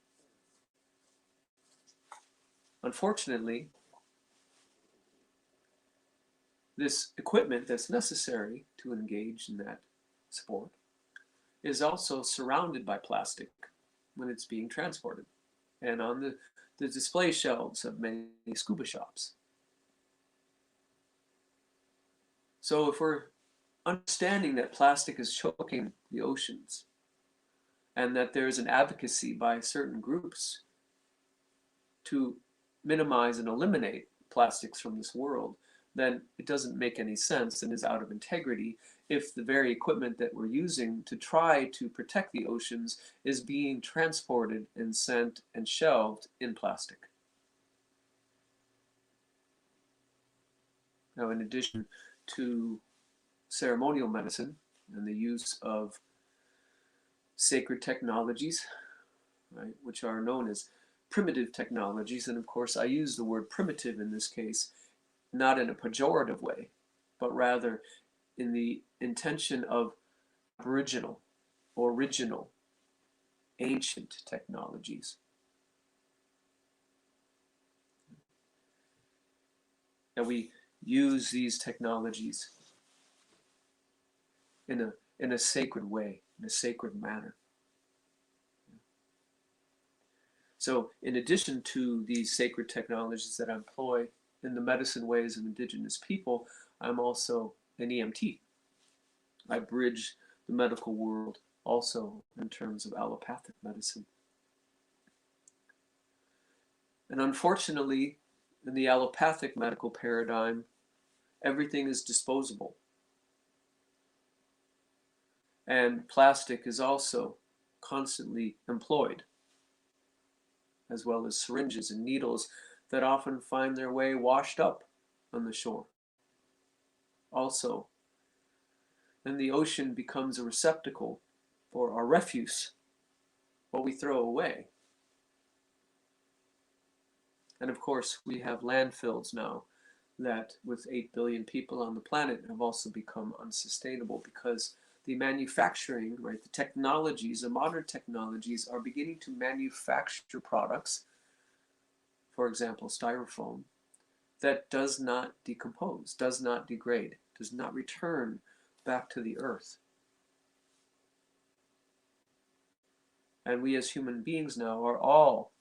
unfortunately, this equipment that's necessary to engage in that sport is also surrounded by plastic when it's being transported and on the display shelves of many scuba shops. So if we're understanding that plastic is choking the oceans and that there's an advocacy by certain groups to minimize and eliminate plastics from this world, then it doesn't make any sense and is out of integrity if the very equipment that we're using to try to protect the oceans is being transported and sent and shelved in plastic. Now, in addition to ceremonial medicine and the use of sacred technologies, right, which are known as primitive technologies, and of course I use the word primitive in this case not in a pejorative way, but rather in the intention of original, ancient technologies. And we use these technologies in a sacred way, in a sacred manner. So in addition to these sacred technologies that I employ in the medicine ways of indigenous people, I'm also an EMT. I bridge the medical world also in terms of allopathic medicine. And unfortunately, in the allopathic medical paradigm, everything is disposable. And plastic is also constantly employed, as well as syringes and needles that often find their way washed up on the shore. Also, then the ocean becomes a receptacle for our refuse, what we throw away. And of course, we have landfills now that, with 8 billion people on the planet, have also become unsustainable because the manufacturing, right, the technologies, the modern technologies are beginning to manufacture products, for example, styrofoam, that does not decompose, does not degrade, does not return back to the earth. And we as human beings now are all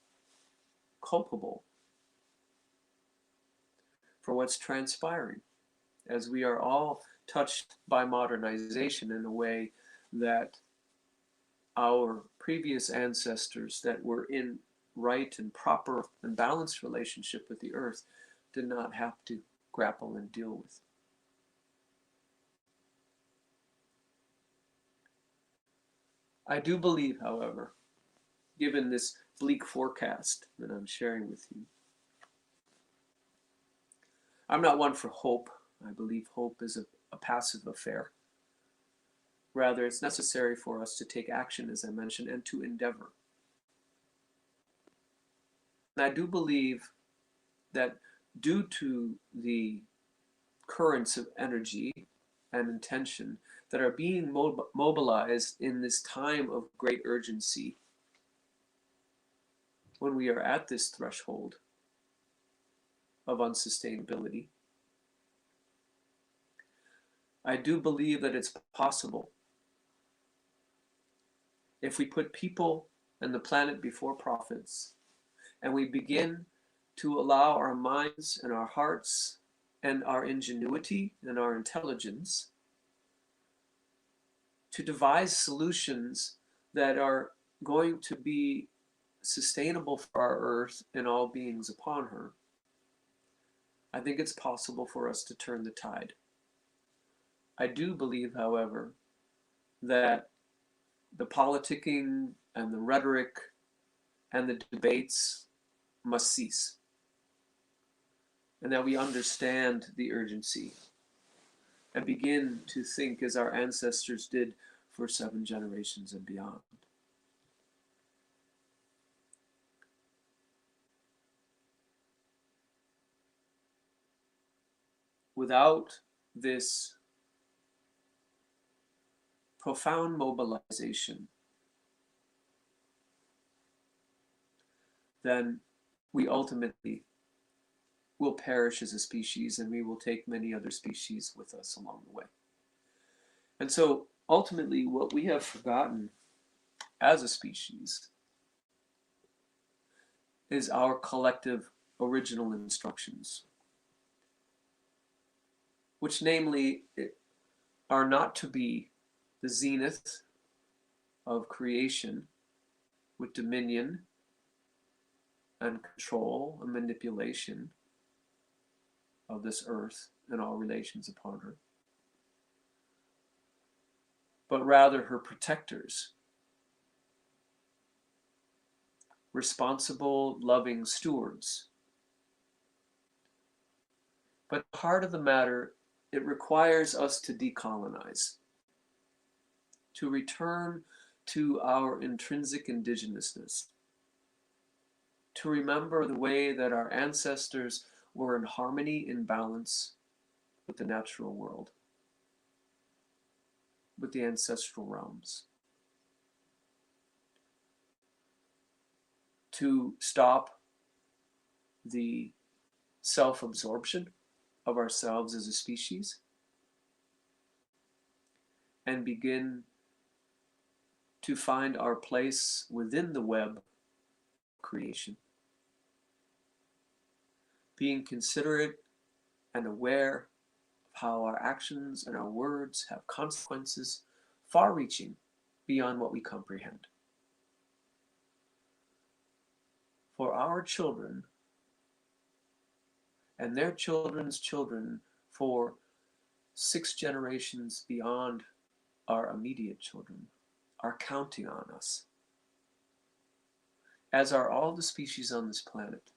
culpable for what's transpiring, as we are all touched by modernization in a way that our previous ancestors that were in right and proper and balanced relationship with the earth did not have to grapple and deal with. I do believe, however, given this bleak forecast that I'm sharing with you, I'm not one for hope. I believe hope is a passive affair. Rather, it's necessary for us to take action, as I mentioned, and to endeavor. And I do believe that due to the currents of energy and intention that are being mobilized in this time of great urgency, when we are at this threshold of unsustainability, I do believe that it's possible if we put people and the planet before profits, and we begin to allow our minds and our hearts and our ingenuity and our intelligence to devise solutions that are going to be sustainable for our earth and all beings upon her, I think it's possible for us to turn the tide. I do believe, however, that the politicking and the rhetoric and the debates must cease, and that we understand the urgency and begin to think as our ancestors did for 7 generations and beyond. Without this profound mobilization, then we ultimately will perish as a species, and we will take many other species with us along the way. And so ultimately what we have forgotten as a species is our collective original instructions, which namely are not to be the zenith of creation with dominion and control and manipulation of this earth and all relations upon her, but rather her protectors, responsible, loving stewards. But the heart of the matter, it requires us to decolonize, to return to our intrinsic indigenousness, to remember the way that our ancestors were in harmony, in balance with the natural world, with the ancestral realms. To stop the self-absorption of ourselves as a species and begin to find our place within the web of creation, being considerate and aware of how our actions and our words have consequences far-reaching beyond what we comprehend. For our children and their children's children, for 6 generations beyond our immediate children, are counting on us, as are all the species on this planet,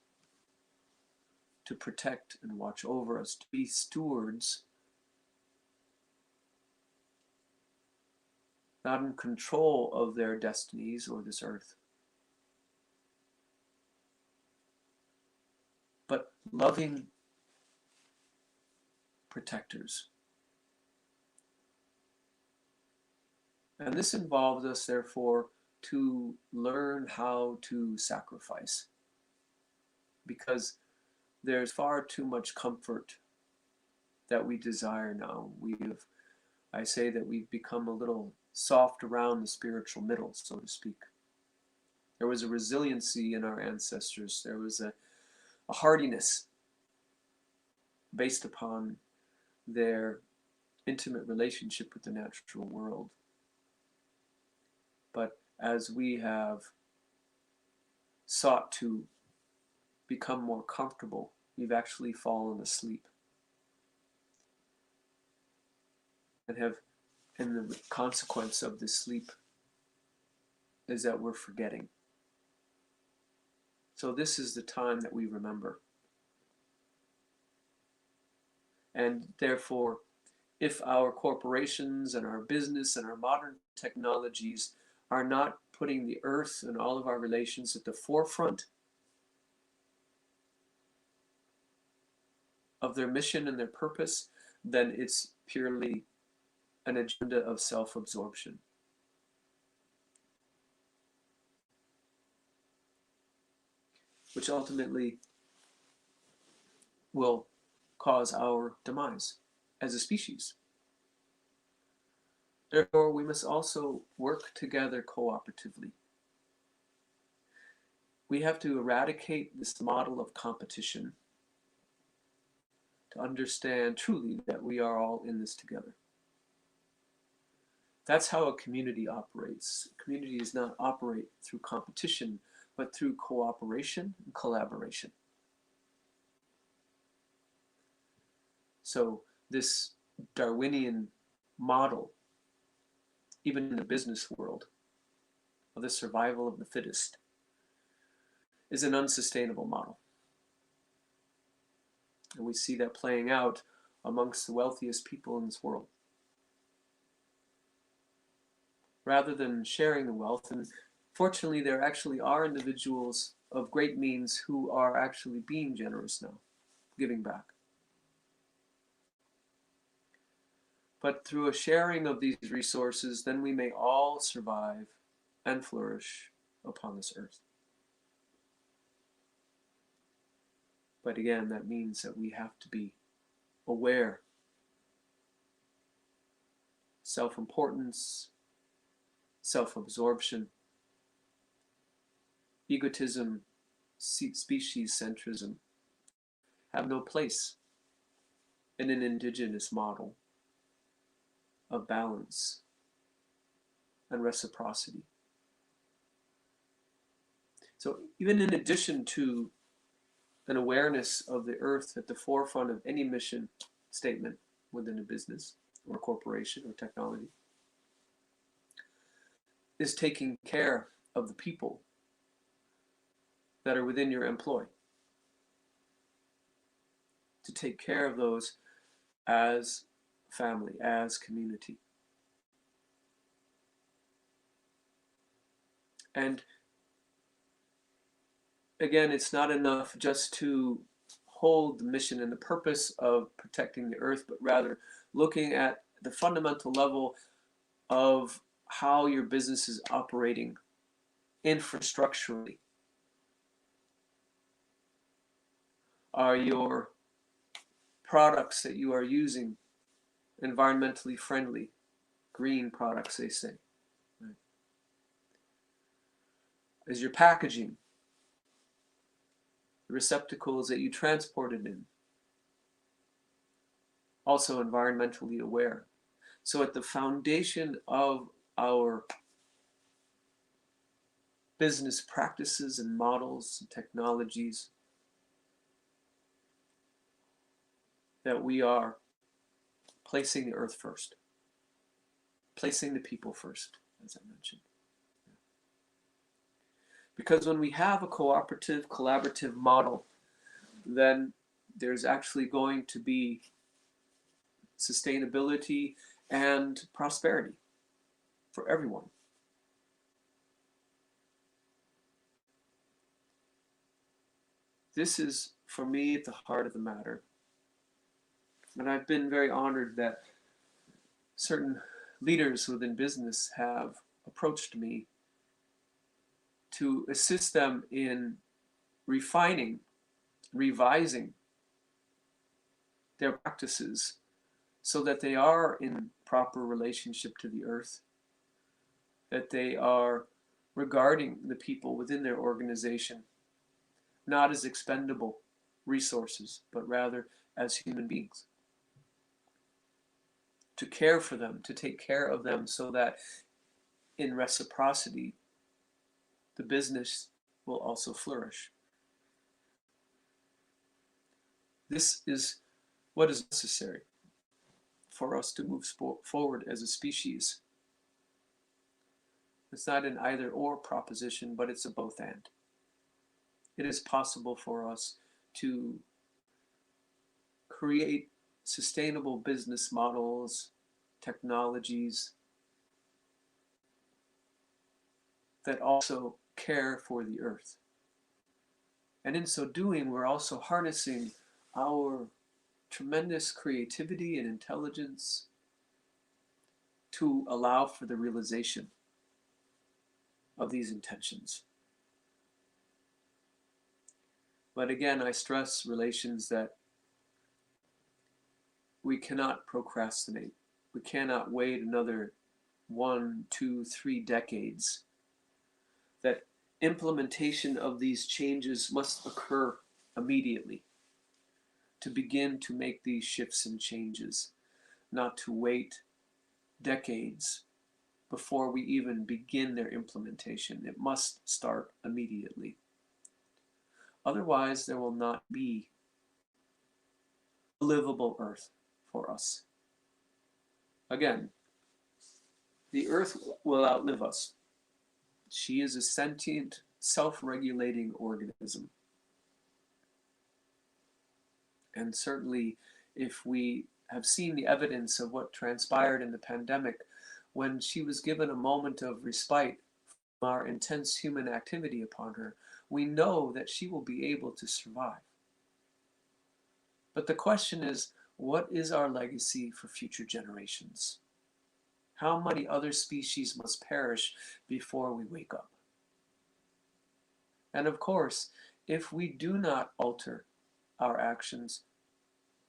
to protect and watch over us, to be stewards, not in control of their destinies or this earth, but loving protectors. And this involves us, therefore, to learn how to sacrifice, because there's far too much comfort that we desire now. I say that we've become a little soft around the spiritual middle, so to speak. There was a resiliency in our ancestors. There was a hardiness based upon their intimate relationship with the natural world. But as we have sought to become more comfortable, we've actually fallen asleep. And the consequence of this sleep is that we're forgetting. So this is the time that we remember. And therefore, if our corporations and our business and our modern technologies are not putting the earth and all of our relations at the forefront of their mission and their purpose, then it's purely an agenda of self-absorption. Which ultimately will cause our demise as a species. Therefore, we must also work together cooperatively. We have to eradicate this model of competition to understand truly that we are all in this together. That's how a community operates. A community does not operate through competition, but through cooperation and collaboration. So this Darwinian model, even in the business world, of the survival of the fittest, is an unsustainable model. And we see that playing out amongst the wealthiest people in this world. Rather than sharing the wealth, and fortunately there actually are individuals of great means who are actually being generous now, giving back. But through a sharing of these resources, then we may all survive and flourish upon this earth. But again, that means that we have to be aware. Self-importance, self-absorption, egotism, species centrism have no place in an indigenous model of balance and reciprocity. So even in addition to an awareness of the earth at the forefront of any mission statement within a business or corporation or technology, is taking care of the people that are within your employ. To take care of those as family, as community. And again, it's not enough just to hold the mission and the purpose of protecting the earth, but rather looking at the fundamental level of how your business is operating infrastructurally. Are your products that you are using environmentally friendly, green products, they say? Right. Is your packaging, the receptacles that you transport it in, also environmentally aware? So at the foundation of our business practices and models and technologies, that we are placing the earth first, placing the people first, as I mentioned. Because when we have a cooperative, collaborative model, then there's actually going to be sustainability and prosperity for everyone. This is, for me, at the heart of the matter. And I've been very honored that certain leaders within business have approached me to assist them in refining, revising their practices so that they are in proper relationship to the earth, that they are regarding the people within their organization not as expendable resources, but rather as human beings. To care for them, to take care of them so that in reciprocity, the business will also flourish. This is what is necessary for us to move forward as a species. It's not an either or proposition, but it's a both and. It is possible for us to create sustainable business models, technologies that also care for the earth. And in so doing, we're also harnessing our tremendous creativity and intelligence to allow for the realization of these intentions. But again, I stress, relations, that we cannot procrastinate. We cannot wait another 1, 2, 3 decades, that implementation of these changes must occur immediately to begin to make these shifts and changes, not to wait decades before we even begin their implementation. It must start immediately. Otherwise, there will not be a livable earth for us. Again, the earth will outlive us. She is a sentient, self-regulating organism. And certainly, if we have seen the evidence of what transpired in the pandemic, when she was given a moment of respite from our intense human activity upon her, we know that she will be able to survive. But the question is, what is our legacy for future generations? How many other species must perish before we wake up? And of course, if we do not alter our actions,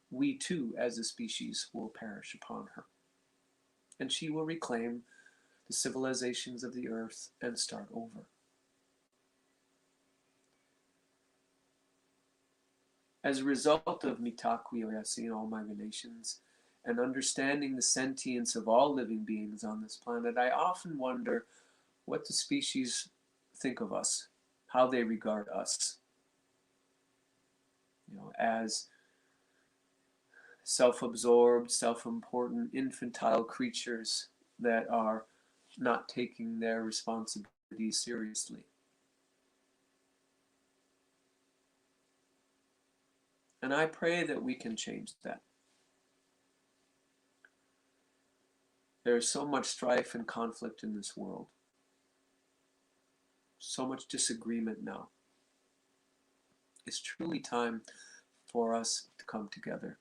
we too, as a species, will perish upon her. And she will reclaim the civilizations of the earth and start over. As a result of Mitakuye Oyasin, all migrations, and understanding the sentience of all living beings on this planet, I often wonder what the species think of us, how they regard us, as self-absorbed, self-important, infantile creatures that are not taking their responsibilities seriously. And I pray that we can change that. There is so much strife and conflict in this world. So much disagreement now. It's truly time for us to come together,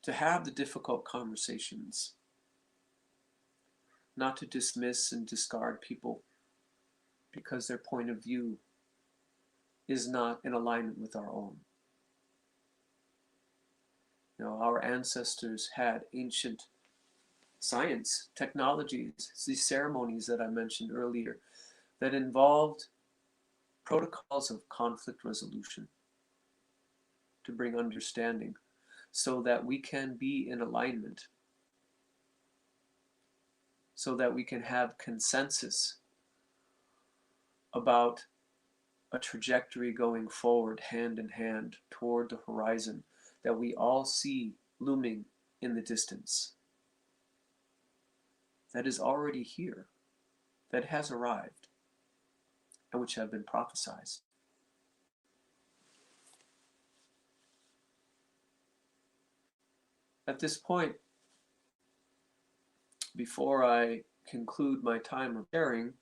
to have the difficult conversations, not to dismiss and discard people because their point of view is not in alignment with our own. Our ancestors had ancient science, technologies, these ceremonies that I mentioned earlier, that involved protocols of conflict resolution to bring understanding so that we can be in alignment, so that we can have consensus about a trajectory going forward hand in hand toward the horizon that we all see looming in the distance, that is already here, that has arrived, and which have been prophesied. At this point, before I conclude my time of sharing,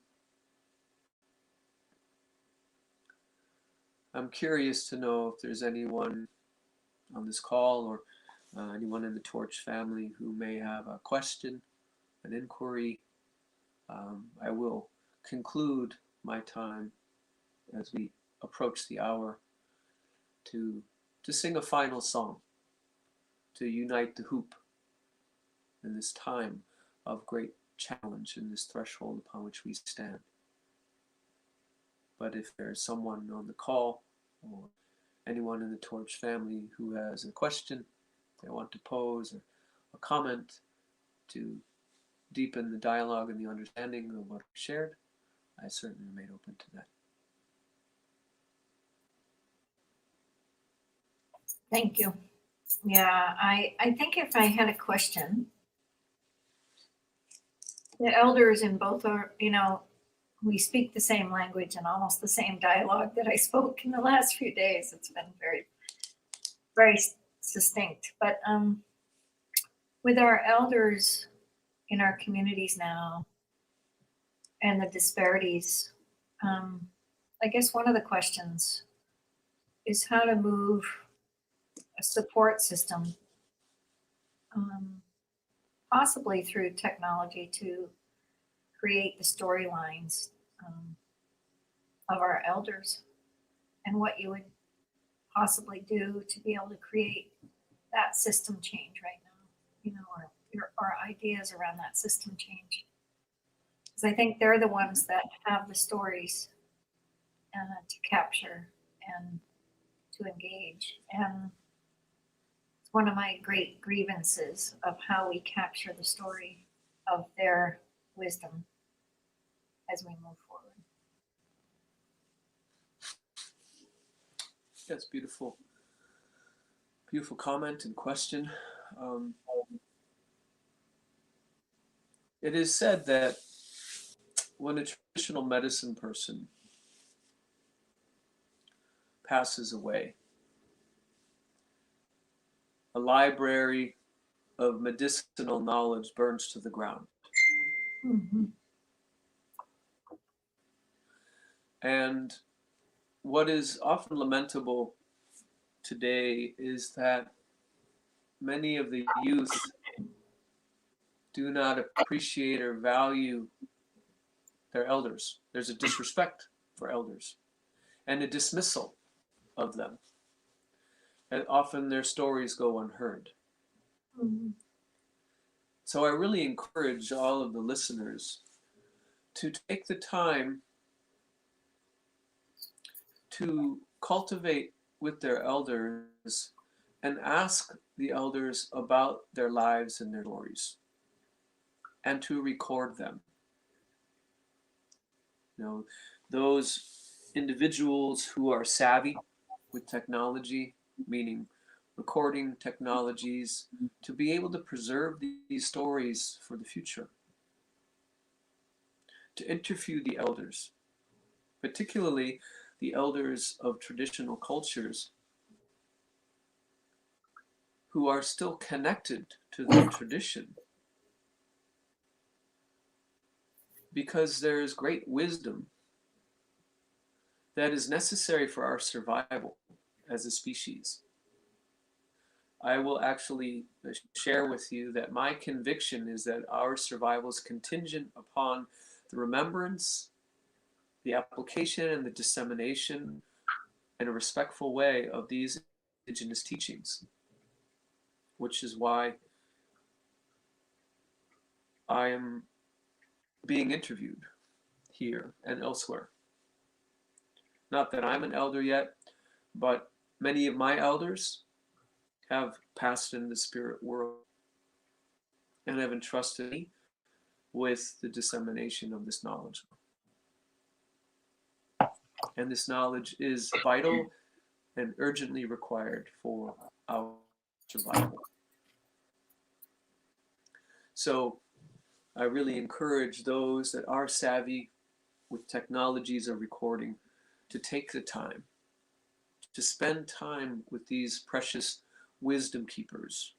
I'm curious to know if there's anyone on this call or anyone in the Torch family who may have a question, an inquiry. I will conclude my time as we approach the hour to sing a final song, to unite the hoop in this time of great challenge, in this threshold upon which we stand. But if there's someone on the call or anyone in the Torch family who has a question they want to pose or a comment to deepen the dialogue and the understanding of what we shared, I certainly remain open to that. Thank you. Yeah, I think if I had a question, the elders in both are, we speak the same language and almost the same dialogue that I spoke in the last few days. It's been very, very succinct. But with our elders in our communities now and the disparities, I guess one of the questions is how to move a support system, possibly through technology, to create the storylines of our elders, and what you would possibly do to be able to create that system change right now, or or ideas around that system change. Because I think they're the ones that have the stories to capture and to engage. And it's one of my great grievances of how we capture the story of their wisdom as we move forward. That's beautiful. Beautiful comment and question. It is said that when a traditional medicine person passes away, a library of medicinal knowledge burns to the ground. Mm-hmm. And what is often lamentable today is that many of the youth do not appreciate or value their elders. There's a disrespect for elders and a dismissal of them. And often their stories go unheard. Mm-hmm. So I really encourage all of the listeners to take the time to cultivate with their elders and ask the elders about their lives and their stories, and to record them. You know, those individuals who are savvy with technology, meaning recording technologies, to be able to preserve these stories for the future. To interview the elders, particularly the elders of traditional cultures who are still connected to their tradition, because there is great wisdom that is necessary for our survival as a species. I will actually share with you that my conviction is that our survival is contingent upon the remembrance, the application, and the dissemination in a respectful way of these indigenous teachings, which is why I am being interviewed here and elsewhere. Not that I'm an elder yet, but many of my elders have passed in the spirit world and have entrusted me with the dissemination of this knowledge. And this knowledge is vital and urgently required for our survival. So I really encourage those that are savvy with technologies of recording to take the time to spend time with these precious wisdom keepers,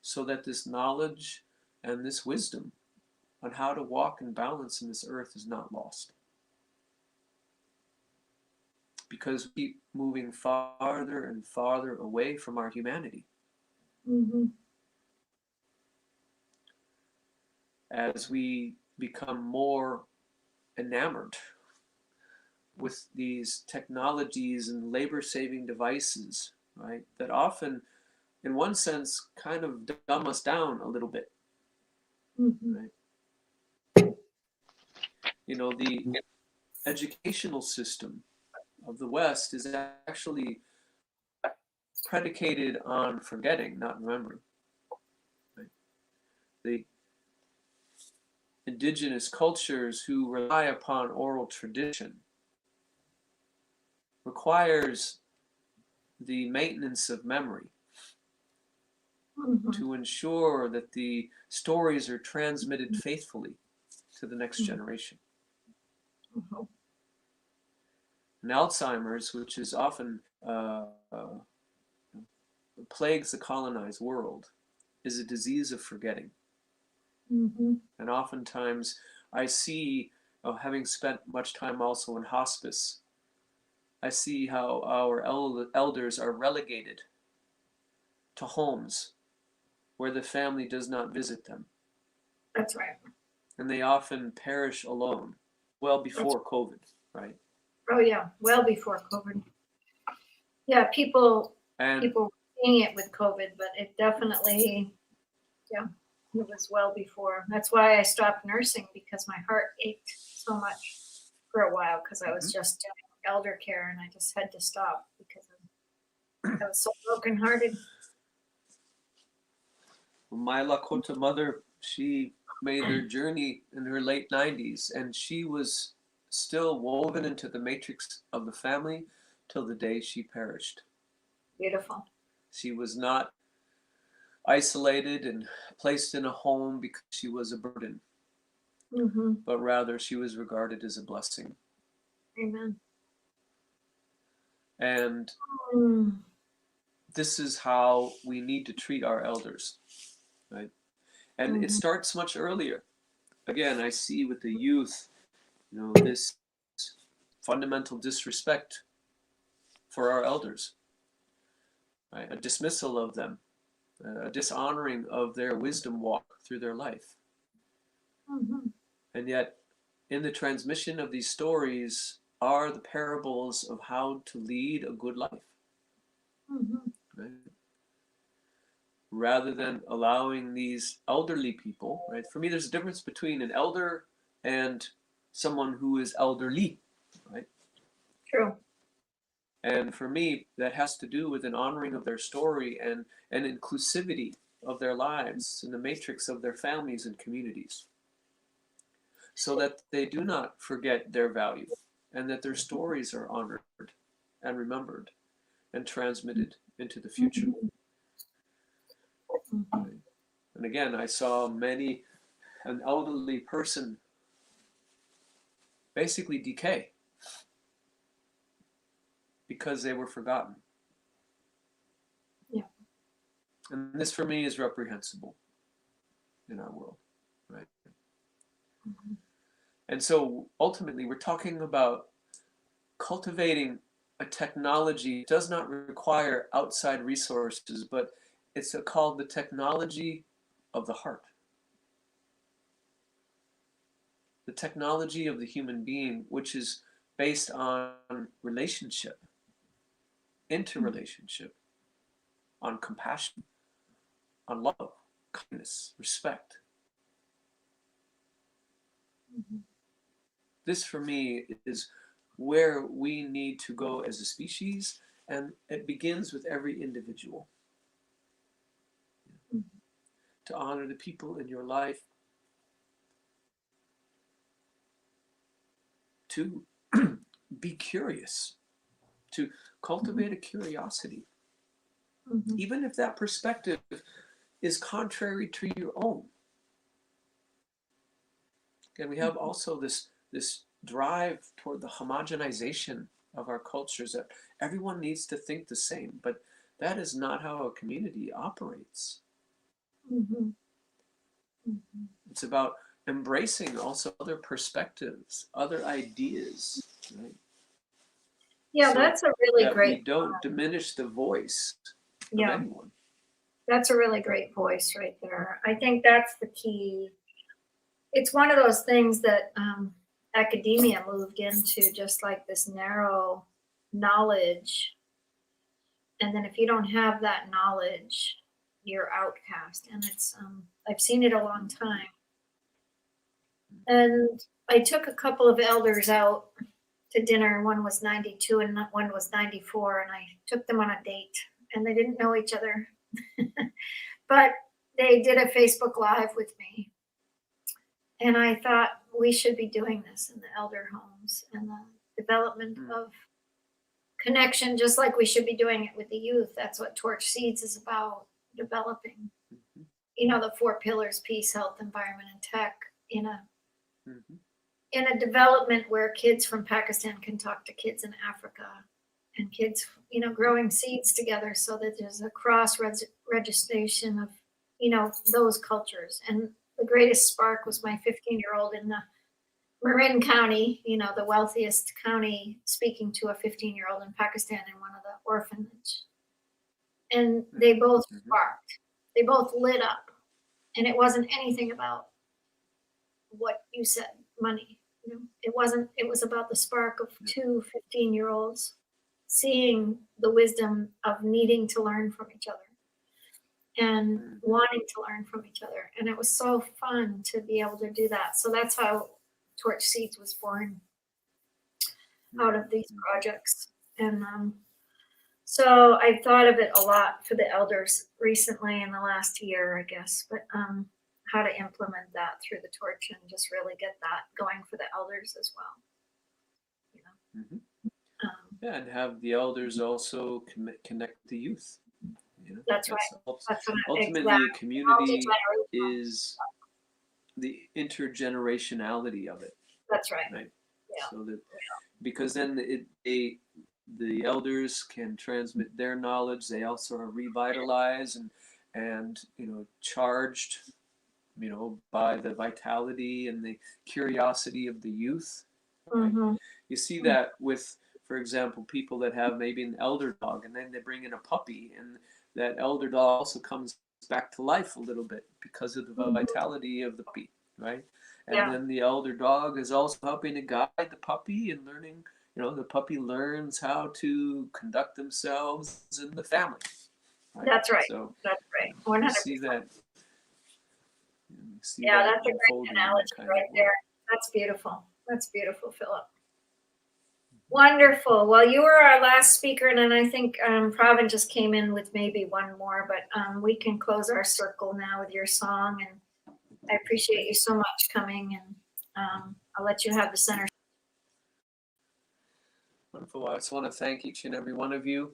so that this knowledge and this wisdom on how to walk in balance in this earth is not lost. Because we keep moving farther and farther away from our humanity. Mm-hmm. As we become more enamored with these technologies and labor-saving devices, right, that often, in one sense, kind of dumb us down a little bit. Mm-hmm. Right? You know, the educational system of the West is actually predicated on forgetting, not remembering. Right? The indigenous cultures who rely upon oral tradition requires the maintenance of memory to ensure that the stories are transmitted faithfully to the next generation. And Alzheimer's, which is often plagues the colonized world, is a disease of forgetting. Mm-hmm. And oftentimes I see, having spent much time also in hospice, I see how our elders are relegated to homes where the family does not visit them. That's right. And they often perish alone, well before COVID, right? Oh yeah, well before COVID. Yeah, people And were seeing it with COVID, but it definitely Yeah, it was well before. That's why I stopped nursing, because my heart ached so much for a while, because I was just doing elder care, and I just had to stop because I was so brokenhearted. My Lakota mother, she made her journey in her late 90s, and she was still woven into the matrix of the family till the day she perished. Beautiful. She was not isolated and placed in a home because she was a burden, Mm-hmm. but rather she was regarded as a blessing. Amen. And this is how we need to treat our elders, right? And it starts much earlier. Again, I see with the youth, this fundamental disrespect for our elders, right? A dismissal of them, a dishonoring of their wisdom walk through their life. Mm-hmm. And yet, in the transmission of these stories are the parables of how to lead a good life, Mm-hmm. right? Rather than allowing these elderly people, right? For me, there's a difference between an elder and someone who is elderly, right? True. And for me, that has to do with an honoring of their story and an inclusivity of their lives in the matrix of their families and communities, so that they do not forget their value and that their stories are honored and remembered and transmitted into the future. Mm-hmm. And again, I saw an elderly person basically decay because they were forgotten. Yeah. And this for me is reprehensible in our world, right? Mm-hmm. And so ultimately we're talking about cultivating a technology that does not require outside resources, but it's called the technology of the heart. The technology of the human being, which is based on relationship, interrelationship, on compassion, on love, kindness, respect. Mm-hmm. This for me is where we need to go as a species, and it begins with every individual. Mm-hmm. To honor the people in your life, to be curious, to cultivate a curiosity, Mm-hmm. even if that perspective is contrary to your own. And we have also this drive toward the homogenization of our cultures, that everyone needs to think the same, but that is not how a community operates. Mm-hmm. Mm-hmm. It's about embracing also other perspectives, other ideas, right? Yeah, So that's a really that great. we don't diminish the voice of Yeah, anyone. that's a really great voice right there. I think that's the key. It's one of those things that academia moved into, just like this narrow knowledge. And then if you don't have that knowledge, you're outcast. And it's I've seen it a long time. And I took a couple of elders out to dinner. One was 92 and one was 94, and I took them on a date, and they didn't know each other. But they did a Facebook Live with me. And I thought we should be doing this in the elder homes and the development of connection, just like we should be doing it with the youth. That's what Torch Seeds is about, developing, the 4 pillars: peace, health, environment, and tech, in a development where kids from Pakistan can talk to kids in Africa, and kids, growing seeds together, so that there's a cross registration of, those cultures. And the greatest spark was my 15-year-old in the Marin County, the wealthiest county, speaking to a 15-year-old in Pakistan in one of the orphanage. And they both sparked. They both lit up. And it wasn't anything about what you said, money. It wasn't. It was about the spark of 2 15-year-olds seeing the wisdom of needing to learn from each other. and wanting to learn from each other. And it was so fun to be able to do that. So that's how Torch Seeds was born, out of these projects. And so I've thought of it a lot for the elders recently in the last year, I guess, but how to implement that through the Torch and just really get that going for the elders as well. Yeah, and have the elders also connect the youth. You know, that's right. That's ultimately, exactly. a community is the intergenerationality of it. That's right. Right. Yeah. So that because then the elders can transmit their knowledge. They also are revitalized and charged, by the vitality and the curiosity of the youth. Right? Mm-hmm. You see that with, for example, people that have maybe an elder dog, and then they bring in a puppy, and that elder dog also comes back to life a little bit because of the vitality of the puppy, right? And then the elder dog is also helping to guide the puppy and learning, the puppy learns how to conduct themselves in the family. Right? That's right. So that's right. 100%. You see that. Yeah, that's a great analogy right there. That's beautiful. That's beautiful, Philip. Wonderful. Well, you were our last speaker, and then I think Pravin just came in with maybe one more, but we can close our circle now with your song. And I appreciate you so much coming, and I'll let you have the center. Wonderful. I just want to thank each and every one of you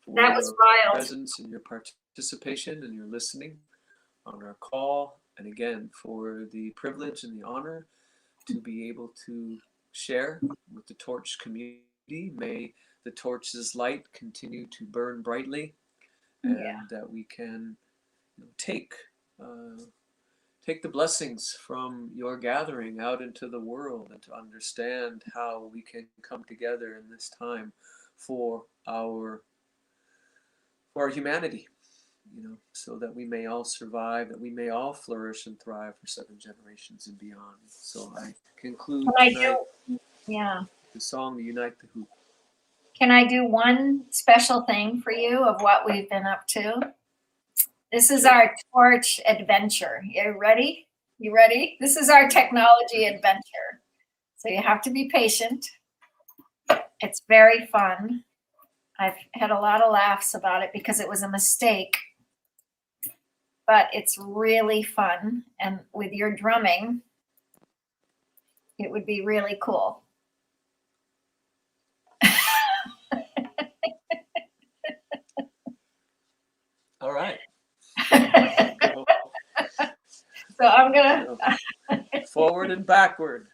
for that was your wild. presence and your participation and your listening on our call. And again, for the privilege and the honor to be able to share with the Torch community. May the Torch's light continue to burn brightly, and that we can take the blessings from your gathering out into the world, and to understand how we can come together in this time for our humanity, so that we may all survive, that we may all flourish and thrive for 7 generations and beyond. So I conclude tonight the song to Unite the Hoop. Can I do one special thing for you of what we've been up to? This is our Torch adventure. You ready? You ready? This is our technology adventure. So you have to be patient. It's very fun. I've had a lot of laughs about it because it was a mistake. But it's really fun. And with your drumming, it would be really cool. All right. So I'm gonna forward and backward.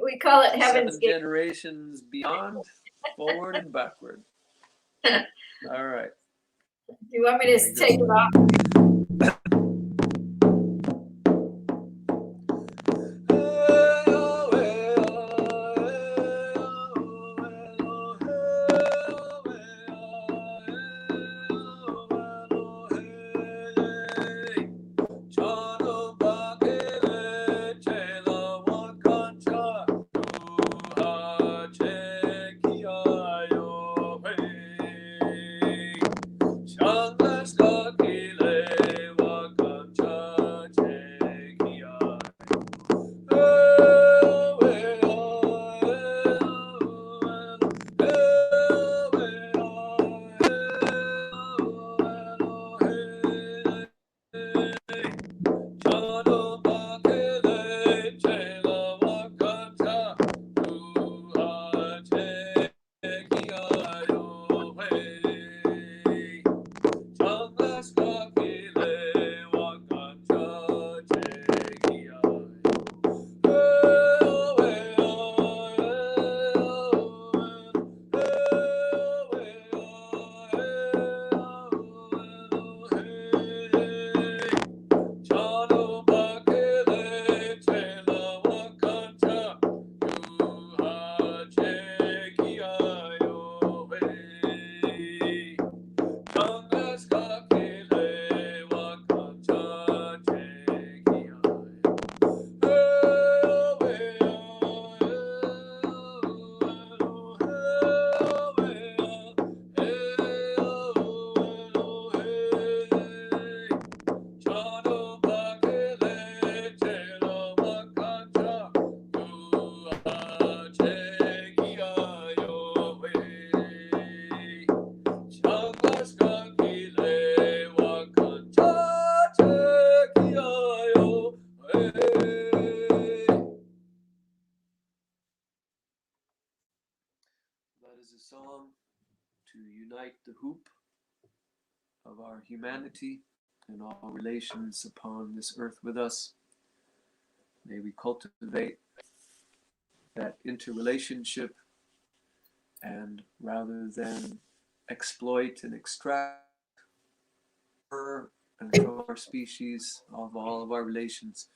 We call it Heaven's 7 Gate. generations beyond, forward and backward. All right. Do you want me to take it off? Shangla That is a song to unite the hoop of our humanity and all relations upon this earth with us. May we cultivate that interrelationship, and rather than exploit and extract and from our species, of all of our relations,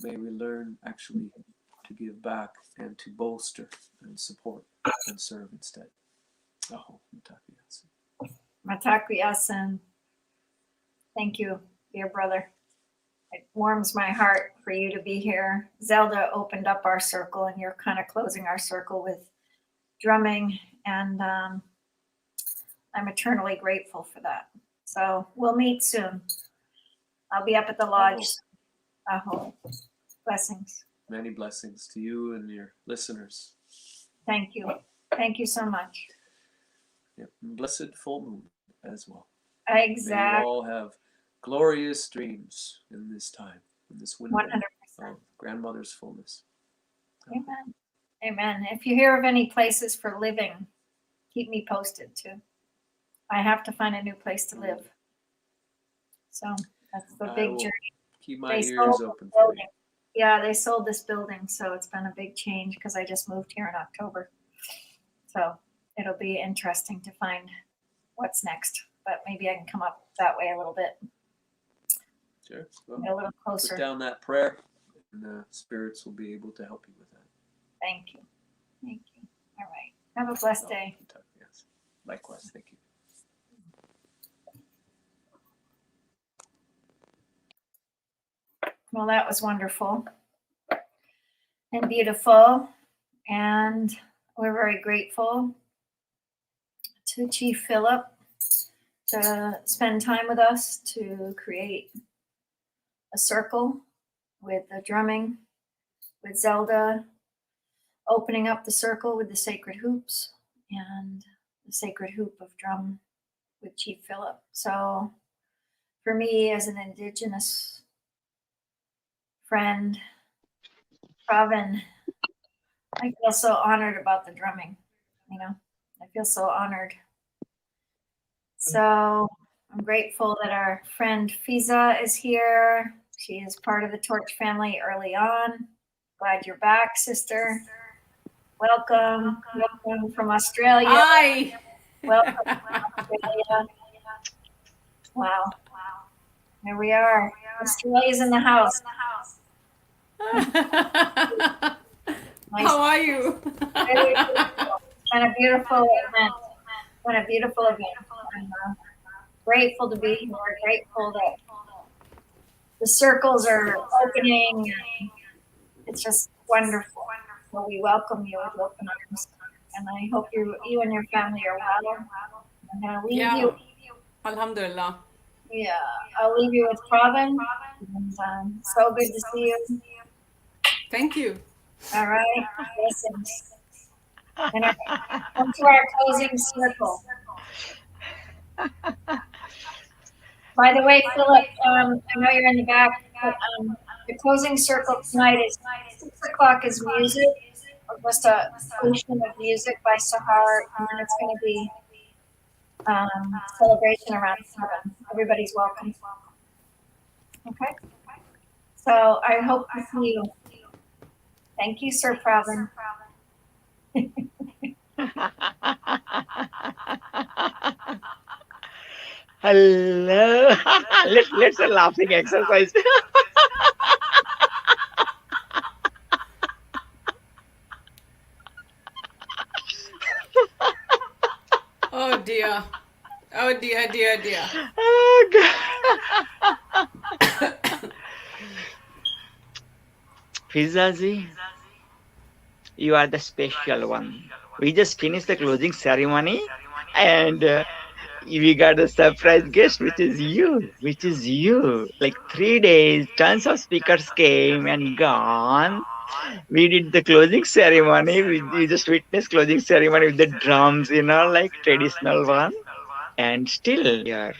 may we learn actually to give back and to bolster and support and serve instead. Aho, Mitakuye Oyasin. Mitakuye Oyasin. Thank you, dear brother. It warms my heart for you to be here. Zelda opened up our circle, and you're kind of closing our circle with drumming, and I'm eternally grateful for that. So we'll meet soon. I'll be up at the lodge. Aho. Blessings. Many blessings to you and your listeners. Thank you. Thank you so much. Yep. Blessed full moon as well. Exactly. May you all have glorious dreams in this time, in this window 100%. of grandmother's fullness. Amen. Amen. If you hear of any places for living, keep me posted too. I have to find a new place to live. So that's the I big will journey. keep my They ears sold open the for you. building. Yeah, they sold this building, so it's been a big change because I just moved here in October. So it'll be interesting to find what's next, but maybe I can come up that way a little bit, Sure. a little closer. Put down that prayer, and the spirits will be able to help you with that. Thank you. Thank you. All right. Have a blessed day. Yes. Likewise. Thank you. Well, that was wonderful and beautiful. And we're very grateful to Chief Philip to spend time with us to create a circle with the drumming, with Zelda opening up the circle with the sacred hoops and the sacred hoop of drum with Chief Philip. So for me as an Indigenous friend, Pravin, I feel so honored about the drumming, you know, I feel so honored. So I'm grateful that our friend Fiza is here. She is part of the Torch family early on. Glad you're back, sister. Welcome. Welcome from Australia. Hi. Welcome from Australia. Wow. There we are. Australia's in the house. Nice. How are you? Very beautiful. And a beautiful event. What a beautiful event. I'm grateful to be here. Grateful that the circles are opening. And it's just wonderful. So we welcome you with open arms. And I hope you and your family are well. I'm going to leave you. Alhamdulillah. Yeah, I'll leave you with Pravin. And so good to see you. Thank you. All right. Blessings. And come to our closing circle. By the way, Philip, I know you're in the back, but the closing circle tonight is 6 o'clock is music, or just a ocean of music by Sahar, and then it's going to be celebration around 7. Everybody's welcome. Okay. So I hope to see you. Thank you, Sir Pravin. Hello. Let's a laughing exercise. Oh dear. Oh dear, dear, dear. Oh, God. Fizazi, you are the special one. We just finished the closing ceremony, and we got a surprise guest, which is you. Like 3 days, tons of speakers came and gone. We did the closing ceremony. We just witnessed closing ceremony with the drums, like traditional one. And still here.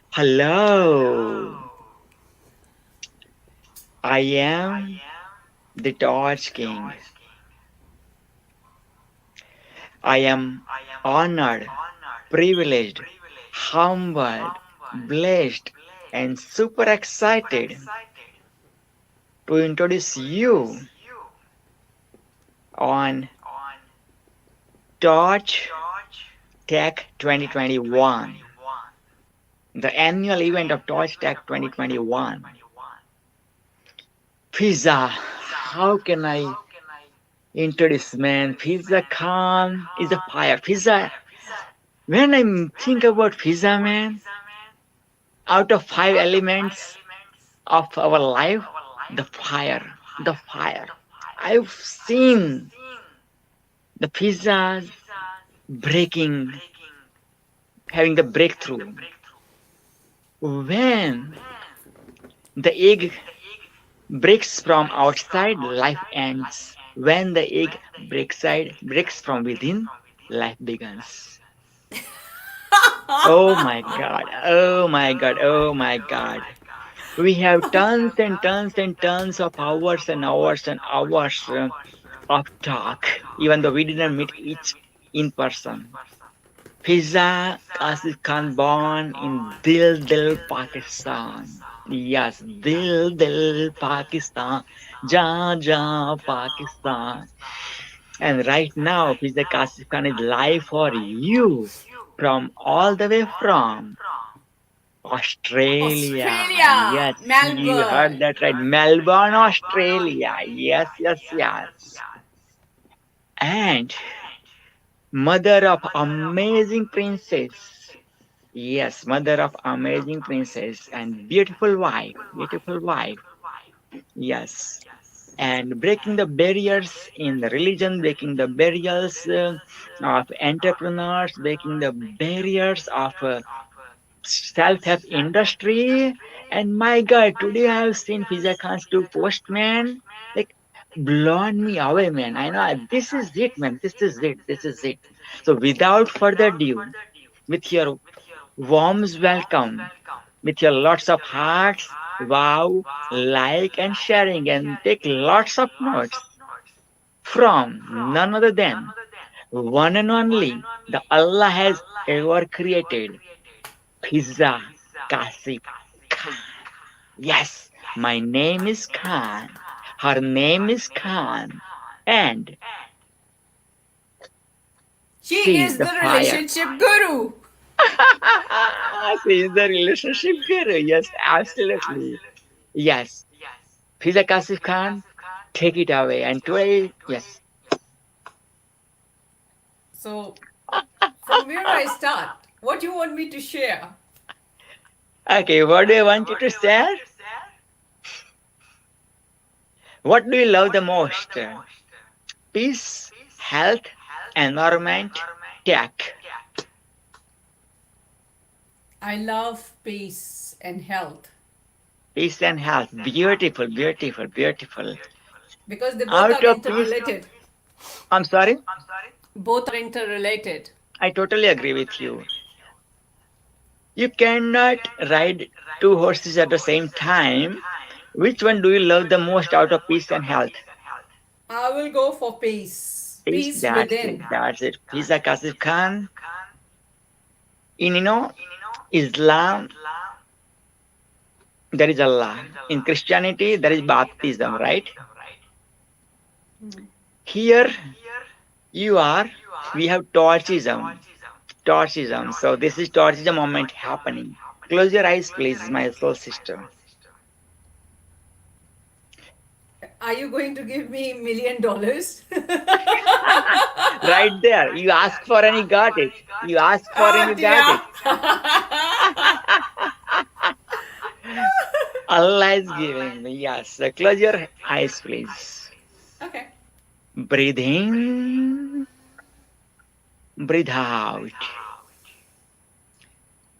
Hello. I am the Torch King. I am honored, privileged, humbled, blessed, and super excited to introduce you on Torch Tech 2021, the annual event of Torch Tech 2021. Pizza, how can I introduce, man? Pizza Khan is a fire. Pizza, when I think about pizza, man, out of 5 elements of our life, the fire, the fire. I've seen the pizzas breaking, having the breakthrough. When the egg breaks from outside, life ends. When the egg breaks from within, life begins. Oh my God, oh my God, oh my God. We have tons and tons and tons of hours and hours and hours of talk, even though we didn't meet each in person. Fiza Asif Khan born in Dil, Pakistan. Yes, Dil, Pakistan. Ja, Pakistan. And right now, Fiza Asif Khan is live for you from all the way from Australia. Australia, Yes, you Melbourne. heard that right. Melbourne, Australia. Yes, yes, yes. And mother of amazing princess. Yes, mother of amazing princess and beautiful wife. Beautiful wife. Yes. And breaking the barriers in the religion, breaking the barriers of entrepreneurs, breaking the barriers of self-help industry. And my God, today I have seen Fiza Khan's two posts, man. Like, blown me away, man. I know this is it, man. This is it. This is it. So without further ado, with your warm welcome, with your lots of hearts, wow, like and sharing, and take lots of notes from none other than one and only the Allah has ever created, Fiza Asif Khan. Yes, my name is Khan. Her name is Khan. And She is the fire. relationship guru. She is the relationship guru. Yes, absolutely. Yes. Fiza Asif Khan, take it away. And today, yes. So, from where I start? What do you want me to share? Okay, what do you want you to share? What do you love the most? Peace, health, environment, tech. I love peace and health Peace and health. Beautiful, beautiful, beautiful. because they both Out are of peace. interrelated. I'm sorry? Both are interrelated. I totally agree with you. You cannot ride two horses at the same time. Which one do you love the most out of peace and health? I will go for peace. Peace That's within. it. That's it. Fiza Asif Khan. In Islam, there is Allah. In Christianity, there is baptism, right? Here, we have torchism. Torchism. So this is torchism moment happening. Close your eyes, please, my soul sister. Are you going to give me $1 million? Right there. You asked for and you got it. You asked for and you got it. Allah is giving me. Yes. So close your eyes, please. Okay. Breathe in. Breathe out.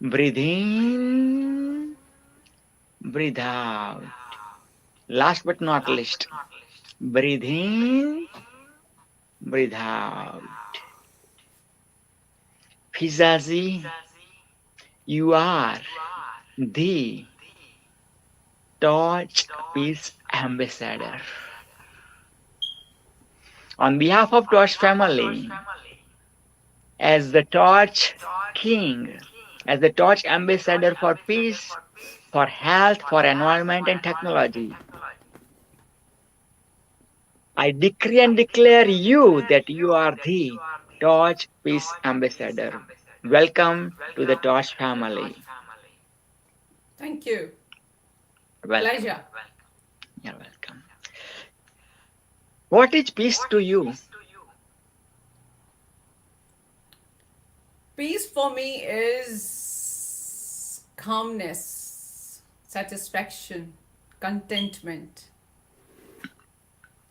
Breathe in. Breathe out. Last but not least, breathe in. Breathe out. Fizazi, you are the Torch Peace Ambassador. On behalf of Torch family, as the Torch King, as the Torch Ambassador for peace, for health, for environment and technology. I decree and declare you that you are the Torch Peace Ambassador. Welcome to the Torch family. Thank you. Welcome. Pleasure. You're welcome. What is peace to you? Peace for me is calmness, satisfaction, contentment,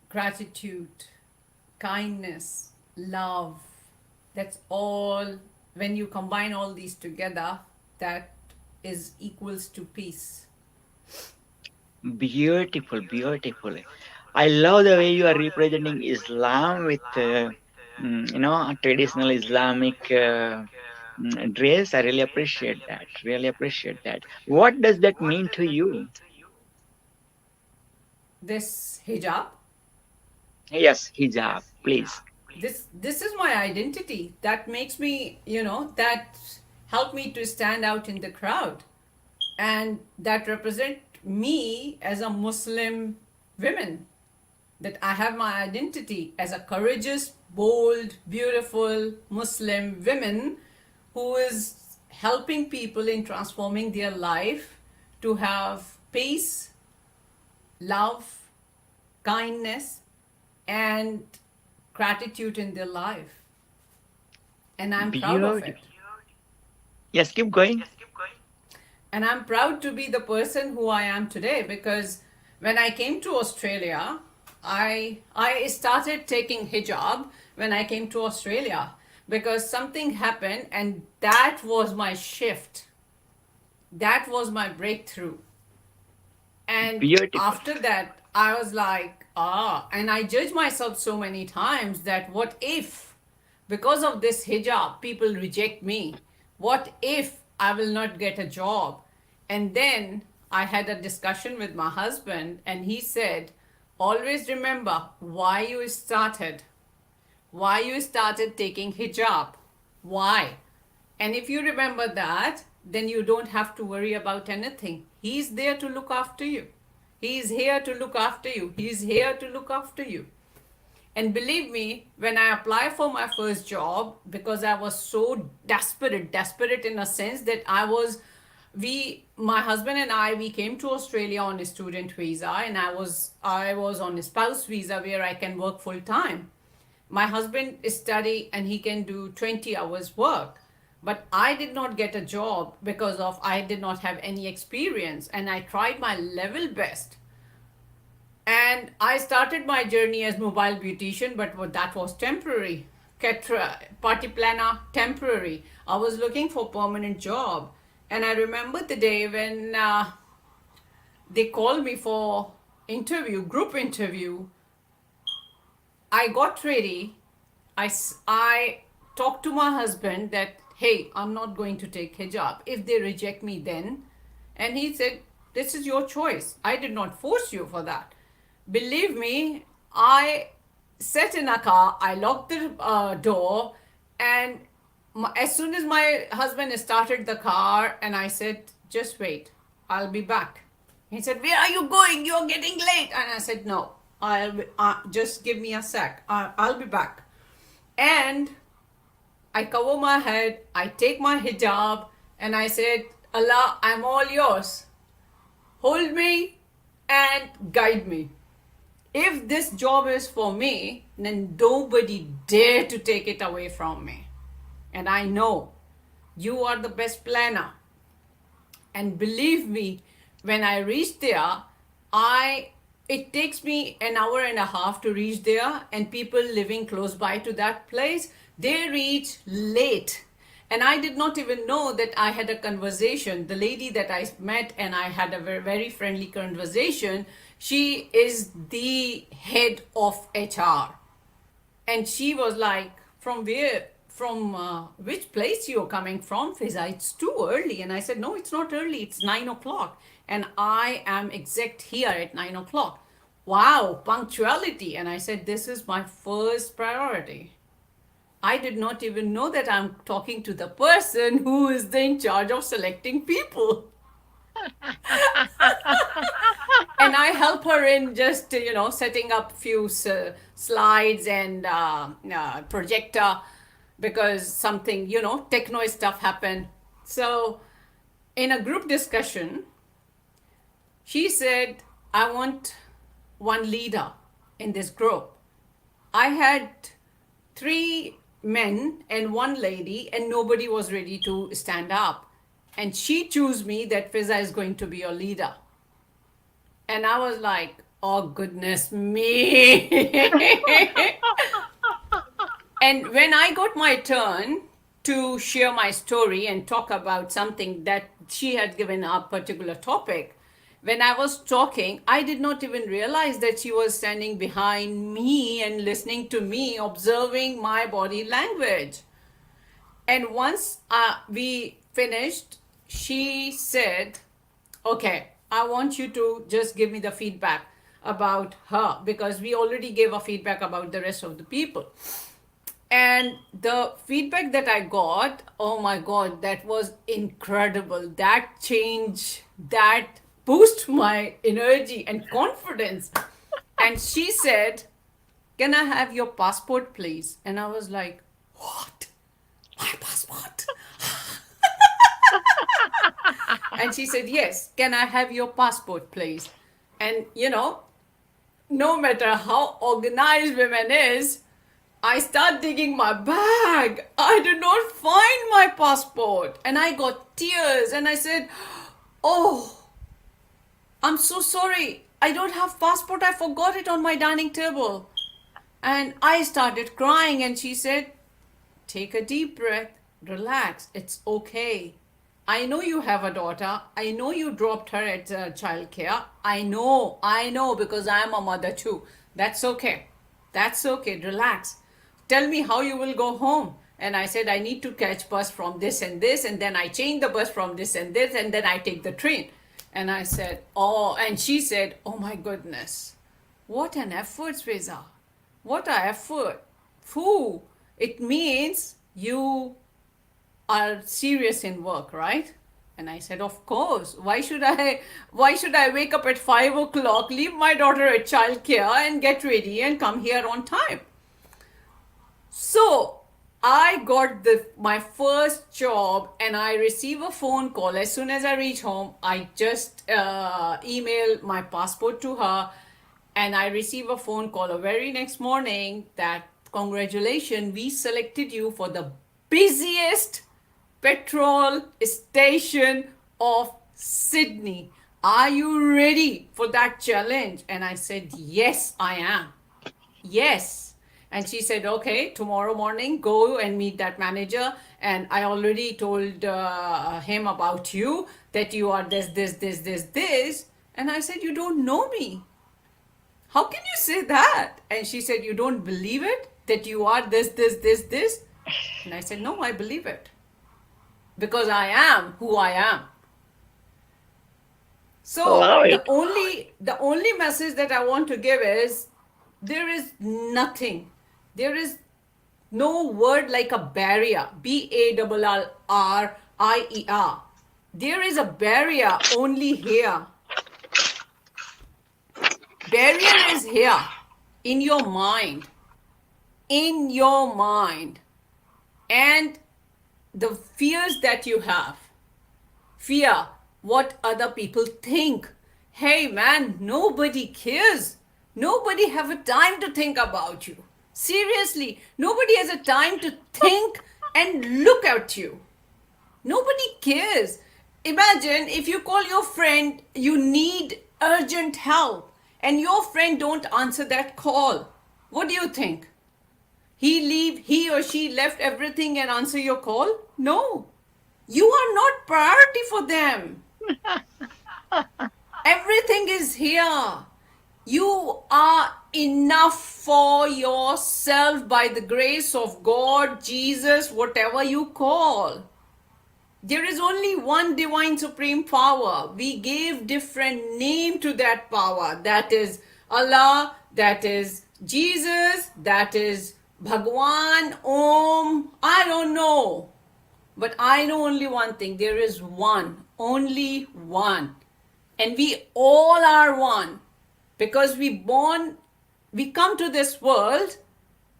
gratitude, kindness, love. That's all. When you combine all these together, that is equals to peace. Beautiful, beautiful. I love the way you are representing Islam with, traditional Islamic dress. I really appreciate that. Really appreciate that. What does that mean to you? This hijab, Yes, hijab, please. this is my identity. That makes me, that helped me to stand out in the crowd, and that represent me as a Muslim woman. That I have my identity as a courageous, bold, beautiful Muslim woman who is helping people in transforming their life to have peace, love, kindness, and gratitude in their life. And I'm proud of it. Beautiful. Yes, keep going. And I'm proud to be the person who I am today, because when I came to Australia, I started taking hijab when I came to Australia, because something happened and that was my shift. That was my breakthrough. And Beautiful. after that, I was like, and I judged myself so many times that what if, because of this hijab, people reject me? What if I will not get a job? And then I had a discussion with my husband, and he said, always remember why you started taking hijab. Why? And if you remember that, then you don't have to worry about anything. He's there to look after you. He's here to look after you. He's here to look after you. And believe me, when I applied for my first job, because I was so desperate in a sense that my husband and I, we came to Australia on a student visa, and I was on a spouse visa where I can work full time. My husband is study and he can do 20 hours work. But I did not get a job because I did not have any experience, and I tried my level best. And I started my journey as mobile beautician, but that was temporary. Party planner, temporary. I was looking for permanent job. And I remember the day when they called me for group interview. I got ready. I talked to my husband that, hey, I'm not going to take hijab. If they reject me then. And he said, this is your choice. I did not force you for that. Believe me, I sat in a car, I locked the door, and as soon as my husband started the car, and I said, just wait, I'll be back. He said, where are you going? You're getting late. And I said, no, just give me a sec. I'll be back. And I cover my head, I take my hijab, and I said, Allah, I'm all yours. Hold me and guide me. If this job is for me, then nobody dare to take it away from me. And I know you are the best planner. And believe me, when I reach there, it takes me an hour and a half to reach there, and people living close by to that place, they reach late. And I did not even know that I had a conversation. The lady that I met and I had a very, very friendly conversation, she is the head of HR. And she was like, from which place you're coming from, Fiza? It's too early. And I said, no, it's not early. It's 9 o'clock. And I am exact here at 9 o'clock. Wow, punctuality. And I said, this is my first priority. I did not even know that I'm talking to the person who is in charge of selecting people. And I help her in just, setting up few slides and projector, because something, techno stuff happened. So in a group discussion, she said, I want one leader in this group. I had 3 men and 1 lady, and nobody was ready to stand up. And she chose me that Fiza is going to be your leader. And I was like, oh, goodness me. And when I got my turn to share my story and talk about something that she had given a particular topic, when I was talking, I did not even realize that she was standing behind me and listening to me, observing my body language. And once we finished, she said, okay, I want you to just give me the feedback about her, because we already gave a feedback about the rest of the people. And the feedback that I got, oh my God, that was incredible. That change, that boost my energy and confidence. And she said, can I have your passport, please? And I was like, what? My passport? And she said, yes, can I have your passport, please? And, no matter how organized women is, I start digging my bag. I did not find my passport. And I got tears and I said, oh, I'm so sorry. I don't have passport. I forgot it on my dining table. And I started crying, and she said, take a deep breath, relax. It's okay. I know you have a daughter. I know you dropped her at childcare. I know, because I am a mother too. That's okay. That's okay. Relax. Tell me how you will go home. And I said, I need to catch bus from this and this. And then I change the bus from this and this. And then I take the train. And I said, oh, and she said, oh my goodness, what an effort, Fiza. What an effort. Phew. It means you are serious in work, right? And I said, of course. Why should I wake up at 5 o'clock, leave my daughter at childcare and get ready and come here on time? So I got my first job, and I receive a phone call. As soon as I reach home, I just email my passport to her, and I receive a phone call the very next morning that, congratulations, we selected you for the busiest petrol station of Sydney. Are you ready for that challenge? And I said, yes, I am. Yes. And she said, okay, tomorrow morning, go and meet that manager. And I already told him about you, that you are this. And I said, you don't know me. How can you say that? And she said, you don't believe it, that you are this. And I said, no, I believe it. Because I am who I am. So the only message that I want to give is, there is nothing. There is no word like a barrier, barrier. There is a barrier only here. Barrier is here, in your mind. In your mind. And the fears that you have. Fear what other people think. Hey man, nobody cares. Nobody have a time to think about you. Seriously, nobody has a time to think and look at you. Nobody cares. Imagine if you call your friend, you need urgent help, and your friend don't answer that call. What do you think? He or she left everything and answer your call? No. You are not priority for them. Everything is here. You are enough for yourself by the grace of God, Jesus, whatever you call. There is only one divine supreme power. We gave different name to that power. That is Allah, that is Jesus, that is Bhagwan, Om, I don't know. But I know only one thing. There is one, only one. And we all are one. Because we come to this world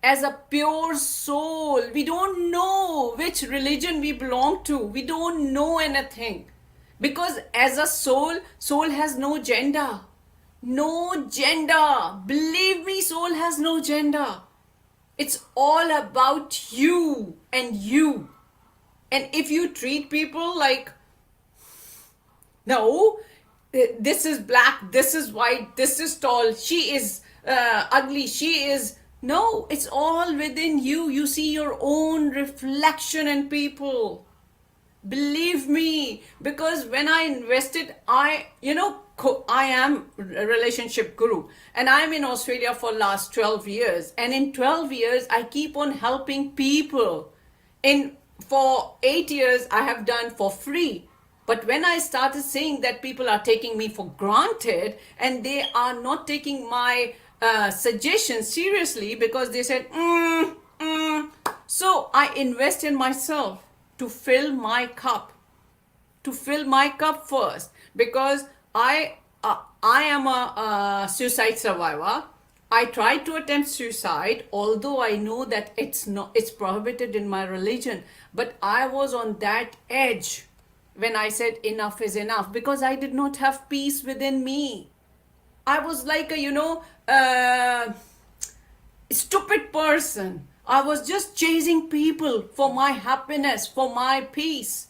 as a pure soul. We don't know which religion we belong to. We don't know anything. Because as a soul has no gender. No gender. Believe me, soul has no gender. It's all about you and you. And if you treat people like, no, this is black, this is white, this is tall, she is ugly, she is, no, it's all within you. You see your own reflection in people. Believe me, because when I invested, I am a relationship guru and I'm in Australia for last 12 years. And in 12 years, I keep on helping people. For 8 years, I have done for free. But when I started saying that people are taking me for granted and they are not taking my suggestions seriously because they said, so I invest in myself to fill my cup first, because I am a suicide survivor. I tried to attempt suicide, although I know that it's prohibited in my religion, but I was on that edge when I said enough is enough, because I did not have peace within me. I was like a stupid person. I was just chasing people for my happiness, for my peace.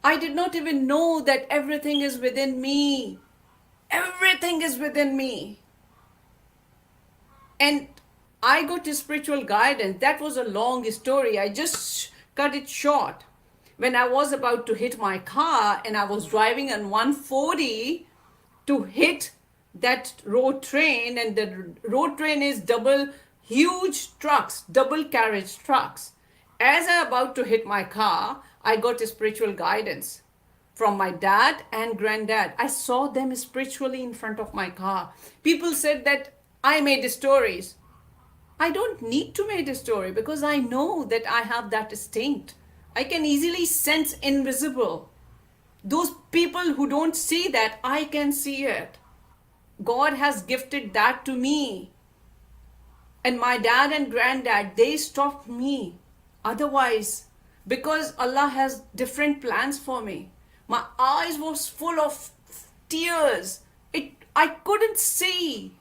I did not even know that everything is within me. Everything is within me. And I got to spiritual guidance. That was a long story. I just cut it short. When I was about to hit my car and I was driving on 140 to hit that road train, and the road train is huge trucks, double carriage trucks. As I about to hit my car, I got a spiritual guidance from my dad and granddad. I saw them spiritually in front of my car. People said that I made stories. I don't need to make a story because I know that I have that instinct. I can easily sense invisible. Those people who don't see that, I can see it. God has gifted that to me. And my dad and granddad, they stopped me. Otherwise, because Allah has different plans for me. My eyes was full of tears. I couldn't see.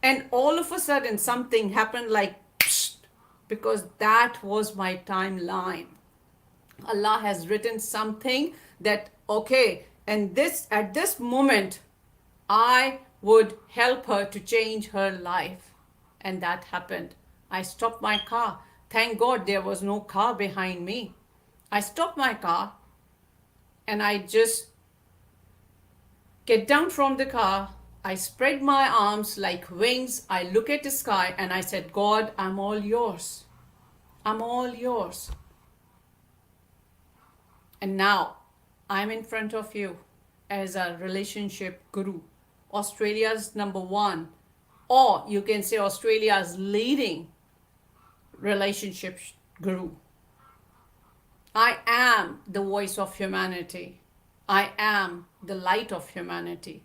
And all of a sudden something happened like, psst, because that was my timeline. Allah has written something that, okay, and at this moment, I would help her to change her life. And that happened. I stopped my car. Thank God there was no car behind me. I stopped my car and I just get down from the car. I spread my arms like wings. I look at the sky and I said, God, I'm all yours. I'm all yours. And now I'm in front of you as a relationship guru, Australia's #1, or you can say Australia's leading relationship guru. I am the voice of humanity. I am the light of humanity.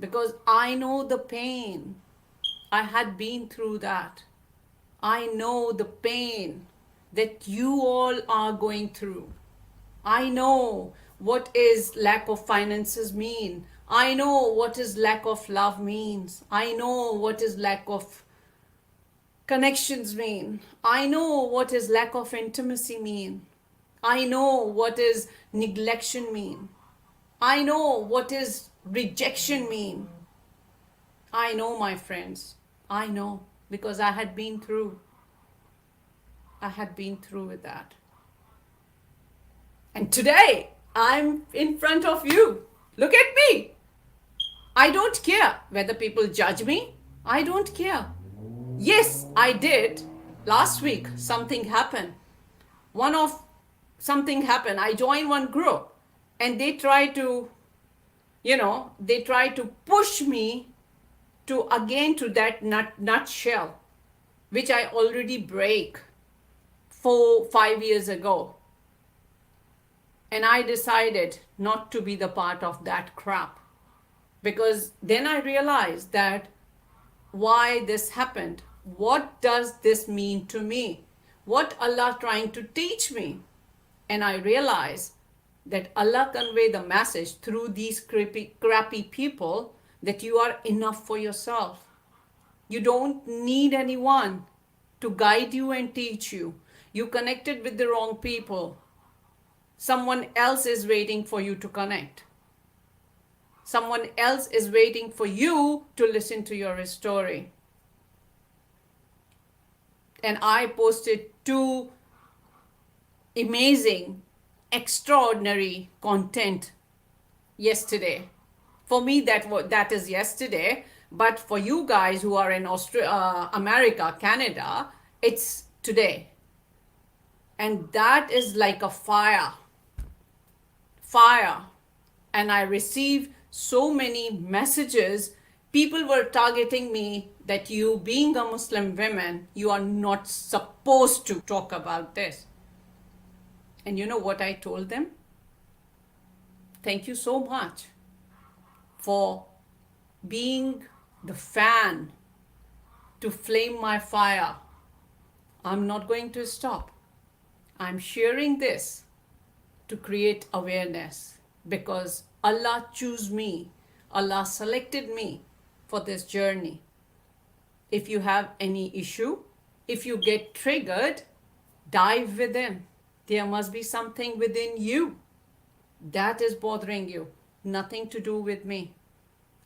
Because I know the pain. I had been through that. I know the pain that you all are going through. I know what is lack of finances mean. I know what is lack of love means. I know what is lack of connections mean. I know what is lack of intimacy mean. I know what is neglection mean. I know what is rejection mean. I know, my friends. I know, because I had been through with that. And today I'm in front of you. Look at me. I don't care whether people judge me. I don't care. Yes, I did. Last week something happened. Something happened. I joined one group and they try to push me to that nutshell. which I already break 4-5 years ago. And I decided not to be the part of that crap, because then I realized that why this happened. What does this mean to me? What Allah trying to teach me? And I realized that Allah convey the message through these crappy people that you are enough for yourself. You don't need anyone to guide you and teach you. You connected with the wrong people. Someone else is waiting for you to connect. Someone else is waiting for you to listen to your story. And I posted 2 amazing, extraordinary content yesterday. For me, that is yesterday. But for you guys who are in America, Canada, it's today. And that is like a fire. And I received so many messages. People were targeting me that you, being a Muslim woman, you are not supposed to talk about this. And you know what I told them? Thank you so much for being the fan to flame my fire. I'm not going to stop. I'm sharing this to create awareness, because Allah chose me. Allah selected me for this journey. If you have any issue, if you get triggered, dive within. There must be something within you that is bothering you. Nothing to do with me.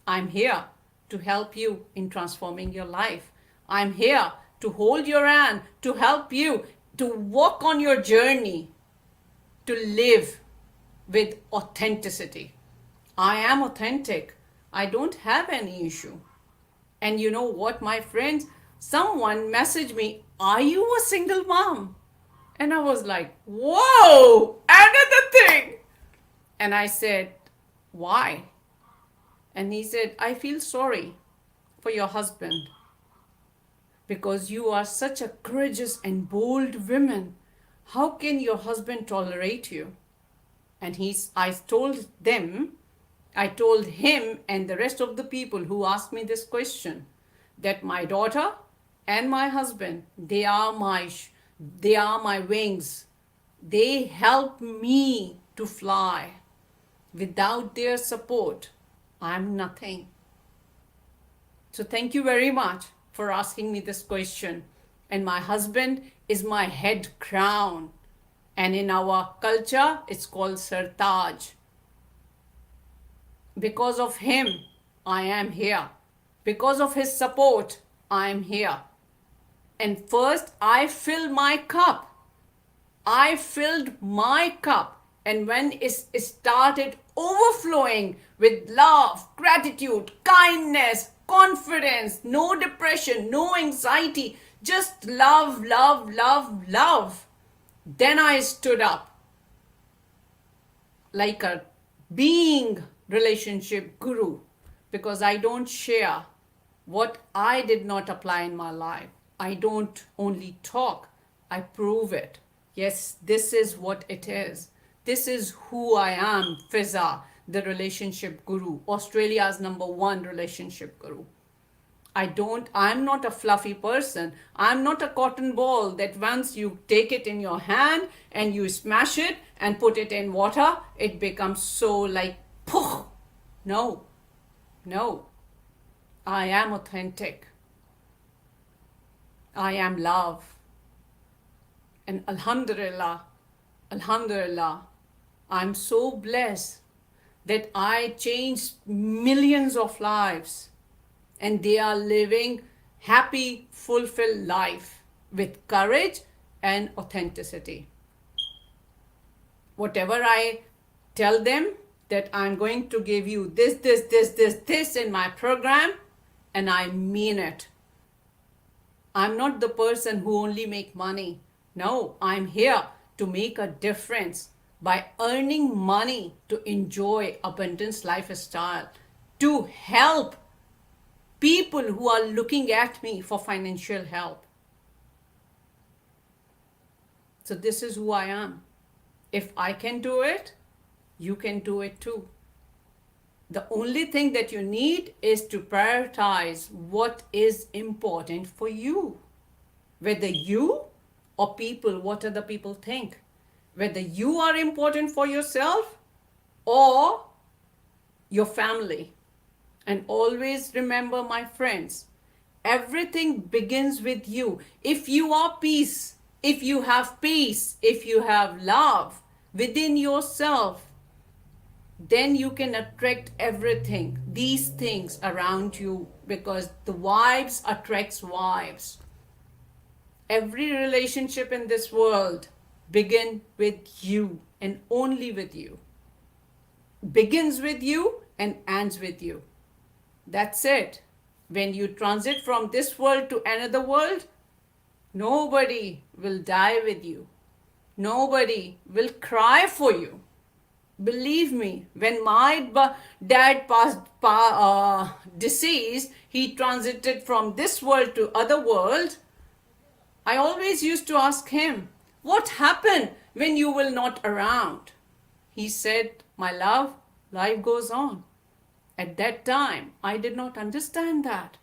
I'm here to help you in transforming your life. I'm here to hold your hand, to help you to walk on your journey, to live with authenticity. I am authentic. I don't have any issue. And you know what, my friends? Someone messaged me, are you a single mom? And I was like, whoa, another thing. And I said, why? And he said, I feel sorry for your husband, because you are such a courageous and bold woman. How can your husband tolerate you? And I told him and the rest of the people who asked me this question, that my daughter and my husband, they are my wings. They help me to fly. Without their support, I'm nothing. So thank you very much for asking me this question. And my husband is my head crown. And in our culture, it's called Sartaj. Because of him, I am here. Because of his support, I am here. And first, I filled my cup. And when it started overflowing with love, gratitude, kindness, confidence, no depression, no anxiety, just love, love, love, love. Then I stood up like a being relationship guru, because I don't share what I did not apply in my life. I don't only talk, I prove it. Yes, this is what it is. This is who I am, Fiza, the relationship guru, Australia's #1 relationship guru. I'm not a fluffy person. I'm not a cotton ball that once you take it in your hand and you smash it and put it in water, it becomes so like, poof. No. I am authentic. I am love. And Alhamdulillah, I'm so blessed that I changed millions of lives, and they are living happy, fulfilled life with courage and authenticity. Whatever I tell them that I'm going to give you this in my program, and I mean it. I'm not the person who only make money. No, I'm here to make a difference by earning money to enjoy abundance lifestyle, to help people who are looking at me for financial help. So this is who I am. If I can do it, you can do it too. The only thing that you need is to prioritize what is important for you. Whether you or people, what other people think. Whether you are important for yourself or your family. And always remember, my friends, everything begins with you. If you are peace, if you have peace, if you have love within yourself, then you can attract everything, these things around you, because the vibes attracts vibes. Every relationship in this world begins with you and only with you. Begins with you and ends with you. That's it. When you transit from this world to another world, nobody will die with you. Nobody will cry for you. Believe me, when my dad deceased, he transited from this world to other world. I always used to ask him, what happened when you will not around? He said, my love, life goes on. At that time, I did not understand that.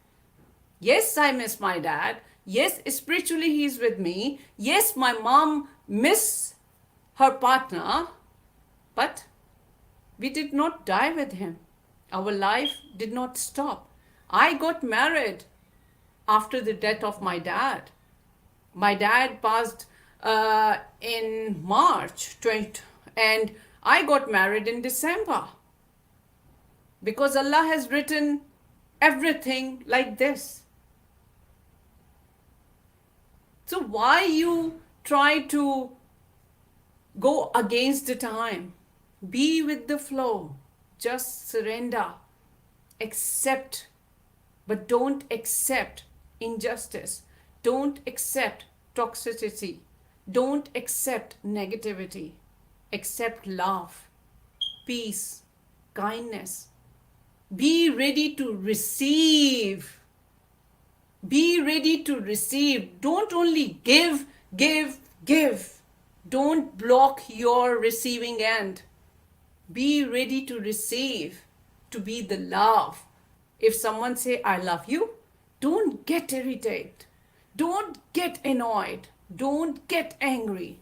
Yes, I miss my dad. Yes, spiritually he's with me. Yes, my mom miss her partner. But we did not die with him. Our life did not stop. I got married after the death of my dad. My dad passed in March 20, and I got married in December. Because Allah has written everything like this. So why you try to go against the time? Be with the flow. Just surrender. Accept. But don't accept injustice. Don't accept toxicity. Don't accept negativity. Accept love, peace, kindness. Be ready to receive. Be ready to receive. Don't only give, give, give. Don't block your receiving end. Be ready to receive, to be the love. If someone say, I love you, don't get irritated. Don't get annoyed. Don't get angry.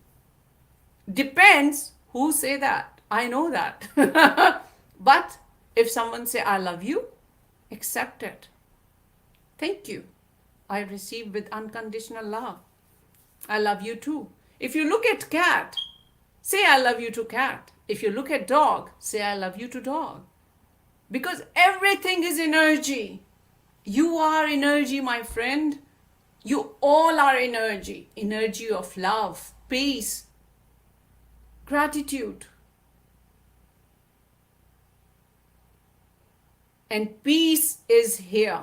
Depends who say that. I know that. But if someone say, I love you, accept it. Thank you. I receive with unconditional love. I love you too. If you look at cat, say I love you to cat. If you look at dog, say I love you to dog. Because everything is energy. You are energy, my friend. You all are energy. Energy of love, peace, gratitude. And peace is here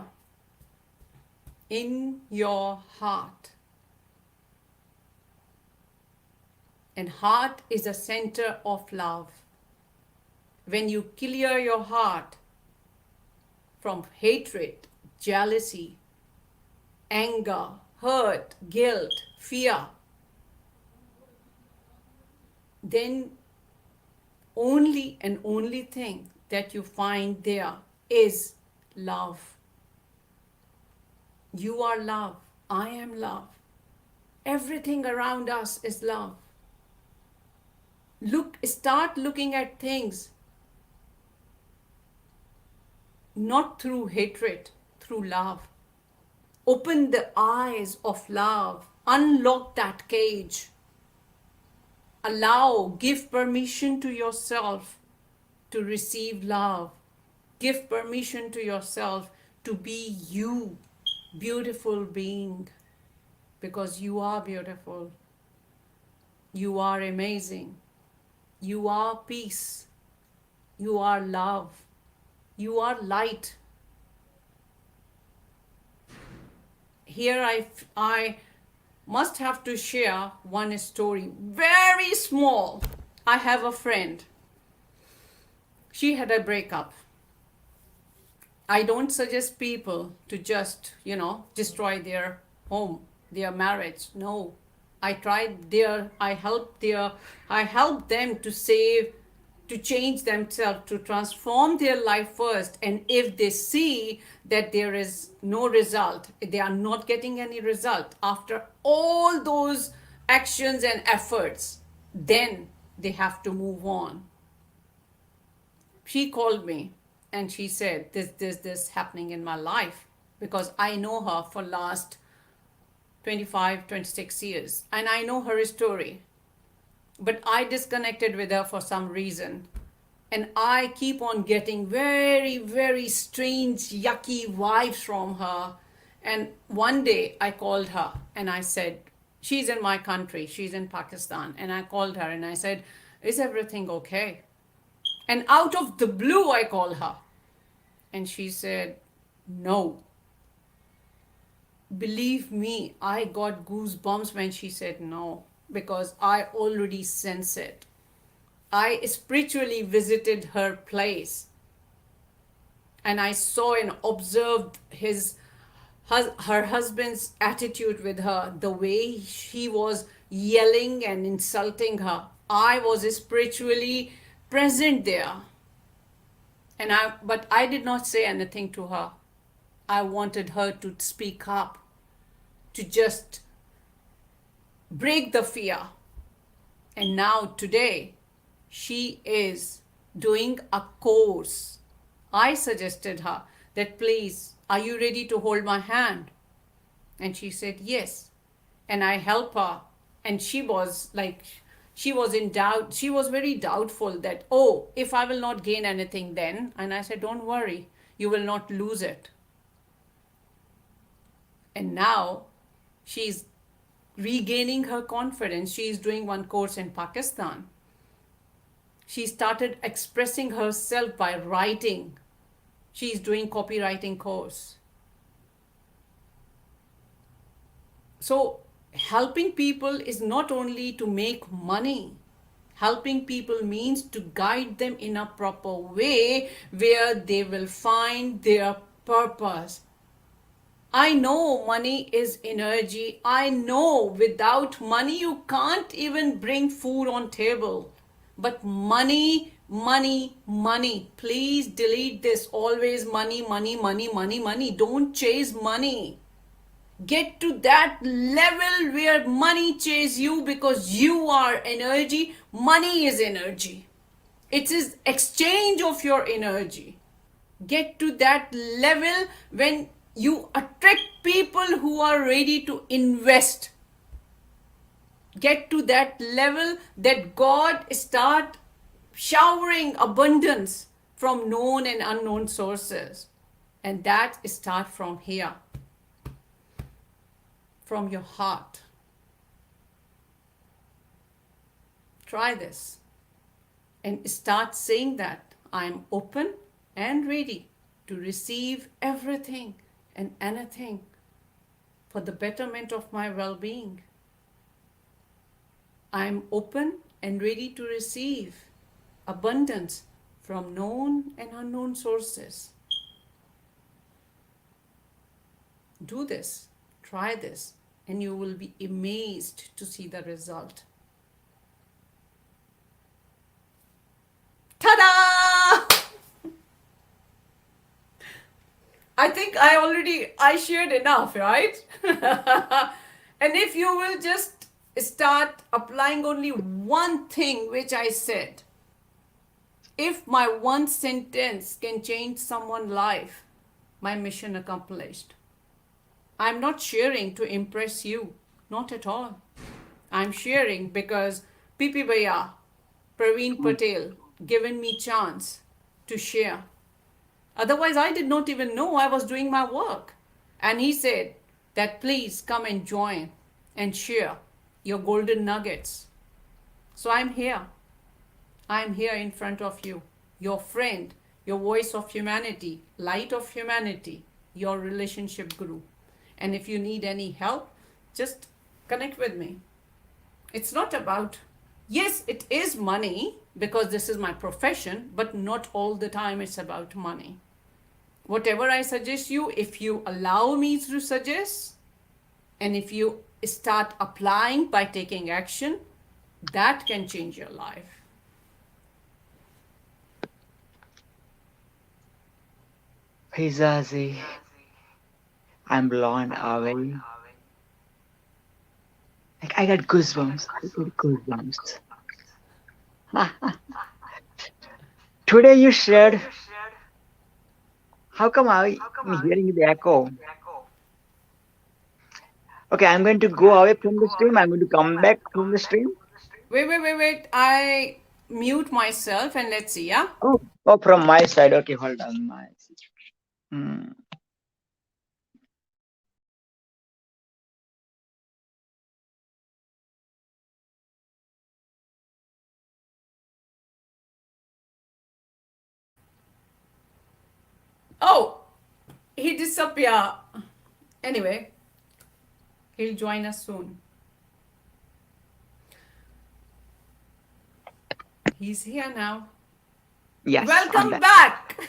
in your heart. And heart is the center of love. When you clear your heart from hatred, jealousy, anger, hurt, guilt, fear, then only and only thing that you find there is love. You are love. I am love. Everything around us is love. Start looking at things not through hatred, through love. Open the eyes of love. Unlock that cage. Allow, give permission to yourself to receive love. Give permission to yourself to be you, beautiful being, because you are beautiful. You are amazing. You are peace. You are love. You are light. Here I must have to share one story, very small. I have a friend. She had a breakup. I don't suggest people to just, destroy their home, their marriage. No. I tried there, I helped them to save, to change themselves, to transform their life first. And if they see that there is no result, they are not getting any result after all those actions and efforts, then they have to move on. She called me and she said, this happening in my life, because I know her for last 25, 26 years, and I know her story. But I disconnected with her for some reason. And I keep on getting very, very strange, yucky vibes from her. And one day I called her and I said, she's in my country, she's in Pakistan. And I called her and I said, is everything okay? And out of the blue, I called her. And she said, no. Believe me, I got goosebumps when she said no, because I already sense it. I spiritually visited her place and I saw and observed her husband's attitude with her, the way he was yelling and insulting her. I was spiritually present there. But I did not say anything to her. I wanted her to speak up, to just break the fear. And now today, she is doing a course. I suggested her that, please, are you ready to hold my hand? And she said, yes. And I helped her. And she was in doubt. She was very doubtful that, oh, if I will not gain anything then. And I said, don't worry, you will not lose it. And now she's regaining her confidence. She is doing one course in Pakistan. She started expressing herself by writing. She's doing copywriting course. So helping people is not only to make money. Helping people means to guide them in a proper way where they will find their purpose. I know money is energy. I know without money you can't even bring food on table. But money, money, money. Please delete this. Always money, money, money, money, money. Don't chase money. Get to that level where money chases you, because you are energy. Money is energy. It is exchange of your energy. Get to that level when you attract people who are ready to invest. Get to that level that God start showering abundance from known and unknown sources. And that start from here, from your heart. Try this and start saying that I'm open and ready to receive everything and anything for the betterment of my well-being. I'm open and ready to receive abundance from known and unknown sources. Do this, try this, and you will be amazed to see the result. Ta-da! I think I shared enough, right? And if you will just start applying only one thing which I said, if my one sentence can change someone's life, my mission accomplished. I'm not sharing to impress you, not at all. I'm sharing because Pipi Bhaiya, Praveen Patel, given me chance to share. Otherwise, I did not even know I was doing my work. And he said that please come and join and share your golden nuggets. So I'm here. I'm here in front of you, your friend, your voice of humanity, light of humanity, your relationship guru. And if you need any help, just connect with me. It's not about, yes, it is money because this is my profession, but not all the time it's about money. Whatever I suggest you, if you allow me to suggest, and if you start applying by taking action, that can change your life. Fizazi, I'm blown away. Like I got goosebumps. Today you shared. How come I'm hearing the echo? Okay, I'm going to go away from the stream. I'm going to come back from the stream. Wait. I mute myself and let's see, yeah? Oh, from my side. Okay, hold on. My side. Oh, he disappeared. Anyway, he'll join us soon. He's here now. Yes. Welcome back.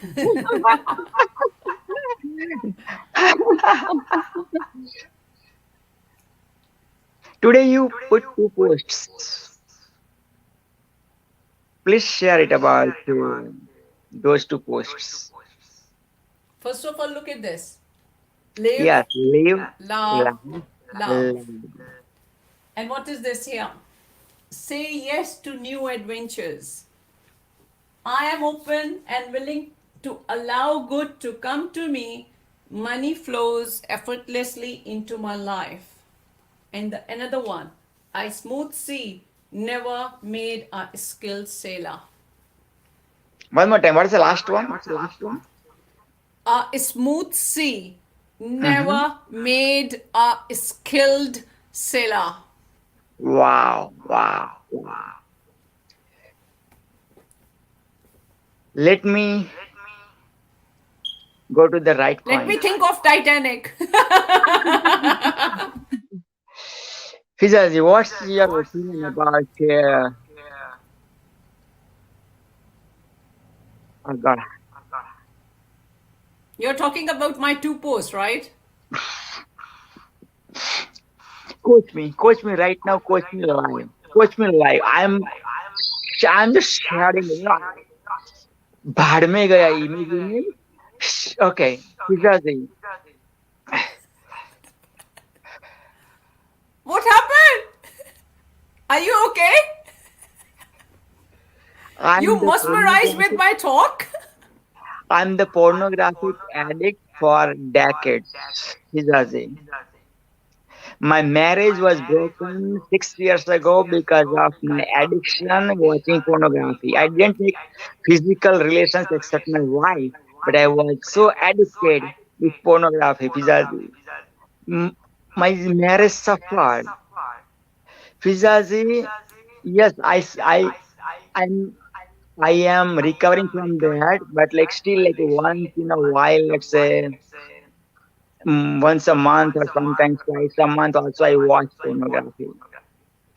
Today you put 2 posts. Please share it about those 2 posts. First of all, look at this. Live, Yes, live, love. love. And what is this here? Say yes to new adventures. I am open and willing to allow good to come to me. Money flows effortlessly into my life. And another one, I smooth sea, never made a skilled sailor. One more time. What is the last one? A smooth sea, never made a skilled sailor. Wow. Let me go to the right point. Let me think of Titanic. Fizazi, what's your opinion about oh God. You're talking about my 2 posts, right? Coach me right now. Coach me live. I'm just sharing. भाड़ में गया image. Okay, Fizazi. What happened? Are you okay? You mesmerized with my talk? I'm the pornographic addict for decades, Fizazi. My marriage was broken 6 years ago because of my addiction watching pornography. I didn't take physical relations except my wife, but I was so addicted with pornography, Fizazi. My marriage suffered. Fizazi, yes, I am recovering from that, but like still like once in a while, let's say once a month or sometimes twice a month also I watch pornography.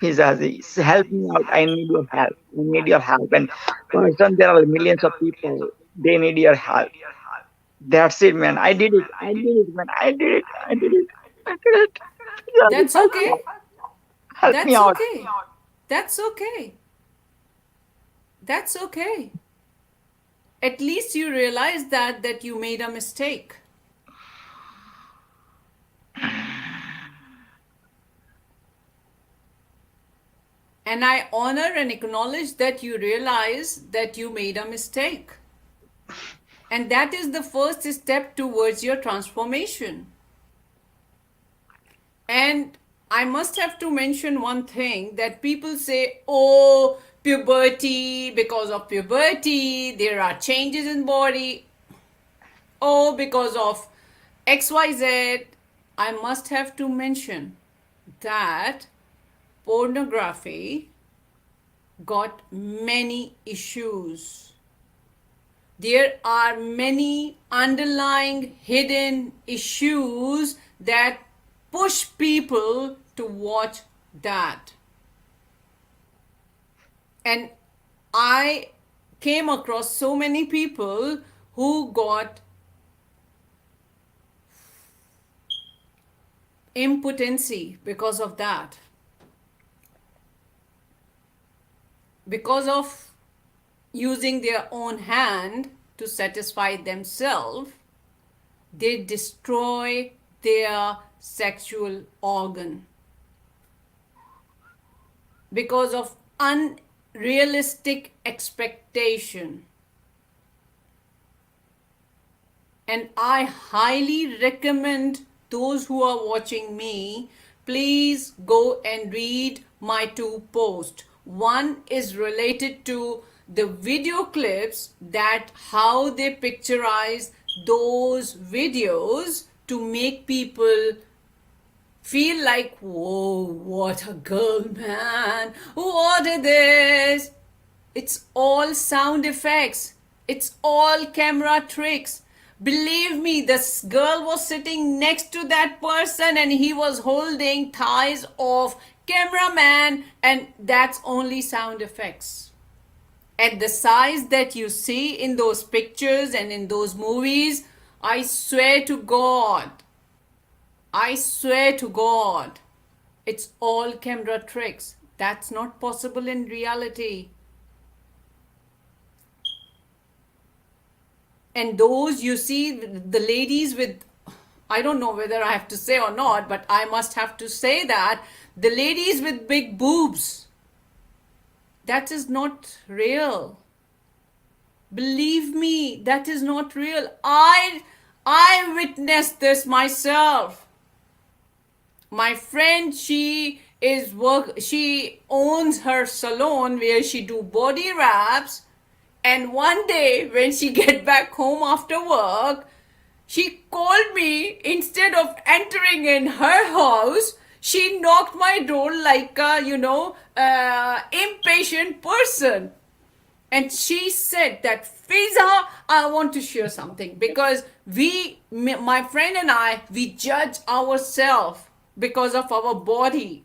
Fizazi, help me out. I need your help. And person, there are millions of people. They need your help. That's it, man. I did it, man. I did it. That's okay. Help me out. That's okay. At least you realize that you made a mistake. And I honor and acknowledge that you realize that you made a mistake. And that is the first step towards your transformation. And I must have to mention one thing that people say, oh, puberty, because of puberty, there are changes in body. Oh, because of XYZ. I must have to mention that pornography got many issues. There are many underlying hidden issues that push people to watch that. And I came across so many people who got impotency because of that. Because of using their own hand to satisfy themselves, they destroy their sexual organ. Because of unrealistic expectation. And I highly recommend those who are watching me, please go and read my 2 posts. One is related to the video clips, that how they picturize those videos to make people feel like, whoa, what a girl, man. What is this? It's all sound effects. It's all camera tricks. Believe me, this girl was sitting next to that person and he was holding thighs of cameraman, and that's only sound effects. At the size that you see in those pictures and in those movies, I swear to God, it's all camera tricks. That's not possible in reality. And those you see, the ladies with, I don't know whether I have to say or not, but I must have to say that the ladies with big boobs, that is not real. Believe me, that is not real. I witnessed this myself. My friend, she owns her salon where she do body wraps. And one day when she get back home after work, she called me. Instead of entering in her house, she knocked my door like a, impatient person. And she said that, Fiza, I want to share something, because my friend and I, we judge ourselves because of our body.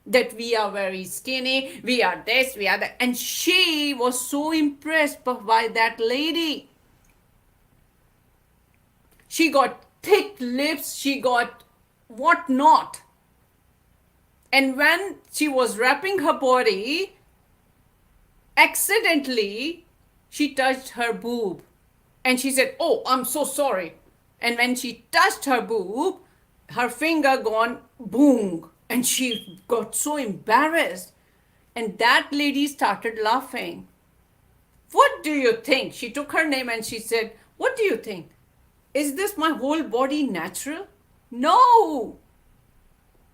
That we are very skinny, we are this, we are that. And she was so impressed by that lady. She got thick lips, she got whatnot. And when she was wrapping her body, accidentally, she touched her boob. And she said, oh, I'm so sorry. And when she touched her boob, her finger gone boom. And she got so embarrassed. And that lady started laughing. What do you think? She took her name and she said, what do you think? Is this my whole body natural? No.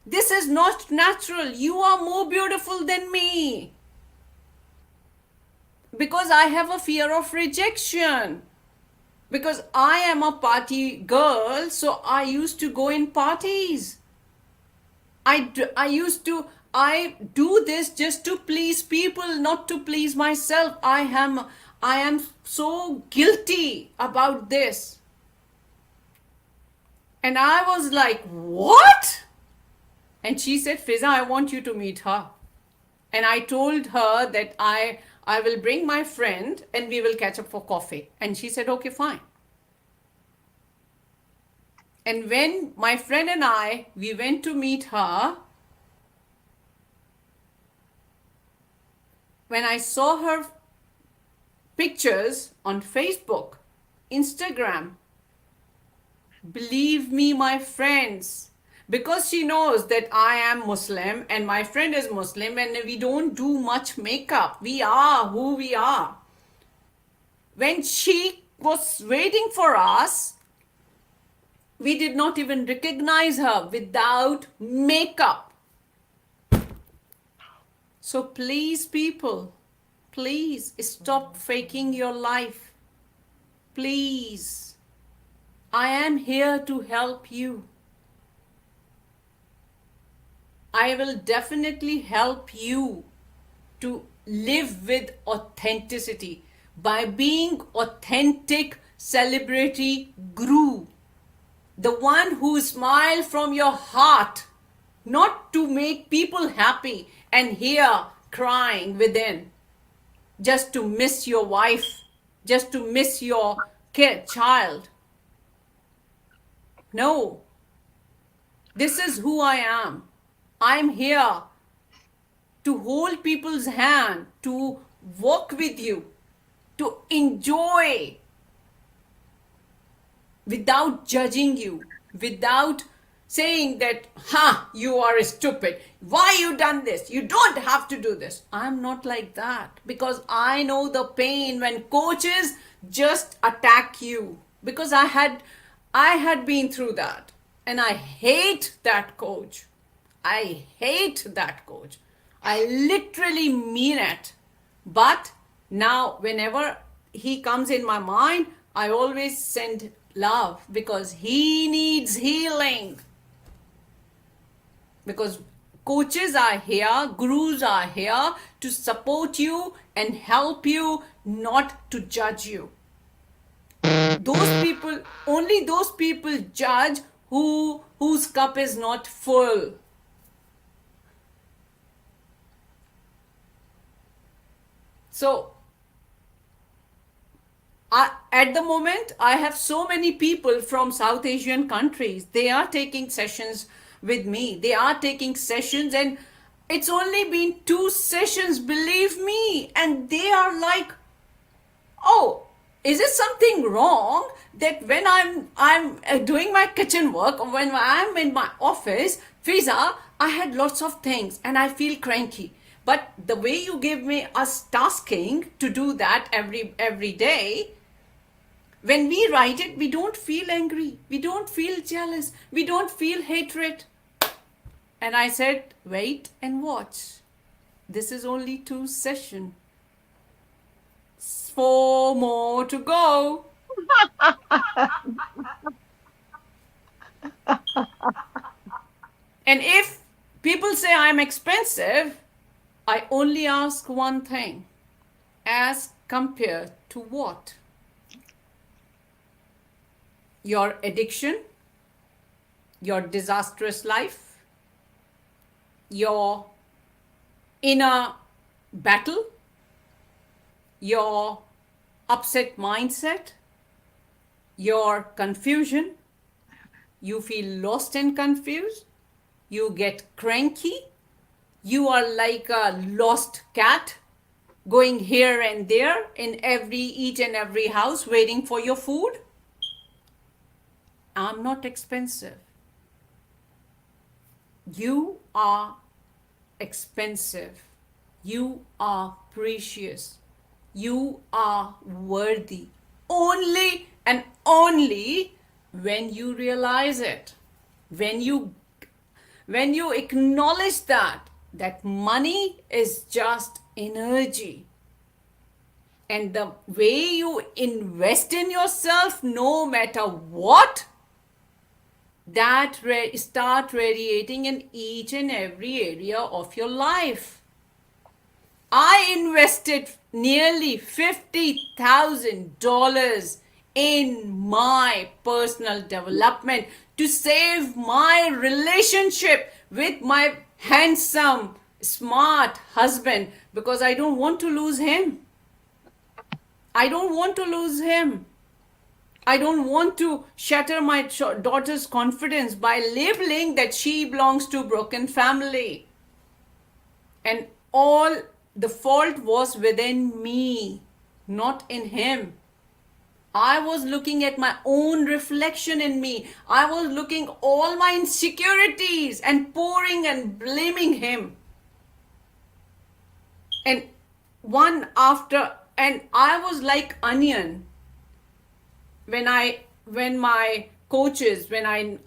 This is not natural. You are more beautiful than me. Because I have a fear of rejection. Because I am a party girl, so I used to go in parties. I do this just to please people, not to please myself. I am so guilty about this. And I was like, what? And she said, Fiza, I want you to meet her. And I told her that I will bring my friend and we will catch up for coffee. And she said, okay, fine. And when my friend and we went to meet her, when I saw her pictures on Facebook, Instagram, believe me, my friends, because she knows that I am Muslim and my friend is Muslim and we don't do much makeup. We are who we are. When she was waiting for us, we did not even recognize her without makeup. So please, people, please stop faking your life. Please. I am here to help you. I will definitely help you to live with authenticity by being authentic celebrity guru. The one who smiles from your heart, not to make people happy and here crying within, just to miss your wife, just to miss your child. No, This is who I am. I'm here to hold people's hand, to walk with you, to enjoy without judging you, without saying that, you are stupid. Why you done this? You don't have to do this. I'm not like that, because I know the pain when coaches just attack you, because I had been through that, and I hate that coach. I hate that coach. I literally mean it. But now whenever he comes in my mind, I always send love, because he needs healing. Because coaches are here, gurus are here to support you and help you, not to judge you. Only those people judge whose cup is not full. So at the moment, I have so many people from South Asian countries. They are taking sessions with me. They are taking sessions, and it's only been 2 sessions, believe me. And they are like, oh, is it something wrong that when I'm doing my kitchen work, or when I'm in my office, Fiza, I had lots of things and I feel cranky. But the way you give me us tasking to do that every day, when we write it, we don't feel angry. We don't feel jealous. We don't feel hatred. And I said, wait and watch. This is only 2 sessions. 4 more to go. And if people say I'm expensive, I only ask one thing. As compared to what? Your addiction, your disastrous life, your inner battle, your upset mindset, your confusion, you feel lost and confused, you get cranky, you are like a lost cat going here and there in each and every house waiting for your food. I'm not expensive. You are expensive. You are precious. You are worthy. Only and only when you realize it. When you acknowledge that money is just energy. And the way you invest in yourself, no matter what, that start radiating in each and every area of your life. I invested nearly $50,000 in my personal development to save my relationship with my handsome, smart husband, because I don't want to lose him. I don't want to lose him. I don't want to shatter my daughter's confidence by labeling that she belongs to a broken family. And all the fault was within me, not in him. I was looking at my own reflection in me. I was looking all my insecurities and pouring and blaming him. And one after, and I was like onion.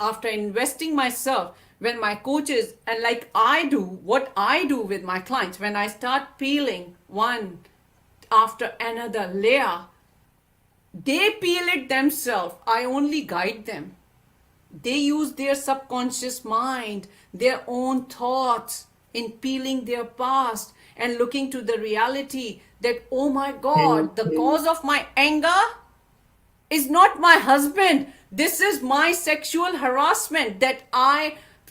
After investing myself, when my coaches, and like what I do with my clients, when I start peeling one after another layer, they peel it themselves. I only guide them. They use their subconscious mind, their own thoughts in peeling their past and looking to the reality that, oh my God, the cause of my anger is not my husband. This is my sexual harassment, that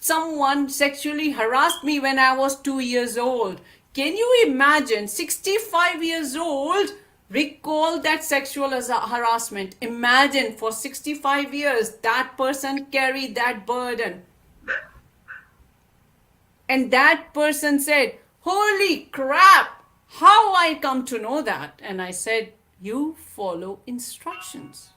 someone sexually harassed me when I was 2 years old. Can you imagine 65 years old recall that sexual harassment? Imagine for 65 years that person carried that burden. And that person said, "Holy crap, how I come to know that?" And I said, "You follow instructions."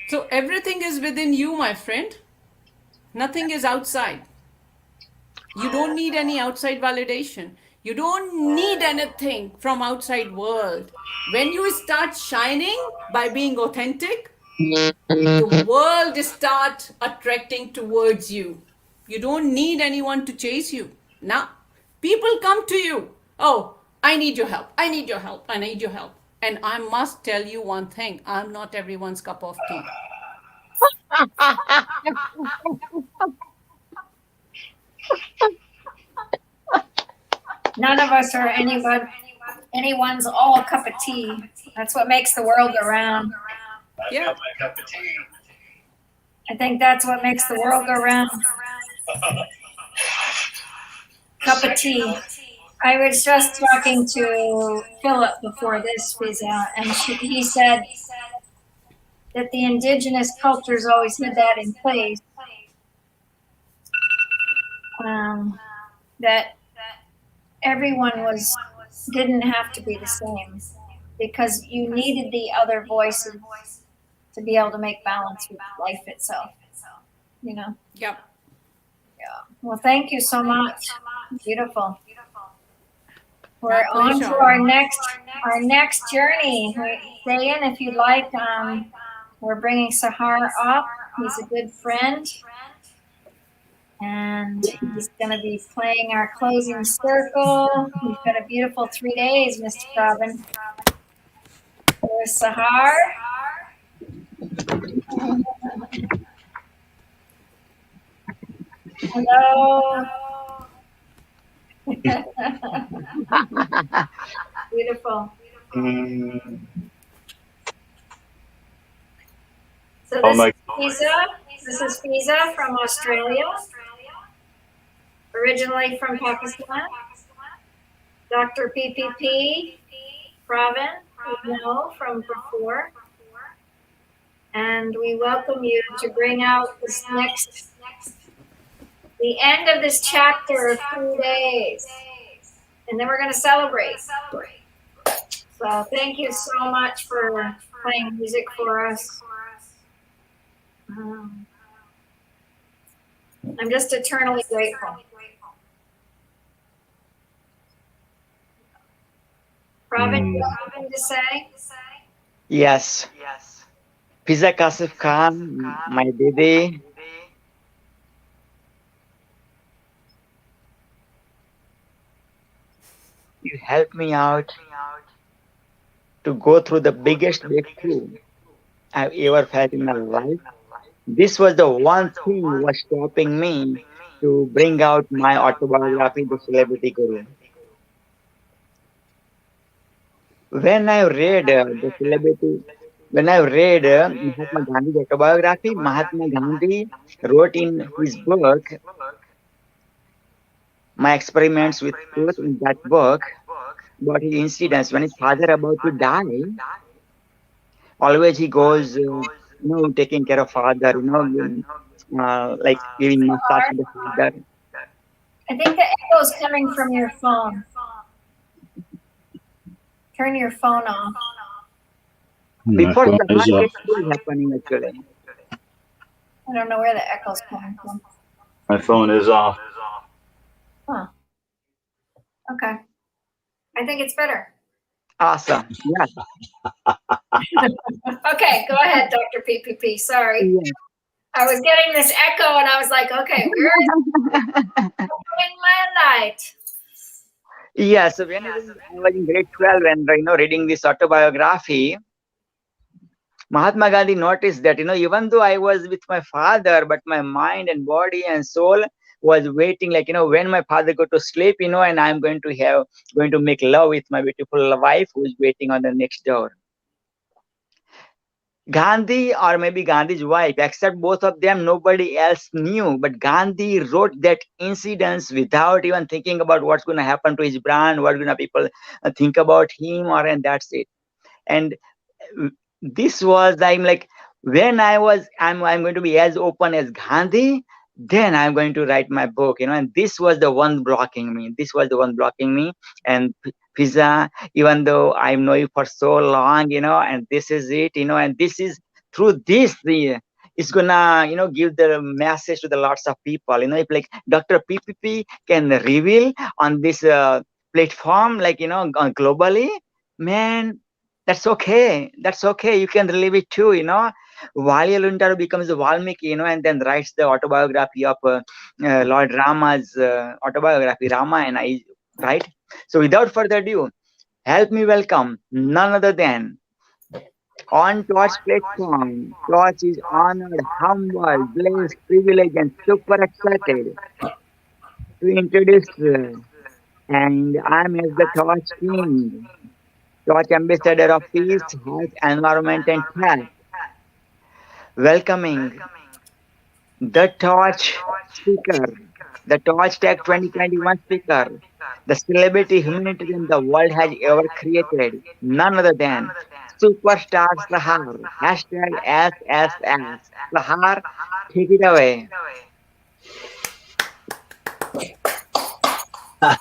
So everything is within you, my friend. Nothing is outside. You don't need any outside validation. You don't need anything from outside world. When you start shining by being authentic, the world start attracting towards you. You don't need anyone to chase you. Now, people come to you. "Oh, I need your help. I need your help. I need your help." And I must tell you one thing. I'm not everyone's cup of tea. None of us are anyone's all cup of tea. That's what makes the world go round. Yeah. I think that's what makes the world go round. Cup of tea. I was just talking to Philip before this was out, and he said that the indigenous cultures always had that in place. That everyone didn't have to be the same, because you needed the other voices to be able to make balance with life itself. You know? Yep. Yeah. Well, thank you so much. Beautiful. We're My on to pleasure. our next journey. Stay in if you'd like. We're bringing Sahar up. He's a good friend. And he's going to be playing our closing circle. We've got a beautiful 3 days, Mr. Robin. There's Sahar. Hello. Beautiful. So this is Fiza from Australia, originally from Pakistan. Dr. PPP, Pravin, we know from before. And we welcome you to bring out this the end of this chapter of 3 days. And then we're going to celebrate. So thank you so much for playing music for us. I'm just eternally grateful. Pravin, you have something to say? Yes. Fiza Kasif Khan, my baby. You helped me out to go through the biggest breakthrough I've ever felt in my life. This was the one thing was stopping me to bring out my autobiography, The Celebrity Guru. When I read Mahatma Gandhi's autobiography, Mahatma Gandhi wrote in his book, my experiments with truth, in that book, about his incidents when his father about to die. Always he goes, taking care of father, like giving massage to the father. I think the echo's coming from your phone. Turn your phone off. Before the heart is still happening actually. I don't know where the echo's coming from. My phone is off. Huh. Okay. I think it's better. Awesome. Yes. Okay, go ahead, Dr. PPP. Sorry. Yeah. I was getting this echo and I was like, okay, where is it in my light? Yeah, so when I was in grade 12 and reading this autobiography, Mahatma Gandhi noticed that, even though I was with my father, but my mind and body and soul was waiting, when my father go to sleep, and I'm going to make love with my beautiful wife who is waiting on the next door. Gandhi, or maybe Gandhi's wife, except both of them, nobody else knew. But Gandhi wrote that incidents without even thinking about what's going to happen to his brand, what going to people think about him, and that's it. And this was, I'm like, when I'm going to be as open as Gandhi, then I'm going to write my book, and this was the one blocking me. And Pizza, even though I know you for so long, and this is it, and this is through this, it's gonna, give the message to the lots of people, if like Dr. PPP can reveal on this platform, like, globally, man, that's okay. You can relive it too, Valia Luntaro becomes a Valmiki, and then writes the autobiography of Lord Rama's autobiography, Ramayana, right? So without further ado, help me welcome none other than on Torch platform. Torch is honored, humble, blessed, privileged, and super excited to introduce, and I'm as the Torch King, Torch Ambassador of Peace, Health, Environment, and Tech, welcoming the Torch speaker, the Torch Tech 2021 speaker, the celebrity humanitarian the world has ever created, none other than Superstar Sahar, hashtag SSS. Sahar, take it away. Oh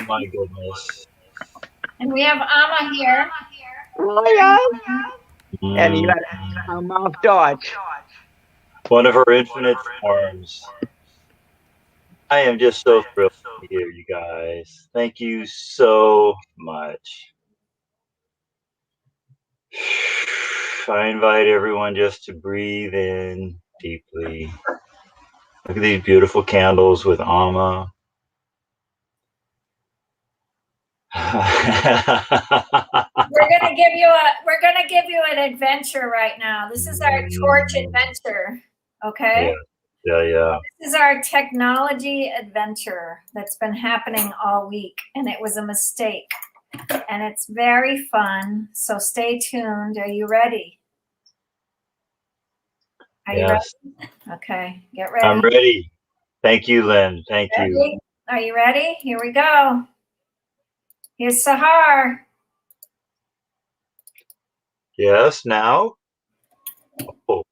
my goodness. And we have Amma here. Oh, yeah. And you are Amma of Torch. One of her infinite forms. I am just so thrilled to be here, you guys. Thank you so much. I invite everyone just to breathe in deeply. Look at these beautiful candles with Amma. We're gonna give you an adventure right now. This is our Torch adventure. Okay. Yeah. This is our technology adventure that's been happening all week, and it was a mistake. And it's very fun. So stay tuned. Are you ready? Are you ready? Okay, get ready. I'm ready. Thank you, Lynn. Thank you. Are you ready? Here we go. Here's Sahar. Yes, now? Oh,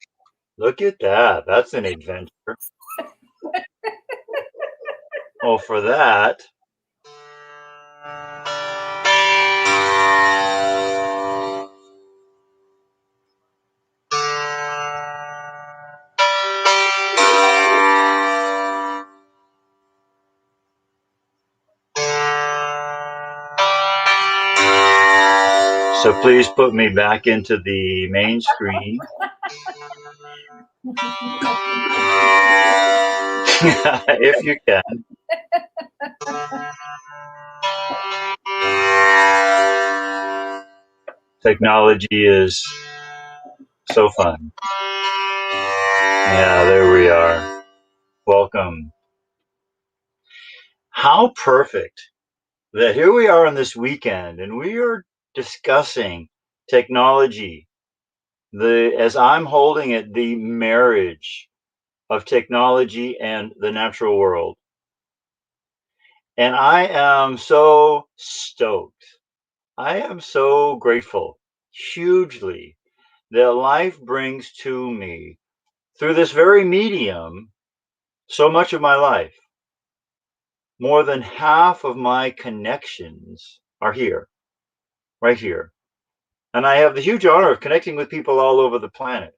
look at that. That's an adventure. Oh, for that. So please put me back into the main screen. If you can. Technology is so fun. Yeah, there we are. Welcome. How perfect that here we are on this weekend and we are discussing technology, as I'm holding it, the marriage of technology and the natural world. And I am so stoked. I am so grateful, hugely, that life brings to me, through this very medium, so much of my life. More than half of my connections are here, right here. And I have the huge honor of connecting with people all over the planet.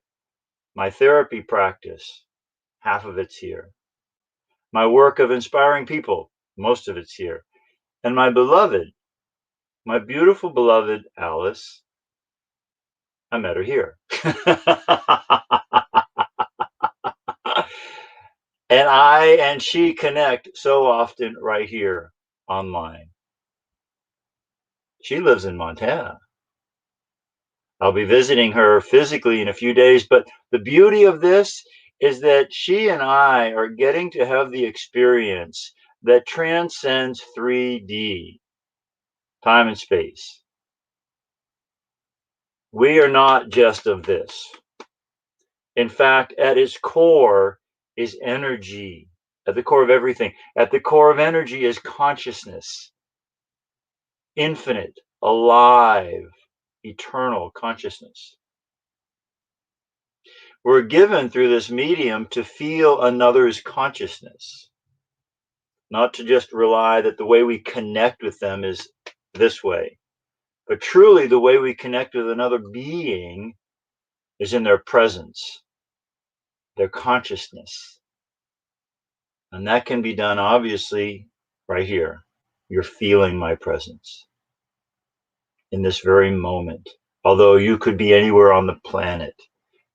My therapy practice, half of it's here. My work of inspiring people, most of it's here. And my beloved, my beautiful beloved Alice, I met her here. And I and she connect so often right here online. She lives in Montana. I'll be visiting her physically in a few days, but the beauty of this is that she and I are getting to have the experience that transcends 3D, time and space. We are not just of this. In fact, at its core is energy. At the core of everything. At the core of energy is consciousness. Infinite, alive, eternal consciousness. We're given through this medium to feel another's consciousness, not to just rely that the way we connect with them is this way, but truly the way we connect with another being is in their presence, their consciousness. And that can be done obviously right here. You're feeling my presence in this very moment. Although you could be anywhere on the planet,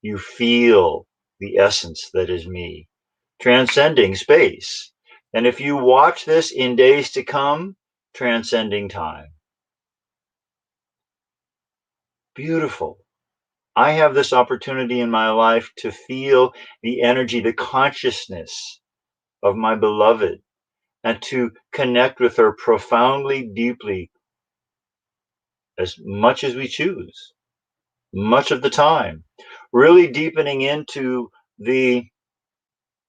you feel the essence that is me, transcending space. And if you watch this in days to come, transcending time. Beautiful. I have this opportunity in my life to feel the energy, the consciousness of my beloved, and to connect with her profoundly, deeply, as much as we choose, much of the time, really deepening into the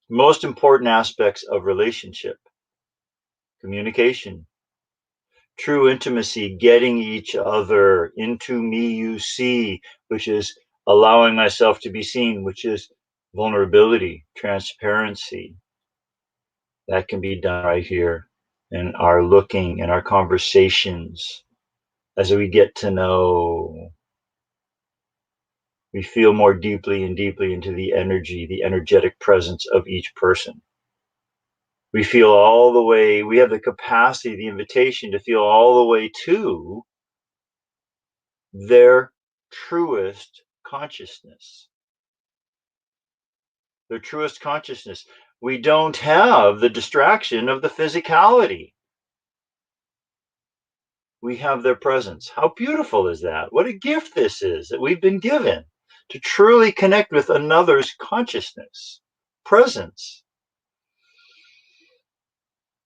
most important aspects of relationship: communication, true intimacy, getting each other into me you see, which is allowing myself to be seen, which is vulnerability, transparency. That can be done right here in our looking, in our conversations. As we get to know, we feel more deeply and deeply into the energy, the energetic presence of each person. We feel all the way, we have the capacity, the invitation to feel all the way to their truest consciousness. Their truest consciousness. We don't have the distraction of the physicality. We have their presence. How beautiful is that? What a gift this is that we've been given to truly connect with another's consciousness, presence.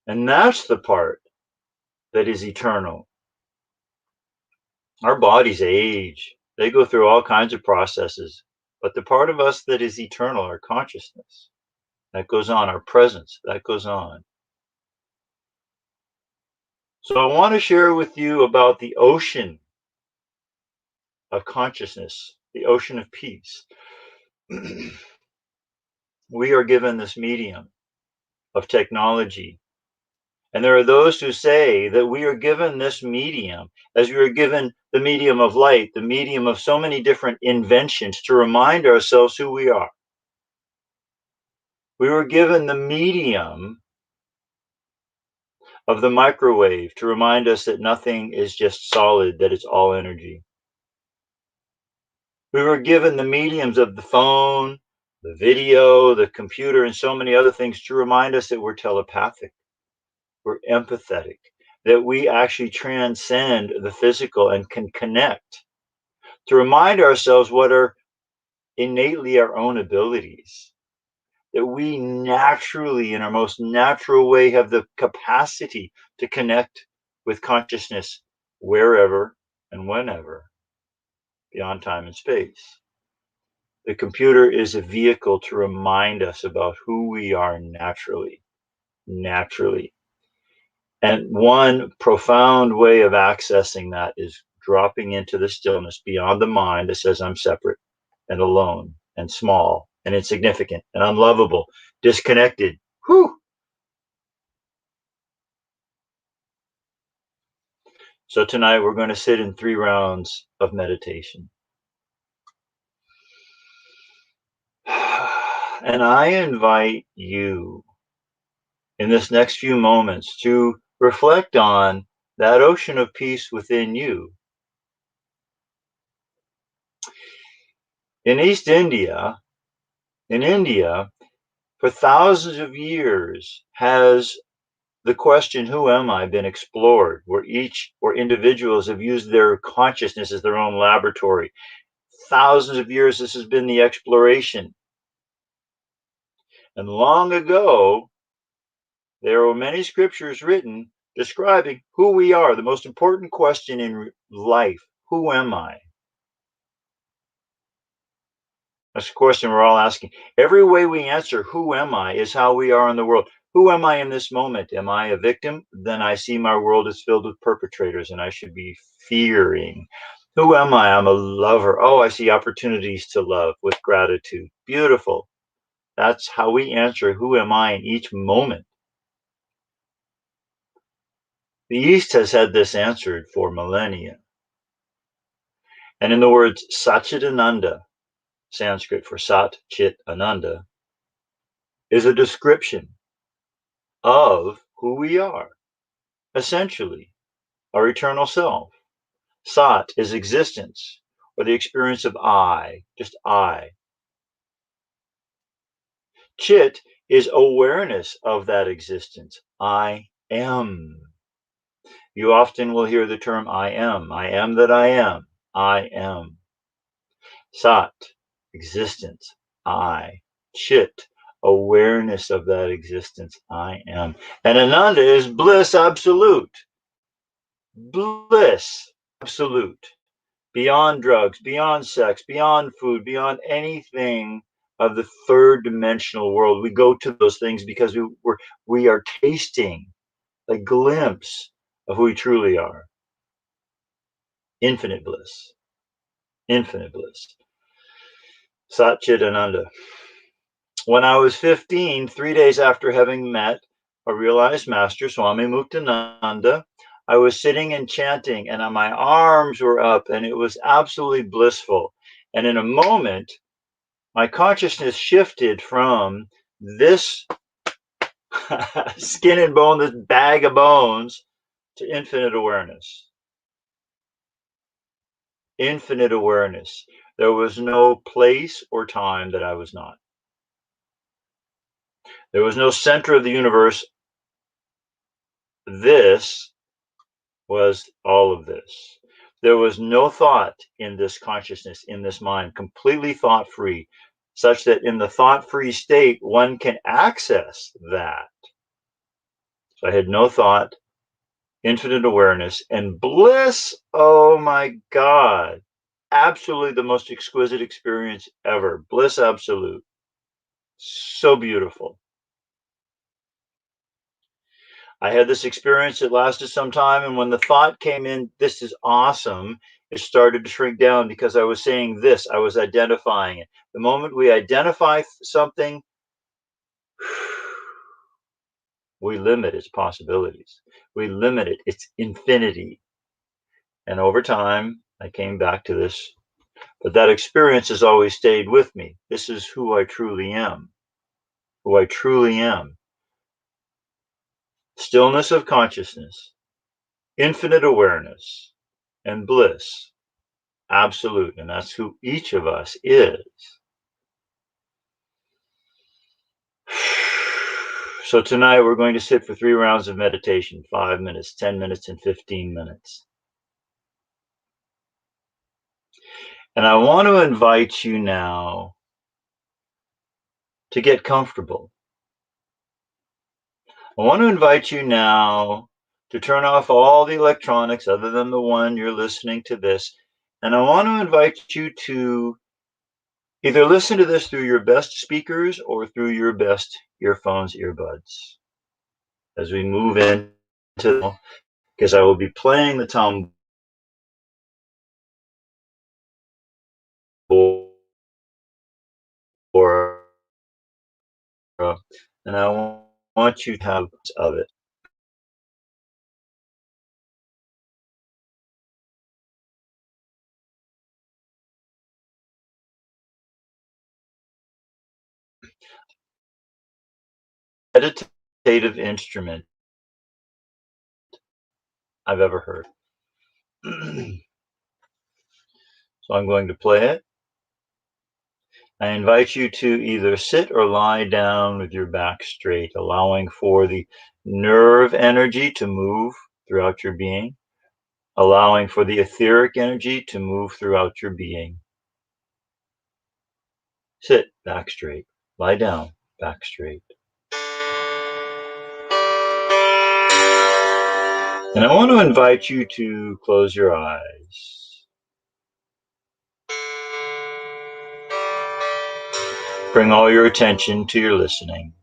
And that's the part that is eternal. Our bodies age. They go through all kinds of processes. But the part of us that is eternal, our consciousness, that goes on, our presence, that goes on. So I want to share with you about the ocean of consciousness, the ocean of peace. We are given this medium of technology. And there are those who say that we are given this medium as we are given the medium of light, the medium of so many different inventions to remind ourselves who we are. We were given the medium of the microwave to remind us that nothing is just solid, that it's all energy. We were given the mediums of the phone, the video, the computer, and so many other things to remind us that we're telepathic. We're empathetic, that we actually transcend the physical and can connect, to remind ourselves what are innately our own abilities, that we naturally, in our most natural way, have the capacity to connect with consciousness wherever and whenever, beyond time and space. The computer is a vehicle to remind us about who we are naturally. And one profound way of accessing that is dropping into the stillness beyond the mind that says I'm separate and alone and small and insignificant and unlovable, disconnected. Whew. So tonight we're going to sit in 3 rounds of meditation. And I invite you in this next few moments to reflect on that ocean of peace within you. In East India, for thousands of years has the question, who am I, been explored, where individuals have used their consciousness as their own laboratory. Thousands of years this has been the exploration. And long ago, there were many scriptures written describing who we are, the most important question in life. Who am I? That's the question we're all asking. Every way we answer, who am I, is how we are in the world. Who am I in this moment? Am I a victim? Then I see my world is filled with perpetrators and I should be fearing. Who am I? I'm a lover. Oh, I see opportunities to love with gratitude. Beautiful. That's how we answer, who am I in each moment? The East has had this answered for millennia. And in the words Satchitananda, Sanskrit for Sat Chit Ananda, is a description of who we are, essentially, our eternal self. Sat is existence, or the experience of I, just I. Chit is awareness of that existence. I am. You often will hear the term I am that I am. I am. Sat, existence. I. Chit, awareness of that existence. I am. And Ananda is bliss absolute. Bliss absolute. Beyond drugs, beyond sex, beyond food, beyond anything of the third dimensional world. We go to those things because we are tasting a glimpse of who we truly are. Infinite bliss. Infinite bliss. Sat Chit Ananda. When I was 15, 3 days after having met a realized master, Swami Muktananda, I was sitting and chanting, and my arms were up, and it was absolutely blissful. And in a moment, my consciousness shifted from this skin and bone, this bag of bones, to infinite awareness. Infinite awareness. There was no place or time that I was not. There was no center of the universe. This was all of this. There was no thought in this consciousness, in this mind, completely thought-free, such that in the thought-free state, one can access that. So I had no thought, infinite awareness, and bliss. Oh my God. Absolutely the most exquisite experience ever. Bliss absolute. So beautiful. I had this experience that lasted some time, and when the thought came in, this is awesome, it started to shrink down because I was saying this, I was identifying it. The moment we identify something, we limit its possibilities. We limit it, its infinity. And over time, I came back to this, but that experience has always stayed with me. This is who I truly am. Who I truly am. Stillness of consciousness, infinite awareness, and bliss. Absolute. And that's who each of us is. So tonight we're going to sit for 3 rounds of meditation, 5 minutes, 10 minutes, and 15 minutes. And I want to invite you now to get comfortable. I want to invite you now to turn off all the electronics other than the one you're listening to this. And I want to invite you to either listen to this through your best speakers or through your best earphones, earbuds. As we move into, because I will be playing the tambura, and I want you to have of it. Meditative instrument I've ever heard. So I'm going to play it. I invite you to either sit or lie down with your back straight, allowing for the nerve energy to move throughout your being, allowing for the etheric energy to move throughout your being. Sit, back straight. Lie down, back straight. And I want to invite you to close your eyes. Bring all your attention to your listening.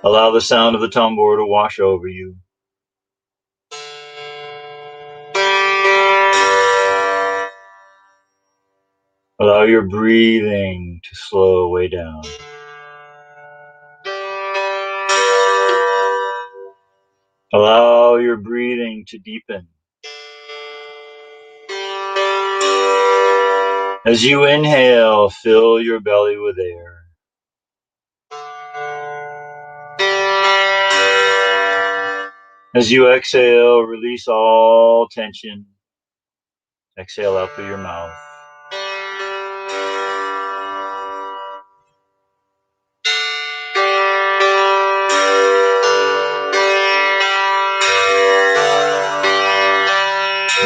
Allow the sound of the tambour to wash over you. Allow your breathing to slow way down. Allow your breathing to deepen. As you inhale, fill your belly with air. As you exhale, release all tension. Exhale out through your mouth.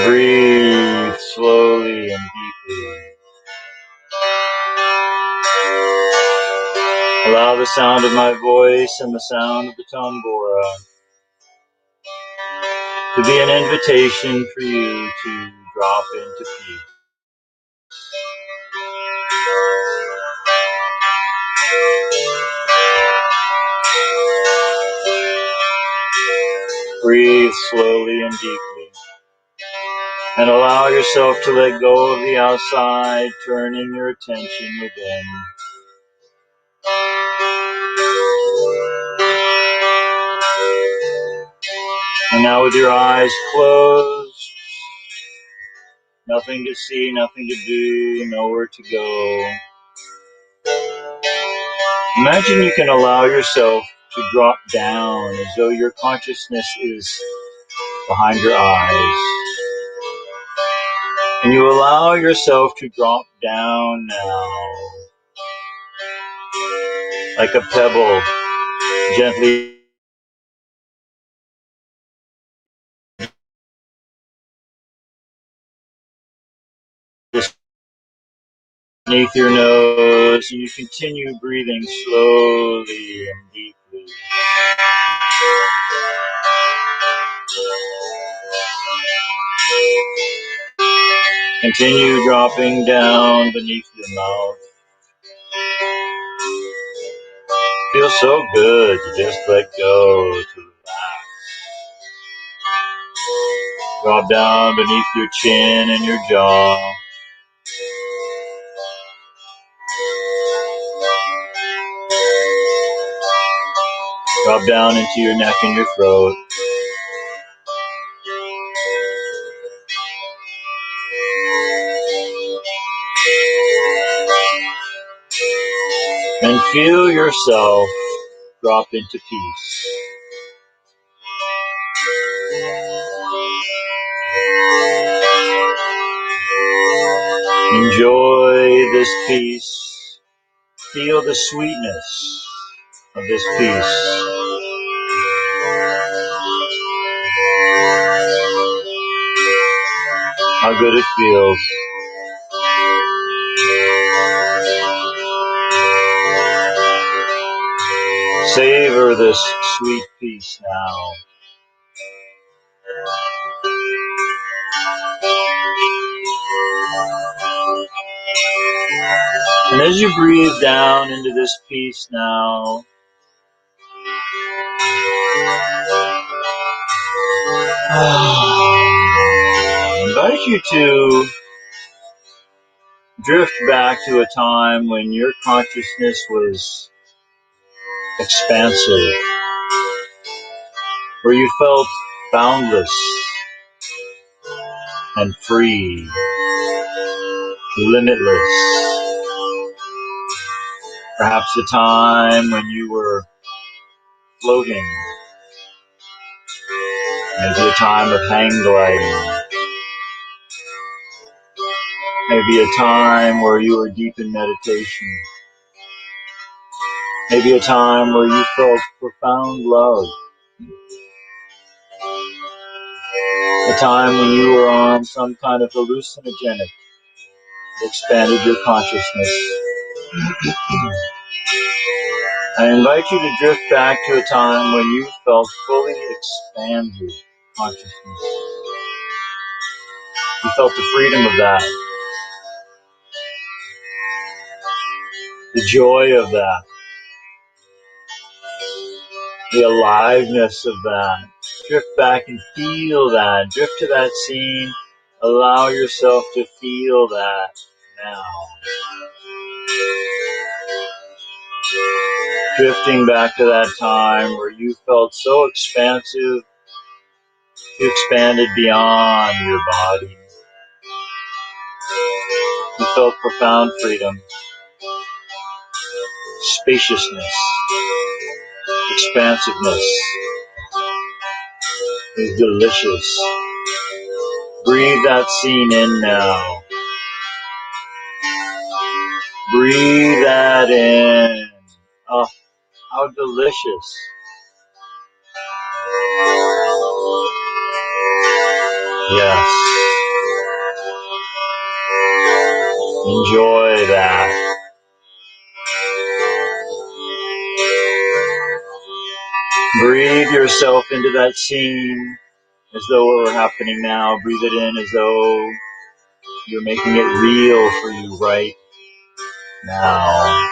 Breathe slowly and deeply. Allow the sound of my voice and the sound of the tambura to be an invitation for you to drop into peace. Breathe slowly and deeply. And allow yourself to let go of the outside, turning your attention within. And now with your eyes closed, nothing to see, nothing to do, nowhere to go. Imagine you can allow yourself to drop down as though your consciousness is behind your eyes. And you allow yourself to drop down now, like a pebble, gently beneath your nose, and you continue breathing slowly and deeply. Continue dropping down beneath your mouth. Feels so good to just let go, to relax. Drop down beneath your chin and your jaw. Drop down into your neck and your throat. And feel yourself drop into peace. Enjoy this peace. Feel the sweetness of this peace. How good it feels. Savor this sweet peace now. And as you breathe down into this peace now, I invite you to drift back to a time when your consciousness was expansive, where you felt boundless and free, limitless. Perhaps a time when you were floating, maybe a time of hang gliding, maybe a time where you were deep in meditation, maybe a time where you felt profound love, a time when you were on some kind of hallucinogenic that expanded your consciousness. I invite you to drift back to a time when you felt fully expanded consciousness. You felt the freedom of that, the joy of that, the aliveness of that. Drift back and feel that. Drift to that scene. Allow yourself to feel that now. Drifting back to that time where you felt so expansive, you expanded beyond your body. You felt profound freedom, spaciousness, expansiveness. It was delicious. Breathe that scene in now. Breathe that in. Oh, how delicious. Yes. Enjoy that. Breathe yourself into that scene as though it were happening now. Breathe it in as though you're making it real for you right now.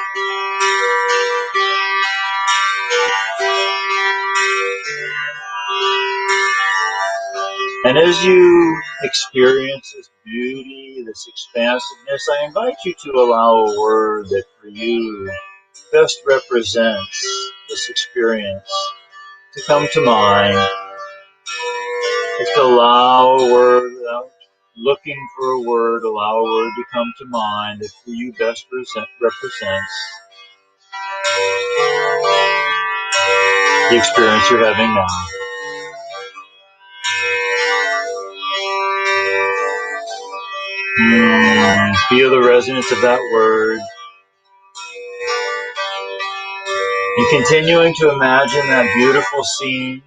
And as you experience this beauty, this expansiveness, I invite you to allow a word that for you best represents this experience to come to mind. Just allow a word, without looking for a word, allow a word to come to mind that for you best represents the experience you're having now. Feel the resonance of that word. And continuing to imagine that beautiful scene,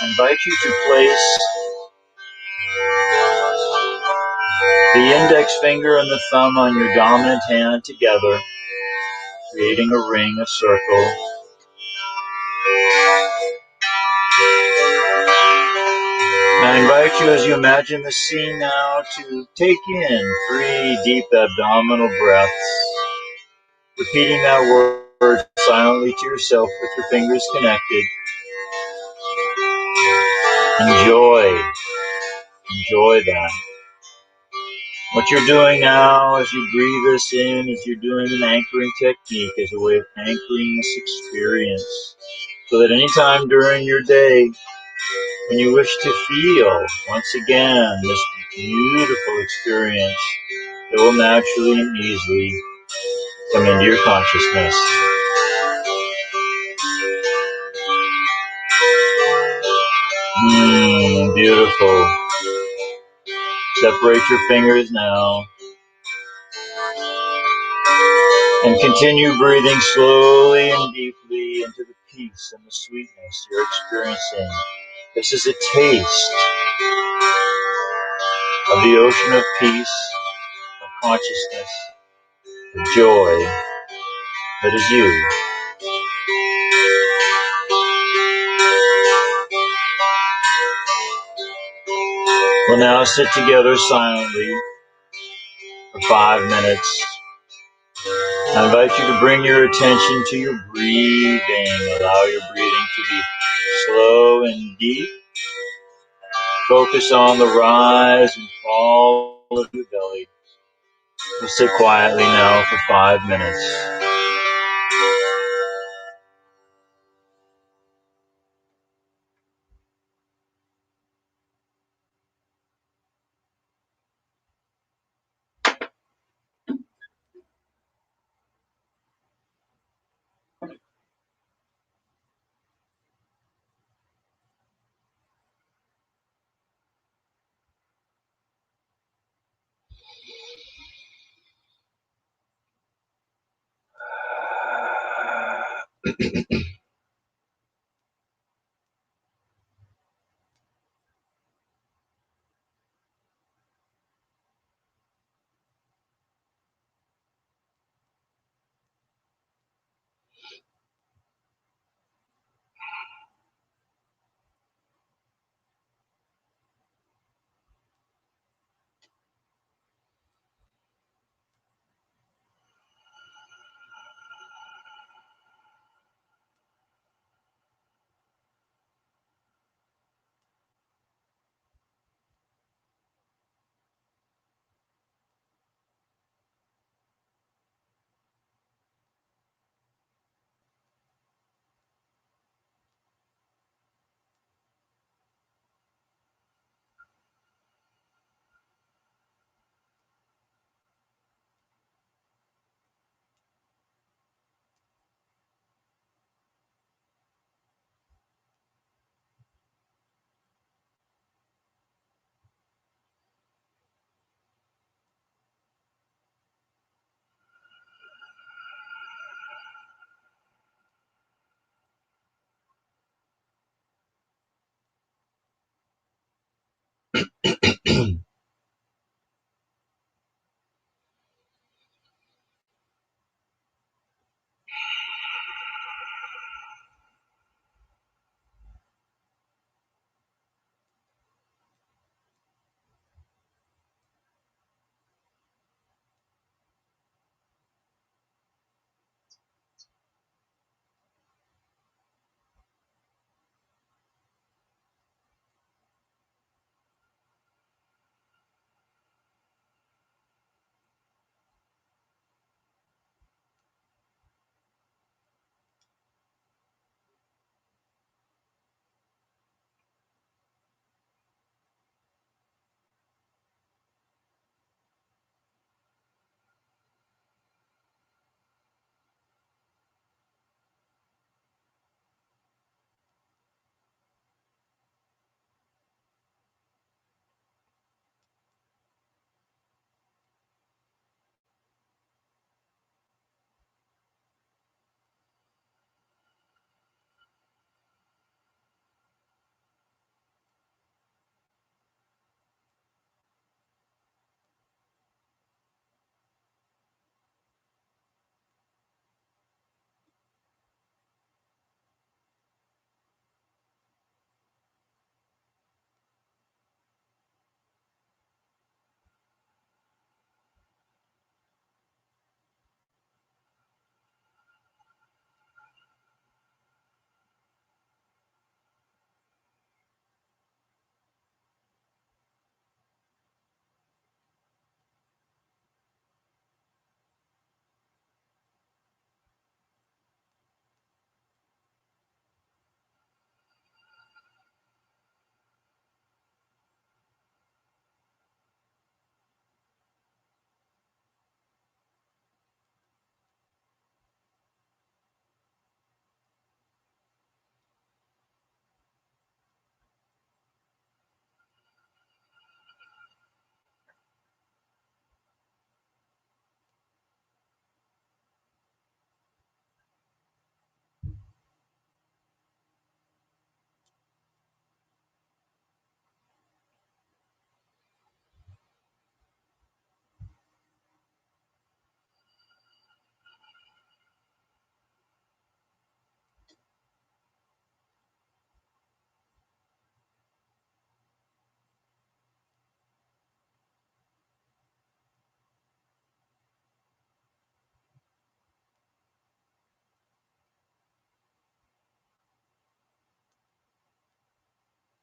I invite you to place the index finger and the thumb on your dominant hand together, creating a ring, a circle. And I invite you, as you imagine the scene now, to take in 3 deep abdominal breaths, repeating that word silently to yourself with your fingers connected. Enjoy that. What you're doing now as you breathe this in is you're doing an anchoring technique as a way of anchoring this experience. So that anytime during your day when you wish to feel, once again, this beautiful experience, it will naturally and easily come into your consciousness. Beautiful. Separate your fingers now. And continue breathing slowly and deeply into the peace and the sweetness you're experiencing. This is a taste of the ocean of peace, of consciousness, of joy that is you. We'll now sit together silently for 5 minutes. I invite you to bring your attention to your breathing. Allow your breathing to be slow and deep. Focus on the rise and fall of your belly. We'll sit quietly now for 5 minutes.